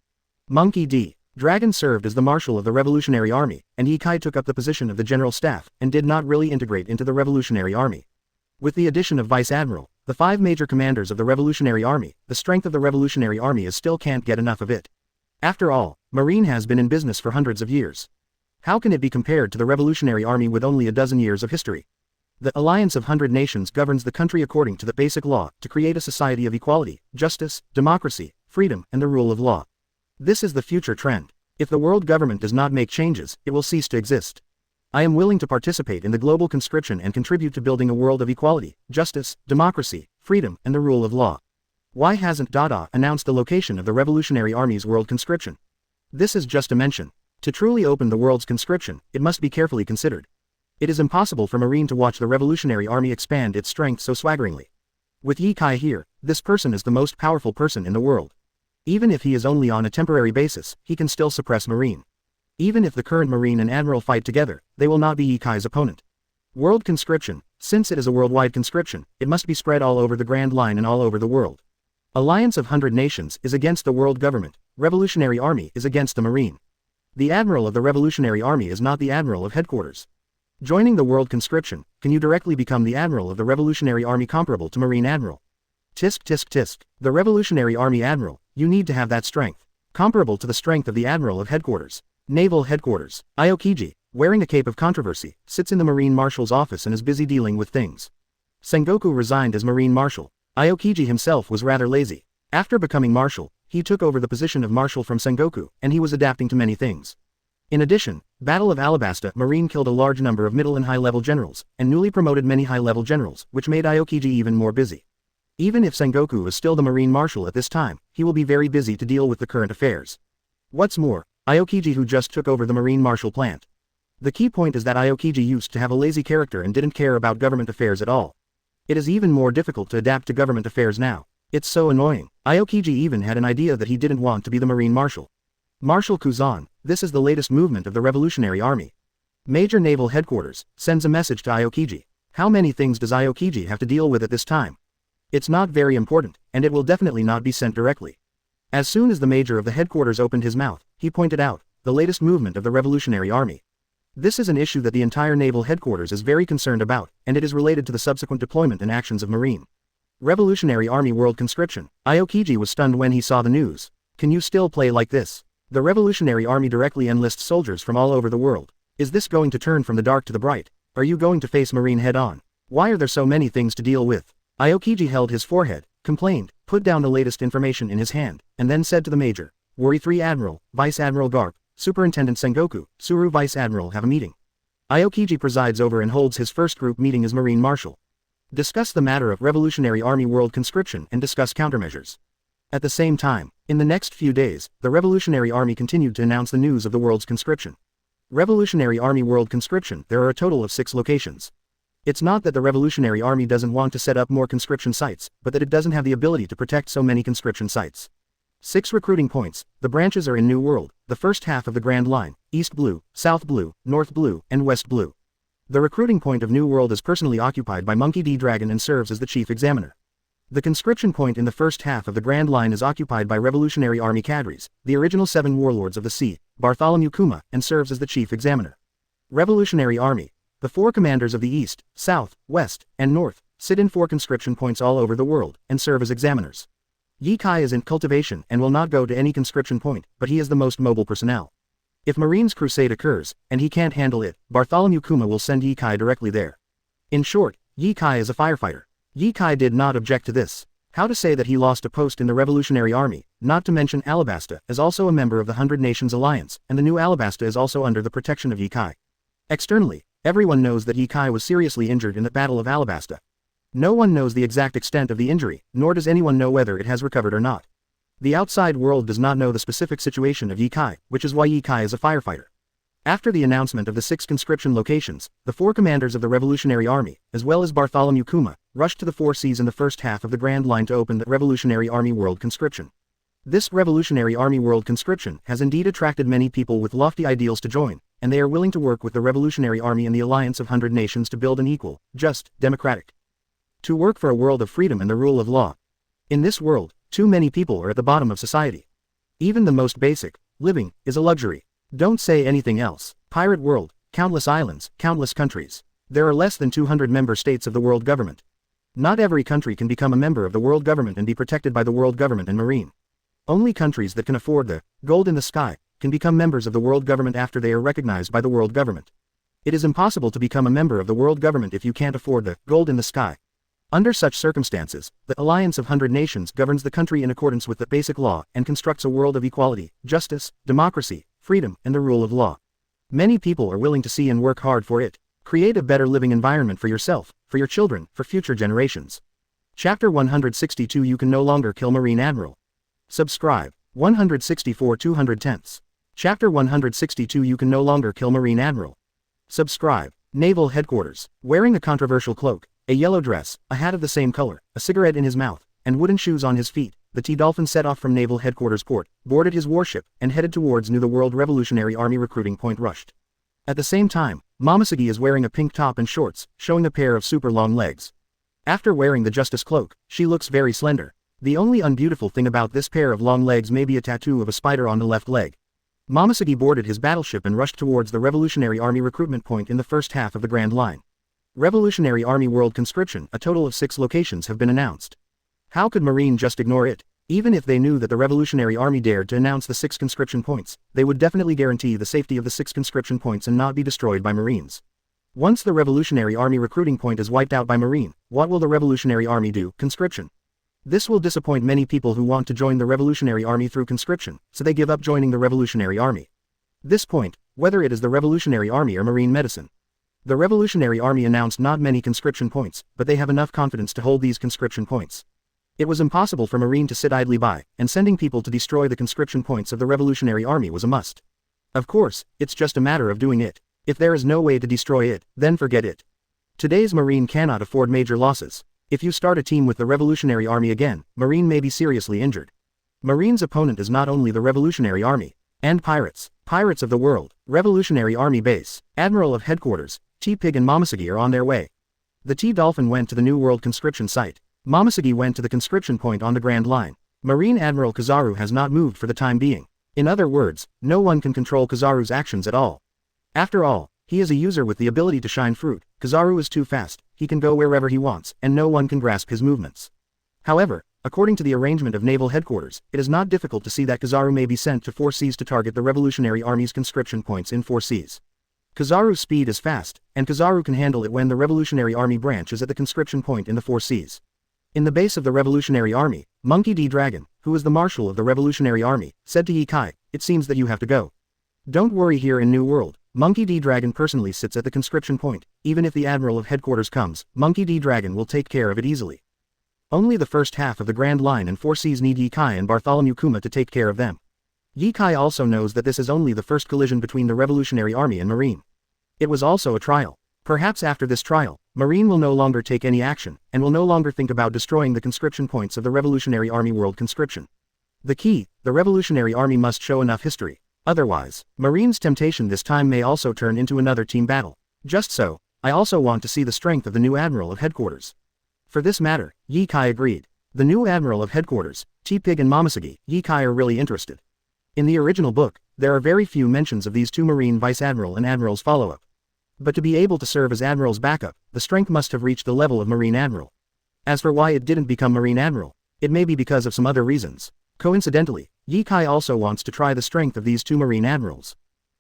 Speaker 1: Monkey D. Dragon served as the Marshal of the Revolutionary Army, and Yi Kai took up the position of the General Staff, and did not really integrate into the Revolutionary Army. With the addition of Vice Admiral, the 5 major commanders of the Revolutionary Army, the strength of the Revolutionary Army is still can't get enough of it. After all, Marine has been in business for hundreds of years. How can it be compared to the Revolutionary Army with only a dozen years of history? The Alliance of 100 Nations governs the country according to the basic law to create a society of equality, justice, democracy, freedom, and the rule of law. This is the future trend. If the world government does not make changes, it will cease to exist. I am willing to participate in the global conscription and contribute to building a world of equality, justice, democracy, freedom, and the rule of law. Why hasn't Dada announced the location of the Revolutionary Army's world conscription? This is just a mention. To truly open the world's conscription, it must be carefully considered. It is impossible for Marine to watch the Revolutionary Army expand its strength so swaggeringly. With Ye Kai here, this person is the most powerful person in the world. Even if he is only on a temporary basis, he can still suppress Marine. Even if the current Marine and Admiral fight together, they will not be Ye Kai's opponent. World conscription, since it is a worldwide conscription, it must be spread all over the Grand Line and all over the world. Alliance of 100 Nations is against the world government, Revolutionary Army is against the Marine. The Admiral of the Revolutionary Army is not the Admiral of Headquarters. Joining the world conscription, can you directly become the Admiral of the Revolutionary Army comparable to Marine Admiral? Tisk tisk tisk, the Revolutionary Army Admiral, you need to have that strength. Comparable to the strength of the Admiral of Headquarters. Naval Headquarters, Aokiji, wearing a cape of controversy, sits in the Marine Marshal's office and is busy dealing with things. Sengoku resigned as Marine Marshal. Aokiji himself was rather lazy. After becoming Marshal, he took over the position of Marshal from Sengoku, and he was adapting to many things. In addition, Battle of Alabasta Marine killed a large number of middle and high-level generals, and newly promoted many high-level generals, which made Aokiji even more busy. Even if Sengoku is still the Marine Marshal at this time, he will be very busy to deal with the current affairs. What's more, Aokiji who just took over the Marine Marshal plant. The key point is that Aokiji used to have a lazy character and didn't care about government affairs at all. It is even more difficult to adapt to government affairs now. It's so annoying. Aokiji even had an idea that he didn't want to be the Marine Marshal. Marshal Kuzan, this is the latest movement of the Revolutionary Army. Major Naval Headquarters, sends a message to Aokiji. How many things does Aokiji have to deal with at this time? It's not very important, and it will definitely not be sent directly. As soon as the Major of the Headquarters opened his mouth, he pointed out, the latest movement of the Revolutionary Army. This is an issue that the entire Naval Headquarters is very concerned about, and it is related to the subsequent deployment and actions of Marine. Revolutionary Army World Conscription. Aokiji was stunned when he saw the news. Can you still play like this? The Revolutionary Army directly enlists soldiers from all over the world. Is this going to turn from the dark to the bright? Are you going to face Marine head-on? Why are there so many things to deal with? Aokiji held his forehead, complained, put down the latest information in his hand, and then said to the Major, Worry 3 Admiral, Vice Admiral Garp, Superintendent Sengoku, Suru Vice Admiral have a meeting. Aokiji presides over and holds his first group meeting as Marine Marshal. Discuss the matter of Revolutionary Army World Conscription and discuss countermeasures. At the same time, in the next few days, the Revolutionary Army continued to announce the news of the world's conscription. Revolutionary Army World Conscription, there are a total of 6 locations. It's not that the Revolutionary Army doesn't want to set up more conscription sites, but that it doesn't have the ability to protect so many conscription sites. 6 recruiting points, the branches are in New World, the first half of the Grand Line, East Blue, South Blue, North Blue, and West Blue. The recruiting point of New World is personally occupied by Monkey D. Dragon and serves as the chief examiner. The conscription point in the first half of the Grand Line is occupied by Revolutionary Army cadres, the original 7 warlords of the sea, Bartholomew Kuma, and serves as the chief examiner. Revolutionary Army. The 4 commanders of the East, South, West, and North, sit in 4 conscription points all over the world, and serve as examiners. Ye Kai is in cultivation and will not go to any conscription point, but he is the most mobile personnel. If Marine's crusade occurs, and he can't handle it, Bartholomew Kuma will send Ye Kai directly there. In short, Ye Kai is a firefighter. Ye Kai did not object to this. How to say that he lost a post in the Revolutionary Army, not to mention Alabasta is also a member of the 100 Nations Alliance, and the new Alabasta is also under the protection of Ye Kai. Externally, everyone knows that Ye Kai was seriously injured in the Battle of Alabasta. No one knows the exact extent of the injury, nor does anyone know whether it has recovered or not. The outside world does not know the specific situation of Ye Kai, which is why Ye Kai is a firefighter. After the announcement of the 6 conscription locations, the 4 commanders of the Revolutionary Army, as well as Bartholomew Kuma, rushed to the 4 seas in the first half of the Grand Line to open the Revolutionary Army World Conscription. This Revolutionary Army World Conscription has indeed attracted many people with lofty ideals to join, and they are willing to work with the Revolutionary Army and the Alliance of 100 Nations to build an equal, just, democratic. To work for a world of freedom and the rule of law. In this world, too many people are at the bottom of society. Even the most basic, living, is a luxury. Don't say anything else. Pirate world, countless islands, countless countries. There are less than 200 member states of the world government. Not every country can become a member of the world government and be protected by the world government and marine. Only countries that can afford the gold in the sky can become members of the world government after they are recognized by the world government. It is impossible to become a member of the world government if you can't afford the gold in the sky. Under such circumstances, the Alliance of 100 Nations governs the country in accordance with the basic law and constructs a world of equality, justice, democracy, freedom, and the rule of law. Many people are willing to see and work hard for it. Create a better living environment for yourself, for your children, for future generations. Chapter 162 You can no longer kill Marine Admiral. Subscribe. 164 210. Chapter 162 You can no longer kill Marine Admiral. Subscribe. Naval Headquarters. Wearing a controversial cloak, a yellow dress, a hat of the same color, a cigarette in his mouth, and wooden shoes on his feet, the T-Dolphin set off from Naval Headquarters port, boarded his warship, and headed towards New the World Revolutionary Army recruiting point Rushed. At the same time, Momosuke is wearing a pink top and shorts, showing a pair of super long legs. After wearing the Justice Cloak, she looks very slender. The only unbeautiful thing about this pair of long legs may be a tattoo of a spider on the left leg. Momosuke boarded his battleship and rushed towards the Revolutionary Army recruitment point in the first half of the Grand Line. Revolutionary Army World Conscription, a total of 6 locations have been announced. How could Marine just ignore it? Even if they knew that the Revolutionary Army dared to announce the 6 conscription points, they would definitely guarantee the safety of the 6 conscription points and not be destroyed by Marines. Once the Revolutionary Army recruiting point is wiped out by Marine, what will the Revolutionary Army do? Conscription. This will disappoint many people who want to join the Revolutionary Army through conscription, so they give up joining the Revolutionary Army. This point, whether it is the Revolutionary Army or Marine Medicine. The Revolutionary Army announced not many conscription points, but they have enough confidence to hold these conscription points. It was impossible for Marine to sit idly by, and sending people to destroy the conscription points of the Revolutionary Army was a must. Of course, it's just a matter of doing it. If there is no way to destroy it, then forget it. Today's Marine cannot afford major losses. If you start a team with the Revolutionary Army again, Marine may be seriously injured. Marine's opponent is not only the Revolutionary Army, and pirates. Pirates of the world, Revolutionary Army base, Admiral of Headquarters, T-Pig and Momosuke are on their way. The T-Dolphin went to the New World conscription site. Momosuke went to the conscription point on the Grand Line. Marine Admiral Kizaru has not moved for the time being. In other words, no one can control Kizaru's actions at all. After all, he is a user with the ability to shine fruit. Kizaru is too fast, he can go wherever he wants, and no one can grasp his movements. However, according to the arrangement of Naval Headquarters, it is not difficult to see that Kizaru may be sent to 4 seas to target the Revolutionary Army's conscription points in 4 seas. Kizaru's speed is fast, and Kizaru can handle it when the Revolutionary Army branch is at the conscription point in the 4 seas. In the base of the Revolutionary Army, Monkey D. Dragon, who is the Marshal of the Revolutionary Army, said to Yikai, "It seems that you have to go. Don't worry, here in New World, Monkey D. Dragon personally sits at the conscription point. Even if the Admiral of Headquarters comes, Monkey D. Dragon will take care of it easily. Only the first half of the Grand Line and 4 seas need Yikai and Bartholomew Kuma to take care of them." Yikai also knows that this is only the first collision between the Revolutionary Army and Marine. It was also a trial. Perhaps after this trial, Marine will no longer take any action, and will no longer think about destroying the conscription points of the Revolutionary Army World Conscription. The key, the Revolutionary Army must show enough history. Otherwise, Marine's temptation this time may also turn into another team battle. Just so, I also want to see the strength of the new Admiral of Headquarters. For this matter, Yikai agreed. The new Admiral of Headquarters, T-Pig and Momosuke, Yikai are really interested. In the original book, there are very few mentions of these 2 Marine Vice Admiral and Admiral's follow-up. But to be able to serve as Admiral's backup, the strength must have reached the level of Marine Admiral. As for why it didn't become Marine Admiral, it may be because of some other reasons. Coincidentally, Yikai also wants to try the strength of these 2 Marine Admirals.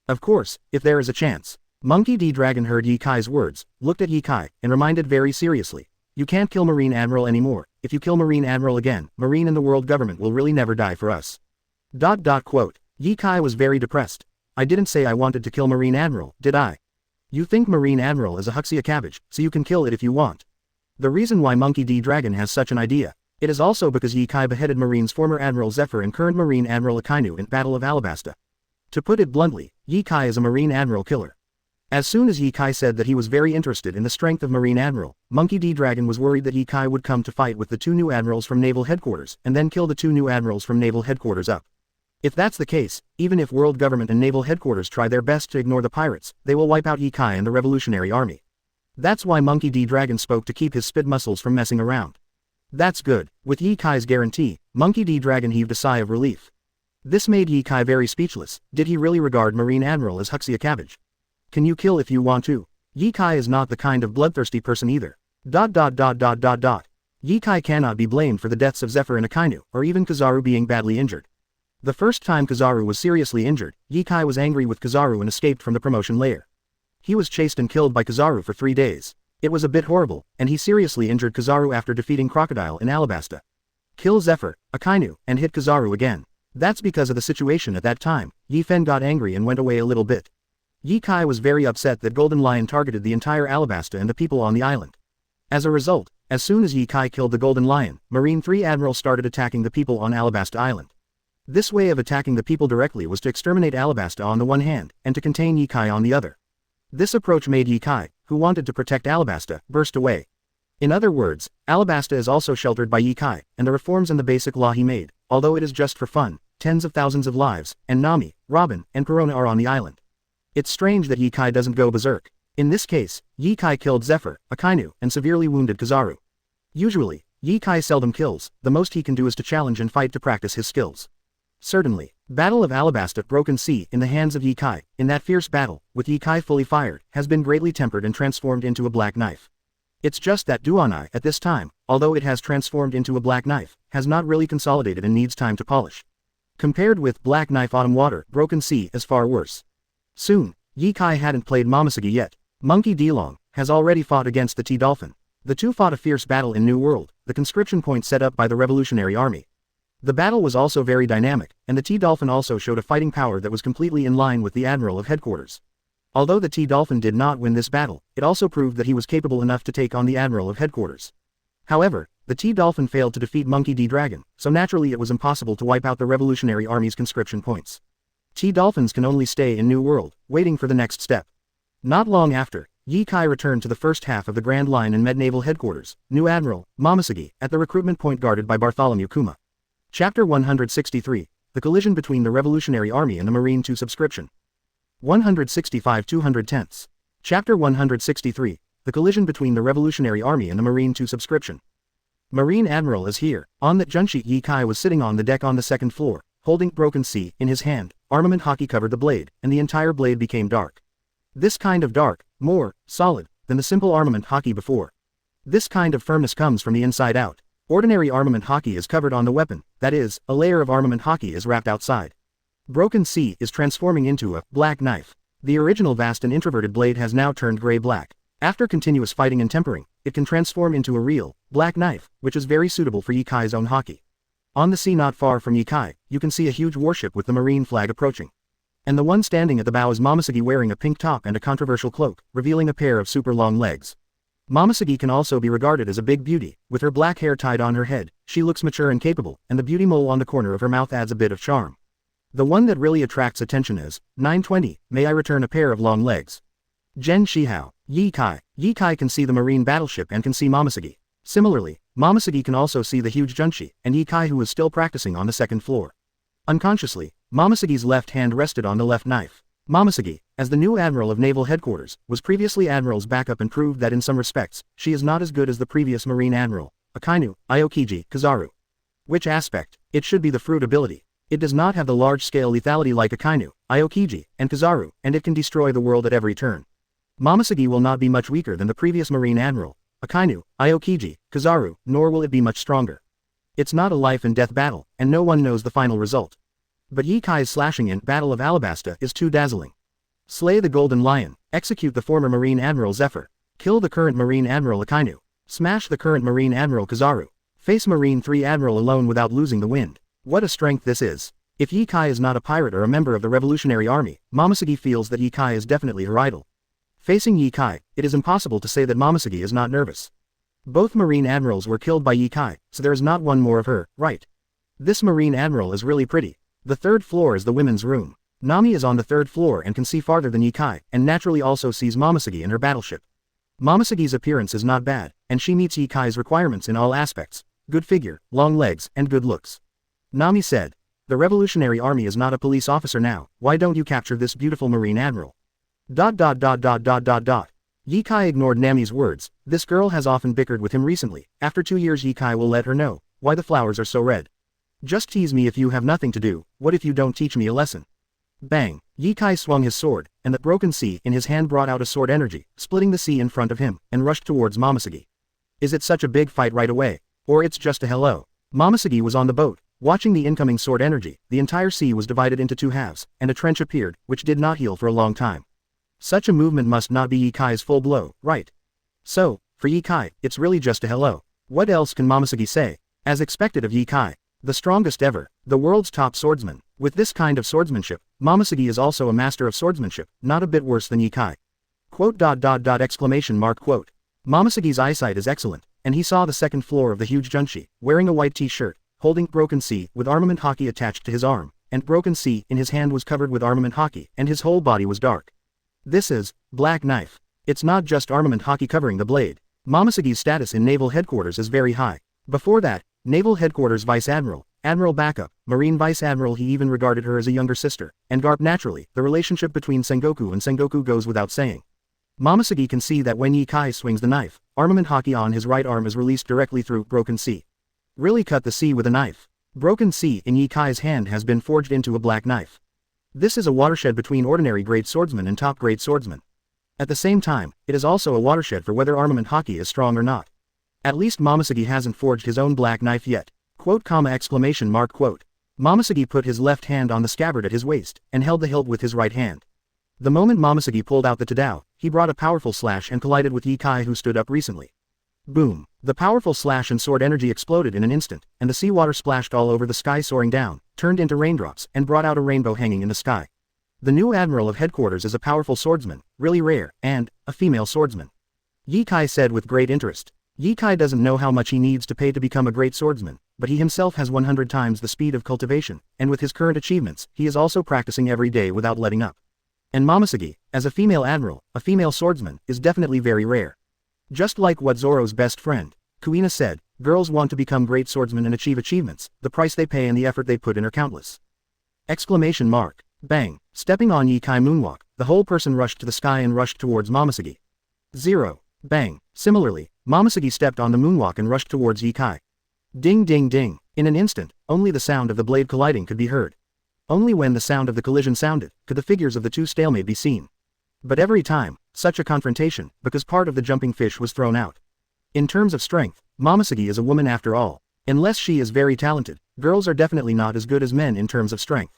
Speaker 1: Of course, if there is a chance. Monkey D. Dragon heard Yikai's words, looked at Yikai, and reminded very seriously. You can't kill Marine Admiral anymore. If you kill Marine Admiral again, Marine and the world government will really never die for us. Quote. Yikai was very depressed. I didn't say I wanted to kill Marine Admiral, did I? You think Marine Admiral is a Huxia cabbage, so you can kill it if you want. The reason why Monkey D. Dragon has such an idea, it is also because Yikai beheaded Marine's former Admiral Zephyr and current Marine Admiral Akainu in Battle of Alabasta. To put it bluntly, Yikai is a Marine Admiral killer. As soon as Yikai said that he was very interested in the strength of Marine Admiral, Monkey D. Dragon was worried that Yikai would come to fight with the 2 new Admirals from Naval Headquarters and then kill the 2 new Admirals from Naval Headquarters up. If that's the case, even if World Government and Naval Headquarters try their best to ignore the pirates, they will wipe out Yikai and the Revolutionary Army. That's why Monkey D. Dragon spoke to keep his spit muscles from messing around. That's good. With Yikai's guarantee, Monkey D. Dragon heaved a sigh of relief. This made Yikai very speechless. Did he really regard Marine Admiral as Huxia cabbage? Can you kill if you want to? Yikai is not the kind of bloodthirsty person either. Yikai cannot be blamed for the deaths of Zephyr and Akainu, or even Kizaru being badly injured. The first time Kizaru was seriously injured, Yikai was angry with Kizaru and escaped from the promotion lair. He was chased and killed by Kizaru for 3 days. It was a bit horrible, and he seriously injured Kizaru after defeating Crocodile in Alabasta. Kill Zephyr, Akainu, and hit Kizaru again. That's because of the situation at that time. Yi Fen got angry and went away a little bit. Yikai was very upset that Golden Lion targeted the entire Alabasta and the people on the island. As a result, as soon as Yikai killed the Golden Lion, Marine 3 Admiral started attacking the people on Alabasta Island. This way of attacking the people directly was to exterminate Alabasta on the one hand, and to contain Yikai on the other. This approach made Yikai, who wanted to protect Alabasta, burst away. In other words, Alabasta is also sheltered by Yikai, and the reforms and the basic law he made, although it is just for fun, tens of thousands of lives, and Nami, Robin, and Corona are on the island. It's strange that Yikai doesn't go berserk. In this case, Yikai killed Zephyr, Akainu, and severely wounded Kizaru. Usually, Yikai seldom kills, the most he can do is to challenge and fight to practice his skills. Certainly, Battle of Alabasta Broken Sea in the hands of Yikai, in that fierce battle, with Yikai fully fired, has been greatly tempered and transformed into a black knife. It's just that Duanai at this time, although it has transformed into a black knife, has not really consolidated and needs time to polish. Compared with Black Knife Autumn Water, Broken Sea is far worse. Soon, Yikai hadn't played Momosuge yet. Monkey D. Long has already fought against the T-Dolphin. The two fought a fierce battle in New World, the conscription point set up by the Revolutionary Army. The battle was also very dynamic, and the T-Dolphin also showed a fighting power that was completely in line with the Admiral of Headquarters. Although the T-Dolphin did not win this battle, it also proved that he was capable enough to take on the Admiral of Headquarters. However, the T-Dolphin failed to defeat Monkey D. Dragon, so naturally it was impossible to wipe out the Revolutionary Army's conscription points. T-Dolphins can only stay in New World, waiting for the next step. Not long after, Yikai returned to the first half of the Grand Line in Med-Naval Headquarters, New Admiral, Momosuge, at the recruitment point guarded by Bartholomew Kuma. Chapter 163, The Collision Between the Revolutionary Army and the Marine 2 Subscription. 165-210. Chapter 163, The Collision Between the Revolutionary Army and the Marine 2 Subscription. Marine Admiral is here. On that Junshi, Yikai was sitting on the deck on the second floor, holding Broken Sea in his hand. Armament hockey covered the blade, and the entire blade became dark. This kind of dark, more solid than the simple armament hockey before. This kind of firmness comes from the inside out. Ordinary armament hockey is covered on the weapon, that is, a layer of armament hockey is wrapped outside. Broken Sea is transforming into a black knife. The original vast and introverted blade has now turned gray-black. After continuous fighting and tempering, it can transform into a real, black knife, which is very suitable for Yikai's own hockey. On the sea not far from Yikai, you can see a huge warship with the marine flag approaching. And the one standing at the bow is Momosuge wearing a pink top and a controversial cloak, revealing a pair of super long legs. Momosuge can also be regarded as a big beauty, with her black hair tied on her head. She looks mature and capable, and the beauty mole on the corner of her mouth adds a bit of charm. The one that really attracts attention is, 920, may I return a pair of long legs. Gen Shihao, Yikai. Yikai can see the marine battleship and can see Momosuge. Similarly, Momosuge can also see the huge Junshi, and Yikai who is still practicing on the second floor. Unconsciously, Momosuge's left hand rested on the left knife. Momosuge, as the new Admiral of Naval Headquarters, was previously Admiral's backup and proved that in some respects, she is not as good as the previous Marine Admiral, Akainu, Aokiji, Kizaru. Which aspect? It should be the fruit ability. It does not have the large-scale lethality like Akainu, Aokiji, and Kizaru, and it can destroy the world at every turn. Momosuge will not be much weaker than the previous Marine Admiral, Akainu, Aokiji, Kizaru, nor will it be much stronger. It's not a life and death battle, and no one knows the final result. But Yikai's slashing in Battle of Alabasta is too dazzling. Slay the Golden Lion, execute the former Marine Admiral Zephyr, kill the current Marine Admiral Akainu, smash the current Marine Admiral Kizaru, face Marine 3 Admiral alone without losing the wind. What a strength this is. If Yikai is not a pirate or a member of the Revolutionary Army, Momosuge feels that Yikai is definitely her idol. Facing Yikai, it is impossible to say that Momosuge is not nervous. Both Marine Admirals were killed by Yikai, so there is not one more of her, right? This Marine Admiral is really pretty. The third floor is the women's room. Nami is on the third floor and can see farther than Yikai, and naturally also sees Momosuge in her battleship. Momosuge's appearance is not bad, and she meets Yikai's requirements in all aspects. Good figure, long legs, and good looks. Nami said, "The Revolutionary Army is not a police officer now, why don't you capture this beautiful Marine Admiral?" Yikai ignored Nami's words. This girl has often bickered with him recently. After 2 years Yikai will let her know why the flowers are so red. Just tease me if you have nothing to do, what if you don't teach me a lesson? Bang! Yikai swung his sword, and the Broken Sea in his hand brought out a sword energy, splitting the sea in front of him, and rushed towards Momosuge. Is it such a big fight right away? Or it's just a hello? Momosuge was on the boat, Watching the incoming sword energy, the entire sea was divided into two halves, and a trench appeared, which did not heal for a long time. Such a movement must not be Ye Kai's full blow, right? So, for Ye Kai, it's really just a hello. What else can Momosuke say? As expected of Ye Kai, the strongest ever, the world's top swordsman. With this kind of swordsmanship, Momosuke is also a master of swordsmanship, not a bit worse than Ye Kai. Quote. Quote. Momosuke's eyesight is excellent, and he saw the second floor of the huge junshi, wearing a white t-shirt, holding Broken Sea with armament hockey attached to his arm, and Broken Sea in his hand was covered with armament hockey, and his whole body was dark. This is Black Knife. It's not just armament hockey covering the blade. Momosuke's status in naval headquarters is very high. Before that, naval headquarters vice admiral, admiral backup, marine vice admiral, he even regarded her as a younger sister, and Garp. Naturally, the relationship between Sengoku and Sengoku goes without saying. Momosuke can see that when Ye Kai swings the knife, armament hockey on his right arm is released directly through Broken Sea. Really cut the sea with a knife. Broken Sea in Ye Kai's hand has been forged into a black knife. This is a watershed between ordinary grade swordsman and top grade swordsman. At the same time, it is also a watershed for whether armament hockey is strong or not. At least Momosuke hasn't forged his own black knife yet. Quote. Quote. Momosuke put his left hand on the scabbard at his waist, and held the hilt with his right hand. The moment Momosuke pulled out the Tadao, he brought a powerful slash and collided with Ye Kai, who stood up recently. Boom! The powerful slash and sword energy exploded in an instant, and the seawater splashed all over the sky, soaring down, turned into raindrops, and brought out a rainbow hanging in the sky. The new admiral of headquarters is a powerful swordsman, really rare, and a female swordsman. Ye Kai said with great interest. Ye Kai doesn't know how much he needs to pay to become a great swordsman, but he himself has 100 times the speed of cultivation, and with his current achievements, he is also practicing every day without letting up. And Momosuke, as a female admiral, a female swordsman, is definitely very rare. Just like what Zoro's best friend, Kuina, said, girls want to become great swordsmen and achieve achievements, the price they pay and the effort they put in are countless. Exclamation mark. Bang. Stepping on Ye Kai moonwalk, the whole person rushed to the sky and rushed towards Momosuke. 0. Bang. Similarly, Momosuke stepped on the moonwalk and rushed towards Ye Kai. Ding ding ding. In an instant, only the sound of the blade colliding could be heard. Only when the sound of the collision sounded, could the figures of the two stalemate be seen. But every time, such a confrontation, because part of the jumping fish was thrown out. In terms of strength, Momosuke is a woman after all. Unless she is very talented, girls are definitely not as good as men in terms of strength.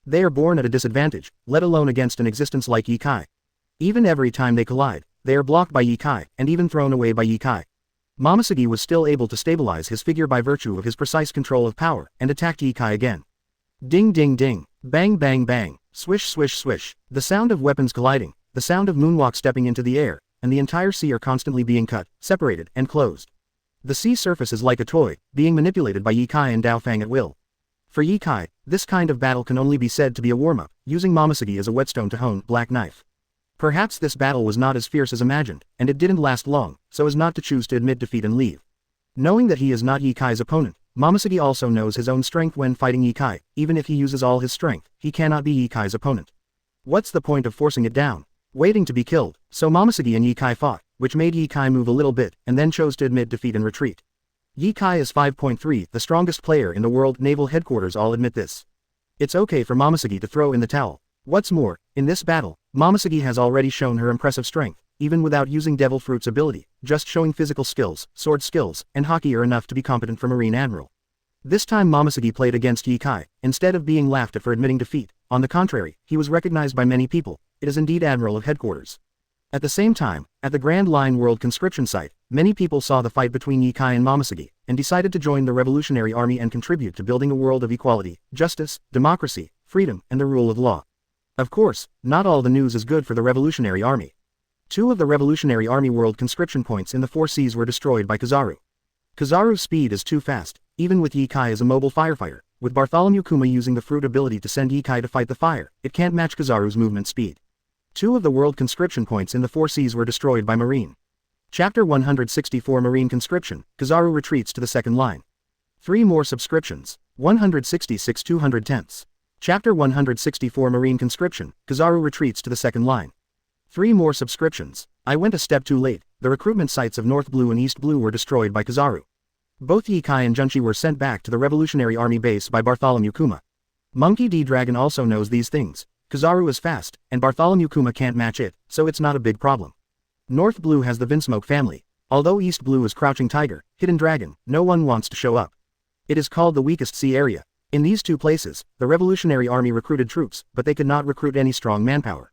Speaker 1: They are born at a disadvantage, let alone against an existence like Ye Kai. Even every time they collide, they are blocked by Ye Kai, and even thrown away by Ye Kai. Momosuke was still able to stabilize his figure by virtue of his precise control of power, and attacked Ye Kai again. Ding ding ding. Bang bang bang. Swish swish swish. The sound of weapons colliding, the sound of moonwalk stepping into the air, and the entire sea are constantly being cut, separated, and closed. The sea surface is like a toy, being manipulated by Ye Kai and Dao Fang at will. For Ye Kai, this kind of battle can only be said to be a warm-up, using Momosuke as a whetstone to hone Black Knife. Perhaps this battle was not as fierce as imagined, and it didn't last long, so as not to choose to admit defeat and leave. Knowing that he is not Ye Kai's opponent, Momosuke also knows his own strength when fighting Ye Kai. Even if he uses all his strength, he cannot be Ye Kai's opponent. What's the point of forcing it down? Waiting to be killed. So Momosuke and Ye Kai fought, which made Ye Kai move a little bit, and then chose to admit defeat and retreat. Ye Kai is 5.3, the strongest player in the world. Naval headquarters all admit this. It's okay for Momosuke to throw in the towel. What's more, in this battle, Momosuke has already shown her impressive strength, even without using Devil Fruit's ability. Just showing physical skills, sword skills, and hockey are enough to be competent for Marine Admiral. This time Momosuke played against Ye Kai, instead of being laughed at for admitting defeat. On the contrary, he was recognized by many people. It is indeed Admiral of Headquarters. At the same time, at the Grand Line World Conscription site, many people saw the fight between Ye Kai and Momosuke, and decided to join the Revolutionary Army and contribute to building a world of equality, justice, democracy, freedom, and the rule of law. Of course, not all the news is good for the Revolutionary Army. 2 of the Revolutionary Army World Conscription points in the 4 seas were destroyed by Kizaru. Kizaru's speed is too fast, even with Ye Kai as a mobile firefighter. With Bartholomew Kuma using the fruit ability to send Ye Kai to fight the fire, it can't match Kizaru's movement speed. 2 of the World Conscription points in the 4 seas were destroyed by Marine. Chapter 164 Marine Conscription, Kizaru retreats to the second line. 3 more subscriptions. 166 210ths. Chapter 164 Marine Conscription, Kizaru retreats to the second line. 3 more subscriptions. I went a step too late. The recruitment sites of North Blue and East Blue were destroyed by Kizaru. Both Ye Kai and Junshi were sent back to the Revolutionary Army base by Bartholomew Kuma. Monkey D. Dragon also knows these things. Kizaru is fast, and Bartholomew Kuma can't match it, so it's not a big problem. North Blue has the Vinsmoke family. Although East Blue is Crouching Tiger, Hidden Dragon, no one wants to show up. It is called the weakest sea area. In these two places, the Revolutionary Army recruited troops, but they could not recruit any strong manpower.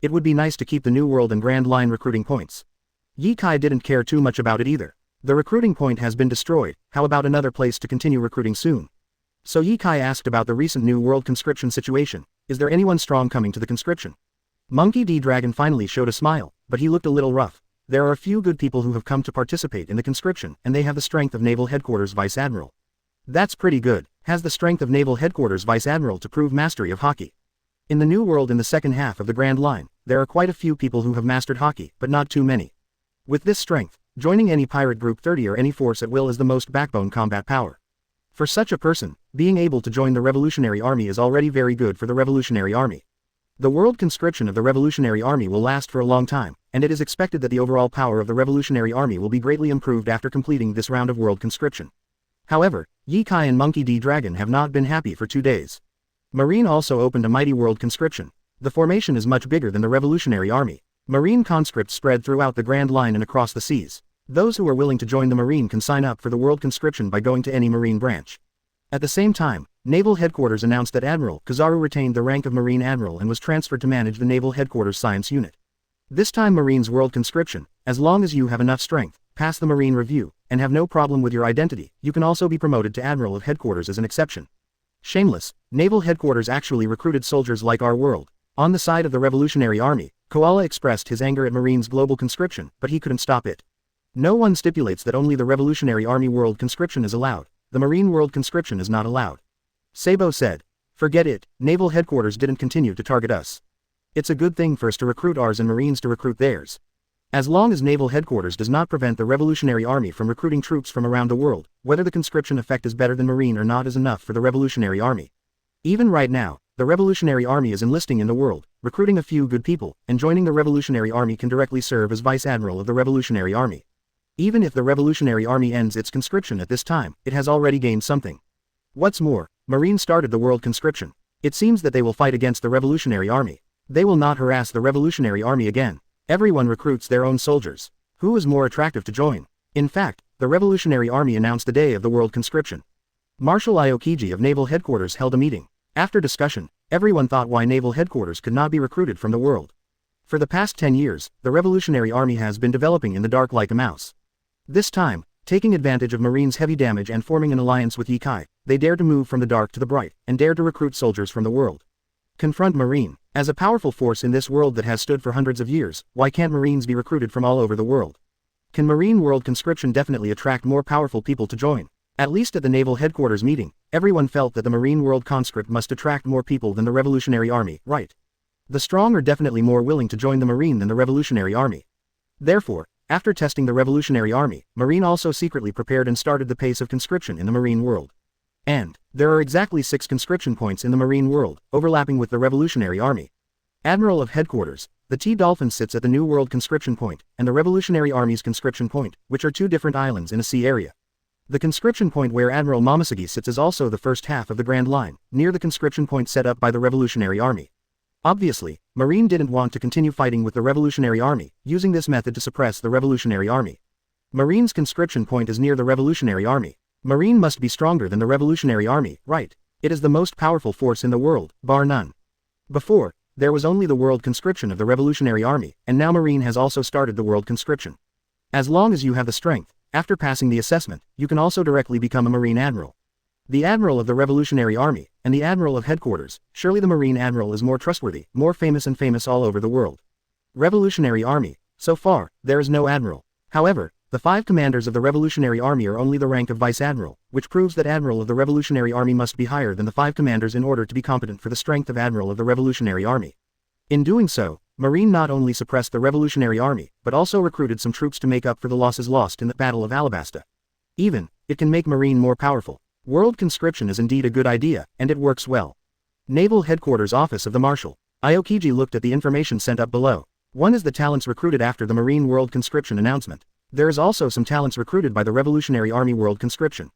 Speaker 1: It would be nice to keep the New World and Grand Line recruiting points. Ye Kai didn't care too much about it either. The recruiting point has been destroyed, how about another place to continue recruiting soon? So Ye Kai asked about the recent New World conscription situation. Is there anyone strong coming to the conscription? Monkey D. Dragon finally showed a smile, but he looked a little rough. There are a few good people who have come to participate in the conscription, and they have the strength of Naval Headquarters Vice Admiral. That's pretty good. Has the strength of Naval Headquarters Vice Admiral to prove mastery of hockey. In the New World in the second half of the Grand Line, there are quite a few people who have mastered hockey, but not too many. With this strength, joining any pirate group 30 or any force at will is the most backbone combat power. For such a person, being able to join the Revolutionary Army is already very good for the Revolutionary Army. The world conscription of the Revolutionary Army will last for a long time, and it is expected that the overall power of the Revolutionary Army will be greatly improved after completing this round of world conscription. However, Ye Kai and Monkey D. Dragon have not been happy for 2 days. Marine also opened a mighty world conscription. The formation is much bigger than the Revolutionary Army. Marine conscripts spread throughout the Grand Line and across the seas. Those who are willing to join the Marine can sign up for the world conscription by going to any Marine branch. At the same time, Naval Headquarters announced that Admiral Kizaru retained the rank of Marine Admiral and was transferred to manage the Naval Headquarters Science Unit. This time Marines world conscription, as long as you have enough strength, pass the Marine review, and have no problem with your identity, you can also be promoted to Admiral of Headquarters as an exception. Shameless, Naval Headquarters actually recruited soldiers like our world. On the side of the Revolutionary Army, Koala expressed his anger at Marines' global conscription, but he couldn't stop it. No one stipulates that only the Revolutionary Army world conscription is allowed. The Marine world conscription is not allowed. Sabo said. Forget it, Naval Headquarters didn't continue to target us. It's a good thing for us to recruit ours and Marines to recruit theirs. As long as Naval Headquarters does not prevent the Revolutionary Army from recruiting troops from around the world, whether the conscription effect is better than Marine or not is enough for the Revolutionary Army. Even right now, the Revolutionary Army is enlisting in the world, recruiting a few good people, and joining the Revolutionary Army can directly serve as Vice Admiral of the Revolutionary Army. Even if the Revolutionary Army ends its conscription at this time, it has already gained something. What's more, Marine started the world conscription. It seems that they will fight against the Revolutionary Army. They will not harass the Revolutionary Army again. Everyone recruits their own soldiers. Who is more attractive to join? In fact, the Revolutionary Army announced the day of the world conscription. Marshal Aokiji of Naval Headquarters held a meeting. After discussion, everyone thought why Naval Headquarters could not be recruited from the world. For the past 10 years, the Revolutionary Army has been developing in the dark like a mouse. This time, taking advantage of Marines' heavy damage and forming an alliance with Ye Kai, they dared to move from the dark to the bright, and dared to recruit soldiers from the world. Confront Marine. As a powerful force in this world that has stood for hundreds of years, why can't Marines be recruited from all over the world? Can Marine world conscription definitely attract more powerful people to join? At least at the Naval Headquarters meeting, everyone felt that the Marine world conscript must attract more people than the Revolutionary Army, right? The strong are definitely more willing to join the Marine than the Revolutionary Army. Therefore, after testing the Revolutionary Army, Marine also secretly prepared and started the pace of conscription in the Marine world. And there are exactly 6 conscription points in the Marine world, overlapping with the Revolutionary Army. Admiral of Headquarters, the T-Dolphin sits at the New World conscription point, and the Revolutionary Army's conscription point, which are 2 different islands in a sea area. The conscription point where Admiral Momosuke sits is also the first half of the Grand Line, near the conscription point set up by the Revolutionary Army. Obviously, Marine didn't want to continue fighting with the Revolutionary Army, using this method to suppress the Revolutionary Army. Marine's conscription point is near the Revolutionary Army. Marine must be stronger than the Revolutionary Army, right? It is the most powerful force in the world, bar none. Before, there was only the world conscription of the Revolutionary Army, and now Marine has also started the world conscription. As long as you have the strength, after passing the assessment, you can also directly become a Marine Admiral. The Admiral of the Revolutionary Army, and the Admiral of Headquarters, surely the Marine Admiral is more trustworthy, more famous and famous all over the world. Revolutionary Army, so far, there is no Admiral. However, the 5 commanders of the Revolutionary Army are only the rank of Vice Admiral, which proves that Admiral of the Revolutionary Army must be higher than the 5 commanders in order to be competent for the strength of Admiral of the Revolutionary Army. In doing so, Marine not only suppressed the Revolutionary Army, but also recruited some troops to make up for the losses lost in the Battle of Alabasta. Even, it can make Marine more powerful. World conscription is indeed a good idea, and it works well. Naval Headquarters Office of the Marshal. Aokiji looked at the information sent up below. One is the talents recruited after the Marine World Conscription announcement. There is also some talents recruited by the Revolutionary Army World Conscription.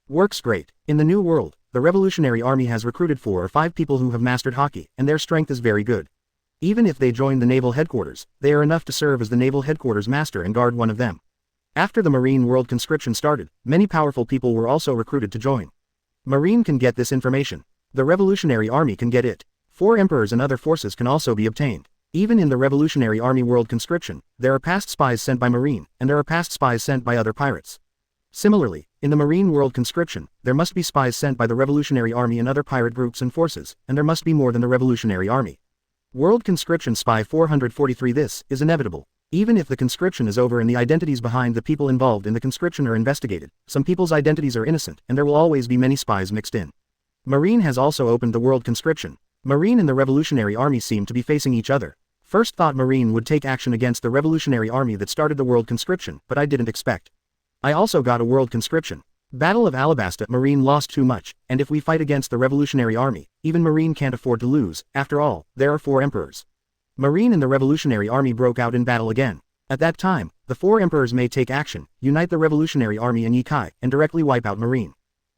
Speaker 1: Works great. In the New World, the Revolutionary Army has recruited 4 or 5 people who have mastered hockey, and their strength is very good. Even if they join the Naval Headquarters, they are enough to serve as the Naval Headquarters Master and guard one of them. After the Marine World Conscription started, many powerful people were also recruited to join. Marine can get this information. The Revolutionary Army can get it. 4 emperors and other forces can also be obtained. Even in the Revolutionary Army world conscription, there are past spies sent by Marine, and there are past spies sent by other pirates. Similarly, in the Marine world conscription, there must be spies sent by the Revolutionary Army and other pirate groups and forces, and there must be more than the Revolutionary Army. World Conscription Spy 443. This is inevitable. Even if the conscription is over and the identities behind the people involved in the conscription are investigated, some people's identities are innocent and there will always be many spies mixed in. Marine has also opened the world conscription. Marine and the Revolutionary Army seem to be facing each other. First thought Marine would take action against the Revolutionary Army that started the world conscription, but I didn't expect. I also got a world conscription. Battle of Alabasta. Marine lost too much, and if we fight against the Revolutionary Army, even Marine can't afford to lose. After all, there are 4 emperors. Marine and the Revolutionary Army broke out in battle again. At that time, the 4 emperors may take action, unite the Revolutionary Army and Ye Kai, and directly wipe out Marine.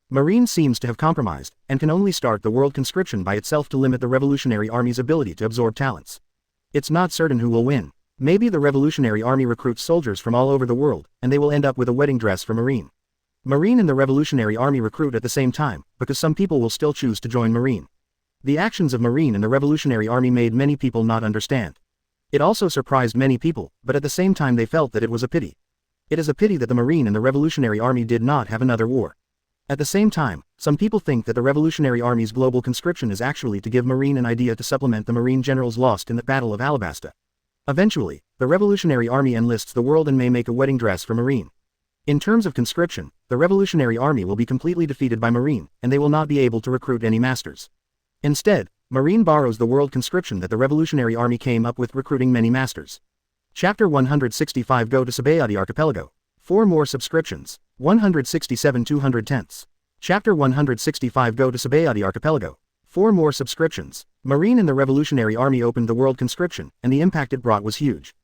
Speaker 1: Marine seems to have compromised, and can only start the world conscription by itself to limit the Revolutionary Army's ability to absorb talents. It's not certain who will win. Maybe the Revolutionary Army recruits soldiers from all over the world, and they will end up with a wedding dress for Marine. Marine and the Revolutionary Army recruit at the same time, because some people will still choose to join Marine. The actions of Marine and the Revolutionary Army made many people not understand. It also surprised many people, but at the same time they felt that it was a pity. It is a pity that the Marine and the Revolutionary Army did not have another war. At the same time, some people think that the Revolutionary Army's global conscription is actually to give Marine an idea to supplement the Marine generals lost in the Battle of Alabasta. Eventually, the Revolutionary Army enlists the world and may make a wedding dress for Marine. In terms of conscription, the Revolutionary Army will be completely defeated by Marine, and they will not be able to recruit any masters. Instead, Marine borrows the world conscription that the Revolutionary Army came up with, recruiting many masters. Chapter 165. Go to Sabayati Archipelago. 4 more subscriptions. 167 210ths. Chapter 165. Go to Sabayati Archipelago. 4 more subscriptions. Marine and the Revolutionary Army opened the world conscription, and the impact it brought was huge.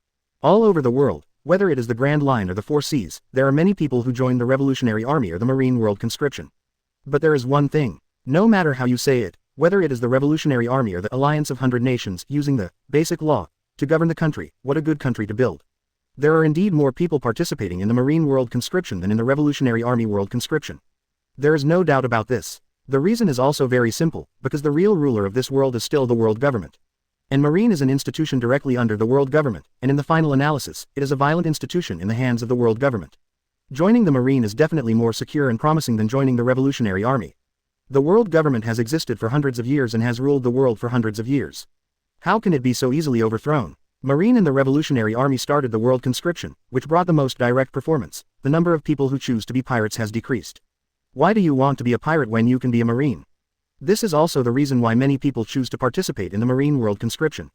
Speaker 1: All over the world, whether it is the Grand Line or the 4 Seas, there are many people who join the Revolutionary Army or the Marine world conscription. But there is one thing. No matter how you say it, whether it is the Revolutionary Army or the Alliance of 100 Nations using the basic law to govern the country, what a good country to build. There are indeed more people participating in the Marine world conscription than in the Revolutionary Army world conscription. There is no doubt about this. The reason is also very simple, because the real ruler of this world is still the world government. And Marine is an institution directly under the world government, and in the final analysis, it is a violent institution in the hands of the world government. Joining the Marine is definitely more secure and promising than joining the Revolutionary Army. The world government has existed for hundreds of years and has ruled the world for hundreds of years. How can it be so easily overthrown? Marine and the Revolutionary Army started the world conscription, which brought the most direct performance. The number of people who choose to be pirates has decreased. Why do you want to be a pirate when you can be a Marine? This is also the reason why many people choose to participate in the Marine world conscription.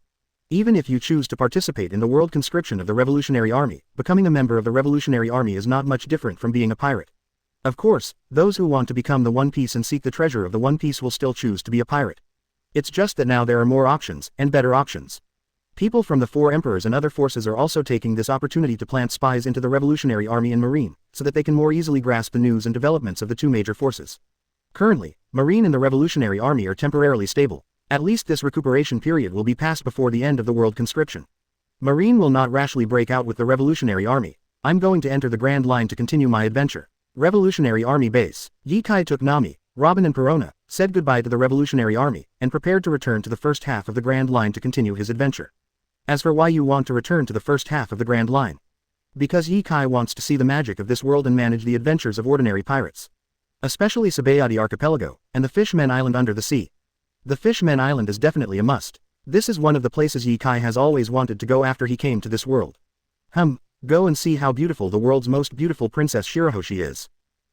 Speaker 1: Even if you choose to participate in the world conscription of the Revolutionary Army, becoming a member of the Revolutionary Army is not much different from being a pirate. Of course, those who want to become the One Piece and seek the treasure of the One Piece will still choose to be a pirate. It's just that now there are more options, and better options. People from the 4 emperors and other forces are also taking this opportunity to plant spies into the Revolutionary Army and Marine, so that they can more easily grasp the news and developments of the 2 major forces. Currently, Marine and the Revolutionary Army are temporarily stable. At least this recuperation period will be passed before the end of the world conscription. Marine will not rashly break out with the Revolutionary Army. I'm going to enter the Grand Line to continue my adventure. Revolutionary Army Base. Ye Kai took Nami, Robin and Perona, said goodbye to the Revolutionary Army, and prepared to return to the first half of the Grand Line to continue his adventure. As for why you want to return to the first half of the Grand Line. Because Ye Kai wants to see the magic of this world and manage the adventures of ordinary pirates. Especially Sabayati Archipelago, and the Fishmen Island under the sea. The Fishmen Island is definitely a must. This is one of the places Ye Kai has always wanted to go after he came to this world. Go and see how beautiful the world's most beautiful Princess Shirahoshi is.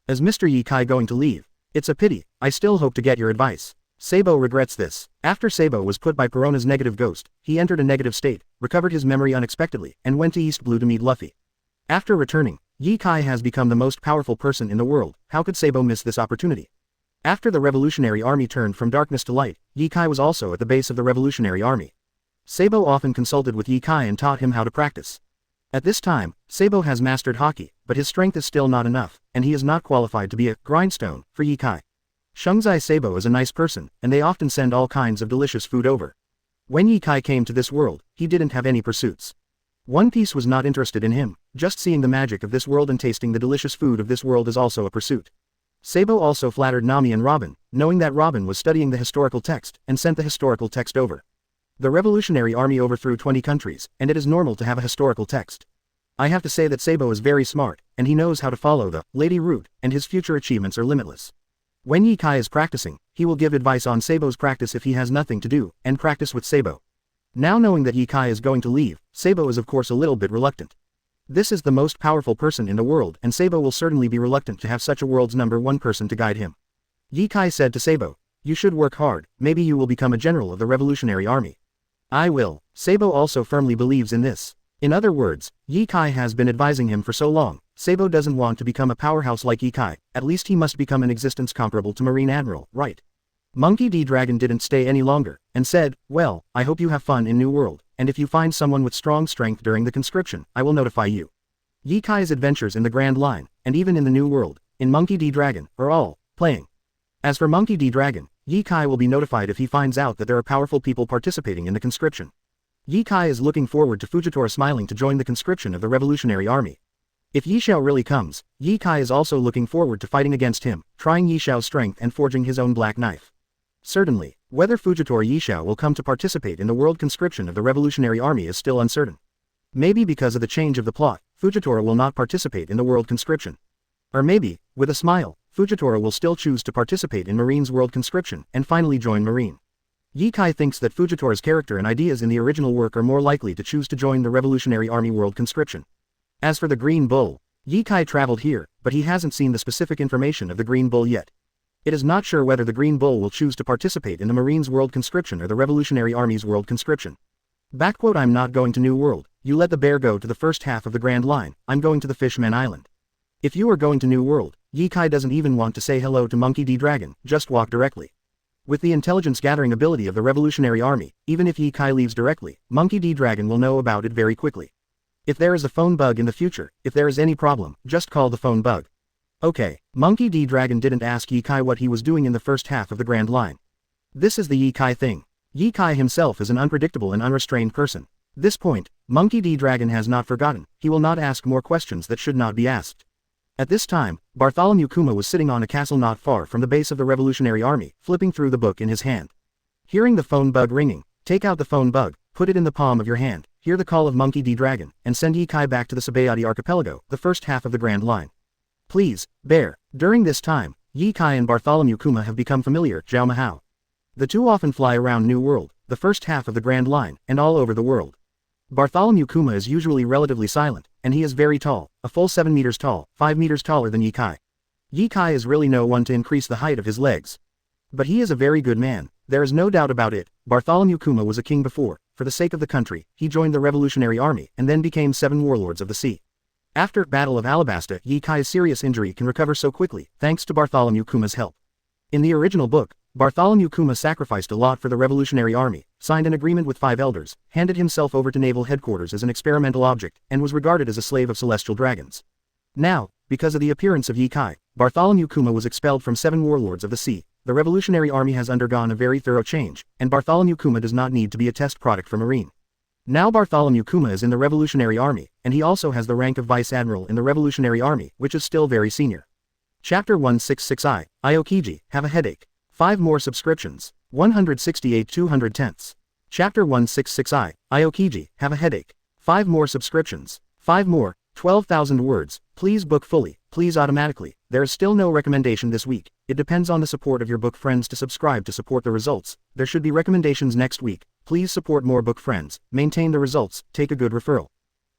Speaker 1: Is Mr. Ye Kai going to leave? It's a pity, I still hope to get your advice. Sabo regrets this. After Sabo was put by Perona's negative ghost, he entered a negative state, recovered his memory unexpectedly, and went to East Blue to meet Luffy. After returning, Ye Kai has become the most powerful person in the world. How could Sabo miss this opportunity? After the Revolutionary Army turned from darkness to light, Ye Kai was also at the base of the Revolutionary Army. Sabo often consulted with Ye Kai and taught him how to practice. At this time, Sabo has mastered Haki, but his strength is still not enough, and he is not qualified to be a grindstone for Ye Kai. Shungzai Sabo is a nice person, and they often send all kinds of delicious food over. When Ye Kai came to this world, he didn't have any pursuits. One Piece was not interested in him, just seeing the magic of this world and tasting the delicious food of this world is also a pursuit. Sabo also flattered Nami and Robin, knowing that Robin was studying the historical text, and sent the historical text over. The Revolutionary Army overthrew 20 countries, and it is normal to have a historical text. I have to say that Sabo is very smart, and he knows how to follow the lady route, and his future achievements are limitless. When Ye Kai is practicing, he will give advice on Sabo's practice if he has nothing to do, and practice with Sabo. Now knowing that Ye Kai is going to leave, Sabo is of course a little bit reluctant. This is the most powerful person in the world, and Sabo will certainly be reluctant to have such a world's #1 person to guide him. Ye Kai said to Sabo, "You should work hard, maybe you will become a general of the Revolutionary Army." "I will." Sabo also firmly believes in this. In other words, Ye Kai has been advising him for so long. Sabo doesn't want to become a powerhouse like Ye Kai, at least he must become an existence comparable to Marine Admiral, right? Monkey D. Dragon didn't stay any longer, and said, "Well, I hope you have fun in New World, and if you find someone with strong strength during the conscription, I will notify you." Ye Kai's adventures in the Grand Line, and even in the New World, in Monkey D. Dragon, are all playing. As for Monkey D. Dragon, Ye Kai will be notified if he finds out that there are powerful people participating in the conscription. Ye Kai is looking forward to Fujitora smiling to join the conscription of the Revolutionary Army. If Ye Xiao really comes, Ye Kai is also looking forward to fighting against him, trying Ye Xiao's strength and forging his own black knife. Certainly, whether Fujitora Ye Xiao will come to participate in the world conscription of the Revolutionary Army is still uncertain. Maybe because of the change of the plot, Fujitora will not participate in the world conscription. Or maybe, with a smile, Fujitora will still choose to participate in Marine's world conscription, and finally join Marine. Ye Kai thinks that Fujitora's character and ideas in the original work are more likely to choose to join the Revolutionary Army world conscription. As for the Green Bull, Ye Kai traveled here, but he hasn't seen the specific information of the Green Bull yet. It is not sure whether the Green Bull will choose to participate in the Marines' world conscription or the Revolutionary Army's world conscription. "I'm not going to New World, you let the bear go to the first half of the Grand Line, I'm going to the Fishman Island." If you are going to New World, Ye Kai doesn't even want to say hello to Monkey D. Dragon, just walk directly. With the intelligence gathering ability of the Revolutionary Army, even if Ye Kai leaves directly, Monkey D. Dragon will know about it very quickly. If there is a phone bug in the future, if there is any problem, just call the phone bug. Okay, Monkey D. Dragon didn't ask Ye Kai what he was doing in the first half of the Grand Line. This is the Ye Kai thing. Ye Kai himself is an unpredictable and unrestrained person. This point, Monkey D. Dragon has not forgotten, he will not ask more questions that should not be asked. At this time, Bartholomew Kuma was sitting on a castle not far from the base of the Revolutionary Army, flipping through the book in his hand. Hearing the phone bug ringing, take out the phone bug, put it in the palm of your hand, hear the call of Monkey D. Dragon, and send Ye Kai back to the Sabayati Archipelago, the first half of the Grand Line. Please, bear. During this time, Ye Kai and Bartholomew Kuma have become familiar, Zhao Mahao. The two often fly around New World, the first half of the Grand Line, and all over the world. Bartholomew Kuma is usually relatively silent, and he is very tall, a full 7 meters tall, 5 meters taller than Ye Kai. Ye Kai is really no one to increase the height of his legs. But he is a very good man, there is no doubt about it. Bartholomew Kuma was a king before, for the sake of the country, he joined the Revolutionary Army and then became 7 warlords of the sea. After Battle of Alabasta, Ye Kai's serious injury can recover so quickly, thanks to Bartholomew Kuma's help. In the original book, Bartholomew Kuma sacrificed a lot for the Revolutionary Army, signed an agreement with 5 elders, handed himself over to naval headquarters as an experimental object, and was regarded as a slave of celestial dragons. Now, because of the appearance of Ye Kai, Bartholomew Kuma was expelled from 7 warlords of the sea. The Revolutionary Army has undergone a very thorough change, and Bartholomew Kuma does not need to be a test product for Marine. Now Bartholomew Kuma is in the Revolutionary Army, and he also has the rank of Vice Admiral in the Revolutionary Army, which is still very senior. Chapter 166I, Aokiji, have a headache. 5 more subscriptions. 168 210ths. Chapter 166I, Aokiji, have a headache. 5 more subscriptions. 5 more, 12,000 words, please book fully, please automatically. There is still no recommendation this week. It depends on the support of your book friends to subscribe to support the results. There should be recommendations next week. Please support more book friends, maintain the results, take a good referral.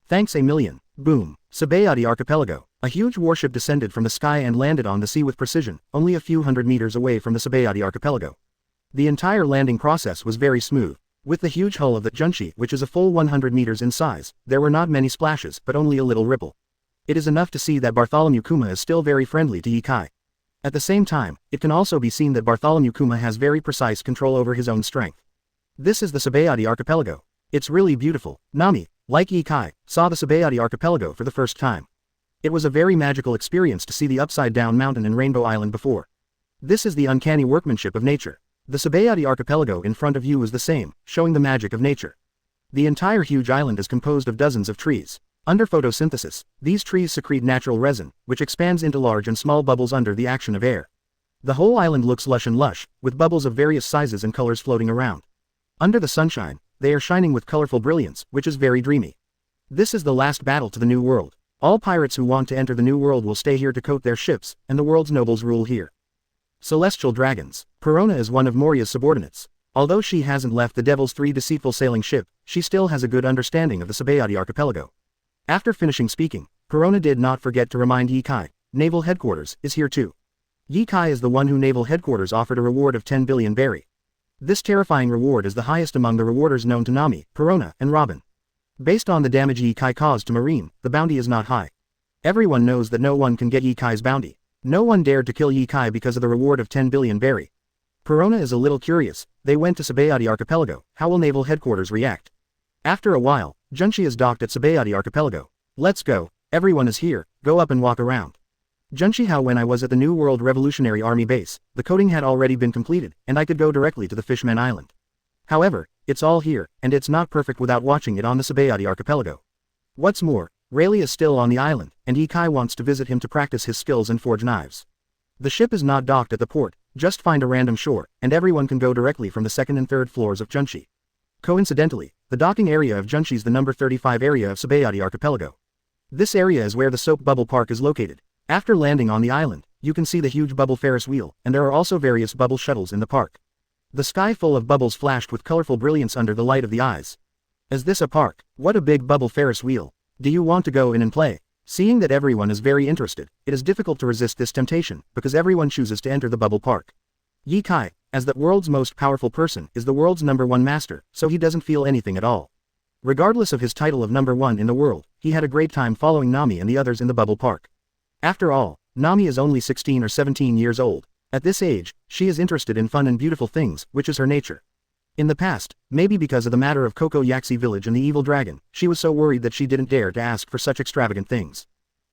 Speaker 1: Thanks a million. Boom. Sabayati Archipelago. A huge warship descended from the sky and landed on the sea with precision, only a few hundred meters away from the Sabayati Archipelago. The entire landing process was very smooth. With the huge hull of the Junshi, which is a full 100 meters in size, there were not many splashes but only a little ripple. It is enough to see that Bartholomew Kuma is still very friendly to Ye Kai. At the same time, it can also be seen that Bartholomew Kuma has very precise control over his own strength. This is the Sabayati Archipelago. It's really beautiful. Nami, like Ye Kai, saw the Sabayati Archipelago for the first time. It was a very magical experience to see the upside-down mountain and Rainbow Island before. This is the uncanny workmanship of nature. The Sabayati Archipelago in front of you is the same, showing the magic of nature. The entire huge island is composed of dozens of trees. Under photosynthesis, these trees secrete natural resin, which expands into large and small bubbles under the action of air. The whole island looks lush and lush, with bubbles of various sizes and colors floating around. Under the sunshine, they are shining with colorful brilliance, which is very dreamy. This is the last battle to the New World. All pirates who want to enter the New World will stay here to coat their ships, and the world's nobles rule here. Celestial Dragons. Perona is one of Moria's subordinates. Although she hasn't left the Devil's 3 deceitful sailing ship, she still has a good understanding of the Sabayati archipelago. After finishing speaking, Perona did not forget to remind Ye Kai, Naval Headquarters is here too. Ye Kai is the one who Naval Headquarters offered a reward of 10 billion berry. This terrifying reward is the highest among the rewarders known to Nami, Perona, and Robin. Based on the damage Ye Kai caused to Marine, the bounty is not high. Everyone knows that no one can get Ye Kai's bounty. No one dared to kill Ye Kai because of the reward of 10 billion berry. Perona is a little curious. They went to Sabayati archipelago. How will Naval Headquarters react? After a while, Junshi is docked at Sabayati archipelago. Let's go. Everyone is here. Go up and walk around. Junshi, how when I was at the New World Revolutionary Army base, the coating had already been completed, and I could go directly to the Fishman Island. However, it's all here, and it's not perfect without watching it on the Sabayati archipelago. What's more, Rayleigh is still on the island, and Ye Kai wants to visit him to practice his skills and forge knives. The ship is not docked at the port, just find a random shore, and everyone can go directly from the second and third floors of Junshi. Coincidentally, the docking area of Junshi is the number 35 area of Sabayati archipelago. This area is where the soap bubble park is located. After landing on the island, you can see the huge bubble Ferris wheel, and there are also various bubble shuttles in the park. The sky full of bubbles flashed with colorful brilliance under the light of the eyes. Is this a park? What a big bubble Ferris wheel. Do you want to go in and play? Seeing that everyone is very interested, it is difficult to resist this temptation, because everyone chooses to enter the bubble park. Ye Kai, as the world's most powerful person, is the world's #1 master, so he doesn't feel anything at all. Regardless of his title of #1 in the world, he had a great time following Nami and the others in the bubble park. After all, Nami is only 16 or 17 years old. At this age, she is interested in fun and beautiful things, which is her nature. In the past, maybe because of the matter of Coco Yaxi village and the evil dragon, she was so worried that she didn't dare to ask for such extravagant things.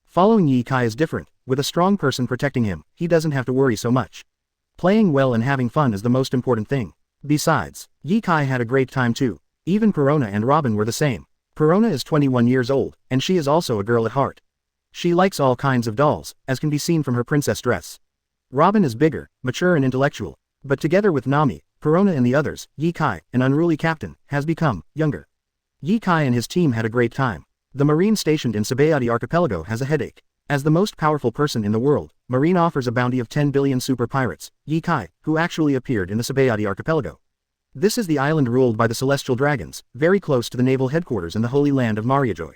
Speaker 1: Following Ye Kai is different. With a strong person protecting him, he doesn't have to worry so much. Playing well and having fun is the most important thing. Besides, Ye Kai had a great time too. Even Perona and Robin were the same. Perona is 21 years old, and she is also a girl at heart. She likes all kinds of dolls, as can be seen from her princess dress. Robin is bigger, mature and intellectual, but together with Nami, Perona and the others, Ye Kai, an unruly captain, has become younger. Ye Kai and his team had a great time. The Marine stationed in Sabayati archipelago has a headache. As the most powerful person in the world, Marine offers a bounty of 10 billion super pirates, Ye Kai, who actually appeared in the Sabayati archipelago. This is the island ruled by the Celestial Dragons, very close to the naval headquarters in the Holy Land of Mariajoy.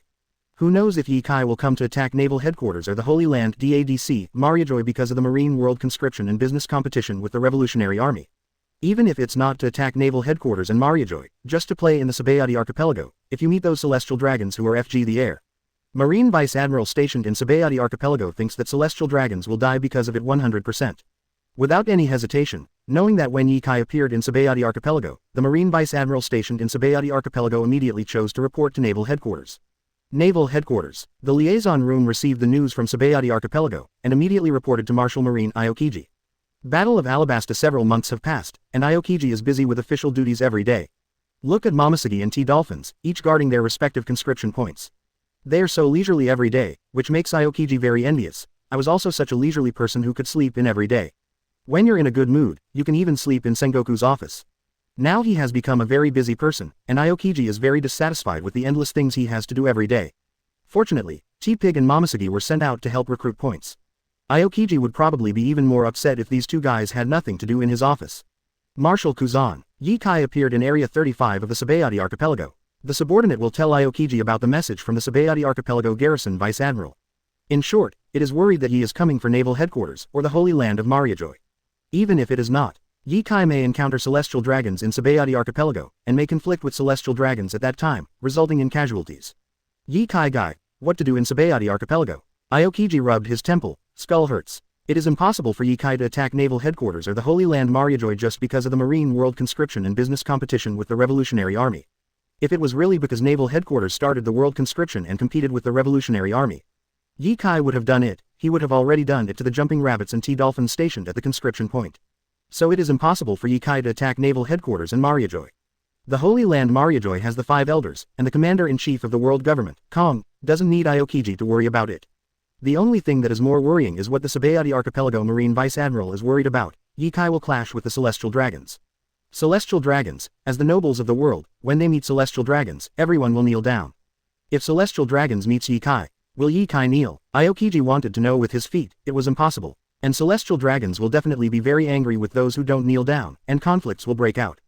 Speaker 1: Who knows if Ye Kai will come to attack naval headquarters or the Holy Land DADC, Mariajoy, because of the Marine World conscription and business competition with the Revolutionary Army. Even if it's not to attack naval headquarters and Mariajoy, just to play in the Sabayati archipelago, if you meet those Celestial Dragons who are FG the air. Marine Vice Admiral stationed in Sabayati archipelago thinks that Celestial Dragons will die because of it 100%. Without any hesitation, knowing that when Ye Kai appeared in Sabayati archipelago, the Marine Vice Admiral stationed in Sabayati archipelago immediately chose to report to naval headquarters. Naval Headquarters. The liaison room received the news from Sabayati archipelago, and immediately reported to Marshal Marine Aokiji. Battle of Alabasta. Several months have passed, and Aokiji is busy with official duties every day. Look at Momosuke and T Dolphins, each guarding their respective conscription points. They are so leisurely every day, which makes Aokiji very envious. I was also such a leisurely person who could sleep in every day. When you're in a good mood, you can even sleep in Sengoku's office. Now he has become a very busy person, and Aokiji is very dissatisfied with the endless things he has to do every day. Fortunately, T-Pig and Momosuke were sent out to help recruit points. Aokiji would probably be even more upset if these two guys had nothing to do in his office. Marshal Kuzan. Ye Kai appeared in Area 35 of the Sabayati archipelago. The subordinate will tell Aokiji about the message from the Sabayati archipelago garrison Vice Admiral. In short, it is worried that he is coming for naval headquarters or the Holy Land of Mariajoy. Even if it is not, Ye Kai may encounter Celestial Dragons in Sabayati archipelago, and may conflict with Celestial Dragons at that time, resulting in casualties. Ye Kai guy, what to do in Sabayati archipelago? Aokiji rubbed his temple. Skull hurts. It is impossible for Ye Kai to attack naval headquarters or the Holy Land Mariajoy just because of the Marine World conscription and business competition with the Revolutionary Army. If it was really because naval headquarters started the world conscription and competed with the Revolutionary Army, Ye Kai would have done it. He would have already done it to the Jumping Rabbits and T-Dolphins stationed at the conscription point. So it is impossible for Ye Kai to attack naval headquarters and Mariajoy. The Holy Land Mariajoy has the 5 elders, and the commander-in-chief of the world government, Kong, doesn't need Aokiji to worry about it. The only thing that is more worrying is what the Sabayati Archipelago Marine Vice Admiral is worried about. Yikai will clash with the Celestial Dragons. Celestial Dragons, as the nobles of the world, when they meet Celestial Dragons, everyone will kneel down. If Celestial Dragons meets Yikai, will Yikai kneel? Aokiji wanted to know with his feet, it was impossible. And Celestial Dragons will definitely be very angry with those who don't kneel down, and conflicts will break out.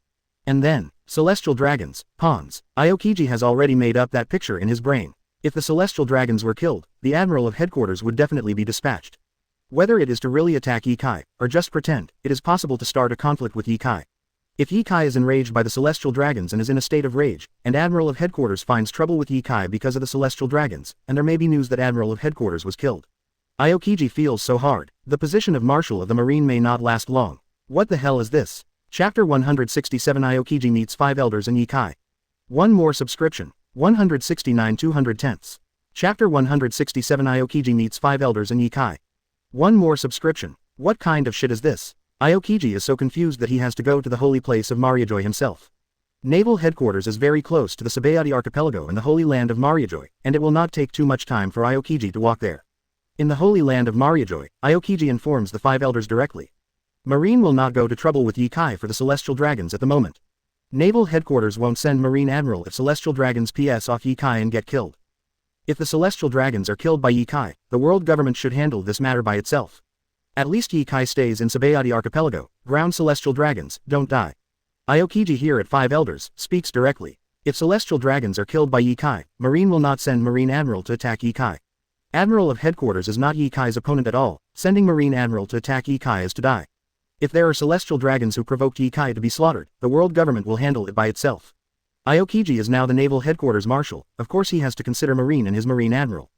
Speaker 1: And then, Celestial Dragons, pawns. Aokiji has already made up that picture in his brain. If the Celestial Dragons were killed, the Admiral of Headquarters would definitely be dispatched. Whether it is to really attack Yikai, or just pretend, it is possible to start a conflict with Yikai. If Yikai is enraged by the Celestial Dragons and is in a state of rage, and Admiral of Headquarters finds trouble with Yikai because of the Celestial Dragons, and there may be news that Admiral of Headquarters was killed. Aokiji feels so hard. The position of Marshal of the Marine may not last long. What the hell is this? Chapter 167 Aokiji meets 5 elders and Yikai. One more subscription. 169 210ths. Chapter 167 Aokiji meets 5 elders and Yikai. One more subscription. What kind of shit is this? Aokiji is so confused that he has to go to the holy place of Mariajoy himself. Naval headquarters is very close to the Sabayati Archipelago and the holy land of Mariajoy, and it will not take too much time for Aokiji to walk there. In the holy land of Mariajoy, Aokiji informs the 5 elders directly. Marine will not go to trouble with Yikai for the Celestial Dragons at the moment. Naval headquarters won't send Marine Admiral if Celestial Dragons PS off Yikai and get killed. If the Celestial Dragons are killed by Yikai, the world government should handle this matter by itself. At least Yikai stays in Sabayati Archipelago. Ground Celestial Dragons, don't die. Aokiji here at 5 elders, speaks directly. If Celestial Dragons are killed by Yikai, Marine will not send Marine Admiral to attack Yikai. Admiral of Headquarters is not Yikai's opponent at all. Sending Marine Admiral to attack Yikai is to die. If there are Celestial Dragons who provoked Yikai to be slaughtered, the world government will handle it by itself. Aokiji is now the Naval Headquarters Marshal. Of course he has to consider Marine and his Marine Admiral.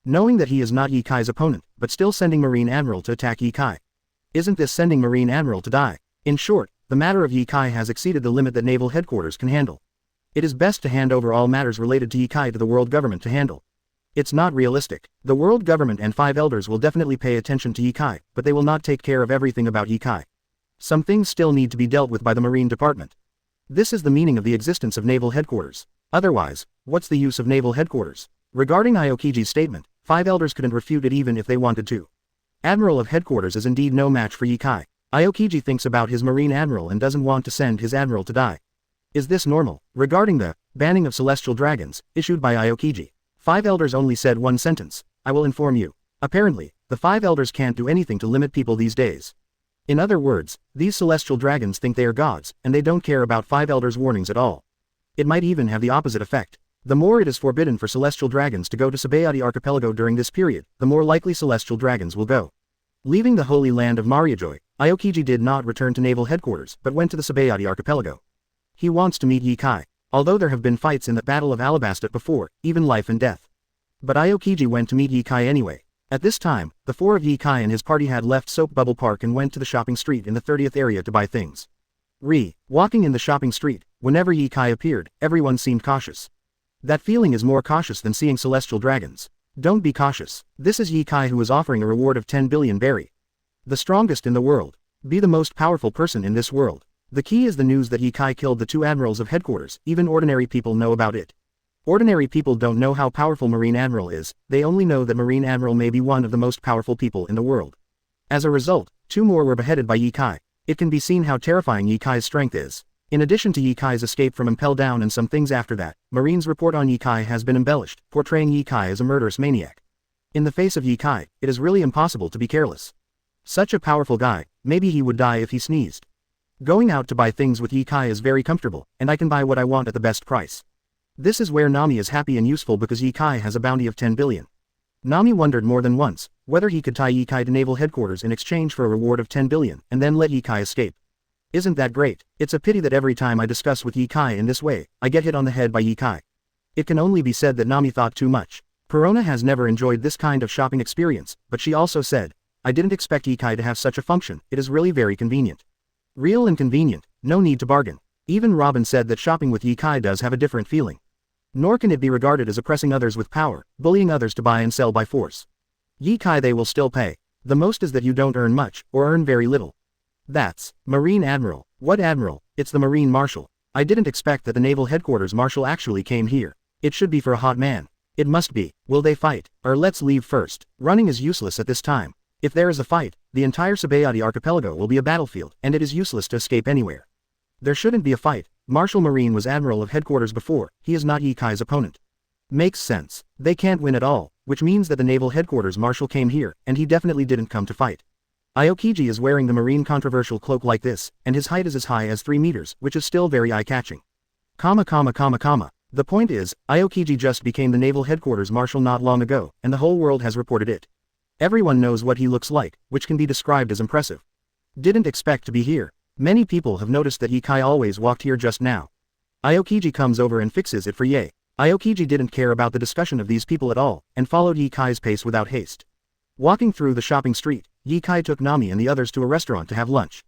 Speaker 1: Knowing that he is not Yikai's opponent, but still sending Marine Admiral to attack Yikai. Isn't this sending Marine Admiral to die? In short, the matter of Yikai has exceeded the limit that Naval Headquarters can handle. It is best to hand over all matters related to Yikai to the world government to handle. It's not realistic. The world government and 5 elders will definitely pay attention to Yikai, but they will not take care of everything about Yikai. Some things still need to be dealt with by the Marine Department. This is the meaning of the existence of Naval Headquarters. Otherwise, what's the use of Naval Headquarters? Regarding Aokiji's statement, 5 elders couldn't refute it even if they wanted to. Admiral of Headquarters is indeed no match for Yikai. Aokiji thinks about his Marine Admiral and doesn't want to send his Admiral to die. Is this normal? Regarding the banning of Celestial Dragons, issued by Aokiji, 5 elders only said one sentence: I will inform you. Apparently, the 5 elders can't do anything to limit people these days. In other words, these Celestial Dragons think they are gods, and they don't care about 5 elders' warnings at all. It might even have the opposite effect. The more it is forbidden for Celestial Dragons to go to Sabayati Archipelago during this period, the more likely Celestial Dragons will go. Leaving the holy land of Mariajoy, Aokiji did not return to Naval Headquarters but went to the Sabayati Archipelago. He wants to meet Yikai. Although there have been fights in the Battle of Alabastet before, even life and death. But Aokiji went to meet Yikai anyway. At this time, the 4 of Yikai and his party had left Soap Bubble Park and went to the shopping street in the 30th area to buy things. Walking in the shopping street, whenever Yikai appeared, everyone seemed cautious. That feeling is more cautious than seeing Celestial Dragons. Don't be cautious. This is Yikai who is offering a reward of 10 billion berry. The strongest in the world. Be the most powerful person in this world. The key is the news that Yikai killed the 2 admirals of headquarters. Even ordinary people know about it. Ordinary people don't know how powerful Marine Admiral is, they only know that Marine Admiral may be one of the most powerful people in the world. As a result, 2 more were beheaded by Yikai. It can be seen how terrifying Yikai's strength is. In addition to Yikai's escape from Impel Down and some things after that, Marine's report on Yikai has been embellished, portraying Yikai as a murderous maniac. In the face of Yikai, it is really impossible to be careless. Such a powerful guy, maybe he would die if he sneezed. Going out to buy things with Yikai is very comfortable, and I can buy what I want at the best price. This is where Nami is happy and useful because Yikai has a bounty of 10 billion. Nami wondered more than once whether he could tie Yikai to Naval Headquarters in exchange for a reward of 10 billion and then let Yikai escape. Isn't that great? It's a pity that every time I discuss with Yikai in this way, I get hit on the head by Yikai. It can only be said that Nami thought too much. Perona has never enjoyed this kind of shopping experience, but she also said, I didn't expect Yikai to have such a function, it is really very convenient. Real and convenient, no need to bargain. Even Robin said that shopping with Yikai does have a different feeling. Nor can it be regarded as oppressing others with power, bullying others to buy and sell by force. Yikai they will still pay. The most is that you don't earn much, or earn very little. That's Marine Admiral. What Admiral? It's the Marine Marshal. I didn't expect that the naval headquarters marshal actually came here. It should be for a hot man. It must be. Will they fight? Or let's leave first. Running is useless at this time. If there is a fight, the entire Sabayati archipelago will be a battlefield, and it is useless to escape anywhere. There shouldn't be a fight. Marshal Marine was admiral of headquarters before, he is not Ye Kai's opponent. Makes sense. They can't win at all, which means that the naval headquarters marshal came here, and he definitely didn't come to fight. Aokiji is wearing the marine controversial cloak like this, and his height is as high as 3 meters, which is still very eye-catching. The point is, Aokiji just became the naval headquarters marshal not long ago, and the whole world has reported it. Everyone knows what he looks like, which can be described as impressive. Didn't expect to be here. Many people have noticed that Ye Kai always walked here just now. Aokiji comes over and fixes it for Ye. Aokiji didn't care about the discussion of these people at all, and followed Ye Kai's pace without haste. Walking through the shopping street, Ye Kai took Nami and the others to a restaurant to have lunch.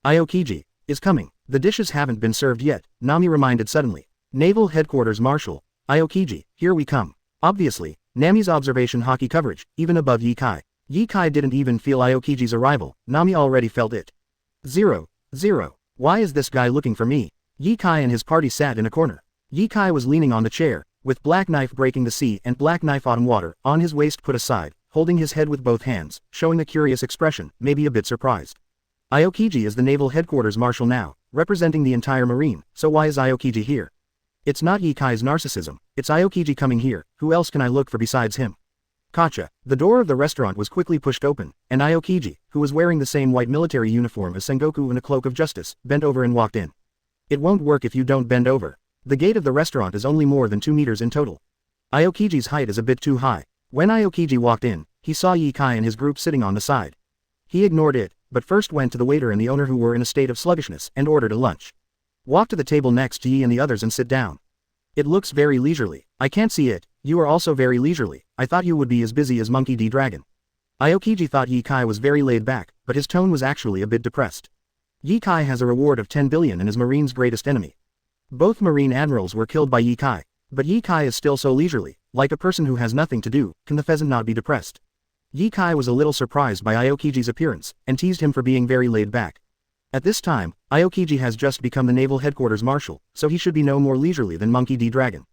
Speaker 1: Aokiji is coming. The dishes haven't been served yet, Nami reminded suddenly. Naval Headquarters Marshal, Aokiji, here we come. Obviously, Nami's observation hockey coverage, even above Ye Kai. Ye Kai didn't even feel Aokiji's arrival, Nami already felt it. 0. Why is this guy looking for me? Ye Kai and his party sat in a corner. Ye Kai was leaning on the chair, with black knife breaking the sea and black knife autumn water on his waist put aside, holding his head with both hands, showing a curious expression, maybe a bit surprised. Aokiji is the naval headquarters marshal now, representing the entire marine, so why is Aokiji here? It's not Ye Kai's narcissism, it's Aokiji coming here, who else can I look for besides him? Gotcha. The door of the restaurant was quickly pushed open, and Aokiji, who was wearing the same white military uniform as Sengoku and a cloak of justice, bent over and walked in. It won't work if you don't bend over. The gate of the restaurant is only more than 2 meters in total. Aokiji's height is a bit too high. When Aokiji walked in, he saw Ye Kai and his group sitting on the side. He ignored it, but first went to the waiter and the owner who were in a state of sluggishness and ordered a lunch. Walk to the table next to Ye and the others and sit down. It looks very leisurely. I can't see it. You are also very leisurely. I thought you would be as busy as Monkey D. Dragon. Aokiji thought Ye Kai was very laid back, but his tone was actually a bit depressed. Ye Kai has a reward of 10 billion and is Marine's greatest enemy. Both Marine admirals were killed by Ye Kai, but Ye Kai is still so leisurely, like a person who has nothing to do. Can the pheasant not be depressed? Ye Kai was a little surprised by Aokiji's appearance, and teased him for being very laid back. At this time, Aokiji has just become the naval headquarters marshal, so he should be no more leisurely than Monkey D. Dragon.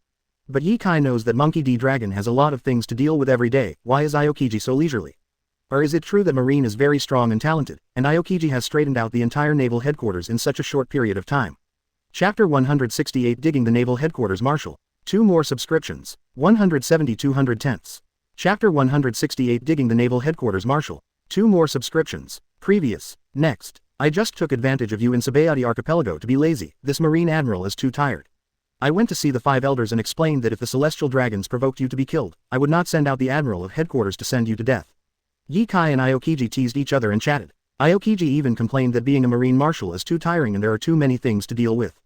Speaker 1: But Ye Kai knows that Monkey D. Dragon has a lot of things to deal with every day. Why is Aokiji so leisurely? Or is it true that Marine is very strong and talented, and Aokiji has straightened out the entire naval headquarters in such a short period of time? Chapter 168 Digging the Naval Headquarters Marshal. 2 more subscriptions. 170-210. Chapter 168 Digging the Naval Headquarters Marshal. 2 more subscriptions. Previous. Next. I just took advantage of you in Sabayati Archipelago to be lazy. This Marine Admiral is too tired. I went to see the 5 elders and explained that if the celestial dragons provoked you to be killed, I would not send out the Admiral of Headquarters to send you to death. Ye Kai and Aokiji teased each other and chatted. Aokiji even complained that being a Marine Marshal is too tiring and there are too many things to deal with.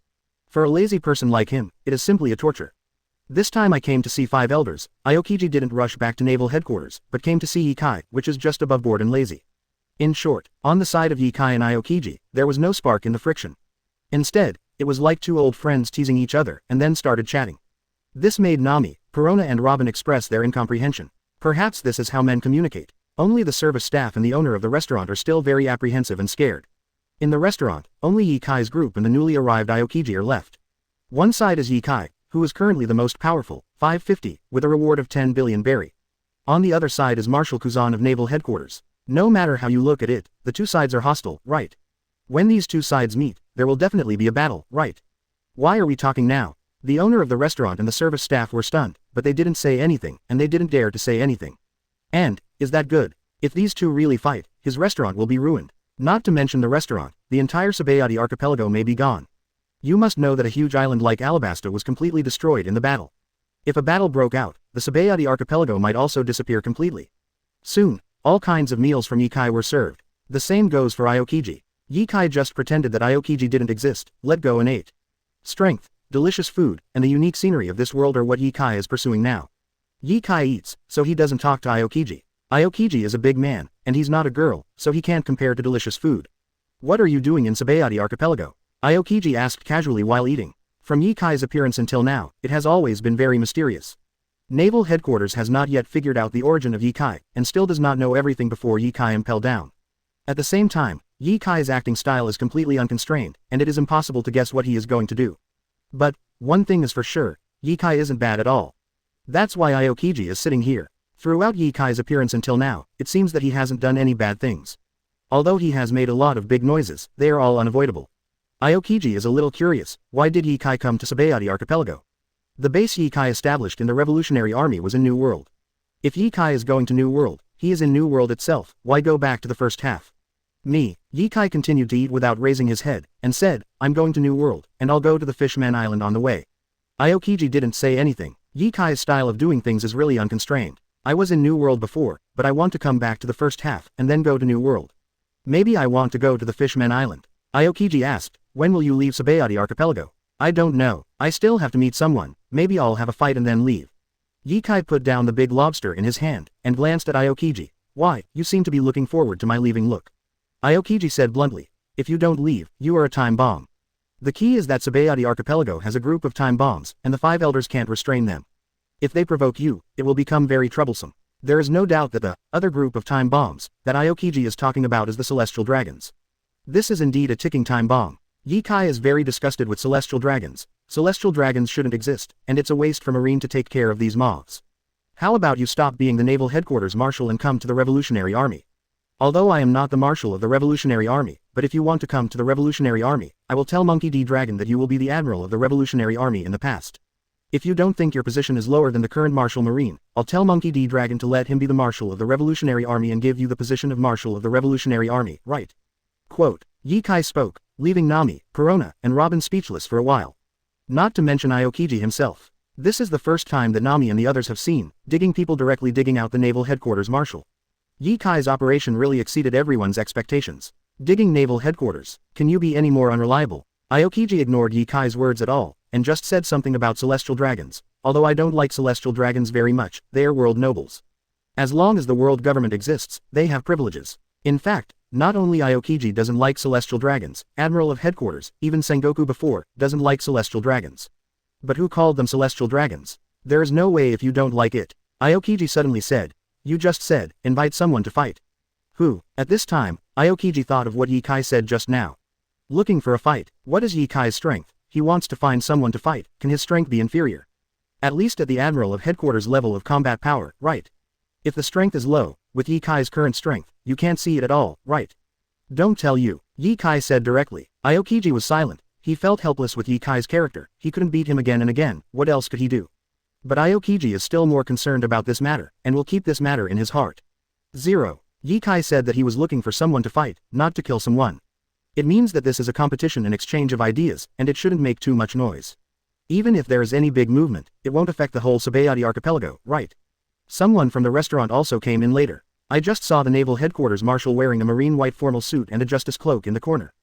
Speaker 1: For a lazy person like him, it is simply a torture. This time I came to see 5 elders. Aokiji didn't rush back to naval headquarters, but came to see Ye Kai, which is just above bored and lazy. In short, on the side of Ye Kai and Aokiji, there was no spark in the friction. Instead, it was like 2 old friends teasing each other, and then started chatting. This made Nami, Perona and Robin express their incomprehension. Perhaps this is how men communicate. Only the service staff and the owner of the restaurant are still very apprehensive and scared. In the restaurant, only Ye Kai's group and the newly arrived Aokiji are left. One side is Ye Kai, who is currently the most powerful, 550, with a reward of 10 billion berry. On the other side is Marshal Kuzan of Naval Headquarters. No matter how you look at it, the 2 sides are hostile, right? When these 2 sides meet, there will definitely be a battle, right? Why are we talking now? The owner of the restaurant and the service staff were stunned, but they didn't say anything, and they didn't dare to say anything. And, is that good? If these 2 really fight, his restaurant will be ruined. Not to mention the restaurant, the entire Sabayati archipelago may be gone. You must know that a huge island like Alabasta was completely destroyed in the battle. If a battle broke out, the Sabayati archipelago might also disappear completely. Soon, all kinds of meals from Ye Kai were served. The same goes for Aokiji. Ye Kai just pretended that Aokiji didn't exist, let go and ate. Strength, delicious food, and the unique scenery of this world are what Ye Kai is pursuing now. Ye Kai eats, so he doesn't talk to Aokiji. Aokiji is a big man, and he's not a girl, so he can't compare to delicious food. What are you doing in Sabayati Archipelago? Aokiji asked casually while eating. From Ye Kai's appearance until now, it has always been very mysterious. Naval Headquarters has not yet figured out the origin of Ye Kai, and still does not know everything before Ye Kai Impel Down. At the same time, Ye Kai's acting style is completely unconstrained, and it is impossible to guess what he is going to do. But, one thing is for sure, Yikai isn't bad at all. That's why Aokiji is sitting here. Throughout Yikai's appearance until now, it seems that he hasn't done any bad things. Although he has made a lot of big noises, they are all unavoidable. Aokiji is a little curious, why did Yikai come to Sabayati Archipelago? The base Yikai established in the Revolutionary Army was in New World. If Yikai is going to New World, he is in New World itself, why go back to the first half? Yikai continued to eat without raising his head, and said, I'm going to New World, and I'll go to the Fishman Island on the way. Aokiji didn't say anything. Yikai's style of doing things is really unconstrained. I was in New World before, but I want to come back to the first half, and then go to New World. Maybe I want to go to the Fishman Island. Aokiji asked, when will you leave Sabayati Archipelago? I don't know, I still have to meet someone, maybe I'll have a fight and then leave. Yikai put down the big lobster in his hand, and glanced at Aokiji. Why, you seem to be looking forward to my leaving look. Aokiji said bluntly, if you don't leave, you are a time bomb. The key is that Sabayati Archipelago has a group of time bombs, and the 5 elders can't restrain them. If they provoke you, it will become very troublesome. There is no doubt that the other group of time bombs that Aokiji is talking about is the Celestial Dragons. This is indeed a ticking time bomb. Yikai is very disgusted with Celestial Dragons. Celestial Dragons shouldn't exist, and it's a waste for Marine to take care of these moths. How about you stop being the Naval Headquarters Marshal and come to the Revolutionary Army? Although I am not the Marshal of the Revolutionary Army, but if you want to come to the Revolutionary Army, I will tell Monkey D. Dragon that you will be the Admiral of the Revolutionary Army in the past. If you don't think your position is lower than the current Marshal Marine, I'll tell Monkey D. Dragon to let him be the Marshal of the Revolutionary Army and give you the position of Marshal of the Revolutionary Army, right? Quote, Yikai spoke, leaving Nami, Corona, and Robin speechless for a while. Not to mention Aokiji himself. This is the first time that Nami and the others have seen, digging people directly digging out the Naval Headquarters Marshal. Yikai's operation really exceeded everyone's expectations. Digging Naval Headquarters, can you be any more unreliable? Aokiji ignored Yikai's words at all, and just said something about Celestial Dragons. Although I don't like Celestial Dragons very much, they are world nobles. As long as the world government exists, they have privileges. In fact, not only Aokiji doesn't like Celestial Dragons, Admiral of Headquarters, even Sengoku before, doesn't like Celestial Dragons. But who called them Celestial Dragons? There is no way if you don't like it. Aokiji suddenly said. You just said, invite someone to fight. Who? At this time, Aokiji thought of what Yikai said just now. Looking for a fight. What is Yikai's strength? He wants to find someone to fight. Can his strength be inferior? At least at the Admiral of Headquarters level of combat power, right? If the strength is low, with Yikai's current strength, you can't see it at all, right? Don't tell you, Yikai said directly. Aokiji was silent. He felt helpless with Yikai's character. He couldn't beat him again and again. What else could he do? But Aokiji is still more concerned about this matter, and will keep this matter in his heart. 0. Yikai said that he was looking for someone to fight, not to kill someone. It means that this is a competition and exchange of ideas, and it shouldn't make too much noise. Even if there is any big movement, it won't affect the whole Sabayati archipelago, right? Someone from the restaurant also came in later. I just saw the Naval Headquarters Marshal wearing a marine white formal suit and a justice cloak in the corner.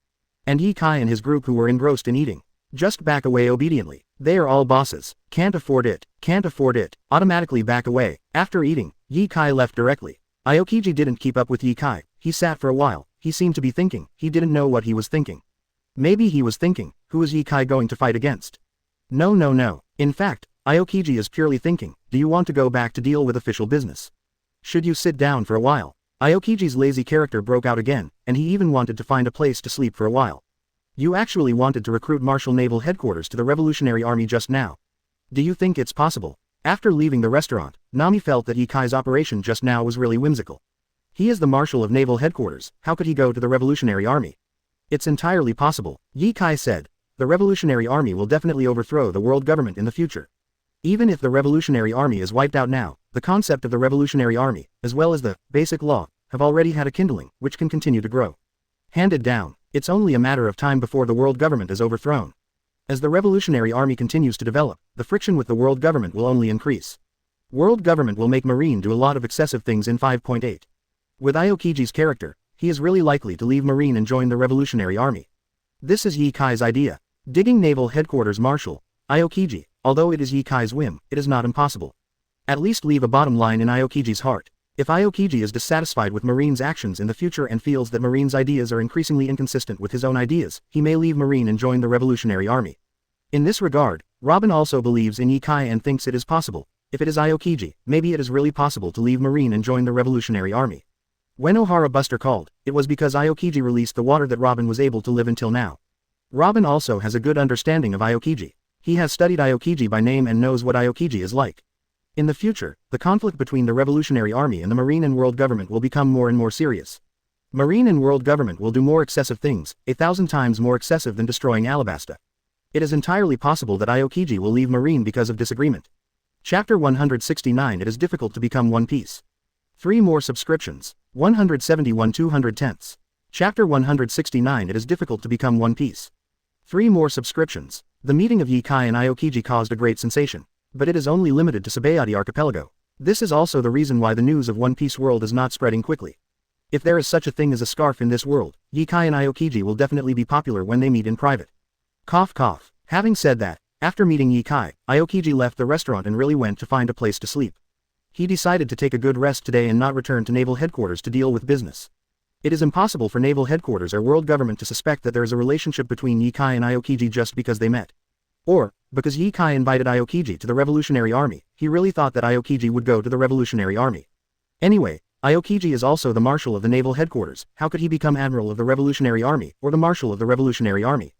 Speaker 1: And Yikai and his group who were engrossed in eating. Just back away obediently. They are all bosses. Can't afford it. Can't afford it. Automatically back away. After eating, Yikai left directly. Aokiji didn't keep up with Yikai. He sat for a while. He seemed to be thinking. He didn't know what he was thinking. Maybe he was thinking, who is Yikai going to fight against? No. In fact, Aokiji is purely thinking, do you want to go back to deal with official business? Should you sit down for a while? Aokiji's lazy character broke out again, and he even wanted to find a place to sleep for a while. You actually wanted to recruit Marshal Naval Headquarters to the Revolutionary Army just now. Do you think it's possible? After leaving the restaurant, Nami felt that Yikai's operation just now was really whimsical. He is the Marshal of Naval Headquarters, how could he go to the Revolutionary Army? It's entirely possible, Yikai said. The Revolutionary Army will definitely overthrow the world government in the future. Even if the Revolutionary Army is wiped out now, the concept of the Revolutionary Army, as well as the basic law, have already had a kindling, which can continue to grow. Handed down, it's only a matter of time before the world government is overthrown. As the Revolutionary Army continues to develop, the friction with the world government will only increase. World government will make Marine do a lot of excessive things in 5.8. With Aokiji's character, he is really likely to leave Marine and join the Revolutionary Army. This is Yikai's idea. Digging Naval Headquarters Marshal, Aokiji, although it is Yikai's whim, it is not impossible. At least leave a bottom line in Aokiji's heart. If Aokiji is dissatisfied with Marine's actions in the future and feels that Marine's ideas are increasingly inconsistent with his own ideas, he may leave Marine and join the Revolutionary Army. In this regard, Robin also believes in Yikai and thinks it is possible. If it is Aokiji, maybe it is really possible to leave Marine and join the Revolutionary Army. When Ohara Buster called, it was because Aokiji released the water that Robin was able to live until now. Robin also has a good understanding of Aokiji. He has studied Aokiji by name and knows what Aokiji is like. In the future, the conflict between the Revolutionary Army and the Marine and World Government will become more and more serious. Marine and World Government will do more excessive things, 1,000 times more excessive than destroying Alabasta. It is entirely possible that Aokiji will leave Marine because of disagreement. Chapter 169. It is difficult to become One Piece. 3 more subscriptions. 171 210ths. Chapter 169. It is difficult to become One Piece. 3 more subscriptions. The meeting of Yikai and Aokiji caused a great sensation. But it is only limited to Sabayati Archipelago. This is also the reason why the news of One Piece world is not spreading quickly. If there is such a thing as a scarf in this world, Yikai and Aokiji will definitely be popular when they meet in private. Cough cough. Having said that, after meeting Yikai, Aokiji left the restaurant and really went to find a place to sleep. He decided to take a good rest today and not return to naval headquarters to deal with business. It is impossible for naval headquarters or world government to suspect that there is a relationship between Yikai and Aokiji just because they met. Or, because Yikai invited Aokiji to the Revolutionary Army, he really thought that Aokiji would go to the Revolutionary Army. Anyway, Aokiji is also the Marshal of the Naval Headquarters. How could he become Admiral of the Revolutionary Army, or the Marshal of the Revolutionary Army?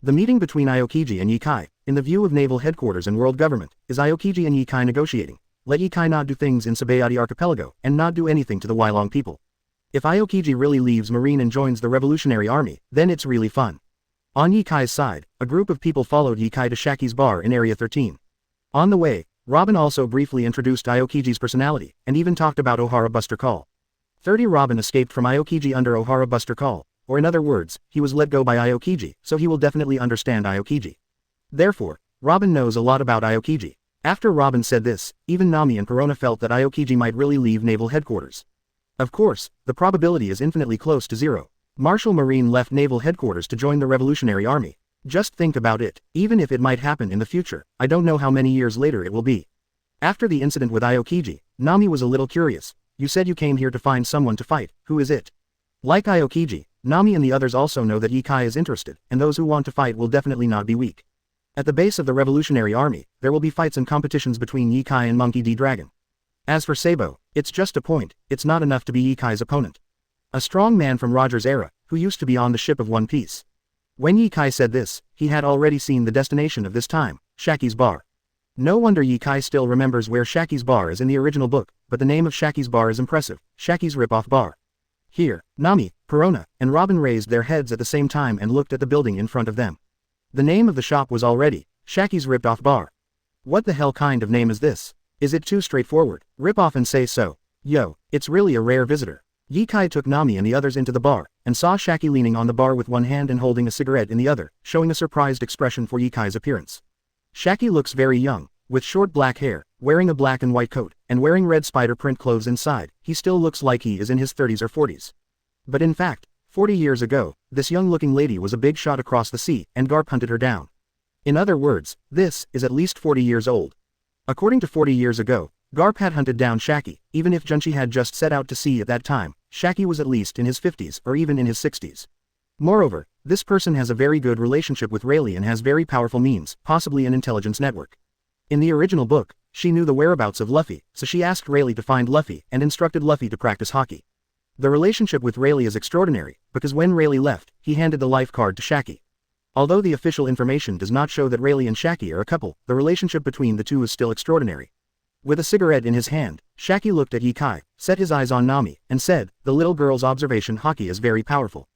Speaker 1: The meeting between Aokiji and Yikai, in the view of Naval Headquarters and World Government, is Aokiji and Yikai negotiating. Let Yikai not do things in Sabayati Archipelago, and not do anything to the Wylong people. If Aokiji really leaves Marine and joins the Revolutionary Army, then it's really fun. On Yikai's side, a group of people followed Yikai to Shaki's bar in Area 13. On the way, Robin also briefly introduced Aokiji's personality, and even talked about Ohara Buster Call. 30 Robin escaped from Aokiji under Ohara Buster Call, or in other words, he was let go by Aokiji, so he will definitely understand Aokiji. Therefore, Robin knows a lot about Aokiji. After Robin said this, even Nami and Perona felt that Aokiji might really leave Naval Headquarters. Of course, the probability is infinitely close to 0. Marshal Marine left Naval Headquarters to join the Revolutionary Army. Just think about it, even if it might happen in the future, I don't know how many years later it will be. After the incident with Aokiji, Nami was a little curious. You said you came here to find someone to fight, who is it? Like Aokiji, Nami and the others also know that Yikai is interested, and those who want to fight will definitely not be weak. At the base of the Revolutionary Army, there will be fights and competitions between Yikai and Monkey D. Dragon. As for Sabo, it's just a point, it's not enough to be Yikai's opponent. A strong man from Roger's era, who used to be on the ship of One Piece. When Yikai said this, he had already seen the destination of this time, Shaki's bar. No wonder Yikai still remembers where Shaki's bar is in the original book, but the name of Shaki's bar is impressive, Shaki's Rip-Off Bar. Here, Nami, Perona, and Robin raised their heads at the same time and looked at the building in front of them. The name of the shop was already, Shaki's Ripped-Off Bar. What the hell kind of name is this? Is it too straightforward? Rip off and say so. Yo, it's really a rare visitor. Yikai took Nami and the others into the bar, and saw Shaki leaning on the bar with one hand and holding a cigarette in the other, showing a surprised expression for Yikai's appearance. Shaki looks very young, with short black hair, wearing a black and white coat, and wearing red spider print clothes inside. He still looks like he is in his 30s or 40s. But in fact, 40 years ago, this young-looking lady was a big shot across the sea, and Garp hunted her down. In other words, this is at least 40 years old. According to 40 years ago, Garp had hunted down Shaki. Even if Junshi had just set out to sea at that time, Shaki was at least in his 50s or even in his 60s. Moreover, this person has a very good relationship with Rayleigh and has very powerful means, possibly an intelligence network. In the original book, she knew the whereabouts of Luffy, so she asked Rayleigh to find Luffy and instructed Luffy to practice hockey. The relationship with Rayleigh is extraordinary, because when Rayleigh left, he handed the life card to Shaki. Although the official information does not show that Rayleigh and Shaki are a couple, the relationship between the two is still extraordinary. With a cigarette in his hand, Shaki looked at Yikai, set his eyes on Nami, and said, "The little girl's observation hockey is very powerful."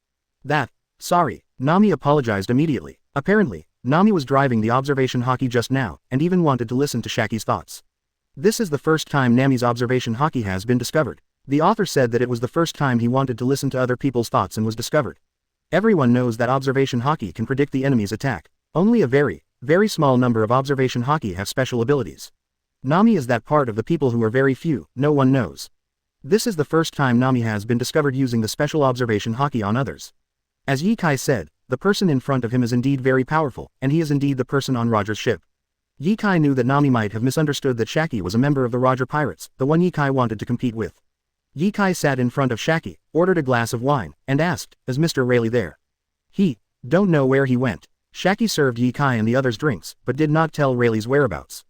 Speaker 1: Sorry, Nami apologized immediately. Apparently, Nami was driving the observation hockey just now, and even wanted to listen to Shaki's thoughts. This is the first time Nami's observation hockey has been discovered. The author said that it was the first time he wanted to listen to other people's thoughts and was discovered. Everyone knows that observation hockey can predict the enemy's attack. Only a very, very small number of observation hockey have special abilities. Nami is that part of the people who are very few, no one knows. This is the first time Nami has been discovered using the special observation hockey on others. As Yikai said, the person in front of him is indeed very powerful, and he is indeed the person on Roger's ship. Yikai knew that Nami might have misunderstood that Shaki was a member of the Roger Pirates, the one Yikai wanted to compete with. Yikai sat in front of Shaki, ordered a glass of wine, and asked, "Is Mr. Rayleigh there?" Don't know where he went. Shaki served Yikai and the others drinks, but did not tell Rayleigh's whereabouts.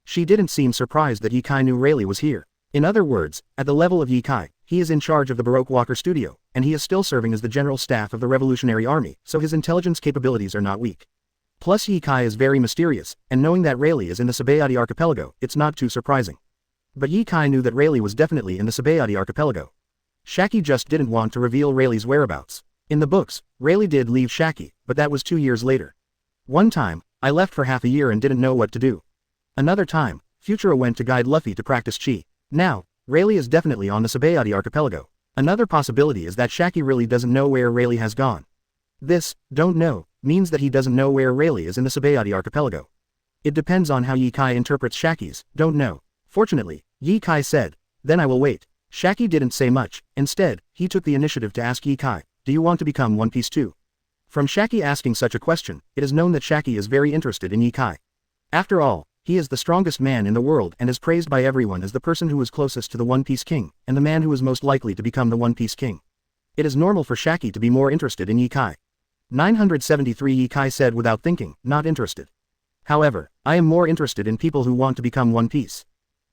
Speaker 1: She didn't seem surprised that Yikai knew Rayleigh was here. In other words, at the level of Yikai, he is in charge of the Baroque Walker studio, and he is still serving as the general staff of the Revolutionary Army, so his intelligence capabilities are not weak. Plus Ye Kai is very mysterious, and knowing that Rayleigh is in the Sabayati archipelago, it's not too surprising. But Ye Kai knew that Rayleigh was definitely in the Sabayati archipelago. Shaki just didn't want to reveal Rayleigh's whereabouts. In the books, Rayleigh did leave Shaki, but that was 2 years later. One time, I left for half a year and didn't know what to do. Another time, Futura went to guide Luffy to practice chi. Now, Rayleigh is definitely on the Sabayati archipelago. Another possibility is that Shaki really doesn't know where Rayleigh has gone. This, don't know, means that he doesn't know where Rayleigh is in the Sabayati archipelago. It depends on how Ye Kai interprets Shaki's, don't know. Fortunately, Ye Kai said, then I will wait. Shaki didn't say much, instead, he took the initiative to ask Ye Kai, do you want to become One Piece too? From Shaki asking such a question, it is known that Shaki is very interested in Ye Kai. After all, he is the strongest man in the world and is praised by everyone as the person who is closest to the One Piece King, and the man who is most likely to become the One Piece King. It is normal for Shaki to be more interested in Ye Kai. 973 Ye Kai said without thinking, not interested. However, I am more interested in people who want to become One Piece.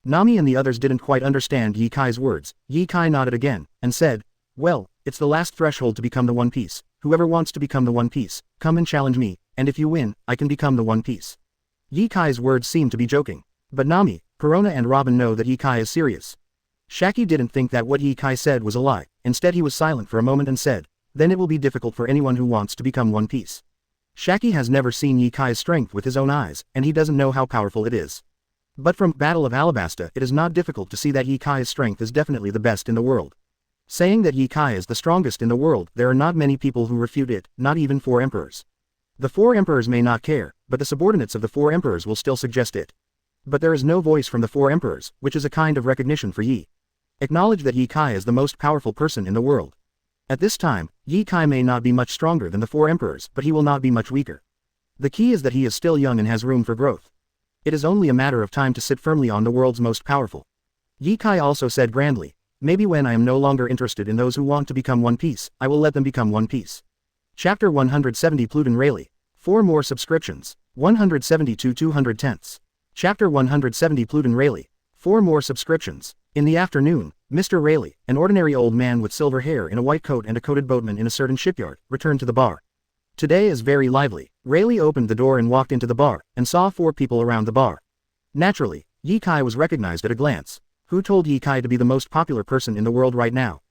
Speaker 1: Nami and the others didn't quite understand Ye Kai's words. Ye Kai nodded again, and said, well, it's the last threshold to become the One Piece. Whoever wants to become the One Piece, come and challenge me, and if you win, I can become the One Piece. Ye Kai's words seemed to be joking. But Nami, Corona and Robin know that Ye Kai is serious. Shaki didn't think that what Ye Kai said was a lie, instead he was silent for a moment and said, then it will be difficult for anyone who wants to become One Piece. Shaki has never seen Ye Kai's strength with his own eyes, and he doesn't know how powerful it is. But from Battle of Alabasta it is not difficult to see that Ye Kai's strength is definitely the best in the world. Saying that Ye Kai is the strongest in the world, there are not many people who refute it, not even 4 emperors. The 4 emperors may not care, but the subordinates of the 4 emperors will still suggest it. But there is no voice from the 4 emperors, which is a kind of recognition for Ye. Acknowledge that Ye Kai is the most powerful person in the world. At this time, Ye Kai may not be much stronger than the 4 emperors, but he will not be much weaker. The key is that he is still young and has room for growth. It is only a matter of time to sit firmly on the world's most powerful. Ye Kai also said grandly, maybe when I am no longer interested in those who want to become One Piece, I will let them become One Piece. Chapter 170 Pluton Rayleigh. 4 more subscriptions. 172 210ths. Chapter 170 Pluton Rayleigh. 4 more subscriptions. In the afternoon, Mr. Rayleigh, an ordinary old man with silver hair in a white coat and a coated boatman in a certain shipyard, returned to the bar. Today is very lively. Rayleigh opened the door and walked into the bar, and saw 4 people around the bar. Naturally, Ye Kai was recognized at a glance. Who told Ye Kai to be the most popular person in the world right now?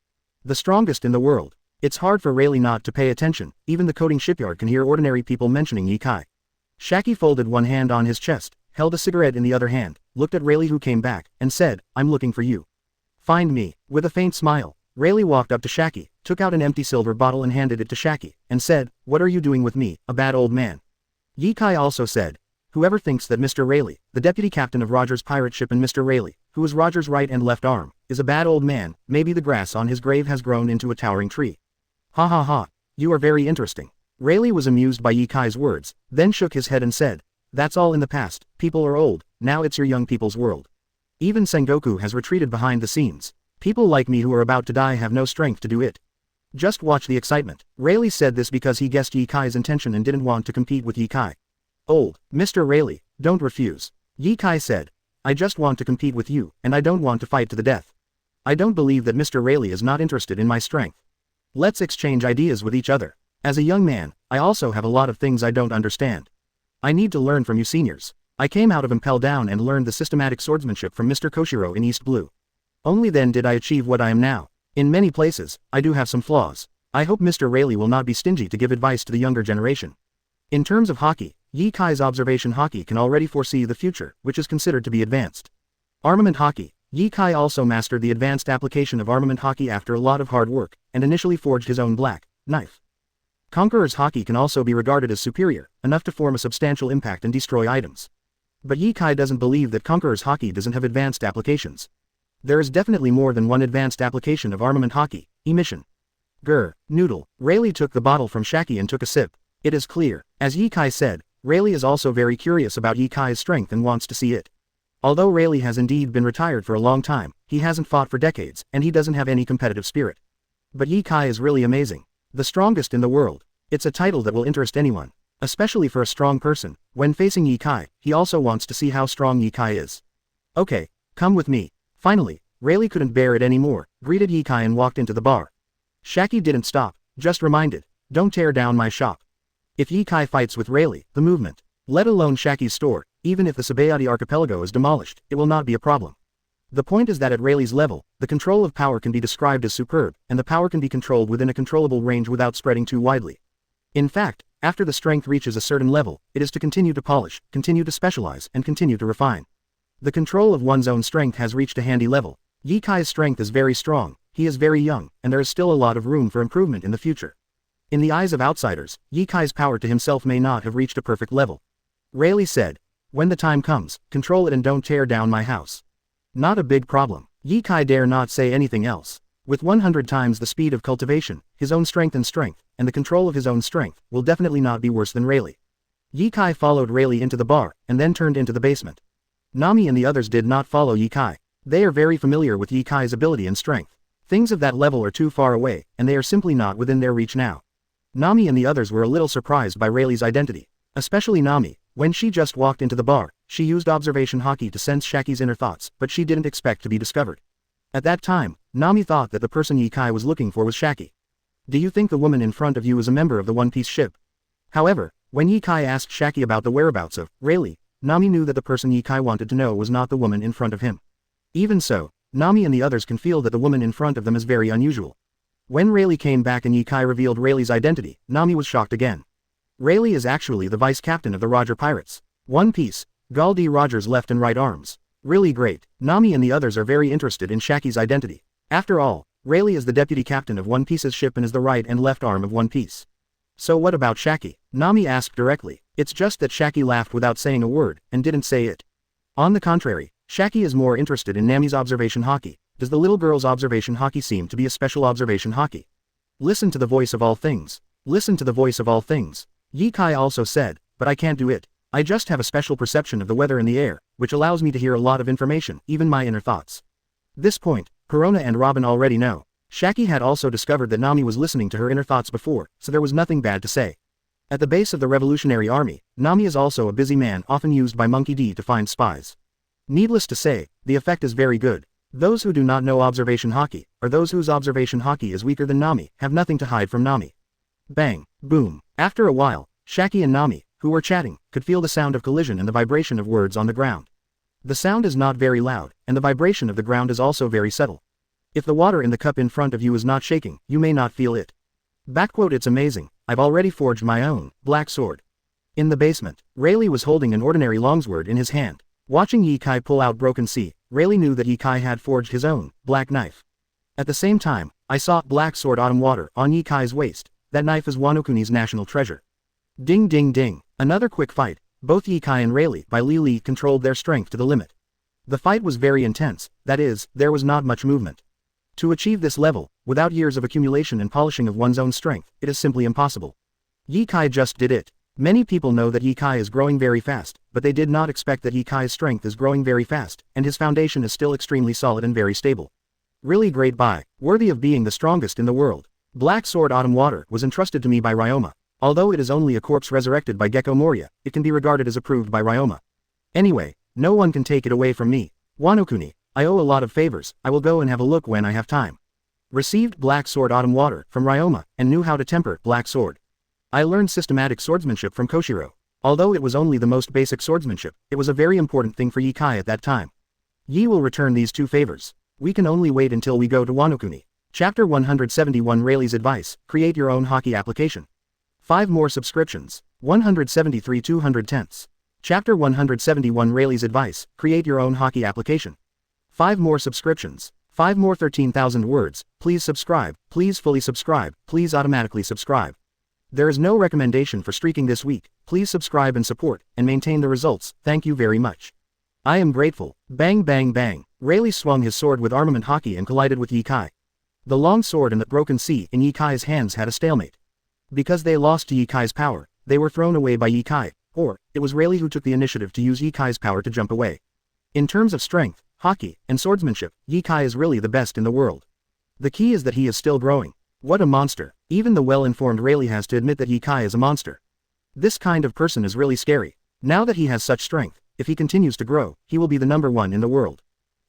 Speaker 1: The strongest in the world. It's hard for Rayleigh not to pay attention, even the coating shipyard can hear ordinary people mentioning Ye Kai. Shaki folded one hand on his chest, held a cigarette in the other hand, looked at Rayleigh who came back, and said, I'm looking for you. Find me. With a faint smile, Rayleigh walked up to Shaki, took out an empty silver bottle and handed it to Shaki, and said, what are you doing with me, a bad old man? Ye Kai also said, whoever thinks that Mr. Rayleigh, the deputy captain of Roger's pirate ship and Mr. Rayleigh, who is Roger's right and left arm, is a bad old man, maybe the grass on his grave has grown into a towering tree. Ha ha ha, you are very interesting. Rayleigh was amused by Ye Kai's words, then shook his head and said, that's all in the past, people are old, now it's your young people's world. Even Sengoku has retreated behind the scenes. People like me who are about to die have no strength to do it. Just watch the excitement. Rayleigh said this because he guessed Ye Kai's intention and didn't want to compete with Ye Kai. Old, Mr. Rayleigh, don't refuse. Ye Kai said, I just want to compete with you, and I don't want to fight to the death. I don't believe that Mr. Rayleigh is not interested in my strength. Let's exchange ideas with each other. As a young man, I also have a lot of things I don't understand. I need to learn from you seniors. I came out of Impel Down and learned the systematic swordsmanship from Mr. Koshiro in East Blue. Only then did I achieve what I am now. In many places, I do have some flaws. I hope Mr. Rayleigh will not be stingy to give advice to the younger generation. In terms of hockey, Ye Kai's observation hockey can already foresee the future, which is considered to be advanced. Armament hockey. Ye Kai also mastered the advanced application of armament hockey after a lot of hard work, and initially forged his own black knife. Conqueror's hockey can also be regarded as superior, enough to form a substantial impact and destroy items. But Ye Kai doesn't believe that Conqueror's hockey doesn't have advanced applications. There is definitely more than one advanced application of armament hockey, emission. Grr, noodle. Rayleigh took the bottle from Shaki and took a sip. It is clear, as Ye Kai said, Rayleigh is also very curious about Ye Kai's strength and wants to see it. Although Rayleigh has indeed been retired for a long time, he hasn't fought for decades, and he doesn't have any competitive spirit. But Ye Kai is really amazing. The strongest in the world. It's a title that will interest anyone. Especially for a strong person. When facing Ye Kai, he also wants to see how strong Ye Kai is. Okay, come with me. Finally, Rayleigh couldn't bear it anymore, greeted Ye Kai and walked into the bar. Shaki didn't stop, just reminded, don't tear down my shop. If Ye Kai fights with Rayleigh, the movement, let alone Shaki's store, even if the Sabayati archipelago is demolished, it will not be a problem. The point is that at Rayleigh's level, the control of power can be described as superb, and the power can be controlled within a controllable range without spreading too widely. In fact, after the strength reaches a certain level, it is to continue to polish, continue to specialize, and continue to refine. The control of one's own strength has reached a handy level. Ye Kai's strength is very strong, he is very young, and there is still a lot of room for improvement in the future. In the eyes of outsiders, Ye Kai's power to himself may not have reached a perfect level. Rayleigh said, "When the time comes, control it and don't tear down my house." Not a big problem. Ye Kai dare not say anything else. With 100 times the speed of cultivation, his own strength, and the control of his own strength, will definitely not be worse than Rayleigh. Ye Kai followed Rayleigh into the bar, and then turned into the basement. Nami and the others did not follow Ye Kai. They are very familiar with Ye Kai's ability and strength. Things of that level are too far away, and they are simply not within their reach now. Nami and the others were a little surprised by Rayleigh's identity. Especially Nami. When she just walked into the bar, she used observation haki to sense Shaki's inner thoughts, but she didn't expect to be discovered. At that time, Nami thought that the person Ye Kai was looking for was Shaki. Do you think the woman in front of you is a member of the One Piece ship? However, when Ye Kai asked Shaki about the whereabouts of Rayleigh, Nami knew that the person Ye Kai wanted to know was not the woman in front of him. Even so, Nami and the others can feel that the woman in front of them is very unusual. When Rayleigh came back and Ye Kai revealed Rayleigh's identity, Nami was shocked again. Rayleigh is actually the vice captain of the Roger Pirates. One Piece, Gul D. Roger's left and right arms. Really great. Nami and the others are very interested in Shaki's identity. After all, Rayleigh is the deputy captain of One Piece's ship and is the right and left arm of One Piece. So what about Shaki? Nami asked directly. It's just that Shaki laughed without saying a word, and didn't say it. On the contrary, Shaki is more interested in Nami's observation haki. Does the little girl's observation haki seem to be a special observation haki? Listen to the voice of all things. Listen to the voice of all things. Ye Kai also said, but I can't do it. I just have a special perception of the weather in the air, which allows me to hear a lot of information, even my inner thoughts. This point, Corona and Robin already know. Shaki had also discovered that Nami was listening to her inner thoughts before, so there was nothing bad to say. At the base of the Revolutionary Army, Nami is also a busy man often used by Monkey D to find spies. Needless to say, the effect is very good. Those who do not know observation haki, or those whose observation haki is weaker than Nami, have nothing to hide from Nami. Bang, boom. After a while, Shaki and Nami, who were chatting, could feel the sound of collision and the vibration of words on the ground. The sound is not very loud, and the vibration of the ground is also very subtle. If the water in the cup in front of you is not shaking, you may not feel it. It's amazing, I've already forged my own black sword. In the basement, Rayleigh was holding an ordinary longsword in his hand. Watching Ye Kai pull out Broken Sea, Rayleigh knew that Ye Kai had forged his own black knife. At the same time, I saw Black Sword Autumn Water on Ye Kai's waist. That knife is Wano Kuni's national treasure. Ding ding ding. Another quick fight. Both Ye Kai and Rayleigh by Li controlled their strength to the limit. The fight was very intense, that is, there was not much movement. To achieve this level, without years of accumulation and polishing of one's own strength, it is simply impossible. Ye Kai just did it. Many people know that Ye Kai is growing very fast, but they did not expect that Ye Kai's strength is growing very fast, and his foundation is still extremely solid and very stable. Really great buy, worthy of being the strongest in the world. Black Sword Autumn Water was entrusted to me by Ryoma. Although it is only a corpse resurrected by Gecko Moria, it can be regarded as approved by Ryoma. Anyway, no one can take it away from me. Wano Kuni, I owe a lot of favors, I will go and have a look when I have time. Received Black Sword Autumn Water from Ryoma, and knew how to temper Black Sword. I learned systematic swordsmanship from Koshiro. Although it was only the most basic swordsmanship, it was a very important thing for Ye Kai at that time. Ye will return these two favors. We can only wait until we go to Wano Kuni. Chapter 171 Rayleigh's Advice, Create Your Own Haki Application. 5 more subscriptions. 173 210ths. Chapter 171 Rayleigh's Advice, Create Your Own Haki Application. 5 more subscriptions. 5 more 13,000 words. Please subscribe, please fully subscribe, please automatically subscribe. There is no recommendation for streaking this week. Please subscribe and support, and maintain the results, thank you very much. I am grateful. Bang bang bang. Rayleigh swung his sword with armament haki and collided with Ye Kai. The long sword and the broken sea in Ye Kai's hands had a stalemate. Because they lost to Ye Kai's power, they were thrown away by Ye Kai, or, it was Rayleigh who took the initiative to use Ye Kai's power to jump away. In terms of strength, haki, and swordsmanship, Ye Kai is really the best in the world. The key is that he is still growing. What a monster. Even the well-informed Rayleigh has to admit that Ye Kai is a monster. This kind of person is really scary. Now that he has such strength, if he continues to grow, he will be the #1 in the world.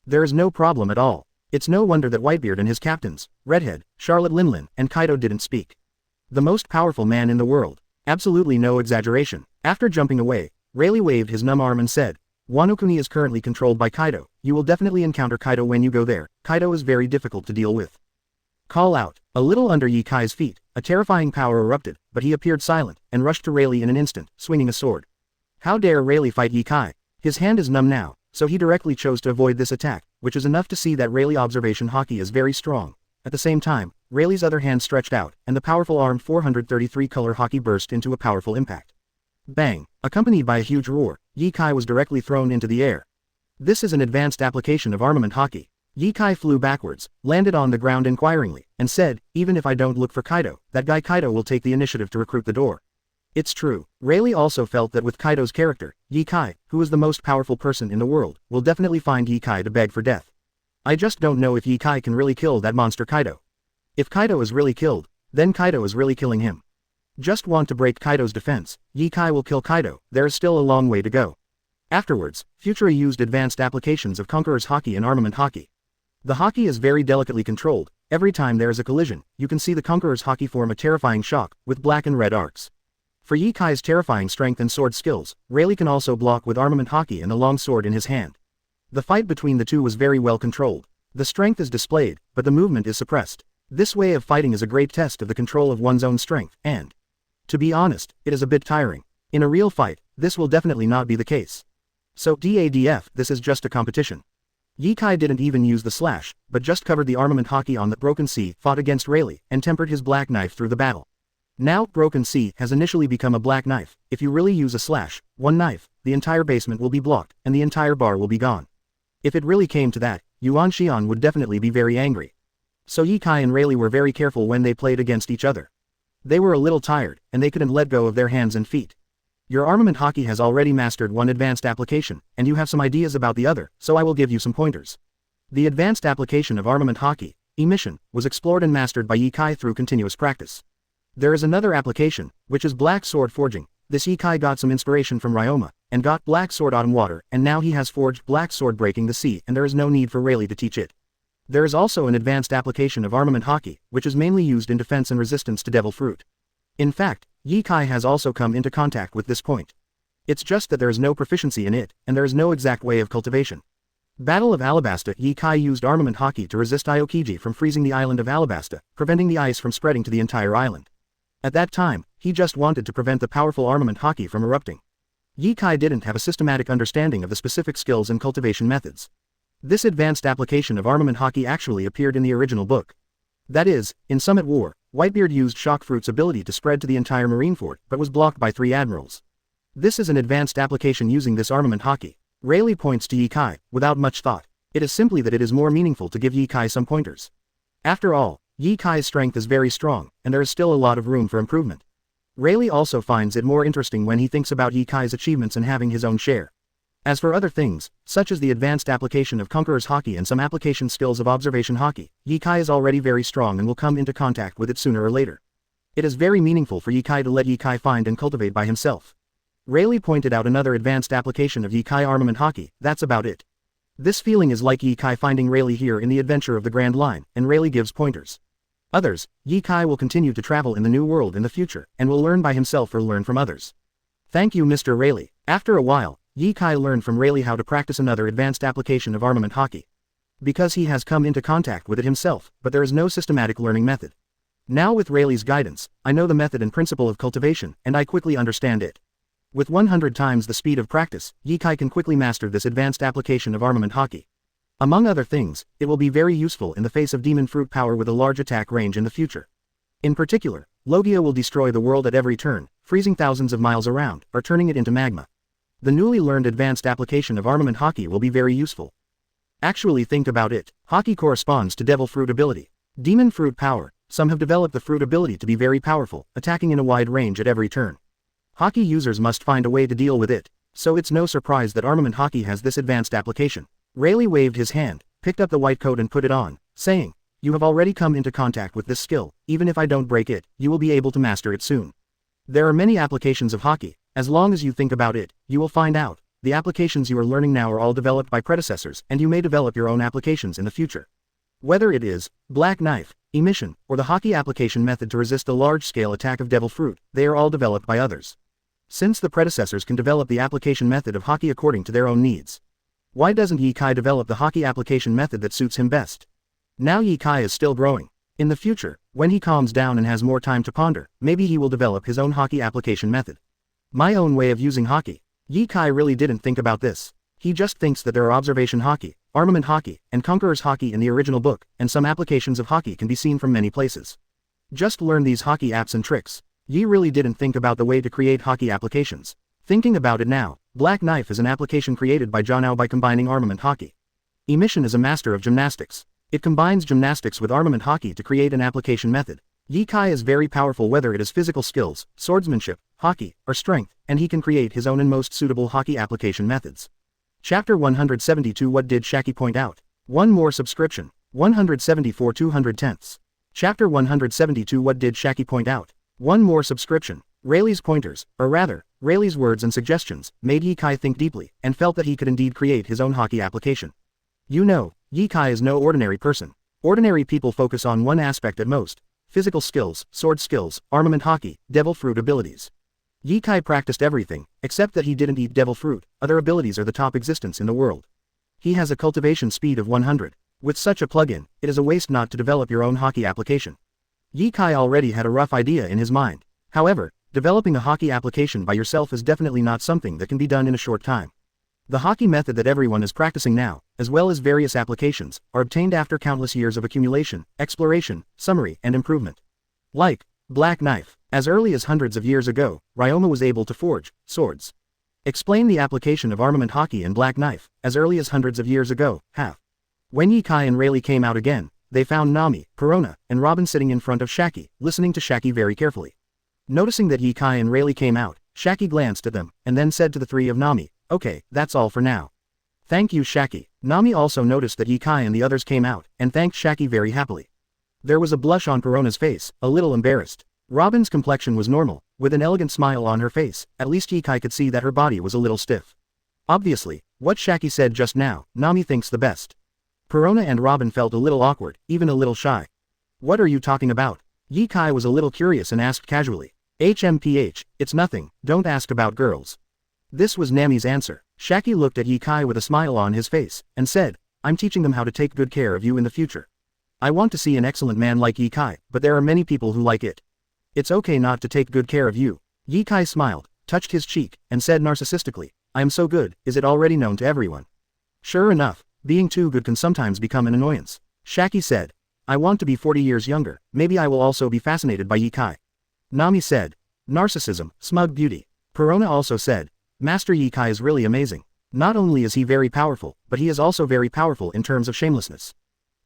Speaker 1: There is no problem at all. It's no wonder that Whitebeard and his captains, Redhead, Charlotte Linlin, and Kaido didn't speak. The most powerful man in the world. Absolutely no exaggeration. After jumping away, Rayleigh waved his numb arm and said, Wano Kuni is currently controlled by Kaido. You will definitely encounter Kaido when you go there. Kaido is very difficult to deal with. Call out. A little under Ye Kai's feet, a terrifying power erupted, but he appeared silent, and rushed to Rayleigh in an instant, swinging a sword. How dare Rayleigh fight Ye Kai? His hand is numb now, so he directly chose to avoid this attack, which is enough to see that Rayleigh observation haki is very strong. At the same time, Rayleigh's other hand stretched out, and the powerful arm 433 color haki burst into a powerful impact. Bang! Accompanied by a huge roar, Ye Kai was directly thrown into the air. This is an advanced application of armament haki. Ye Kai flew backwards, landed on the ground inquiringly, and said, even if I don't look for Kaido, that guy Kaido will take the initiative to recruit the door. It's true. Rayleigh also felt that with Kaido's character, Ye Kai, who is the most powerful person in the world, will definitely find Ye Kai to beg for death. I just don't know if Ye Kai can really kill that monster Kaido. If Kaido is really killed, then Kaido is really killing him. Just want to break Kaido's defense. Ye Kai will kill Kaido. There is still a long way to go. Afterwards, Futura used advanced applications of Conqueror's Haki and Armament Haki. The Haki is very delicately controlled. Every time there is a collision, you can see the Conqueror's Haki form a terrifying shock, with black and red arcs. For Ye Kai's terrifying strength and sword skills, Rayleigh can also block with Armament Haki and the long sword in his hand. The fight between the two was very well controlled. The strength is displayed, but the movement is suppressed. This way of fighting is a great test of the control of one's own strength, and, to be honest, it is a bit tiring. In a real fight, this will definitely not be the case. So, DADF, this is just a competition. Ye Kai didn't even use the slash, but just covered the armament haki on the Broken Sea, fought against Rayleigh, and tempered his black knife through the battle. Now, Broken Sea has initially become a black knife. If you really use a slash, one knife, the entire basement will be blocked, and the entire bar will be gone. If it really came to that, Yuan Xian would definitely be very angry. So Ye Kai and Rayleigh were very careful when they played against each other. They were a little tired, and they couldn't let go of their hands and feet. Your armament haki has already mastered one advanced application, and you have some ideas about the other, so I will give you some pointers. The advanced application of armament haki, emission, was explored and mastered by Ye Kai through continuous practice. There is another application, which is black sword forging. This Ye Kai got some inspiration from Ryoma, and got black sword autumn water, and now he has forged black sword breaking the sea, and there is no need for Rayleigh to teach it. There is also an advanced application of armament haki, which is mainly used in defense and resistance to devil fruit. In fact, Ye Kai has also come into contact with this point. It's just that there is no proficiency in it, and there is no exact way of cultivation. Battle of Alabasta. Ye Kai used armament haki to resist Aokiji from freezing the island of Alabasta, preventing the ice from spreading to the entire island. At that time, he just wanted to prevent the powerful armament haki from erupting. Ye Kai didn't have a systematic understanding of the specific skills and cultivation methods. This advanced application of armament haki actually appeared in the original book. That is, in Summit War, Whitebeard used Shockfruit's ability to spread to the entire Marineford, but was blocked by 3 admirals. This is an advanced application using this armament haki. Rayleigh points to Ye Kai, without much thought. It is simply that it is more meaningful to give Ye Kai some pointers. After all, Ye Kai's strength is very strong, and there is still a lot of room for improvement. Rayleigh also finds it more interesting when he thinks about Ye Kai's achievements and having his own share. As for other things, such as the advanced application of Conqueror's Haki and some application skills of Observation Haki, Ye Kai is already very strong and will come into contact with it sooner or later. It is very meaningful for Ye Kai to let Ye Kai find and cultivate by himself. Rayleigh pointed out another advanced application of Ye Kai armament haki. That's about it. This feeling is like Ye Kai finding Rayleigh here in the adventure of the Grand Line, and Rayleigh gives pointers. Others, Ye Kai will continue to travel in the new world in the future, and will learn by himself or learn from others. Thank you, Mr. Rayleigh. After a while, Ye Kai learned from Rayleigh how to practice another advanced application of armament haki. Because he has come into contact with it himself, but there is no systematic learning method. Now with Rayleigh's guidance, I know the method and principle of cultivation, and I quickly understand it. With 100 times the speed of practice, Ye Kai can quickly master this advanced application of armament haki. Among other things, it will be very useful in the face of demon fruit power with a large attack range in the future. In particular, Logia will destroy the world at every turn, freezing thousands of miles around, or turning it into magma. The newly learned advanced application of armament haki will be very useful. Actually think about it. Haki corresponds to devil fruit ability. Demon fruit power. Some have developed the fruit ability to be very powerful, attacking in a wide range at every turn. Haki users must find a way to deal with it, so it's no surprise that armament haki has this advanced application. Rayleigh waved his hand, picked up the white coat and put it on, saying, "You have already come into contact with this skill. Even if I don't break it, you will be able to master it soon." There are many applications of haki. As long as you think about it, you will find out. The applications you are learning now are all developed by predecessors, and you may develop your own applications in the future. Whether it is black knife, emission, or the hockey application method to resist a large-scale attack of devil fruit, they are all developed by others. Since the predecessors can develop the application method of hockey according to their own needs, why doesn't Ye Kai develop the hockey application method that suits him best? Now Ye Kai is still growing. In the future, when he calms down and has more time to ponder, maybe he will develop his own hockey application method. My own way of using hockey. Ye Kai really didn't think about this. He just thinks that there are observation hockey, armament hockey, and conqueror's hockey in the original book, and some applications of hockey can be seen from many places. Just learn these hockey apps and tricks. Ye really didn't think about the way to create hockey applications. Thinking about it now, Black Knife is an application created by Janao by combining armament hockey. Emission is a master of gymnastics. It combines gymnastics with armament hockey to create an application method. Ye Kai is very powerful whether it is physical skills, swordsmanship, hockey, or strength, and he can create his own and most suitable hockey application methods. Chapter 172 What did Shaki point out? One more subscription. 174 210ths. Chapter 172 What did Shaki point out? One more subscription. Rayleigh's pointers, or rather, Rayleigh's words and suggestions, made Ye Kai think deeply, and felt that he could indeed create his own hockey application. You know, Ye Kai is no ordinary person. Ordinary people focus on one aspect at most: physical skills, sword skills, armament hockey, devil fruit abilities. Ye Kai practiced everything, except that he didn't eat devil fruit. Other abilities are the top existence in the world. He has a cultivation speed of 100. With such a plug-in, it is a waste not to develop your own hockey application. Ye Kai already had a rough idea in his mind. However, developing a hockey application by yourself is definitely not something that can be done in a short time. The hockey method that everyone is practicing now, as well as various applications, are obtained after countless years of accumulation, exploration, summary, and improvement. Like Black Knife. As early as hundreds of years ago, Ryoma was able to forge swords. Explain the application of armament hockey and Black Knife. As early as hundreds of years ago, when Ye Kai and Rayleigh came out again, they found Nami, Perona, and Robin sitting in front of Shaki, listening to Shaki very carefully. Noticing that Ye Kai and Rayleigh came out, Shaki glanced at them, and then said to the three of Nami, "Okay, that's all for now." "Thank you, Shaki." Nami also noticed that Ye Kai and the others came out, and thanked Shaki very happily. There was a blush on Perona's face, a little embarrassed. Robin's complexion was normal, with an elegant smile on her face. At least Ye Kai could see that her body was a little stiff. Obviously, what Shaki said just now, Nami thinks the best. Perona and Robin felt a little awkward, even a little shy. "What are you talking about?" Ye Kai was a little curious and asked casually. "HMPH, it's nothing, don't ask about girls." This was Nami's answer. Shaki looked at Ye Kai with a smile on his face, and said, "I'm teaching them how to take good care of you in the future. I want to see an excellent man like Ye Kai, but there are many people who like it. It's okay not to take good care of you." Ye Kai smiled, touched his cheek, and said narcissistically, "I am so good, is it already known to everyone?" "Sure enough, being too good can sometimes become an annoyance." Shaki said, "I want to be 40 years younger, maybe I will also be fascinated by Ye Kai." Nami said, "Narcissism, smug beauty." Perona also said, "Master Ye Kai is really amazing. Not only is he very powerful, but he is also very powerful in terms of shamelessness."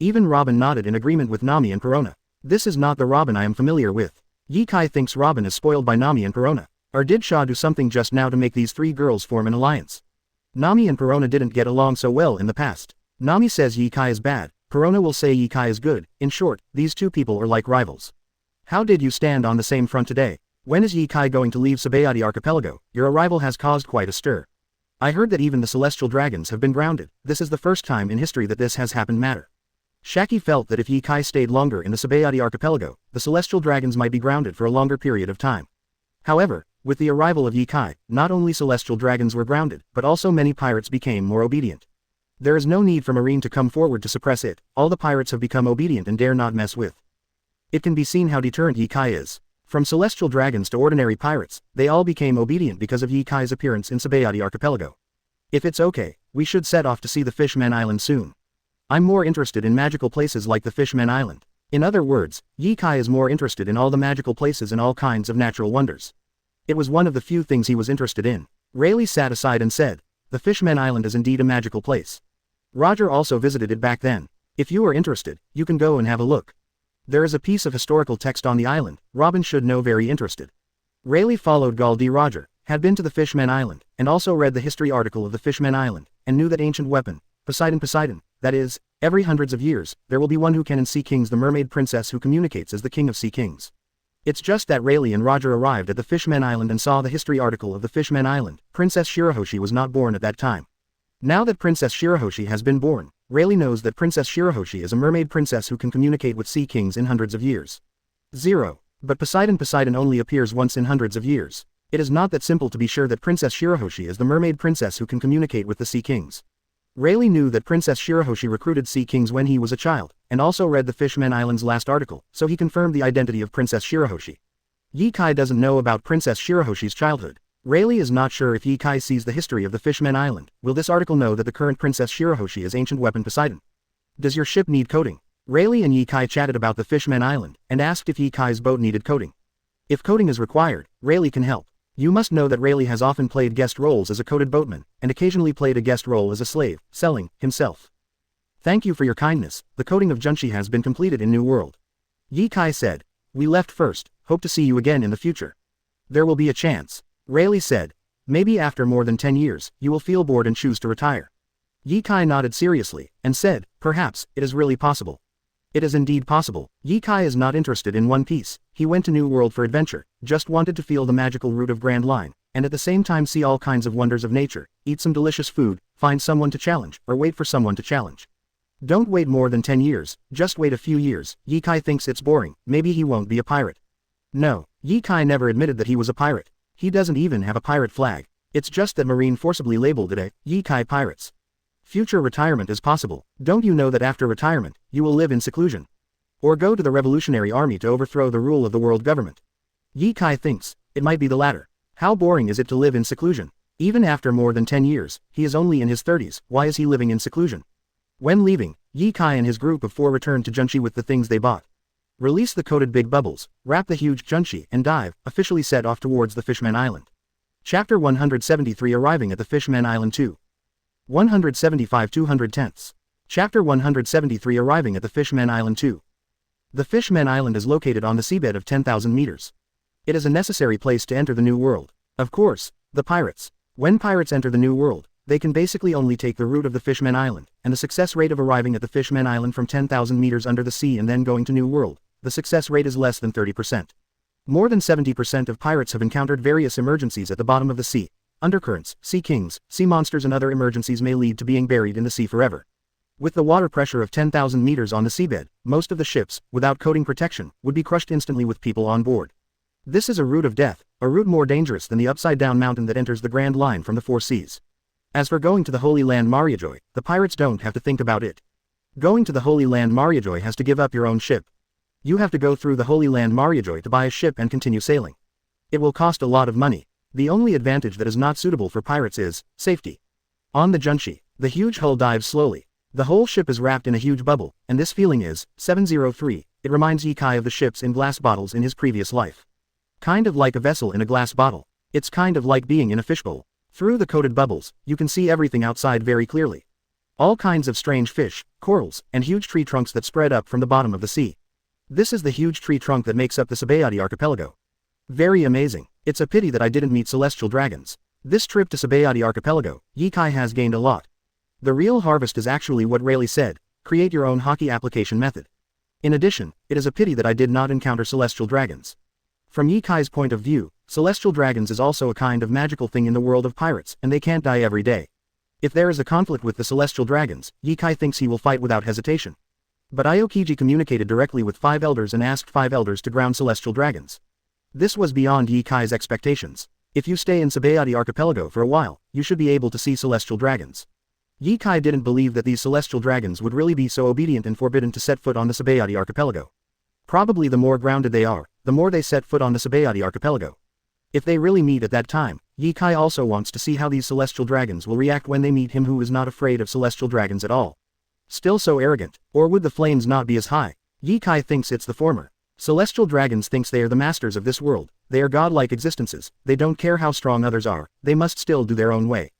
Speaker 1: Even Robin nodded in agreement with Nami and Perona. This is not the Robin I am familiar with. Ye Kai thinks Robin is spoiled by Nami and Perona. Or did Shaw do something just now to make these three girls form an alliance? Nami and Perona didn't get along so well in the past. Nami says Ye Kai is bad, Perona will say Ye Kai is good. In short, these two people are like rivals. "How did you stand on the same front today? When is Ye Kai going to leave Sabayati Archipelago? Your arrival has caused quite a stir. I heard that even the celestial dragons have been grounded. This is the first time in history that this has happened matter." Shaki felt that if Ye Kai stayed longer in the Sabayati Archipelago, the celestial dragons might be grounded for a longer period of time. However, with the arrival of Ye Kai, not only celestial dragons were grounded, but also many pirates became more obedient. There is no need for Marine to come forward to suppress it. All the pirates have become obedient and dare not mess with. It can be seen how deterrent Ye Kai is. From celestial dragons to ordinary pirates, they all became obedient because of Ye Kai's appearance in Sabayati Archipelago. If it's okay, we should set off to see the Fishman Island soon. I'm more interested in magical places like the Fishman Island. In other words, Ye Kai is more interested in all the magical places and all kinds of natural wonders. It was one of the few things he was interested in. Rayleigh sat aside and said, "The Fishman Island is indeed a magical place. Roger also visited it back then. If you are interested, you can go and have a look. There is a piece of historical text on the island, Robin should know very interested." Rayleigh followed Galdi Roger, had been to the Fishman Island, and also read the history article of the Fishman Island, and knew that ancient weapon, Poseidon, that is, every hundreds of years, there will be one who can in Sea Kings, the mermaid princess who communicates as the king of Sea Kings. It's just that Rayleigh and Roger arrived at the Fishman Island and saw the history article of the Fishman Island. Princess Shirahoshi was not born at that time. Now that Princess Shirahoshi has been born, Rayleigh knows that Princess Shirahoshi is a mermaid princess who can communicate with sea kings in hundreds of years. 0. But Poseidon only appears once in hundreds of years. It is not that simple to be sure that Princess Shirahoshi is the mermaid princess who can communicate with the sea kings. Rayleigh knew that Princess Shirahoshi recruited sea kings when he was a child, and also read the Fishman Island's last article, so he confirmed the identity of Princess Shirahoshi. Ye-Kai doesn't know about Princess Shirahoshi's childhood. Rayleigh is not sure if Ye-Kai sees the history of the Fishman Island. Will this article know that the current Princess Shirahoshi is ancient weapon Poseidon? Does your ship need coating? Rayleigh and Ye-Kai chatted about the Fishman Island, and asked if Ye-Kai's boat needed coating. If coating is required, Rayleigh can help. You must know that Rayleigh has often played guest roles as a coated boatman, and occasionally played a guest role as a slave, selling himself. Thank you for your kindness, the coating of Junshi has been completed in New World. Ye-Kai said. We left first, hope to see you again in the future. There will be a chance. Rayleigh said. Maybe after more than 10 years, you will feel bored and choose to retire. Ye-Kai nodded seriously, and said, perhaps, it is really possible. It is indeed possible. Ye-Kai is not interested in One Piece. He went to New World for adventure, just wanted to feel the magical root of Grand Line, and at the same time see all kinds of wonders of nature, eat some delicious food, find someone to challenge, or wait for someone to challenge. Don't wait more than 10 years, just wait a few years. Ye-Kai thinks it's boring, maybe he won't be a pirate. No, Ye-Kai never admitted that he was a pirate. He doesn't even have a pirate flag. It's just that Marine forcibly labeled it a Ye-Kai Pirates. Future retirement is possible. Don't you know that after retirement, you will live in seclusion? Or go to the Revolutionary Army to overthrow the rule of the world government? Ye-Kai thinks, it might be the latter. How boring is it to live in seclusion? Even after more than 10 years, he is only in his 30s, why is he living in seclusion? When leaving, Ye-Kai and his group of 4 returned to Junshi with the things they bought. Release the coated big bubbles, wrap the huge Junshi, and dive, officially set off towards the Fishman Island. Chapter 173 Arriving at the Fishman Island 2. 175 210ths. Chapter 173 Arriving at the Fishman Island 2. The Fishman Island is located on the seabed of 10,000 meters. It is a necessary place to enter the New World. Of course, the pirates. When pirates enter the New World, they can basically only take the route of the Fishman Island, and the success rate of arriving at the Fishman Island from 10,000 meters under the sea and then going to New World, the success rate is less than 30%. More than 70% of pirates have encountered various emergencies at the bottom of the sea. Undercurrents, sea kings, sea monsters and other emergencies may lead to being buried in the sea forever. With the water pressure of 10,000 meters on the seabed, most of the ships, without coating protection, would be crushed instantly with people on board. This is a route of death, a route more dangerous than the upside-down mountain that enters the Grand Line from the 4 seas. As for going to the Holy Land Mariajoy, the pirates don't have to think about it. Going to the Holy Land Mariajoy has to give up your own ship. You have to go through the Holy Land Mariajoy to buy a ship and continue sailing. It will cost a lot of money. The only advantage that is not suitable for pirates is safety. On the Junshi, the huge hull dives slowly. The whole ship is wrapped in a huge bubble, and this feeling is 703. It reminds Ye-Kai of the ships in glass bottles in his previous life. Kind of like a vessel in a glass bottle. It's kind of like being in a fishbowl. Through the coated bubbles, you can see everything outside very clearly. All kinds of strange fish, corals, and huge tree trunks that spread up from the bottom of the sea. This is the huge tree trunk that makes up the Sabayati archipelago. Very amazing. It's a pity that I didn't meet celestial dragons. This trip to Sabayati archipelago, Ye-Kai has gained a lot. The real harvest is actually what Rayleigh said, create your own hockey application method. In addition, it is a pity that I did not encounter celestial dragons. From Ye-Kai's point of view, celestial dragons is also a kind of magical thing in the world of pirates, and they can't die every day. If there is a conflict with the celestial dragons, Ye-Kai thinks he will fight without hesitation. But Aokiji communicated directly with 5 elders and asked 5 elders to ground celestial dragons. This was beyond Ye-Kai's expectations. If you stay in Sabayati archipelago for a while, you should be able to see celestial dragons. Ye-Kai didn't believe that these celestial dragons would really be so obedient and forbidden to set foot on the Sabayati archipelago. Probably the more grounded they are, the more they set foot on the Sabayati archipelago. If they really meet at that time, Ye-Kai also wants to see how these celestial dragons will react when they meet him who is not afraid of celestial dragons at all. Still so arrogant, or would the flames not be as high? Ye-Kai thinks it's the former. Celestial dragons thinks they are the masters of this world, they are godlike existences, they don't care how strong others are, they must still do their own way.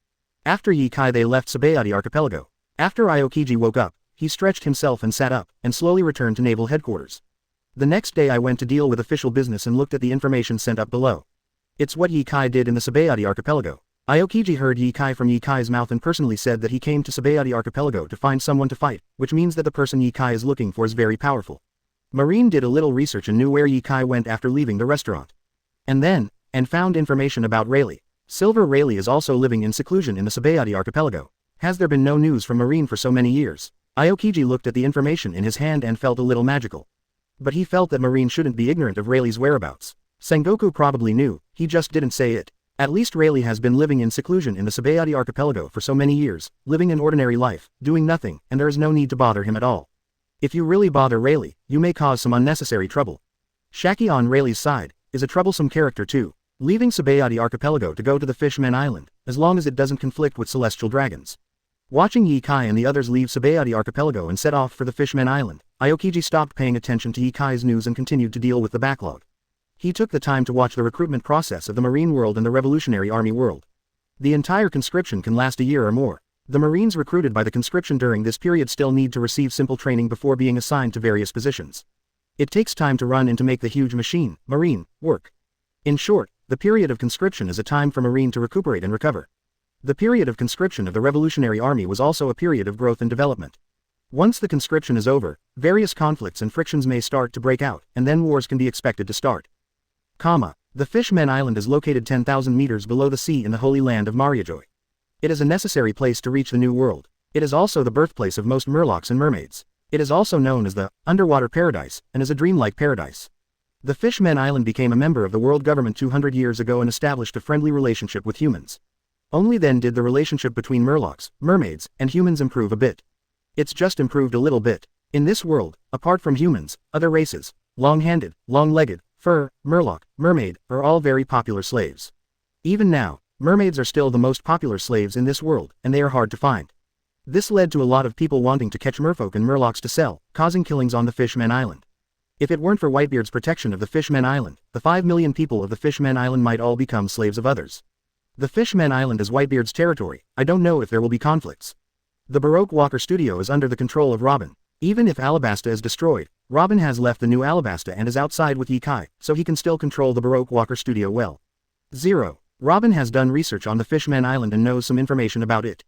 Speaker 1: After Ye-Kai they left Sabayati archipelago. After Aokiji woke up, he stretched himself and sat up, and slowly returned to naval headquarters. The next day I went to deal with official business and looked at the information sent up below. It's what Ye-Kai did in the Sabayati archipelago. Aokiji heard Ye-Kai from Ye-Kai's mouth and personally said that he came to Sabayati archipelago to find someone to fight, which means that the person Ye-Kai is looking for is very powerful. Marine did a little research and knew where Ye-Kai went after leaving the restaurant. And found information about Rayleigh. Silver Rayleigh is also living in seclusion in the Sabayati archipelago. Has there been no news from Marine for so many years? Aokiji looked at the information in his hand and felt a little magical. But he felt that Marine shouldn't be ignorant of Rayleigh's whereabouts. Sengoku probably knew, he just didn't say it. At least Rayleigh has been living in seclusion in the Tsubayate archipelago for so many years, living an ordinary life, doing nothing, and there is no need to bother him at all. If you really bother Rayleigh, you may cause some unnecessary trouble. Shaki on Rayleigh's side is a troublesome character too, leaving Tsubayate archipelago to go to the Fishman Island, as long as it doesn't conflict with celestial dragons. Watching Ye Kai and the others leave Tsubayate archipelago and set off for the Fishman Island, Aokiji stopped paying attention to Ye Kai's news and continued to deal with the backlog. He took the time to watch the recruitment process of the Marine world and the Revolutionary Army world. The entire conscription can last a year or more. The Marines recruited by the conscription during this period still need to receive simple training before being assigned to various positions. It takes time to run and to make the huge machine, Marine, work. In short, the period of conscription is a time for Marine to recuperate and recover. The period of conscription of the Revolutionary Army was also a period of growth and development. Once the conscription is over, various conflicts and frictions may start to break out, and then wars can be expected to start. The Fishman Island is located 10,000 meters below the sea in the holy land of Mariajoy. It is a necessary place to reach the New World. It is also the birthplace of most Murlocs and mermaids. It is also known as the underwater paradise, and is a dreamlike paradise. The Fishman Island became a member of the world government 200 years ago and established a friendly relationship with humans. Only then did the relationship between Murlocs, mermaids, and humans improve a bit. It's just improved a little bit. In this world, apart from humans, other races, long-handed, long-legged, fur, Murloc, mermaid, are all very popular slaves. Even now, mermaids are still the most popular slaves in this world, and they are hard to find. This led to a lot of people wanting to catch merfolk and Murlocs to sell, causing killings on the Fishman Island. If it weren't for Whitebeard's protection of the Fishman Island, the 5 million people of the Fishman Island might all become slaves of others. The Fishman Island is Whitebeard's territory. I don't know if there will be conflicts. The Baroque Walker studio is under the control of Robin. Even if Alabasta is destroyed, Robin has left the new Alabasta and is outside with Ye Kai, so he can still control the Baroque Walker studio well. 0. Robin has done research on the Fishman Island and knows some information about it.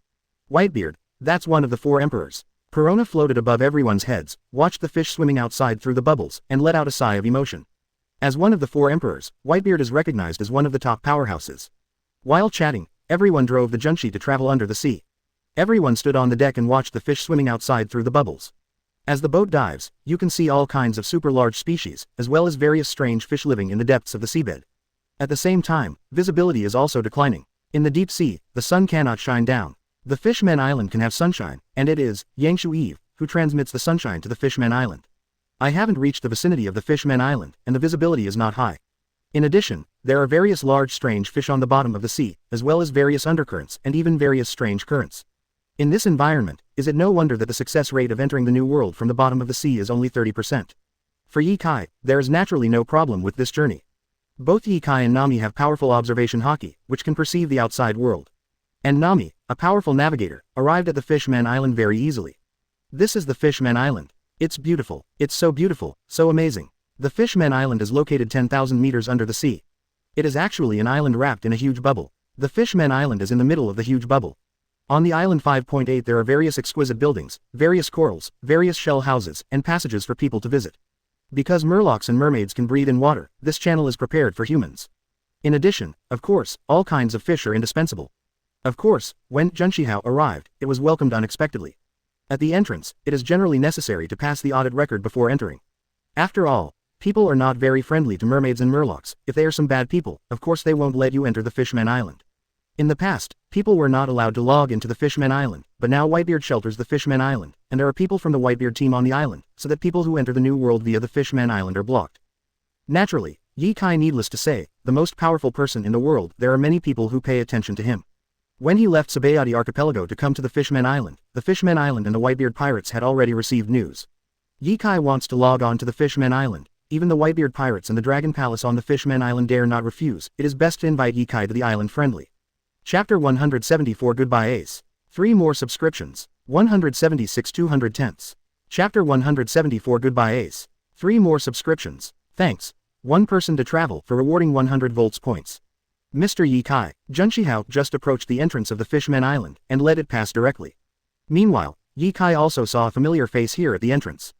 Speaker 1: Whitebeard, that's one of the 4 emperors. Perona floated above everyone's heads, watched the fish swimming outside through the bubbles, and let out a sigh of emotion. As one of the 4 emperors, Whitebeard is recognized as one of the top powerhouses. While chatting, everyone drove the Junshi to travel under the sea. Everyone stood on the deck and watched the fish swimming outside through the bubbles. As the boat dives, you can see all kinds of super large species, as well as various strange fish living in the depths of the seabed. At the same time, visibility is also declining. In the deep sea, the sun cannot shine down. The Fishman Island can have sunshine, and it is Yangshu Eve who transmits the sunshine to the Fishman Island. I haven't reached the vicinity of the Fishman Island, and the visibility is not high. In addition, there are various large strange fish on the bottom of the sea, as well as various undercurrents and even various strange currents. In this environment, is it no wonder that the success rate of entering the New World from the bottom of the sea is only 30%. For Ye Kai, there is naturally no problem with this journey. Both Ye Kai and Nami have powerful observation haki, which can perceive the outside world. And Nami, a powerful navigator, arrived at the Fishman Island very easily. This is the Fishman Island. It's beautiful, it's so beautiful, so amazing. The Fishman Island is located 10,000 meters under the sea. It is actually an island wrapped in a huge bubble. The Fishman Island is in the middle of the huge bubble. On the island 5.8 there are various exquisite buildings, various corals, various shell houses, and passages for people to visit. Because Murlocs and mermaids can breathe in water, this channel is prepared for humans. In addition, of course, all kinds of fish are indispensable. Of course, when Junshihao arrived, it was welcomed unexpectedly. At the entrance, it is generally necessary to pass the audit record before entering. After all, people are not very friendly to mermaids and Murlocs. If they are some bad people, of course they won't let you enter the Fishman Island. In the past, people were not allowed to log into the Fishman Island, but now Whitebeard shelters the Fishman Island, and there are people from the Whitebeard team on the island, so that people who enter the New World via the Fishman Island are blocked. Naturally, Ye Kai, needless to say, the most powerful person in the world, there are many people who pay attention to him. When he left Tsubayate archipelago to come to the Fishman Island and the Whitebeard pirates had already received news. Ye Kai wants to log on to the Fishman Island. Even the Whitebeard pirates and the Dragon Palace on the Fishman Island dare not refuse. It is best to invite Ye Kai to the island friendly. Chapter 174 Goodbye Ace. 3 more subscriptions. 176 210ths. Chapter 174 Goodbye Ace. 3 more subscriptions. Thanks. 1 person to travel for rewarding 100 volts points. Mr. Ye Kai. Junshihao just approached the entrance of the Fishman Island and let it pass directly. Meanwhile, Ye Kai also saw a familiar face here at the entrance.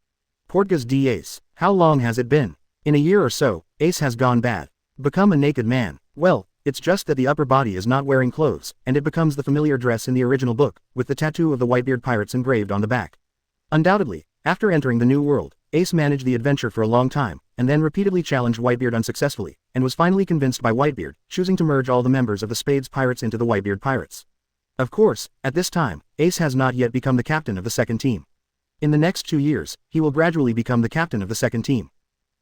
Speaker 1: Portgas D. Ace. How long has it been? In a year or so, Ace has gone bad. Become a naked man. Well, it's just that the upper body is not wearing clothes, and it becomes the familiar dress in the original book, with the tattoo of the Whitebeard pirates engraved on the back. Undoubtedly, after entering the New World, Ace managed the adventure for a long time, and then repeatedly challenged Whitebeard unsuccessfully, and was finally convinced by Whitebeard, choosing to merge all the members of the Spades Pirates into the Whitebeard Pirates. Of course, at this time, Ace has not yet become the captain of the second team. In the next 2 years, he will gradually become the captain of the second team.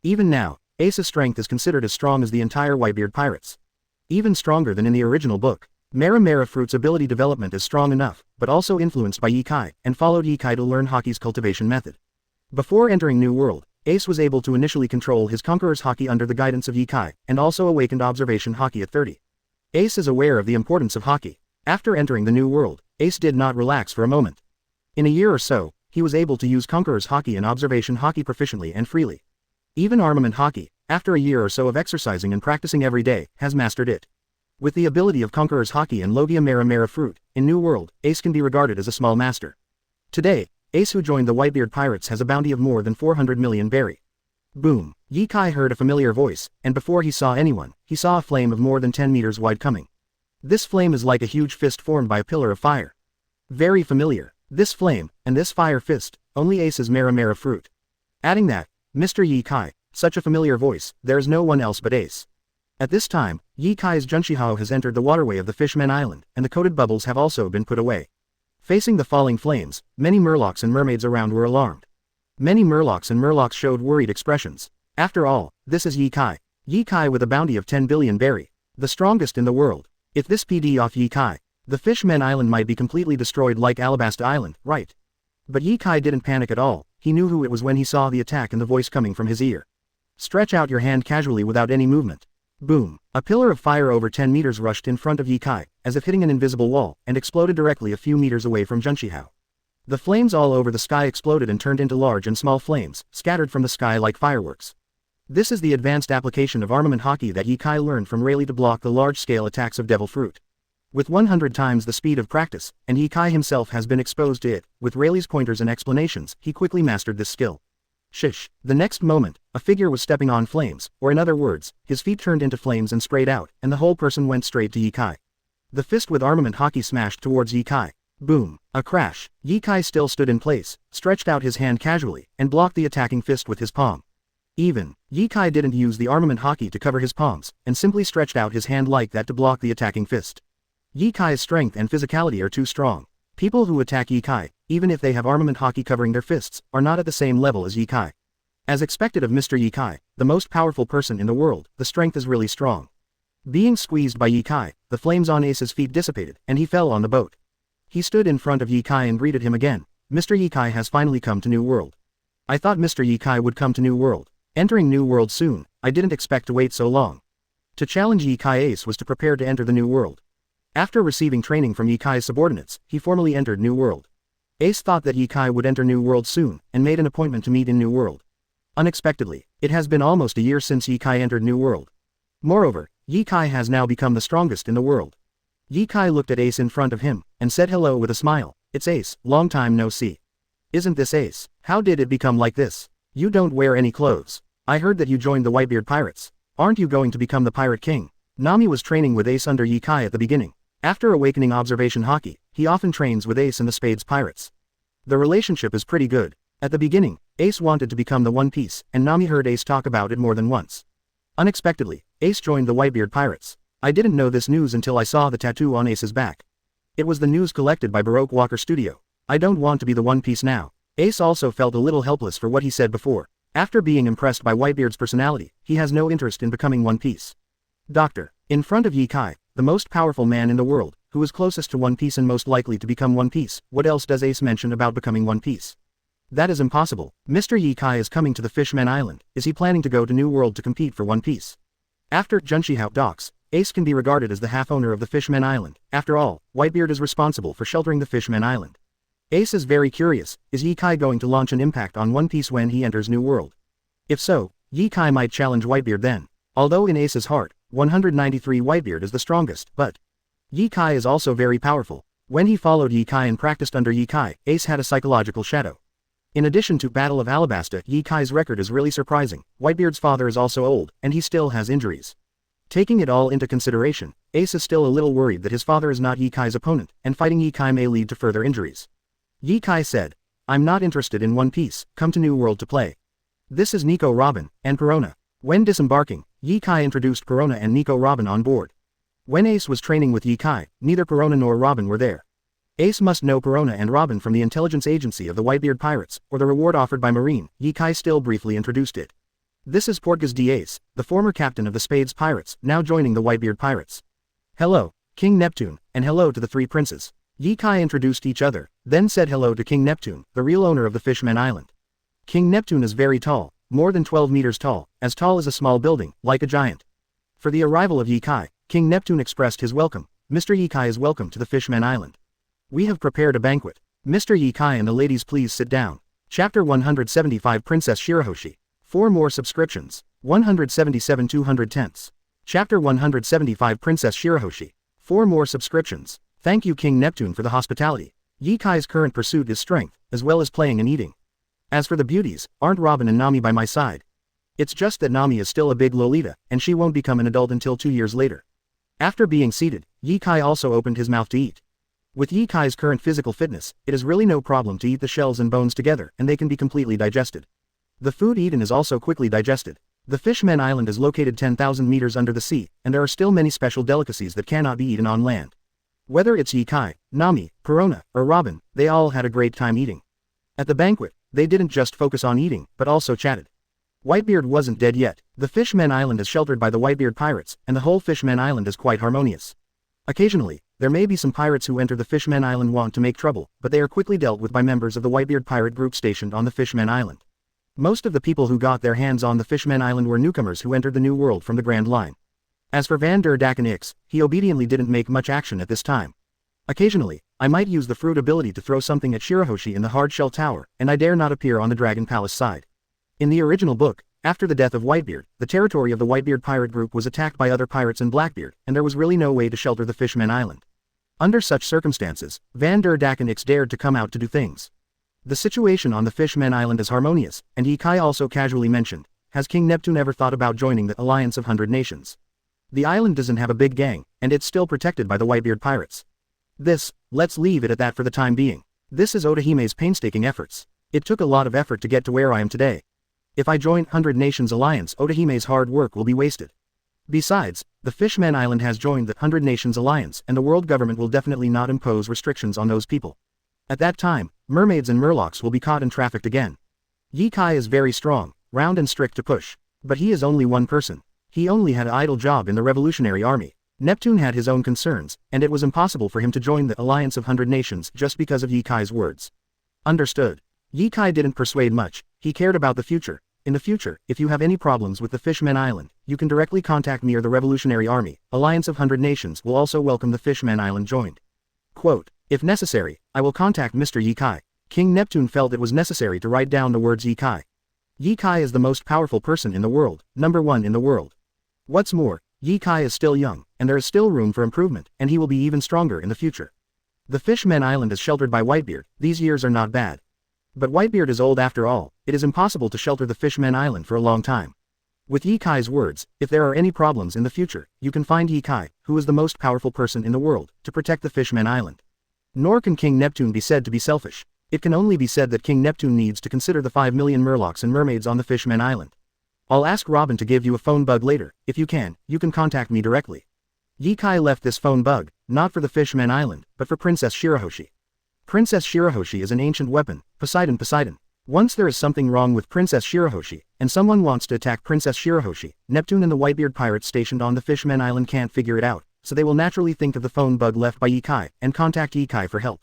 Speaker 1: Even now, Ace's strength is considered as strong as the entire Whitebeard Pirates. Even stronger than in the original book. Mera Fruit's ability development is strong enough, but also influenced by Ye-Kai, and followed Ye-Kai to learn Haki's cultivation method. Before entering New World, Ace was able to initially control his Conqueror's Haki under the guidance of Ye-Kai, and also awakened Observation Haki at 30. Ace is aware of the importance of Haki. After entering the New World, Ace did not relax for a moment. In a year or so, he was able to use Conqueror's Haki and Observation Haki proficiently and freely. Even Armament Haki, after a year or so of exercising and practicing every day, has mastered it. With the ability of Conqueror's Haki and Logia Mera Fruit, in New World, Ace can be regarded as a small master. Today, Ace, who joined the Whitebeard Pirates, has a bounty of more than 400 million berry. Boom! Ye-Kai heard a familiar voice, and before he saw anyone, he saw a flame of more than 10 meters wide coming. This flame is like a huge fist formed by a pillar of fire. Very familiar. This flame, and this fire fist, only Ace's Mera Fruit. Adding that, Mr. Ye-Kai, such a familiar voice, there is no one else but Ace. At this time, Ye-Kai's Junshihao has entered the waterway of the Fishmen Island, and the coated bubbles have also been put away. Facing the falling flames, many Murlocs and mermaids around were alarmed. Many Murlocs and Murlocs showed worried expressions. After all, this is Ye-Kai. Ye-Kai with a bounty of 10 billion berry. The strongest in the world. If this PD off Ye-Kai, the Fishmen Island might be completely destroyed like Alabasta Island, right? But Ye-Kai didn't panic at all. He knew who it was when he saw the attack and the voice coming from his ear. Stretch out your hand casually without any movement. Boom! A pillar of fire over 10 meters rushed in front of Ye-Kai, as if hitting an invisible wall, and exploded directly a few meters away from Junshihao. The flames all over the sky exploded and turned into large and small flames, scattered from the sky like fireworks. This is the advanced application of Armament Haki that Ye-Kai learned from Rayleigh to block the large-scale attacks of Devil Fruit. With 100 times the speed of practice, and Ye-Kai himself has been exposed to it, with Rayleigh's pointers and explanations, he quickly mastered this skill. Shish. The next moment, a figure was stepping on flames, or in other words, his feet turned into flames and sprayed out, and the whole person went straight to Ye-Kai. The fist with Armament Haki smashed towards Ye-Kai. Boom. A crash. Ye-Kai still stood in place, stretched out his hand casually, and blocked the attacking fist with his palm. Even, Ye-Kai didn't use the Armament Haki to cover his palms, and simply stretched out his hand like that to block the attacking fist. Ye-Kai's strength and physicality are too strong. People who attack Ye-Kai, even if they have Armament Haki covering their fists, are not at the same level as Ye-Kai. As expected of Mr. Ye-Kai, the most powerful person in the world, the strength is really strong. Being squeezed by Ye-Kai, the flames on Ace's feet dissipated, and he fell on the boat. He stood in front of Ye-Kai and greeted him again. Mr. Ye-Kai has finally come to New World. I thought Mr. Ye-Kai would come to New World. Entering New World soon, I didn't expect to wait so long. To challenge Ye-Kai, Ace was to prepare to enter the New World. After receiving training from Ye-Kai's subordinates, he formally entered New World. Ace thought that Ye-Kai would enter New World soon, and made an appointment to meet in New World. Unexpectedly, it has been almost a year since Ye-Kai entered New World. Moreover, Ye-Kai has now become the strongest in the world. Ye-Kai looked at Ace in front of him, and said hello with a smile. It's Ace, long time no see. Isn't this Ace? How did it become like this? You don't wear any clothes. I heard that you joined the Whitebeard Pirates. Aren't you going to become the Pirate King? Nami was training with Ace under Ye-Kai at the beginning. After awakening Observation Haki, he often trains with Ace and the Spades Pirates. The relationship is pretty good. At the beginning, Ace wanted to become the One Piece, and Nami heard Ace talk about it more than once. Unexpectedly, Ace joined the Whitebeard Pirates. I didn't know this news until I saw the tattoo on Ace's back. It was the news collected by Baroque Walker Studio. I don't want to be the One Piece now. Ace also felt a little helpless for what he said before. After being impressed by Whitebeard's personality, he has no interest in becoming One Piece. Doctor. In front of Ye-Kai, the most powerful man in the world, who is closest to One Piece and most likely to become One Piece, what else does Ace mention about becoming One Piece? That is impossible. Mr. Ye-Kai is coming to the Fishmen Island. Is he planning to go to New World to compete for One Piece? After Junshihao docks, Ace can be regarded as the half-owner of the Fishmen Island. After all, Whitebeard is responsible for sheltering the Fishmen Island. Ace is very curious, is Ye-Kai going to launch an impact on One Piece when he enters New World? If so, Ye-Kai might challenge Whitebeard then. Although in Ace's heart, 193 Whitebeard is the strongest, but Ye-Kai is also very powerful. When he followed Ye-Kai and practiced under Ye-Kai, Ace had a psychological shadow. In addition to Battle of Alabasta, Ye-Kai's record is really surprising. Whitebeard's father is also old, and he still has injuries. Taking it all into consideration, Ace is still a little worried that his father is not Ye-Kai's opponent, and fighting Ye-Kai may lead to further injuries. Ye-Kai said, I'm not interested in One Piece, come to New World to play. This is Nico Robin, and Perona. When disembarking, Ye Kai introduced Perona and Nico Robin on board. When Ace was training with Ye Kai, neither Perona nor Robin were there. Ace must know Perona and Robin from the intelligence agency of the Whitebeard Pirates, or the reward offered by Marine. Ye Kai still briefly introduced it. This is Portgas D. Ace, the former captain of the Spades Pirates, now joining the Whitebeard Pirates. Hello, King Neptune, and hello to the three princes. Ye Kai introduced each other, then said hello to King Neptune, the real owner of the Fishman Island. King Neptune is very tall, more than 12 meters tall as a small building, like a giant. For the arrival of Ye Kai, King Neptune expressed his welcome. Mr. Ye Kai is welcome to the Fishman Island. We have prepared a banquet. Mr. Ye Kai and the ladies please sit down. Chapter 175 Princess Shirahoshi. 4 more subscriptions. 177 210ths. Chapter 175 Princess Shirahoshi. 4 more subscriptions. Thank you King Neptune for the hospitality. Ye Kai's current pursuit is strength, as well as playing and eating. As for the beauties, aren't Robin and Nami by my side? It's just that Nami is still a big Lolita, and she won't become an adult until 2 years later. After being seated, Ye Kai also opened his mouth to eat. With Ye Kai's current physical fitness, it is really no problem to eat the shells and bones together, and they can be completely digested. The food eaten is also quickly digested. The Fishman Island is located 10,000 meters under the sea, and there are still many special delicacies that cannot be eaten on land. Whether it's Ye Kai, Nami, Perona, or Robin, they all had a great time eating. At the banquet, they didn't just focus on eating, but also chatted. Whitebeard wasn't dead yet. The Fishman Island is sheltered by the Whitebeard Pirates, and the whole Fishman Island is quite harmonious. Occasionally, there may be some pirates who enter the Fishman Island want to make trouble, but they are quickly dealt with by members of the Whitebeard pirate group stationed on the Fishman Island. Most of the people who got their hands on the Fishman Island were newcomers who entered the New World from the Grand Line. As for Van der Daken Ix, he obediently didn't make much action at this time. Occasionally, I might use the fruit ability to throw something at Shirahoshi in the hard shell tower, and I dare not appear on the Dragon Palace side. In the original book, after the death of Whitebeard, the territory of the Whitebeard pirate group was attacked by other pirates and Blackbeard, and there was really no way to shelter the Fishman Island. Under such circumstances, Van der Daken Ix dared to come out to do things. The situation on the Fishman Island is harmonious, and Ye Kai also casually mentioned, has King Neptune ever thought about joining the Alliance of 100 Nations? The island doesn't have a big gang, and it's still protected by the Whitebeard pirates. Let's leave it at that for the time being. This is Odahime's painstaking efforts. It took a lot of effort to get to where I am today. If I join 100 Nations Alliance, Odahime's hard work will be wasted. Besides, the Fishman Island has joined the 100 Nations Alliance, and the world government will definitely not impose restrictions on those people. At that time, mermaids and murlocs will be caught and trafficked again. Ye Kai is very strong, round and strict to push. But he is only one person. He only had an idle job in the Revolutionary Army. Neptune had his own concerns, and it was impossible for him to join the Alliance of 100 Nations just because of Ye Kai's words. Understood. Ye Kai didn't persuade much, he cared about the future. In the future, if you have any problems with the Fishman Island, you can directly contact me or the Revolutionary Army. Alliance of 100 Nations will also welcome the Fishman Island joined. Quote, if necessary, I will contact Mr. Ye Kai. King Neptune felt it was necessary to write down the words Ye Kai. Ye Kai is the most powerful person in the world, #1 in the world. What's more, Ye Kai is still young, and there is still room for improvement, and he will be even stronger in the future. The Fishman Island is sheltered by Whitebeard. These years are not bad. But Whitebeard is old after all. It is impossible to shelter the Fishman Island for a long time. With Ye Kai's words, if there are any problems in the future, you can find Ye Kai, who is the most powerful person in the world, to protect the Fishman Island. Nor can King Neptune be said to be selfish. It can only be said that King Neptune needs to consider the 5 million murlocs and mermaids on the Fishman Island. I'll ask Robin to give you a phone bug later. If you can contact me directly. Ye Kai left this phone bug, not for the Fishman Island, but for Princess Shirahoshi. Princess Shirahoshi is an ancient weapon, Poseidon. Once there is something wrong with Princess Shirahoshi, and someone wants to attack Princess Shirahoshi, Neptune and the Whitebeard pirates stationed on the Fishman Island can't figure it out, so they will naturally think of the phone bug left by Ye Kai, and contact Ye Kai for help.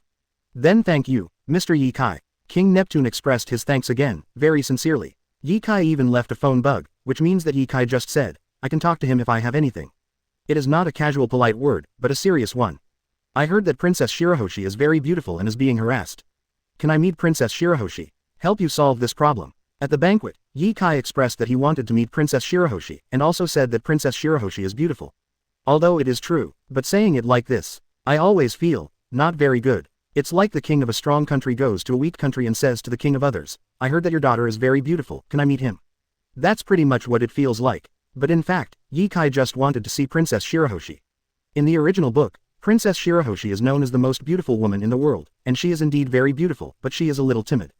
Speaker 1: Then thank you, Mr. Ye Kai. King Neptune expressed his thanks again, very sincerely. Ye Kai even left a phone bug, which means that Ye Kai just said, I can talk to him if I have anything. It is not a casual polite word, but a serious one. I heard that Princess Shirahoshi is very beautiful and is being harassed. Can I meet Princess Shirahoshi? Help you solve this problem. At the banquet, Ye Kai expressed that he wanted to meet Princess Shirahoshi, and also said that Princess Shirahoshi is beautiful. Although it is true, but saying it like this, I always feel, not very good. It's like the king of a strong country goes to a weak country and says to the king of others, I heard that your daughter is very beautiful, can I meet him? That's pretty much what it feels like. But in fact, Ye Kai just wanted to see Princess Shirahoshi. In the original book, Princess Shirahoshi is known as the most beautiful woman in the world, and she is indeed very beautiful, but she is a little timid.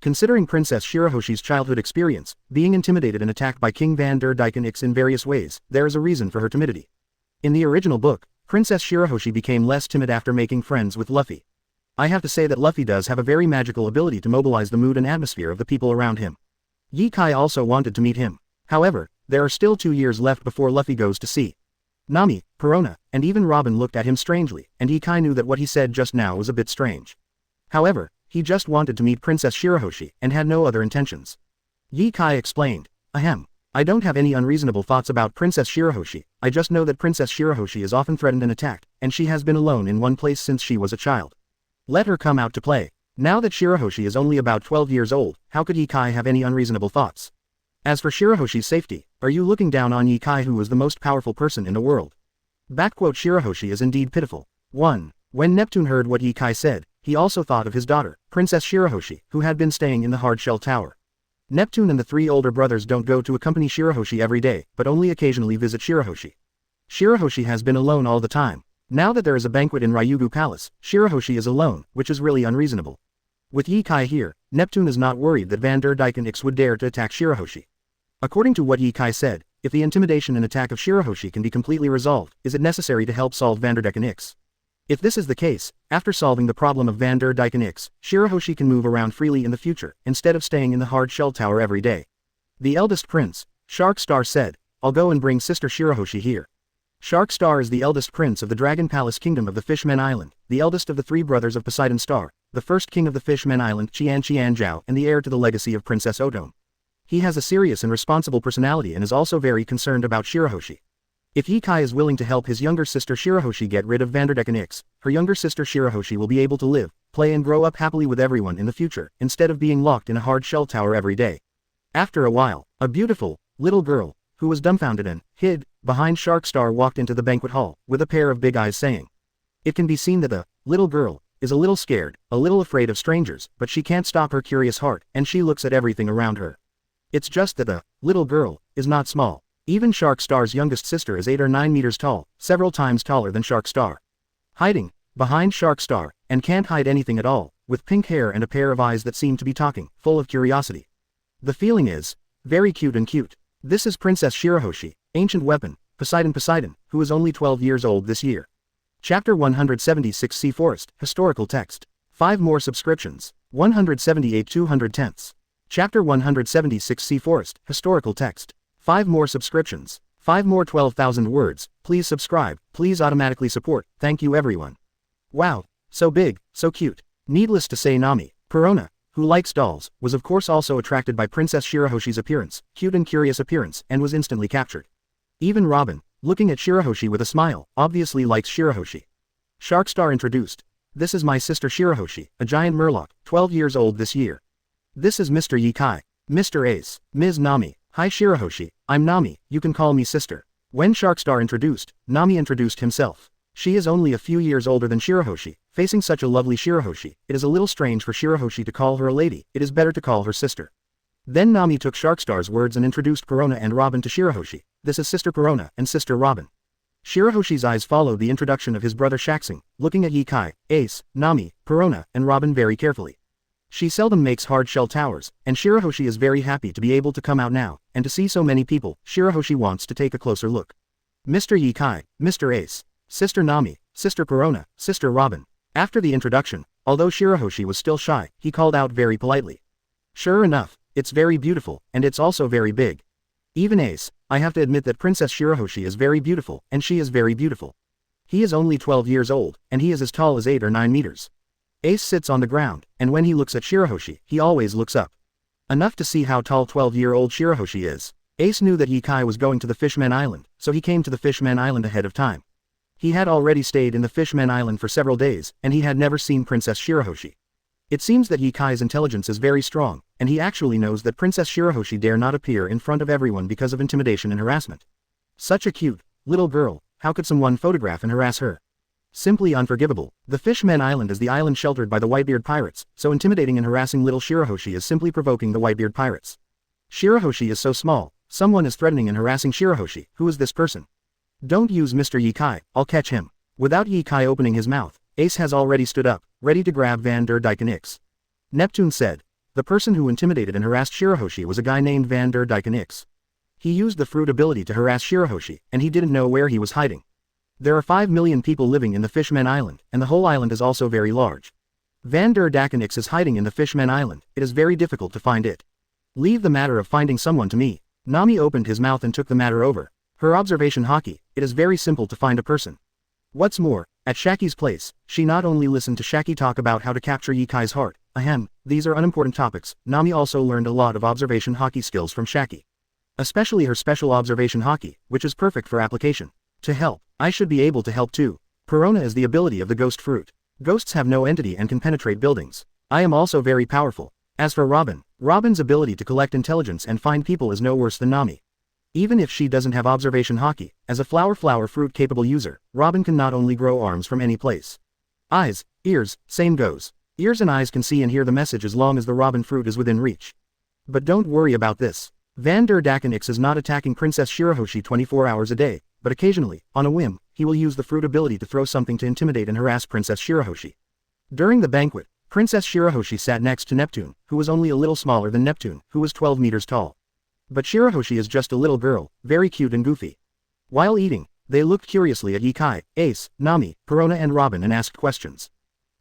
Speaker 1: Considering Princess Shirahoshi's childhood experience, being intimidated and attacked by King van der Dyken X in various ways, there is a reason for her timidity. In the original book, Princess Shirahoshi became less timid after making friends with Luffy. I have to say that Luffy does have a very magical ability to mobilize the mood and atmosphere of the people around him. Ye Kai also wanted to meet him. However, there are still 2 years left before Luffy goes to sea. Nami, Perona, and even Robin looked at him strangely, and Ye Kai knew that what he said just now was a bit strange. However, he just wanted to meet Princess Shirahoshi and had no other intentions. Ye Kai explained, Ahem. I don't have any unreasonable thoughts about Princess Shirahoshi, I just know that Princess Shirahoshi is often threatened and attacked, and she has been alone in one place since she was a child. Let her come out to play. Now that Shirahoshi is only about 12 years old, how could Ye Kai have any unreasonable thoughts? As for Shirahoshi's safety, are you looking down on Ye Kai, who is the most powerful person in the world? Shirahoshi is indeed pitiful. 1. When Neptune heard what Ye Kai said, he also thought of his daughter, Princess Shirahoshi, who had been staying in the hard-shell tower. Neptune and the 3 older brothers don't go to accompany Shirahoshi every day, but only occasionally visit Shirahoshi. Shirahoshi has been alone all the time. Now that there is a banquet in Ryugu Palace, Shirahoshi is alone, which is really unreasonable. With Ye Kai here, Neptune is not worried that van der Dyken X would dare to attack Shirahoshi. According to what Ye Kai said, if the intimidation and attack of Shirahoshi can be completely resolved, is it necessary to help solve van der Dyken X? If this is the case, after solving the problem of van der Dyken X, Shirahoshi can move around freely in the future, instead of staying in the hard shell tower every day. The eldest prince, Shark Star, said, I'll go and bring Sister Shirahoshi here. Shark Star is the eldest prince of the Dragon Palace Kingdom of the Fishmen Island, the eldest of the 3 brothers of Poseidon Star, the first king of the Fishmen Island Qian Qianzhao, and the heir to the legacy of Princess Otome. He has a serious and responsible personality and is also very concerned about Shirahoshi. If Ye Kai is willing to help his younger sister Shirahoshi get rid of van der Dyken X, her younger sister Shirahoshi will be able to live, play and grow up happily with everyone in the future, instead of being locked in a hard shell tower every day. After a while, a beautiful, little girl, who was dumbfounded and hid behind Shark Star, walked into the banquet hall, with a pair of big eyes, saying. It can be seen that the little girl is a little scared, a little afraid of strangers, but she can't stop her curious heart, and she looks at everything around her. It's just that the little girl is not small. Even Shark Star's youngest sister is 8 or 9 meters tall, several times taller than Shark Star. Hiding behind Shark Star, and can't hide anything at all, with pink hair and a pair of eyes that seem to be talking, full of curiosity. The feeling is very cute and cute. This is Princess Shirahoshi, Ancient Weapon, Poseidon, who is only 12 years old this year. Chapter 176 Sea Forest, Historical Text. 5 more subscriptions. 178 210ths. Chapter 176 Sea Forest, Historical Text. 5 more subscriptions. 5 more 12,000 words. Please subscribe, please automatically support, thank you everyone. Wow, so big, so cute. Needless to say, Nami, Perona, who likes dolls, was of course also attracted by Princess Shirahoshi's appearance, cute and curious appearance, and was instantly captured. Even Robin, looking at Shirahoshi with a smile, obviously likes Shirahoshi. Sharkstar introduced. This is my sister Shirahoshi, a giant murloc, 12 years old this year. This is Mr. Ye Kai, Mr. Ace, Ms. Nami. Hi Shirahoshi, I'm Nami, you can call me sister. When Sharkstar introduced, Nami introduced himself. She is only a few years older than Shirahoshi, facing such a lovely Shirahoshi, it is a little strange for Shirahoshi to call her a lady, it is better to call her sister. Then Nami took Sharkstar's words and introduced Perona and Robin to Shirahoshi. This is Sister Perona and Sister Robin. Shirahoshi's eyes followed the introduction of his brother Shaxing, looking at Ye Kai, Ace, Nami, Perona, and Robin very carefully. She seldom makes hard-shell towers, and Shirahoshi is very happy to be able to come out now, and to see so many people, Shirahoshi wants to take a closer look. Mr. Ye Kai, Mr. Ace, Sister Nami, Sister Perona, Sister Robin. After the introduction, although Shirahoshi was still shy, he called out very politely. Sure enough, it's very beautiful, and it's also very big. Even Ace, I have to admit that Princess Shirahoshi is very beautiful, and she is very beautiful. He is only 12 years old, and he is as tall as 8 or 9 meters. Ace sits on the ground, and when he looks at Shirahoshi, he always looks up. Enough to see how tall 12-year-old Shirahoshi is. Ace knew that Ye Kai was going to the Fishmen Island, so he came to the Fishmen Island ahead of time. He had already stayed in the Fishmen Island for several days, and he had never seen Princess Shirahoshi. It seems that Ye Kai's intelligence is very strong, and he actually knows that Princess Shirahoshi dare not appear in front of everyone because of intimidation and harassment. Such a cute, little girl, how could someone photograph and harass her? Simply unforgivable. The Fishmen Island is the island sheltered by the Whitebeard pirates, so intimidating and harassing little Shirahoshi is simply provoking the Whitebeard pirates. Shirahoshi is so small, someone is threatening and harassing Shirahoshi. Who is this person? Don't use Mr. Ye Kai, I'll catch him. Without Ye Kai opening his mouth, Ace has already stood up, ready to grab Van der Dyken X. Neptune said. The person who intimidated and harassed Shirahoshi was a guy named Van der Dyken X. He used the fruit ability to harass Shirahoshi, and he didn't know where he was hiding. There are 5 million people living in the Fishman Island, and the whole island is also very large. Van der Dyken X is hiding in the Fishman Island. It is very difficult to find it. Leave the matter of finding someone to me. Nami opened his mouth and took the matter over. Her observation haki, it is very simple to find a person. What's more, at Shaki's place, she not only listened to Shaki talk about how to capture Ye Kai's heart, these are unimportant topics. Nami also learned a lot of observation haki skills from Shaki. Especially her special observation haki, which is perfect for application. To help, I should be able to help too. Perona is the ability of the ghost fruit. Ghosts have no entity and can penetrate buildings. I am also very powerful. As for Robin, Robin's ability to collect intelligence and find people is no worse than Nami. Even if she doesn't have observation haki, as a flower fruit capable user, Robin can not only grow arms from any place. Eyes, ears, same goes. Ears and eyes can see and hear the message as long as the Robin fruit is within reach. But don't worry about this. Van der Dyken X is not attacking Princess Shirahoshi 24 hours a day, but occasionally, on a whim, he will use the fruit ability to throw something to intimidate and harass Princess Shirahoshi. During the banquet, Princess Shirahoshi sat next to Neptune, who was only a little smaller than Neptune, who was 12 meters tall. But Shirahoshi is just a little girl, very cute and goofy. While eating, they looked curiously at Ye Kai, Ace, Nami, Perona and Robin and asked questions.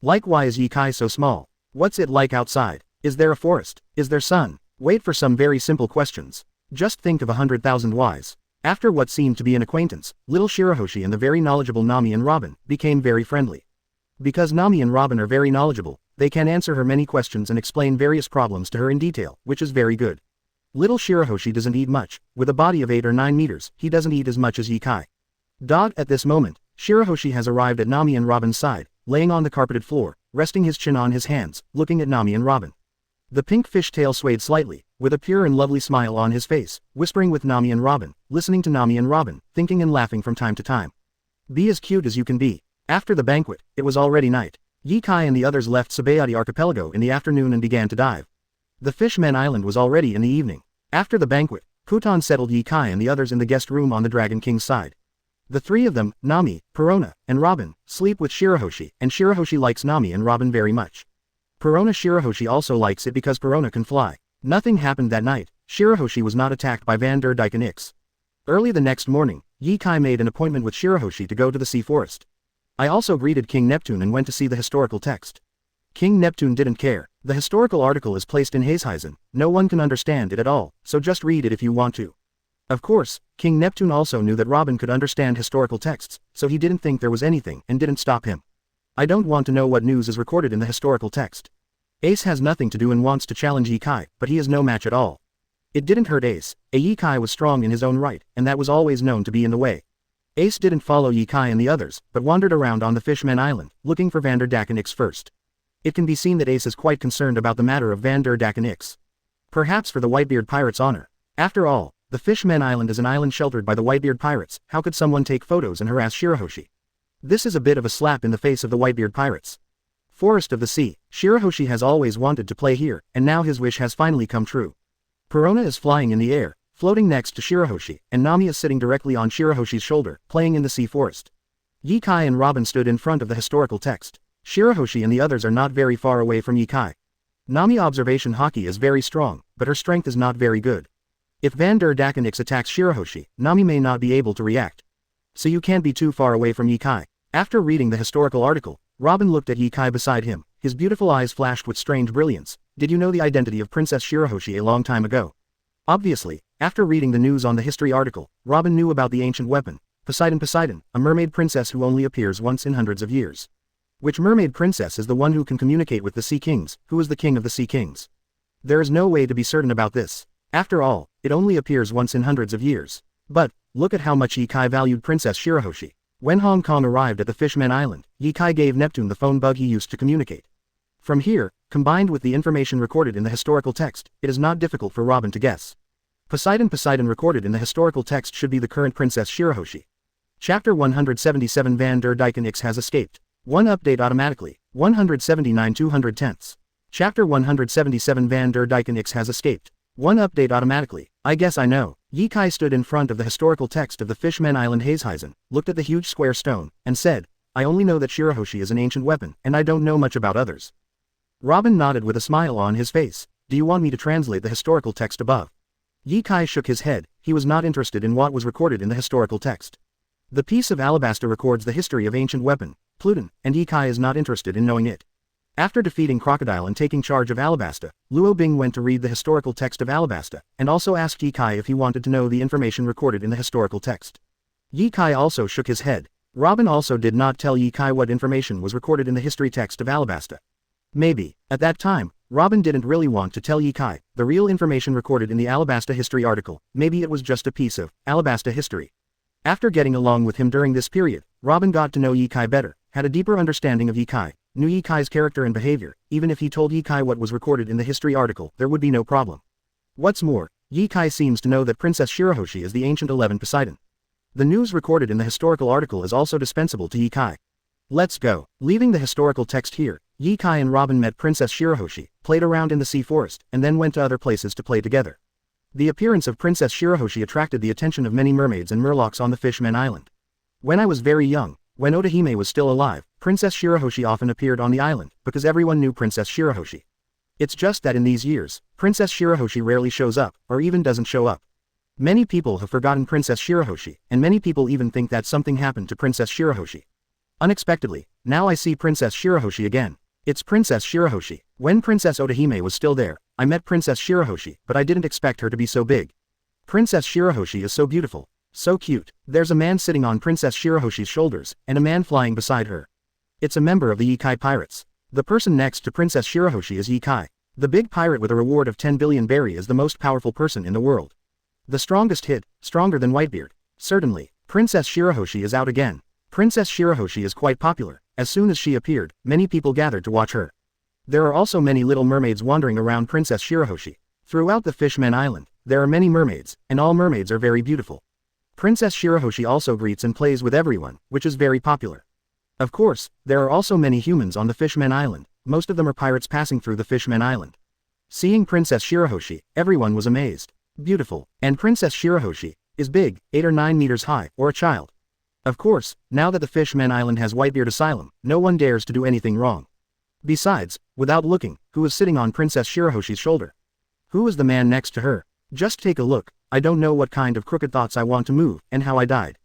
Speaker 1: Like, why is Ye Kai so small? What's it like outside? Is there a forest? Is there sun? Wait for some very simple questions. Just think of 100,000 whys. After what seemed to be an acquaintance, little Shirahoshi and the very knowledgeable Nami and Robin became very friendly. Because Nami and Robin are very knowledgeable, they can answer her many questions and explain various problems to her in detail, which is very good. Little Shirahoshi doesn't eat much. With a body of 8 or 9 meters, he doesn't eat as much as Ye Kai. At this moment, Shirahoshi has arrived at Nami and Robin's side, laying on the carpeted floor, resting his chin on his hands, looking at Nami and Robin. The pink fish tail swayed slightly, with a pure and lovely smile on his face, whispering with Nami and Robin, listening to Nami and Robin, thinking and laughing from time to time. Be as cute as you can be. After the banquet, it was already night. Ye Kai and the others left Sabayati Archipelago in the afternoon and began to dive. The Fishman Island was already in the evening. After the banquet, Kutan settled Ye Kai and the others in the guest room on the Dragon King's side. The three of them, Nami, Perona, and Robin, sleep with Shirahoshi, and Shirahoshi likes Nami and Robin very much. Perona Shirahoshi also likes it because Perona can fly. Nothing happened that night. Shirahoshi was not attacked by Van der Dyken X. Early the next morning, Ye Kai made an appointment with Shirahoshi to go to the sea forest. I also greeted King Neptune and went to see the historical text. King Neptune didn't care. The historical article is placed in Heisheisen. No one can understand it at all, so just read it if you want to. Of course, King Neptune also knew that Robin could understand historical texts, so he didn't think there was anything and didn't stop him. I don't want to know what news is recorded in the historical text. Ace has nothing to do and wants to challenge Ye Kai, but he is no match at all. It didn't hurt Ace. Ye Kai was strong in his own right, and that was always known to be in the way. Ace didn't follow Ye Kai and the others, but wandered around on the Fishman Island, looking for Van der Dyken X first. It can be seen that Ace is quite concerned about the matter of Van der Dyken X. Perhaps for the Whitebeard pirates' honor. After all, the Fishman Island is an island sheltered by the Whitebeard pirates. How could someone take photos and harass Shirahoshi? This is a bit of a slap in the face of the Whitebeard pirates. Forest of the Sea. Shirahoshi has always wanted to play here, and now his wish has finally come true. Perona is flying in the air, floating next to Shirahoshi, and Nami is sitting directly on Shirahoshi's shoulder, playing in the sea forest. Ye Kai and Robin stood in front of the historical text. Shirahoshi and the others are not very far away from Ye Kai. Nami observation haki is very strong, but her strength is not very good. If Van der Dyken X attacks Shirahoshi, Nami may not be able to react. So you can't be too far away from Ye Kai. After reading the historical article, Robin looked at Ye Kai beside him. His beautiful eyes flashed with strange brilliance. Did you know the identity of Princess Shirahoshi a long time ago? Obviously, after reading the news on the history article, Robin knew about the ancient weapon, Poseidon, a mermaid princess who only appears once in hundreds of years. Which mermaid princess is the one who can communicate with the Sea Kings? Who is the king of the Sea Kings? There is no way to be certain about this. After all, it only appears once in hundreds of years. But, look at how much Ye Kai valued Princess Shirahoshi. When Hong Kong arrived at the Fishman Island, Ye Kai gave Neptune the phone bug he used to communicate. From here, combined with the information recorded in the historical text, it is not difficult for Robin to guess. Poseidon recorded in the historical text should be the current Princess Shirahoshi. Chapter 177 Van der Dyken X has escaped. 1 update automatically. 179 2/10. Chapter 177 Van der Dyken X has escaped. 1 update automatically. I guess I know. Ye Kai stood in front of the historical text of the Fishman Island Heisheisen, looked at the huge square stone, and said, I only know that Shirahoshi is an ancient weapon, and I don't know much about others. Robin nodded with a smile on his face. Do you want me to translate the historical text above? Ye Kai shook his head. He was not interested in what was recorded in the historical text. The piece of alabaster records the history of ancient weapon, Pluton, and Ye Kai is not interested in knowing it. After defeating Crocodile and taking charge of Alabasta, Luo Bing went to read the historical text of Alabasta, and also asked Ye Kai if he wanted to know the information recorded in the historical text. Ye Kai also shook his head. Robin also did not tell Ye Kai what information was recorded in the history text of Alabasta. Maybe, at that time, Robin didn't really want to tell Ye Kai the real information recorded in the Alabasta history article. Maybe it was just a piece of Alabasta history. After getting along with him during this period, Robin got to know Ye Kai better, had a deeper understanding of Ye Kai, knew Ye Kai's character and behavior. Even if he told Ye Kai what was recorded in the history article, there would be no problem. What's more, Ye Kai seems to know that Princess Shirahoshi is the ancient 11 Poseidon. The news recorded in the historical article is also dispensable to Ye Kai. Let's go. Leaving the historical text here, Ye Kai and Robin met Princess Shirahoshi, played around in the sea forest, and then went to other places to play together. The appearance of Princess Shirahoshi attracted the attention of many mermaids and murlocs on the Fishman Island. When I was very young, when Otahime was still alive, Princess Shirahoshi often appeared on the island, because everyone knew Princess Shirahoshi. It's just that in these years, Princess Shirahoshi rarely shows up, or even doesn't show up. Many people have forgotten Princess Shirahoshi, and many people even think that something happened to Princess Shirahoshi. Unexpectedly, now I see Princess Shirahoshi again. It's Princess Shirahoshi. When Princess Otahime was still there, I met Princess Shirahoshi, but I didn't expect her to be so big. Princess Shirahoshi is so beautiful, so cute. There's a man sitting on Princess Shirahoshi's shoulders, and a man flying beside her. It's a member of the Ye Kai pirates. The person next to Princess Shirahoshi is Ye Kai. The big pirate with a reward of 10 billion berry is the most powerful person in the world. The strongest hit, stronger than Whitebeard. Certainly, Princess Shirahoshi is out again. Princess Shirahoshi is quite popular. As soon as she appeared, many people gathered to watch her. There are also many little mermaids wandering around Princess Shirahoshi. Throughout the Fishman Island, there are many mermaids, and all mermaids are very beautiful. Princess Shirahoshi also greets and plays with everyone, which is very popular. Of course, there are also many humans on the Fishman Island. Most of them are pirates passing through the Fishman Island. Seeing Princess Shirahoshi, everyone was amazed. Beautiful, and Princess Shirahoshi is big, 8 or 9 meters high, or a child. Of course, now that the Fishman Island has Whitebeard Asylum, no one dares to do anything wrong. Besides, without looking, who is sitting on Princess Shirahoshi's shoulder? Who is the man next to her? Just take a look. I don't know what kind of crooked thoughts I want to move, and how I died.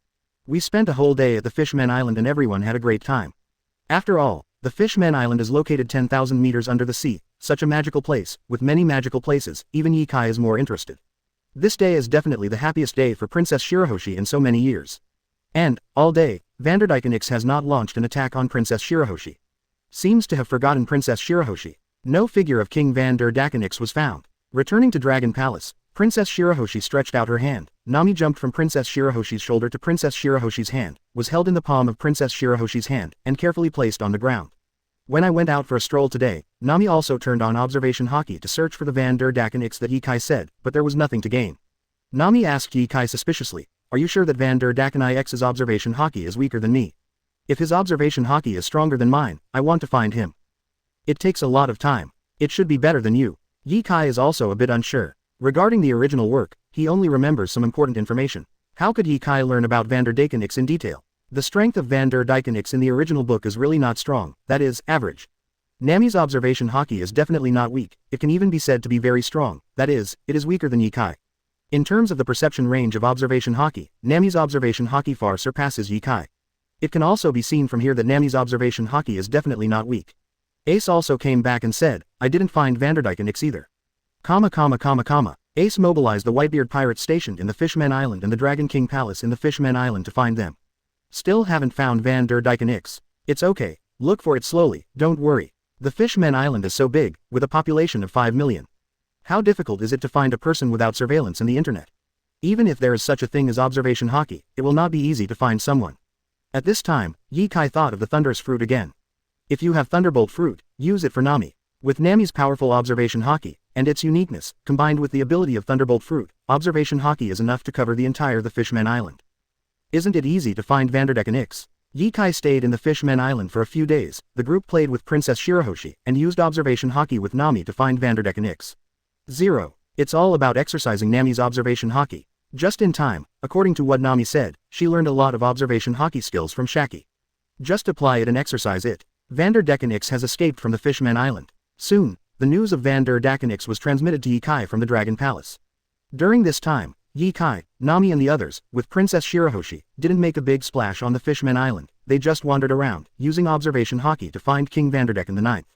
Speaker 1: We spent a whole day at the Fishman Island and everyone had a great time. After all, the Fishman Island is located 10,000 meters under the sea, such a magical place, with many magical places. Even Ye Kai is more interested. This day is definitely the happiest day for Princess Shirahoshi in so many years. And, all day, Vanderdykenix has not launched an attack on Princess Shirahoshi. Seems to have forgotten Princess Shirahoshi. No figure of King Vanderdykenix was found. Returning to Dragon Palace, Princess Shirahoshi stretched out her hand. Nami jumped from Princess Shirahoshi's shoulder to Princess Shirahoshi's hand, was held in the palm of Princess Shirahoshi's hand, and carefully placed on the ground. When I went out for a stroll today, Nami also turned on observation hockey to search for the Vanderdykenix that Ye Kai said, but there was nothing to gain. Nami asked Ye Kai suspiciously, "Are you sure that Vanderdykenix's observation hockey is weaker than me? If his observation hockey is stronger than mine, I want to find him. It takes a lot of time. It should be better than you." Ye Kai is also a bit unsure. Regarding the original work, he only remembers some important information. How could Ye Kai learn about Vanderdykenix in detail? The strength of Vanderdykenix in the original book is really not strong, that is, average. Nami's observation hockey is definitely not weak, it can even be said to be very strong, that is, it is weaker than Ye Kai. In terms of the perception range of observation hockey, Nami's observation hockey far surpasses Ye Kai. It can also be seen from here that Nami's observation hockey is definitely not weak. Ace also came back and said, "I didn't find Vanderdykenix either." Ace mobilized the Whitebeard pirates stationed in the Fishman Island and the Dragon King Palace in the Fishman Island to find them. Still haven't found Vanderdykenix. It's okay, look for it slowly, don't worry. The Fishman Island is so big, with a population of 5 million. How difficult is it to find a person without surveillance in the internet? Even if there is such a thing as observation hockey, it will not be easy to find someone. At this time, Ye Kai thought of the Thunderous Fruit again. If you have Thunderbolt Fruit, use it for Nami. With Nami's powerful observation hockey, and its uniqueness, combined with the ability of Thunderbolt Fruit, observation hockey is enough to cover the entire the Fishman Island. Isn't it easy to find Vanderdykenix? Ye Kai stayed in the Fishman Island for a few days. The group played with Princess Shirahoshi, and used observation hockey with Nami to find Vanderdykenix. 0. It's all about exercising Nami's observation hockey. Just in time, according to what Nami said, she learned a lot of observation hockey skills from Shaki. Just apply it and exercise it. Vanderdecken X has escaped from the Fishman Island. Soon, the news of Vanderdecken X was transmitted to Ye Kai from the Dragon Palace. During this time, Ye Kai, Nami and the others, with Princess Shirahoshi, didn't make a big splash on the Fishman Island, they just wandered around, using observation hockey to find King Vanderdecken IX.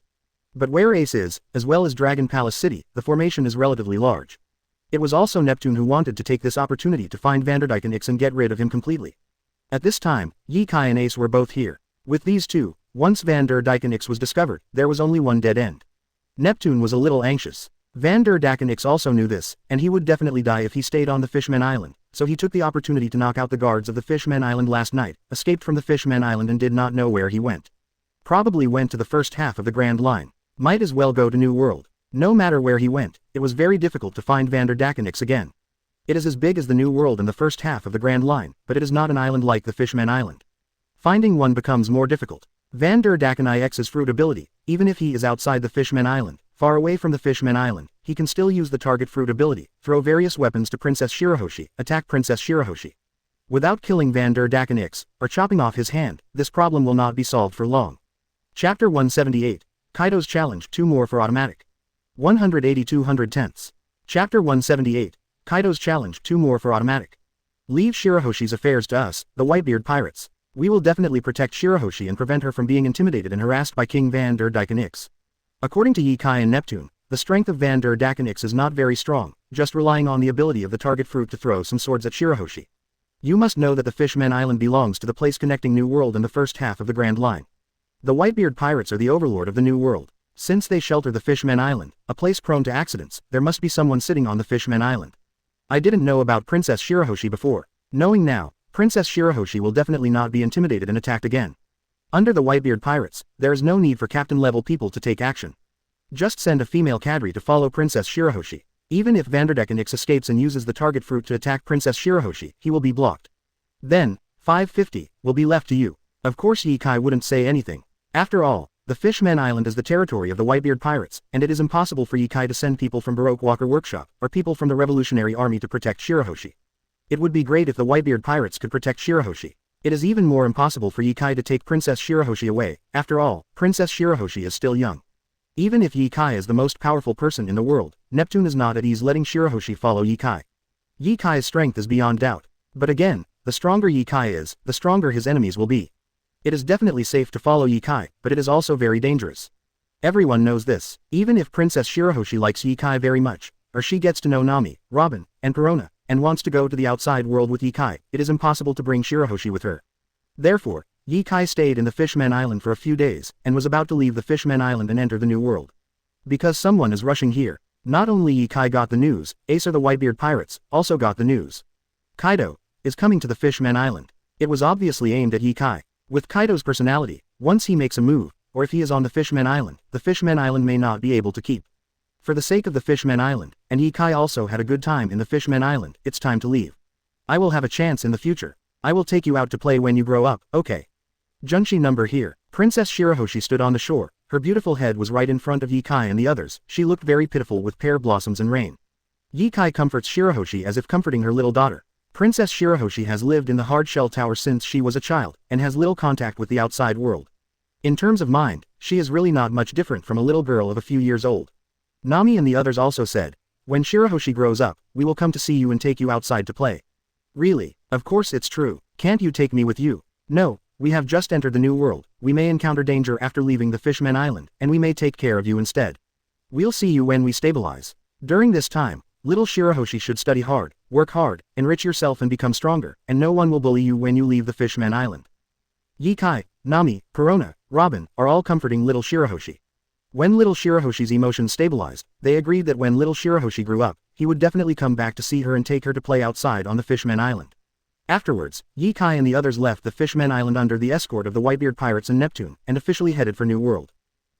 Speaker 1: But where Ace is, as well as Dragon Palace City, the formation is relatively large. It was also Neptune who wanted to take this opportunity to find Vanderdecken X and get rid of him completely. At this time, Ye Kai and Ace were both here. With these two, once Vanderdecken X was discovered, there was only one dead end. Neptune was a little anxious. Vanderdecken X also knew this, and he would definitely die if he stayed on the Fishman Island, so he took the opportunity to knock out the guards of the Fishman Island last night, escaped from the Fishman Island and did not know where he went. Probably went to the first half of the Grand Line. Might as well go to New World. No matter where he went, it was very difficult to find Vanderdecken X again. It is as big as the New World and the first half of the Grand Line, but it is not an island like the Fishman Island. Finding one becomes more difficult. Vanderdecken X's fruit ability, even if he is outside the Fishman Island, far away from the Fishman Island, he can still use the target fruit ability, throw various weapons to Princess Shirahoshi, attack Princess Shirahoshi. Without killing Vanderdecken X, or chopping off his hand, this problem will not be solved for long. Chapter 178. Kaido's Challenge 2 more for automatic. 180-210. Chapter 178. Kaido's Challenge 2 more for automatic. Leave Shirahoshi's affairs to us, the Whitebeard pirates. We will definitely protect Shirahoshi and prevent her from being intimidated and harassed by King Vanderdecken X. According to Ye Kai and Neptune, the strength of Vanderdecken X is not very strong, just relying on the ability of the target fruit to throw some swords at Shirahoshi. You must know that the Fishman Island belongs to the place connecting New World and the first half of the Grand Line. The Whitebeard pirates are the overlord of the New World. Since they shelter the Fishman Island, a place prone to accidents, there must be someone sitting on the Fishman Island. I didn't know about Princess Shirahoshi before. Knowing now, Princess Shirahoshi will definitely not be intimidated and attacked again. Under the Whitebeard pirates, there is no need for captain-level people to take action. Just send a female cadre to follow Princess Shirahoshi. Even if Vanderdecken X escapes and uses the target fruit to attack Princess Shirahoshi, he will be blocked. Then, 550, will be left to you. Of course Ye Kai wouldn't say anything. After all, the Fishman Island is the territory of the Whitebeard pirates, and it is impossible for Ye Kai to send people from Baroque Walker Workshop, or people from the Revolutionary Army to protect Shirahoshi. It would be great if the Whitebeard pirates could protect Shirahoshi. It is even more impossible for Ye Kai to take Princess Shirahoshi away. After all, Princess Shirahoshi is still young. Even if Ye Kai is the most powerful person in the world, Neptune is not at ease letting Shirahoshi follow Ye Kai. Ye Kai's strength is beyond doubt. But again, the stronger Ye Kai is, the stronger his enemies will be. It is definitely safe to follow Ye Kai, but it is also very dangerous. Everyone knows this. Even if Princess Shirahoshi likes Ye Kai very much, or she gets to know Nami, Robin, and Perona, and wants to go to the outside world with Ye Kai, it is impossible to bring Shirahoshi with her. Therefore, Ye Kai stayed in the Fishman Island for a few days, and was about to leave the Fishman Island and enter the New World. Because someone is rushing here. Not only Ye Kai got the news, Ace or the Whitebeard pirates also got the news. Kaido is coming to the Fishman Island. It was obviously aimed at Ye Kai. With Kaido's personality, once he makes a move, or if he is on the Fishman Island may not be able to keep. For the sake of the Fishman Island, and Ye Kai also had a good time in the Fishman Island, it's time to leave. I will have a chance in the future. I will take you out to play when you grow up, okay? Junshi number here. Princess Shirahoshi stood on the shore. Her beautiful head was right in front of Ye Kai and the others. She looked very pitiful with pear blossoms and rain. Ye Kai comforts Shirahoshi as if comforting her little daughter. Princess Shirahoshi has lived in the hard shell tower since she was a child, and has little contact with the outside world. In terms of mind, she is really not much different from a little girl of a few years old. Nami and the others also said, when Shirahoshi grows up, we will come to see you and take you outside to play. Really? Of course it's true. Can't you take me with you? No, we have just entered the New World. We may encounter danger after leaving the Fishman Island, and we may take care of you instead. We'll see you when we stabilize. During this time, little Shirahoshi should study hard, work hard, enrich yourself and become stronger, and no one will bully you when you leave the Fishman Island. Ye Kai, Nami, Perona, Robin, are all comforting little Shirahoshi. When little Shirahoshi's emotions stabilized, they agreed that when little Shirahoshi grew up, he would definitely come back to see her and take her to play outside on the Fishman Island. Afterwards, Ye Kai and the others left the Fishman Island under the escort of the Whitebeard pirates and Neptune, and officially headed for New World.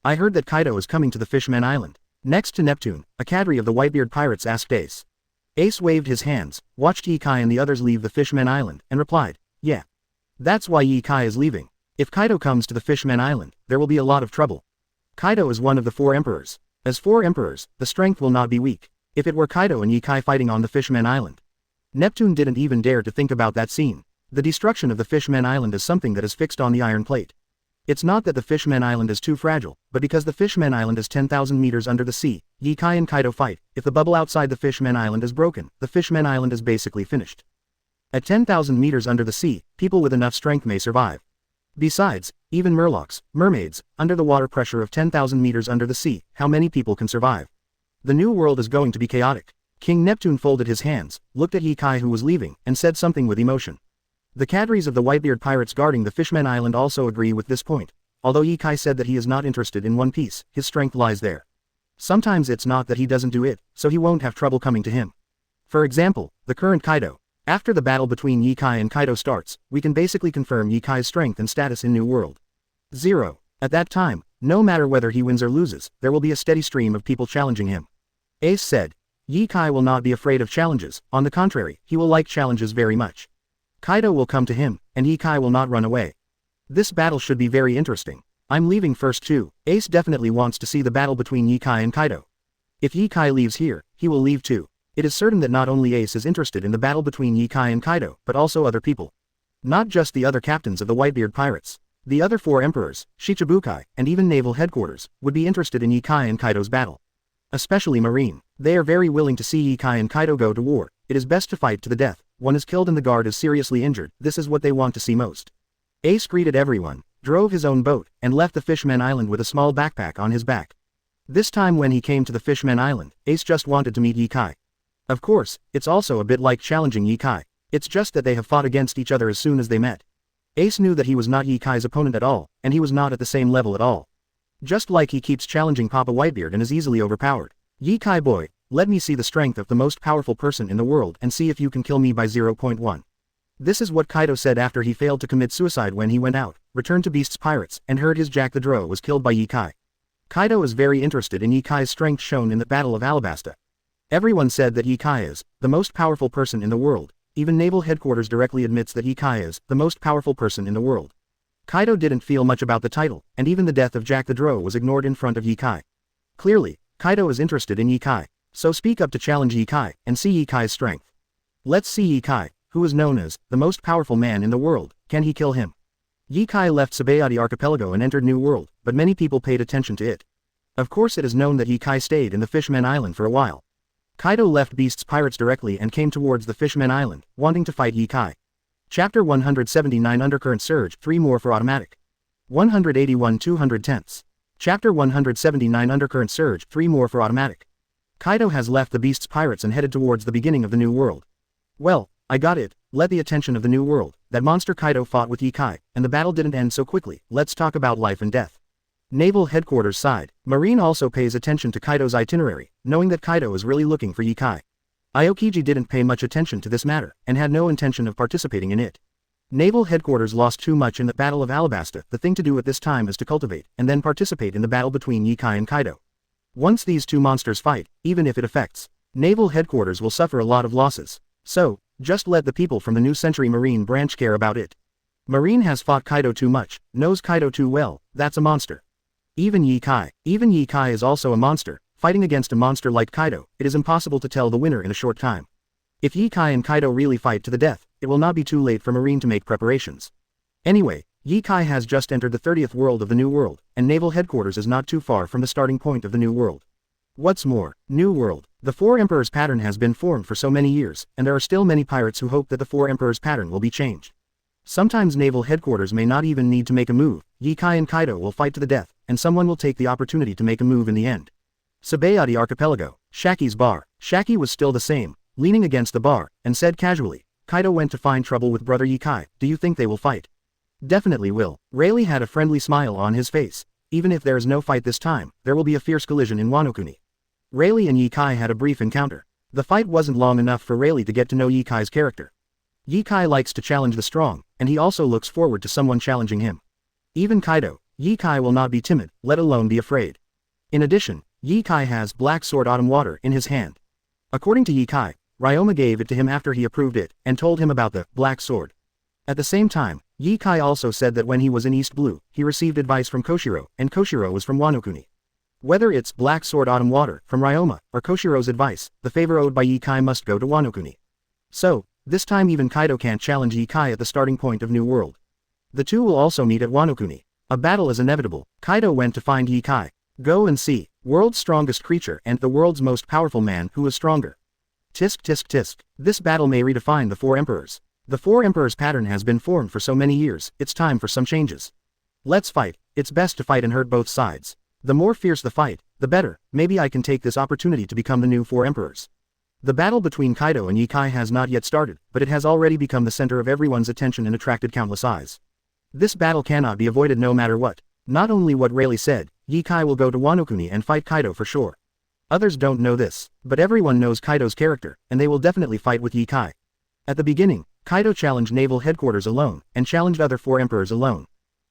Speaker 1: I heard that Kaido is coming to the Fishman Island. Next to Neptune, a cadre of the Whitebeard pirates asked Ace. Ace waved his hands, watched Ye Kai and the others leave the Fishman Island, and replied, yeah. That's why Ye Kai is leaving. If Kaido comes to the Fishman Island, there will be a lot of trouble. Kaido is one of the 4 emperors. As 4 emperors, the strength will not be weak. If it were Kaido and Ye Kai fighting on the Fishman Island. Neptune didn't even dare to think about that scene. The destruction of the Fishmen Island is something that is fixed on the iron plate. It's not that the Fishmen Island is too fragile, but because the Fishmen Island is 10,000 meters under the sea, Ye Kai and Kaido fight. If the bubble outside the Fishmen Island is broken, the Fishmen Island is basically finished. At 10,000 meters under the sea, people with enough strength may survive. Besides, even murlocs, mermaids, under the water pressure of 10,000 meters under the sea, how many people can survive? The new world is going to be chaotic. King Neptune folded his hands, looked at Ye Kai who was leaving, and said something with emotion. The cadres of the Whitebeard pirates guarding the Fishmen Island also agree with this point. Although Ye Kai said that he is not interested in One Piece, his strength lies there. Sometimes it's not that he doesn't do it, so he won't have trouble coming to him. For example, the current Kaido. After the battle between Ye Kai and Kaido starts, we can basically confirm Ye Kai's strength and status in New World. 0. At that time, no matter whether he wins or loses, there will be a steady stream of people challenging him. Ace said. Ye Kai will not be afraid of challenges, on the contrary, he will like challenges very much. Kaido will come to him, and Ye Kai will not run away. This battle should be very interesting. I'm leaving first too. Ace definitely wants to see the battle between Ye Kai and Kaido. If Ye Kai leaves here, he will leave too. It is certain that not only Ace is interested in the battle between Ye Kai and Kaido, but also other people. Not just the other captains of the Whitebeard pirates. The other 4 emperors, Shichibukai, and even naval headquarters, would be interested in Ye Kai and Kaido's battle. Especially Marine. They are very willing to see Ye Kai and Kaido go to war. It is best to fight to the death. One is killed and the guard is seriously injured. This is what they want to see most. Ace greeted everyone, drove his own boat, and left the Fishmen Island with a small backpack on his back. This time when he came to the Fishmen Island, Ace just wanted to meet Ye Kai. Of course, it's also a bit like challenging Ye Kai. It's just that they have fought against each other as soon as they met. Ace knew that he was not Ye Kai's opponent at all, and he was not at the same level at all. Just like he keeps challenging Papa Whitebeard and is easily overpowered. Ye Kai boy, let me see the strength of the most powerful person in the world and see if you can kill me by 0.1. This is what Kaido said after he failed to commit suicide when he went out, returned to Beast's pirates, and heard his Jack the Drow was killed by Ye Kai. Kaido is very interested in Ye Kai's strength shown in the Battle of Alabasta. Everyone said that Ye Kai is the most powerful person in the world. Even naval headquarters directly admits that Ye Kai is the most powerful person in the world. Kaido didn't feel much about the title, and even the death of Jack the Drow was ignored in front of Ye Kai. Clearly, Kaido is interested in Ye Kai. So speak up to challenge Ye Kai, and see Ye Kai's strength. Let's see Ye Kai, who is known as the most powerful man in the world, can he kill him? Ye Kai left Sabayati Archipelago and entered New World, but many people paid attention to it. Of course it is known that Ye Kai stayed in the Fishmen Island for a while. Kaido left Beast's pirates directly and came towards the Fishmen Island, wanting to fight Ye Kai. Chapter 179 Undercurrent Surge, 3 more for automatic. 181 210ths. Chapter 179 Undercurrent Surge, 3 more for automatic. Kaido has left the Beast's pirates and headed towards the beginning of the New World. Well, I got it, let the attention of the New World, that monster Kaido fought with Ye Kai, and the battle didn't end so quickly, let's talk about life and death. Naval Headquarters side, Marine also pays attention to Kaido's itinerary, knowing that Kaido is really looking for Ye Kai. Aokiji didn't pay much attention to this matter, and had no intention of participating in it. Naval Headquarters lost too much in the Battle of Alabasta. The thing to do at this time is to cultivate, and then participate in the battle between Ye Kai and Kaido. Once these two monsters fight, even if it affects Naval Headquarters will suffer a lot of losses. So, just let the people from the New Century Marine branch care about it. Marine has fought Kaido too much, knows Kaido too well, that's a monster. Even Ye Kai is also a monster. Fighting against a monster like Kaido, it is impossible to tell the winner in a short time. If Ye Kai and Kaido really fight to the death, it will not be too late for Marine to make preparations. Anyway, Ye Kai has just entered the 30th world of the New World, and Naval Headquarters is not too far from the starting point of the New World. What's more, New World, the 4 Emperors pattern has been formed for so many years, and there are still many pirates who hope that the 4 Emperors pattern will be changed. Sometimes Naval Headquarters may not even need to make a move. Ye Kai and Kaido will fight to the death, and someone will take the opportunity to make a move in the end. Sabayati Archipelago, Shaki's bar. Shaki was still the same, leaning against the bar, and said casually, Kaido went to find trouble with brother Ye Kai, do you think they will fight? Definitely will. Rayleigh had a friendly smile on his face. Even if there is no fight this time, there will be a fierce collision in Wano-kuni. Rayleigh and Ye Kai had a brief encounter. The fight wasn't long enough for Rayleigh to get to know Ye Kai's character. Ye Kai likes to challenge the strong, and he also looks forward to someone challenging him. Even Kaido, Ye Kai will not be timid, let alone be afraid. In addition, Ye Kai has Black Sword Autumn Water in his hand. According to Ye Kai, Ryoma gave it to him after he approved it, and told him about the Black Sword. At the same time, Ye Kai also said that when he was in East Blue, he received advice from Koshiro, and Koshiro was from Wano-kuni. Whether it's Black Sword Autumn Water from Ryoma, or Koshiro's advice, the favor owed by Ye Kai must go to Wano-kuni. So, This time even Kaido can't challenge Ye-Kai at the starting point of New World. The two will also meet at Wano-Kuni. A battle is inevitable. Kaido went to find Ye-Kai. Go and see. World's strongest creature and the world's most powerful man who is stronger. Tisk tisk tisk. This battle may redefine the Four Emperors. The Four Emperors pattern has been formed for so many years, it's time for some changes. Let's fight. It's best to fight and hurt both sides. The more fierce the fight, the better. Maybe I can take this opportunity to become the new Four Emperors. The battle between Kaido and Ye-Kai has not yet started, but it has already become the center of everyone's attention and attracted countless eyes. This battle cannot be avoided no matter what. Not only what Rayleigh said, Ye-Kai will go to Wano-Kuni and fight Kaido for sure. Others don't know this, but everyone knows Kaido's character, and they will definitely fight with Ye-Kai. At the beginning, Kaido challenged Naval Headquarters alone, and challenged other Four Emperors alone.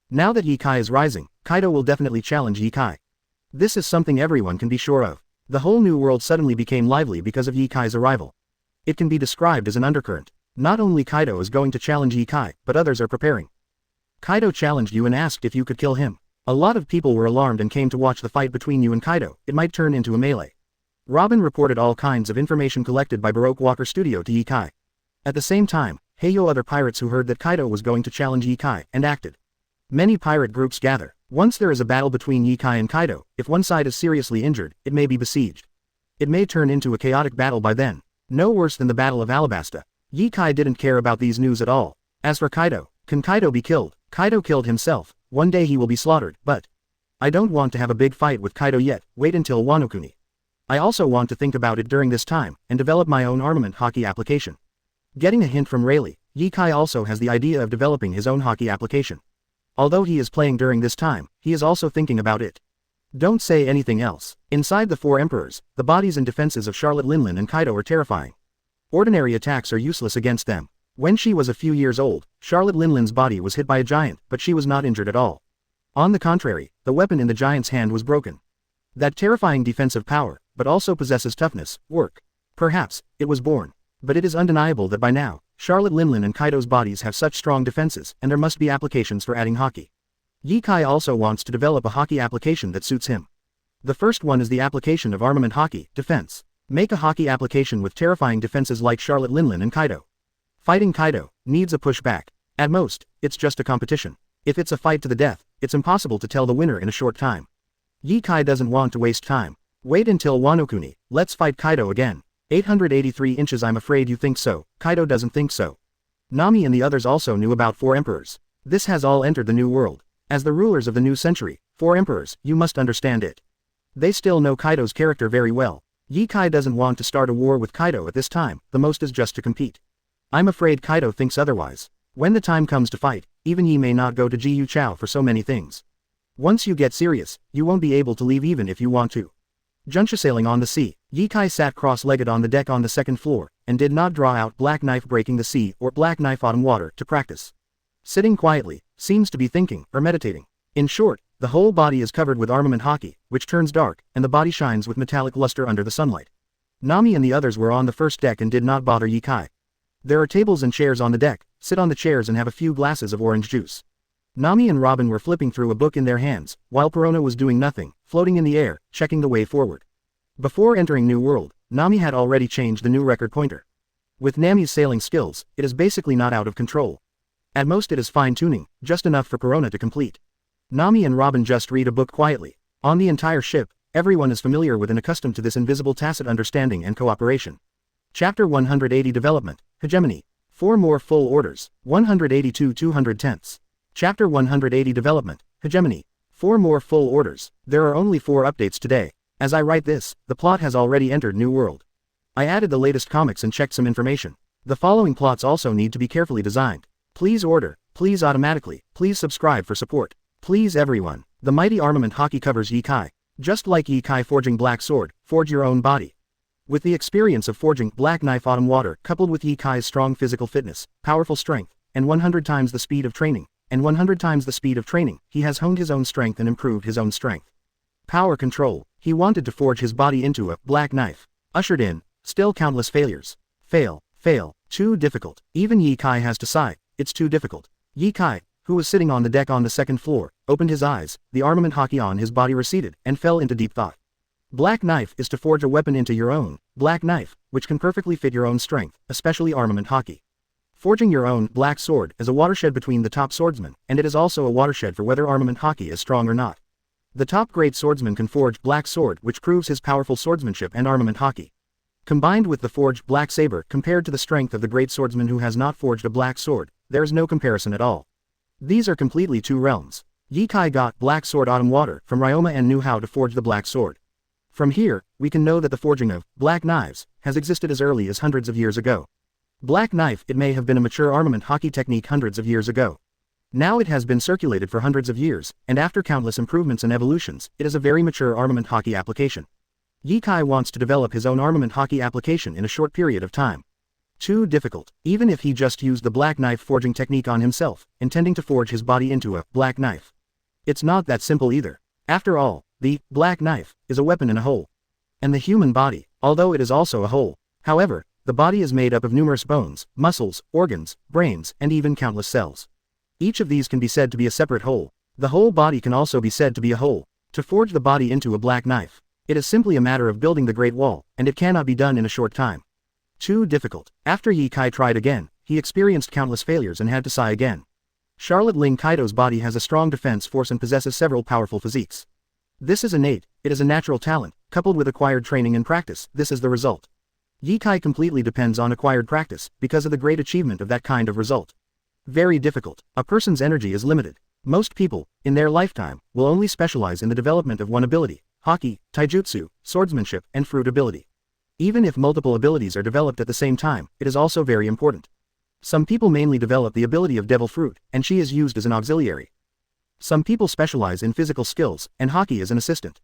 Speaker 1: Now that Ye-Kai is rising, Kaido will definitely challenge Ye-Kai. This is something everyone can be sure of. The whole new world suddenly became lively because of Ye-Kai's arrival. It can be described as an undercurrent. Not only Kaido is going to challenge Ye-Kai, but others are preparing. Kaido challenged you and asked if you could kill him. A lot of people were alarmed and came to watch the fight between you and Kaido. It might turn into a melee. Robin reported all kinds of information collected by Baroque Walker Studio to Ye-Kai. At the same time, Heiyo other pirates who heard that Kaido was going to challenge Ye-Kai and acted. Many pirate groups gather. Once there is a battle between Ye-Kai and Kaido, if one side is seriously injured, it may be besieged. It may turn into a chaotic battle by then. No worse than the Battle of Alabasta. Ye-Kai didn't care about these news at all. As for Kaido, can Kaido be killed? Kaido killed himself. One day he will be slaughtered, but I don't want to have a big fight with Kaido yet, wait until Wano-Kuni. I also want to think about it during this time, and develop my own armament hockey application. Getting a hint from Rayleigh, Ye-Kai also has the idea of developing his own hockey application. Although he is playing during this time, he is also thinking about it. Don't say anything else. Inside the Four Emperors, the bodies and defenses of Charlotte Linlin and Kaido are terrifying. Ordinary attacks are useless against them. When she was a few years old, Charlotte Linlin's body was hit by a giant, but she was not injured at all. On the contrary, the weapon in the giant's hand was broken. That terrifying defensive power, but also possesses toughness, work. Perhaps, it was born. But it is undeniable that by now, Charlotte Linlin and Kaido's bodies have such strong defenses, and there must be applications for adding hockey. Ye-Kai also wants to develop a hockey application that suits him. The first one is the application of armament hockey, defense. Make a hockey application with terrifying defenses like Charlotte Linlin and Kaido. Fighting Kaido needs a pushback. At most, it's just a competition. If it's a fight to the death, it's impossible to tell the winner in a short time. Ye-Kai doesn't want to waste time. Wait until Wano-Kuni, let's fight Kaido again. 883 inches. I'm afraid you think so. Kaido doesn't think so. Nami and the others also knew about Four Emperors. This has all entered the new world. As the rulers of the new century, Four Emperors, you must understand it. They still know Kaido's character very well. Ye-Kai doesn't want to start a war with Kaido at this time, the most is just to compete. I'm afraid Kaido thinks otherwise. When the time comes to fight, even ye may not go to Jiu Chao for so many things. Once you get serious, you won't be able to leave even if you want to. Junsha sailing on the sea, Ye-Kai sat cross-legged on the deck on the second floor, and did not draw out Black Knife Breaking the Sea or Black Knife Autumn Water to practice. Sitting quietly, seems to be thinking, or meditating. In short, the whole body is covered with armament hockey, which turns dark, and the body shines with metallic luster under the sunlight. Nami and the others were on the first deck and did not bother Ye-Kai. There are tables and chairs on the deck, sit on the chairs and have a few glasses of orange juice. Nami and Robin were flipping through a book in their hands, while Perona was doing nothing, floating in the air, checking the way forward. Before entering New World, Nami had already changed the new record pointer. With Nami's sailing skills, it is basically not out of control. At most it is fine-tuning, just enough for Perona to complete. Nami and Robin just read a book quietly. On the entire ship, everyone is familiar with and accustomed to this invisible tacit understanding and cooperation. Chapter 180 Development, Hegemony. 4 more full orders, 182 210ths. Chapter 180 Development, Hegemony. 4 more full orders. There are only 4 updates today. As I write this, the plot has already entered New World. I added the latest comics and checked some information. The following plots also need to be carefully designed. Please order, please automatically, please subscribe for support. Please everyone. The mighty armament hockey covers Ye-Kai. Just like Ye-Kai forging Black Sword, forge your own body. With the experience of forging Black Knife Autumn Water coupled with Ye-Kai's strong physical fitness, powerful strength, and 100 times the speed of training, he has honed his own strength and improved his own strength. Power control. He wanted to forge his body into a black knife. Ushered in, still countless failures. Fail. Too difficult. Even Ye-Kai has to sigh, it's too difficult. Ye-Kai, who was sitting on the deck on the second floor, opened his eyes, the armament hockey on his body receded, and fell into deep thought. Black knife is to forge a weapon into your own, black knife, which can perfectly fit your own strength, especially armament hockey. Forging your own black sword is a watershed between the top swordsmen, and it is also a watershed for whether armament hockey is strong or not. The top great swordsman can forge black sword, which proves his powerful swordsmanship and armament hockey. Combined with the forged black saber, compared to the strength of the great swordsman who has not forged a black sword, there is no comparison at all. These are completely two realms. Ye Kai got black sword autumn water from Ryoma and knew how to forge the black sword. From here, we can know that the forging of black knives has existed as early as hundreds of years ago. Black knife, it may have been a mature armament hockey technique hundreds of years ago. Now it has been circulated for hundreds of years, and after countless improvements and evolutions, it is a very mature armament hockey application. Ye Kai wants to develop his own armament hockey application in a short period of time. Too difficult, even if he just used the black knife forging technique on himself, intending to forge his body into a black knife. It's not that simple either. After all, the black knife is a weapon in a hole. And the human body, although it is also a hole. However, the body is made up of numerous bones, muscles, organs, brains, and even countless cells. Each of these can be said to be a separate whole. The whole body can also be said to be a whole. To forge the body into a black knife, it is simply a matter of building the Great Wall, and it cannot be done in a short time. Too difficult. After Ye Kai tried again, he experienced countless failures and had to sigh again. Charlotte Ling Kaido's body has a strong defense force and possesses several powerful physiques. This is innate, it is a natural talent, coupled with acquired training and practice, this is the result. Ye Kai completely depends on acquired practice, because of the great achievement of that kind of result. Very difficult. A person's energy is limited. Most people, in their lifetime, will only specialize in the development of one ability: hockey, taijutsu, swordsmanship, and fruit ability. Even if multiple abilities are developed at the same time, it is also very important. Some people mainly develop the ability of devil fruit, and she is used as an auxiliary. Some people specialize in physical skills, and hockey is an assistant.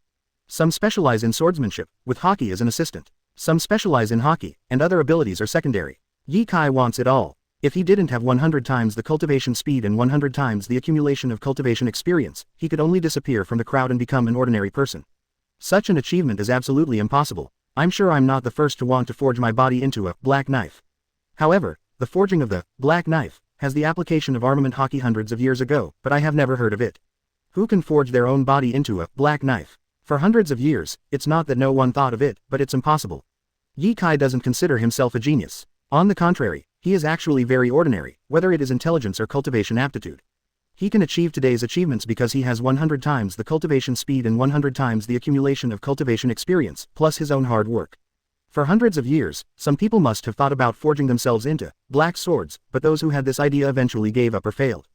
Speaker 1: Some specialize in swordsmanship, with hockey as an assistant. Some specialize in hockey, and other abilities are secondary. Ye Kai wants it all. If he didn't have 100 times the cultivation speed and 100 times the accumulation of cultivation experience, he could only disappear from the crowd and become an ordinary person. Such an achievement is absolutely impossible. I'm sure I'm not the first to want to forge my body into a black knife. However, the forging of the black knife has the application of armament hockey hundreds of years ago, but I have never heard of it. Who can forge their own body into a black knife? For hundreds of years, it's not that no one thought of it, but it's impossible. Ye Kai doesn't consider himself a genius. On the contrary, he is actually very ordinary, whether it is intelligence or cultivation aptitude. He can achieve today's achievements because he has 100 times the cultivation speed and 100 times the accumulation of cultivation experience, plus his own hard work. For hundreds of years, some people must have thought about forging themselves into black swords, but those who had this idea eventually gave up or failed.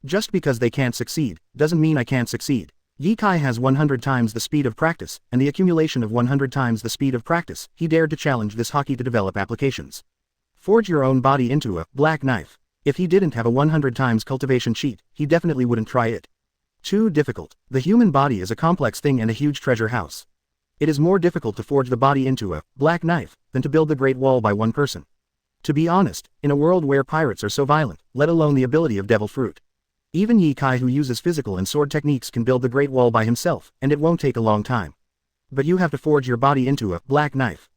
Speaker 1: Just because they can't succeed, doesn't mean I can't succeed. Ye Kai has 100 times the speed of practice, and the accumulation of 100 times the speed of practice. He dared to challenge this hockey to develop applications. Forge your own body into a black knife. If he didn't have a 100 times cultivation cheat, he definitely wouldn't try it. Too difficult. The human body is a complex thing and a huge treasure house. It is more difficult to forge the body into a black knife than to build the Great Wall by one person. To be honest, in a world where pirates are so violent, let alone the ability of devil fruit. Even Ye Kai, who uses physical and sword techniques, can build the Great Wall by himself, and it won't take a long time. But you have to forge your body into a black knife.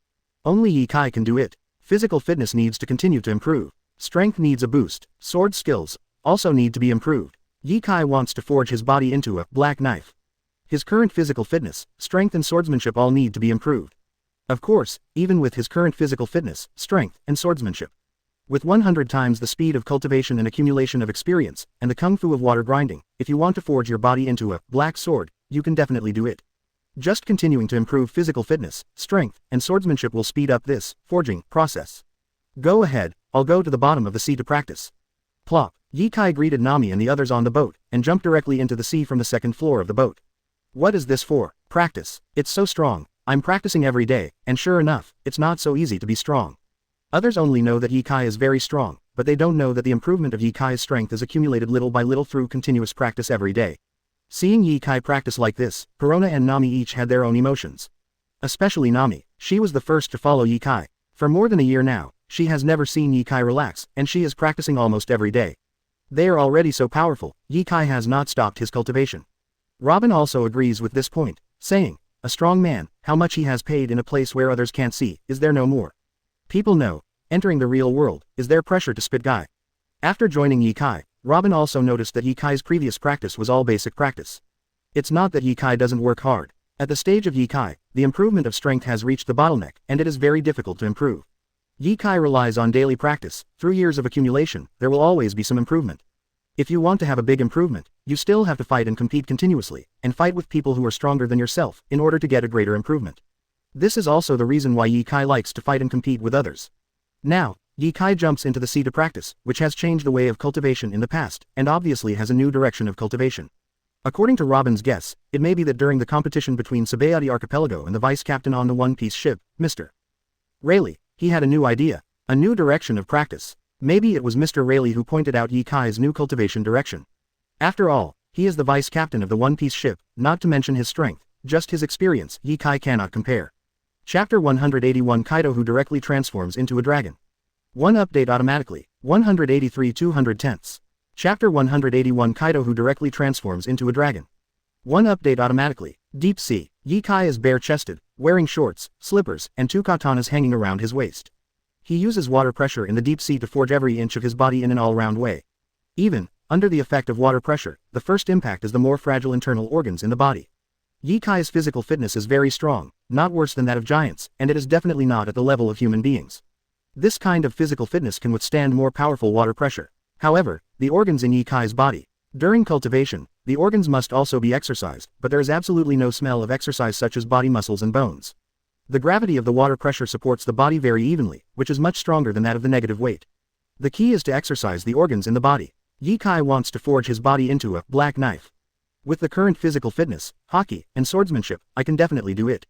Speaker 1: Only Ye Kai can do it. Physical fitness needs to continue to improve. Strength needs a boost. Sword skills also need to be improved. Ye Kai wants to forge his body into a black knife. His current physical fitness, strength and swordsmanship all need to be improved. Of course, even with his current physical fitness, strength, and swordsmanship. With 100 times the speed of cultivation and accumulation of experience, and the kung fu of water grinding, if you want to forge your body into a black sword, you can definitely do it. Just continuing to improve physical fitness, strength, and swordsmanship will speed up this forging process. Go ahead, I'll go to the bottom of the sea to practice. Plop. Ye Kai greeted Nami and the others on the boat, and jumped directly into the sea from the second floor of the boat. What is this for? Practice. It's so strong. I'm practicing every day, and sure enough, it's not so easy to be strong. Others only know that Ye Kai is very strong, but they don't know that the improvement of Ye Kai's strength is accumulated little by little through continuous practice every day. Seeing Ye Kai practice like this, Perona and Nami each had their own emotions. Especially Nami, she was the first to follow Ye Kai. For more than a year now, she has never seen Ye Kai relax, and she is practicing almost every day. They are already so powerful, Ye Kai has not stopped his cultivation. Robin also agrees with this point, saying, a strong man, how much he has paid in a place where others can't see, is there no more? People know, entering the real world, is there pressure to spit guy. After joining Ye Kai, Robin also noticed that Ye Kai's previous practice was all basic practice. It's not that Ye Kai doesn't work hard. At the stage of Ye Kai, the improvement of strength has reached the bottleneck, and it is very difficult to improve. Yi Kai relies on daily practice. Through years of accumulation, there will always be some improvement. If you want to have a big improvement, you still have to fight and compete continuously, and fight with people who are stronger than yourself, in order to get a greater improvement. This is also the reason why Yi Kai likes to fight and compete with others. Now, Yi Kai jumps into the sea to practice, which has changed the way of cultivation in the past, and obviously has a new direction of cultivation. According to Robin's guess, it may be that during the competition between Sabayati Archipelago and the vice captain on the One Piece ship, Mr. Rayleigh, he had a new idea, a new direction of practice. Maybe it was Mr. Rayleigh who pointed out Yi Kai's new cultivation direction. After all, he is the vice captain of the One Piece ship, not to mention his strength, just his experience, Yi Kai cannot compare. Chapter 181 Kaido who directly transforms into a dragon. 1 update automatically, 183 210ths. Chapter 181 Kaido who directly transforms into a dragon. 1 update automatically, deep sea, Yi Kai is bare-chested, wearing shorts, slippers, and 2 katanas hanging around his waist. He uses water pressure in the deep sea to forge every inch of his body in an all-round way. Even, under the effect of water pressure, the first impact is the more fragile internal organs in the body. Yi Kai's physical fitness is very strong, not worse than that of giants, and it is definitely not at the level of human beings. This kind of physical fitness can withstand more powerful water pressure. However, the organs in Yi Kai's body. During cultivation, the organs must also be exercised, but there is absolutely no smell of exercise such as body muscles and bones. The gravity of the water pressure supports the body very evenly, which is much stronger than that of the negative weight. The key is to exercise the organs in the body. Yi Kai wants to forge his body into a black knife. With the current physical fitness, hockey, and swordsmanship, I can definitely do it.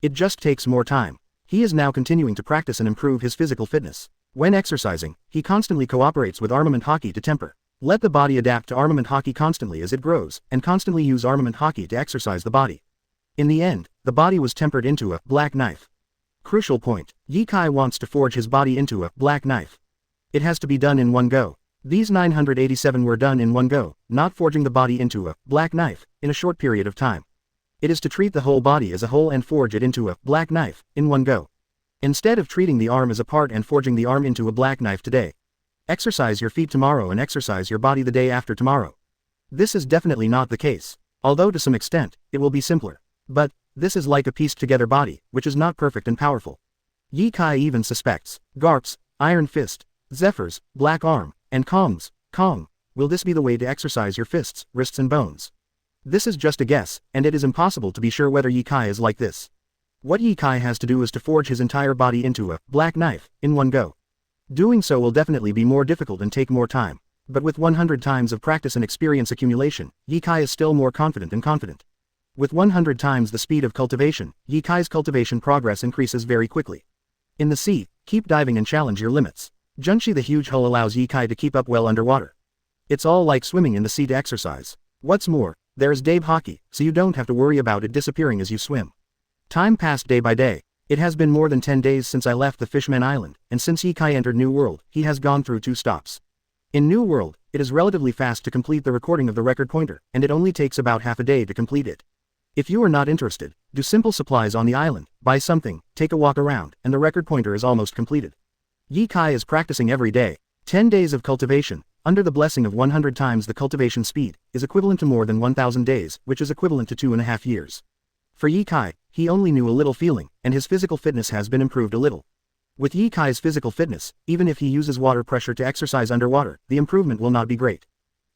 Speaker 1: It just takes more time. He is now continuing to practice and improve his physical fitness. When exercising, he constantly cooperates with armament hockey to temper. Let the body adapt to armament hockey constantly as it grows, and constantly use armament hockey to exercise the body. In the end, the body was tempered into a black knife. Crucial point, Yi Kai wants to forge his body into a black knife. It has to be done in one go. These 987 were done in one go, not forging the body into a black knife in a short period of time. It is to treat the whole body as a whole and forge it into a black knife in one go. Instead of treating the arm as a part and forging the arm into a black knife today. Exercise your feet tomorrow and exercise your body the day after tomorrow. This is definitely not the case. Although to some extent, it will be simpler. But, this is like a pieced together body, which is not perfect and powerful. Yi Kai even suspects, Garps, Iron Fist, Zephyrs, Black Arm, and Kong, will this be the way to exercise your fists, wrists and bones? This is just a guess, and it is impossible to be sure whether Yi Kai is like this. What Yi Kai has to do is to forge his entire body into a black knife in one go. Doing so will definitely be more difficult and take more time, but with 100 times of practice and experience accumulation, Yi Kai is still more confident and confident. With 100 times the speed of cultivation, Yi Kai's cultivation progress increases very quickly. In the sea, keep diving and challenge your limits. Junshi the huge hull allows Yi Kai to keep up well underwater. It's all like swimming in the sea to exercise. What's more, there is Dave Hockey, so you don't have to worry about it disappearing as you swim. Time passed day by day. It has been more than 10 days since I left the Fishman Island, and since Yi Kai entered New World, he has gone through 2 stops. In New World, it is relatively fast to complete the recording of the record pointer, and it only takes about half a day to complete it. If you are not interested, do simple supplies on the island, buy something, take a walk around, and the record pointer is almost completed. Yi Kai is practicing every day. 10 days of cultivation, under the blessing of 100 times the cultivation speed, is equivalent to more than 1,000 days, which is equivalent to 2.5 years. For Yi Kai, he only knew a little feeling, and his physical fitness has been improved a little. With Yi Kai's physical fitness, even if he uses water pressure to exercise underwater, the improvement will not be great.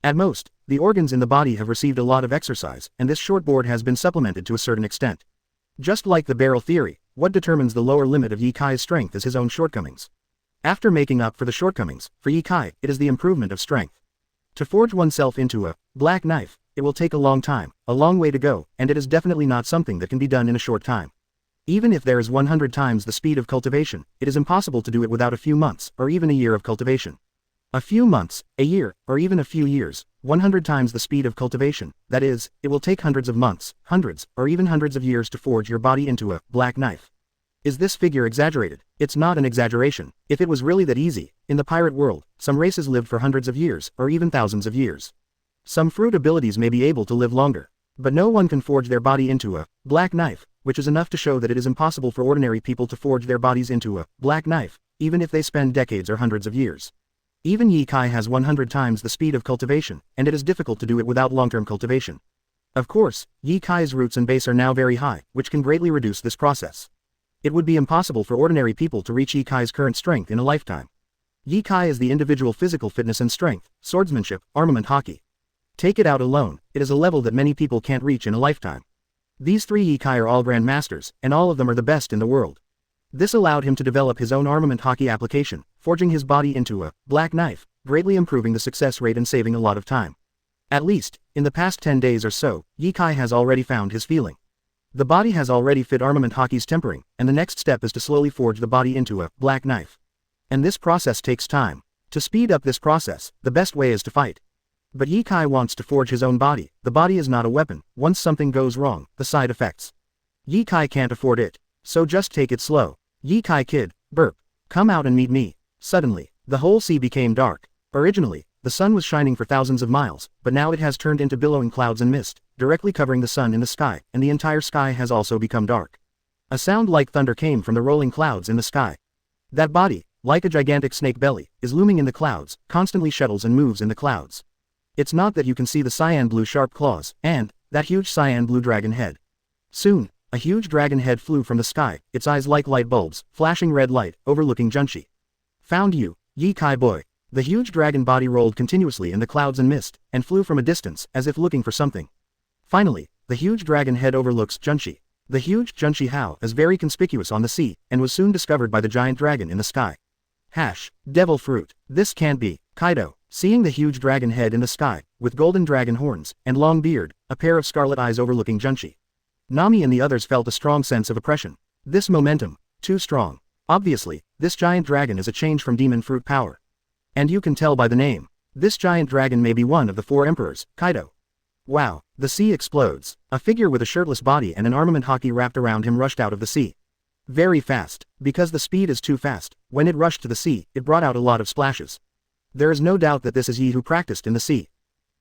Speaker 1: At most, the organs in the body have received a lot of exercise, and this shortboard has been supplemented to a certain extent. Just like the barrel theory, what determines the lower limit of Yi Kai's strength is his own shortcomings. After making up for the shortcomings, for Yi Kai, it is the improvement of strength. To forge oneself into a black knife, it will take a long time, a long way to go, and it is definitely not something that can be done in a short time. Even if there is 100 times the speed of cultivation, it is impossible to do it without a few months, or even a year of cultivation. A few months, a year, or even a few years, 100 times the speed of cultivation, that is, it will take hundreds of months, hundreds, or even hundreds of years to forge your body into a black knife. Is this figure exaggerated? It's not an exaggeration. If it was really that easy, in the pirate world, some races lived for hundreds of years, or even thousands of years. Some fruit abilities may be able to live longer. But no one can forge their body into a black knife, which is enough to show that it is impossible for ordinary people to forge their bodies into a black knife, even if they spend decades or hundreds of years. Even Yi Kai has 100 times the speed of cultivation, and it is difficult to do it without long-term cultivation. Of course, Yi Kai's roots and base are now very high, which can greatly reduce this process. It would be impossible for ordinary people to reach Ye Kai's current strength in a lifetime. Ye Kai is the individual physical fitness and strength, swordsmanship, armament hockey. Take it out alone, it is a level that many people can't reach in a lifetime. These 3 Ye Kai are all grandmasters, and all of them are the best in the world. This allowed him to develop his own armament hockey application, forging his body into a black knife, greatly improving the success rate and saving a lot of time. At least, in the past 10 days or so, Ye Kai has already found his feeling. The body has already fit armament hockey's tempering, and the next step is to slowly forge the body into a black knife. And this process takes time. To speed up this process, the best way is to fight. But Ye Kai wants to forge his own body. The body is not a weapon. Once something goes wrong, the side effects. Ye Kai can't afford it. So just take it slow. Ye Kai kid, burp. Come out and meet me. Suddenly, the whole sea became dark. Originally, the sun was shining for thousands of miles, but now it has turned into billowing clouds and mist, directly covering the sun in the sky, and the entire sky has also become dark. A sound like thunder came from the rolling clouds in the sky. That body, like a gigantic snake belly, is looming in the clouds, constantly shuttles and moves in the clouds. It's not that you can see the cyan blue sharp claws, and that huge cyan blue dragon head. Soon, a huge dragon head flew from the sky, its eyes like light bulbs, flashing red light, overlooking Junshi. Found you, Ye Kai boy. The huge dragon body rolled continuously in the clouds and mist, and flew from a distance, as if looking for something. Finally, the huge dragon head overlooks Junshi. The huge Junshi Hao is very conspicuous on the sea, and was soon discovered by the giant dragon in the sky. Devil fruit. This can't be. Kaido, seeing the huge dragon head in the sky, with golden dragon horns, and long beard, a pair of scarlet eyes overlooking Junshi. Nami and the others felt a strong sense of oppression. This momentum, too strong. Obviously, this giant dragon is a change from demon fruit power. And you can tell by the name. This giant dragon may be one of the 4 emperors, Kaido. Wow, the sea explodes. A figure with a shirtless body and an armament hockey wrapped around him rushed out of the sea. Very fast. Because the speed is too fast, when it rushed to the sea, it brought out a lot of splashes. There is no doubt that this is Yi who practiced in the sea.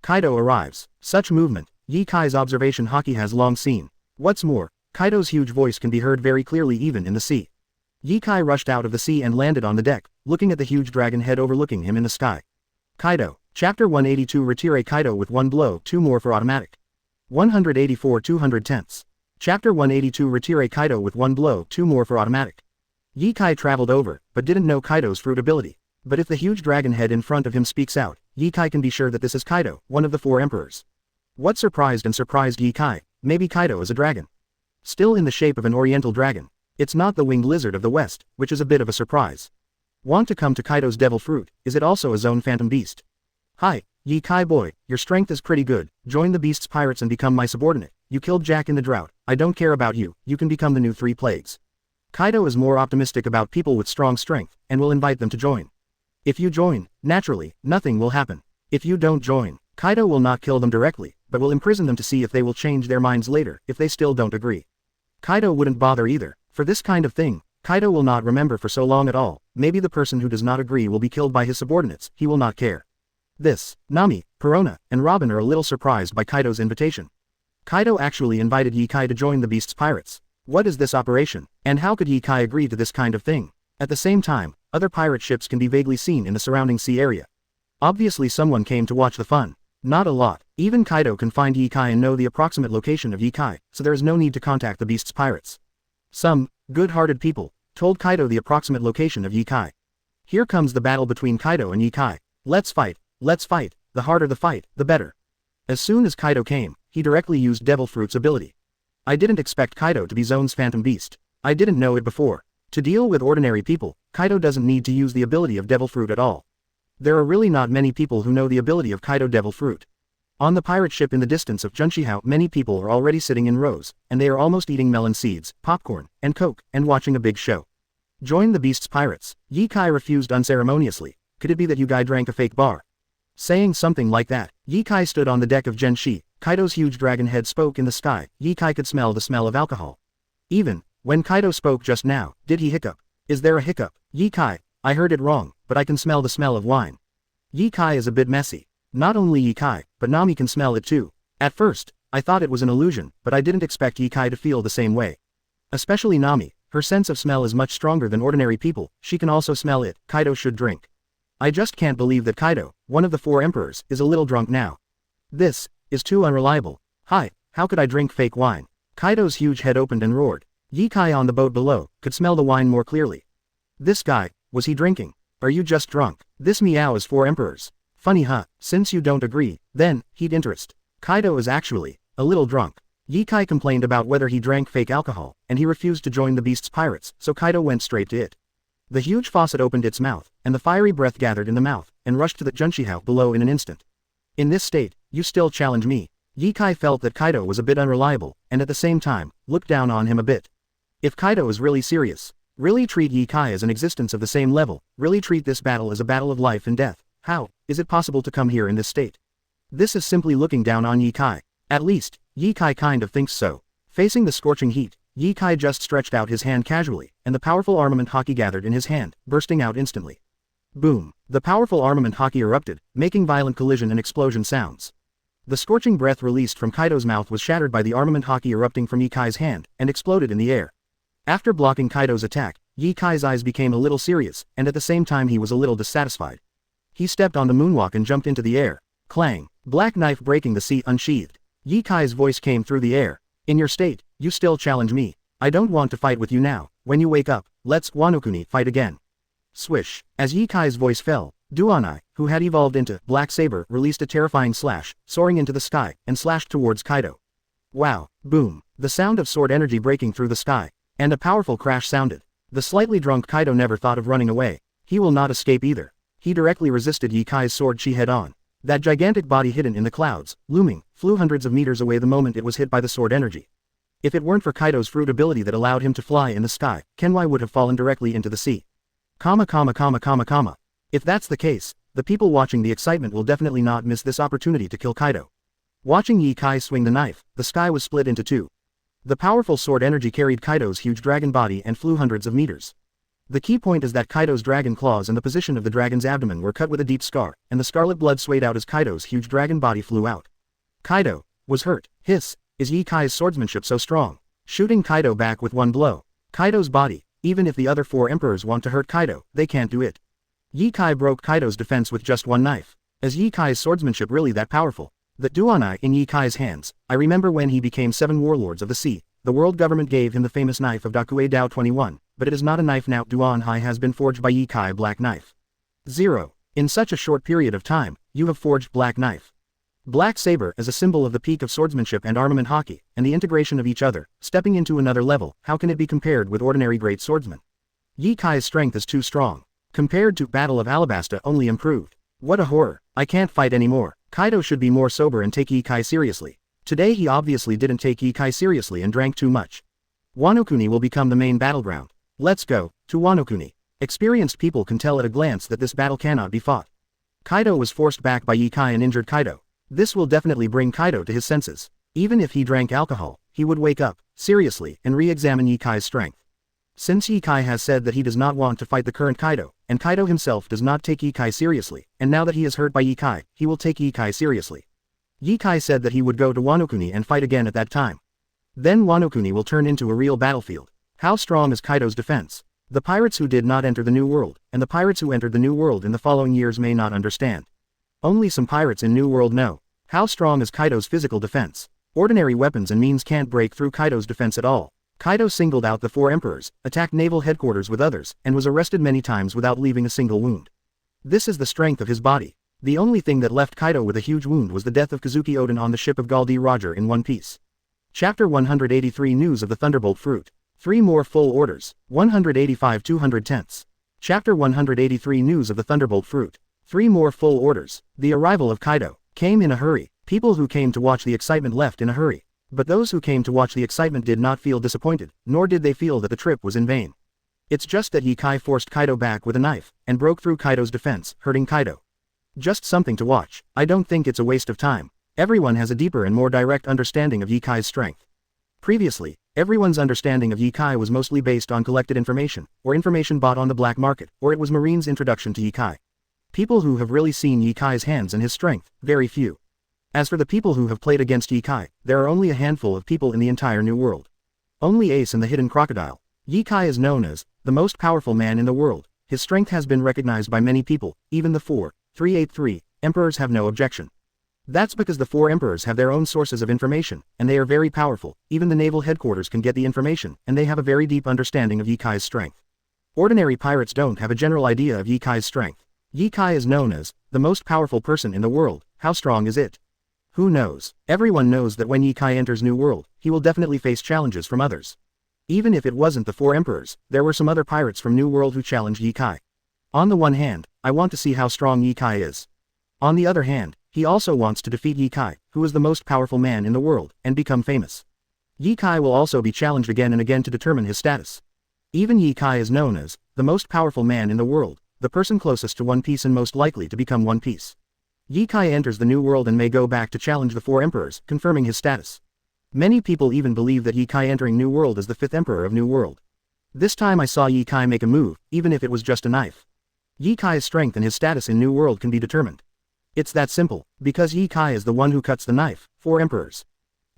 Speaker 1: Kaido arrives. Such movement, Ye Kai's observation hockey has long seen. What's more, Kaido's huge voice can be heard very clearly even in the sea. Ye Kai rushed out of the sea and landed on the deck, looking at the huge dragon head overlooking him in the sky. Kaido, Chapter 182 Retire Kaido with 1 blow 2 more for automatic. 184 210ths. Chapter 182 Retire Kaido with 1 blow 2 more for automatic. Ye Kai traveled over, but didn't know Kaido's fruit ability. But if the huge dragon head in front of him speaks out, Ye Kai can be sure that this is Kaido, one of the 4 emperors. What surprised Ye Kai? Maybe Kaido is a dragon. Still in the shape of an oriental dragon. It's not the winged lizard of the west, which is a bit of a surprise. Want to come to Kaido's devil fruit? Is it also a zone phantom beast? Hi, Ye Kai boy, your strength is pretty good. Join the beast's pirates and become my subordinate. You killed Jack in the drought. I don't care about you. You can become the new 3 plagues. Kaido is more optimistic about people with strong strength, and will invite them to join. If you join, naturally, nothing will happen. If you don't join, Kaido will not kill them directly, but will imprison them to see if they will change their minds later, if they still don't agree. Kaido wouldn't bother either. For this kind of thing, Kaido will not remember for so long at all. Maybe the person who does not agree will be killed by his subordinates, he will not care. Nami, Perona, and Robin are a little surprised by Kaido's invitation. Kaido actually invited Ye Kai to join the beast's pirates. What is this operation? And how could Ye Kai agree to this kind of thing? At the same time, other pirate ships can be vaguely seen in the surrounding sea area. Obviously someone came to watch the fun. Not a lot. Even Kaido can find Ye Kai and know the approximate location of Ye Kai, so there is no need to contact the beast's pirates. Some good-hearted people told Kaido the approximate location of Ye Kai. Here comes the battle between Kaido and Ye Kai. Let's fight. The harder the fight, the better. As soon as Kaido came, he directly used Devil Fruit's ability. I didn't expect Kaido to be Zone's Phantom Beast. I didn't know it before. To deal with ordinary people, Kaido doesn't need to use the ability of Devil Fruit at all. There are really not many people who know the ability of Kaido Devil Fruit. On the pirate ship in the distance of Junshihao, many people are already sitting in rows, and they are almost eating melon seeds, popcorn, and coke, and watching a big show. Join the beast's pirates. Ye Kai refused unceremoniously. Could it be that you guy drank a fake bar? Saying something like that, Ye Kai stood on the deck of Genshi. Kaido's huge dragon head spoke in the sky. Ye Kai could smell the smell of alcohol. Even when Kaido spoke just now, did he hiccup? Is there a hiccup? Ye Kai, I heard it wrong, but I can smell the smell of wine. Ye Kai is a bit messy. Not only Ye Kai, but Nami can smell it too. At first, I thought it was an illusion, but I didn't expect Ye Kai to feel the same way. Especially Nami, her sense of smell is much stronger than ordinary people, she can also smell it. Kaido should drink. I just can't believe that Kaido, one of the 4 emperors, is a little drunk now. This is too unreliable. Hi, how could I drink fake wine? Kaido's huge head opened and roared. Ye Kai on the boat below could smell the wine more clearly. This guy, was he drinking? Are you just drunk? This meow is for emperors. Funny huh, since you don't agree, then, he'd interest. Kaido is actually a little drunk. Ye Kai complained about whether he drank fake alcohol, and he refused to join the beast's pirates, so Kaido went straight to it. The huge faucet opened its mouth, and the fiery breath gathered in the mouth, and rushed to the Junshihao below in an instant. In this state, you still challenge me. Ye Kai felt that Kaido was a bit unreliable, and at the same time, looked down on him a bit. If Kaido is really serious, really treat Ye Kai as an existence of the same level, really treat this battle as a battle of life and death, how is it possible to come here in this state? This is simply looking down on Ye Kai. At least, Ye Kai kind of thinks so. Facing the scorching heat, Ye Kai just stretched out his hand casually, and the powerful armament haki gathered in his hand, bursting out instantly. Boom! The powerful armament haki erupted, making violent collision and explosion sounds. The scorching breath released from Kaido's mouth was shattered by the armament haki erupting from Ye Kai's hand, and exploded in the air. After blocking Kaido's attack, Ye Kai's eyes became a little serious, and at the same time he was a little dissatisfied. He stepped on the moonwalk and jumped into the air. Clang! Black knife breaking the sea unsheathed. Ye Kai's voice came through the air. In your state, you still challenge me. I don't want to fight with you now. When you wake up, let's Wano-kuni fight again. Swish. As Ye Kai's voice fell, Duanai, who had evolved into Black Saber, released a terrifying slash, soaring into the sky, and slashed towards Kaido. Wow. Boom. The sound of sword energy breaking through the sky. And a powerful crash sounded. The slightly drunk Kaido never thought of running away. He will not escape either. He directly resisted Ye Kai's sword chi head-on. That gigantic body hidden in the clouds, looming, flew hundreds of meters away the moment it was hit by the sword energy. If it weren't for Kaido's fruit ability that allowed him to fly in the sky, Kenway would have fallen directly into the sea. If that's the case, the people watching the excitement will definitely not miss this opportunity to kill Kaido. Watching Ye Kai swing the knife, the sky was split into two. The powerful sword energy carried Kaido's huge dragon body and flew hundreds of meters. The key point is that Kaido's dragon claws and the position of the dragon's abdomen were cut with a deep scar, and the scarlet blood swayed out as Kaido's huge dragon body flew out. Kaido was hurt. Hiss, is Ye Kai's swordsmanship so strong? Shooting Kaido back with one blow. Kaido's body, even if the other four emperors want to hurt Kaido, they can't do it. Ye Kai broke Kaido's defense with just one knife. Is Ye Kai's swordsmanship really that powerful? The Duanai in Ye Kai's hands. I remember when he became 7 warlords of the sea, the world government gave him the famous knife of Dakue Dao 21, but it is not a knife now. Duanai has been forged by Ye Kai Black Knife. 0. In such a short period of time, you have forged Black Knife. Black Saber is a symbol of the peak of swordsmanship and armament haki, and the integration of each other, stepping into another level. How can it be compared with ordinary great swordsmen? Ye Kai's strength is too strong. Compared to Battle of Alabasta, only improved. What a horror. I can't fight anymore. Kaido should be more sober and take Ye Kai seriously. Today he obviously didn't take Ye Kai seriously and drank too much. Wano-kuni will become the main battleground. Let's go to Wano-kuni. Experienced people can tell at a glance that this battle cannot be fought. Kaido was forced back by Ye Kai and injured Kaido. This will definitely bring Kaido to his senses. Even if he drank alcohol, he would wake up, seriously, and re-examine Ye Kai's strength. Since Ye Kai has said that he does not want to fight the current Kaido, and Kaido himself does not take Ye Kai seriously, and now that he is hurt by Ye Kai, he will take Ye Kai seriously. Ye Kai said that he would go to Wano-kuni and fight again at that time. Then Wano-kuni will turn into a real battlefield. How strong is Kaido's defense? The pirates who did not enter the New World, and the pirates who entered the New World in the following years may not understand. Only some pirates in New World know. How strong is Kaido's physical defense? Ordinary weapons and means can't break through Kaido's defense at all. Kaido singled out the 4 emperors, attacked naval headquarters with others, and was arrested many times without leaving a single wound. This is the strength of his body. The only thing that left Kaido with a huge wound was the death of Kazuki Oden on the ship of Gall D. Roger in One Piece. Chapter 183 News of the Thunderbolt Fruit. 3 more full orders. 185 210ths. Chapter 183 News of the Thunderbolt Fruit. 3 more full orders. The arrival of Kaido came in a hurry. People who came to watch the excitement left in a hurry. But those who came to watch the excitement did not feel disappointed, nor did they feel that the trip was in vain. It's just that Ye Kai forced Kaido back with a knife, and broke through Kaido's defense, hurting Kaido. Just something to watch. I don't think it's a waste of time. Everyone has a deeper and more direct understanding of Ye Kai's strength. Previously, everyone's understanding of Ye Kai was mostly based on collected information, or information bought on the black market, or it was Marine's introduction to Ye Kai. People who have really seen Ye Kai's hands and his strength, very few. As for the people who have played against Ye Kai, there are only a handful of people in the entire New World. Only Ace and the Hidden Crocodile. Ye Kai is known as the most powerful man in the world. His strength has been recognized by many people, even the 4, 383 emperors have no objection. That's because the four emperors have their own sources of information, and they are very powerful. Even the naval headquarters can get the information, and they have a very deep understanding of Ye Kai's strength. Ordinary pirates don't have a general idea of Ye Kai's strength. Ye Kai is known as the most powerful person in the world. How strong is it? Who knows? Everyone knows that when Ye Kai enters New World, he will definitely face challenges from others. Even if it wasn't the four emperors, there were some other pirates from New World who challenged Ye Kai. On the one hand, I want to see how strong Ye Kai is. On the other hand, he also wants to defeat Ye Kai, who is the most powerful man in the world, and become famous. Ye Kai will also be challenged again and again to determine his status. Even Ye Kai is known as the most powerful man in the world, the person closest to One Piece and most likely to become One Piece. Ye Kai enters the New World and may go back to challenge the four emperors, confirming his status. Many people even believe that Ye Kai entering New World is the fifth emperor of New World. This time I saw Ye Kai make a move, even if it was just a knife. Ye Kai's strength and his status in New World can be determined. It's that simple, because Ye Kai is the one who cuts the knife, four emperors.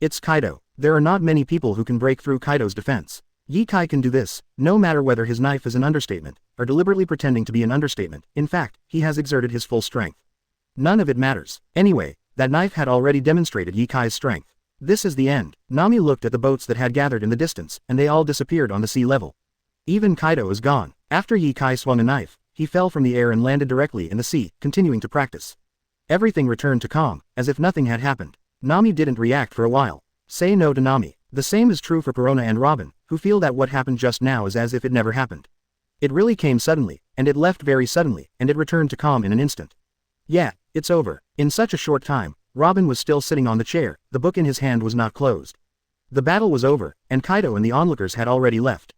Speaker 1: It's Kaido. There are not many people who can break through Kaido's defense. Ye Kai can do this, no matter whether his knife is an understatement, or deliberately pretending to be an understatement. In fact, he has exerted his full strength. None of it matters. Anyway, that knife had already demonstrated Ye Kai's strength. This is the end. Nami looked at the boats that had gathered in the distance, and they all disappeared on the sea level. Even Kaido is gone. After Ye Kai swung a knife, he fell from the air and landed directly in the sea, continuing to practice. Everything returned to calm, as if nothing had happened. Nami didn't react for a while. Say no to Nami. The same is true for Perona and Robin, who feel that what happened just now is as if it never happened. It really came suddenly, and it left very suddenly, and it returned to calm in an instant. Yeah, it's over. In such a short time, Robin was still sitting on the chair, the book in his hand was not closed. The battle was over, and Kaido and the onlookers had already left.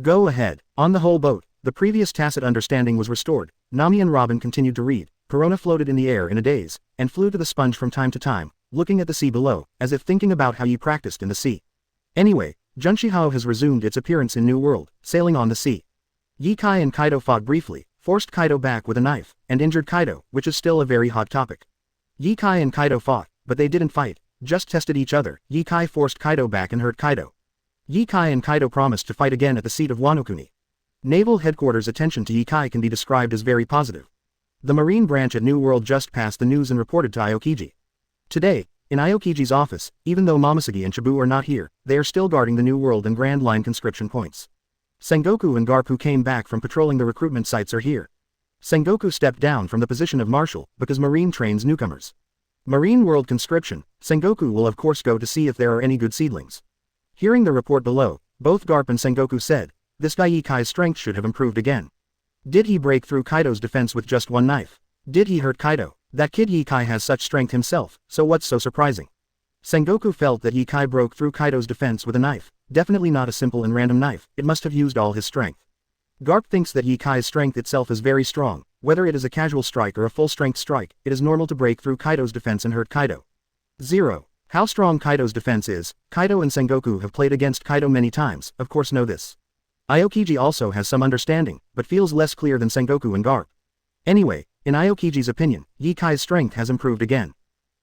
Speaker 1: Go ahead. On the whole boat, the previous tacit understanding was restored. Nami and Robin continued to read. Perona floated in the air in a daze, and flew to the sponge from time to time, looking at the sea below, as if thinking about how Ye practiced in the sea. Anyway, Junshihao has resumed its appearance in New World, sailing on the sea. Ye Kai and Kaido fought briefly, forced Kaido back with a knife, and injured Kaido, which is still a very hot topic. Ye Kai and Kaido fought, but they didn't fight, just tested each other. Ye Kai forced Kaido back and hurt Kaido. Ye Kai and Kaido promised to fight again at the seat of Wano-kuni. Naval Headquarters' attention to Ye Kai can be described as very positive. The Marine branch at New World just passed the news and reported to Aokiji. Today, in Aokiji's office, even though Momoshiki and Chibu are not here, they are still guarding the New World and Grand Line conscription points. Sengoku and Garp, who came back from patrolling the recruitment sites, are here. Sengoku stepped down from the position of marshal, because Marine trains newcomers. Marine World conscription, Sengoku will of course go to see if there are any good seedlings. Hearing the report below, both Garp and Sengoku said, this guy Ye Kai's strength should have improved again. Did he break through Kaido's defense with just one knife? Did he hurt Kaido? That kid Ye Kai has such strength himself, so what's so surprising? Sengoku felt that Ye Kai broke through Kaido's defense with a knife, definitely not a simple and random knife, it must have used all his strength. Garp thinks that Ye Kai's strength itself is very strong, whether it is a casual strike or a full-strength strike, it is normal to break through Kaido's defense and hurt Kaido. 0. How strong Kaido's defense is. Kaido and Sengoku have played against Kaido many times, of course know this. Aokiji also has some understanding, but feels less clear than Sengoku and Garp. Anyway, in Aokiji's opinion, Ye Kai's strength has improved again.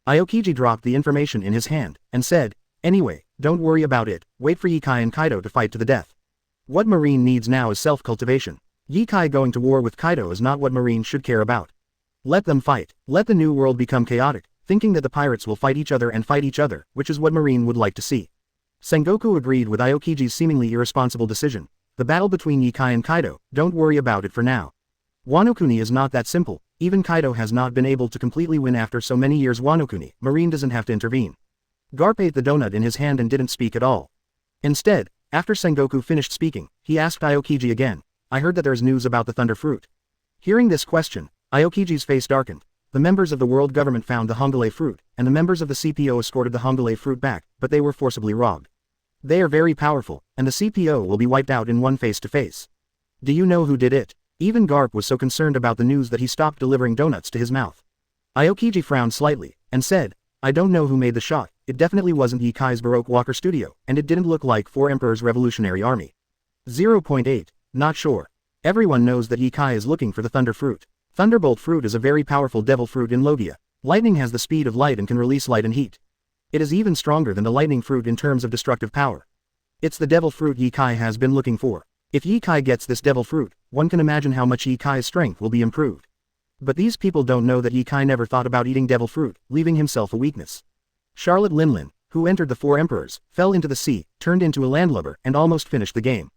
Speaker 1: Aokiji dropped the information in his hand, and said, anyway, don't worry about it, wait for Ye Kai and Kaido to fight to the death. What Marine needs now is self-cultivation. Ye Kai going to war with Kaido is not what Marine should care about. Let them fight. Let the New World become chaotic, thinking that the pirates will fight each other, which is what Marine would like to see. Sengoku agreed with Aokiji's seemingly irresponsible decision. The battle between Ye Kai and Kaido, don't worry about it for now. Wano-kuni is not that simple, even Kaido has not been able to completely win after so many years. Wano-kuni, Marine doesn't have to intervene. Garp ate the donut in his hand and didn't speak at all. Instead, after Sengoku finished speaking, he asked Aokiji again, I heard that there's news about the Thunder Fruit. Hearing this question, Aokiji's face darkened. The members of the world government found the Hongale fruit, and the members of the CPO escorted the Hongale fruit back, but they were forcibly robbed. They are very powerful, and the CPO will be wiped out in one face-to-face. Do you know who did it? Even Garp was so concerned about the news that he stopped delivering donuts to his mouth. Aokiji frowned slightly, and said, I don't know who made the shot, it definitely wasn't Ye Kai's Baroque Walker studio, and it didn't look like Four Emperors Revolutionary Army. 0.8, not sure. Everyone knows that Ye Kai is looking for the Thunder Fruit. Thunderbolt fruit is a very powerful devil fruit in Logia. Lightning has the speed of light and can release light and heat. It is even stronger than the lightning fruit in terms of destructive power. It's the devil fruit Ye Kai has been looking for. If Ye Kai gets this devil fruit, one can imagine how much Ye Kai's strength will be improved. But these people don't know that Ye Kai never thought about eating devil fruit, leaving himself a weakness. Charlotte Linlin, who entered the Four Emperors, fell into the sea, turned into a landlubber, and almost finished the game.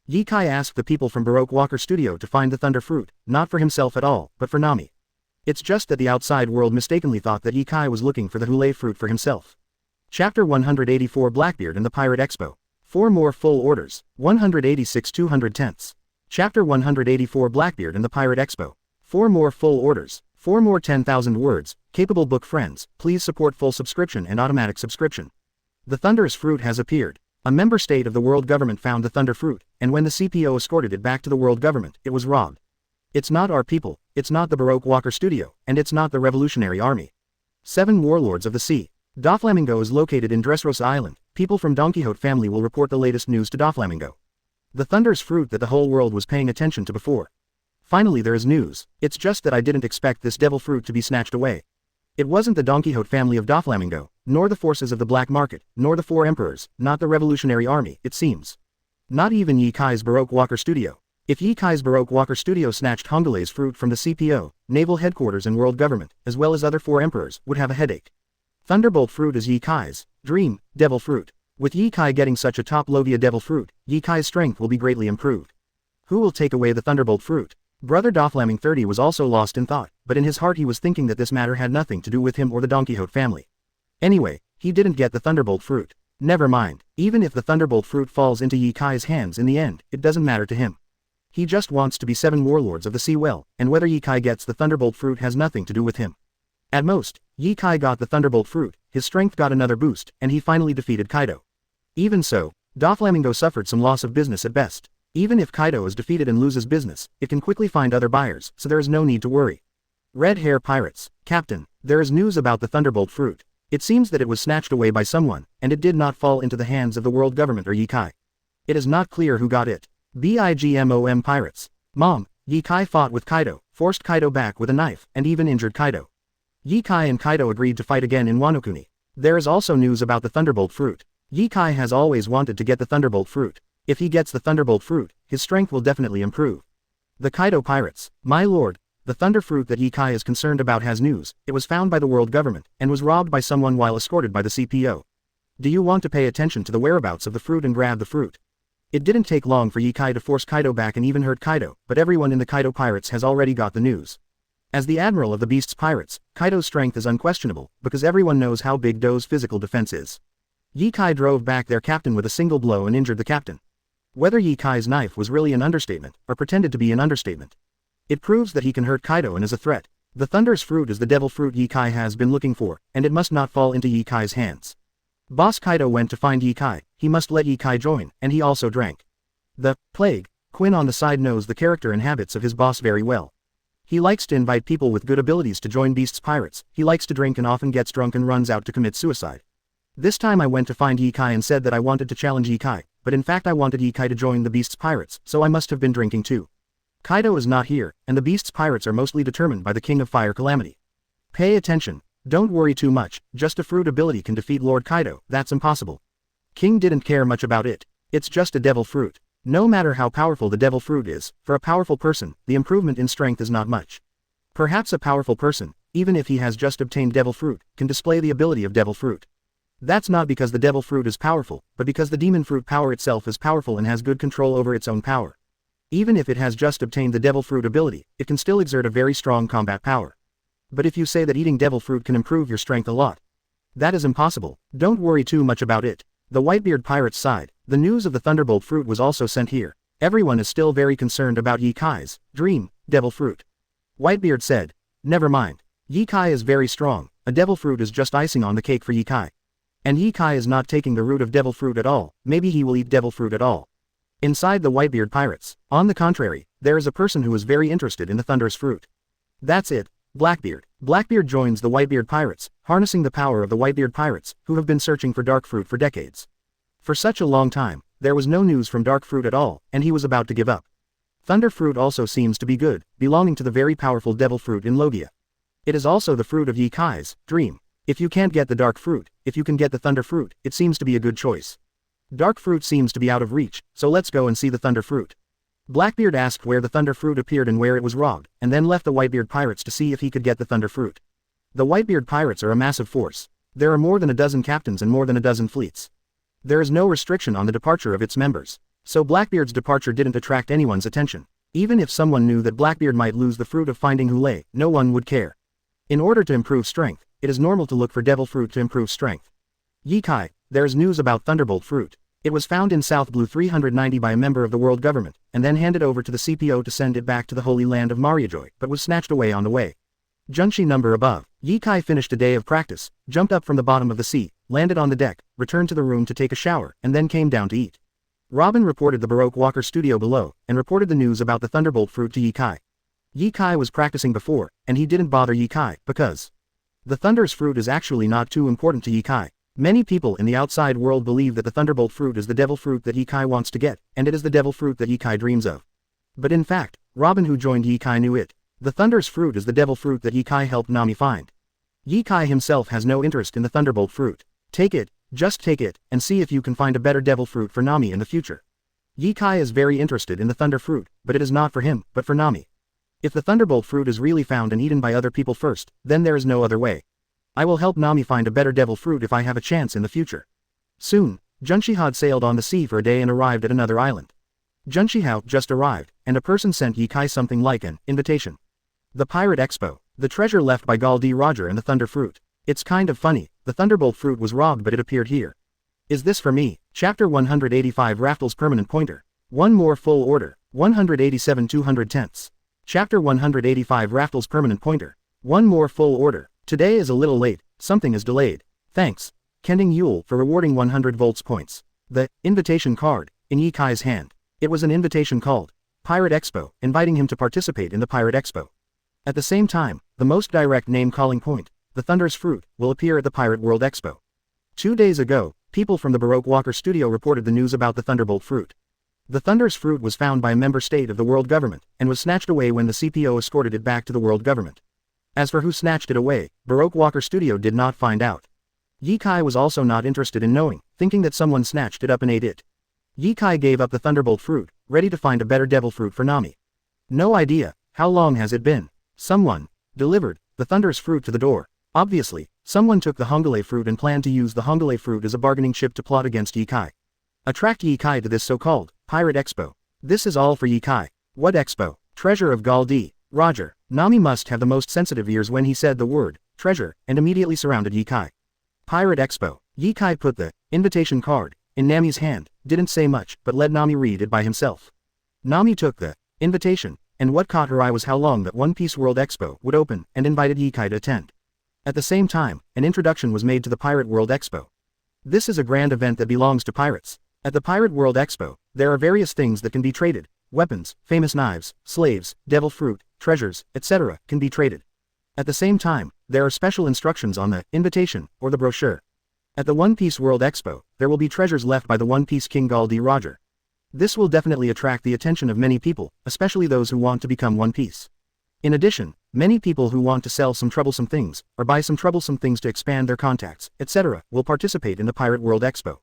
Speaker 1: Ye Kai asked the people from Baroque Walker Studio to find the thunder fruit, not for himself at all, but for Nami. It's just that the outside world mistakenly thought that Ye Kai was looking for the hule fruit for himself. Chapter 184 Blackbeard and the Pirate Expo. 4 more full orders. 186 210ths. Chapter 184 Blackbeard and the Pirate Expo. 4 more full orders. 4 more 10,000 words. Capable book friends, please support full subscription and automatic subscription. The thunderous fruit has appeared. A member state of the world government found the thunder fruit, and when the CPO escorted it back to the world government, it was robbed. It's not our people, it's not the Baroque Walker Studio, and it's not the Revolutionary Army. 7 Warlords of the Sea. Doflamingo is located in Dressrosa Island. People from Don Quixote family will report the latest news to Doflamingo. The thunder's fruit that the whole world was paying attention to before. Finally there is news. It's just that I didn't expect this devil fruit to be snatched away. It wasn't the Don Quixote family of Doflamingo, nor the forces of the black market, nor the 4 emperors, not the Revolutionary Army, it seems. Not even Ye Kai's Baroque Walker Studio. If Ye Kai's Baroque Walker Studio snatched Hongule's fruit from the CPO, naval headquarters and world government, as well as other 4 emperors, would have a headache. Thunderbolt fruit is Ye Kai's dream, devil fruit. With Ye Kai getting such a top Lovia devil fruit, Ye Kai's strength will be greatly improved. Who will take away the Thunderbolt fruit? Brother Doflaming 30 was also lost in thought, but in his heart he was thinking that this matter had nothing to do with him or the Don Quixote family. Anyway, he didn't get the Thunderbolt fruit. Never mind, even if the Thunderbolt fruit falls into Ye Kai's hands in the end, it doesn't matter to him. He just wants to be 7 warlords of the sea well, and whether Ye Kai gets the Thunderbolt fruit has nothing to do with him. At most, Ye Kai got the Thunderbolt fruit, his strength got another boost, and he finally defeated Kaido. Even so, Doflamingo suffered some loss of business at best. Even if Kaido is defeated and loses business, it can quickly find other buyers, so there is no need to worry. Red Hair Pirates. Captain, there is news about the Thunderbolt fruit. It seems that it was snatched away by someone, and it did not fall into the hands of the world government or Ye Kai. It is not clear who got it. BIGMOM Pirates. Mom, Ye Kai fought with Kaido, forced Kaido back with a knife, and even injured Kaido. Ye Kai and Kaido agreed to fight again in Wano Kuni. There is also news about the Thunderbolt fruit. Ye Kai has always wanted to get the Thunderbolt fruit. If he gets the Thunderbolt fruit, his strength will definitely improve. The Kaido Pirates. My lord, the thunder fruit that Ye Kai is concerned about has news. It was found by the world government, and was robbed by someone while escorted by the CPO. Do you want to pay attention to the whereabouts of the fruit and grab the fruit? It didn't take long for Ye Kai to force Kaido back and even hurt Kaido, but everyone in the Kaido Pirates has already got the news. As the admiral of the Beast's Pirates, Kaido's strength is unquestionable, because everyone knows how big Do's physical defense is. Ye Kai drove back their captain with a single blow and injured the captain. Whether Ye Kai's knife was really an understatement, or pretended to be an understatement. It proves that he can hurt Kaido and is a threat. The thunder's fruit is the devil fruit Ye Kai has been looking for, and it must not fall into Ye Kai's hands. Boss Kaido went to find Ye Kai, he must let Ye Kai join, and he also drank. The plague. Quinn on the side knows the character and habits of his boss very well. He likes to invite people with good abilities to join Beast's Pirates, he likes to drink and often gets drunk and runs out to commit suicide. This time I went to find Ye Kai and said that I wanted to challenge Ye Kai, but in fact I wanted Ye Kai to join the Beast's Pirates, so I must have been drinking too. Kaido is not here, and the Beast's Pirates are mostly determined by the King of Fire Calamity. Pay attention. Don't worry too much, just a fruit ability can defeat Lord Kaido, that's impossible. King didn't care much about it. It's just a devil fruit. No matter how powerful the devil fruit is, for a powerful person, the improvement in strength is not much. Perhaps a powerful person, even if he has just obtained devil fruit, can display the ability of devil fruit. That's not because the devil fruit is powerful, but because the demon fruit power itself is powerful and has good control over its own power. Even if it has just obtained the devil fruit ability, it can still exert a very strong combat power. But if you say that eating devil fruit can improve your strength a lot, that is impossible. Don't worry too much about it. The Whitebeard Pirates side, the news of the Thunderbolt fruit was also sent here. Everyone is still very concerned about Ye Kai's dream, devil fruit. Whitebeard said, never mind. Ye Kai is very strong, a devil fruit is just icing on the cake for Ye Kai. And Ye Kai is not taking the root of devil fruit at all, maybe he will eat devil fruit at all. Inside the Whitebeard Pirates, on the contrary, there is a person who is very interested in the thunderous fruit. That's it. Blackbeard. Blackbeard joins the Whitebeard Pirates, harnessing the power of the Whitebeard Pirates, who have been searching for dark fruit for decades. For such a long time, there was no news from dark fruit at all, and he was about to give up. Thunder fruit also seems to be good, belonging to the very powerful devil fruit in Logia. It is also the fruit of Ye Kai's dream. If you can't get the dark fruit, if you can get the thunder fruit, it seems to be a good choice. Dark fruit seems to be out of reach, so let's go and see the thunder fruit. Blackbeard asked where the thunder fruit appeared and where it was robbed, and then left the Whitebeard pirates to see if he could get the thunder fruit. The Whitebeard pirates are a massive force. There are more than a dozen captains and more than a dozen fleets. There is no restriction on the departure of its members. So Blackbeard's departure didn't attract anyone's attention. Even if someone knew that Blackbeard might lose the fruit of finding Hule, no one would care. In order to improve strength, it is normal to look for devil fruit to improve strength. Ye Kai, there's news about Thunderbolt fruit. It was found in South Blue 390 by a member of the world government, and then handed over to the CPO to send it back to the Holy Land of Mariajoy, but was snatched away on the way. Junshi number above. Ye Kai finished a day of practice, jumped up from the bottom of the sea, landed on the deck, returned to the room to take a shower, and then came down to eat. Robin reported the Baroque Walker studio below, and reported the news about the Thunderbolt fruit to Ye Kai. Ye Kai was practicing before, and he didn't bother Ye Kai, because the Thunder's fruit is actually not too important to Ye Kai. Many people in the outside world believe that the Thunderbolt fruit is the devil fruit that Ye Kai wants to get, and it is the devil fruit that Ye Kai dreams of. But in fact, Robin who joined Ye Kai knew it. The Thunder's fruit is the devil fruit that Ye Kai helped Nami find. Ye Kai himself has no interest in the Thunderbolt fruit. Take it, just take it, and see if you can find a better devil fruit for Nami in the future. Ye Kai is very interested in the Thunder fruit, but it is not for him, but for Nami. If the Thunderbolt fruit is really found and eaten by other people first, then there is no other way. I will help Nami find a better devil fruit if I have a chance in the future. Soon, Junshi had sailed on the sea for a day and arrived at another island. Junshi had just arrived, and a person sent Ye Kai something like an invitation. The Pirate Expo. The treasure left by Gall D. Roger and the Thunder fruit. It's kind of funny, the Thunderbolt fruit was robbed but it appeared here. Is this for me? Chapter 185 Raftel's Permanent Pointer. One more full order. 187 210ths. Chapter 185 Raftel's Permanent Pointer. One more full order. Today is a little late, something is delayed. Thanks, Kending Yule for rewarding 100 volts points. The invitation card, in Ye Kai's hand. It was an invitation called Pirate Expo, inviting him to participate in the Pirate Expo. At the same time, the most direct name-calling point, the Thunder's fruit, will appear at the Pirate World Expo. 2 days ago, people from the Baroque Walker studio reported the news about the Thunderbolt fruit. The Thunder's fruit was found by a member state of the world government, and was snatched away when the CPO escorted it back to the world government. As for who snatched it away, Baroque Walker Studio did not find out. Ye Kai was also not interested in knowing, thinking that someone snatched it up and ate it. Ye Kai gave up the Thunderbolt fruit, ready to find a better devil fruit for Nami. No idea, how long has it been? Someone delivered the Thunder's fruit to the door. Obviously, someone took the Hongale fruit and planned to use the Hongale fruit as a bargaining chip to plot against Ye Kai. Attract Ye Kai to this so-called Pirate Expo. This is all for Ye Kai. What expo? Treasure of Gall D. Roger. Nami must have the most sensitive ears when he said the word treasure, and immediately surrounded Ye Kai. Pirate Expo. Ye Kai put the invitation card in Nami's hand, didn't say much, but let Nami read it by himself. Nami took the invitation, and what caught her eye was how long that One Piece World Expo would open, and invited Ye Kai to attend. At the same time, an introduction was made to the Pirate World Expo. This is a grand event that belongs to pirates. At the Pirate World Expo, there are various things that can be traded. Weapons, famous knives, slaves, devil fruit, treasures, etc. can be traded. At the same time, there are special instructions on the invitation, or the brochure. At the One Piece World Expo, there will be treasures left by the One Piece King Gall D. Roger. This will definitely attract the attention of many people, especially those who want to become One Piece. In addition, many people who want to sell some troublesome things, or buy some troublesome things to expand their contacts, etc., will participate in the Pirate World Expo.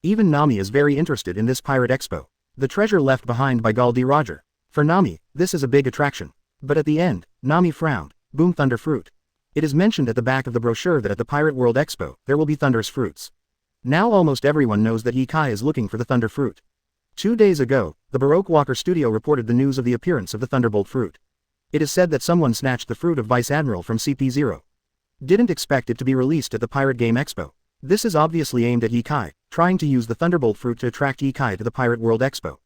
Speaker 1: Even Nami is very interested in this Pirate Expo. The treasure left behind by Gall D. Roger. For Nami, this is a big attraction. But at the end, Nami frowned. Boom Thunder fruit. It is mentioned at the back of the brochure that at the Pirate World Expo, there will be Thunder's fruits. Now almost everyone knows that Ye Kai is looking for the Thunder fruit. 2 days ago, the Baroque Walker studio reported the news of the appearance of the Thunderbolt fruit. It is said that someone snatched the fruit of Vice Admiral from CP0. Didn't expect it to be released at the Pirate Game Expo. This is obviously aimed at Ye Kai, trying to use the Thunderbolt fruit to attract Ye Kai to the Pirate World Expo.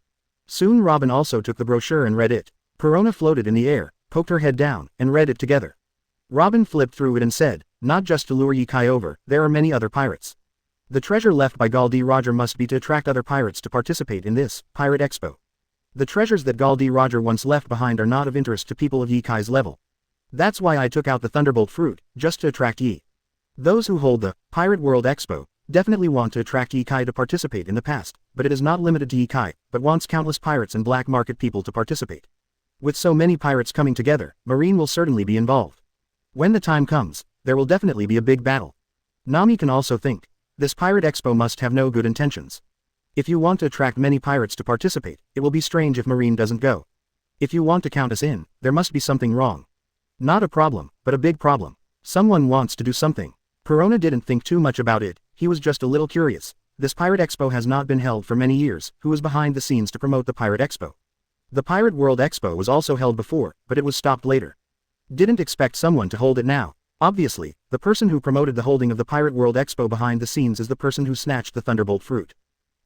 Speaker 1: Soon Robin also took the brochure and read it. Perona floated in the air, poked her head down, and read it together. Robin flipped through it and said, not just to lure Ye Kai over, there are many other pirates. The treasure left by Gall D. Roger must be to attract other pirates to participate in this Pirate Expo. The treasures that Gall D. Roger once left behind are not of interest to people of Ye Kai's level. That's why I took out the Thunderbolt fruit, just to attract Ye. Those who hold the Pirate World Expo definitely want to attract Ye Kai to participate in the past, but it is not limited to Ye Kai, but wants countless pirates and black market people to participate. With so many pirates coming together, Marine will certainly be involved. When the time comes, there will definitely be a big battle. Nami can also think. This Pirate Expo must have no good intentions. If you want to attract many pirates to participate, it will be strange if Marine doesn't go. If you want to count us in, there must be something wrong. Not a problem, but a big problem. Someone wants to do something. Perona didn't think too much about it, he was just a little curious. This Pirate Expo has not been held for many years, who was behind the scenes to promote the Pirate Expo? The Pirate World Expo was also held before, but it was stopped later. Didn't expect someone to hold it now. Obviously, the person who promoted the holding of the Pirate World Expo behind the scenes is the person who snatched the Thunderbolt fruit.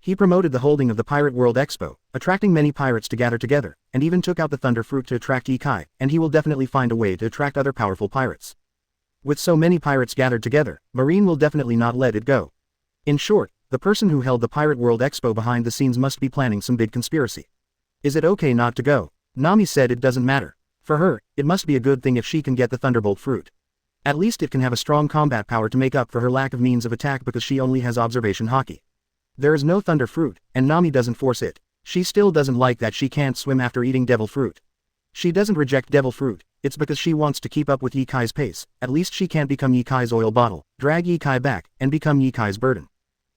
Speaker 1: He promoted the holding of the Pirate World Expo, attracting many pirates to gather together, and even took out the Thunder Fruit to attract Ikai, and he will definitely find a way to attract other powerful pirates. With so many pirates gathered together, Marine will definitely not let it go. In short, the person who held the Pirate World Expo behind the scenes must be planning some big conspiracy. Is it okay not to go? Nami said it doesn't matter. For her, it must be a good thing if she can get the Thunderbolt fruit. At least it can have a strong combat power to make up for her lack of means of attack because she only has observation haki. There is no Thunder Fruit, and Nami doesn't force it. She still doesn't like that she can't swim after eating Devil Fruit. She doesn't reject Devil Fruit, it's because she wants to keep up with Yikai's pace. At least she can't become Yikai's oil bottle, drag Yikai back, and become Yikai's burden.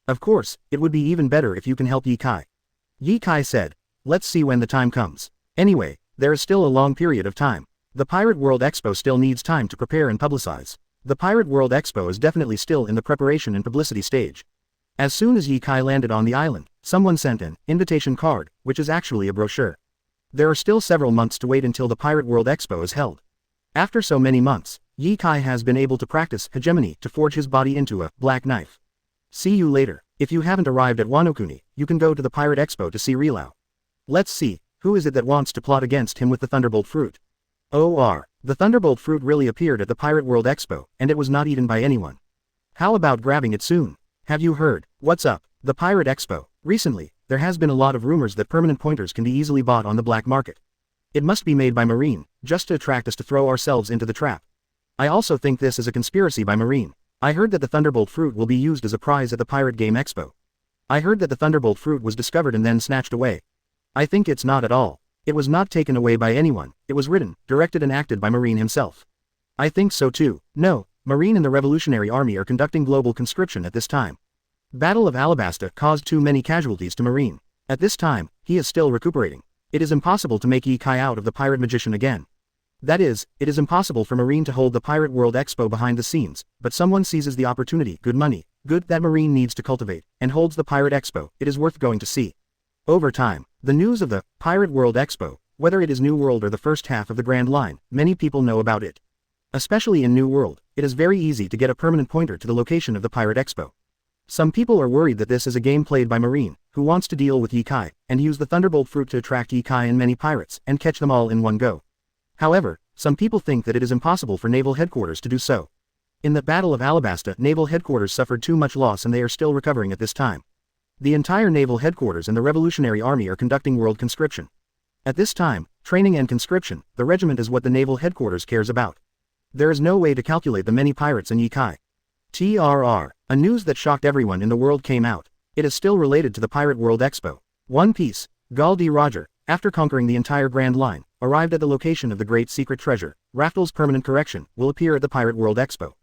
Speaker 1: Of course, it would be even better if you can help Yikai. Yikai said, let's see when the time comes. Anyway, there is still a long period of time. The Pirate World Expo still needs time to prepare and publicize. The Pirate World Expo is definitely still in the preparation and publicity stage. As soon as Yikai landed on the island, someone sent an invitation card, which is actually a brochure. There are still several months to wait until the Pirate World Expo is held. After so many months, Yikai has been able to practice hegemony to forge his body into a black knife. See you later. If you haven't arrived at Wanokuni, you can go to the Pirate Expo to see Rilau. Let's see, who is it that wants to plot against him with the Thunderbolt fruit? The Thunderbolt fruit really appeared at the Pirate World Expo, and it was not eaten by anyone. How about grabbing it soon? Have you heard? What's up? The Pirate Expo. Recently, there has been a lot of rumors that permanent pointers can be easily bought on the black market. It must be made by Marine, just to attract us to throw ourselves into the trap. I also think this is a conspiracy by Marine. I heard that the Thunderbolt fruit will be used as a prize at the Pirate Game Expo. I heard that the Thunderbolt fruit was discovered and then snatched away. I think it's not at all. It was not taken away by anyone, it was written, directed and acted by Marine himself. I think so too. No, Marine and the Revolutionary Army are conducting global conscription at this time. Battle of Alabasta caused too many casualties to Marine. At this time, he is still recuperating. It is impossible to make Yikai out of the pirate magician again. That is, it is impossible for Marine to hold the Pirate World Expo behind the scenes, but someone seizes the opportunity, good money, good that Marine needs to cultivate, and holds the Pirate Expo, it is worth going to see. Over time, the news of the Pirate World Expo, whether it is New World or the first half of the Grand Line, many people know about it. Especially in New World, it is very easy to get a permanent pointer to the location of the Pirate Expo. Some people are worried that this is a game played by Marine, who wants to deal with Yikai, and use the Thunderbolt fruit to attract Yikai and many pirates, and catch them all in one go. However, some people think that it is impossible for Naval Headquarters to do so. In the Battle of Alabasta, Naval Headquarters suffered too much loss and they are still recovering at this time. The entire Naval Headquarters and the Revolutionary Army are conducting world conscription. At this time, training and conscription, the regiment is what the Naval Headquarters cares about. There is no way to calculate the many pirates in Yikai. A news that shocked everyone in the world came out. It is still related to the Pirate World Expo. One Piece, Gul D. Roger, after conquering the entire Grand Line, arrived at the location of the Great Secret Treasure. Raftel's permanent correction will appear at the Pirate World Expo.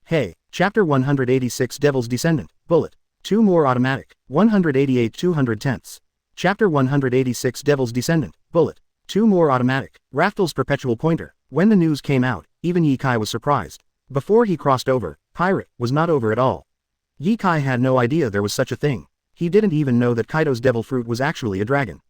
Speaker 1: Hey, Chapter 186 Devil's Descendant, Bullet. 2 more automatic. 188 210ths. Chapter 186 Devil's Descendant, Bullet. 2 more automatic. Raftel's perpetual pointer. When the news came out, even Yikai was surprised. Before he crossed over, pirate was not over at all. Yikai had no idea there was such a thing. He didn't even know that Kaido's devil fruit was actually a dragon.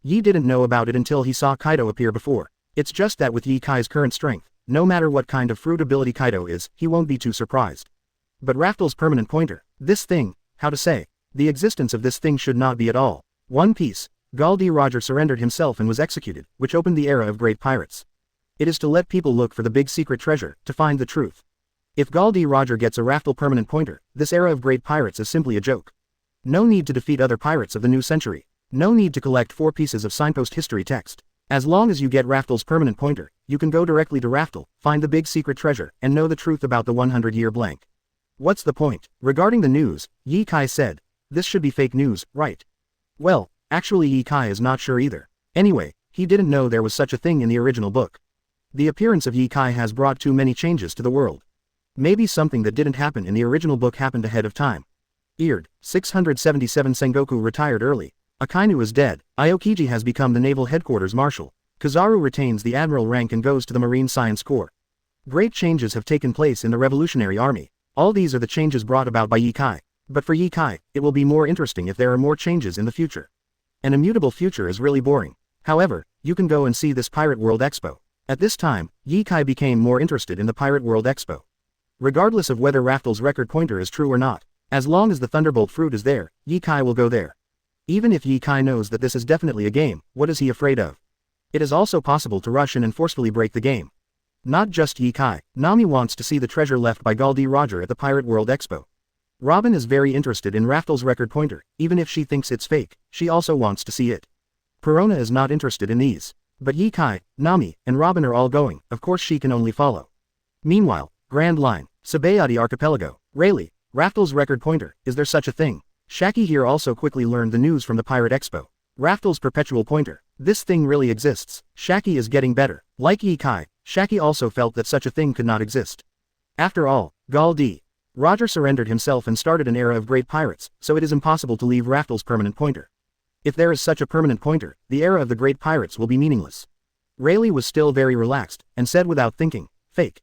Speaker 1: Yi didn't know about it until he saw Kaido appear before. It's just that with Yikai's current strength, no matter what kind of fruit ability Kaido is, he won't be too surprised. But Raftel's permanent pointer, this thing, how to say, the existence of this thing should not be at all. One Piece, Gul D. Roger surrendered himself and was executed, which opened the era of great pirates. It is to let people look for the big secret treasure, to find the truth. If Gul D. Roger gets a Raftel permanent pointer, this era of great pirates is simply a joke. No need to defeat other pirates of the new century. No need to collect 4 pieces of signpost history text. As long as you get Raftel's permanent pointer, you can go directly to Raftel, find the big secret treasure, and know the truth about the 100-year blank. What's the point? Regarding the news, Yikai said, this should be fake news, right? Well, actually Yikai is not sure either. Anyway, he didn't know there was such a thing in the original book. The appearance of Yikai has brought too many changes to the world. Maybe something that didn't happen in the original book happened ahead of time. Eared, 677 Sengoku retired early. Akainu is dead. Aokiji has become the naval headquarters marshal. Kizaru retains the admiral rank and goes to the Marine Science Corps. Great changes have taken place in the Revolutionary Army. All these are the changes brought about by Yikai. But for Yikai, it will be more interesting if there are more changes in the future. An immutable future is really boring. However, you can go and see this Pirate World Expo. At this time, Yikai became more interested in the Pirate World Expo. Regardless of whether Raftel's record pointer is true or not, as long as the Thunderbolt fruit is there, Yikai will go there. Even if Yikai knows that this is definitely a game, what is he afraid of? It is also possible to rush in and forcefully break the game. Not just Yikai, Nami wants to see the treasure left by Gall D. Roger at the Pirate World Expo. Robin is very interested in Raftel's record pointer, even if she thinks it's fake, she also wants to see it. Perona is not interested in these. But Yikai, Nami, and Robin are all going, of course she can only follow. Meanwhile, Grand Line, Sabayati Archipelago, Rayleigh, Raftel's record pointer, is there such a thing? Shaki here also quickly learned the news from the Pirate Expo. Raftel's perpetual pointer. This thing really exists. Shaki is getting better. Like Yikai, Shaki also felt that such a thing could not exist. After all, Gall D. Roger surrendered himself and started an era of great pirates, so it is impossible to leave Raftel's permanent pointer. If there is such a permanent pointer, the era of the great pirates will be meaningless. Rayleigh was still very relaxed, and said without thinking, fake.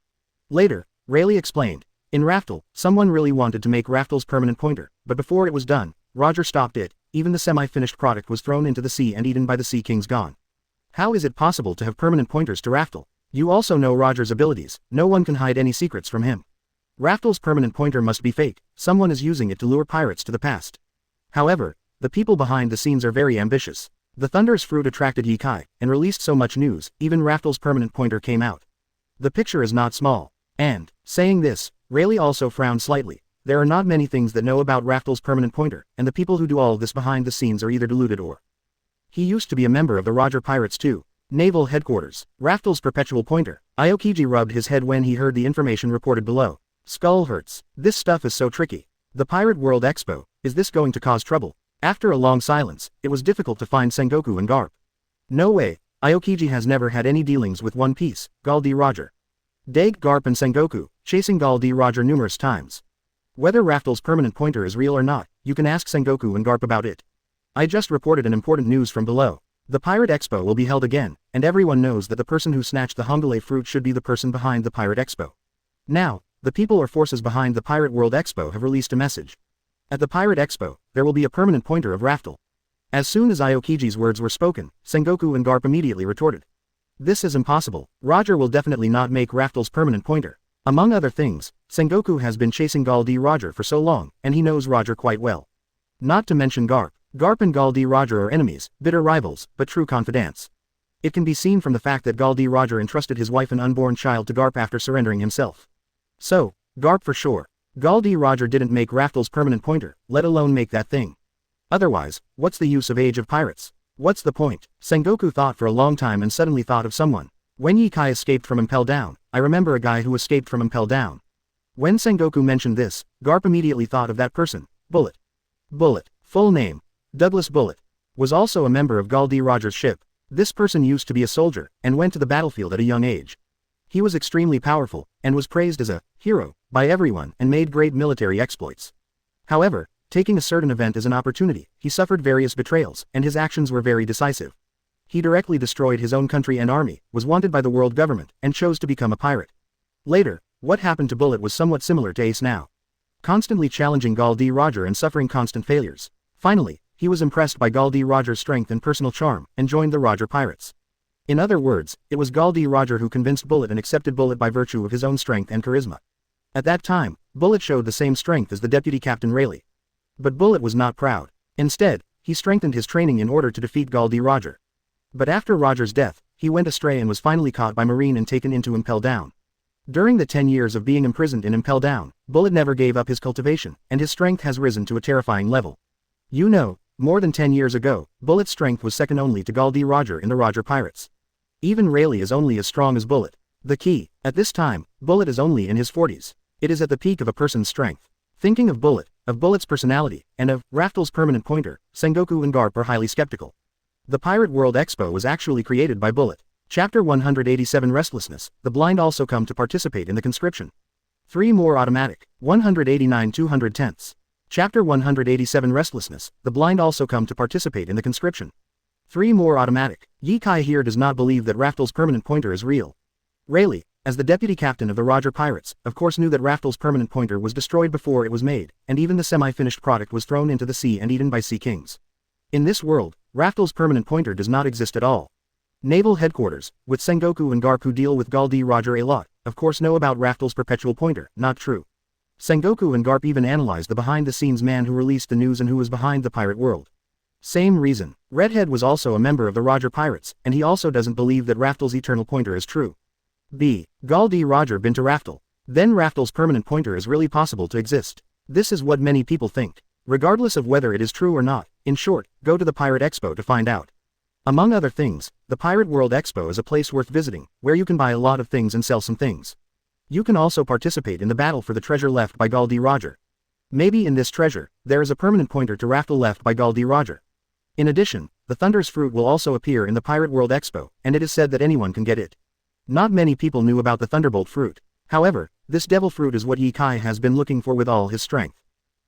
Speaker 1: Later, Rayleigh explained, in Raftel, someone really wanted to make Raftel's permanent pointer, but before it was done, Roger stopped it, even the semi-finished product was thrown into the sea and eaten by the Sea King's gone. How is it possible to have permanent pointers to Raftel? You also know Roger's abilities, no one can hide any secrets from him. Raftel's permanent pointer must be fake, someone is using it to lure pirates to the past. However, the people behind the scenes are very ambitious. The Thunder's fruit attracted Yikai, and released so much news, even Raftel's permanent pointer came out. The picture is not small. And, saying this, Rayleigh also frowned slightly. There are not many things that know about Raftel's permanent pointer, and the people who do all this behind the scenes are either deluded or. He used to be a member of the Roger Pirates too. Naval Headquarters. Raftel's perpetual pointer. Aokiji rubbed his head when he heard the information reported below. Skull hurts. This stuff is so tricky. The Pirate World Expo, is this going to cause trouble? After a long silence, it was difficult to find Sengoku and Garp. No way, Aokiji has never had any dealings with One Piece, Gall D. Roger. Daig, Garp and Sengoku, chasing Gall D. Roger numerous times. Whether Raftel's permanent pointer is real or not, you can ask Sengoku and Garp about it. I just reported an important news from below. The Pirate Expo will be held again, and everyone knows that the person who snatched the Hongole fruit should be the person behind the Pirate Expo. Now, the people or forces behind the Pirate World Expo have released a message. At the Pirate Expo, there will be a permanent pointer of Raftel. As soon as Aokiji's words were spoken, Sengoku and Garp immediately retorted. This is impossible, Roger will definitely not make Raftel's permanent pointer. Among other things, Sengoku has been chasing Gall D. Roger for so long, and he knows Roger quite well. Not to mention Garp. Garp and Gall D. Roger are enemies, bitter rivals, but true confidants. It can be seen from the fact that Gall D. Roger entrusted his wife and unborn child to Garp after surrendering himself. So, Garp for sure. Gall D. Roger didn't make Raftel's permanent pointer, let alone make that thing. Otherwise, what's the use of Age of Pirates? What's the point? Sengoku thought for a long time and suddenly thought of someone. When Yikai escaped from Impel Down, I remember a guy who escaped from Impel Down. When Sengoku mentioned this, Garp immediately thought of that person, Bullet. Bullet, full name, Douglas Bullet, was also a member of Gall D. Roger's ship. This person used to be a soldier, and went to the battlefield at a young age. He was extremely powerful, and was praised as a hero by everyone and made great military exploits. However, taking a certain event as an opportunity, he suffered various betrayals, and his actions were very decisive. He directly destroyed his own country and army, was wanted by the world government, and chose to become a pirate. Later, what happened to Bullet was somewhat similar to Ace now. Constantly challenging Gall D. Roger and suffering constant failures. Finally, he was impressed by Gall D. Roger's strength and personal charm, and joined the Roger Pirates. In other words, it was Gall D. Roger who convinced Bullet and accepted Bullet by virtue of his own strength and charisma. At that time, Bullet showed the same strength as the deputy captain Rayleigh. But Bullet was not proud. Instead, he strengthened his training in order to defeat Gall D. Roger. But after Roger's death, he went astray and was finally caught by Marine and taken into Impel Down. During the 10 years of being imprisoned in Impel Down, Bullet never gave up his cultivation, and his strength has risen to a terrifying level. You know, more than 10 years ago, Bullet's strength was second only to Gall D. Roger in the Roger Pirates. Even Rayleigh is only as strong as Bullet. The key, at this time, Bullet is only in his 40s. It is at the peak of a person's strength. Thinking of Bullet's personality, and of Raftel's permanent pointer, Sengoku and Garp are highly skeptical. The Pirate World Expo was actually created by Bullet. Chapter 187 Restlessness, the blind also come to participate in the conscription. 3 more automatic, 189 210ths. Chapter 187 Restlessness, the blind also come to participate in the conscription. 3 more automatic. Ye Kai here does not believe that Raftel's permanent pointer is real. Rayleigh, as the deputy captain of the Roger Pirates, of course knew that Raftel's permanent pointer was destroyed before it was made, and even the semi-finished product was thrown into the sea and eaten by sea kings. In this world, Raftel's permanent pointer does not exist at all. Naval headquarters, with Sengoku and Garp who deal with Gall D. Roger a lot, of course know about Raftel's perpetual pointer, not true. Sengoku and Garp even analyzed the behind-the-scenes man who released the news and who was behind the pirate world. Same reason. Redhead was also a member of the Roger Pirates, and he also doesn't believe that Raftel's eternal pointer is true. B. Gall D. Roger been to Raftel. Then Raftel's permanent pointer is really possible to exist. This is what many people think. Regardless of whether it is true or not, in short, go to the Pirate Expo to find out. Among other things, the Pirate World Expo is a place worth visiting, where you can buy a lot of things and sell some things. You can also participate in the battle for the treasure left by Gall D. Roger. Maybe in this treasure, there is a permanent pointer to Raftel left by Gall D. Roger. In addition, the Thunder's fruit will also appear in the Pirate World Expo, and it is said that anyone can get it. Not many people knew about the Thunderbolt fruit. However, this devil fruit is what Ye Kai has been looking for with all his strength.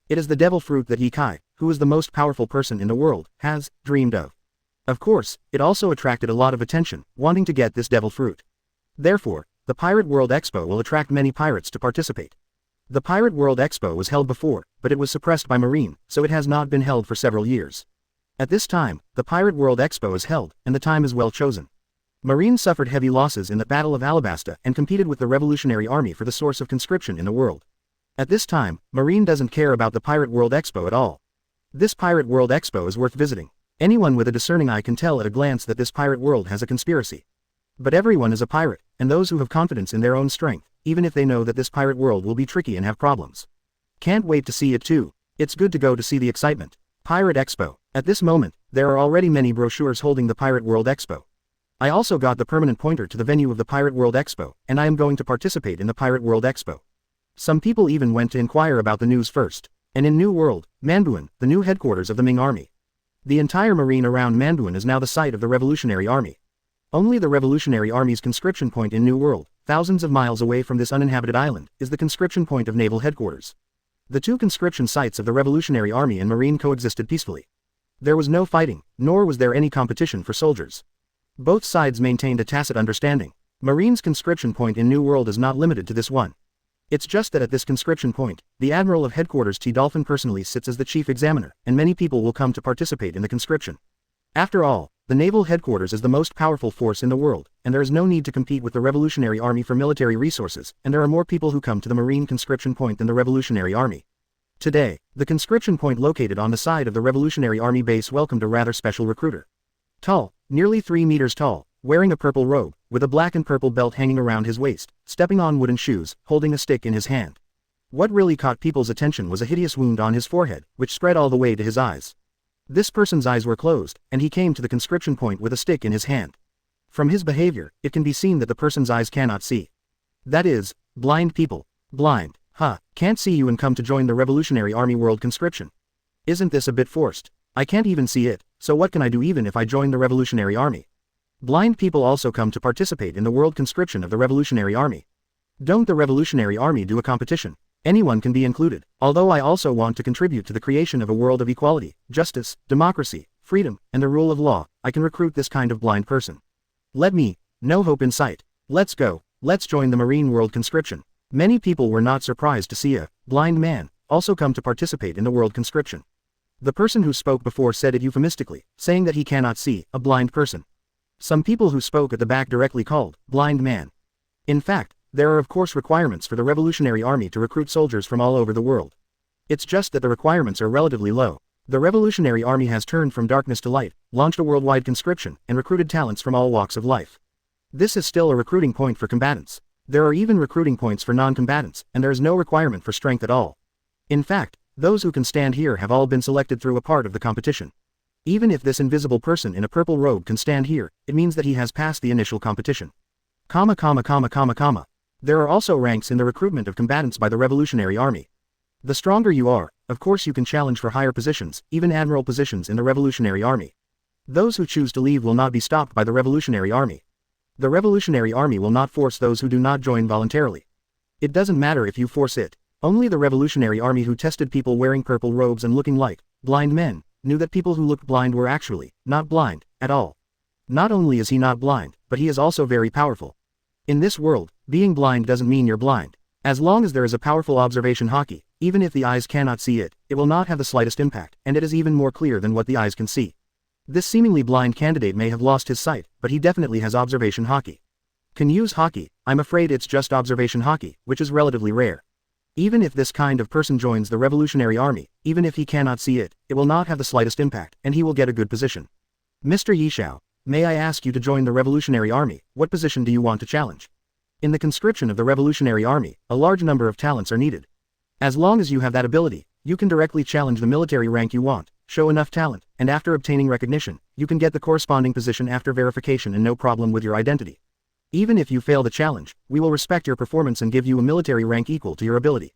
Speaker 1: It is the devil fruit that Ye Kai, who is the most powerful person in the world, has dreamed of. Of course, it also attracted a lot of attention, wanting to get this devil fruit. Therefore, the Pirate World Expo will attract many pirates to participate. The Pirate World Expo was held before, but it was suppressed by Marine, so it has not been held for several years. At this time, the Pirate World Expo is held, and the time is well chosen. Marine suffered heavy losses in the Battle of Alabasta and competed with the Revolutionary Army for the source of conscription in the world. At this time, Marine doesn't care about the Pirate World Expo at all. This Pirate World Expo is worth visiting. Anyone with a discerning eye can tell at a glance that this pirate world has a conspiracy. But everyone is a pirate, and those who have confidence in their own strength, even if they know that this pirate world will be tricky and have problems. Can't wait to see it too. It's good to go to see the excitement. Pirate Expo. At this moment, there are already many brochures holding the Pirate World Expo. I also got the permanent pointer to the venue of the Pirate World Expo, and I am going to participate in the Pirate World Expo. Some people even went to inquire about the news first. And in New World, Manbuan, the new headquarters of the Ming Army. The entire marine around Manbuan is now the site of the Revolutionary Army. Only the Revolutionary Army's conscription point in New World, thousands of miles away from this uninhabited island, is the conscription point of naval headquarters. The two conscription sites of the Revolutionary Army and Marine coexisted peacefully. There was no fighting, nor was there any competition for soldiers. Both sides maintained a tacit understanding. Marine's conscription point in New World is not limited to this one. It's just that at this conscription point, the Admiral of Headquarters T. Dolphin personally sits as the chief examiner, and many people will come to participate in the conscription. After all, the naval headquarters is the most powerful force in the world, and there is no need to compete with the Revolutionary Army for military resources, and there are more people who come to the Marine conscription point than the Revolutionary Army. Today, the conscription point located on the side of the Revolutionary Army base welcomed a rather special recruiter. Tall, nearly 3 meters tall, wearing a purple robe, with a black and purple belt hanging around his waist, stepping on wooden shoes, holding a stick in his hand. What really caught people's attention was a hideous wound on his forehead, which spread all the way to his eyes. This person's eyes were closed, and he came to the conscription point with a stick in his hand. From his behavior, it can be seen that the person's eyes cannot see. That is, blind people. Blind. Can't see you and come to join the Revolutionary Army World Conscription. Isn't this a bit forced? I can't even see it, so what can I do even if I join the Revolutionary Army? Blind people also come to participate in the world conscription of the Revolutionary Army. Don't the Revolutionary Army do a competition? Anyone can be included, although I also want to contribute to the creation of a world of equality, justice, democracy, freedom, and the rule of law. I can recruit this kind of blind person. Let me. No hope in sight. Let's go. Let's join the Marine World Conscription. Many people were not surprised to see a blind man also come to participate in the world conscription. The person who spoke before said it euphemistically, saying that he cannot see a blind person. Some people who spoke at the back directly called blind man. In fact, there are of course requirements for the Revolutionary Army to recruit soldiers from all over the world. It's just that the requirements are relatively low. The Revolutionary Army has turned from darkness to light, launched a worldwide conscription, and recruited talents from all walks of life. This is still a recruiting point for combatants. There are even recruiting points for non-combatants, and there is no requirement for strength at all. In fact, those who can stand here have all been selected through a part of the competition. Even if this invisible person in a purple robe can stand here, it means that he has passed the initial competition. There are also ranks in the recruitment of combatants by the Revolutionary Army. The stronger you are, of course you can challenge for higher positions, even admiral positions in the Revolutionary Army. Those who choose to leave will not be stopped by the Revolutionary Army. The Revolutionary Army will not force those who do not join voluntarily. It doesn't matter if you force it. Only the Revolutionary Army who tested people wearing purple robes and looking like blind men knew that people who looked blind were actually not blind at all. Not only is he not blind, but he is also very powerful. In this world, being blind doesn't mean you're blind. As long as there is a powerful observation hockey, even if the eyes cannot see it, it will not have the slightest impact, and it is even more clear than what the eyes can see. This seemingly blind candidate may have lost his sight, but he definitely has observation hockey. Can use hockey, I'm afraid it's just observation hockey, which is relatively rare. Even if this kind of person joins the Revolutionary Army, even if he cannot see it, it will not have the slightest impact, and he will get a good position. Mr. Yishao, may I ask you to join the Revolutionary Army? What position do you want to challenge? In the conscription of the Revolutionary Army, a large number of talents are needed. As long as you have that ability, you can directly challenge the military rank you want, show enough talent, and after obtaining recognition, you can get the corresponding position after verification and no problem with your identity. Even if you fail the challenge, we will respect your performance and give you a military rank equal to your ability.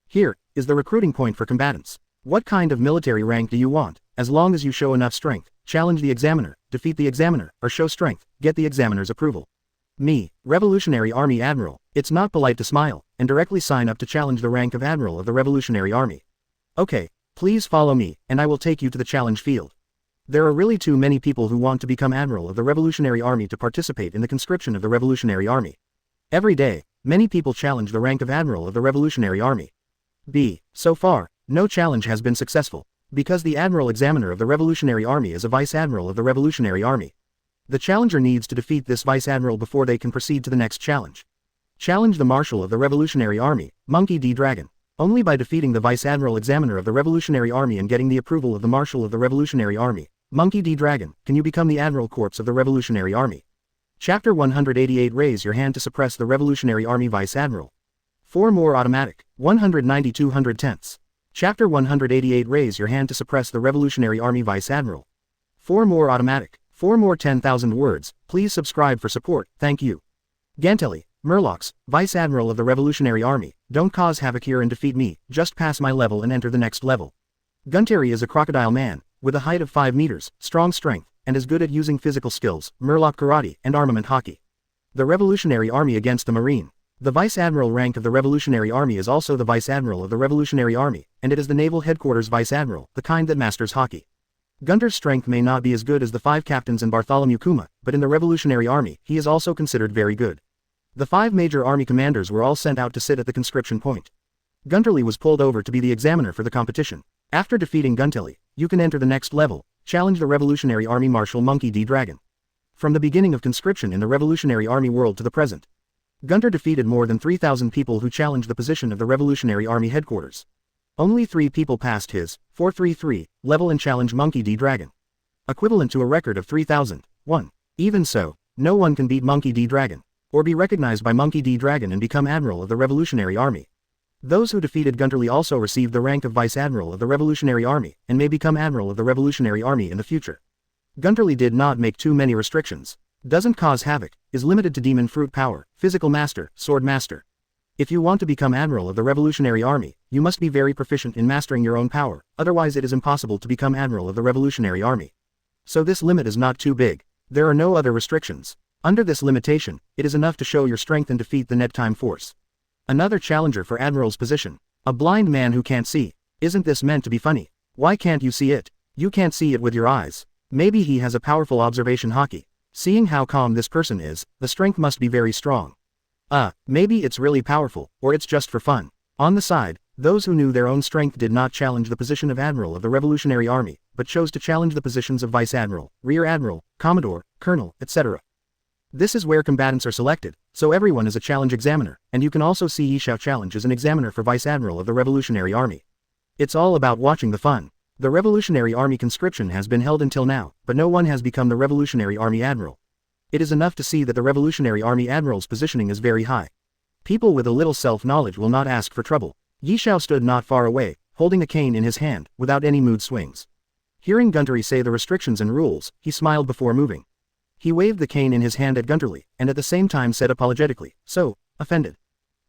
Speaker 1: Here is the recruiting point for combatants. What kind of military rank do you want? As long as you show enough strength, challenge the examiner, defeat the examiner, or show strength, get the examiner's approval. Me, Revolutionary Army Admiral, it's not polite to smile, and directly sign up to challenge the rank of Admiral of the Revolutionary Army. Okay, please follow me, and I will take you to the challenge field. There are really too many people who want to become Admiral of the Revolutionary Army to participate in the conscription of the Revolutionary Army. Every day, many people challenge the rank of Admiral of the Revolutionary Army. So far, no challenge has been successful, because the Admiral Examiner of the Revolutionary Army is a Vice Admiral of the Revolutionary Army. The challenger needs to defeat this Vice Admiral before they can proceed to the next challenge. Challenge the Marshal of the Revolutionary Army, Monkey D. Dragon. Only by defeating the Vice Admiral Examiner of the Revolutionary Army and getting the approval of the Marshal of the Revolutionary Army, Monkey D. Dragon, can you become the Admiral Corps of the Revolutionary Army. Chapter 188. Raise your hand to suppress the Revolutionary Army Vice Admiral. 4 more automatic. 190-200 tenths. Chapter 188. Raise your hand to suppress the Revolutionary Army Vice Admiral. 4 more automatic. 4 more 10,000 words. Please subscribe for support, thank you. Gantelli, Murlocs, Vice Admiral of the Revolutionary Army, don't cause havoc here and defeat me, just pass my level and enter the next level. Gunteri is a crocodile man, with a height of 5 meters, strong strength, and is good at using physical skills, Murloc karate, and armament hockey. The Revolutionary Army against the Marine. The Vice Admiral rank of the Revolutionary Army is also the Vice Admiral of the Revolutionary Army, and it is the Naval Headquarters Vice Admiral, the kind that masters hockey. Gunter's strength may not be as good as the 5 captains and Bartholomew Kuma, but in the Revolutionary Army, he is also considered very good. The 5 major army commanders were all sent out to sit at the conscription point. Gunterly was pulled over to be the examiner for the competition. After defeating Gunterly, you can enter the next level, challenge the Revolutionary Army Marshal Monkey D. Dragon. From the beginning of conscription in the Revolutionary Army world to the present, Gunter defeated more than 3,000 people who challenged the position of the Revolutionary Army headquarters. Only 3 people passed his 433 level and challenged Monkey D. Dragon. Equivalent to a record of 3,001. Even so, no one can beat Monkey D. Dragon, or be recognized by Monkey D. Dragon and become Admiral of the Revolutionary Army. Those who defeated Gunterly also received the rank of Vice Admiral of the Revolutionary Army, and may become Admiral of the Revolutionary Army in the future. Gunterly did not make too many restrictions. Doesn't cause havoc, is limited to Demon Fruit Power, Physical Master, Sword Master. If you want to become Admiral of the Revolutionary Army, you must be very proficient in mastering your own power, otherwise it is impossible to become Admiral of the Revolutionary Army. So this limit is not too big. There are no other restrictions. Under this limitation, it is enough to show your strength and defeat the net time force. Another challenger for Admiral's position. A blind man who can't see. Isn't this meant to be funny? Why can't you see it? You can't see it with your eyes. Maybe he has a powerful observation hockey. Seeing how calm this person is, the strength must be very strong. Maybe it's really powerful, or it's just for fun. On the side, those who knew their own strength did not challenge the position of Admiral of the Revolutionary Army, but chose to challenge the positions of Vice Admiral, Rear Admiral, Commodore, Colonel, etc. This is where combatants are selected, so everyone is a challenge examiner, and you can also see Yishao Challenge as an examiner for Vice Admiral of the Revolutionary Army. It's all about watching the fun. The Revolutionary Army conscription has been held until now, but no one has become the Revolutionary Army Admiral. It is enough to see that the Revolutionary Army Admiral's positioning is very high. People with a little self-knowledge will not ask for trouble. Yishao stood not far away, holding a cane in his hand, without any mood swings. Hearing Gunterly say the restrictions and rules, he smiled before moving. He waved the cane in his hand at Gunterly, and at the same time said apologetically, "So, offended."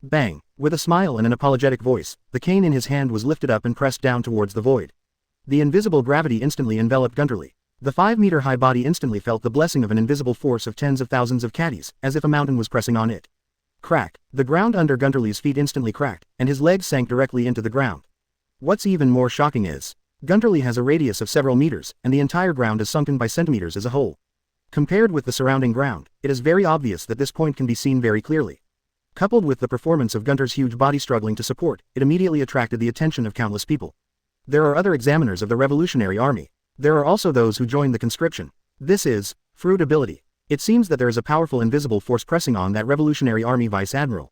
Speaker 1: Bang! With a smile and an apologetic voice, the cane in his hand was lifted up and pressed down towards the void. The invisible gravity instantly enveloped Gunterly. The 5-meter-high body instantly felt the blessing of an invisible force of tens of thousands of caddies, as if a mountain was pressing on it. Crack, the ground under Gunterly's feet instantly cracked, and his legs sank directly into the ground. What's even more shocking is, Gunterly has a radius of several meters, and the entire ground is sunken by centimeters as a whole. Compared with the surrounding ground, it is very obvious that this point can be seen very clearly. Coupled with the performance of Gunter's huge body struggling to support, it immediately attracted the attention of countless people. There are other examiners of the Revolutionary Army. There are also those who joined the conscription. This is fruit ability. It seems that there is a powerful invisible force pressing on that Revolutionary Army Vice Admiral.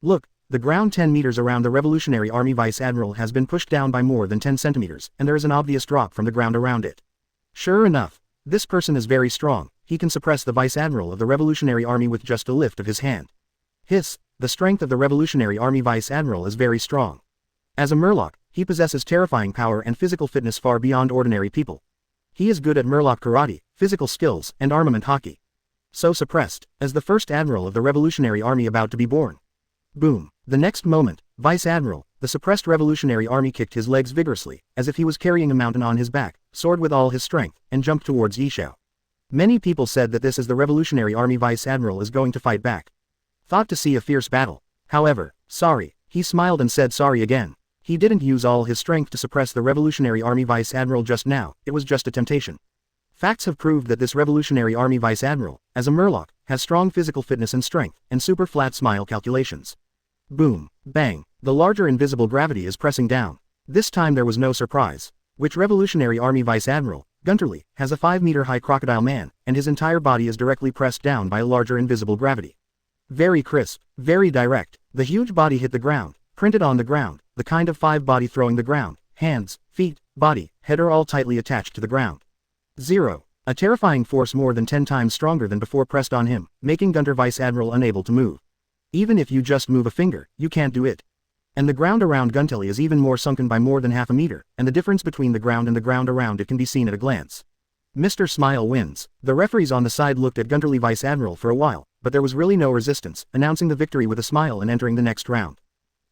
Speaker 1: Look, the ground 10 meters around the Revolutionary Army Vice Admiral has been pushed down by more than 10 centimeters, and there is an obvious drop from the ground around it. Sure enough, this person is very strong. He can suppress the Vice Admiral of the Revolutionary Army with just a lift of his hand. Hiss, the strength of the Revolutionary Army Vice Admiral is very strong. As a Murloc, he possesses terrifying power and physical fitness far beyond ordinary people. He is good at Murloc karate, physical skills, and armament hockey. So suppressed, as the first Admiral of the Revolutionary Army about to be born. Boom. The next moment, Vice Admiral, the suppressed Revolutionary Army kicked his legs vigorously, as if he was carrying a mountain on his back, soared with all his strength, and jumped towards Yishao. Many people said that this is the Revolutionary Army Vice Admiral is going to fight back. Thought to see a fierce battle. However, sorry, he smiled and said sorry again. He didn't use all his strength to suppress the Revolutionary Army Vice Admiral just now, it was just a temptation. Facts have proved that this Revolutionary Army Vice Admiral, as a Murloc, has strong physical fitness and strength, and super flat smile calculations. Boom, bang, the larger invisible gravity is pressing down. This time there was no surprise. Which Revolutionary Army Vice Admiral, Gunterly, has a 5-meter-high crocodile man, and his entire body is directly pressed down by a larger invisible gravity. Very crisp, very direct, the huge body hit the ground, printed on the ground, the kind of 5 body throwing the ground, hands, feet, body, head are all tightly attached to the ground. 0. A terrifying force more than 10 times stronger than before pressed on him, making Gunter Vice Admiral unable to move. Even if you just move a finger, you can't do it. And the ground around Gunterly is even more sunken by more than half a meter, and the difference between the ground and the ground around it can be seen at a glance. Mr. Smile wins. The referees on the side looked at Gunterly Vice Admiral for a while, but there was really no resistance, announcing the victory with a smile and entering the next round.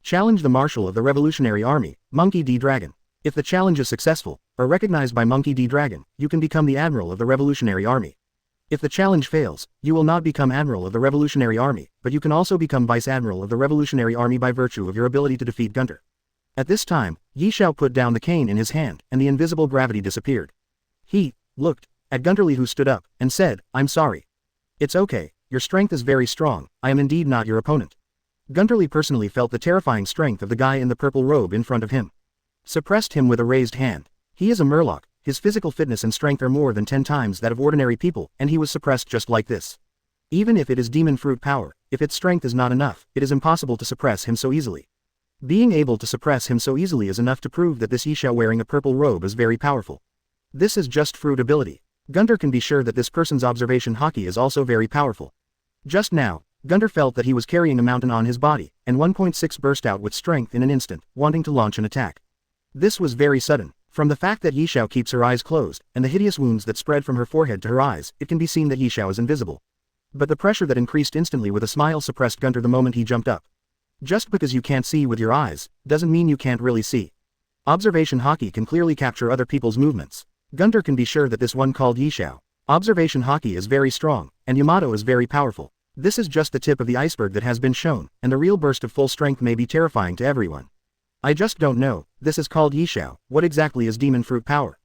Speaker 1: Challenge the Marshal of the Revolutionary Army, Monkey D. Dragon. If the challenge is successful, or recognized by Monkey D. Dragon, you can become the Admiral of the Revolutionary Army. If the challenge fails, you will not become Admiral of the Revolutionary Army, but you can also become Vice Admiral of the Revolutionary Army by virtue of your ability to defeat Gunter. At this time, Yishao put down the cane in his hand, and the invisible gravity disappeared. He looked at Gunterly, who stood up, and said, "I'm sorry. It's okay, your strength is very strong, I am indeed not your opponent." Gunterly personally felt the terrifying strength of the guy in the purple robe in front of him. Suppressed him with a raised hand. He is a Murloc, his physical fitness and strength are more than 10 times that of ordinary people, and he was suppressed just like this. Even if it is demon fruit power, if its strength is not enough, it is impossible to suppress him so easily. Being able to suppress him so easily is enough to prove that this Yishao wearing a purple robe is very powerful. This is just fruit ability. Gunter can be sure that this person's observation hockey is also very powerful. Just now, Gunter felt that he was carrying a mountain on his body, and 1.6 burst out with strength in an instant, wanting to launch an attack. This was very sudden. From the fact that Yishao keeps her eyes closed, and the hideous wounds that spread from her forehead to her eyes, it can be seen that Yishao is invisible. But the pressure that increased instantly with a smile suppressed Gunter the moment he jumped up. Just because you can't see with your eyes, doesn't mean you can't really see. Observation hockey can clearly capture other people's movements. Gunter can be sure that this one called Yishao. Observation hockey is very strong, and Yamato is very powerful. This is just the tip of the iceberg that has been shown, and the real burst of full strength may be terrifying to everyone. I just don't know, this is called Yishao, what exactly is demon fruit power?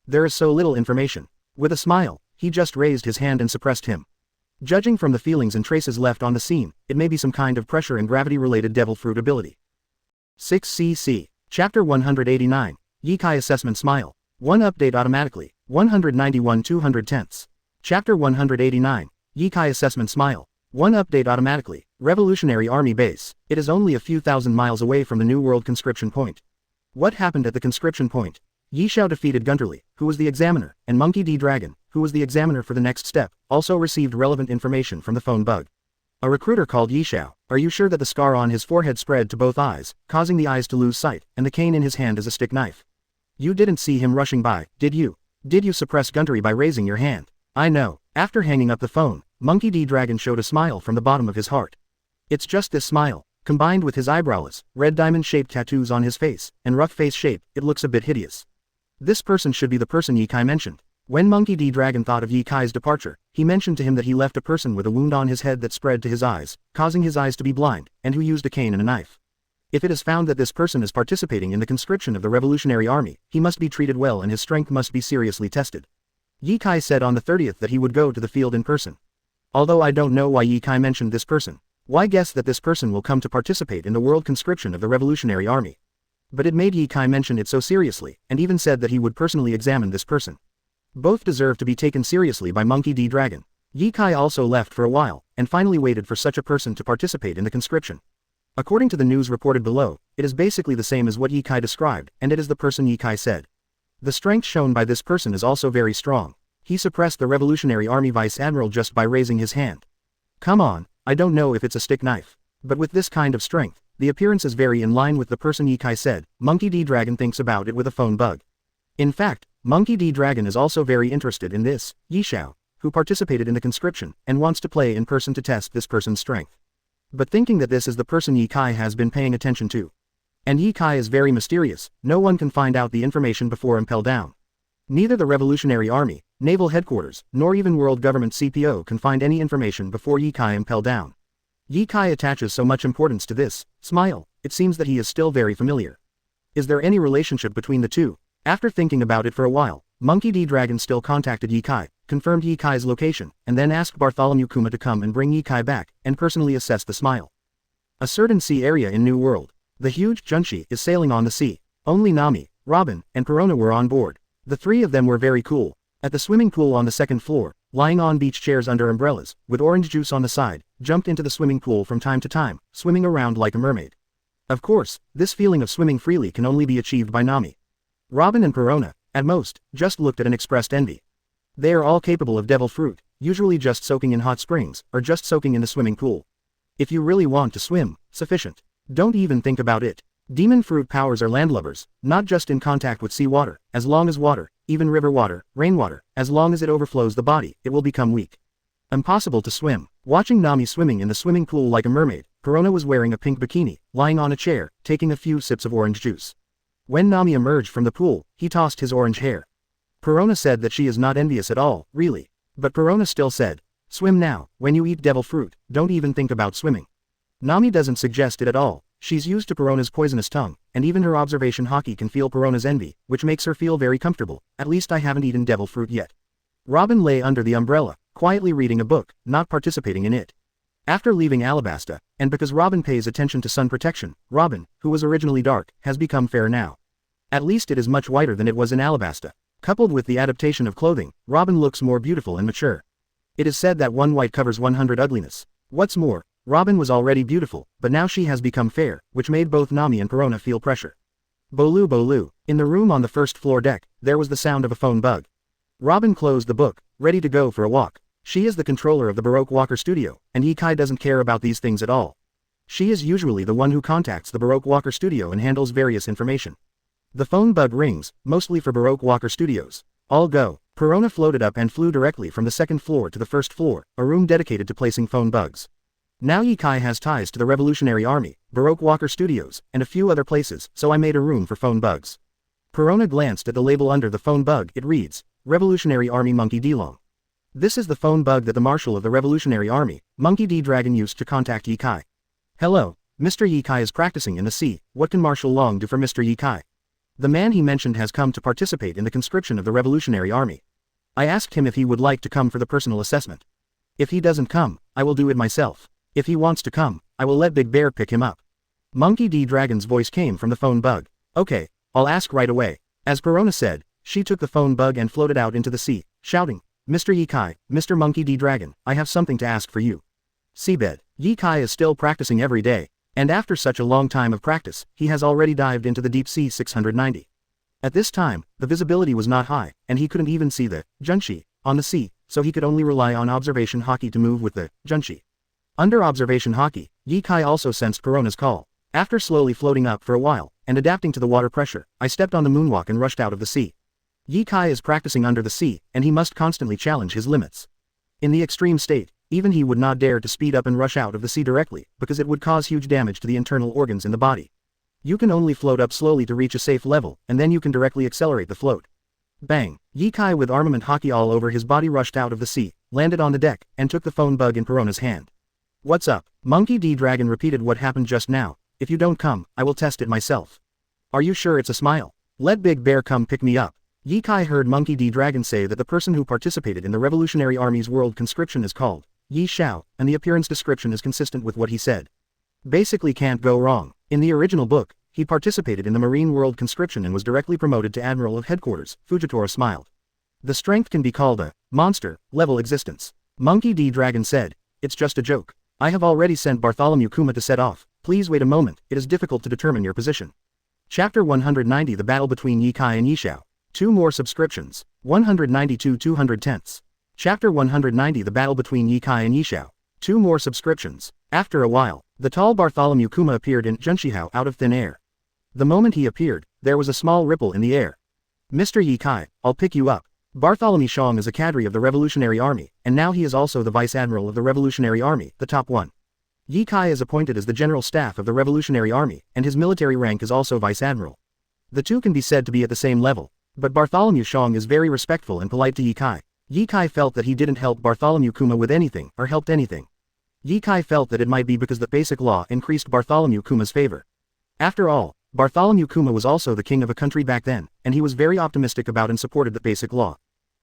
Speaker 1: There is so little information. With a smile, he just raised his hand and suppressed him. Judging from the feelings and traces left on the scene, it may be some kind of pressure and gravity-related devil fruit ability. 6cc. Chapter 189. Yikai Assessment Smile. 1 update automatically. 191 210ths. Chapter 189. Yikai Assessment Smile. 1 update automatically. Revolutionary Army Base. It is only a few thousand miles away from the New World conscription point. What happened at the conscription point? Yishao defeated Gunterly, who was the examiner, and Monkey D. Dragon, who was the examiner for the next step, also received relevant information from the phone bug. A recruiter called Yishao. Are you sure that the scar on his forehead spread to both eyes, causing the eyes to lose sight, and the cane in his hand is a stick knife? You didn't see him rushing by, did you? Did you suppress Gunterly by raising your hand? I know. After hanging up the phone, Monkey D. Dragon showed a smile from the bottom of his heart. It's just this smile, combined with his eyebrowless, red diamond-shaped tattoos on his face, and rough face shape, it looks a bit hideous. This person should be the person Yikai mentioned. When Monkey D. Dragon thought of Yi Kai's departure, he mentioned to him that he left a person with a wound on his head that spread to his eyes, causing his eyes to be blind, and who used a cane and a knife. If it is found that this person is participating in the conscription of the Revolutionary Army, he must be treated well and his strength must be seriously tested. Yi Kai said on the 30th that he would go to the field in person. Although I don't know why Yi Kai mentioned this person. Why guess that this person will come to participate in the world conscription of the Revolutionary Army? But it made Yi Kai mention it so seriously, and even said that he would personally examine this person. Both deserve to be taken seriously by Monkey D. Dragon. Yi Kai also left for a while, and finally waited for such a person to participate in the conscription. According to the news reported below, it is basically the same as what Yi Kai described, and it is the person Yi Kai said. The strength shown by this person is also very strong. He suppressed the Revolutionary Army Vice Admiral just by raising his hand. Come on, I don't know if it's a stick knife. But with this kind of strength, the appearance is very in line with the person Yi Kai said. Monkey D. Dragon thinks about it with a phone bug. In fact, Monkey D. Dragon is also very interested in this, Yi Xiao, who participated in the conscription, and wants to play in person to test this person's strength. But thinking that this is the person Yi Kai has been paying attention to. And Yi Kai is very mysterious, no one can find out the information before Impel Down. Neither the Revolutionary Army, Naval Headquarters, nor even World Government CPO can find any information before Yi Kai Impel Down. Yi Kai attaches so much importance to this, smile, it seems that he is still very familiar. Is there any relationship between the two? After thinking about it for a while, Monkey D. Dragon still contacted Yi Kai, confirmed Yi Kai's location, and then asked Bartholomew Kuma to come and bring Yi Kai back, and personally assess the smile. A certain sea area in New World. The huge Junshi is sailing on the sea. Only Nami, Robin, and Perona were on board. The three of them were very cool. At the swimming pool on the second floor, lying on beach chairs under umbrellas, with orange juice on the side, jumped into the swimming pool from time to time, swimming around like a mermaid. Of course, this feeling of swimming freely can only be achieved by Nami. Robin and Perona, at most, just looked at and expressed envy. They are all capable of devil fruit, usually just soaking in hot springs, or just soaking in the swimming pool. If you really want to swim, sufficient. Don't even think about it. Demon fruit powers are landlubbers, not just in contact with seawater, as long as water, even river water, rainwater, as long as it overflows the body, it will become weak. Impossible to swim. Watching Nami swimming in the swimming pool like a mermaid, Perona was wearing a pink bikini, lying on a chair, taking a few sips of orange juice. When Nami emerged from the pool, he tossed his orange hair. Perona said that she is not envious at all, really. But Perona still said, swim now, when you eat devil fruit, don't even think about swimming. Nami doesn't suggest it at all, she's used to Perona's poisonous tongue, and even her observation hockey can feel Perona's envy, which makes her feel very comfortable. At least I haven't eaten devil fruit yet. Robin lay under the umbrella, quietly reading a book, not participating in it. After leaving Alabasta, and because Robin pays attention to sun protection, Robin, who was originally dark, has become fair now. At least it is much whiter than it was in Alabasta. Coupled with the adaptation of clothing, Robin looks more beautiful and mature. It is said that one white covers 100 ugliness. What's more, Robin was already beautiful, but now she has become fair, which made both Nami and Perona feel pressure. Bolu Bolu. In the room on the first floor deck, there was the sound of a phone bug. Robin closed the book, ready to go for a walk. She is the controller of the Baroque Walker Studio, and Yi Kai doesn't care about these things at all. She is usually the one who contacts the Baroque Walker Studio and handles various information. The phone bug rings, mostly for Baroque Walker Studios. All go. Perona floated up and flew directly from the second floor to the first floor, a room dedicated to placing phone bugs. Now Yi Kai has ties to the Revolutionary Army, Baroque Walker Studios, and a few other places, so I made a room for phone bugs. Perona glanced at the label under the phone bug. It reads, Revolutionary Army Monkey D. Long. This is the phone bug that the Marshal of the Revolutionary Army, Monkey D. Dragon, used to contact Yi Kai. Hello, Mr. Yi Kai is practicing in the sea. What can Marshal Long do for Mr. Yi Kai? The man he mentioned has come to participate in the conscription of the Revolutionary Army. I asked him if he would like to come for the personal assessment. If he doesn't come, I will do it myself. If he wants to come, I will let Big Bear pick him up. Monkey D. Dragon's voice came from the phone bug. Okay, I'll ask right away. As Perona said, she took the phone bug and floated out into the sea, shouting, Mr. Yi Kai, Mr. Monkey D. Dragon, I have something to ask for you. Seabed. Yi Kai is still practicing every day, and after such a long time of practice, he has already dived into the deep sea 690. At this time, the visibility was not high, and he couldn't even see the Junshi on the sea, so he could only rely on observation hockey to move with the Junshi. Under observation hockey, Yi Kai also sensed Perona's call. After slowly floating up for a while, and adapting to the water pressure, I stepped on the moonwalk and rushed out of the sea. Yi Kai is practicing under the sea, and he must constantly challenge his limits. In the extreme state, even he would not dare to speed up and rush out of the sea directly, because it would cause huge damage to the internal organs in the body. You can only float up slowly to reach a safe level, and then you can directly accelerate the float. Bang! Yi Kai with armament hockey all over his body rushed out of the sea, landed on the deck, and took the phone bug in Perona's hand. What's up? Monkey D. Dragon repeated what happened just now. If you don't come, I will test it myself. Are you sure it's a smile? Let Big Bear come pick me up. Yi Kai heard Monkey D. Dragon say that the person who participated in the Revolutionary Army's world conscription is called Yi Xiao, and the appearance description is consistent with what he said. Basically can't go wrong. In the original book, he participated in the Marine World conscription and was directly promoted to Admiral of Headquarters. Fujitora smiled. The strength can be called a monster level existence. Monkey D. Dragon said, it's just a joke. I have already sent Bartholomew Kuma to set off. Please wait a moment, it is difficult to determine your position. Chapter 190 The Battle Between Yi Kai and Yi Xiao. 2 more subscriptions. 192 210ths. Chapter 190 The Battle Between Yi Kai and Yi Xiao. 2 more subscriptions. After a while, the tall Bartholomew Kuma appeared in Junshihao out of thin air. The moment he appeared, there was a small ripple in the air. Mr. Yi Kai, I'll pick you up. Bartholomew Shong is a cadre of the Revolutionary Army, and now he is also the Vice Admiral of the Revolutionary Army, the top one. Yi Kai is appointed as the General Staff of the Revolutionary Army, and his military rank is also Vice Admiral. The two can be said to be at the same level, but Bartholomew Shong is very respectful and polite to Yi Kai. Yi Kai felt that he didn't help Bartholomew Kuma with anything, or helped anything. Yi Kai felt that it might be because the basic law increased Bartholomew Kuma's favor. After all, Bartholomew Kuma was also the king of a country back then, and he was very optimistic about and supported the basic law.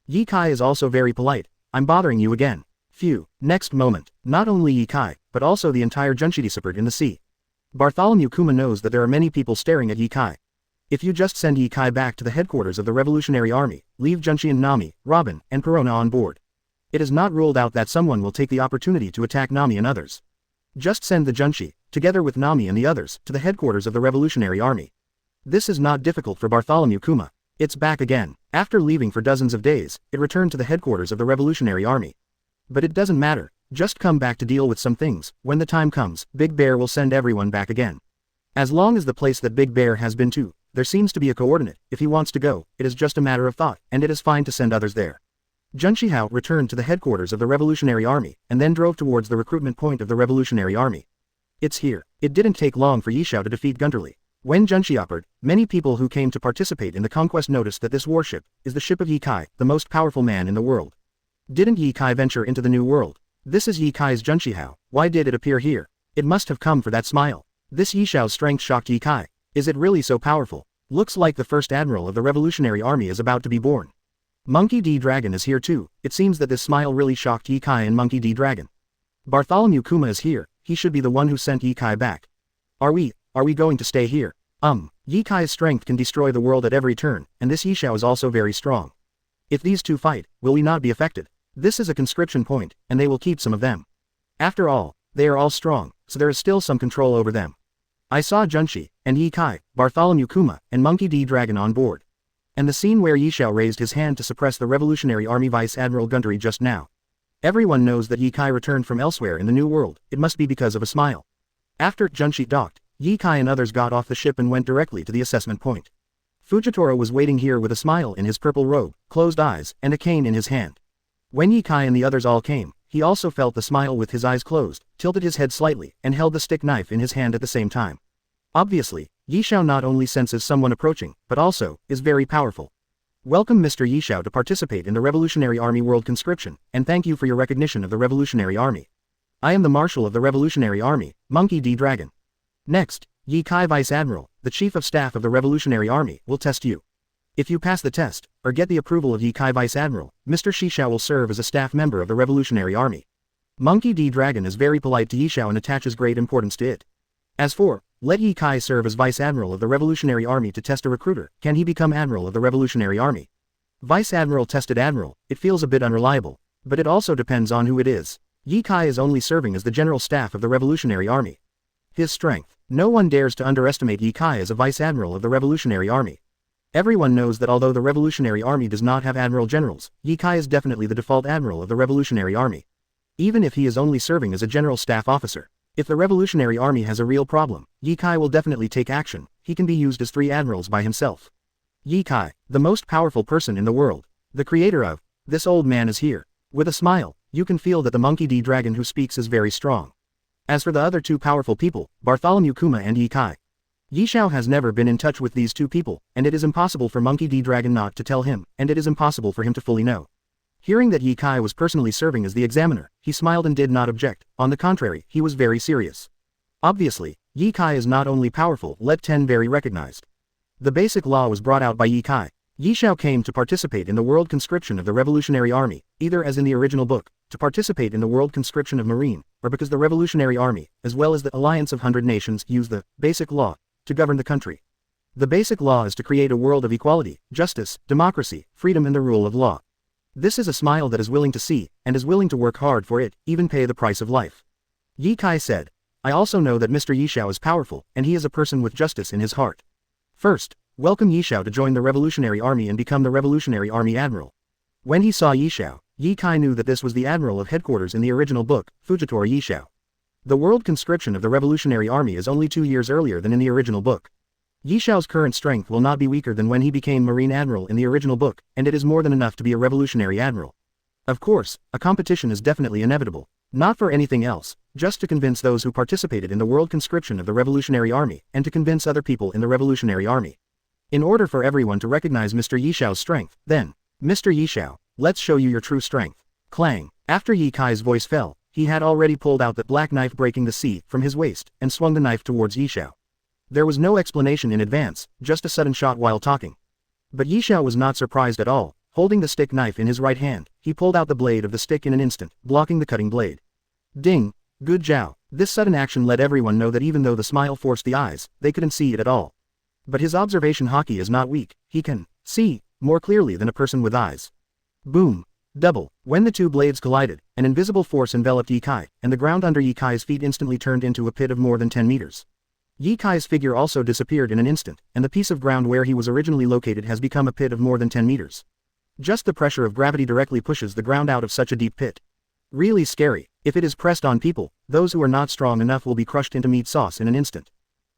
Speaker 1: Yi Kai is also very polite. I'm bothering you again. Phew. Next moment, not only Yi Kai, but also the entire Junshi disappeared in the sea. Bartholomew Kuma knows that there are many people staring at Yi Kai. If you just send Yi Kai back to the headquarters of the Revolutionary Army, leave Junshi and Nami, Robin, and Perona on board. It is not ruled out that someone will take the opportunity to attack Nami and others. Just send the Junshi, together with Nami and the others, to the headquarters of the Revolutionary Army. This is not difficult for Bartholomew Kuma. It's back again. After leaving for dozens of days, it returned to the headquarters of the Revolutionary Army. But it doesn't matter, just come back to deal with some things. When the time comes, Big Bear will send everyone back again. As long as the place that Big Bear has been to, there seems to be a coordinate. If he wants to go, it is just a matter of thought, and it is fine to send others there. Junshihao returned to the headquarters of the Revolutionary Army, and then drove towards the recruitment point of the Revolutionary Army. It's here. It didn't take long for Yi Xiao to defeat Gunterly. When Junshi appeared, many people who came to participate in the conquest noticed that this warship is the ship of Yi Kai, the most powerful man in the world. Didn't Yi Kai venture into the new world? This is Yi Kai's Junshihao. Why did it appear here? It must have come for that smile. This Yi Xiao's strength shocked Yi Kai. Is it really so powerful? Looks like the first admiral of the Revolutionary Army is about to be born. Monkey D. Dragon is here too. It seems that this smile really shocked Yi Kai and Monkey D. Dragon. Bartholomew Kuma is here. He should be the one who sent Yi Kai back. Are we going to stay here? Yi Kai's strength can destroy the world at every turn, and this Yi Xiao is also very strong. If these two fight, will we not be affected? This is a conscription point, and they will keep some of them. After all, they are all strong, so there is still some control over them. I saw Junshi, and Yi Kai, Bartholomew Kuma, and Monkey D. Dragon on board. And the scene where Yi Xiao raised his hand to suppress the Revolutionary Army Vice Admiral Guntery just now. Everyone knows that Yi Kai returned from elsewhere in the New World. It must be because of a smile. After Junshi docked, Yi Kai and others got off the ship and went directly to the assessment point. Fujitora was waiting here with a smile in his purple robe, closed eyes, and a cane in his hand. When Yi Kai and the others all came, he also felt the smile with his eyes closed, tilted his head slightly, and held the stick knife in his hand at the same time. Obviously, Yi Xiao not only senses someone approaching, but also, is very powerful. Welcome Mr. Yi Xiao to participate in the Revolutionary Army World Conscription, and thank you for your recognition of the Revolutionary Army. I am the Marshal of the Revolutionary Army, Monkey D. Dragon. Next, Yi Kai Vice Admiral, the Chief of Staff of the Revolutionary Army, will test you. If you pass the test, or get the approval of Yi Kai Vice Admiral, Mr. Shi Xiao will serve as a staff member of the Revolutionary Army. Monkey D. Dragon is very polite to Yi Xiao and attaches great importance to it. As for, let Yi Kai serve as Vice Admiral of the Revolutionary Army to test a recruiter. Can he become Admiral of the Revolutionary Army? Vice Admiral tested Admiral. It feels a bit unreliable. But it also depends on who it is. Yi Kai is only serving as the General Staff of the Revolutionary Army. His strength. No one dares to underestimate Yi Kai as a Vice Admiral of the Revolutionary Army. Everyone knows that although the Revolutionary Army does not have Admiral Generals, Yi Kai is definitely the default Admiral of the Revolutionary Army. Even if he is only serving as a General Staff Officer. If the Revolutionary Army has a real problem, Yi Kai will definitely take action. He can be used as 3 admirals by himself. Yi Kai, the most powerful person in the world. The creator of, this old man is here. With a smile, you can feel that the Monkey D. Dragon who speaks is very strong. As for the other 2 powerful people, Bartholomew Kuma and Yi Kai. Yi Xiao has never been in touch with these two people, and it is impossible for Monkey D. Dragon not to tell him, and it is impossible for him to fully know. Hearing that Yi Kai was personally serving as the examiner, he smiled and did not object. On the contrary, he was very serious. Obviously, Yi Kai is not only powerful, let 10 very recognized. The basic law was brought out by Yi Kai. Yi Xiao came to participate in the world conscription of the Revolutionary Army, either as in the original book, to participate in the world conscription of Marine, or because the Revolutionary Army, as well as the Alliance of 100 Nations, use the basic law to govern the country. The basic law is to create a world of equality, justice, democracy, freedom and the rule of law. This is a smile that is willing to see, and is willing to work hard for it, even pay the price of life. Yi Kai said, I also know that Mr. Yi Xiao is powerful, and he is a person with justice in his heart. First, welcome Yi Xiao to join the Revolutionary Army and become the Revolutionary Army Admiral. When he saw Yi Xiao, Yi Kai knew that this was the Admiral of Headquarters in the original book, Fujitora Yi Xiao. The world conscription of the Revolutionary Army is only 2 years earlier than in the original book. Yi Xiao's current strength will not be weaker than when he became Marine Admiral in the original book, and it is more than enough to be a Revolutionary Admiral. Of course, a competition is definitely inevitable. Not for anything else, just to convince those who participated in the world conscription of the Revolutionary Army, and to convince other people in the Revolutionary Army. In order for everyone to recognize Mr. Yi Xiao's strength, then, Mr. Yi Xiao, let's show you your true strength. Clang. After Yi Kai's voice fell, he had already pulled out that black knife breaking the sea from his waist, and swung the knife towards Yi Xiao. There was no explanation in advance, just a sudden shot while talking. But Yi Xiao was not surprised at all. Holding the stick knife in his right hand, he pulled out the blade of the stick in an instant, blocking the cutting blade. Ding! Good Zhao. This sudden action let everyone know that even though the smile forced the eyes, they couldn't see it at all. But his observation hockey is not weak, he can see more clearly than a person with eyes. Boom! Double. When the two blades collided, an invisible force enveloped Yi Kai, and the ground under Yi Kai's feet instantly turned into a pit of more than 10 meters. Yi Kai's figure also disappeared in an instant, and the piece of ground where he was originally located has become a pit of more than 10 meters. Just the pressure of gravity directly pushes the ground out of such a deep pit. Really scary. If it is pressed on people, those who are not strong enough will be crushed into meat sauce in an instant.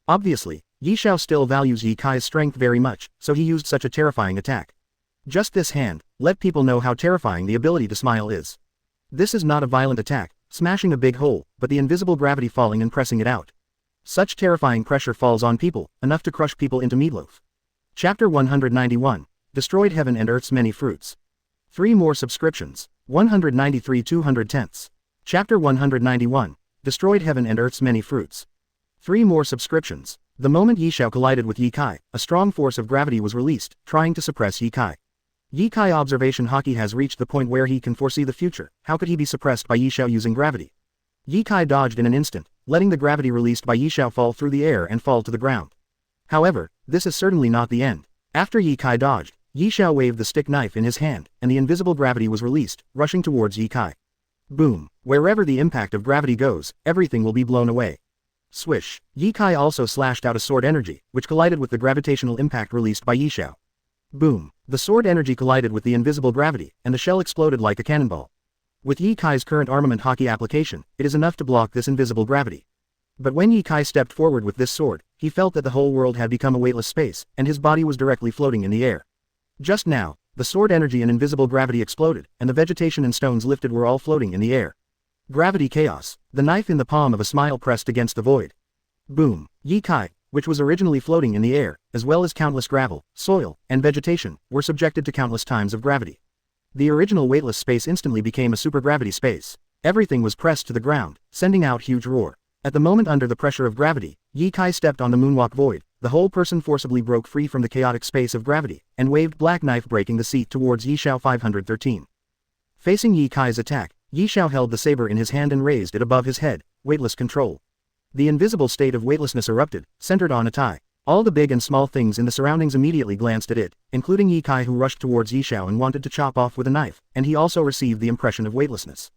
Speaker 1: Obviously, Yi Xiao still values Yi Kai's strength very much, so he used such a terrifying attack. Just this hand, let people know how terrifying the ability to smile is. This is not a violent attack, smashing a big hole, but the invisible gravity falling and pressing it out. Such terrifying pressure falls on people, enough to crush people into meatloaf. Chapter 191. Destroyed Heaven and Earth's Many Fruits. 3 more subscriptions. 193 210ths. Chapter 191. Destroyed Heaven and Earth's Many Fruits. 3 more subscriptions. The moment Yi Xiao collided with Yi Kai, a strong force of gravity was released, trying to suppress Yi Kai. Yi Kai observation hockey has reached the point where he can foresee the future. How could he be suppressed by Yi Xiao using gravity? Yi Kai dodged in an instant, letting the gravity released by Yi Xiao fall through the air and fall to the ground. However, this is certainly not the end. After Yi Kai dodged, Yi Xiao waved the stick knife in his hand, and the invisible gravity was released, rushing towards Yi Kai. Boom! Wherever the impact of gravity goes, everything will be blown away. Swish! Yi Kai also slashed out a sword energy, which collided with the gravitational impact released by Yi Xiao. Boom! The sword energy collided with the invisible gravity, and the shell exploded like a cannonball. With Yi Kai's current armament hockey application, it is enough to block this invisible gravity. But when Yi Kai stepped forward with this sword, he felt that the whole world had become a weightless space, and his body was directly floating in the air. Just now, the sword energy and invisible gravity exploded, and the vegetation and stones lifted were all floating in the air. Gravity chaos. The knife in the palm of a smile pressed against the void. Boom! Yi Kai, which was originally floating in the air, as well as countless gravel, soil, and vegetation, were subjected to countless times of gravity. The original weightless space instantly became a supergravity space. Everything was pressed to the ground, sending out huge roar. At the moment under the pressure of gravity, Yi Kai stepped on the moonwalk void. The whole person forcibly broke free from the chaotic space of gravity, and waved black knife breaking the seat towards Yi Xiao 513. Facing Yi Kai's attack, Yi Xiao held the saber in his hand and raised it above his head. Weightless control. The invisible state of weightlessness erupted, centered on a tie. All the big and small things in the surroundings immediately glanced at it, including Yi Kai, who rushed towards Yi Xiao and wanted to chop off with a knife, and he also received the impression of weightlessness.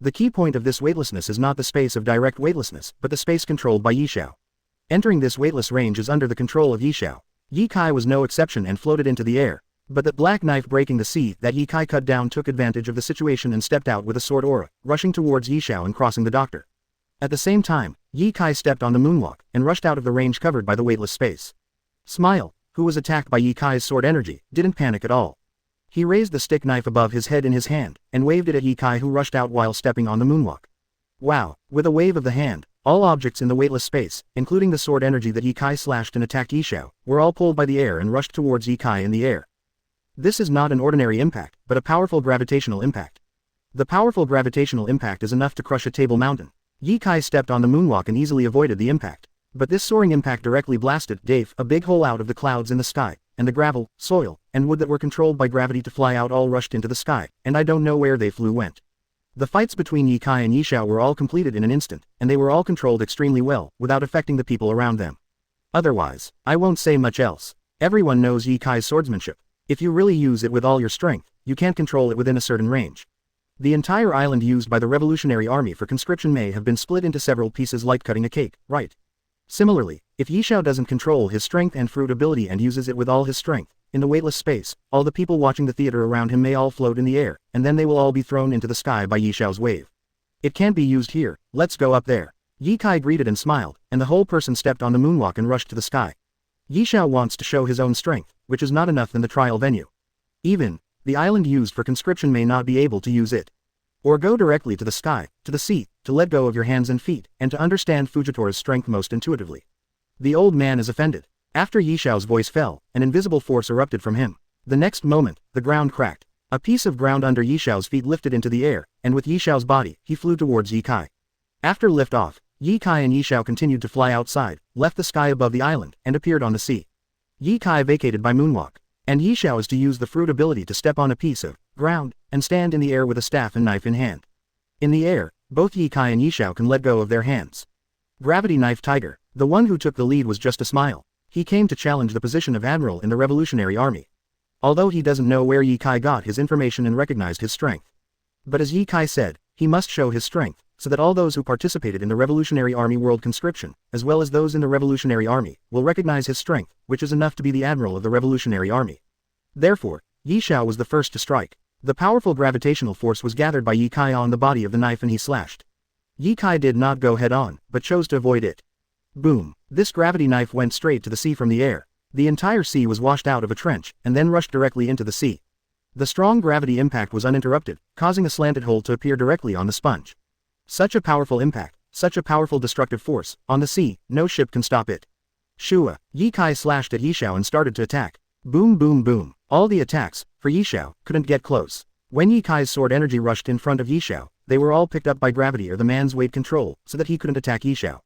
Speaker 1: The key point of this weightlessness is not the space of direct weightlessness, but the space controlled by Yi Xiao. Entering this weightless range is under the control of Yi Xiao. Yi Kai was no exception and floated into the air. But that black knife breaking the sea that Yi Kai cut down took advantage of the situation and stepped out with a sword aura, rushing towards Yi Xiao and crossing the doctor. At the same time, Yi Kai stepped on the moonwalk, and rushed out of the range covered by the weightless space. Smile, who was attacked by Yi Kai's sword energy, didn't panic at all. He raised the stick knife above his head in his hand, and waved it at Yi Kai, who rushed out while stepping on the moonwalk. Wow! With a wave of the hand, All objects in the weightless space, including the sword energy that Ye Kai slashed and attacked Yishao, were all pulled by the air and rushed towards Ye Kai in the air. This is not an ordinary impact, but a powerful gravitational impact. The powerful gravitational impact is enough to crush a table mountain. Ye Kai stepped on the moonwalk and easily avoided the impact. But this soaring impact directly blasted Dave a big hole out of the clouds in the sky, and the gravel, soil, and wood that were controlled by gravity to fly out all rushed into the sky, and I don't know where they flew went. The fights between Ye Kai and Yishao were all completed in an instant, and they were all controlled extremely well, without affecting the people around them. Otherwise, I won't say much else. Everyone knows Ye Kai's swordsmanship. If you really use it with all your strength, you can't control it within a certain range. The entire island used by the Revolutionary Army for conscription may have been split into several pieces like cutting a cake, right? Similarly, if Yishao doesn't control his strength and fruit ability and uses it with all his strength, in the weightless space, all the people watching the theater around him may all float in the air, and then they will all be thrown into the sky by Yishao's wave. It can't be used here, let's go up there. Ye Kai greeted and smiled, and the whole person stepped on the moonwalk and rushed to the sky. Yishao wants to show his own strength, which is not enough in the trial venue. Even, the island used for conscription may not be able to use it. Or go directly to the sky, to the sea, to let go of your hands and feet, and to understand Fujitora's strength most intuitively. The old man is offended. After Yishao's voice fell, an invisible force erupted from him. The next moment, the ground cracked. A piece of ground under Yishao's feet lifted into the air, and with Yishao's body, he flew towards Ye Kai. After liftoff, Ye Kai and Yishao continued to fly outside, left the sky above the island, and appeared on the sea. Ye Kai vacated by moonwalk, and Yishao is to use the fruit ability to step on a piece of ground, and stand in the air with a staff and knife in hand. In the air, both Ye Kai and Yishao can let go of their hands. Gravity Knife Tiger, the one who took the lead was just a smile. He came to challenge the position of admiral in the Revolutionary Army. Although he doesn't know where Ye Kai got his information and recognized his strength. But as Ye Kai said, he must show his strength, so that all those who participated in the Revolutionary Army world conscription, as well as those in the Revolutionary Army, will recognize his strength, which is enough to be the admiral of the Revolutionary Army. Therefore, Yishao was the first to strike. The powerful gravitational force was gathered by Ye Kai on the body of the knife and he slashed. Ye Kai did not go head-on, but chose to avoid it. Boom! This gravity knife went straight to the sea from the air. The entire sea was washed out of a trench, and then rushed directly into the sea. The strong gravity impact was uninterrupted, causing a slanted hole to appear directly on the sponge. Such a powerful impact, such a powerful destructive force, on the sea, no ship can stop it. Shua, Ye Kai slashed at Yishao and started to attack. Boom boom boom. All the attacks, for Yishao, couldn't get close. When Ye Kai's sword energy rushed in front of Yishao, they were all picked up by gravity or the man's weight control, so that he couldn't attack Yishao.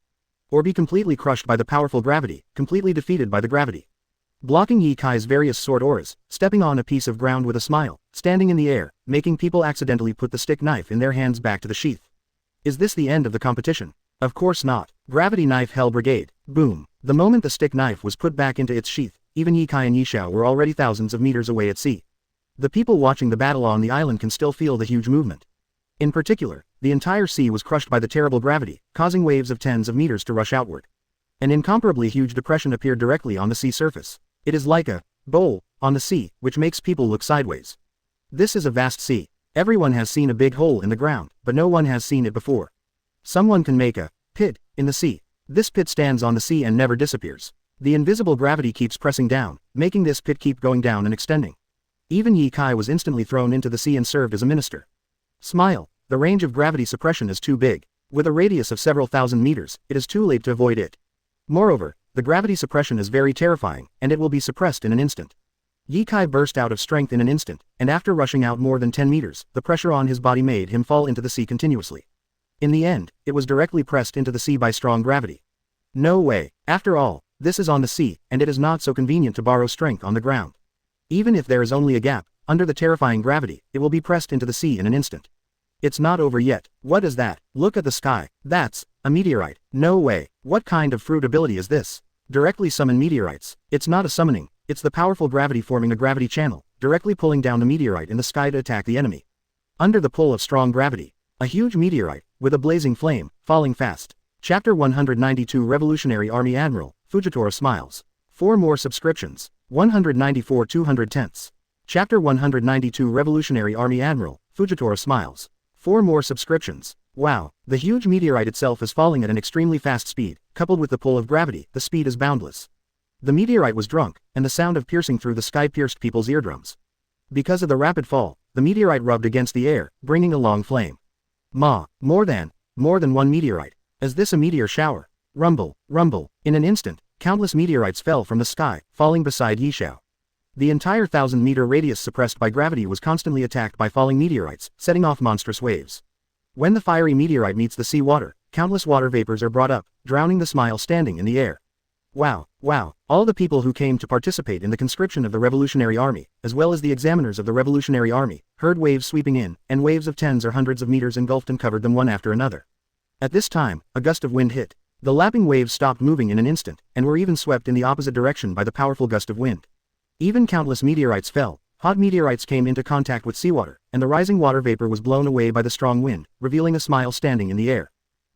Speaker 1: Or be completely crushed by the powerful gravity, completely defeated by the gravity. Blocking Ye Kai's various sword auras, stepping on a piece of ground with a smile, standing in the air, making people accidentally put the stick knife in their hands back to the sheath. Is this the end of the competition? Of course not. Gravity Knife Hell Brigade. Boom. The moment the stick knife was put back into its sheath, even Ye Kai and Yishao were already thousands of meters away at sea. The people watching the battle on the island can still feel the huge movement. In particular, the entire sea was crushed by the terrible gravity, causing waves of tens of meters to rush outward. An incomparably huge depression appeared directly on the sea surface. It is like a bowl on the sea, which makes people look sideways. This is a vast sea. Everyone has seen a big hole in the ground, but no one has seen it before. Someone can make a pit in the sea. This pit stands on the sea and never disappears. The invisible gravity keeps pressing down, making this pit keep going down and extending. Even Ye Kai was instantly thrown into the sea and served as a minister. Smile. The range of gravity suppression is too big. With a radius of several thousand meters, it is too late to avoid it. Moreover, the gravity suppression is very terrifying, and it will be suppressed in an instant. Ye Kai burst out of strength in an instant, and after rushing out more than 10 meters, the pressure on his body made him fall into the sea continuously. In the end, it was directly pressed into the sea by strong gravity. No way. After all, this is on the sea, and it is not so convenient to borrow strength on the ground. Even if there is only a gap, under the terrifying gravity, it will be pressed into the sea in an instant. It's not over yet. What is that? Look at the sky. That's a meteorite. No way. What kind of fruit ability is this? Directly summon meteorites. It's not a summoning, it's the powerful gravity forming a gravity channel, directly pulling down the meteorite in the sky to attack the enemy. Under the pull of strong gravity, a huge meteorite, with a blazing flame, falling fast. Chapter 192 Revolutionary Army Admiral, Fujitora smiles. 4 more subscriptions. 194 210ths. Chapter 192 Revolutionary Army Admiral, Fujitora smiles. 4 more subscriptions. Wow, the huge meteorite itself is falling at an extremely fast speed, coupled with the pull of gravity, the speed is boundless. The meteorite was drunk, and the sound of piercing through the sky pierced people's eardrums. Because of the rapid fall, the meteorite rubbed against the air, bringing a long flame. More than one meteorite. Is this a meteor shower? Rumble, rumble. In an instant, countless meteorites fell from the sky, falling beside Yi Xiao. The entire 1,000-meter radius suppressed by gravity was constantly attacked by falling meteorites, setting off monstrous waves. When the fiery meteorite meets the sea water, countless water vapors are brought up, drowning the smile standing in the air. Wow, wow, all the people who came to participate in the conscription of the Revolutionary Army, as well as the examiners of the Revolutionary Army, heard waves sweeping in, and waves of tens or hundreds of meters engulfed and covered them one after another. At this time, a gust of wind hit. The lapping waves stopped moving in an instant, and were even swept in the opposite direction by the powerful gust of wind. Even countless meteorites fell. Hot meteorites came into contact with seawater, and the rising water vapor was blown away by the strong wind, revealing a smile standing in the air.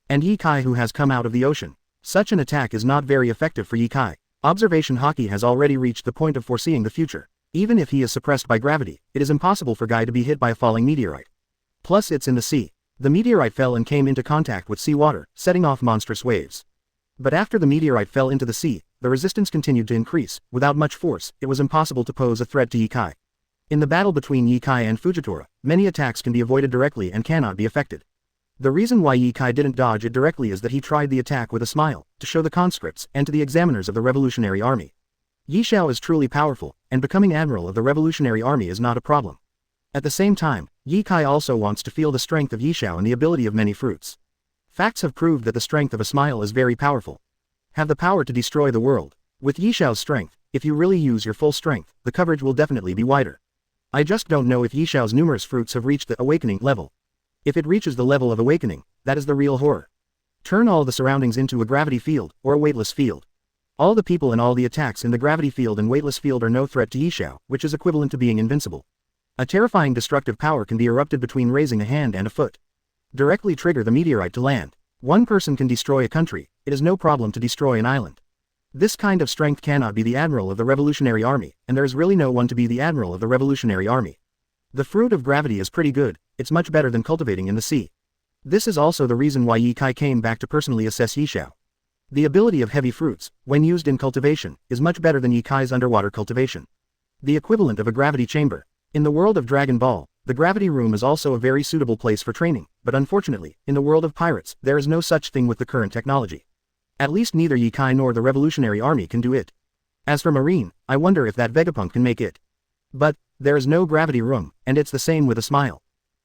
Speaker 1: And Ye Kai who has come out of the ocean. Such an attack is not very effective for Ye Kai. Observation Hockey has already reached the point of foreseeing the future. Even if he is suppressed by gravity, it is impossible for Guy to be hit by a falling meteorite. Plus it's in the sea. The meteorite fell and came into contact with seawater, setting off monstrous waves. But after the meteorite fell into the sea, the resistance continued to increase. Without much force, it was impossible to pose a threat to Ye Kai. In the battle between Ye Kai and Fujitora, many attacks can be avoided directly and cannot be affected. The reason why Ye Kai didn't dodge it directly is that he tried the attack with a smile, to show the conscripts and to the examiners of the Revolutionary Army. Yi Xiao is truly powerful, and becoming admiral of the Revolutionary Army is not a problem. At the same time, Ye Kai also wants to feel the strength of Yi Xiao and the ability of many fruits. Facts have proved that the strength of a smile is very powerful. Have the power to destroy the world. With Yi Xiao's strength, if you really use your full strength, the coverage will definitely be wider. I just don't know if Yi Xiao's numerous fruits have reached the awakening level. If it reaches the level of awakening, that is the real horror. Turn all the surroundings into a gravity field, or a weightless field. All the people and all the attacks in the gravity field and weightless field are no threat to Yi Xiao, which is equivalent to being invincible. A terrifying destructive power can be erupted between raising a hand and a foot. Directly trigger the meteorite to land. One person can destroy a country, it is no problem to destroy an island. This kind of strength cannot be the admiral of the Revolutionary Army, and there is really no one to be the admiral of the Revolutionary Army. The fruit of gravity is pretty good, it's much better than cultivating in the sea. This is also the reason why Ye Kai came back to personally assess Yi Xiao. The ability of heavy fruits, when used in cultivation, is much better than Ye Kai's underwater cultivation. The equivalent of a gravity chamber. In the world of Dragon Ball, the gravity room is also a very suitable place for training, but unfortunately, in the world of pirates, there is no such thing with the current technology. At least neither Ye Kai nor the Revolutionary Army can do it. As for Marine, I wonder if that Vegapunk can make it. But, there is no gravity room, and it's the same with a smile.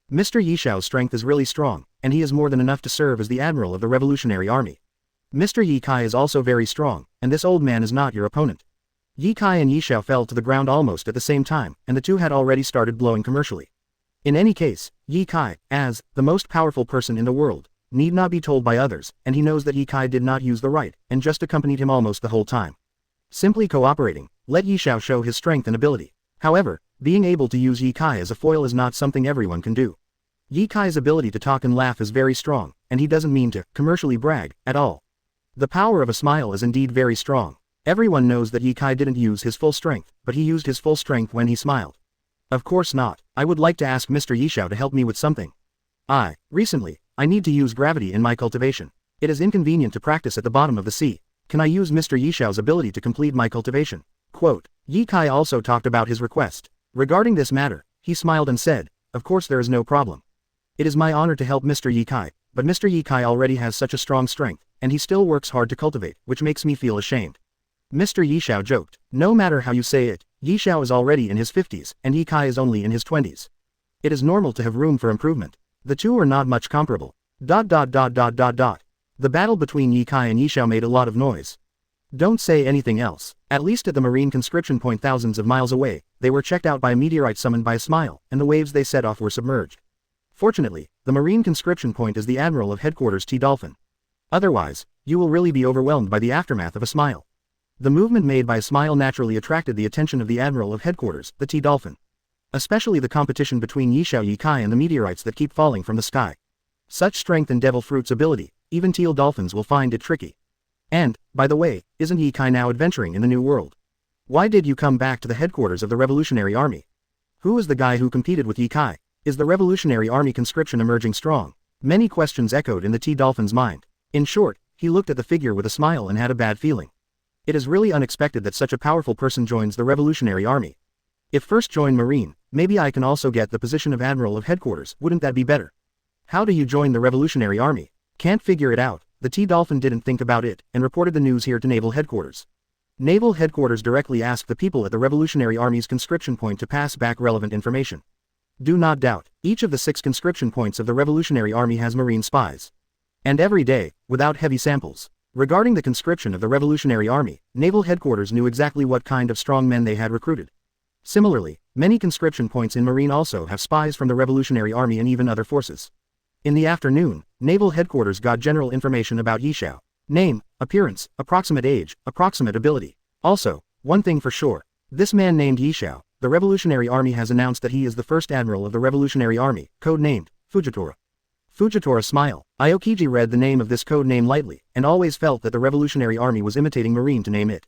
Speaker 1: Mr. Yi Xiao's strength is really strong, and he is more than enough to serve as the admiral of the Revolutionary Army. Mr. Ye Kai is also very strong, and this old man is not your opponent. Ye Kai and Yi Xiao fell to the ground almost at the same time, and the two had already started blowing commercially. In any case, Ye Kai, as the most powerful person in the world, need not be told by others, and he knows that Ye Kai did not use the right, and just accompanied him almost the whole time. Simply cooperating, let Yi Xiao show his strength and ability. However, being able to use Ye Kai as a foil is not something everyone can do. Ye Kai's ability to talk and laugh is very strong, and he doesn't mean to commercially brag at all. The power of a smile is indeed very strong. Everyone knows that Ye Kai didn't use his full strength, but he used his full strength when he smiled. Of course not. I would like to ask Mr. Yi Xiao to help me with something. Recently, I need to use gravity in my cultivation. It is inconvenient to practice at the bottom of the sea. Can I use Mr. Yi Xiao's ability to complete my cultivation? Quote. Ye Kai also talked about his request. Regarding this matter, he smiled and said, of course there is no problem. It is my honor to help Mr. Ye Kai, but Mr. Ye Kai already has such a strong strength, and he still works hard to cultivate, which makes me feel ashamed. Mr. Yi Xiao joked. No matter how you say it, Yi Xiao is already in his 50s, and Ye Kai is only in his 20s. It is normal to have room for improvement. The two are not much comparable. The battle between Ye Kai and Yi Xiao made a lot of noise. Don't say anything else. At least at the marine conscription point thousands of miles away, they were checked out by a meteorite summoned by a smile, and the waves they set off were submerged. Fortunately, the marine conscription point is the admiral of headquarters T Dolphin. Otherwise, you will really be overwhelmed by the aftermath of a smile. The movement made by a smile naturally attracted the attention of the admiral of headquarters, the T Dolphin. Especially the competition between Yi Xiao Ye Kai and the meteorites that keep falling from the sky. Such strength and devil fruit's ability, even teal dolphins will find it tricky. And, by the way, isn't Ye Kai now adventuring in the new world? Why did you come back to the headquarters of the Revolutionary Army? Who is the guy who competed with Ye Kai? Is the Revolutionary Army conscription emerging strong? Many questions echoed in the T Dolphin's mind. In short, he looked at the figure with a smile and had a bad feeling. It is really unexpected that such a powerful person joins the Revolutionary Army. If first join Marine, maybe I can also get the position of Admiral of Headquarters, wouldn't that be better? How do you join the Revolutionary Army? Can't figure it out, the T-Dolphin didn't think about it, and reported the news here to Naval Headquarters. Naval Headquarters directly asked the people at the Revolutionary Army's conscription point to pass back relevant information. Do not doubt, each of the 6 conscription points of the Revolutionary Army has Marine spies. And every day, without heavy samples. Regarding the conscription of the Revolutionary Army, Naval Headquarters knew exactly what kind of strong men they had recruited. Similarly, many conscription points in Marine also have spies from the Revolutionary Army and even other forces. In the afternoon, Naval Headquarters got general information about Yishao. Name, appearance, approximate age, approximate ability. Also, one thing for sure. This man named Yishao, the Revolutionary Army has announced that he is the first admiral of the Revolutionary Army, code-named Fujitora. Fujitora smile. Aokiji read the name of this code name lightly, and always felt that the Revolutionary Army was imitating Marine to name it.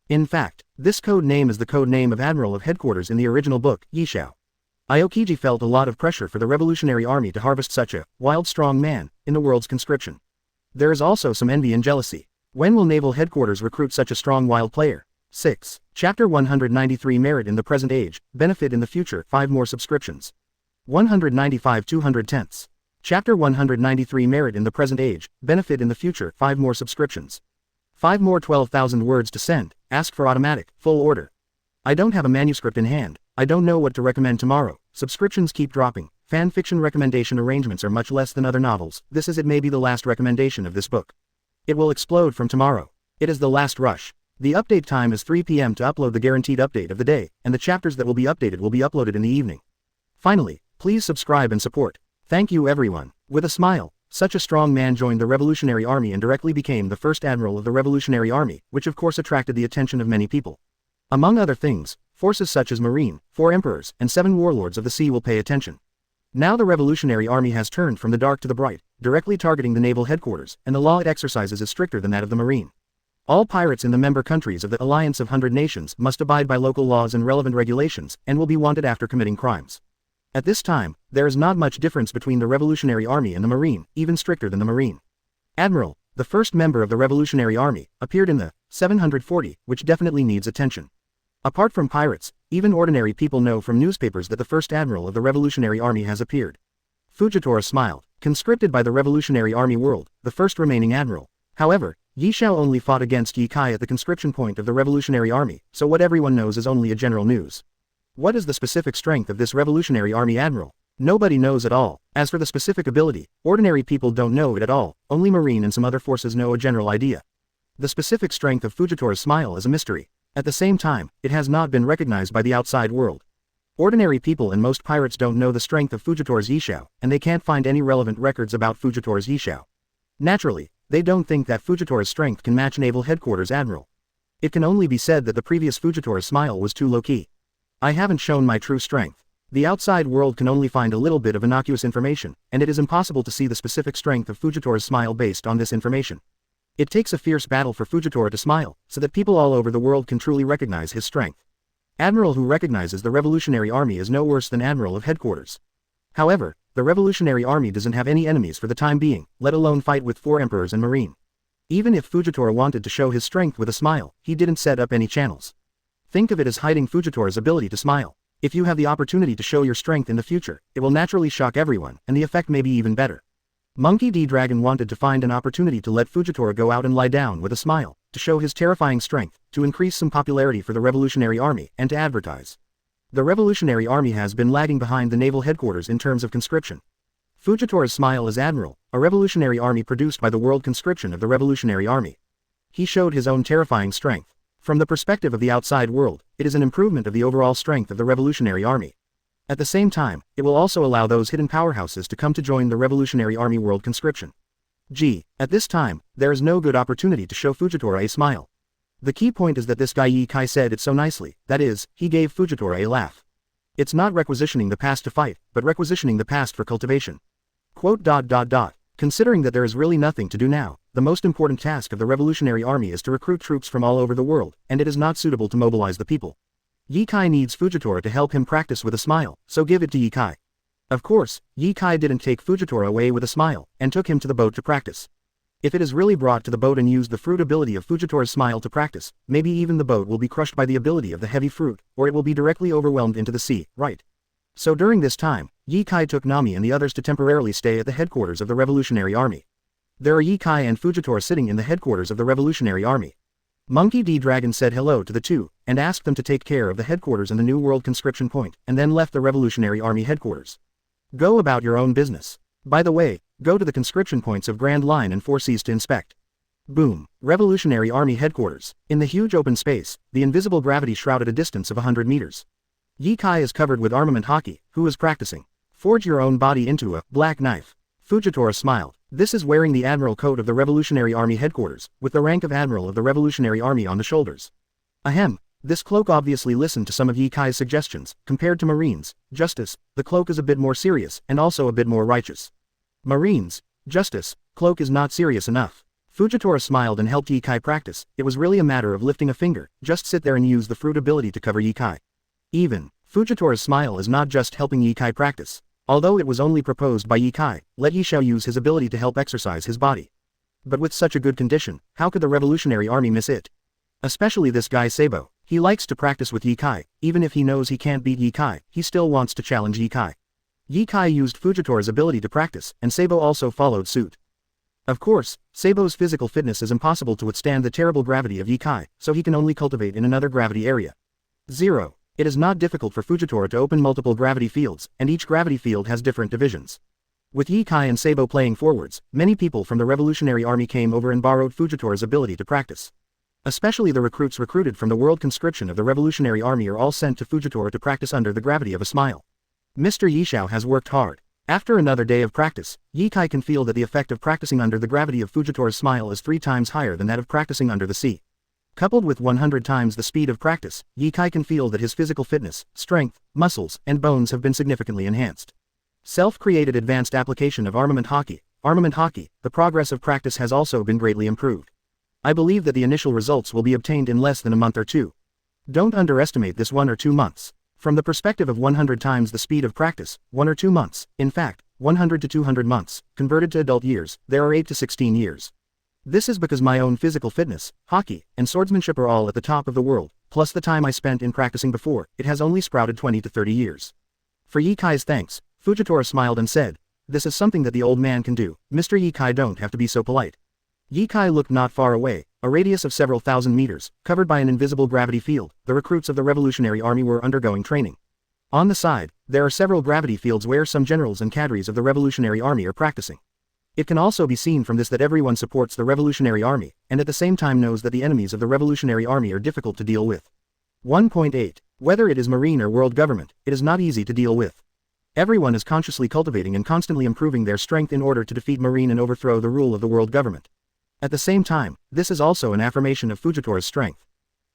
Speaker 1: In fact, this code name is the code name of Admiral of Headquarters in the original book, Yishao. Aokiji felt a lot of pressure for the Revolutionary Army to harvest such a wild strong man in the world's conscription. There is also some envy and jealousy. When will Naval Headquarters recruit such a strong wild player? 6. Chapter 193 Merit in the present age, benefit in the future, 5 more subscriptions. 195 210ths. Chapter 193 Merit in the present age, benefit in the future, 5 more subscriptions. 5 more 12,000 words to send, ask for automatic, full order. I don't have a manuscript in hand, I don't know what to recommend tomorrow, subscriptions keep dropping, fan fiction recommendation arrangements are much less than other novels, this is it may be the last recommendation of this book. It will explode from tomorrow. It is the last rush. The update time is 3 p.m. to upload the guaranteed update of the day, and the chapters that will be uploaded in the evening. Finally, please subscribe and support. Thank you everyone. With a smile, such a strong man joined the Revolutionary Army and directly became the first admiral of the Revolutionary Army, which of course attracted the attention of many people. Among other things, forces such as Marine, 4 emperors, and 7 warlords of the sea will pay attention. Now the Revolutionary Army has turned from the dark to the bright, directly targeting the Naval Headquarters, and the law it exercises is stricter than that of the Marine. All pirates in the member countries of the Alliance of 100 Nations must abide by local laws and relevant regulations, and will be wanted after committing crimes. At this time, there is not much difference between the Revolutionary Army and the Marine, even stricter than the Marine. Admiral, the first member of the Revolutionary Army, appeared in the 740, which definitely needs attention. Apart from pirates, even ordinary people know from newspapers that the first admiral of the Revolutionary Army has appeared. Fujitora smiled. Conscripted by the Revolutionary Army world, the first remaining admiral. However, Yishao only fought against Yi Kai at the conscription point of the Revolutionary Army, so what everyone knows is only a general news. What is the specific strength of this Revolutionary Army admiral? Nobody knows at all. As for the specific ability, ordinary people don't know it at all, only Marine and some other forces know a general idea. The specific strength of Fujitora's smile is a mystery. At the same time, it has not been recognized by the outside world. Ordinary people and most pirates don't know the strength of Fujitora's Yishao, and they can't find any relevant records about Fujitora's Yishao. Naturally, they don't think that Fujitora's strength can match Naval Headquarters Admiral. It can only be said that the previous Fujitora's smile was too low-key. I haven't shown my true strength. The outside world can only find a little bit of innocuous information, and it is impossible to see the specific strength of Fujitora's smile based on this information. It takes a fierce battle for Fujitora to smile, so that people all over the world can truly recognize his strength. Admiral who recognizes the Revolutionary Army is no worse than Admiral of Headquarters. However, the Revolutionary Army doesn't have any enemies for the time being, let alone fight with 4 emperors and Marine. Even if Fujitora wanted to show his strength with a smile, he didn't set up any channels. Think of it as hiding Fujitora's ability to smile. If you have the opportunity to show your strength in the future, it will naturally shock everyone, and the effect may be even better. Monkey D. Dragon wanted to find an opportunity to let Fujitora go out and lie down with a smile, to show his terrifying strength, to increase some popularity for the Revolutionary Army, and to advertise. The Revolutionary Army has been lagging behind the Naval Headquarters in terms of conscription. Fujitora's smile is Admiral, a Revolutionary Army produced by the world conscription of the Revolutionary Army. He showed his own terrifying strength. From the perspective of the outside world, it is an improvement of the overall strength of the Revolutionary Army. At the same time, it will also allow those hidden powerhouses to come to join the Revolutionary Army world conscription. At this time, there is no good opportunity to show Fujitora a smile. The key point is that this guy Yi Kai said it so nicely, that is, he gave Fujitora a laugh. It's not requisitioning the past to fight, but requisitioning the past for cultivation. Considering that there is really nothing to do now, the most important task of the Revolutionary Army is to recruit troops from all over the world, and it is not suitable to mobilize the people. Yi Kai needs Fujitora to help him practice with a smile, so give it to Yi Kai. Of course, Yi Kai didn't take Fujitora away with a smile, and took him to the boat to practice. If it is really brought to the boat and used the fruit ability of Fujitora's smile to practice, maybe even the boat will be crushed by the ability of the heavy fruit, or it will be directly overwhelmed into the sea, right? So during this time, Yi Kai took Nami and the others to temporarily stay at the headquarters of the Revolutionary Army. There are Ye Kai and Fujitora sitting in the headquarters of the Revolutionary Army. Monkey D. Dragon said hello to the two, and asked them to take care of the headquarters and the New World conscription point, and then left the Revolutionary Army headquarters. Go about your own business. By the way, go to the conscription points of Grand Line and 4Cs to inspect. Boom. Revolutionary Army headquarters. In the huge open space, the invisible gravity shrouded a distance of 100 meters. Ye Kai is covered with armament hockey, who is practicing. Forge your own body into a black knife. Fujitora smiled. This is wearing the Admiral coat of the Revolutionary Army headquarters, with the rank of Admiral of the Revolutionary Army on the shoulders. Ahem. This cloak obviously listened to some of Ye Kai's suggestions. Compared to Marines, Justice, the cloak is a bit more serious, and also a bit more righteous. Marines, Justice, cloak is not serious enough. Fujitora smiled and helped Ye Kai practice. It was really a matter of lifting a finger, just sit there and use the fruit ability to cover Ye Kai. Even, Fujitora's smile is not just helping Ye Kai practice. Although it was only proposed by Ye Kai, let Ye Xiao use his ability to help exercise his body. But with such a good condition, how could the Revolutionary Army miss it? Especially this guy Sabo. He likes to practice with Ye Kai, even if he knows he can't beat Ye Kai, he still wants to challenge Ye Kai. Ye Kai used Fujitora's ability to practice, and Sabo also followed suit. Of course, Sabo's physical fitness is impossible to withstand the terrible gravity of Ye Kai, so he can only cultivate in another gravity area. 0. It is not difficult for Fujitora to open multiple gravity fields, and each gravity field has different divisions. With Ye Kai and Sabo playing forwards, many people from the Revolutionary Army came over and borrowed Fujitora's ability to practice. Especially the recruits recruited from the world conscription of the Revolutionary Army are all sent to Fujitora to practice under the gravity of a smile. Mr. Ye Xiao has worked hard. After another day of practice, Ye Kai can feel that the effect of practicing under the gravity of Fujitora's smile is 3 times higher than that of practicing under the sea. Coupled with 100 times the speed of practice, Ye Kai can feel that his physical fitness, strength, muscles, and bones have been significantly enhanced. Self-created advanced application of armament hockey, the progress of practice has also been greatly improved. I believe that the initial results will be obtained in less than a month or 2. Don't underestimate this 1 or 2 months. From the perspective of 100 times the speed of practice, 1 or 2 months, in fact, 100 to 200 months, converted to adult years, there are 8 to 16 years. This is because my own physical fitness, hockey, and swordsmanship are all at the top of the world, plus the time I spent in practicing before, it has only sprouted 20 to 30 years. For Ye Kai's thanks, Fujitora smiled and said, this is something that the old man can do, Mr. Ye Kai don't have to be so polite. Ye Kai looked not far away, a radius of several thousand meters, covered by an invisible gravity field. The recruits of the Revolutionary Army were undergoing training. On the side, there are several gravity fields where some generals and cadres of the Revolutionary Army are practicing. It can also be seen from this that everyone supports the Revolutionary Army, and at the same time knows that the enemies of the Revolutionary Army are difficult to deal with. 1.8. Whether it is Marine or world government, it is not easy to deal with. Everyone is consciously cultivating and constantly improving their strength in order to defeat Marine and overthrow the rule of the world government. At the same time, this is also an affirmation of Fujitora's strength.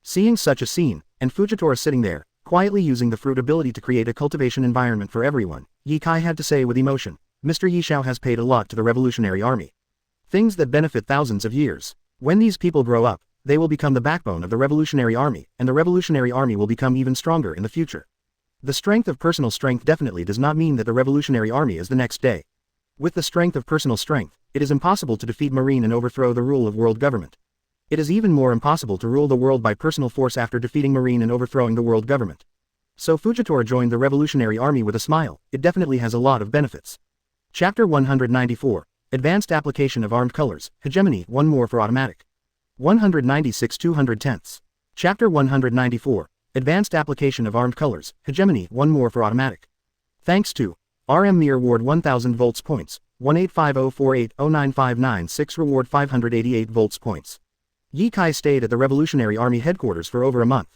Speaker 1: Seeing such a scene, and Fujitora sitting there, quietly using the fruit ability to create a cultivation environment for everyone, Ye Kai had to say with emotion, Mr. Ye Xiao has paid a lot to the Revolutionary Army. Things that benefit thousands of years. When these people grow up, they will become the backbone of the Revolutionary Army, and the Revolutionary Army will become even stronger in the future. The strength of personal strength definitely does not mean that the Revolutionary Army is the next day. With the strength of personal strength, it is impossible to defeat Marine and overthrow the rule of world government. It is even more impossible to rule the world by personal force after defeating Marine and overthrowing the world government. So Fujitora joined the Revolutionary Army with a smile. It definitely has a lot of benefits. Chapter 194. Advanced Application of Armed Colors, Hegemony, 1 more for automatic. 196 210ths. Chapter 194. Advanced Application of Armed Colors, Hegemony, 1 more for automatic. Thanks to RM Mir Award 1000 volts points, 18504809596 reward 588 volts points. Ye Kai stayed at the Revolutionary Army headquarters for over a month.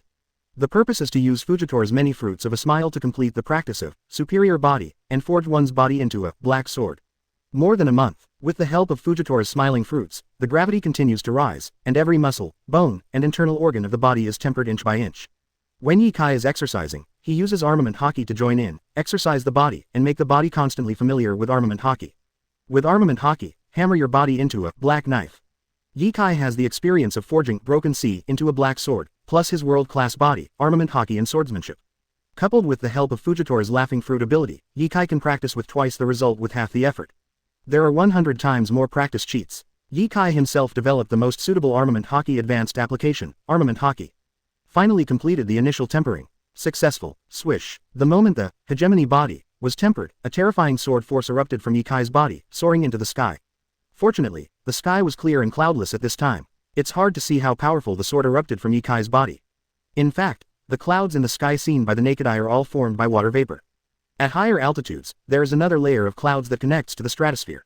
Speaker 1: The purpose is to use Fujitora's many fruits of a smile to complete the practice of superior body, and forge one's body into a black sword. More than a month, with the help of Fujitora's smiling fruits, the gravity continues to rise, and every muscle, bone, and internal organ of the body is tempered inch by inch. When Ye Kai is exercising, he uses armament hockey to join in, exercise the body, and make the body constantly familiar with armament hockey. With armament hockey, hammer your body into a black knife. Ye Kai has the experience of forging broken sea into a black sword, plus his world-class body, armament hockey and swordsmanship. Coupled with the help of Fujitora's laughing fruit ability, Ye Kai can practice with twice the result with half the effort. There are 100 times more practice cheats. Ye Kai himself developed the most suitable armament hockey advanced application, armament hockey. Finally completed the initial tempering. Successful. Swish. The moment the hegemony body was tempered, a terrifying sword force erupted from Ye Kai's body, soaring into the sky. Fortunately, the sky was clear and cloudless at this time. It's hard to see how powerful the sword erupted from Ye Kai's body. In fact, the clouds in the sky seen by the naked eye are all formed by water vapor. At higher altitudes, there is another layer of clouds that connects to the stratosphere.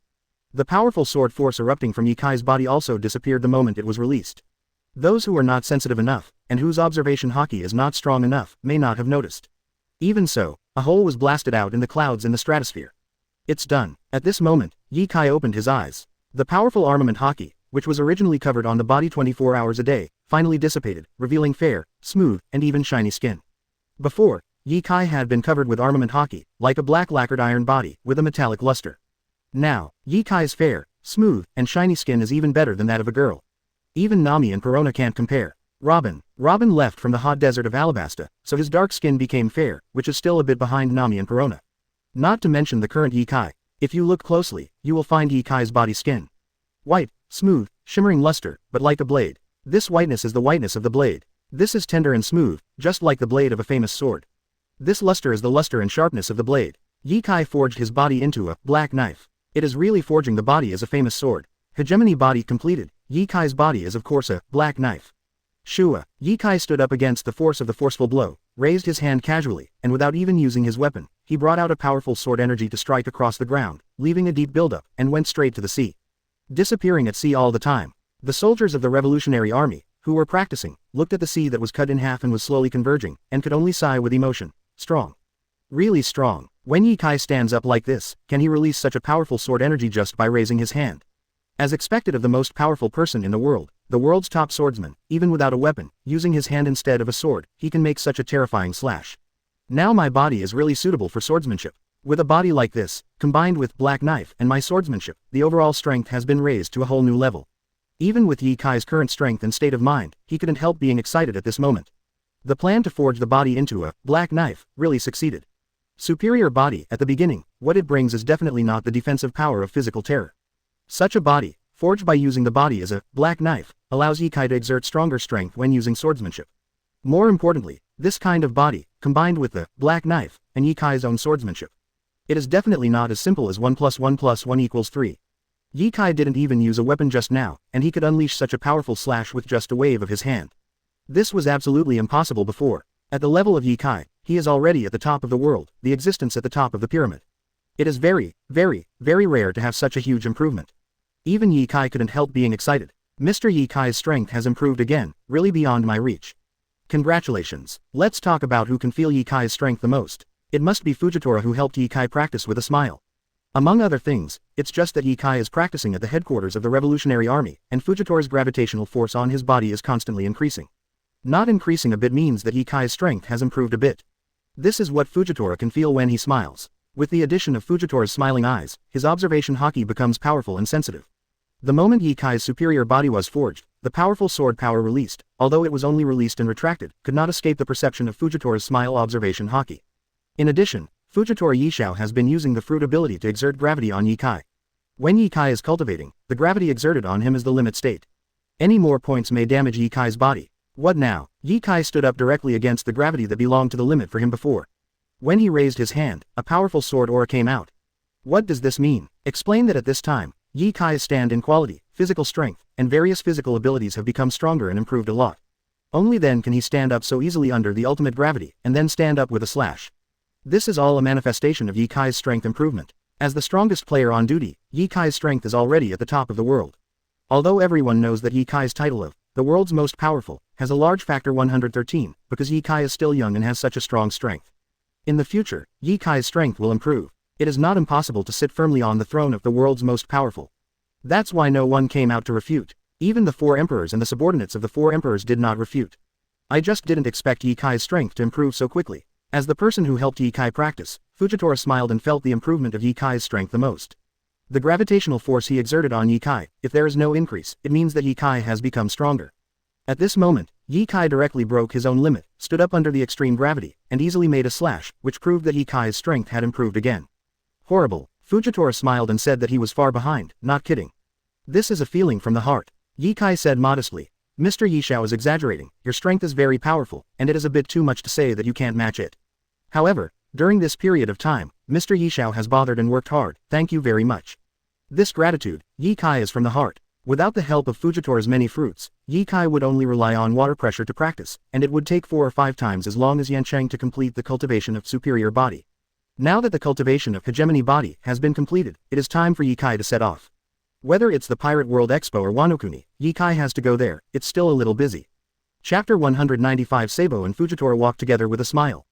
Speaker 1: The powerful sword force erupting from Ye Kai's body also disappeared the moment it was released. Those who are not sensitive enough, and whose observation haki is not strong enough, may not have noticed. Even so, a hole was blasted out in the clouds in the stratosphere. It's done. At this moment, Ye Kai opened his eyes. The powerful armament haki, which was originally covered on the body 24 hours a day, finally dissipated, revealing fair, smooth, and even shiny skin. Before, Ye Kai had been covered with armament haki, like a black lacquered iron body, with a metallic luster. Now, Ye Kai's fair, smooth, and shiny skin is even better than that of a girl. Even Nami and Perona can't compare. Robin left from the hot desert of Alabasta, so his dark skin became fair, which is still a bit behind Nami and Perona. Not to mention the current Ye Kai. If you look closely, you will find Ye Kai's body skin. White, smooth, shimmering luster, but like a blade. This whiteness is the whiteness of the blade. This is tender and smooth, just like the blade of a famous sword. This luster is the luster and sharpness of the blade. Ye Kai forged his body into a black knife. It is really forging the body as a famous sword. Hegemony body completed. Ye Kai's body is of course a black knife. Shua. Ye Kai stood up against the force of the forceful blow, raised his hand casually, and without even using his weapon, he brought out a powerful sword energy to strike across the ground, leaving a deep buildup, and went straight to the sea. Disappearing at sea all the time. The soldiers of the Revolutionary Army, who were practicing, looked at the sea that was cut in half and was slowly converging, and could only sigh with emotion. Strong. Really strong. When Ye Kai stands up like this, can he release such a powerful sword energy just by raising his hand? As expected of the most powerful person in the world's top swordsman, even without a weapon, using his hand instead of a sword, he can make such a terrifying slash. Now my body is really suitable for swordsmanship. With a body like this, combined with black knife and my swordsmanship, the overall strength has been raised to a whole new level. Even with Ye Kai's current strength and state of mind, he couldn't help being excited at this moment. The plan to forge the body into a black knife really succeeded. Superior body, at the beginning, what it brings is definitely not the defensive power of physical terror. Such a body, forged by using the body as a black knife, allows Ye Kai to exert stronger strength when using swordsmanship. More importantly, this kind of body, combined with the black knife, and Ye Kai's own swordsmanship. It is definitely not as simple as 1 + 1 + 1 = 3. Ye Kai didn't even use a weapon just now, and he could unleash such a powerful slash with just a wave of his hand. This was absolutely impossible before. At the level of Ye Kai, he is already at the top of the world, the existence at the top of the pyramid. It is very, very, very rare to have such a huge improvement. Even Ye Kai couldn't help being excited. Mr. Ye Kai's strength has improved again, really beyond my reach. Congratulations. Let's talk about who can feel Ye Kai's strength the most. It must be Fujitora, who helped Ye Kai practice with a smile. Among other things, it's just that Ye Kai is practicing at the headquarters of the Revolutionary Army, and Fujitora's gravitational force on his body is constantly increasing. Not increasing a bit means that Ye Kai's strength has improved a bit. This is what Fujitora can feel when he smiles. With the addition of Fujitora's smiling eyes, his observation haki becomes powerful and sensitive. The moment Ye Kai's superior body was forged, the powerful sword power released, although it was only released and retracted, could not escape the perception of Fujitora's smile observation haki. In addition, Fujitora Yishao has been using the fruit ability to exert gravity on Ye Kai. When Ye Kai is cultivating, the gravity exerted on him is the limit state. Any more points may damage Ye Kai's body. What now? Ye Kai stood up directly against the gravity that belonged to the limit for him before. When he raised his hand, a powerful sword aura came out. What does this mean? Explain that at this time, Ye Kai's stand in quality, physical strength, and various physical abilities have become stronger and improved a lot. Only then can he stand up so easily under the ultimate gravity, and then stand up with a slash. This is all a manifestation of Ye Kai's strength improvement. As the strongest player on duty, Ye Kai's strength is already at the top of the world. Although everyone knows that Ye Kai's title of the world's most powerful has a large factor 113, because Ye Kai is still young and has such a strong strength. In the future, Ye Kai's strength will improve. It is not impossible to sit firmly on the throne of the world's most powerful. That's why no one came out to refute. Even the 4 emperors and the subordinates of the 4 emperors did not refute. I just didn't expect Ye Kai's strength to improve so quickly. As the person who helped Ye Kai practice, Fujitora smiled and felt the improvement of Ye Kai's strength the most. The gravitational force he exerted on Ye Kai, if there is no increase, it means that Ye Kai has become stronger. At this moment, Ye Kai directly broke his own limit, stood up under the extreme gravity, and easily made a slash, which proved that Ye Kai's strength had improved again. Horrible. Fujitora smiled and said that he was far behind, not kidding. This is a feeling from the heart. Ye Kai said modestly. Mr. Yishao is exaggerating, your strength is very powerful, and it is a bit too much to say that you can't match it. However, during this period of time, Mr. Yishao has bothered and worked hard, thank you very much. This gratitude, Ye Kai, is from the heart. Without the help of Fujitora's many fruits, Ye Kai would only rely on water pressure to practice, and it would take 4 or 5 times as long as Yancheng to complete the cultivation of superior body. Now that the cultivation of hegemony body has been completed, it is time for Ye Kai to set off. Whether it's the Pirate World Expo or Wano-kuni, Ye Kai has to go there. It's still a little busy. Chapter 195. Seibo and Fujitora walk together with a smile.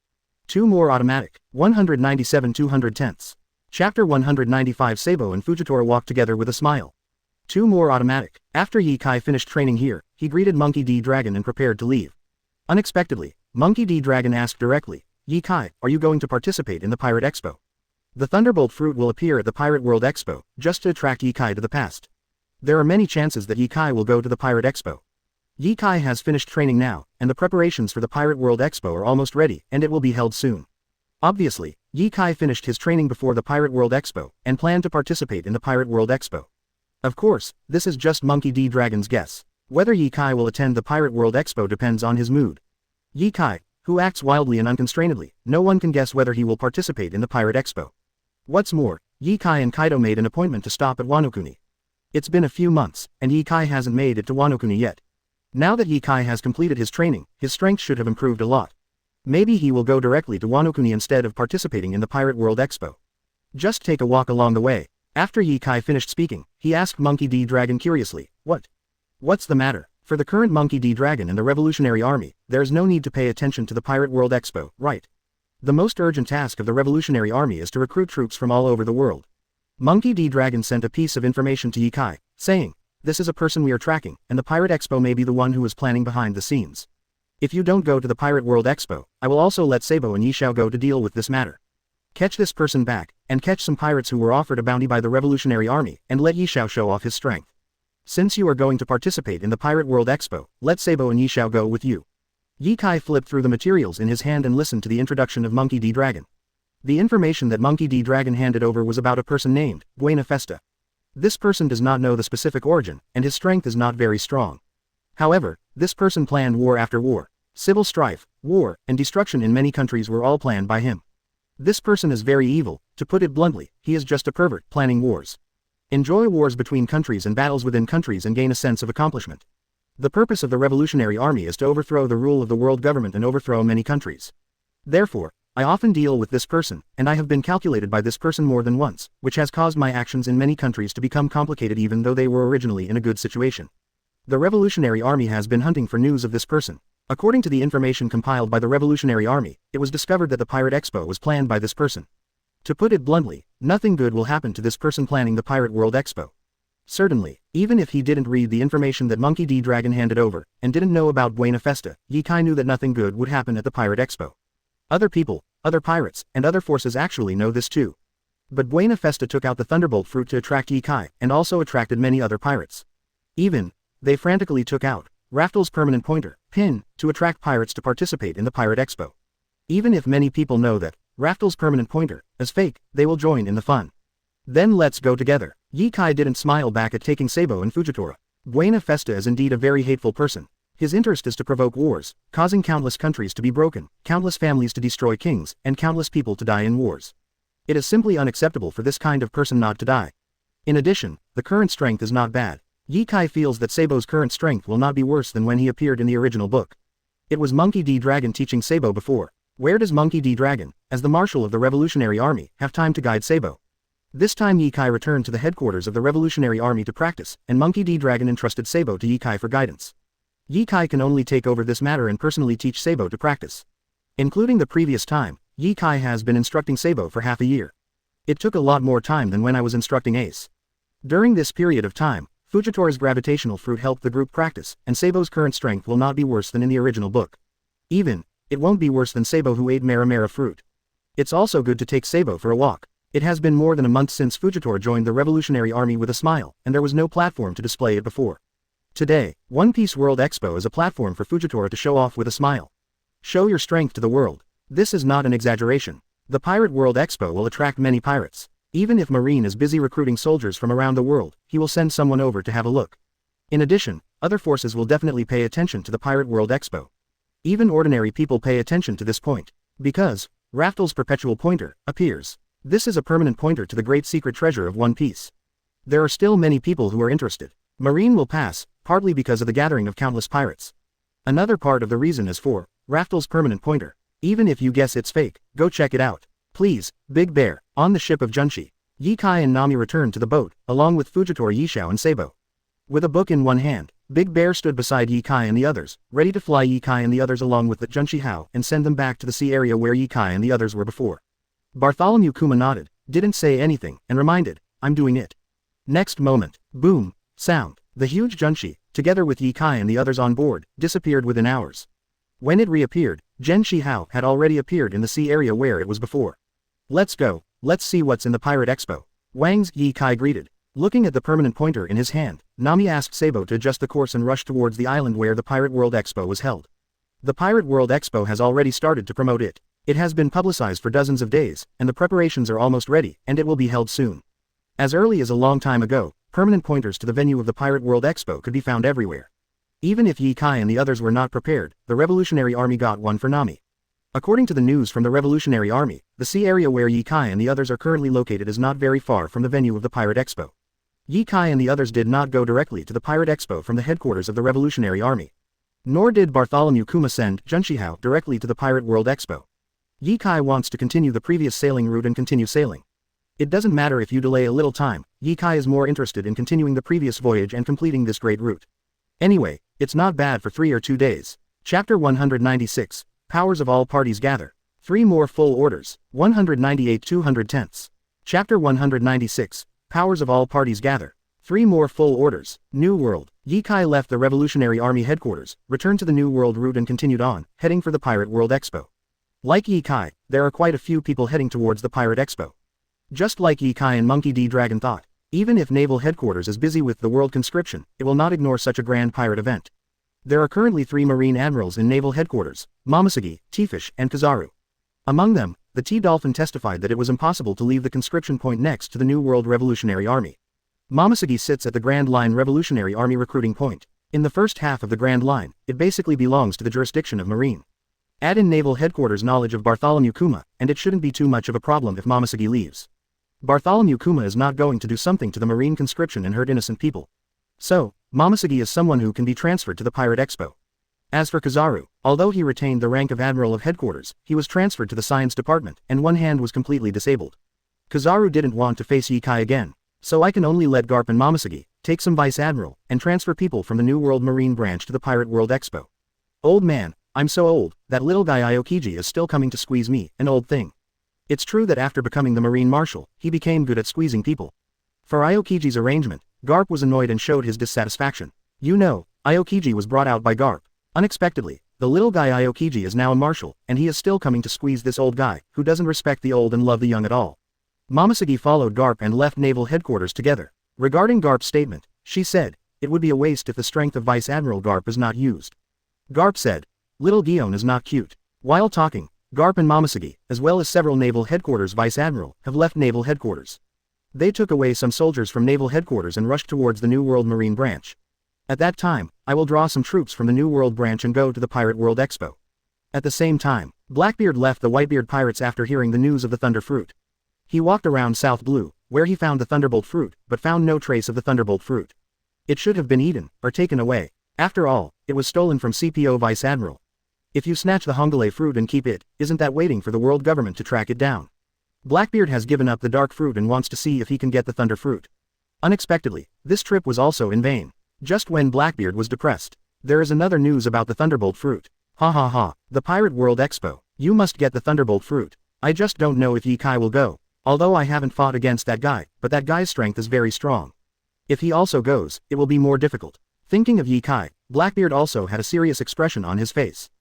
Speaker 1: 2 more automatic. 197 210ths. Chapter 195. Seibo and Fujitora walk together with a smile. 2 more automatic. After Ye Kai finished training here, he greeted Monkey D. Dragon and prepared to leave. Unexpectedly, Monkey D. Dragon asked directly, Ye Kai, are you going to participate in the Pirate Expo? The Thunderbolt fruit will appear at the Pirate World Expo, just to attract Ye Kai to the past. There are many chances that Ye Kai will go to the Pirate Expo. Ye Kai has finished training now, and the preparations for the Pirate World Expo are almost ready, and it will be held soon. Obviously, Ye Kai finished his training before the Pirate World Expo, and planned to participate in the Pirate World Expo. Of course, this is just Monkey D. Dragon's guess. Whether Ye Kai will attend the Pirate World Expo depends on his mood. Ye Kai, who acts wildly and unconstrainedly, no one can guess whether he will participate in the Pirate Expo. What's more, Ye Kai and Kaido made an appointment to stop at Wano-kuni. It's been a few months, and Ye Kai hasn't made it to Wano-kuni yet. Now that Ye Kai has completed his training, his strength should have improved a lot. Maybe he will go directly to Wano-kuni instead of participating in the Pirate World Expo. Just take a walk along the way. After Ye Kai finished speaking, he asked Monkey D. Dragon curiously, What's the matter? For the current Monkey D. Dragon and the Revolutionary Army, there's no need to pay attention to the Pirate World Expo, right? The most urgent task of the Revolutionary Army is to recruit troops from all over the world. Monkey D. Dragon sent a piece of information to Ye Kai, saying, this is a person we are tracking, and the Pirate Expo may be the one who is planning behind the scenes. If you don't go to the Pirate World Expo, I will also let Seibo and Yishao go to deal with this matter. Catch this person back, and catch some pirates who were offered a bounty by the Revolutionary Army, and let Yishao show off his strength. Since you are going to participate in the Pirate World Expo, let Seibo and Yishao go with you. Ye Kai flipped through the materials in his hand and listened to the introduction of Monkey D. Dragon. The information that Monkey D. Dragon handed over was about a person named Buena Festa. This person does not know the specific origin, and his strength is not very strong. However, this person planned war after war. Civil strife, war, and destruction in many countries were all planned by him. This person is very evil. To put it bluntly, he is just a pervert planning wars. Enjoy wars between countries and battles within countries and gain a sense of accomplishment. The purpose of the Revolutionary Army is to overthrow the rule of the world government and overthrow many countries. Therefore, I often deal with this person, and I have been calculated by this person more than once, which has caused my actions in many countries to become complicated even though they were originally in a good situation. The Revolutionary Army has been hunting for news of this person. According to the information compiled by the Revolutionary Army, it was discovered that the Pirate Expo was planned by this person. To put it bluntly, nothing good will happen to this person planning the Pirate World Expo. Certainly, even if he didn't read the information that Monkey D. Dragon handed over, and didn't know about Buena Festa, Ye Kai knew that nothing good would happen at the Pirate Expo. Other people, other pirates, and other forces actually know this too. But Buena Festa took out the Thunderbolt fruit to attract Ye Kai, and also attracted many other pirates. They frantically took out Raftel's permanent pointer, pin, to attract pirates to participate in the Pirate Expo. Even if many people know that Raftel's permanent pointer is fake, they will join in the fun. Then let's go together. Ye Kai didn't smile back at taking Seibo and Fujitora. Buena Festa is indeed a very hateful person. His interest is to provoke wars, causing countless countries to be broken, countless families to destroy kings, and countless people to die in wars. It is simply unacceptable for this kind of person not to die. In addition, the current strength is not bad. Ye Kai feels that Seibo's current strength will not be worse than when he appeared in the original book. It was Monkey D. Dragon teaching Seibo before. Where does Monkey D. Dragon, as the marshal of the Revolutionary Army, have time to guide Seibo? This time Ye Kai returned to the headquarters of the Revolutionary Army to practice, and Monkey D. Dragon entrusted Seibo to Ye Kai for guidance. Ye Kai can only take over this matter and personally teach Seibo to practice. Including the previous time, Ye Kai has been instructing Seibo for half a year. It took a lot more time than when I was instructing Ace. During this period of time, Fujitora's gravitational fruit helped the group practice, and Seibo's current strength will not be worse than in the original book. It won't be worse than Seibo who ate Maramara fruit. It's also good to take Seibo for a walk. It has been more than a month since Fujitora joined the Revolutionary Army with a smile, and there was no platform to display it before. Today, One Piece World Expo is a platform for Fujitora to show off with a smile. Show your strength to the world. This is not an exaggeration. The Pirate World Expo will attract many pirates. Even if Marine is busy recruiting soldiers from around the world, he will send someone over to have a look. In addition, other forces will definitely pay attention to the Pirate World Expo. Even ordinary people pay attention to this point. Because Raftel's perpetual pointer appears. This is a permanent pointer to the great secret treasure of One Piece. There are still many people who are interested. Marine will pass, partly because of the gathering of countless pirates. Another part of the reason is for Raftel's permanent pointer. Even if you guess it's fake, go check it out. Please, Big Bear. On the ship of Junshi, Ye Kai and Nami returned to the boat, along with Fujitora Yishao and Sabo. With a book in one hand, Big Bear stood beside Ye Kai and the others, ready to fly Ye Kai and the others along with the Junshi Hao and send them back to the sea area where Ye Kai and the others were before. Bartholomew Kuma nodded, didn't say anything, and reminded, I'm doing it. Next moment, boom, sound, the huge Junshi, together with Ye Kai and the others on board, disappeared within hours. When it reappeared, Gen Shi Hao had already appeared in the sea area where it was before. Let's go, let's see what's in the Pirate Expo. Wang's Ye Kai greeted. Looking at the permanent pointer in his hand, Nami asked Sabo to adjust the course and rush towards the island where the Pirate World Expo was held. The Pirate World Expo has already started to promote it. It has been publicized for dozens of days, and the preparations are almost ready, and it will be held soon. As early as a long time ago, permanent pointers to the venue of the Pirate World Expo could be found everywhere. Even if Ye Kai and the others were not prepared, the Revolutionary Army got one for Nami. According to the news from the Revolutionary Army, the sea area where Ye Kai and the others are currently located is not very far from the venue of the Pirate Expo. Ye Kai and the others did not go directly to the Pirate Expo from the headquarters of the Revolutionary Army. Nor did Bartholomew Kuma send Junshi Hao directly to the Pirate World Expo. Ye Kai wants to continue the previous sailing route and continue sailing. It doesn't matter if you delay a little time, Ye Kai is more interested in continuing the previous voyage and completing this great route. Anyway, it's not bad for 3 or 2 days. Chapter 196, Powers of all parties gather. 3 more full orders, 198 210ths. Chapter 196, Powers of all parties gather. 3 more full orders, New World. Ye Kai left the Revolutionary Army headquarters, returned to the New World route and continued on, heading for the Pirate World Expo. Like Ye Kai, there are quite a few people heading towards the Pirate Expo. Just like Ye Kai and Monkey D. Dragon thought, even if Naval Headquarters is busy with the world conscription, it will not ignore such a grand pirate event. There are currently 3 Marine Admirals in Naval Headquarters, Momoshiki, T-Fish, and Kizaru. Among them, the T-Dolphin testified that it was impossible to leave the conscription point next to the New World Revolutionary Army. Momoshiki sits at the Grand Line Revolutionary Army recruiting point. In the first half of the Grand Line, it basically belongs to the jurisdiction of Marine. Add in Naval Headquarters knowledge of Bartholomew Kuma, and it shouldn't be too much of a problem if Momoshiki leaves. Bartholomew Kuma is not going to do something to the Marine conscription and hurt innocent people. So, Momoshiki is someone who can be transferred to the Pirate Expo. As for Kizaru, although he retained the rank of Admiral of Headquarters, he was transferred to the Science Department, and one hand was completely disabled. Kizaru didn't want to face Ye Kai again, so I can only let Garp and Momoshiki take some Vice Admiral, and transfer people from the New World Marine branch to the Pirate World Expo. Old man, I'm so old, that little guy Aokiji is still coming to squeeze me, an old thing. It's true that after becoming the Marine Marshal, he became good at squeezing people. For Aokiji's arrangement, Garp was annoyed and showed his dissatisfaction. You know, Aokiji was brought out by Garp. Unexpectedly, the little guy Aokiji is now a marshal, and he is still coming to squeeze this old guy, who doesn't respect the old and love the young at all. Momoshiki followed Garp and left Naval Headquarters together. Regarding Garp's statement, she said, it would be a waste if the strength of Vice Admiral Garp is not used. Garp said, little Gion is not cute. While talking, Garp and Momoshiki, as well as several Naval Headquarters Vice Admiral, have left Naval Headquarters. They took away some soldiers from Naval Headquarters and rushed towards the New World Marine branch. At that time, I will draw some troops from the New World branch and go to the Pirate World Expo. At the same time, Blackbeard left the Whitebeard Pirates after hearing the news of the Thunder Fruit. He walked around South Blue, where he found the Thunderbolt Fruit, but found no trace of the Thunderbolt Fruit. It should have been eaten, or taken away. After all, it was stolen from CPO Vice Admiral. If you snatch the Hongole fruit and keep it, isn't that waiting for the world government to track it down? Blackbeard has given up the dark fruit and wants to see if he can get the Thunder Fruit. Unexpectedly, this trip was also in vain. Just when Blackbeard was depressed, there is another news about the Thunderbolt Fruit. Ha ha ha, the Pirate World Expo. You must get the Thunderbolt Fruit. I just don't know if Ye Kai will go. Although I haven't fought against that guy, but that guy's strength is very strong. If he also goes, it will be more difficult. Thinking of Ye Kai, Blackbeard also had a serious expression on his face.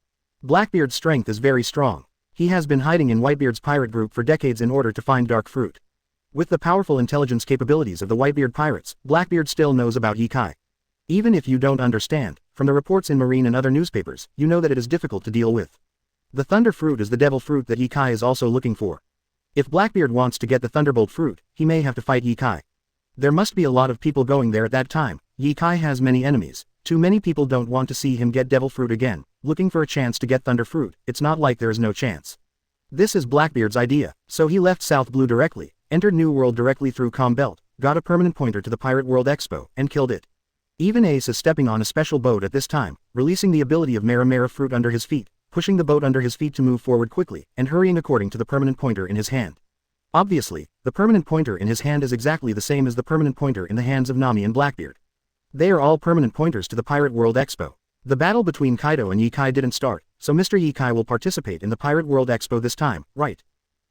Speaker 1: Blackbeard's strength is very strong. He has been hiding in Whitebeard's pirate group for decades in order to find dark fruit. With the powerful intelligence capabilities of the Whitebeard pirates, Blackbeard still knows about Ye Kai. Even if you don't understand, from the reports in Marine and other newspapers, you know that it is difficult to deal with. The Thunder Fruit is the Devil Fruit that Ye Kai is also looking for. If Blackbeard wants to get the Thunderbolt Fruit, he may have to fight Ye Kai. There must be a lot of people going there at that time. Ye Kai has many enemies. Too many people don't want to see him get Devil Fruit again. Looking for a chance to get Thunder Fruit, it's not like there is no chance. This is Blackbeard's idea, so he left South Blue directly, entered New World directly through Com Belt, got a permanent pointer to the Pirate World Expo, and killed it. Even Ace is stepping on a special boat at this time, releasing the ability of Mera fruit under his feet, pushing the boat under his feet to move forward quickly, and hurrying according to the permanent pointer in his hand. Obviously, the permanent pointer in his hand is exactly the same as the permanent pointer in the hands of Nami and Blackbeard. They are all permanent pointers to the Pirate World Expo. The battle between Kaido and Yikai didn't start, so Mr. Yikai will participate in the Pirate World Expo this time, right?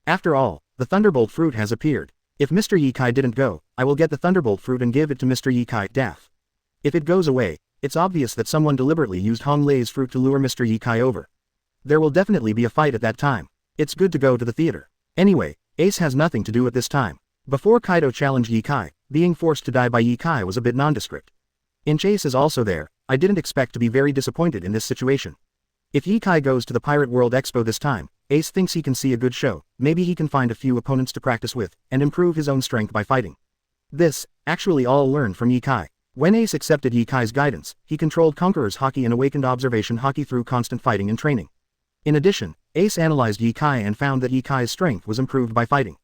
Speaker 1: After all, the Thunderbolt fruit has appeared. If Mr. Yikai didn't go, I will get the Thunderbolt fruit and give it to Mr. Yikai, Daff. If it goes away, it's obvious that someone deliberately used Hong Lei's fruit to lure Mr. Yikai over. There will definitely be a fight at that time. It's good to go to the theater. Anyway, Ace has nothing to do at this time. Before Kaido challenged Yikai, being forced to die by Yikai was a bit nondescript. Ace is also there. I didn't expect to be very disappointed in this situation. If Yikai goes to the Pirate World Expo this time, Ace thinks he can see a good show, maybe he can find a few opponents to practice with, and improve his own strength by fighting. This, actually all learned from Yikai. When Ace accepted Yikai's guidance, he controlled Conqueror's Haki and awakened Observation Haki through constant fighting and training. In addition, Ace analyzed Yikai and found that Yikai's strength was improved by fighting.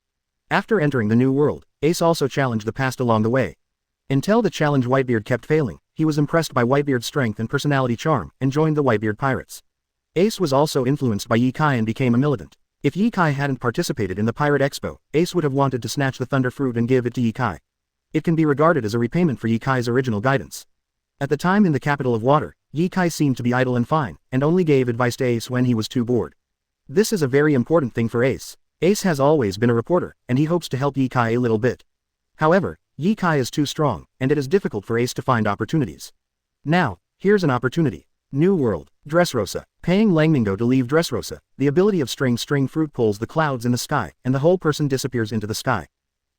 Speaker 1: After entering the new world, Ace also challenged the past along the way. Until the challenge Whitebeard kept failing, he was impressed by Whitebeard's strength and personality charm, and joined the Whitebeard Pirates. Ace was also influenced by Yikai and became a militant. If Yikai hadn't participated in the Pirate Expo, Ace would have wanted to snatch the Thunder Fruit and give it to Yikai. It can be regarded as a repayment for Yikai's original guidance. At the time in the capital of water, Yikai seemed to be idle and fine, and only gave advice to Ace when he was too bored. This is a very important thing for Ace. Ace has always been a reporter, and he hopes to help Yikai a little bit. However, Yikai is too strong, and it is difficult for Ace to find opportunities. Now, here's an opportunity. New World, Dressrosa. Paying Langmingo to leave Dressrosa, the ability of string fruit pulls the clouds in the sky, and the whole person disappears into the sky.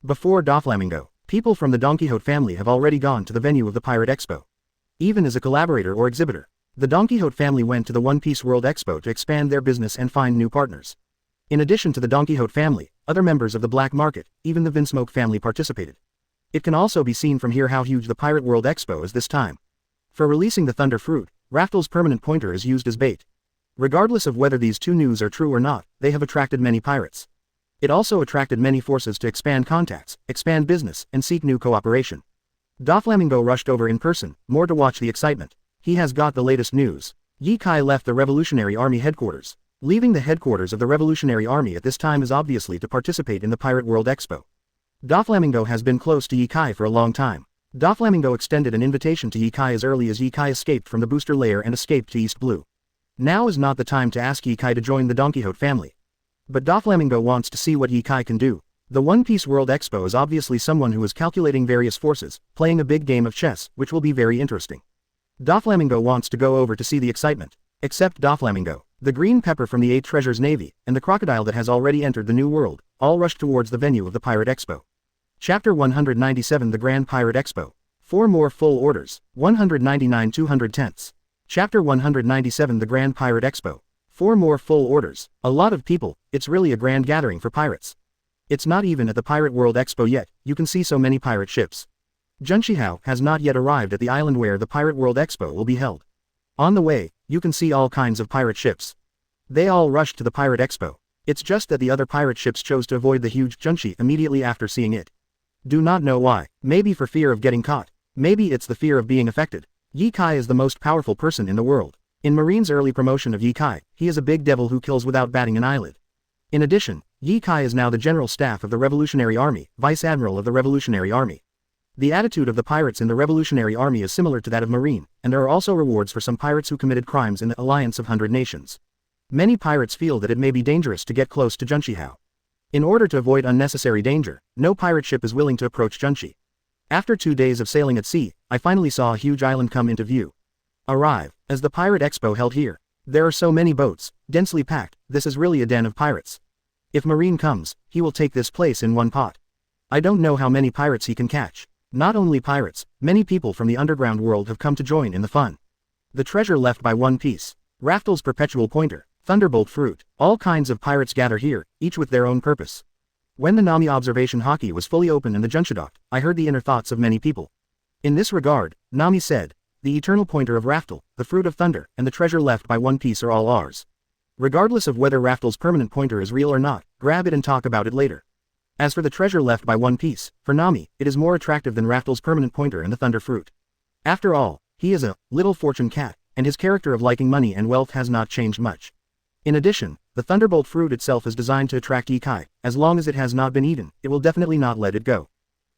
Speaker 1: Before Doflamingo, people from the Don Quixote family have already gone to the venue of the Pirate Expo. Even as a collaborator or exhibitor, the Don Quixote family went to the One Piece World Expo to expand their business and find new partners. In addition to the Don Quixote family, other members of the black market, even the Vinsmoke family participated. It can also be seen from here how huge the Pirate World Expo is this time. For releasing the Thunder Fruit, Raftel's permanent pointer is used as bait. Regardless of whether these two news are true or not, they have attracted many pirates. It also attracted many forces to expand contacts, expand business, and seek new cooperation. Doflamingo rushed over in person, more to watch the excitement. He has got the latest news. Yikai left the Revolutionary Army headquarters. Leaving the headquarters of the Revolutionary Army at this time is obviously to participate in the Pirate World Expo. Doflamingo has been close to Yikai for a long time. Doflamingo extended an invitation to Yikai as early as Yikai escaped from the booster layer and escaped to East Blue. Now is not the time to ask Yikai to join the Don Quixote family. But Doflamingo wants to see what Yikai can do. The One Piece World Expo is obviously someone who is calculating various forces, playing a big game of chess, which will be very interesting. Doflamingo wants to go over to see the excitement. Except Doflamingo, the green pepper from the 8 Treasures Navy, and the crocodile that has already entered the New World, all rushed towards the venue of the Pirate Expo. Chapter 197 The Grand Pirate Expo. 4 more full orders, 199 210ths. Chapter 197 The Grand Pirate Expo. 4 more full orders, a lot of people, it's really a grand gathering for pirates. It's not even at the Pirate World Expo yet, you can see so many pirate ships. Junshihao has not yet arrived at the island where the Pirate World Expo will be held. On the way, you can see all kinds of pirate ships. They all rushed to the Pirate Expo. It's just that the other pirate ships chose to avoid the huge Junshi immediately after seeing it. Do not know why, maybe for fear of getting caught, maybe it's the fear of being affected. Yikai is the most powerful person in the world. In Marine's early promotion of Yikai, he is a big devil who kills without batting an eyelid. In addition, Yikai is now the General Staff of the Revolutionary Army, Vice Admiral of the Revolutionary Army. The attitude of the pirates in the Revolutionary Army is similar to that of Marine, and there are also rewards for some pirates who committed crimes in the Alliance of 100 Nations. Many pirates feel that it may be dangerous to get close to Junshihao. In order to avoid unnecessary danger, no pirate ship is willing to approach Junshi. After 2 days of sailing at sea, I finally saw a huge island come into view. Arrive, as the Pirate Expo held here. There are so many boats, densely packed, this is really a den of pirates. If Marine comes, he will take this place in one pot. I don't know how many pirates he can catch. Not only pirates, many people from the underground world have come to join in the fun. The treasure left by One Piece. Raftel's perpetual pointer, Thunderbolt fruit, all kinds of pirates gather here, each with their own purpose. When the Nami observation Haki was fully open in the Junsha docked, I heard the inner thoughts of many people. In this regard, Nami said, the eternal pointer of Raftel, the fruit of thunder, and the treasure left by One Piece are all ours. Regardless of whether Raftel's permanent pointer is real or not, grab it and talk about it later. As for the treasure left by One Piece, for Nami, it is more attractive than Raftel's permanent pointer and the thunder fruit. After all, he is a little fortune cat, and his character of liking money and wealth has not changed much. In addition, the thunderbolt fruit itself is designed to attract Yikai. As long as it has not been eaten, it will definitely not let it go.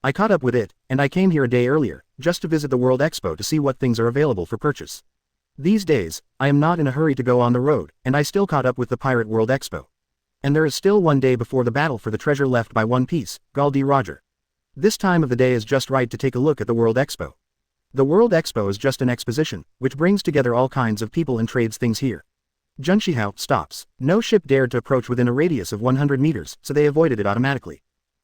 Speaker 1: I caught up with it, and I came here a day earlier, just to visit the World Expo to see what things are available for purchase. These days, I am not in a hurry to go on the road, and I still caught up with the Pirate World Expo. And there is still one day before the battle for the treasure left by One Piece, Gul D. Roger. This time of the day is just right to take a look at the World Expo. The World Expo is just an exposition, which brings together all kinds of people and trades things here. Junshihao stops. No ship dared to approach within a radius of 100 meters, so they avoided it automatically.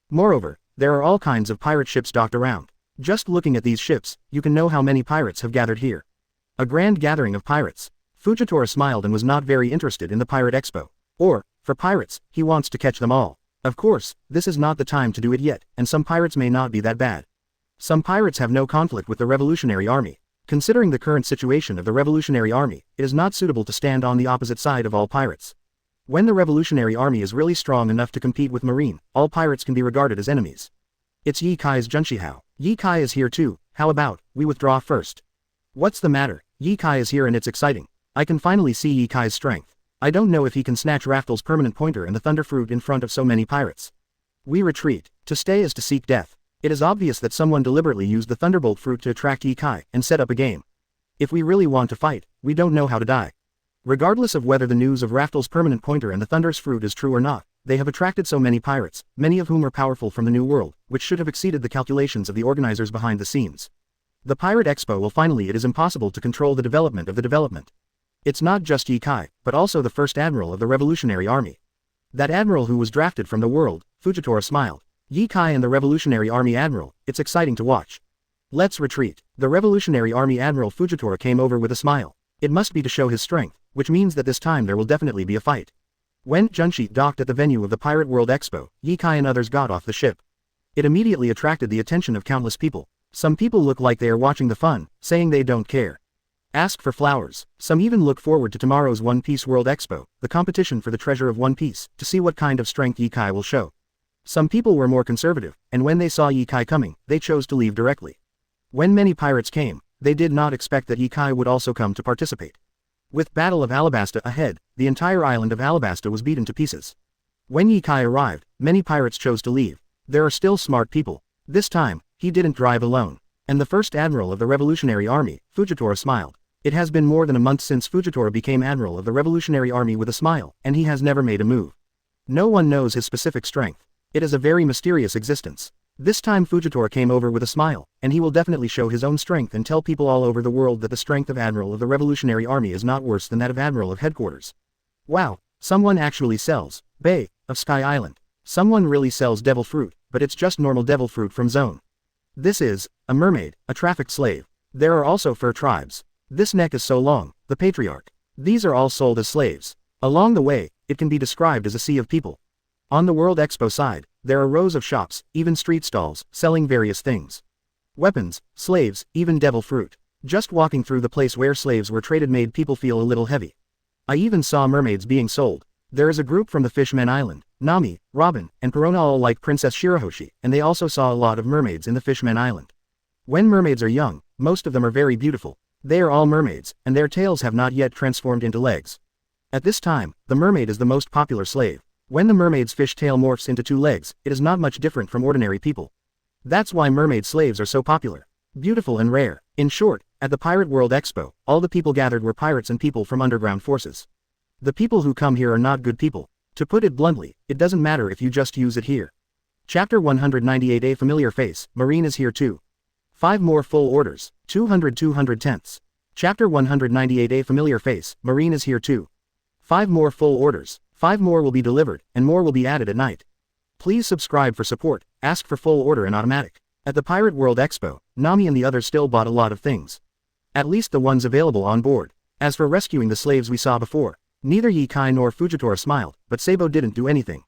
Speaker 1: Moreover, there are all kinds of pirate ships docked around. Just looking at these ships, you can know how many pirates have gathered here. A grand gathering of pirates. Fujitora smiled and was not very interested in the Pirate Expo. Or, for pirates, he wants to catch them all. Of course, this is not the time to do it yet, and some pirates may not be that bad. Some pirates have no conflict with the Revolutionary Army. Considering the current situation of the Revolutionary Army, it is not suitable to stand on the opposite side of all pirates. When the Revolutionary Army is really strong enough to compete with Marine, all pirates can be regarded as enemies. It's Yi Kai's Junshihao. Yi Kai is here too. How about, we withdraw first? What's the matter? Yi Kai is here and it's exciting. I can finally see Yi Kai's strength. I don't know if he can snatch Raftel's permanent pointer and the thunder fruit in front of so many pirates. We retreat. To stay is to seek death. It is obvious that someone deliberately used the thunderbolt fruit to attract Yi Kai and set up a game. If we really want to fight, we don't know how to die. Regardless of whether the news of Raftel's permanent pointer and the thunder's fruit is true or not, they have attracted so many pirates, many of whom are powerful from the New World, which should have exceeded the calculations of the organizers behind the scenes. The Pirate Expo will finally. It is impossible to control the development of the development. It's not just Yi Kai, but also the first admiral of the Revolutionary Army. That admiral who was drafted from the world, Fujitora smiled. Yi Kai and the Revolutionary Army admiral, it's exciting to watch. Let's retreat. The Revolutionary Army admiral Fujitora came over with a smile. It must be to show his strength, which means that this time there will definitely be a fight. When Junshi docked at the venue of the Pirate World Expo, Yi Kai and others got off the ship. It immediately attracted the attention of countless people. Some people look like they are watching the fun, saying they don't care. Ask for flowers. Some even look forward to tomorrow's One Piece World Expo, the competition for the treasure of One Piece, to see what kind of strength Yi Kai will show. Some people were more conservative, and when they saw Yi Kai coming, they chose to leave directly. When many pirates came, they did not expect that Yi Kai would also come to participate. With Battle of Alabasta ahead, the entire island of Alabasta was beaten to pieces. When Yi Kai arrived, many pirates chose to leave. There are still smart people. This time, he didn't drive alone. And the first admiral of the Revolutionary Army, Fujitora smiled. It has been more than a month since Fujitora became admiral of the Revolutionary Army with a smile, and he has never made a move. No one knows his specific strength. It is a very mysterious existence. This time Fujitora came over with a smile, and he will definitely show his own strength and tell people all over the world that the strength of Admiral of the Revolutionary Army is not worse than that of Admiral of Headquarters. Wow, someone actually sells Bay of Sky Island. Someone really sells devil fruit, but it's just normal devil fruit from Zone. This is a mermaid, a trafficked slave. There are also fur tribes. This neck is so long, the patriarch. These are all sold as slaves. Along the way, it can be described as a sea of people. On the World Expo side, there are rows of shops, even street stalls, selling various things. Weapons, slaves, even devil fruit. Just walking through the place where slaves were traded made people feel a little heavy. I even saw mermaids being sold. There is a group from the Fishmen Island, Nami, Robin, and Perona all like Princess Shirahoshi, and they also saw a lot of mermaids in the Fishmen Island. When mermaids are young, most of them are very beautiful. They are all mermaids, and their tails have not yet transformed into legs. At this time, the mermaid is the most popular slave. When the mermaid's fish tail morphs into 2 legs, it is not much different from ordinary people. That's why mermaid slaves are so popular. Beautiful and rare. In short, at the Pirate World Expo, all the people gathered were pirates and people from underground forces. The people who come here are not good people. To put it bluntly, it doesn't matter if you just use it here. Chapter 198. A familiar face, Marine is here too. 5 more full orders, 200 tenths. Chapter 198. A familiar face, Marine is here too. 5 more full orders, 5 more will be delivered, and more will be added at night. Please subscribe for support, ask for full order and automatic. At the Pirate World Expo, Nami and the others still bought a lot of things. At least the ones available on board. As for rescuing the slaves we saw before, neither Yi Kai nor Fujitora smiled, but Sabo didn't do anything.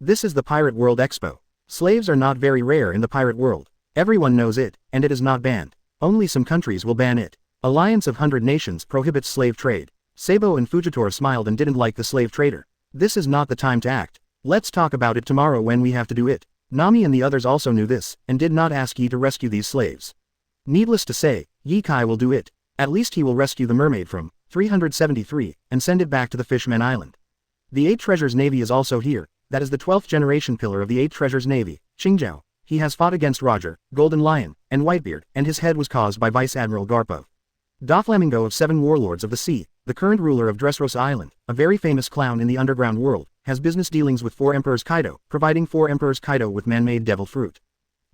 Speaker 1: This is the Pirate World Expo. Slaves are not very rare in the pirate world. Everyone knows it, and it is not banned. Only some countries will ban it. Alliance of 100 Nations prohibits slave trade. Sabo and Fujitora smiled and didn't like the slave trader. This is not the time to act. Let's talk about it tomorrow when we have to do it. Nami and the others also knew this, and did not ask Yi to rescue these slaves. Needless to say, Ye Kai will do it. At least he will rescue the mermaid from 373 and send it back to the Fishman Island. The 8 Treasures Navy is also here. That is the 12th generation pillar of the 8 Treasures Navy, Qingzhou. He has fought against Roger, Golden Lion, and Whitebeard, and his head was caused by Vice Admiral Garp of Doflamingo of 7 Warlords of the Sea, the current ruler of Dressrosa Island, a very famous clown in the underground world, has business dealings with 4 Emperors Kaido, providing 4 Emperors Kaido with man-made devil fruit.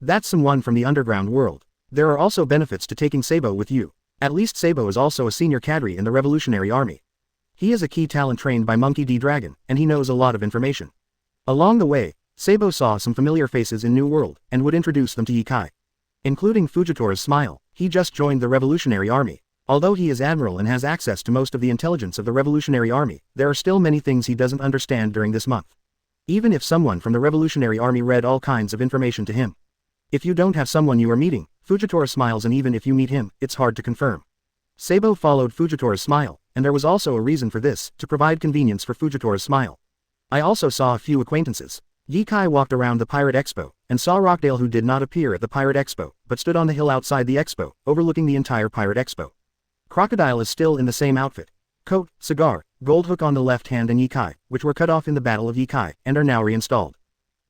Speaker 1: That's someone from the underground world. There are also benefits to taking Sabo with you. At least Sabo is also a senior cadre in the Revolutionary Army. He is a key talent trained by Monkey D. Dragon, and he knows a lot of information. Along the way, Sabo saw some familiar faces in New World, and would introduce them to Ye Kai. Including Fujitora's Smile, he just joined the Revolutionary Army. Although he is admiral and has access to most of the intelligence of the Revolutionary Army, there are still many things he doesn't understand during this month. Even if someone from the Revolutionary Army read all kinds of information to him. If you don't have someone you are meeting, Fujitora smiles, and even if you meet him, it's hard to confirm. Sabo followed Fujitora's Smile, and there was also a reason for this, to provide convenience for Fujitora's Smile. I also saw a few acquaintances. Ye Kai walked around the Pirate Expo, and saw Rockdale, who did not appear at the Pirate Expo, but stood on the hill outside the Expo, overlooking the entire Pirate Expo. Crocodile is still in the same outfit. Coat, cigar, gold hook on the left hand, and Ye Kai, which were cut off in the Battle of Ye Kai, and are now reinstalled.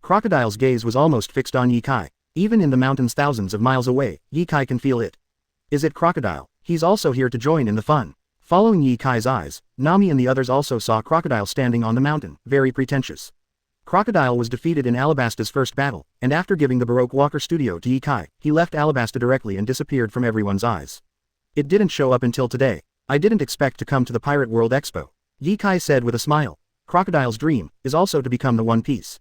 Speaker 1: Crocodile's gaze was almost fixed on Ye Kai. Even in the mountains thousands of miles away, Ye Kai can feel it. Is it Crocodile? He's also here to join in the fun. Following Ye Kai's eyes, Nami and the others also saw Crocodile standing on the mountain, very pretentious. Crocodile was defeated in Alabasta's first battle, and after giving the Baroque Walker studio to Ye Kai, he left Alabasta directly and disappeared from everyone's eyes. It didn't show up until today. I didn't expect to come to the Pirate World Expo. Ye Kai said with a smile. Crocodile's dream is also to become the One Piece.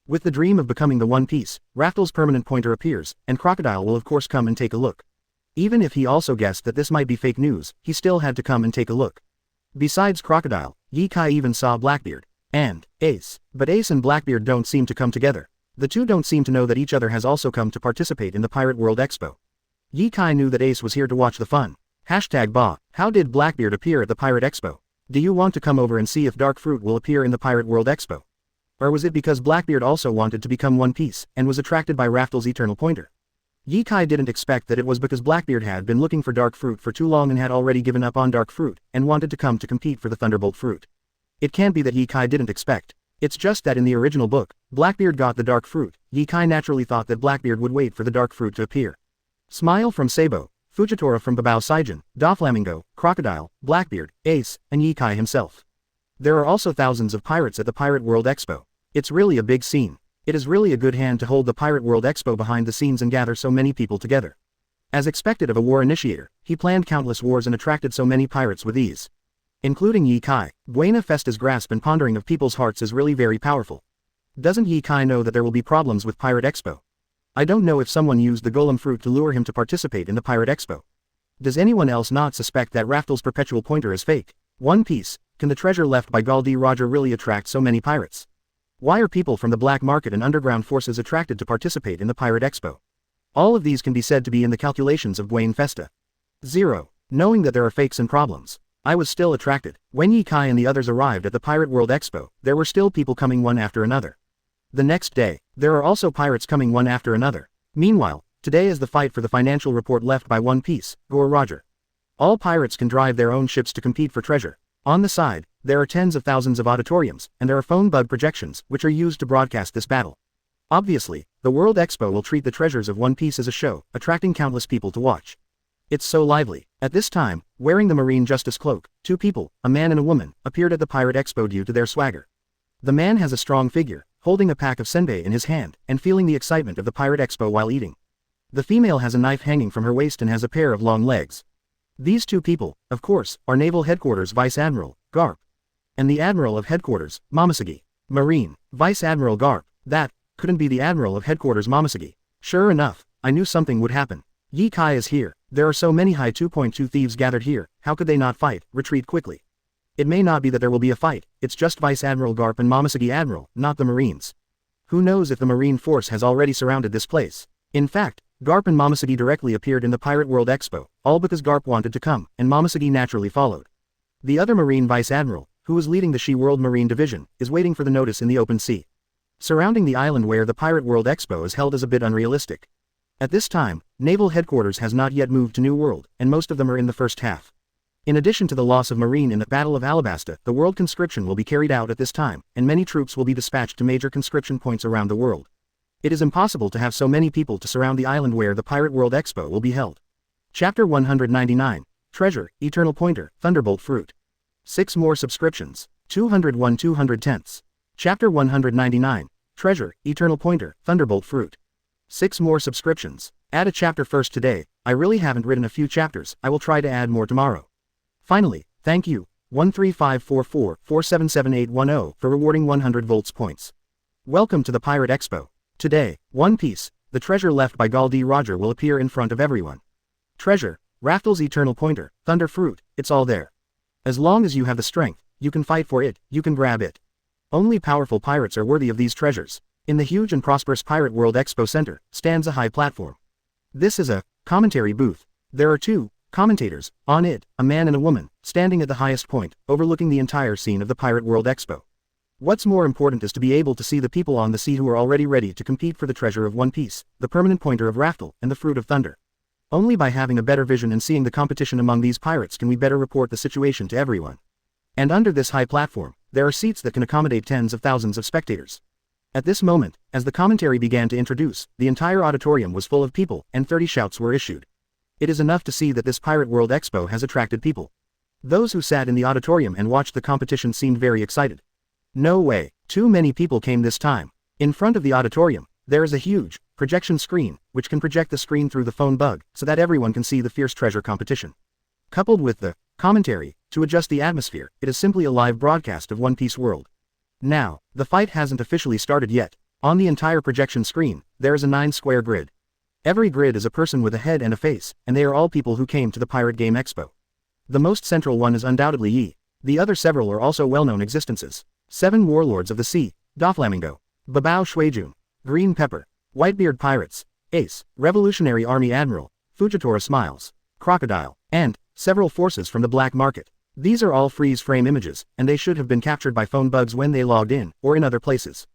Speaker 1: With the dream of becoming the One Piece, Raftel's permanent pointer appears, and Crocodile will of course come and take a look. Even if he also guessed that this might be fake news, he still had to come and take a look. Besides Crocodile, Ye Kai even saw Blackbeard and Ace, but Ace and Blackbeard don't seem to come together. The two don't seem to know that each other has also come to participate in the Pirate World Expo. Ye Kai knew that Ace was here to watch the fun. #Ba. How did Blackbeard appear at the Pirate Expo? Do you want to come over and see if Dark Fruit will appear in the Pirate World Expo? Or was it because Blackbeard also wanted to become One Piece, and was attracted by Raftel's eternal pointer? Ye Kai didn't expect that it was because Blackbeard had been looking for Dark Fruit for too long and had already given up on Dark Fruit, and wanted to come to compete for the Thunderbolt Fruit. It can't be that Ye Kai didn't expect. It's just that in the original book, Blackbeard got the Dark Fruit. Ye Kai naturally thought that Blackbeard would wait for the Dark Fruit to appear. Smile from Sabo, Fujitora from Babao Saijin, Doflamingo, Crocodile, Blackbeard, Ace, and Ye Kai himself. There are also thousands of pirates at the Pirate World Expo. It's really a big scene. It is really a good hand to hold the Pirate World Expo behind the scenes and gather so many people together. As expected of a war initiator, he planned countless wars and attracted so many pirates with ease. Including Ye Kai. Buena Festa's grasp and pondering of people's hearts is really very powerful. Doesn't Ye Kai know that there will be problems with Pirate Expo? I don't know if someone used the golem fruit to lure him to participate in the Pirate Expo. Does anyone else not suspect that Raftel's perpetual pointer is fake? One Piece. Can the treasure left by Gall D. Roger really attract so many pirates? Why are people from the black market and underground forces attracted to participate in the Pirate Expo? All of these can be said to be in the calculations of Buena Festa. 0. Knowing that there are fakes and problems, I was still attracted. When Ye Kai and the others arrived at the Pirate World Expo, there were still people coming one after another. The next day, there are also pirates coming one after another. Meanwhile, today is the fight for the financial report left by One Piece, Gore Roger. All pirates can drive their own ships to compete for treasure. On the side, there are tens of thousands of auditoriums, and there are phone bug projections, which are used to broadcast this battle. Obviously, the World Expo will treat the treasures of One Piece as a show, attracting countless people to watch. It's so lively. At this time, wearing the Marine Justice cloak, 2 people, a man and a woman, appeared at the Pirate Expo due to their swagger. The man has a strong figure, holding a pack of senbei in his hand, and feeling the excitement of the Pirate Expo while eating. The female has a knife hanging from her waist and has a pair of long legs. These 2 people, of course, are Naval Headquarters Vice Admiral Garp and the Admiral of Headquarters Momoshiki. Marine Vice Admiral Garp. That couldn't be the Admiral of Headquarters Momoshiki. Sure enough, I knew something would happen. Ye Kai is here. There are so many high 2.2 thieves gathered here, how could they not fight? Retreat quickly. It may not be that there will be a fight, it's just Vice Admiral Garp and Momoshiki Admiral, not the Marines. Who knows if the Marine force has already surrounded this place. In fact, Garp and Momoshiki directly appeared in the Pirate World Expo, all because Garp wanted to come, and Momoshiki naturally followed. The other Marine Vice Admiral, who is leading the She World Marine Division, is waiting for the notice in the open sea. Surrounding the island where the Pirate World Expo is held is a bit unrealistic. At this time, Naval Headquarters has not yet moved to New World, and most of them are in the first half. In addition to the loss of Marine in the Battle of Alabasta, the world conscription will be carried out at this time, and many troops will be dispatched to major conscription points around the world. It is impossible to have so many people to surround the island where the Pirate World Expo will be held. Chapter 199. Treasure, Eternal Pointer, Thunderbolt Fruit. 6 more subscriptions. 201 210ths. Chapter 199. Treasure, Eternal Pointer, Thunderbolt Fruit. 6 more subscriptions. Add a chapter first today. I really haven't written a few chapters. I will try to add more tomorrow. Finally, thank you, 13544477810 for rewarding 100 volts points. Welcome to the Pirate Expo. Today, One Piece, the treasure left by Gall D. Roger will appear in front of everyone. Treasure, Raftel's Eternal Pointer, Thunder Fruit, it's all there. As long as you have the strength, you can fight for it, you can grab it. Only powerful pirates are worthy of these treasures. In the huge and prosperous Pirate World Expo Center, stands a high platform. This is a commentary booth. There are 2 commentators on it, a man and a woman, standing at the highest point, overlooking the entire scene of the Pirate World Expo. What's more important is to be able to see the people on the sea who are already ready to compete for the treasure of One Piece, the permanent pointer of Raftel, and the Fruit of Thunder. Only by having a better vision and seeing the competition among these pirates can we better report the situation to everyone. And under this high platform, there are seats that can accommodate tens of thousands of spectators. At this moment, as the commentary began to introduce, the entire auditorium was full of people, and 30 shouts were issued. It is enough to see that this Pirate World Expo has attracted people. Those who sat in the auditorium and watched the competition seemed very excited. No way, too many people came this time. In front of the auditorium, there is a huge projection screen, which can project the screen through the phone bug, so that everyone can see the fierce treasure competition. Coupled with the commentary, to adjust the atmosphere, it is simply a live broadcast of One Piece World. Now, the fight hasn't officially started yet. On the entire projection screen, there is a 9-square grid. Every grid is a person with a head and a face, and they are all people who came to the Pirate Game Expo. The most central one is undoubtedly Yi. The other several are also well-known existences. 7 warlords of the sea, Doflamingo, Babao Shuijun, Green Pepper, Whitebeard Pirates, Ace, Revolutionary Army Admiral, Fujitora Smiles, Crocodile, and several forces from the black market. These are all freeze-frame images, and they should have been captured by phone bugs when they logged in, or in other places.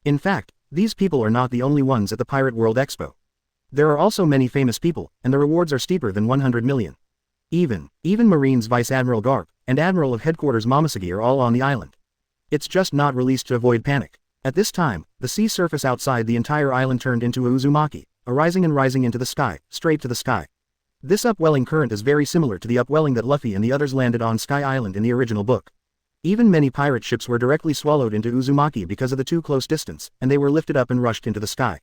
Speaker 1: In fact, these people are not the only ones at the Pirate World Expo. There are also many famous people, and the rewards are steeper than 100 million. Even Marine's Vice Admiral Garp, and Admiral of Headquarters Momoshiki are all on the island. It's just not released to avoid panic. At this time, the sea surface outside the entire island turned into a Uzumaki, arising and rising into the sky, straight to the sky. This upwelling current is very similar to the upwelling that Luffy and the others landed on Sky Island in the original book. Even many pirate ships were directly swallowed into Uzumaki because of the too close distance, and they were lifted up and rushed into the sky.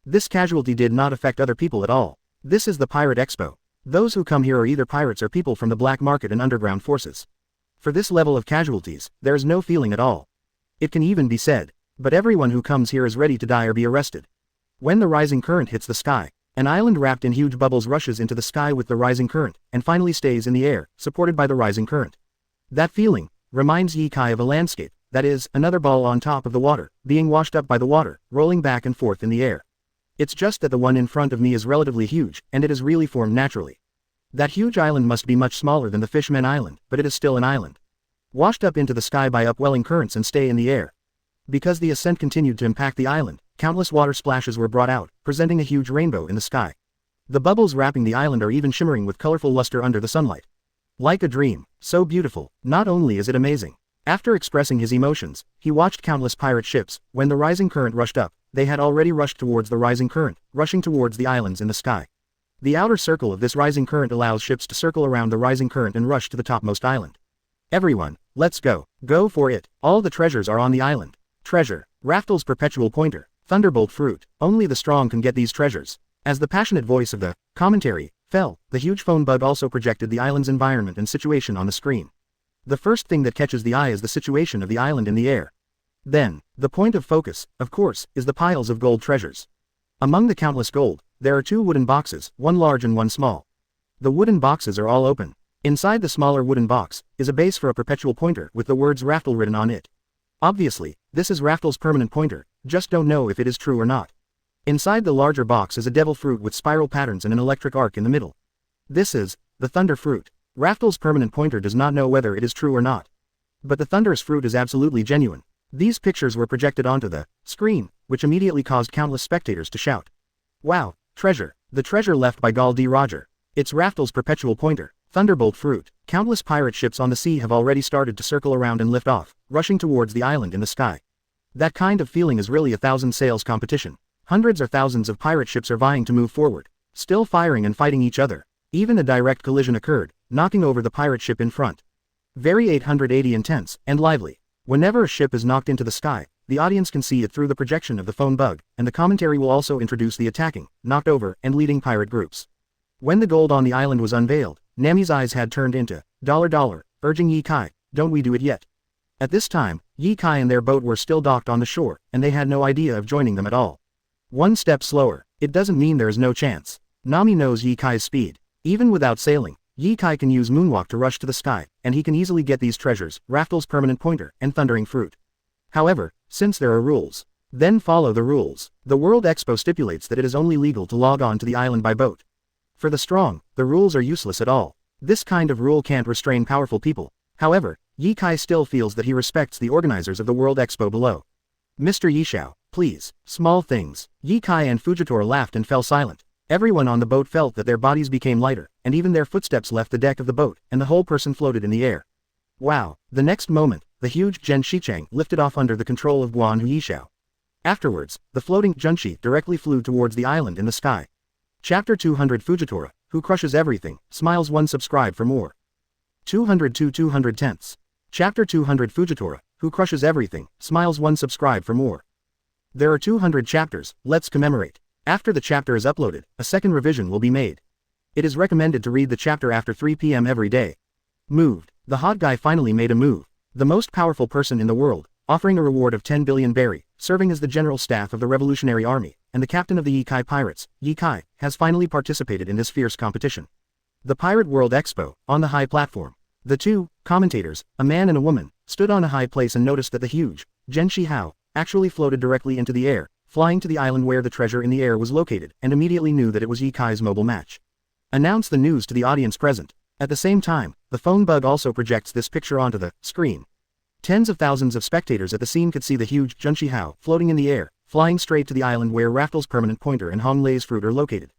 Speaker 1: This casualty did not affect other people at all. This is the Pirate Expo. Those who come here are either pirates or people from the black market and underground forces. For this level of casualties, there is no feeling at all. It can even be said, but everyone who comes here is ready to die or be arrested. When the rising current hits the sky, an island wrapped in huge bubbles rushes into the sky with the rising current, and finally stays in the air, supported by the rising current. That feeling reminds Yikai of a landscape, that is, another ball on top of the water, being washed up by the water, rolling back and forth in the air. It's just that the one in front of me is relatively huge, and it is really formed naturally. That huge island must be much smaller than the Fishman Island, but it is still an island. Washed up into the sky by upwelling currents and stay in the air. Because the ascent continued to impact the island, countless water splashes were brought out, presenting a huge rainbow in the sky. The bubbles wrapping the island are even shimmering with colorful luster under the sunlight. Like a dream, so beautiful. Not only is it amazing. After expressing his emotions, he watched countless pirate ships. When the rising current rushed up, they had already rushed towards the rising current, rushing towards the islands in the sky. The outer circle of this rising current allows ships to circle around the rising current and rush to the topmost island. Everyone, let's go. Go for it. All the treasures are on the island. Treasure, Raftel's perpetual pointer, Thunderbolt Fruit. Only the strong can get these treasures. As the passionate voice of the commentary fell, the huge phone bug also projected the island's environment and situation on the screen. The first thing that catches the eye is the situation of the island in the air. Then, the point of focus, of course, is the piles of gold treasures. Among the countless gold, there are 2 wooden boxes, one large and one small. The wooden boxes are all open. Inside the smaller wooden box, is a base for a perpetual pointer with the words Raftel written on it. Obviously, this is Raftel's permanent pointer, just don't know if it is true or not. Inside the larger box is a devil fruit with spiral patterns and an electric arc in the middle. This is the Thunder Fruit. Raftel's permanent pointer does not know whether it is true or not. But the thunderous fruit is absolutely genuine. These pictures were projected onto the screen, which immediately caused countless spectators to shout. Wow, treasure, The treasure left by Gall D. Roger. It's Raftel's perpetual pointer, Thunderbolt fruit. Countless pirate ships on the sea have already started to circle around and lift off, rushing towards the island in the sky. That kind of feeling is really a thousand sails competition. Hundreds or thousands of pirate ships are vying to move forward, still firing and fighting each other. Even a direct collision occurred, knocking over the pirate ship in front. Very 880 intense and lively. Whenever a ship is knocked into the sky, the audience can see it through the projection of the phone bug, and the commentary will also introduce the attacking, knocked over, and leading pirate groups. When the gold on the island was unveiled, Nami's eyes had turned into $, urging Ye Kai, "Don't we do it yet?" At this time, Ye Kai and their boat were still docked on the shore, and they had no idea of joining them at all. One step slower, it doesn't mean there is no chance. Nami knows Ye Kai's speed. Even without sailing, Ye Kai can use moonwalk to rush to the sky, and he can easily get these treasures, Raftel's permanent pointer, and thundering fruit. However, since there are rules, then follow the rules. The World Expo stipulates that it is only legal to log on to the island by boat. For the strong, the rules are useless at all. This kind of rule can't restrain powerful people. However, Ye Kai still feels that he respects the organizers of the World Expo below. "Mr. Yishao, please, small things." Ye Kai and Fujitora laughed and fell silent. Everyone on the boat felt that their bodies became lighter, and even their footsteps left the deck of the boat, and the whole person floated in the air. Wow! The next moment, the huge Gen Shichang lifted off under the control of Guan Hu Yishao. Afterwards, the floating Junshi directly flew towards the island in the sky. Chapter 200 Fujitora, who crushes everything, smiles. 1 subscribe for more. 202 210ths. Chapter 200 Fujitora, who crushes everything, smiles. 1 subscribe for more. There are 200 chapters, let's commemorate. After the chapter is uploaded, a second revision will be made. It is recommended to read the chapter after 3 p.m. every day. Moved. The hot guy finally made a move. The most powerful person in the world, offering a reward of 10 billion berry, serving as the general staff of the Revolutionary Army, and the captain of the Ye Kai pirates, Ye Kai, has finally participated in this fierce competition. The Pirate World Expo, on the high platform. The two commentators, a man and a woman, stood on a high place and noticed that the huge Gen Shi Hao actually floated directly into the air, flying to the island where the treasure in the air was located, and immediately knew that it was Ye Kai's mobile match. Announce the news to the audience present. At the same time, the phone bug also projects this picture onto the screen. Tens of thousands of spectators at the scene could see the huge Junshi Hao floating in the air, flying straight to the island where Raftel's permanent pointer and Hong Lei's fruit are located.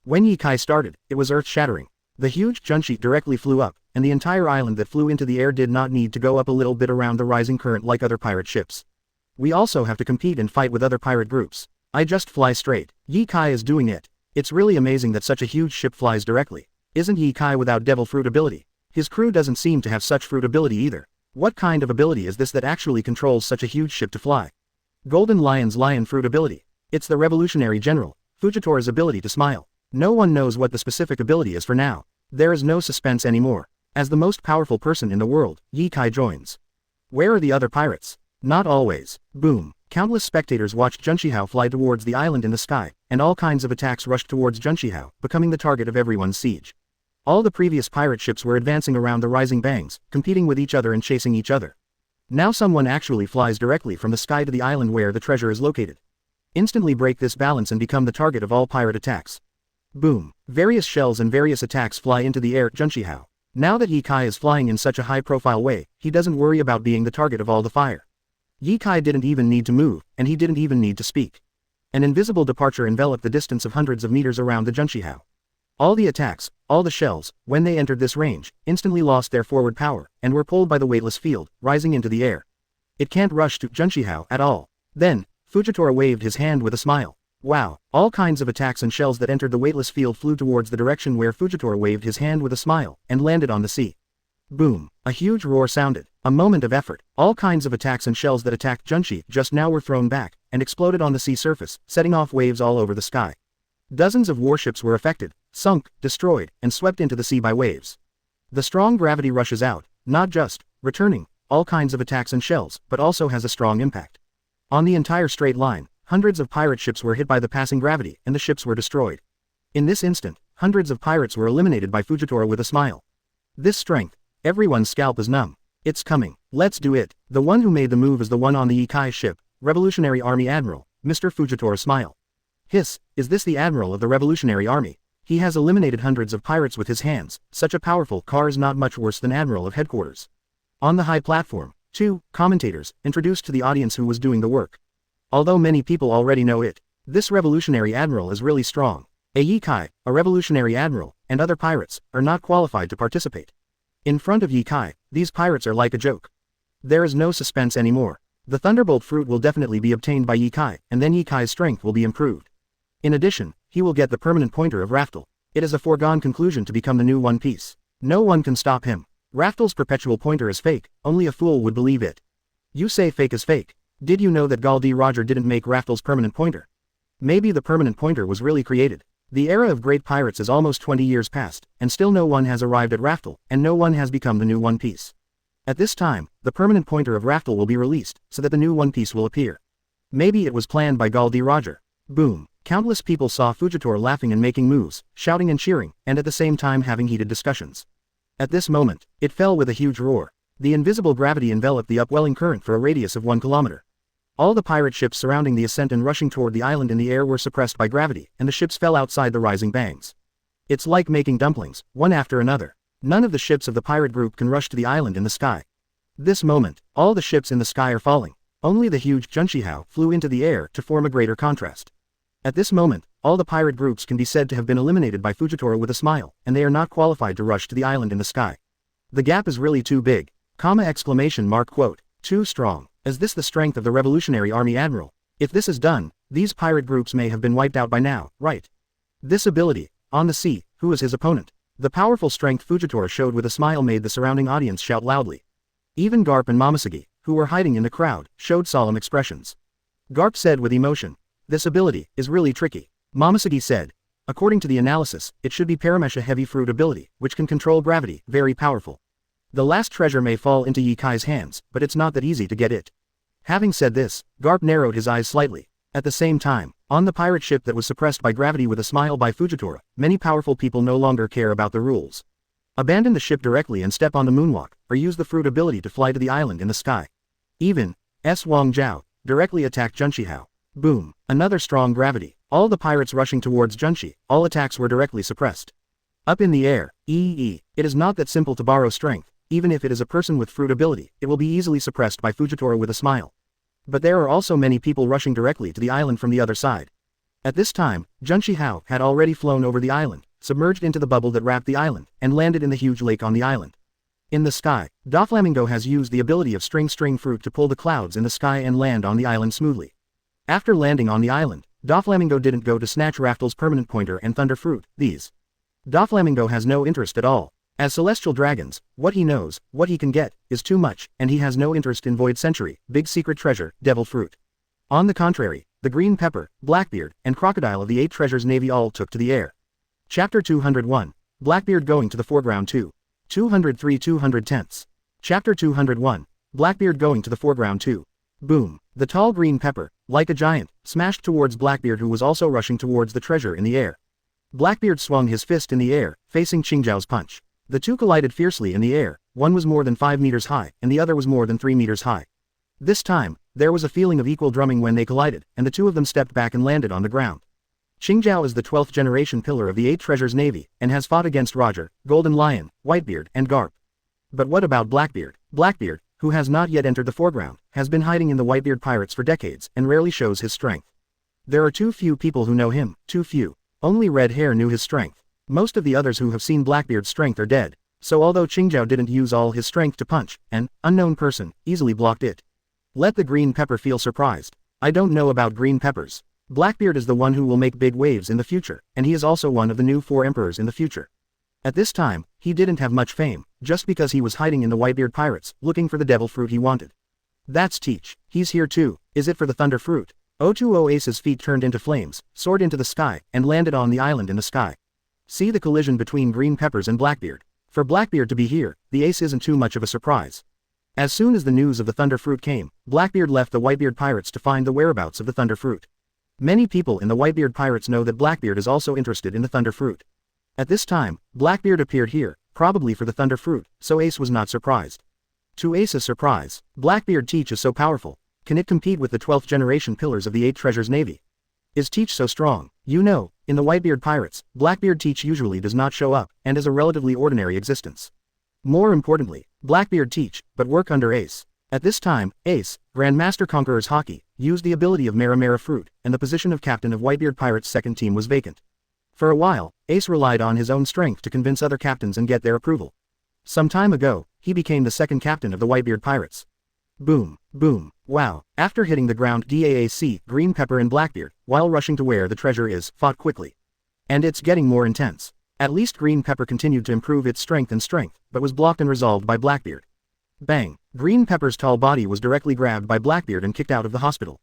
Speaker 1: When Ye Kai started, it was earth-shattering. The huge Junshi directly flew up, and the entire island that flew into the air did not need to go up a little bit around the rising current like other pirate ships. We also have to compete and fight with other pirate groups. I just fly straight. Ye Kai is doing it. It's really amazing that such a huge ship flies directly. Isn't Ye Kai without devil fruit ability? His crew doesn't seem to have such fruit ability either. What kind of ability is this that actually controls such a huge ship to fly? Golden Lion's lion fruit ability. It's the revolutionary general, Fujitora's ability to smile. No one knows what the specific ability is for now. There is no suspense anymore. As the most powerful person in the world, Ye Kai joins. Where are the other pirates? Not always. Boom. Countless spectators watched Junshihao fly towards the island in the sky, and all kinds of attacks rushed towards Junshihao, becoming the target of everyone's siege. All the previous pirate ships were advancing around the rising bangs, competing with each other and chasing each other. Now someone actually flies directly from the sky to the island where the treasure is located. Instantly break this balance and become the target of all pirate attacks. Boom. Various shells and various attacks fly into the air. Junshihao. Now that Ye Kai is flying in such a high-profile way, he doesn't worry about being the target of all the fire. Ye Kai didn't even need to move, and he didn't even need to speak. An invisible departure enveloped the distance of hundreds of meters around the Junshihao. All the attacks, all the shells, when they entered this range, instantly lost their forward power, and were pulled by the weightless field, rising into the air. It can't rush to Junshihao at all. Then, Fujitora waved his hand with a smile. Wow, all kinds of attacks and shells that entered the weightless field flew towards the direction where Fujitora waved his hand with a smile, and landed on the sea. Boom. A huge roar sounded. A moment of effort. All kinds of attacks and shells that attacked Junshi just now were thrown back, and exploded on the sea surface, setting off waves all over the sky. Dozens of warships were affected, sunk, destroyed, and swept into the sea by waves. The strong gravity rushes out, not just returning all kinds of attacks and shells, but also has a strong impact. On the entire straight line, hundreds of pirate ships were hit by the passing gravity, and the ships were destroyed. In this instant, hundreds of pirates were eliminated by Fujitora with a smile. This strength, everyone's scalp is numb. It's coming. Let's do it. The one who made the move is the one on the Ye Kai ship, Revolutionary Army Admiral, Mr. Fujitora smile. Hiss, is this the Admiral of the Revolutionary Army? He has eliminated hundreds of pirates with his hands. Such a powerful car is not much worse than Admiral of Headquarters. On the high platform, two commentators introduced to the audience who was doing the work. Although many people already know it, this Revolutionary Admiral is really strong. A Ye-Kai, a revolutionary admiral, and other pirates, are not qualified to participate. In front of Ye-Kai, these pirates are like a joke. There is no suspense anymore. The Thunderbolt fruit will definitely be obtained by Ye-Kai, and then Ye-Kai's strength will be improved. In addition, he will get the permanent pointer of Raftel. It is a foregone conclusion to become the new One Piece. No one can stop him. Raftel's perpetual pointer is fake, only a fool would believe it. You say fake is fake. Did you know that Gall D. Roger didn't make Raftel's permanent pointer? Maybe the permanent pointer was really created. The era of great pirates is almost 20 years past, and still no one has arrived at Raftel, and no one has become the new One Piece. At this time, the permanent pointer of Raftel will be released, so that the new One Piece will appear. Maybe it was planned by Gall D. Roger. Boom. Countless people saw Fujitora laughing and making moves, shouting and cheering, and at the same time having heated discussions. At this moment, it fell with a huge roar. The invisible gravity enveloped the upwelling current for a radius of 1 kilometer. All the pirate ships surrounding the ascent and rushing toward the island in the air were suppressed by gravity, and the ships fell outside the rising bangs. It's like making dumplings, one after another. None of the ships of the pirate group can rush to the island in the sky. This moment, all the ships in the sky are falling. Only the huge Junshihao flew into the air to form a greater contrast. At this moment, all the pirate groups can be said to have been eliminated by Fujitora with a smile, and they are not qualified to rush to the island in the sky. The gap is really too big. Exclamation mark quote. Too strong. Is this the strength of the Revolutionary Army Admiral? If this is done, these pirate groups may have been wiped out by now, right? This ability, on the sea, who is his opponent? The powerful strength Fujitora showed with a smile made the surrounding audience shout loudly. Even Garp and Momoshiki, who were hiding in the crowd, showed solemn expressions. Garp said with emotion, "This ability is really tricky." Momoshiki said, "According to the analysis, it should be Paramesha Heavy Fruit ability, which can control gravity, very powerful. The last treasure may fall into Ye-Kai's hands, but it's not that easy to get it." Having said this, Garp narrowed his eyes slightly. At the same time, on the pirate ship that was suppressed by gravity with a smile by Fujitora, many powerful people no longer care about the rules. Abandon the ship directly and step on the moonwalk, or use the fruit ability to fly to the island in the sky. Even S. Wang Zhao directly attacked Junshihao. Boom. Another strong gravity. All the pirates rushing towards Junshi, all attacks were directly suppressed. Up in the air, It is not that simple to borrow strength. Even if it is a person with fruit ability, it will be easily suppressed by Fujitora with a smile. But there are also many people rushing directly to the island from the other side. At this time, Junshihao had already flown over the island, submerged into the bubble that wrapped the island, and landed in the huge lake on the island. In the sky, Doflamingo has used the ability of string fruit to pull the clouds in the sky and land on the island smoothly. After landing on the island, Doflamingo didn't go to snatch Raftel's permanent pointer and thunder fruit, these. Doflamingo has no interest at all. As celestial dragons, what he knows, what he can get, is too much, and he has no interest in Void Century, big secret treasure, devil fruit. On the contrary, the Green Pepper, Blackbeard, and Crocodile of the 8 Treasures Navy all took to the air. Chapter 201. Blackbeard going to the foreground too. 203-210. Chapter 201. Blackbeard going to the foreground too. Boom. The tall Green Pepper, like a giant, smashed towards Blackbeard who was also rushing towards the treasure in the air. Blackbeard swung his fist in the air, facing Qingjiao's punch. The two collided fiercely in the air, one was more than 5 meters high, and the other was more than 3 meters high. This time, there was a feeling of equal drumming when they collided, and the two of them stepped back and landed on the ground. Qingjiao is the 12th generation pillar of the 8 Treasures Navy, and has fought against Roger, Golden Lion, Whitebeard, and Garp. But what about Blackbeard? Blackbeard, who has not yet entered the foreground, has been hiding in the Whitebeard pirates for decades, and rarely shows his strength. There are too few people who know him, too few. Only Red Hair knew his strength. Most of the others who have seen Blackbeard's strength are dead, so although Qingjiao didn't use all his strength to punch, an unknown person easily blocked it. Let the Green Pepper feel surprised. I don't know about Green Peppers. Blackbeard is the one who will make big waves in the future, and he is also one of the new 4 emperors in the future. At this time, he didn't have much fame, just because he was hiding in the Whitebeard pirates, looking for the devil fruit he wanted. That's Teach. He's here too. Is it for the thunder fruit? 020 Ace's feet turned into flames, soared into the sky, and landed on the island in the sky. See the collision between Green Peppers and Blackbeard. For Blackbeard to be here, the ace isn't too much of a surprise. As soon as the news of the thunder fruit came, Blackbeard left the Whitebeard pirates to find the whereabouts of the thunder fruit. Many people in the Whitebeard pirates know that Blackbeard is also interested in the thunder fruit. At this time, Blackbeard appeared here, probably for the thunder fruit, so Ace was not surprised. To Ace's surprise, Blackbeard Teach is so powerful. Can it compete with the 12th generation pillars of the 8 Treasures Navy? Is Teach so strong? You know, in the Whitebeard pirates, Blackbeard Teach usually does not show up, and is a relatively ordinary existence. More importantly, Blackbeard Teach, but work under Ace. At this time, Ace, Grandmaster Conqueror's Hockey, used the ability of Mara Fruit, and the position of captain of Whitebeard Pirates' second team was vacant. For a while, Ace relied on his own strength to convince other captains and get their approval. Some time ago, he became the second captain of the Whitebeard Pirates. Boom, boom, wow. After hitting the ground, DAAC, Green Pepper and Blackbeard, while rushing to where the treasure is, fought quickly. And it's getting more intense. At least Green Pepper continued to improve its strength, but was blocked and resolved by Blackbeard. Bang! Green Pepper's tall body was directly grabbed by Blackbeard and kicked out of the hospital.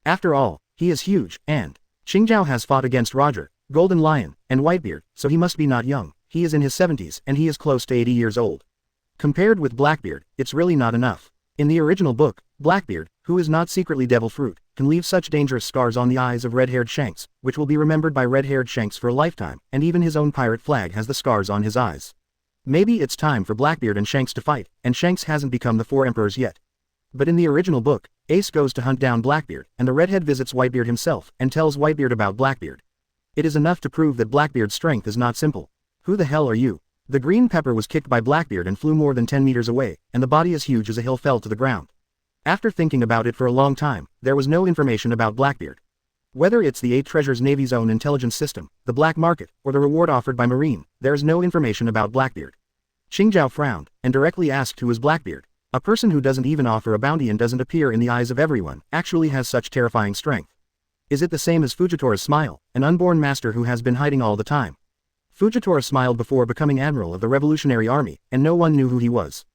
Speaker 1: After all, he is huge, and Qingjiao has fought against Roger, Golden Lion, and Whitebeard, so he must be not young. He is in his 70s and he is close to 80 years old. Compared with Blackbeard, it's really not enough. In the original book, Blackbeard, who is not secretly devil fruit, can leave such dangerous scars on the eyes of red-haired Shanks, which will be remembered by red-haired Shanks for a lifetime, and even his own pirate flag has the scars on his eyes. Maybe it's time for Blackbeard and Shanks to fight, and Shanks hasn't become the 4 emperors yet. But in the original book, Ace goes to hunt down Blackbeard, and the redhead visits Whitebeard himself, and tells Whitebeard about Blackbeard. It is enough to prove that Blackbeard's strength is not simple. Who the hell are you? The Green Pepper was kicked by Blackbeard and flew more than 10 meters away, and the body as huge as a hill fell to the ground. After thinking about it for a long time, there was no information about Blackbeard. Whether it's the 8 Treasures Navy's own intelligence system, the black market, or the reward offered by Marine, there is no information about Blackbeard. Qingjiao frowned, and directly asked who is Blackbeard. A person who doesn't even offer a bounty and doesn't appear in the eyes of everyone, actually has such terrifying strength. Is it the same as Fujitora's Smile, an unborn master who has been hiding all the time? Fujitora smiled before becoming Admiral of the Revolutionary Army, and no one knew who he was.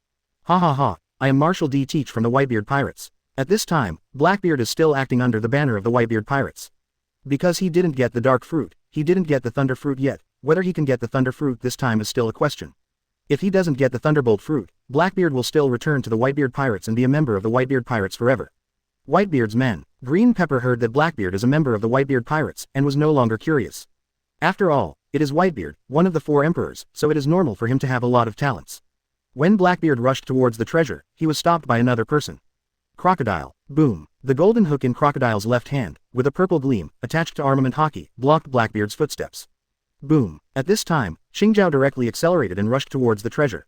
Speaker 1: Ha ha ha, I am Marshal D. Teach from the Whitebeard Pirates. At this time, Blackbeard is still acting under the banner of the Whitebeard Pirates. Because he didn't get the Dark Fruit, he didn't get the Thunder Fruit yet. Whether he can get the Thunder Fruit this time is still a question. If he doesn't get the Thunderbolt Fruit, Blackbeard will still return to the Whitebeard Pirates and be a member of the Whitebeard Pirates forever. Whitebeard's men. Green Pepper heard that Blackbeard is a member of the Whitebeard Pirates, and was no longer curious. After all, it is Whitebeard, one of the 4 emperors, so it is normal for him to have a lot of talents. When Blackbeard rushed towards the treasure, he was stopped by another person. Crocodile. Boom. The golden hook in Crocodile's left hand, with a purple gleam, attached to armament hockey, blocked Blackbeard's footsteps. Boom. At this time, Qingjiao directly accelerated and rushed towards the treasure.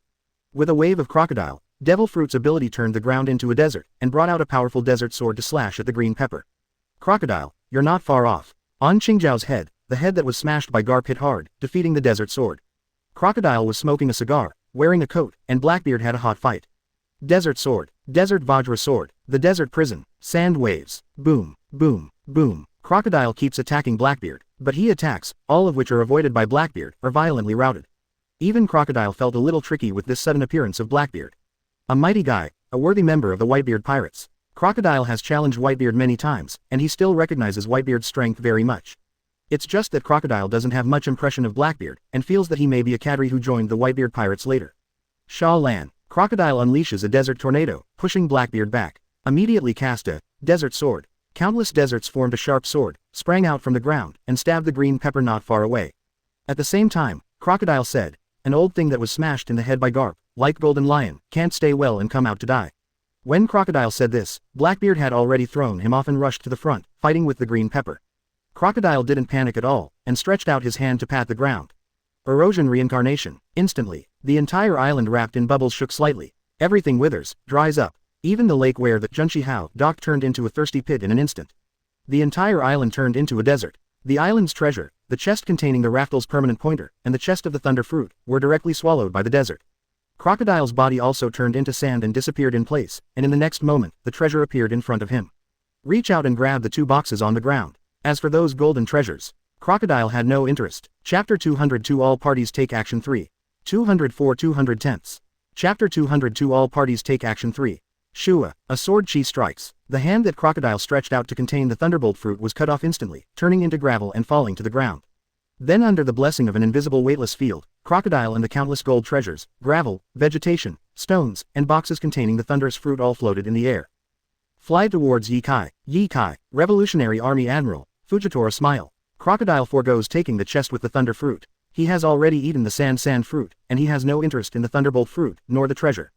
Speaker 1: With a wave of Crocodile, Devil Fruit's ability turned the ground into a desert, and brought out a powerful desert sword to slash at the Green Pepper. Crocodile, you're not far off. On Qingjiao's head, the head that was smashed by Garp hit hard, defeating the desert sword. Crocodile was smoking a cigar, wearing a coat, and Blackbeard had a hot fight. Desert sword, Desert Vajra sword, the desert prison, sand waves, boom, boom, boom. Crocodile keeps attacking Blackbeard, but he attacks, all of which are avoided by Blackbeard, are violently routed. Even Crocodile felt a little tricky with this sudden appearance of Blackbeard. A mighty guy, a worthy member of the Whitebeard Pirates. Crocodile has challenged Whitebeard many times, and he still recognizes Whitebeard's strength very much. It's just that Crocodile doesn't have much impression of Blackbeard, and feels that he may be a cadre who joined the Whitebeard Pirates later. Sha Lan. Crocodile unleashes a desert tornado, pushing Blackbeard back. Immediately cast a desert sword. Countless deserts formed a sharp sword, sprang out from the ground, and stabbed the Green Pepper not far away. At the same time, Crocodile said, an old thing that was smashed in the head by Garp, like Golden Lion, can't stay well and come out to die. When Crocodile said this, Blackbeard had already thrown him off and rushed to the front, fighting with the Green Pepper. Crocodile didn't panic at all, and stretched out his hand to pat the ground. Erosion reincarnation. Instantly, the entire island wrapped in bubbles shook slightly. Everything withers, dries up. Even the lake where the Junshi Hao docked turned into a thirsty pit in an instant. The entire island turned into a desert. The island's treasure, the chest containing the Raftal's permanent pointer, and the chest of the Thunder Fruit, were directly swallowed by the desert. Crocodile's body also turned into sand and disappeared in place, and in the next moment, the treasure appeared in front of him. Reach out and grab the 2 boxes on the ground. As for those golden treasures, Crocodile had no interest. Chapter 202 All Parties Take Action 3. 204 210ths. Chapter 202 All Parties Take Action 3. Shua, a sword chi strikes. The hand that Crocodile stretched out to contain the Thunderbolt Fruit was cut off instantly, turning into gravel and falling to the ground. Then under the blessing of an invisible weightless field, Crocodile and the countless gold treasures, gravel, vegetation, stones, and boxes containing the thunderous fruit all floated in the air. Fly towards Yi Kai, Revolutionary Army Admiral. Fujitora smile. Crocodile forgoes taking the chest with the thunder fruit. He has already eaten the sand fruit, and he has no interest in the Thunderbolt fruit, nor the treasure.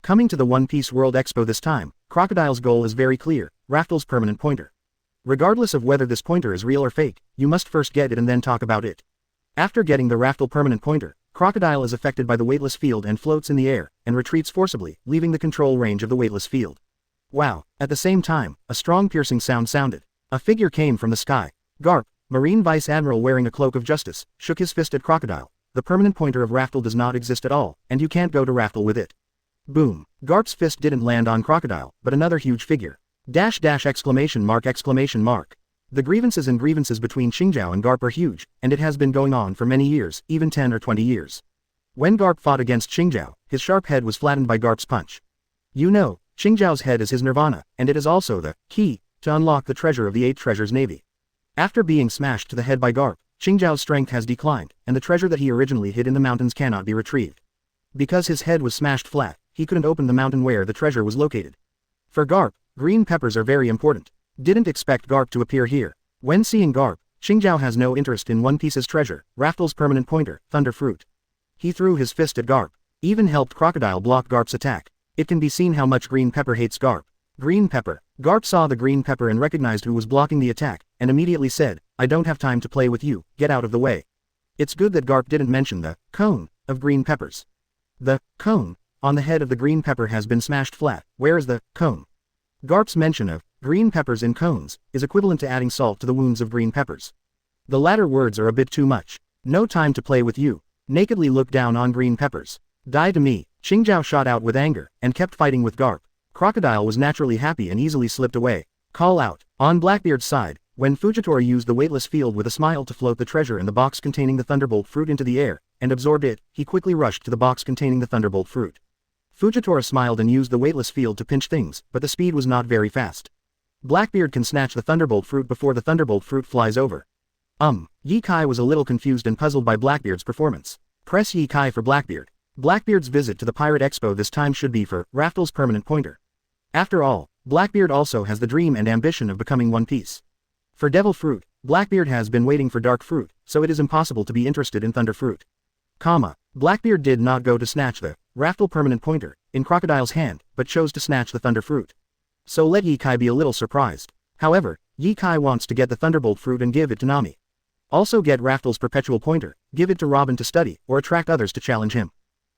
Speaker 1: Coming to the One Piece World Expo this time, Crocodile's goal is very clear, Raftal's permanent pointer. Regardless of whether this pointer is real or fake, you must first get it and then talk about it. After getting the Raftal permanent pointer, Crocodile is affected by the weightless field and floats in the air, and retreats forcibly, leaving the control range of the weightless field. Wow! At the same time, a strong piercing sound sounded. A figure came from the sky. Garp, Marine Vice Admiral wearing a cloak of justice, shook his fist at Crocodile. The permanent pointer of Raftel does not exist at all, and you can't go to Raftel with it. Boom. Garp's fist didn't land on Crocodile, but another huge figure. Exclamation mark. The grievances between Qingjiao and Garp are huge, and it has been going on for many years, even 10 or 20 years. When Garp fought against Qingjiao, his sharp head was flattened by Garp's punch. You know, Qingjiao's head is his nirvana, and it is also the key to unlock the treasure of the 8 treasures navy. After being smashed to the head by Garp, Qingjiao's strength has declined, and the treasure that he originally hid in the mountains cannot be retrieved. Because his head was smashed flat, he couldn't open the mountain where the treasure was located. For Garp, green peppers are very important. Didn't expect Garp to appear here. When seeing Garp, Qingjiao has no interest in One Piece's treasure, Raftel's permanent pointer, Thunder Fruit. He threw his fist at Garp. Even helped Crocodile block Garp's attack. It can be seen how much Green Pepper hates Garp. Green Pepper. Garp saw the Green Pepper and recognized who was blocking the attack, and immediately said, I don't have time to play with you, get out of the way. It's good that Garp didn't mention the cone of green peppers. The cone on the head of the green pepper has been smashed flat. Where is the cone? Garp's mention of green peppers in cones is equivalent to adding salt to the wounds of green peppers. The latter words are a bit too much. No time to play with you. Nakedly look down on green peppers. Die to me. Qingjiao shot out with anger and kept fighting with Garp. Crocodile was naturally happy and easily slipped away. Call out. On Blackbeard's side, when Fujitora used the weightless field with a smile to float the treasure in the box containing the Thunderbolt fruit into the air, and absorbed it, he quickly rushed to the box containing the Thunderbolt fruit. Fujitora smiled and used the weightless field to pinch things, but the speed was not very fast. Blackbeard can snatch the Thunderbolt fruit before the Thunderbolt fruit flies over. Ye Kai was a little confused and puzzled by Blackbeard's performance. Press Ye Kai for Blackbeard. Blackbeard's visit to the Pirate Expo this time should be for Raftel's permanent pointer. After all, Blackbeard also has the dream and ambition of becoming One Piece. For Devil Fruit, Blackbeard has been waiting for Dark Fruit, so it is impossible to be interested in Thunder Fruit. Blackbeard did not go to snatch the Raftel permanent pointer in Crocodile's hand, but chose to snatch the Thunder Fruit. So let Ye Kai be a little surprised. However, Ye Kai wants to get the Thunderbolt fruit and give it to Nami. Also get Raftel's perpetual pointer, give it to Robin to study, or attract others to challenge him.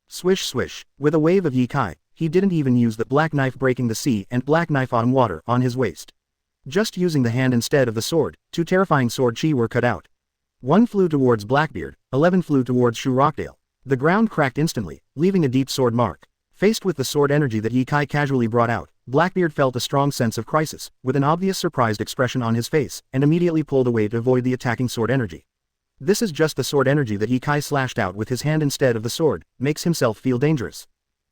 Speaker 1: Swish swish. With a wave of Ye Kai, he didn't even use the black knife breaking the sea and black knife on water on his waist. Just using the hand instead of the sword, 2 terrifying sword chi were cut out. 1 flew towards Blackbeard, 11 flew towards Shu Rockdale. The ground cracked instantly, leaving a deep sword mark. Faced with the sword energy that Ye Kai casually brought out, Blackbeard felt a strong sense of crisis, with an obvious surprised expression on his face, and immediately pulled away to avoid the attacking sword energy. This is just the sword energy that Ye Kai slashed out with his hand instead of the sword, makes himself feel dangerous.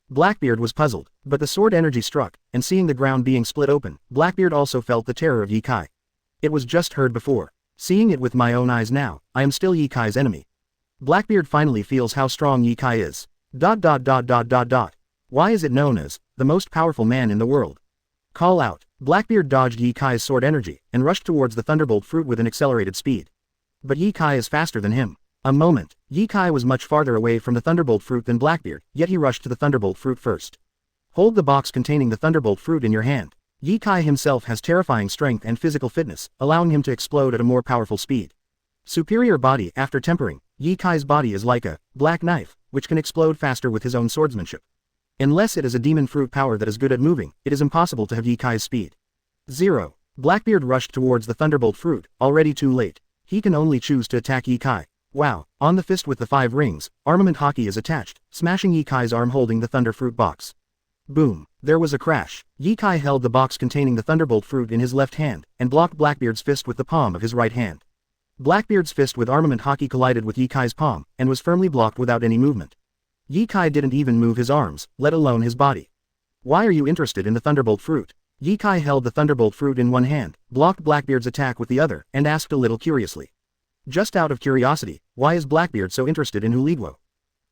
Speaker 1: Blackbeard was puzzled, but the sword energy struck, and seeing the ground being split open, Blackbeard also felt the terror of Ye Kai. It was just heard before. Seeing it with my own eyes now, I am still Ye Kai's enemy. Blackbeard finally feels how strong Ye Kai is. Why is it known as the most powerful man in the world? Call out. Blackbeard dodged Ye Kai's sword energy, and rushed towards the Thunderbolt fruit with an accelerated speed. But Ye Kai is faster than him. A moment, Ye Kai was much farther away from the Thunderbolt fruit than Blackbeard, yet he rushed to the Thunderbolt fruit first. Hold the box containing the Thunderbolt fruit in your hand. Ye Kai himself has terrifying strength and physical fitness, allowing him to explode at a more powerful speed. Superior body. After tempering, Ye Kai's body is like a black knife, which can explode faster with his own swordsmanship. Unless it is a demon fruit power that is good at moving, it is impossible to have Ye Kai's speed. 0. Blackbeard rushed towards the Thunderbolt fruit, already too late. He can only choose to attack Ye Kai. Wow, on the fist with the 5 rings, armament hockey is attached, smashing Ye Kai's arm holding the Thunder Fruit box. Boom, there was a crash. Ye Kai held the box containing the Thunderbolt fruit in his left hand, and blocked Blackbeard's fist with the palm of his right hand. Blackbeard's fist with armament hockey collided with Ye Kai's palm, and was firmly blocked without any movement. Ye Kai didn't even move his arms, let alone his body. Why are you interested in the Thunderbolt fruit? Ye Kai held the Thunderbolt fruit in one hand, blocked Blackbeard's attack with the other, and asked a little curiously. Just out of curiosity, why is Blackbeard so interested in Huligwo?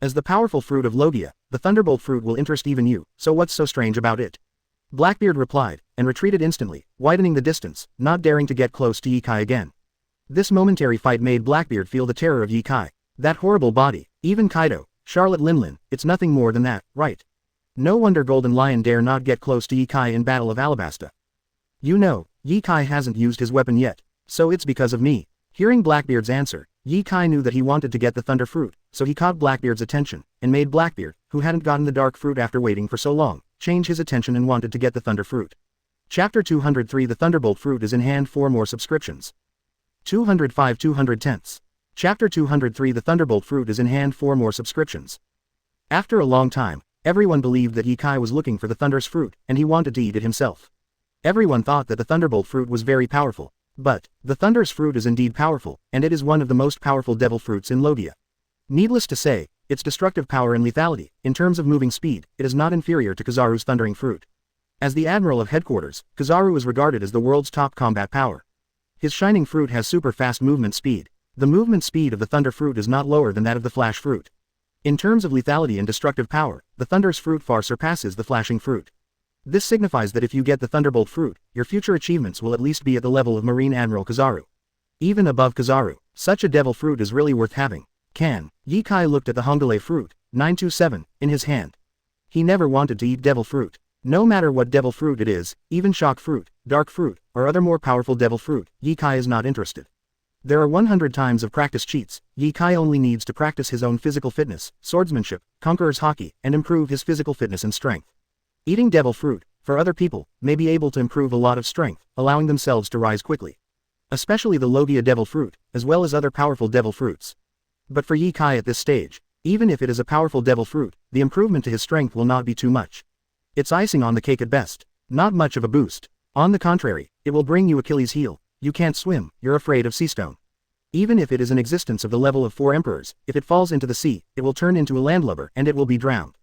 Speaker 1: As the powerful fruit of Logia, the Thunderbolt fruit will interest even you, so what's so strange about it? Blackbeard replied, and retreated instantly, widening the distance, not daring to get close to Ye Kai again. This momentary fight made Blackbeard feel the terror of Ye Kai. That horrible body, even Kaido, Charlotte Linlin, it's nothing more than that, right? No wonder Golden Lion dare not get close to Ye Kai in Battle of Alabasta. You know, Ye Kai hasn't used his weapon yet, so it's because of me. Hearing Blackbeard's answer, Ye Kai knew that he wanted to get the Thunder Fruit, so he caught Blackbeard's attention, and made Blackbeard, who hadn't gotten the Dark Fruit after waiting for so long, change his attention and wanted to get the Thunder Fruit. Chapter 203 The Thunderbolt Fruit is in hand. 4 more subscriptions. 205 210ths. Chapter 203 The Thunderbolt Fruit is in hand. 4 more subscriptions. After a long time, everyone believed that Ye-Kai was looking for the Thunder's fruit, and he wanted to eat it himself. Everyone thought that the Thunderbolt fruit was very powerful. But, the Thunder's fruit is indeed powerful, and it is one of the most powerful devil fruits in Logia. Needless to say, its destructive power and lethality, in terms of moving speed, it is not inferior to Kizaru's thundering fruit. As the Admiral of Headquarters, Kizaru is regarded as the world's top combat power. His shining fruit has super fast movement speed. The movement speed of the Thunder fruit is not lower than that of the Flash fruit. In terms of lethality and destructive power, the Thunder's fruit far surpasses the Flashing fruit. This signifies that if you get the Thunderbolt fruit, your future achievements will at least be at the level of Marine Admiral Kizaru. Even above Kizaru, such a devil fruit is really worth having. Ye-Kai looked at the Hongale fruit, 927, in his hand. He never wanted to eat devil fruit. No matter what devil fruit it is, even shock fruit, dark fruit, or other more powerful devil fruit, Ye-Kai is not interested. There are 100 times of practice cheats. Ye-Kai only needs to practice his own physical fitness, swordsmanship, conqueror's haki, and improve his physical fitness and strength. Eating devil fruit, for other people, may be able to improve a lot of strength, allowing themselves to rise quickly. Especially the Logia devil fruit, as well as other powerful devil fruits. But for Ye-Kai at this stage, even if it is a powerful devil fruit, the improvement to his strength will not be too much. It's icing on the cake at best. Not much of a boost. On the contrary, it will bring you Achilles' heel. You can't swim, you're afraid of sea stone. Even if it is an existence of the level of 4 emperors, if it falls into the sea, it will turn into a landlubber and it will be drowned.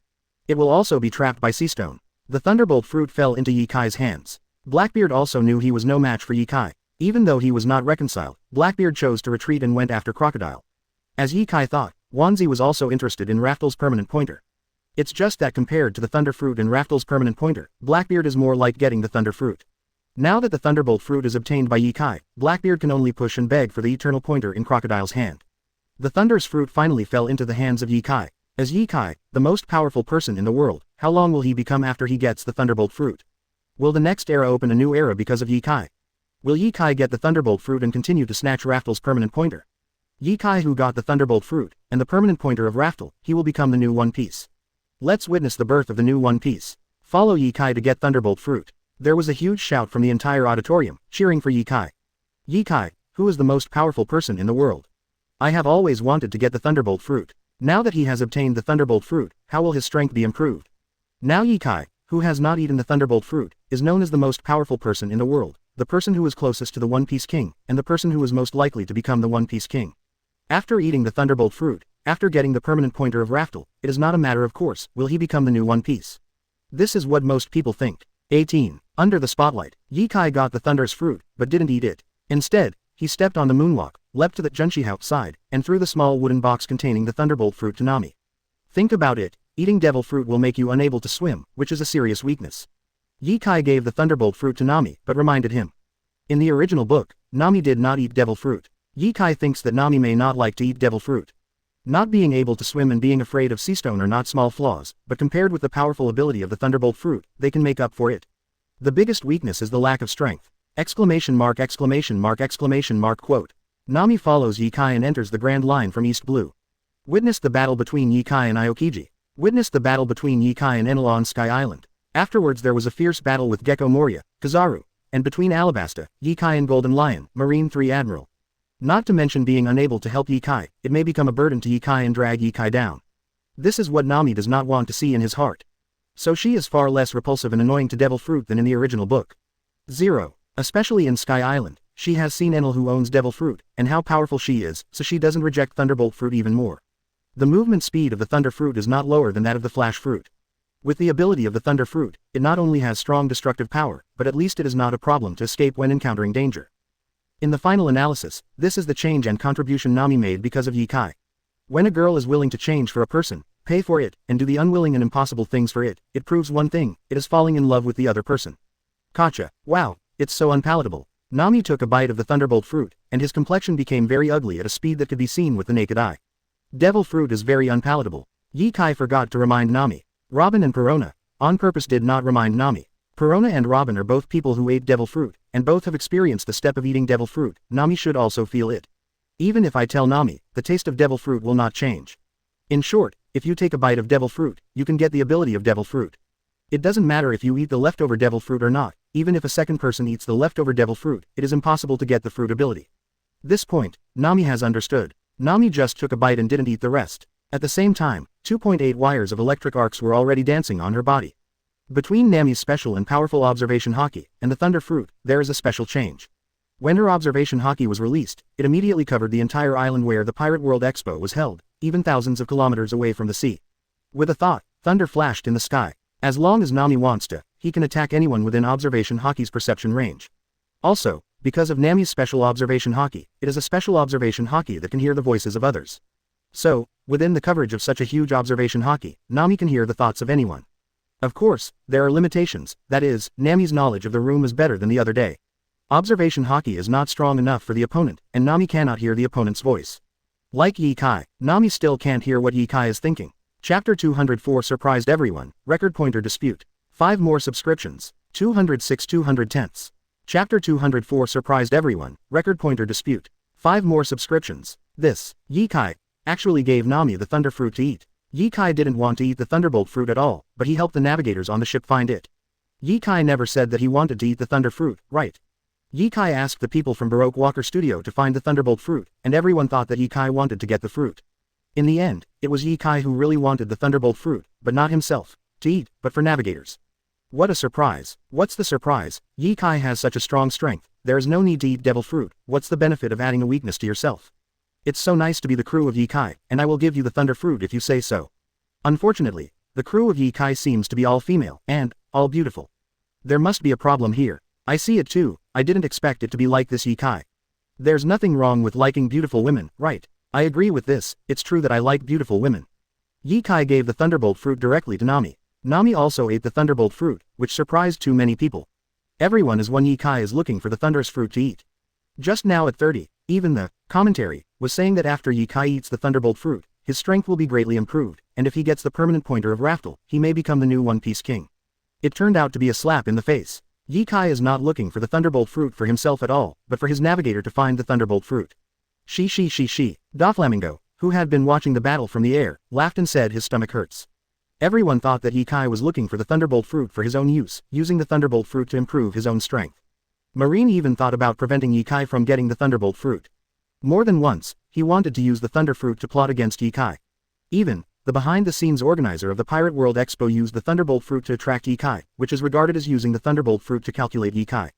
Speaker 1: It will also be trapped by sea stone. The Thunderbolt fruit fell into Ye-Kai's hands. Blackbeard also knew he was no match for Ye-Kai. Even though he was not reconciled, Blackbeard chose to retreat and went after Crocodile. As Ye-Kai thought, Wanzi was also interested in Raftel's permanent pointer. It's just that compared to the Thunder fruit and Raftel's permanent pointer, Blackbeard is more like getting the Thunder fruit. Now that the Thunderbolt fruit is obtained by Ye-Kai, Blackbeard can only push and beg for the eternal pointer in Crocodile's hand. The Thunder's fruit finally fell into the hands of Ye-Kai. As Ye-Kai, the most powerful person in the world, how long will he become after he gets the Thunderbolt fruit? Will the next era open a new era because of Ye-Kai? Will Ye-Kai get the Thunderbolt fruit and continue to snatch Raftel's permanent pointer? Ye-Kai who got the Thunderbolt fruit, and the permanent pointer of Raftel, he will become the new One Piece. Let's witness the birth of the new One Piece. Follow Ye-Kai to get Thunderbolt fruit. There was a huge shout from the entire auditorium, cheering for Ye-Kai. Ye-Kai, who is the most powerful person in the world? I have always wanted to get the Thunderbolt fruit. Now that he has obtained the Thunderbolt fruit, how will his strength be improved? Now Ye-Kai, who has not eaten the Thunderbolt fruit, is known as the most powerful person in the world, the person who is closest to the One Piece King, and the person who is most likely to become the One Piece King. After eating the Thunderbolt fruit, after getting the permanent pointer of Raftel, it is not a matter of course, will he become the new One Piece? This is what most people think. 18. Under the spotlight, Ye-Kai got the Thunder's fruit, but didn't eat it. Instead, he stepped on the moonwalk, leapt to the Junshi outside, and threw the small wooden box containing the Thunderbolt fruit to Nami. Think about it, eating devil fruit will make you unable to swim, which is a serious weakness. Ye-Kai gave the Thunderbolt fruit to Nami, but reminded him. In the original book, Nami did not eat devil fruit. Ye-Kai thinks that Nami may not like to eat devil fruit. Not being able to swim and being afraid of sea stone are not small flaws, but compared with the powerful ability of the Thunderbolt fruit, they can make up for it. The biggest weakness is the lack of strength. ! Quote. Nami follows Ye-Kai and enters the Grand Line from East Blue. Witness the battle between Ye-Kai and Aokiji. Witness the battle between Ye-Kai and Enela on Sky Island. Afterwards there was a fierce battle with Gecko Moria, Kizaru, and between Alabasta, Ye-Kai and Golden Lion, Marine 3 Admiral. Not to mention being unable to help Ye-Kai, it may become a burden to Ye-Kai and drag Ye-Kai down. This is what Nami does not want to see in his heart. So she is far less repulsive and annoying to devil fruit than in the original book. 0. Especially in Sky Island, she has seen Enel who owns devil fruit, and how powerful she is, so she doesn't reject Thunderbolt fruit even more. The movement speed of the Thunder fruit is not lower than that of the Flash fruit. With the ability of the Thunder fruit, it not only has strong destructive power, but at least it is not a problem to escape when encountering danger. In the final analysis, this is the change and contribution Nami made because of Ye-Kai. When a girl is willing to change for a person, pay for it, and do the unwilling and impossible things for it, it proves one thing, it is falling in love with the other person. Gotcha. Wow, it's so unpalatable. Nami took a bite of the Thunderbolt fruit, and his complexion became very ugly at a speed that could be seen with the naked eye. Devil fruit is very unpalatable. Ye-Kai forgot to remind Nami. Robin and Perona, on purpose did not remind Nami. Perona and Robin are both people who ate devil fruit, and both have experienced the step of eating devil fruit. Nami should also feel it. Even if I tell Nami, the taste of devil fruit will not change. In short, if you take a bite of devil fruit, you can get the ability of devil fruit. It doesn't matter if you eat the leftover devil fruit or not, even if a second person eats the leftover devil fruit, it is impossible to get the fruit ability. This point, Nami has understood. Nami just took a bite and didn't eat the rest. At the same time, 2.8 wires of electric arcs were already dancing on her body. Between Nami's special and powerful observation haki and the thunder fruit, there is a special change. When her observation haki was released, it immediately covered the entire island where the Pirate World Expo was held, even thousands of kilometers away from the sea. With a thought, thunder flashed in the sky. As long as Nami wants to, he can attack anyone within observation haki's perception range. Also, because of Nami's special observation haki, it is a special observation haki that can hear the voices of others. So, within the coverage of such a huge observation haki, Nami can hear the thoughts of anyone. Of course, there are limitations, that is, Nami's knowledge of the room is better than the other day. Observation haki is not strong enough for the opponent, and Nami cannot hear the opponent's voice. Like Ye Kai, Nami still can't hear what Ye Kai is thinking. Chapter 204 surprised everyone, record pointer dispute. 5 more subscriptions. 206 210ths. Chapter 204 surprised everyone, record pointer dispute. 5 more subscriptions. This, Ye Kai, actually gave Nami the thunder fruit to eat. Ye Kai didn't want to eat the thunderbolt fruit at all, but he helped the navigators on the ship find it. Ye Kai never said that he wanted to eat the thunder fruit, right? Ye Kai asked the people from Baroque Walker Studio to find the thunderbolt fruit, and everyone thought that Ye Kai wanted to get the fruit. In the end, it was Ye Kai who really wanted the thunderbolt fruit, but not himself, to eat, but for navigators. What a surprise. What's the surprise? Ye Kai has such a strong strength, there is no need to eat devil fruit, what's the benefit of adding a weakness to yourself? It's so nice to be the crew of Ye Kai, and I will give you the thunder fruit if you say so. Unfortunately, the crew of Ye Kai seems to be all female, and, all beautiful. There must be a problem here. I see it too, I didn't expect it to be like this Ye Kai. There's nothing wrong with liking beautiful women, right? I agree with this, it's true that I like beautiful women. Ye Kai gave the thunderbolt fruit directly to Nami. Nami also ate the thunderbolt fruit, which surprised too many people. Everyone is one Ye Kai is looking for the thunderous fruit to eat. Just now at 30, even the commentary was saying that after Ye Kai eats the thunderbolt fruit, his strength will be greatly improved, and if he gets the permanent pointer of Raftel, he may become the new One Piece King. It turned out to be a slap in the face. Ye Kai is not looking for the thunderbolt fruit for himself at all, but for his navigator to find the thunderbolt fruit. She. Doflamingo, who had been watching the battle from the air, laughed and said his stomach hurts. Everyone thought that Ye Kai was looking for the thunderbolt fruit for his own use, using the thunderbolt fruit to improve his own strength. Marine even thought about preventing Ye Kai from getting the thunderbolt fruit. More than once, he wanted to use the thunder fruit to plot against Ye Kai. Even, the behind-the-scenes organizer of the Pirate World Expo used the thunderbolt fruit to attract Ye Kai, which is regarded as using the thunderbolt fruit to calculate Ye Kai.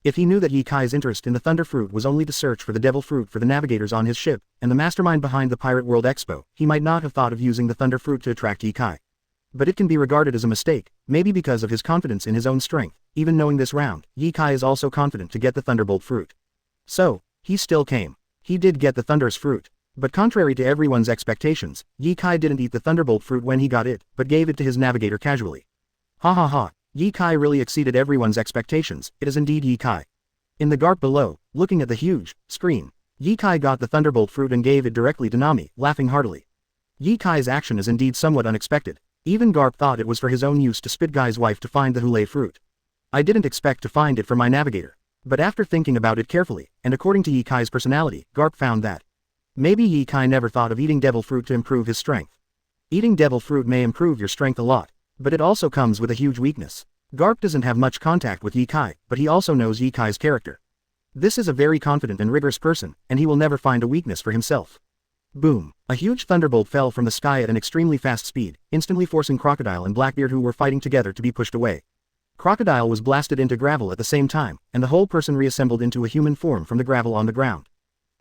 Speaker 1: If he knew that Ye Kai's interest in the thunder fruit was only to search for the devil fruit for the navigators on his ship, and the mastermind behind the Pirate World Expo, he might not have thought of using the thunder fruit to attract Ye Kai. But it can be regarded as a mistake, maybe because of his confidence in his own strength. Even knowing this round, Ye Kai is also confident to get the thunderbolt fruit. So, he still came. He did get the thunderous fruit. But contrary to everyone's expectations, Ye Kai didn't eat the thunderbolt fruit when he got it, but gave it to his navigator casually. Ha ha ha, Ye Kai really exceeded everyone's expectations, it is indeed Ye Kai. In the garp below, looking at the huge screen, Ye Kai got the thunderbolt fruit and gave it directly to Nami, laughing heartily. Ye Kai's action is indeed somewhat unexpected. Even Garp thought it was for his own use to spit Guy's wife to find the Hule fruit. I didn't expect to find it for my navigator. But after thinking about it carefully, and according to Ye Kai's personality, Garp found that maybe Ye Kai never thought of eating devil fruit to improve his strength. Eating devil fruit may improve your strength a lot, but it also comes with a huge weakness. Garp doesn't have much contact with Ye Kai, but he also knows Ye Kai's character. This is a very confident and rigorous person, and he will never find a weakness for himself. Boom! A huge thunderbolt fell from the sky at an extremely fast speed, instantly forcing Crocodile and Blackbeard, who were fighting together, to be pushed away. Crocodile was blasted into gravel at the same time, and the whole person reassembled into a human form from the gravel on the ground.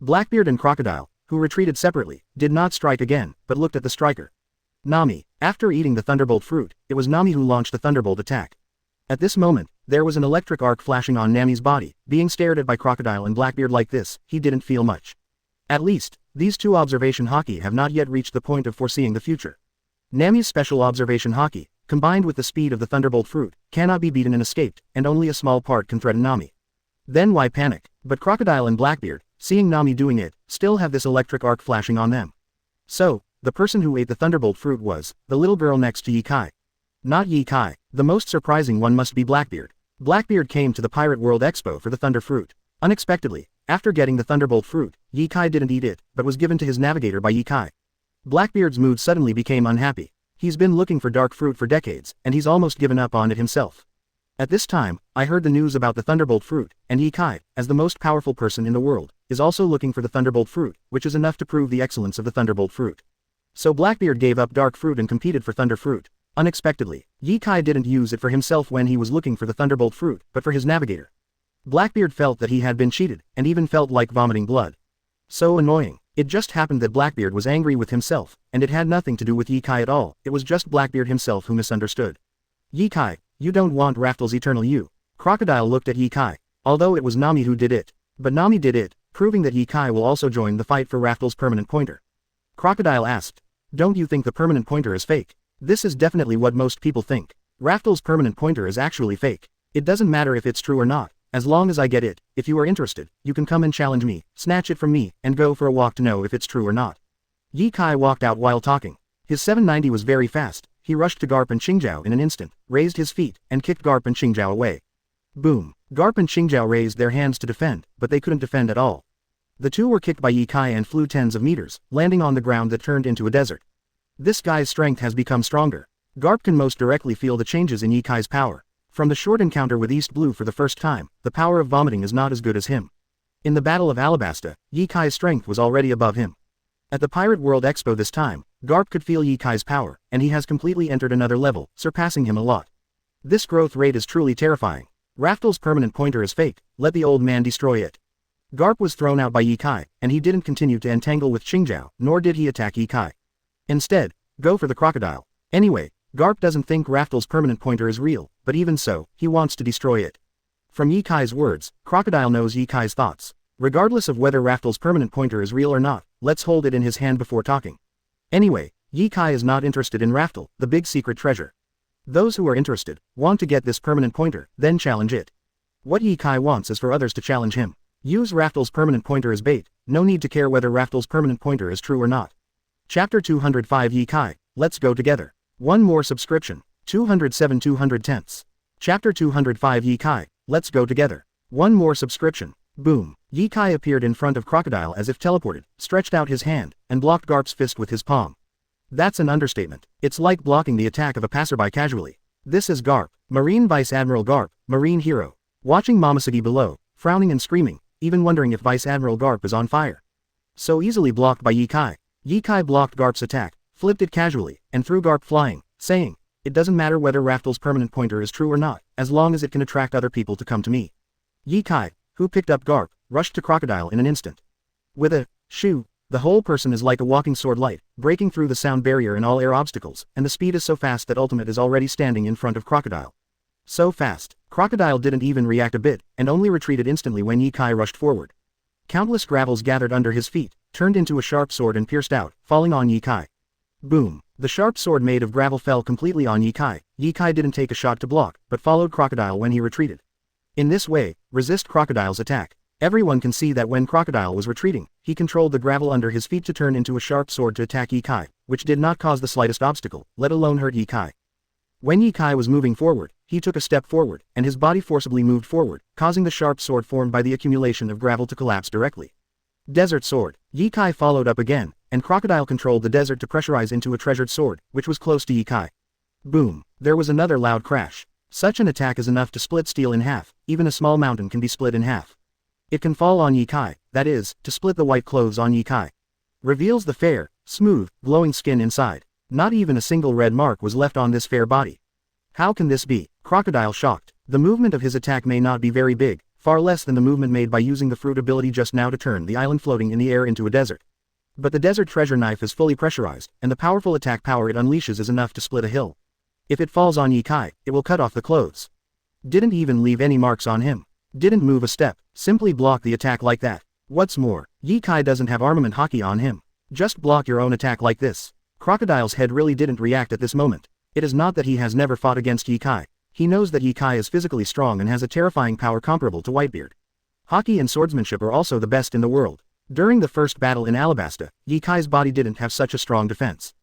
Speaker 1: Blackbeard and Crocodile, who retreated separately, did not strike again, but looked at the striker. Nami. After eating the thunderbolt fruit, it was Nami who launched the thunderbolt attack. At this moment, there was an electric arc flashing on Nami's body. Being stared at by Crocodile and Blackbeard like this, he didn't feel much. At least, these two observation haki have not yet reached the point of foreseeing the future. Nami's special observation haki, combined with the speed of the thunderbolt fruit, cannot be beaten and escaped, and only a small part can threaten Nami. Then why panic? But Crocodile and Blackbeard, seeing Nami doing it, still have this electric arc flashing on them. So, the person who ate the thunderbolt fruit was the little girl next to Ye Kai. Not Ye Kai. The most surprising one must be Blackbeard. Blackbeard came to the Pirate World Expo for the thunder fruit. Unexpectedly, after getting the thunderbolt fruit, Ye Kai didn't eat it, but was given to his navigator by Ye Kai. Blackbeard's mood suddenly became unhappy. He's been looking for dark fruit for decades, and he's almost given up on it himself. At this time, I heard the news about the thunderbolt fruit, and Ye Kai, as the most powerful person in the world, is also looking for the Thunderbolt fruit, which is enough to prove the excellence of the Thunderbolt fruit. So Blackbeard gave up Dark fruit and competed for Thunder fruit. Unexpectedly, Ye Kai didn't use it for himself when he was looking for the Thunderbolt fruit, but for his navigator. Blackbeard felt that he had been cheated, and even felt like vomiting blood. So annoying. It just happened that Blackbeard was angry with himself, and it had nothing to do with Ye Kai at all, it was just Blackbeard himself who misunderstood. Ye Kai, you don't want Raftel's eternal you. Crocodile looked at Ye Kai. Although it was Nami who did it. But Nami did it, proving that Ye Kai will also join the fight for Raftel's permanent pointer. Crocodile asked. Don't you think the permanent pointer is fake? This is definitely what most people think. Raftel's permanent pointer is actually fake. It doesn't matter if it's true or not. As long as I get it, if you are interested, you can come and challenge me, snatch it from me, and go for a walk to know if it's true or not. Ye Kai walked out while talking. His 790 was very fast. He rushed to Garp and Qingjiao in an instant, raised his feet, and kicked Garp and Qingjiao away. Boom. Garp and Qingjiao raised their hands to defend, but they couldn't defend at all. The two were kicked by Ye Kai and flew tens of meters, landing on the ground that turned into a desert. This guy's strength has become stronger. Garp can most directly feel the changes in Ye Kai's power. From the short encounter with East Blue for the first time, the power of vomiting is not as good as him. In the Battle of Alabasta, Ye Kai's strength was already above him. At the Pirate World Expo this time, Garp could feel Ye Kai's power, and he has completely entered another level, surpassing him a lot. This growth rate is truly terrifying. Raftel's permanent pointer is fake, let the old man destroy it. Garp was thrown out by Ye Kai, and he didn't continue to entangle with Qingjiao, nor did he attack Ye Kai. Instead, go for the crocodile. Anyway, Garp doesn't think Raftel's permanent pointer is real, but even so, he wants to destroy it. From Ye Kai's words, Crocodile knows Ye Kai's thoughts. Regardless of whether Raftel's permanent pointer is real or not, let's hold it in his hand before talking. Anyway, Ye Kai is not interested in Raftel, the big secret treasure. Those who are interested, want to get this permanent pointer, then challenge it. What Ye Kai wants is for others to challenge him. Use Raftel's permanent pointer as bait, no need to care whether Raftel's permanent pointer is true or not. Chapter 205 Ye Kai, let's go together. One more subscription. 207 210ths. Chapter 205 Ye Kai, let's go together. One more subscription. Boom. Ye Kai appeared in front of Crocodile as if teleported, stretched out his hand, and blocked Garp's fist with his palm. That's an understatement. It's like blocking the attack of a passerby casually. This is Garp, Marine Vice Admiral Garp, Marine hero. Watching Momosuke below, frowning and screaming, even wondering if Vice Admiral Garp is on fire. So easily blocked by Ye Kai. Ye Kai blocked Garp's attack, flipped it casually, and threw Garp flying, saying, it doesn't matter whether Raftel's permanent pointer is true or not, as long as it can attract other people to come to me. Ye Kai, who picked up Garp, rushed to Crocodile in an instant. With a shoo, the whole person is like a walking sword light, breaking through the sound barrier and all air obstacles, and the speed is so fast that Ultimate is already standing in front of Crocodile. So fast, Crocodile didn't even react a bit, and only retreated instantly when Ye Kai rushed forward. Countless gravels gathered under his feet, turned into a sharp sword and pierced out, falling on Ye Kai. Boom. The sharp sword made of gravel fell completely on Ye Kai. Ye Kai didn't take a shot to block, but followed Crocodile when he retreated. In this way, resist Crocodile's attack. Everyone can see that when Crocodile was retreating, he controlled the gravel under his feet to turn into a sharp sword to attack Ye Kai, which did not cause the slightest obstacle, let alone hurt Ye Kai. When Ye Kai was moving forward, he took a step forward, and his body forcibly moved forward, causing the sharp sword formed by the accumulation of gravel to collapse directly. Desert Sword. Ye Kai followed up again, and Crocodile controlled the desert to pressurize into a treasured sword, which was close to Ye Kai. Boom. There was another loud crash. Such an attack is enough to split steel in half, even a small mountain can be split in half. It can fall on Ye Kai, that is, to split the white clothes on Ye Kai. Reveals the fair, smooth, glowing skin inside. Not even a single red mark was left on this fair body. How can this be? Crocodile shocked. The movement of his attack may not be very big, far less than the movement made by using the fruit ability just now to turn the island floating in the air into a desert. But the desert treasure knife is fully pressurized, and the powerful attack power it unleashes is enough to split a hill. If it falls on Ye Kai, it will cut off the clothes. Didn't even leave any marks on him. Didn't move a step, simply block the attack like that. What's more, Ye Kai doesn't have armament hockey on him. Just block your own attack like this. Crocodile's head really didn't react at this moment. It is not that he has never fought against Ye Kai. He knows that Ye Kai is physically strong and has a terrifying power comparable to Whitebeard. Hockey and swordsmanship are also the best in the world. During the first battle in Alabasta, Ye Kai's body didn't have such a strong defense.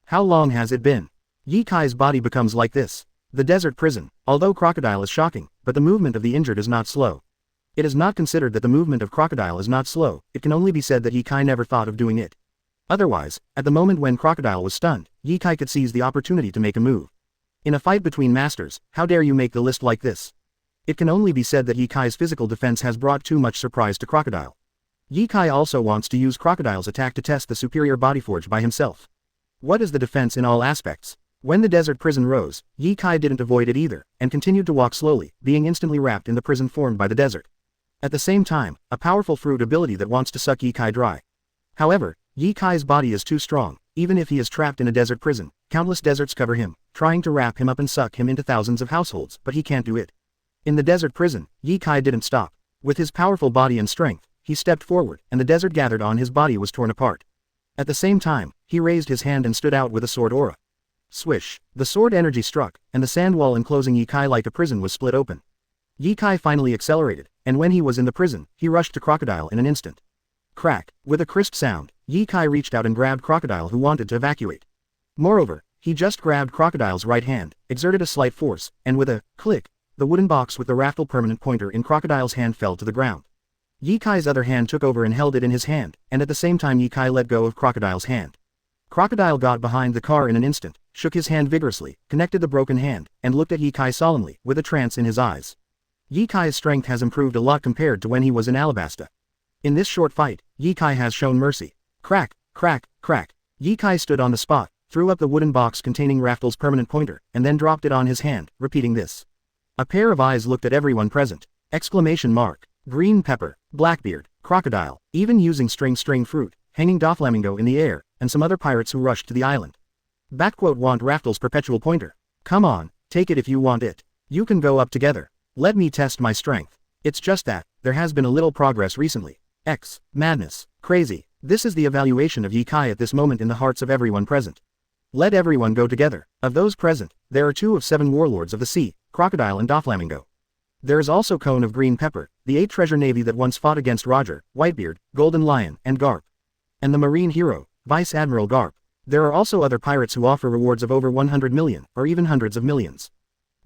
Speaker 1: How long has it been? Ye Kai's body becomes like this. The desert prison, although Crocodile is shocking, but the movement of the injured is not slow. It is not considered that the movement of Crocodile is not slow, it can only be said that Ye Kai never thought of doing it. Otherwise, at the moment when Crocodile was stunned, Ye Kai could seize the opportunity to make a move. In a fight between masters, how dare you make the list like this? It can only be said that Ye Kai's physical defense has brought too much surprise to Crocodile. Ye Kai also wants to use Crocodile's attack to test the superior body forge by himself. What is the defense in all aspects? When the desert prison rose, Ye Kai didn't avoid it either, and continued to walk slowly, being instantly wrapped in the prison formed by the desert. At the same time, a powerful fruit ability that wants to suck Ye Kai dry. However, Ye Kai's body is too strong, even if he is trapped in a desert prison, countless deserts cover him, trying to wrap him up and suck him into thousands of households, but he can't do it. In the desert prison, Ye Kai didn't stop. With his powerful body and strength, he stepped forward, and the desert gathered on his body was torn apart. At the same time, he raised his hand and stood out with a sword aura. Swish, the sword energy struck, and the sand wall enclosing Ye Kai like a prison was split open. Ye Kai finally accelerated, and when he was in the prison, he rushed to Crocodile in an instant. Crack, with a crisp sound, Ye Kai reached out and grabbed Crocodile who wanted to evacuate. Moreover, he just grabbed Crocodile's right hand, exerted a slight force, and with a click, the wooden box with the Raftel permanent pointer in Crocodile's hand fell to the ground. Ye Kai's other hand took over and held it in his hand, and at the same time Ye Kai let go of Crocodile's hand. Crocodile got behind the car in an instant, shook his hand vigorously, connected the broken hand, and looked at Ye Kai solemnly, with a trance in his eyes. Ye Kai's strength has improved a lot compared to when he was in Alabasta. In this short fight, Ye Kai has shown mercy. Crack, crack, crack. Ye Kai stood on the spot, threw up the wooden box containing Raftel's permanent pointer, and then dropped it on his hand, repeating this. A pair of eyes looked at everyone present. Exclamation mark. Green Pepper, Blackbeard, Crocodile, even using string fruit, hanging Doflamingo in the air, and some other pirates who rushed to the island. Want Raftel's perpetual pointer. Come on, take it if you want it. You can go up together. Let me test my strength. It's just that, there has been a little progress recently. Madness, crazy. This is the evaluation of Ye Kai at this moment in the hearts of everyone present. Let everyone go together. Of those present, there are 2 of 7 warlords of the sea, Crocodile and Doflamingo. There is also Cone of Green Pepper, the 8 treasure navy that once fought against Roger, Whitebeard, Golden Lion, and Garp. And the marine hero, Vice Admiral Garp. There are also other pirates who offer rewards of over 100 million, or even hundreds of millions.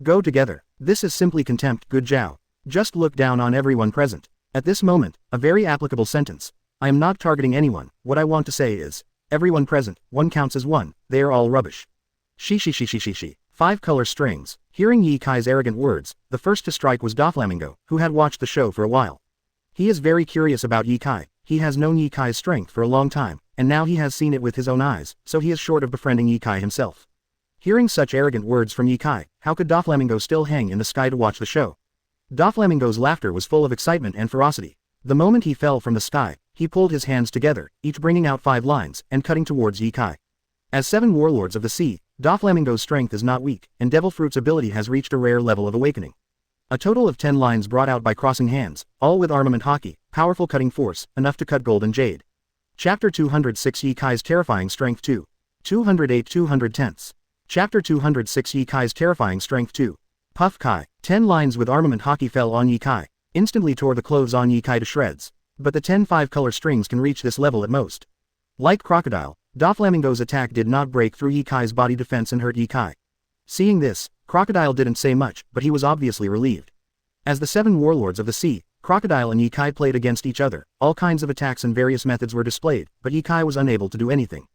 Speaker 1: Go together. This is simply contempt, good Zhao. Just look down on everyone present. At this moment, a very applicable sentence. I am not targeting anyone, what I want to say is, everyone present, 1 counts as 1, they are all rubbish. She. 5 color strings. Hearing Ye Kai's arrogant words, the first to strike was Doflamingo, who had watched the show for a while. He is very curious about Ye Kai. He has known Ye Kai's strength for a long time, and now he has seen it with his own eyes, so he is short of befriending Ye Kai himself. Hearing such arrogant words from Ye Kai, how could Doflamingo still hang in the sky to watch the show? Doflamingo's laughter was full of excitement and ferocity. The moment he fell from the sky, he pulled his hands together, each bringing out 5 lines, and cutting towards Ye Kai. As 7 warlords of the sea, Doflamingo's strength is not weak, and Devil Fruit's ability has reached a rare level of awakening. A total of 10 lines brought out by crossing hands, all with armament hockey, powerful cutting force, enough to cut gold and jade. Chapter 206 Ye Kai's Terrifying Strength 2. 208 210ths. Chapter 206 Ye Kai's Terrifying Strength 2. Puff Kai. 10 lines with armament hockey fell on Ye Kai, instantly tore the clothes on Ye Kai to shreds. But the 10 5-color strings can reach this level at most. Like Crocodile, Doflamingo's attack did not break through Ye Kai's body defense and hurt Ye Kai. Seeing this, Crocodile didn't say much, but he was obviously relieved. As the 7 warlords of the sea, Crocodile and Ye Kai played against each other, all kinds of attacks and various methods were displayed, but Ye Kai was unable to do anything.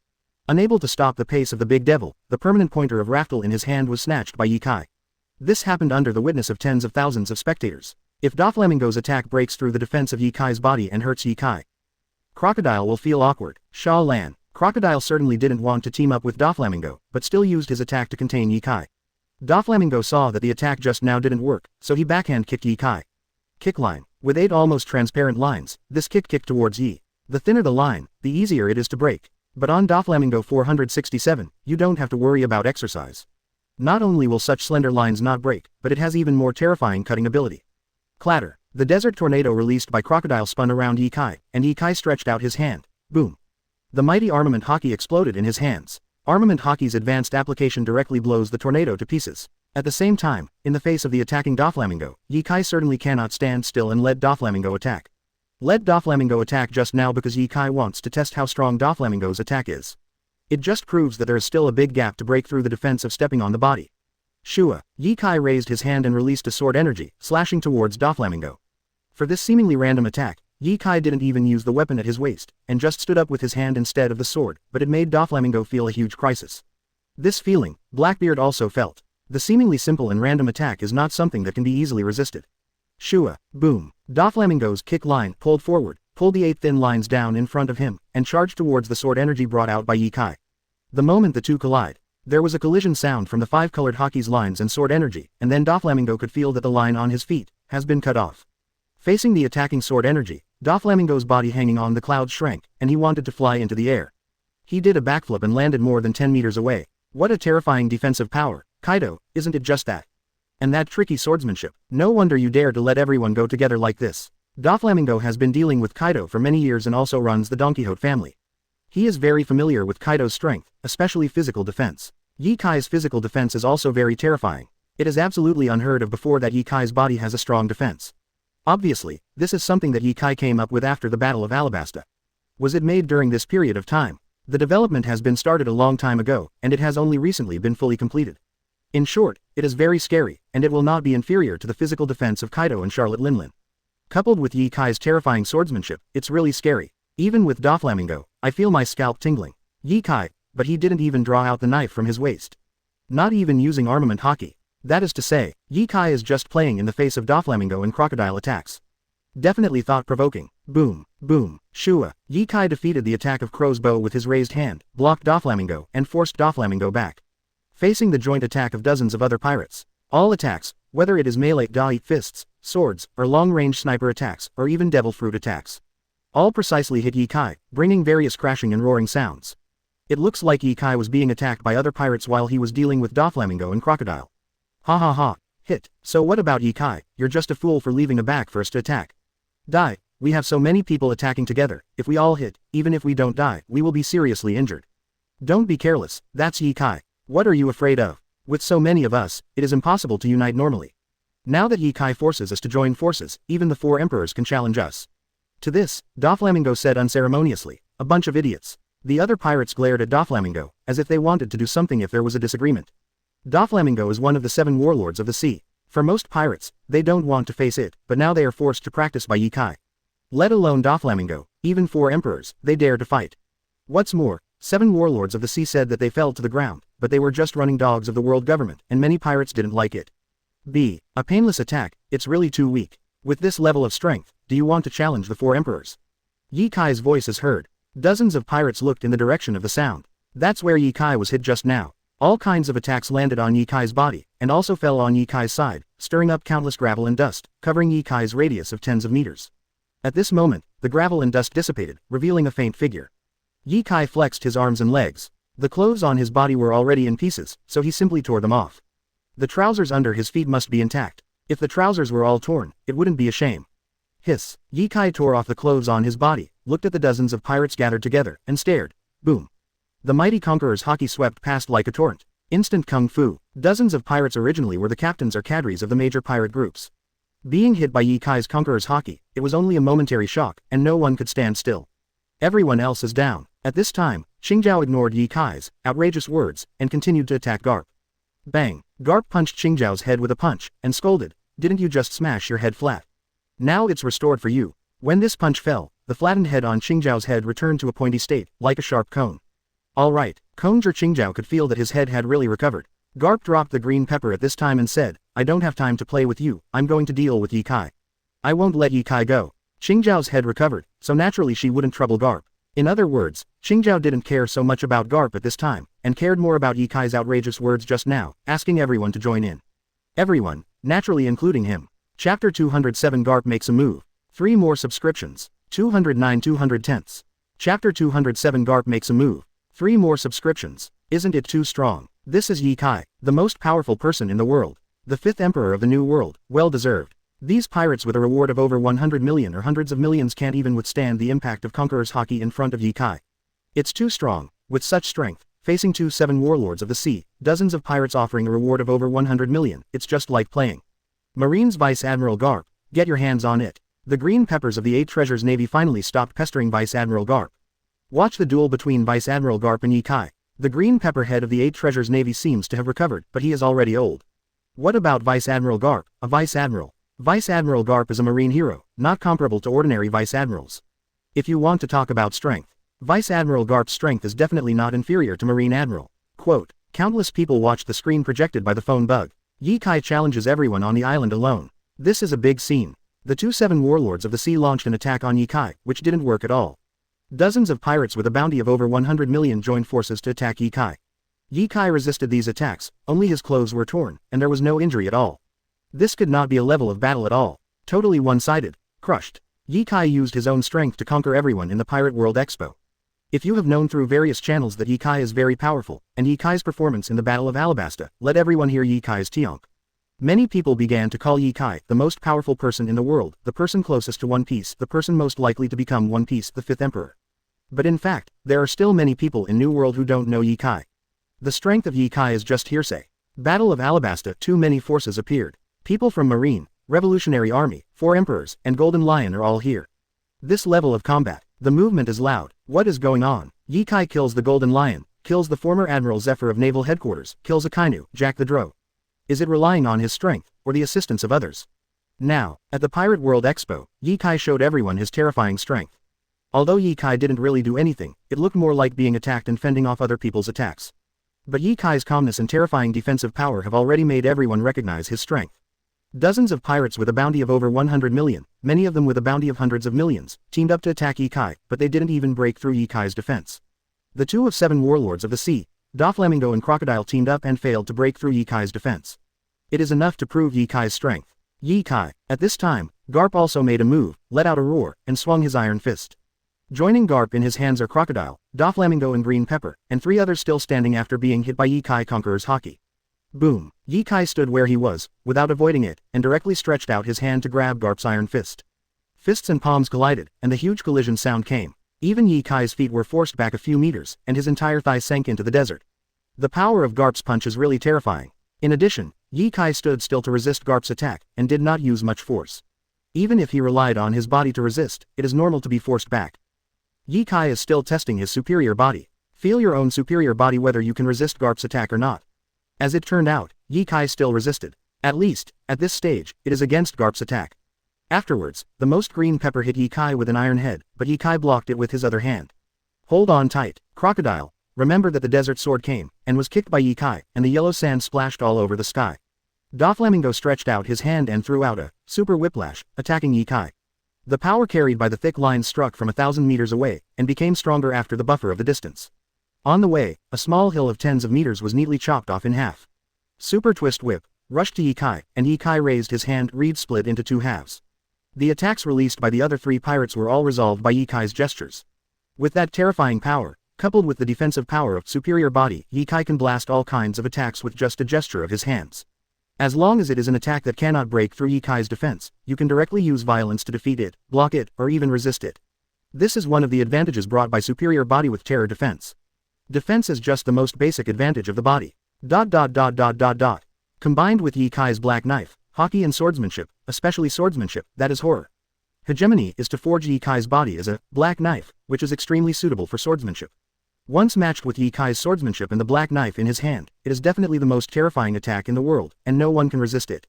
Speaker 1: Unable to stop the pace of the big devil, the permanent pointer of Raftel in his hand was snatched by Ye Kai. This happened under the witness of tens of thousands of spectators. If Doflamingo's attack breaks through the defense of Ye Kai's body and hurts Ye Kai, Crocodile will feel awkward. Sha Lan. Crocodile certainly didn't want to team up with Doflamingo, but still used his attack to contain Ye Kai. Doflamingo saw that the attack just now didn't work, so he backhand kicked Ye Kai. Kick line. With 8 almost transparent lines, this kick kicked towards Ye. The thinner the line, the easier it is to break. But on Doflamingo 467, you don't have to worry about exercise. Not only will such slender lines not break, but it has even more terrifying cutting ability. Clatter. The desert tornado released by Crocodile spun around Ye Kai, and Ye Kai stretched out his hand. Boom. The mighty armament hockey exploded in his hands. Armament hockey's advanced application directly blows the tornado to pieces. At the same time, in the face of the attacking Doflamingo, Ye Kai certainly cannot stand still and let Doflamingo attack. Let Doflamingo attack just now because Ye Kai wants to test how strong Doflamingo's attack is. It just proves that there is still a big gap to break through the defense of stepping on the body. Shua. Ye Kai raised his hand and released a sword energy, slashing towards Doflamingo. For this seemingly random attack, Ye Kai didn't even use the weapon at his waist, and just stood up with his hand instead of the sword, but it made Doflamingo feel a huge crisis. This feeling, Blackbeard also felt. The seemingly simple and random attack is not something that can be easily resisted. Shua. Boom. Doflamingo's kick line pulled forward, pulled the 8 thin lines down in front of him, and charged towards the sword energy brought out by Ye Kai. The moment the two collide, there was a collision sound from the 5-colored hockey's lines and sword energy, and then Doflamingo could feel that the line on his feet has been cut off. Facing the attacking sword energy, Doflamingo's body hanging on the clouds shrank, and he wanted to fly into the air. He did a backflip and landed more than 10 meters away. What a terrifying defensive power, Kaido, isn't it just that? And that tricky swordsmanship, no wonder you dare to let everyone go together like this. Doflamingo has been dealing with Kaido for many years and also runs the Don Quixote family. He is very familiar with Kaido's strength, especially physical defense. Ye Kai's physical defense is also very terrifying. It is absolutely unheard of before that Ye Kai's body has a strong defense. Obviously, this is something that Ye Kai came up with after the Battle of Alabasta. Was it made during this period of time? The development has been started a long time ago, and it has only recently been fully completed. In short, it is very scary, and it will not be inferior to the physical defense of Kaido and Charlotte Linlin. Coupled with Ye Kai's terrifying swordsmanship, it's really scary. Even with Doflamingo, I feel my scalp tingling. Ye Kai, but he didn't even draw out the knife from his waist. Not even using armament hockey. That is to say, Ye Kai is just playing in the face of Doflamingo and crocodile attacks. Definitely thought-provoking. Boom, boom, shua. Ye Kai defeated the attack of Crow's bow with his raised hand, blocked Doflamingo, and forced Doflamingo back. Facing the joint attack of dozens of other pirates. All attacks, whether it is melee da-eat fists, swords, or long-range sniper attacks, or even devil fruit attacks. All precisely hit Ye Kai, bringing various crashing and roaring sounds. It looks like Ye Kai was being attacked by other pirates while he was dealing with Doflamingo and Crocodile. Ha ha ha, hit. So what about Ye Kai? You're just a fool for leaving a back first to attack. Die. We have so many people attacking together, if we all hit, even if we don't die, we will be seriously injured. Don't be careless, that's Ye Kai. What are you afraid of? With so many of us, it is impossible to unite normally. Now that Ye Kai forces us to join forces, even the 4 emperors can challenge us. To this, Doflamingo said unceremoniously, a bunch of idiots. The other pirates glared at Doflamingo, as if they wanted to do something if there was a disagreement. Doflamingo is one of the 7 warlords of the sea. For most pirates, they don't want to face it, but now they are forced to practice by Ye Kai. Let alone Doflamingo, even 4 emperors, they dare to fight. What's more, 7 warlords of the sea said that they fell to the ground, but they were just running dogs of the world government, and many pirates didn't like it. A painless attack, it's really too weak. With this level of strength, do you want to challenge the 4 emperors? Ye Kai's voice is heard. Dozens of pirates looked in the direction of the sound. That's where Ye Kai was hit just now. All kinds of attacks landed on Ye Kai's body, and also fell on Ye Kai's side, stirring up countless gravel and dust, covering Ye Kai's radius of tens of meters. At this moment, the gravel and dust dissipated, revealing a faint figure. Ye Kai flexed his arms and legs. The clothes on his body were already in pieces, so he simply tore them off. The trousers under his feet must be intact. If the trousers were all torn, it wouldn't be a shame. Hiss. Ye Kai tore off the clothes on his body, looked at the dozens of pirates gathered together, and stared. Boom. The mighty conqueror's haki swept past like a torrent. Instant kung fu. Dozens of pirates originally were the captains or cadres of the major pirate groups. Being hit by Ye Kai's conqueror's haki, it was only a momentary shock, and no one could stand still. Everyone else is down. At this time, Qingjiao ignored Ye Kai's outrageous words, and continued to attack Garp. Bang. Garp punched Qingjiao's head with a punch, and scolded, "Didn't you just smash your head flat? Now it's restored for you." When this punch fell, the flattened head on Qingjiao's head returned to a pointy state, like a sharp cone. Alright, Conjure Qingjiao could feel that his head had really recovered. Garp dropped the green pepper at this time and said, "I don't have time to play with you, I'm going to deal with Ye Kai. I won't let Ye Kai go." Qingjiao's head recovered, so naturally she wouldn't trouble Garp. In other words, Qingjiao didn't care so much about Garp at this time, and cared more about Ye Kai's outrageous words just now, asking everyone to join in. Everyone, naturally including him. Chapter 207 Garp makes a move. 3 more subscriptions. 209 210ths. Chapter 207 Garp makes a move. 3 more subscriptions. Isn't it too strong? This is Ye Kai, the most powerful person in the world. The 5th emperor of the New World, well deserved. These pirates with a reward of over 100 million or hundreds of millions can't even withstand the impact of Conqueror's haki in front of Ye Kai. It's too strong. With such strength, facing 7 warlords of the sea, dozens of pirates offering a reward of over 100 million, it's just like playing. Marines Vice Admiral Garp, get your hands on it. The green peppers of the 8 Treasures Navy finally stopped pestering Vice Admiral Garp. Watch the duel between Vice Admiral Garp and Ye Kai. The green pepper head of the 8 Treasures Navy seems to have recovered, but he is already old. What about Vice Admiral Garp, a Vice Admiral? Vice Admiral Garp is a marine hero, not comparable to ordinary Vice Admirals. If you want to talk about strength, Vice Admiral Garp's strength is definitely not inferior to Marine Admiral. Quote, countless people watched the screen projected by the phone bug. Ye Kai challenges everyone on the island alone. This is a big scene. The two seven warlords of the sea launched an attack on Ye Kai, which didn't work at all. Dozens of pirates with a bounty of over 100 million joined forces to attack Ye Kai. Ye Kai resisted these attacks, only his clothes were torn, and there was no injury at all. This could not be a level of battle at all. Totally one-sided, crushed. Ye Kai used his own strength to conquer everyone in the Pirate World Expo. If you have known through various channels that Ye Kai is very powerful, and Ye Kai's performance in the Battle of Alabasta, let everyone hear Ye Kai's Tiank. Many people began to call Ye Kai the most powerful person in the world, the person closest to One Piece, the person most likely to become One Piece, the fifth emperor. But in fact, there are still many people in New World who don't know Ye Kai. The strength of Ye Kai is just hearsay. Battle of Alabasta, too many forces appeared. People from Marine, Revolutionary Army, Four Emperors, and Golden Lion are all here. This level of combat, the movement is loud. What is going on? Ye Kai kills the Golden Lion, kills the former Admiral Zephyr of Naval Headquarters, kills Akainu, Jack the Drow. Is it relying on his strength, or the assistance of others? Now, at the Pirate World Expo, Ye Kai showed everyone his terrifying strength. Although Ye Kai didn't really do anything, it looked more like being attacked and fending off other people's attacks. But Ye Kai's calmness and terrifying defensive power have already made everyone recognize his strength. Dozens of pirates with a bounty of over 100 million, many of them with a bounty of hundreds of millions, teamed up to attack Ye Kai, but they didn't even break through Ye Kai's defense. The two of seven warlords of the sea, Doflamingo and Crocodile, teamed up and failed to break through Ye Kai's defense. It is enough to prove Ye Kai's strength. Ye Kai. At this time, Garp also made a move, let out a roar, and swung his iron fist. Joining Garp in his hands are Crocodile, Doflamingo and Green Pepper, and three others still standing after being hit by Ye Kai Conqueror's haki. Boom. Ye Kai stood where he was, without avoiding it, and directly stretched out his hand to grab Garp's iron fist. Fists and palms collided, and the huge collision sound came. Even Ye Kai's feet were forced back a few meters, and his entire thigh sank into the desert. The power of Garp's punch is really terrifying. In addition, Ye Kai stood still to resist Garp's attack, and did not use much force. Even if he relied on his body to resist, it is normal to be forced back. Ye Kai is still testing his superior body. Feel your own superior body whether you can resist Garp's attack or not. As it turned out, Ye Kai still resisted. At least, at this stage, it is against Garp's attack. Afterwards, the most Green Pepper hit Ye Kai with an iron head, but Ye Kai blocked it with his other hand. Hold on tight, Crocodile. Remember that the desert sword came, and was kicked by Ye Kai, and the yellow sand splashed all over the sky. Doflamingo stretched out his hand and threw out a super whiplash, attacking Ye Kai. The power carried by the thick lines struck from 1,000 meters away, and became stronger after the buffer of the distance. On the way, a small hill of tens of meters was neatly chopped off in half. Super Twist Whip rushed to Ye Kai, and Ye Kai raised his hand, reed split into two halves. The attacks released by the other three pirates were all resolved by Ye Kai's gestures. With that terrifying power, coupled with the defensive power of superior body, Ye Kai can blast all kinds of attacks with just a gesture of his hands. As long as it is an attack that cannot break through Ye Kai's defense, you can directly use violence to defeat it, block it, or even resist it. This is one of the advantages brought by superior body with terror defense. Defense is just the most basic advantage of the body. Combined with Ye Kai's black knife, haki and swordsmanship, especially swordsmanship, that is horror. Hegemony is to forge Ye Kai's body as a black knife, which is extremely suitable for swordsmanship. Once matched with Ye Kai's swordsmanship and the black knife in his hand, it is definitely the most terrifying attack in the world, and no one can resist it.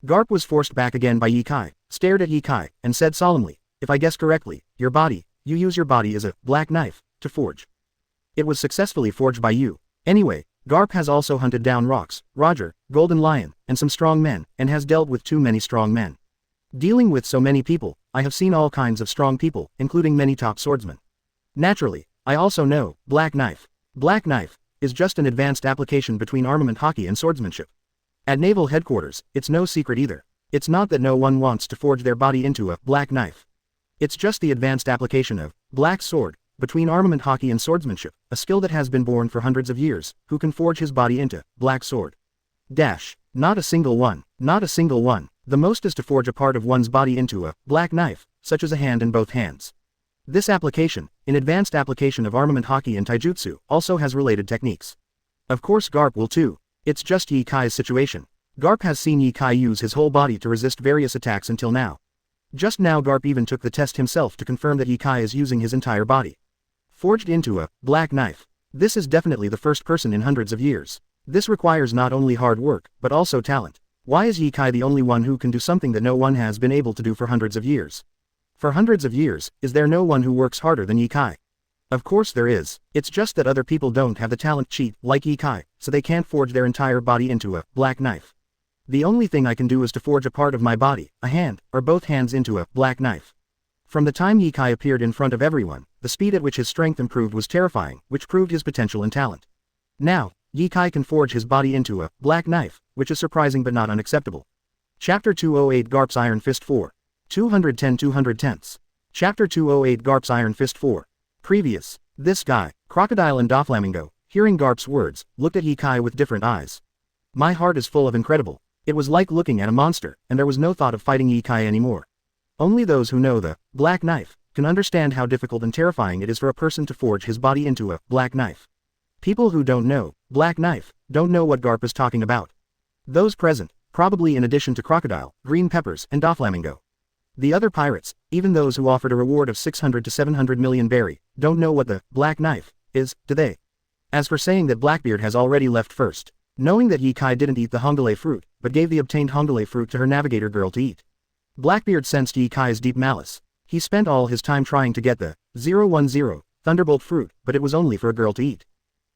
Speaker 1: Garp was forced back again by Ye Kai, stared at Ye Kai, and said solemnly, "If I guess correctly, your body, you use your body as a black knife to forge. It was successfully forged by you. Anyway, Garp has also hunted down Rocks, Roger, Golden Lion, and some strong men, and has dealt with too many strong men. Dealing with so many people, I have seen all kinds of strong people, including many top swordsmen. Naturally, I also know, Black Knife. Black Knife is just an advanced application between armament haki and swordsmanship. At Naval Headquarters, it's no secret either. It's not that no one wants to forge their body into a black knife. It's just the advanced application of black sword between armament haki and swordsmanship, a skill that has been born for hundreds of years, who can forge his body into black sword. Not a single one. Not a single one. The most is to forge a part of one's body into a black knife, such as a hand and both hands. This application, an advanced application of armament haki and taijutsu, also has related techniques. Of course Garp will too. It's just Ye Kai's situation. Garp has seen Ye Kai use his whole body to resist various attacks until now. Just now Garp even took the test himself to confirm that Ye Kai is using his entire body. Forged into a black knife. This is definitely the first person in hundreds of years. This requires not only hard work, but also talent. Why is Ye Kai the only one who can do something that no one has been able to do for hundreds of years? For hundreds of years, is there no one who works harder than Ye Kai? Of course there is. It's just that other people don't have the talent cheat like Ye Kai, so they can't forge their entire body into a black knife. The only thing I can do is to forge a part of my body, a hand, or both hands into a black knife. From the time Ye Kai appeared in front of everyone, the speed at which his strength improved was terrifying, which proved his potential and talent. Now, Ye Kai can forge his body into a black knife, which is surprising but not unacceptable. Chapter 208 Garp's Iron Fist 4. 210-210. Chapter 208 Garp's Iron Fist 4. Previous. This guy, Crocodile and Doflamingo, hearing Garp's words, looked at Ye Kai with different eyes. My heart is full of incredible. It was like looking at a monster, and there was no thought of fighting Ye Kai anymore. Only those who know the black knife can understand how difficult and terrifying it is for a person to forge his body into a black knife. People who don't know black knife don't know what Garp is talking about. Those present, probably in addition to Crocodile, Green Peppers, and Doflamingo. The other pirates, even those who offered a reward of 600 to 700 million berry, don't know what the black knife is, do they? As for saying that Blackbeard has already left first, knowing that Ye Kai didn't eat the Hongale fruit, but gave the obtained Hongale fruit to her navigator girl to eat. Blackbeard sensed Ye Kai's deep malice. He spent all his time trying to get the 010 Thunderbolt fruit, but it was only for a girl to eat.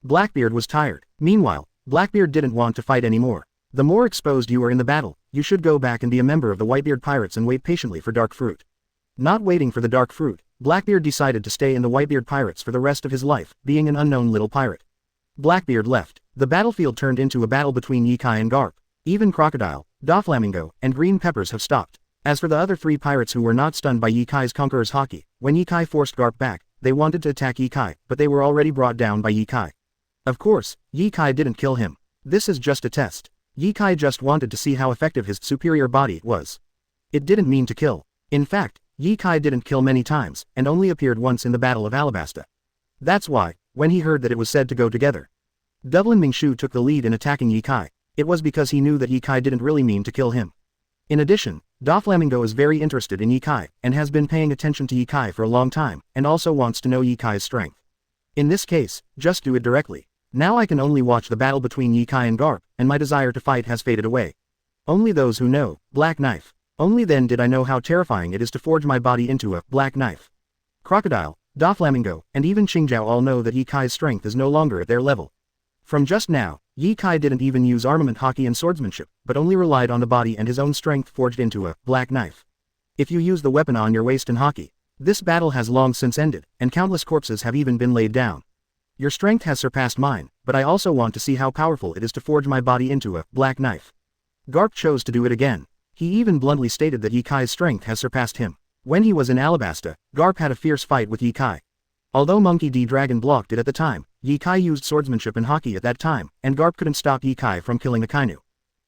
Speaker 1: Blackbeard was tired. Meanwhile, Blackbeard didn't want to fight anymore. The more exposed you are in the battle, you should go back and be a member of the Whitebeard Pirates and wait patiently for dark fruit. Not waiting for the dark fruit, Blackbeard decided to stay in the Whitebeard Pirates for the rest of his life, being an unknown little pirate. Blackbeard left. The battlefield turned into a battle between Ye Kai and Garp. Even Crocodile, Doflamingo, and Green Peppers have stopped. As for the other three pirates who were not stunned by Ye Kai's Conqueror's Haki, when Ye Kai forced Garp back, they wanted to attack Ye Kai, but they were already brought down by Ye Kai. Of course, Ye Kai didn't kill him. This is just a test. Ye Kai just wanted to see how effective his superior body was. It didn't mean to kill. In fact, Ye Kai didn't kill many times, and only appeared once in the Battle of Alabasta. That's why, when he heard that it was said to go together, Dublin Mingshu took the lead in attacking Ye Kai. It was because he knew that Ye Kai didn't really mean to kill him. In addition, Doflamingo is very interested in Ye Kai, and has been paying attention to Ye Kai for a long time, and also wants to know Ye Kai's strength. In this case, just do it directly. Now I can only watch the battle between Ye Kai and Garp, and my desire to fight has faded away. Only those who know black knife. Only then did I know how terrifying it is to forge my body into a black knife. Crocodile, Doflamingo, and even Qingjiao all know that Ye Kai's strength is no longer at their level. From just now, Ye Kai didn't even use armament haki and swordsmanship, but only relied on the body and his own strength forged into a black knife. If you use the weapon on your waist in haki, this battle has long since ended, and countless corpses have even been laid down. Your strength has surpassed mine, but I also want to see how powerful it is to forge my body into a black knife. Garp chose to do it again. He even bluntly stated that Ye Kai's strength has surpassed him. When he was in Alabasta, Garp had a fierce fight with Ye Kai. Although Monkey D. Dragon blocked it at the time, Ye Kai used swordsmanship and haki at that time, and Garp couldn't stop Ye Kai from killing Akainu.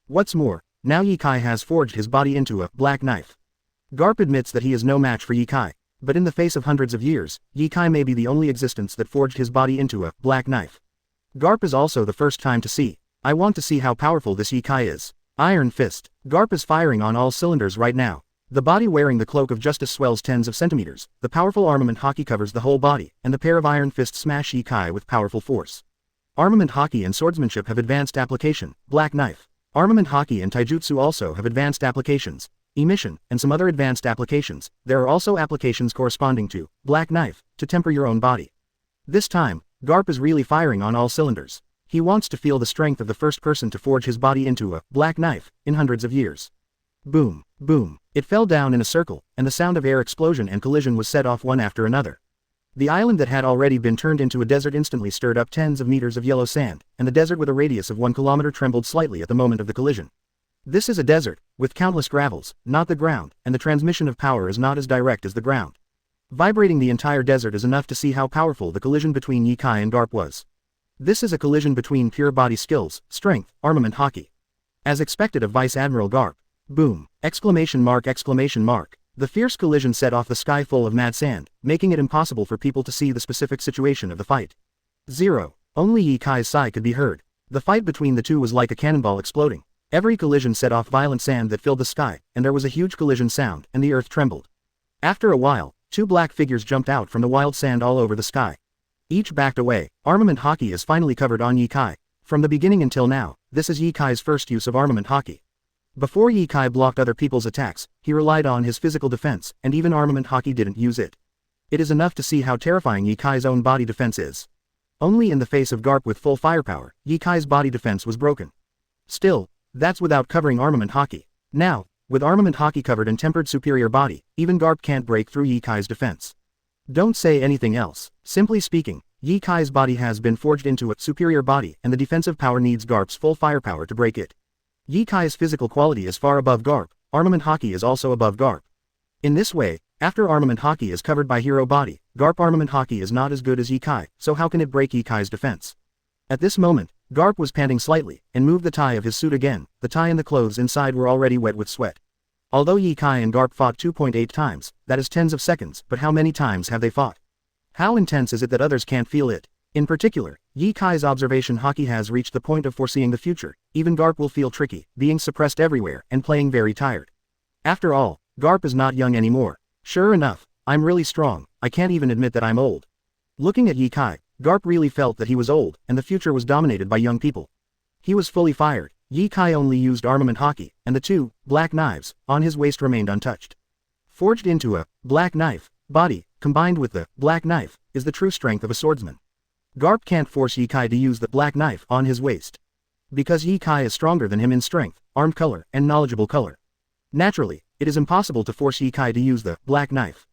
Speaker 1: What's more, now Ye Kai has forged his body into a black knife. Garp admits that he is no match for Ye Kai, but in the face of hundreds of years, Ye Kai may be the only existence that forged his body into a black knife. Garp is also the first time to see. I want to see how powerful this Ye Kai is. Iron Fist. Garp is firing on all cylinders right now. The body wearing the cloak of justice swells tens of centimeters, the powerful armament haki covers the whole body, and the pair of iron fists smash Ye Kai with powerful force. Armament haki and swordsmanship have advanced application, black knife. Armament haki and taijutsu also have advanced applications, emission, and some other advanced applications. There are also applications corresponding to black knife, to temper your own body. This time, Garp is really firing on all cylinders. He wants to feel the strength of the first person to forge his body into a black knife, in hundreds of years. Boom, boom. It fell down in a circle, and the sound of air explosion and collision was set off one after another. The island that had already been turned into a desert instantly stirred up tens of meters of yellow sand, and the desert with a radius of 1 kilometer trembled slightly at the moment of the collision. This is a desert, with countless gravels, not the ground, and the transmission of power is not as direct as the ground. Vibrating the entire desert is enough to see how powerful the collision between Ye Kai and Garp was. This is a collision between pure body skills, strength, armament haki. As expected of Vice Admiral Garp. Boom! Exclamation mark! Exclamation mark! The fierce collision set off the sky full of mad sand, making it impossible for people to see the specific situation of the fight. 0. Only Ye Kai's sigh could be heard. The fight between the two was like a cannonball exploding. Every collision set off violent sand that filled the sky, and there was a huge collision sound, and the earth trembled. After a while, two black figures jumped out from the wild sand all over the sky. Each backed away. Armament haki is finally covered on Ye Kai. From the beginning until now, this is Ye Kai's first use of armament haki. Before Ye Kai blocked other people's attacks, he relied on his physical defense, and even armament haki didn't use it. It is enough to see how terrifying Ye Kai's own body defense is. Only in the face of Garp with full firepower, Ye Kai's body defense was broken. Still, That's without covering armament hockey. Now, with armament hockey covered and tempered superior body, even Garp can't break through Ye Kai's defense. Don't say anything else. Simply speaking, Ye Kai's body has been forged into a superior body and the defensive power needs Garp's full firepower to break it. Ye Kai's physical quality is far above Garp, armament hockey is also above Garp. In this way, after armament hockey is covered by hero body, Garp armament hockey is not as good as Ye Kai, so how can it break Ye Kai's defense? At this moment, Garp was panting slightly, and moved the tie of his suit again. The tie and the clothes inside were already wet with sweat. Although Ye Kai and Garp fought 2.8 times, that is tens of seconds, but how many times have they fought? How intense is it that others can't feel it? In particular, Ye Kai's observation hockey has reached the point of foreseeing the future. Even Garp will feel tricky, being suppressed everywhere, and playing very tired. After all, Garp is not young anymore. Sure enough, I'm really strong, I can't even admit that I'm old. Looking at Ye Kai, Garp really felt that he was old, and the future was dominated by young people. He was fully fired. Ye Kai only used armament hockey, and the two black knives on his waist remained untouched. Forged into a black knife body, combined with the black knife, is the true strength of a swordsman. Garp can't force Ye Kai to use the black knife on his waist. Because Ye Kai is stronger than him in strength, armed color, and knowledgeable color. Naturally, it is impossible to force Ye Kai to use the black knife.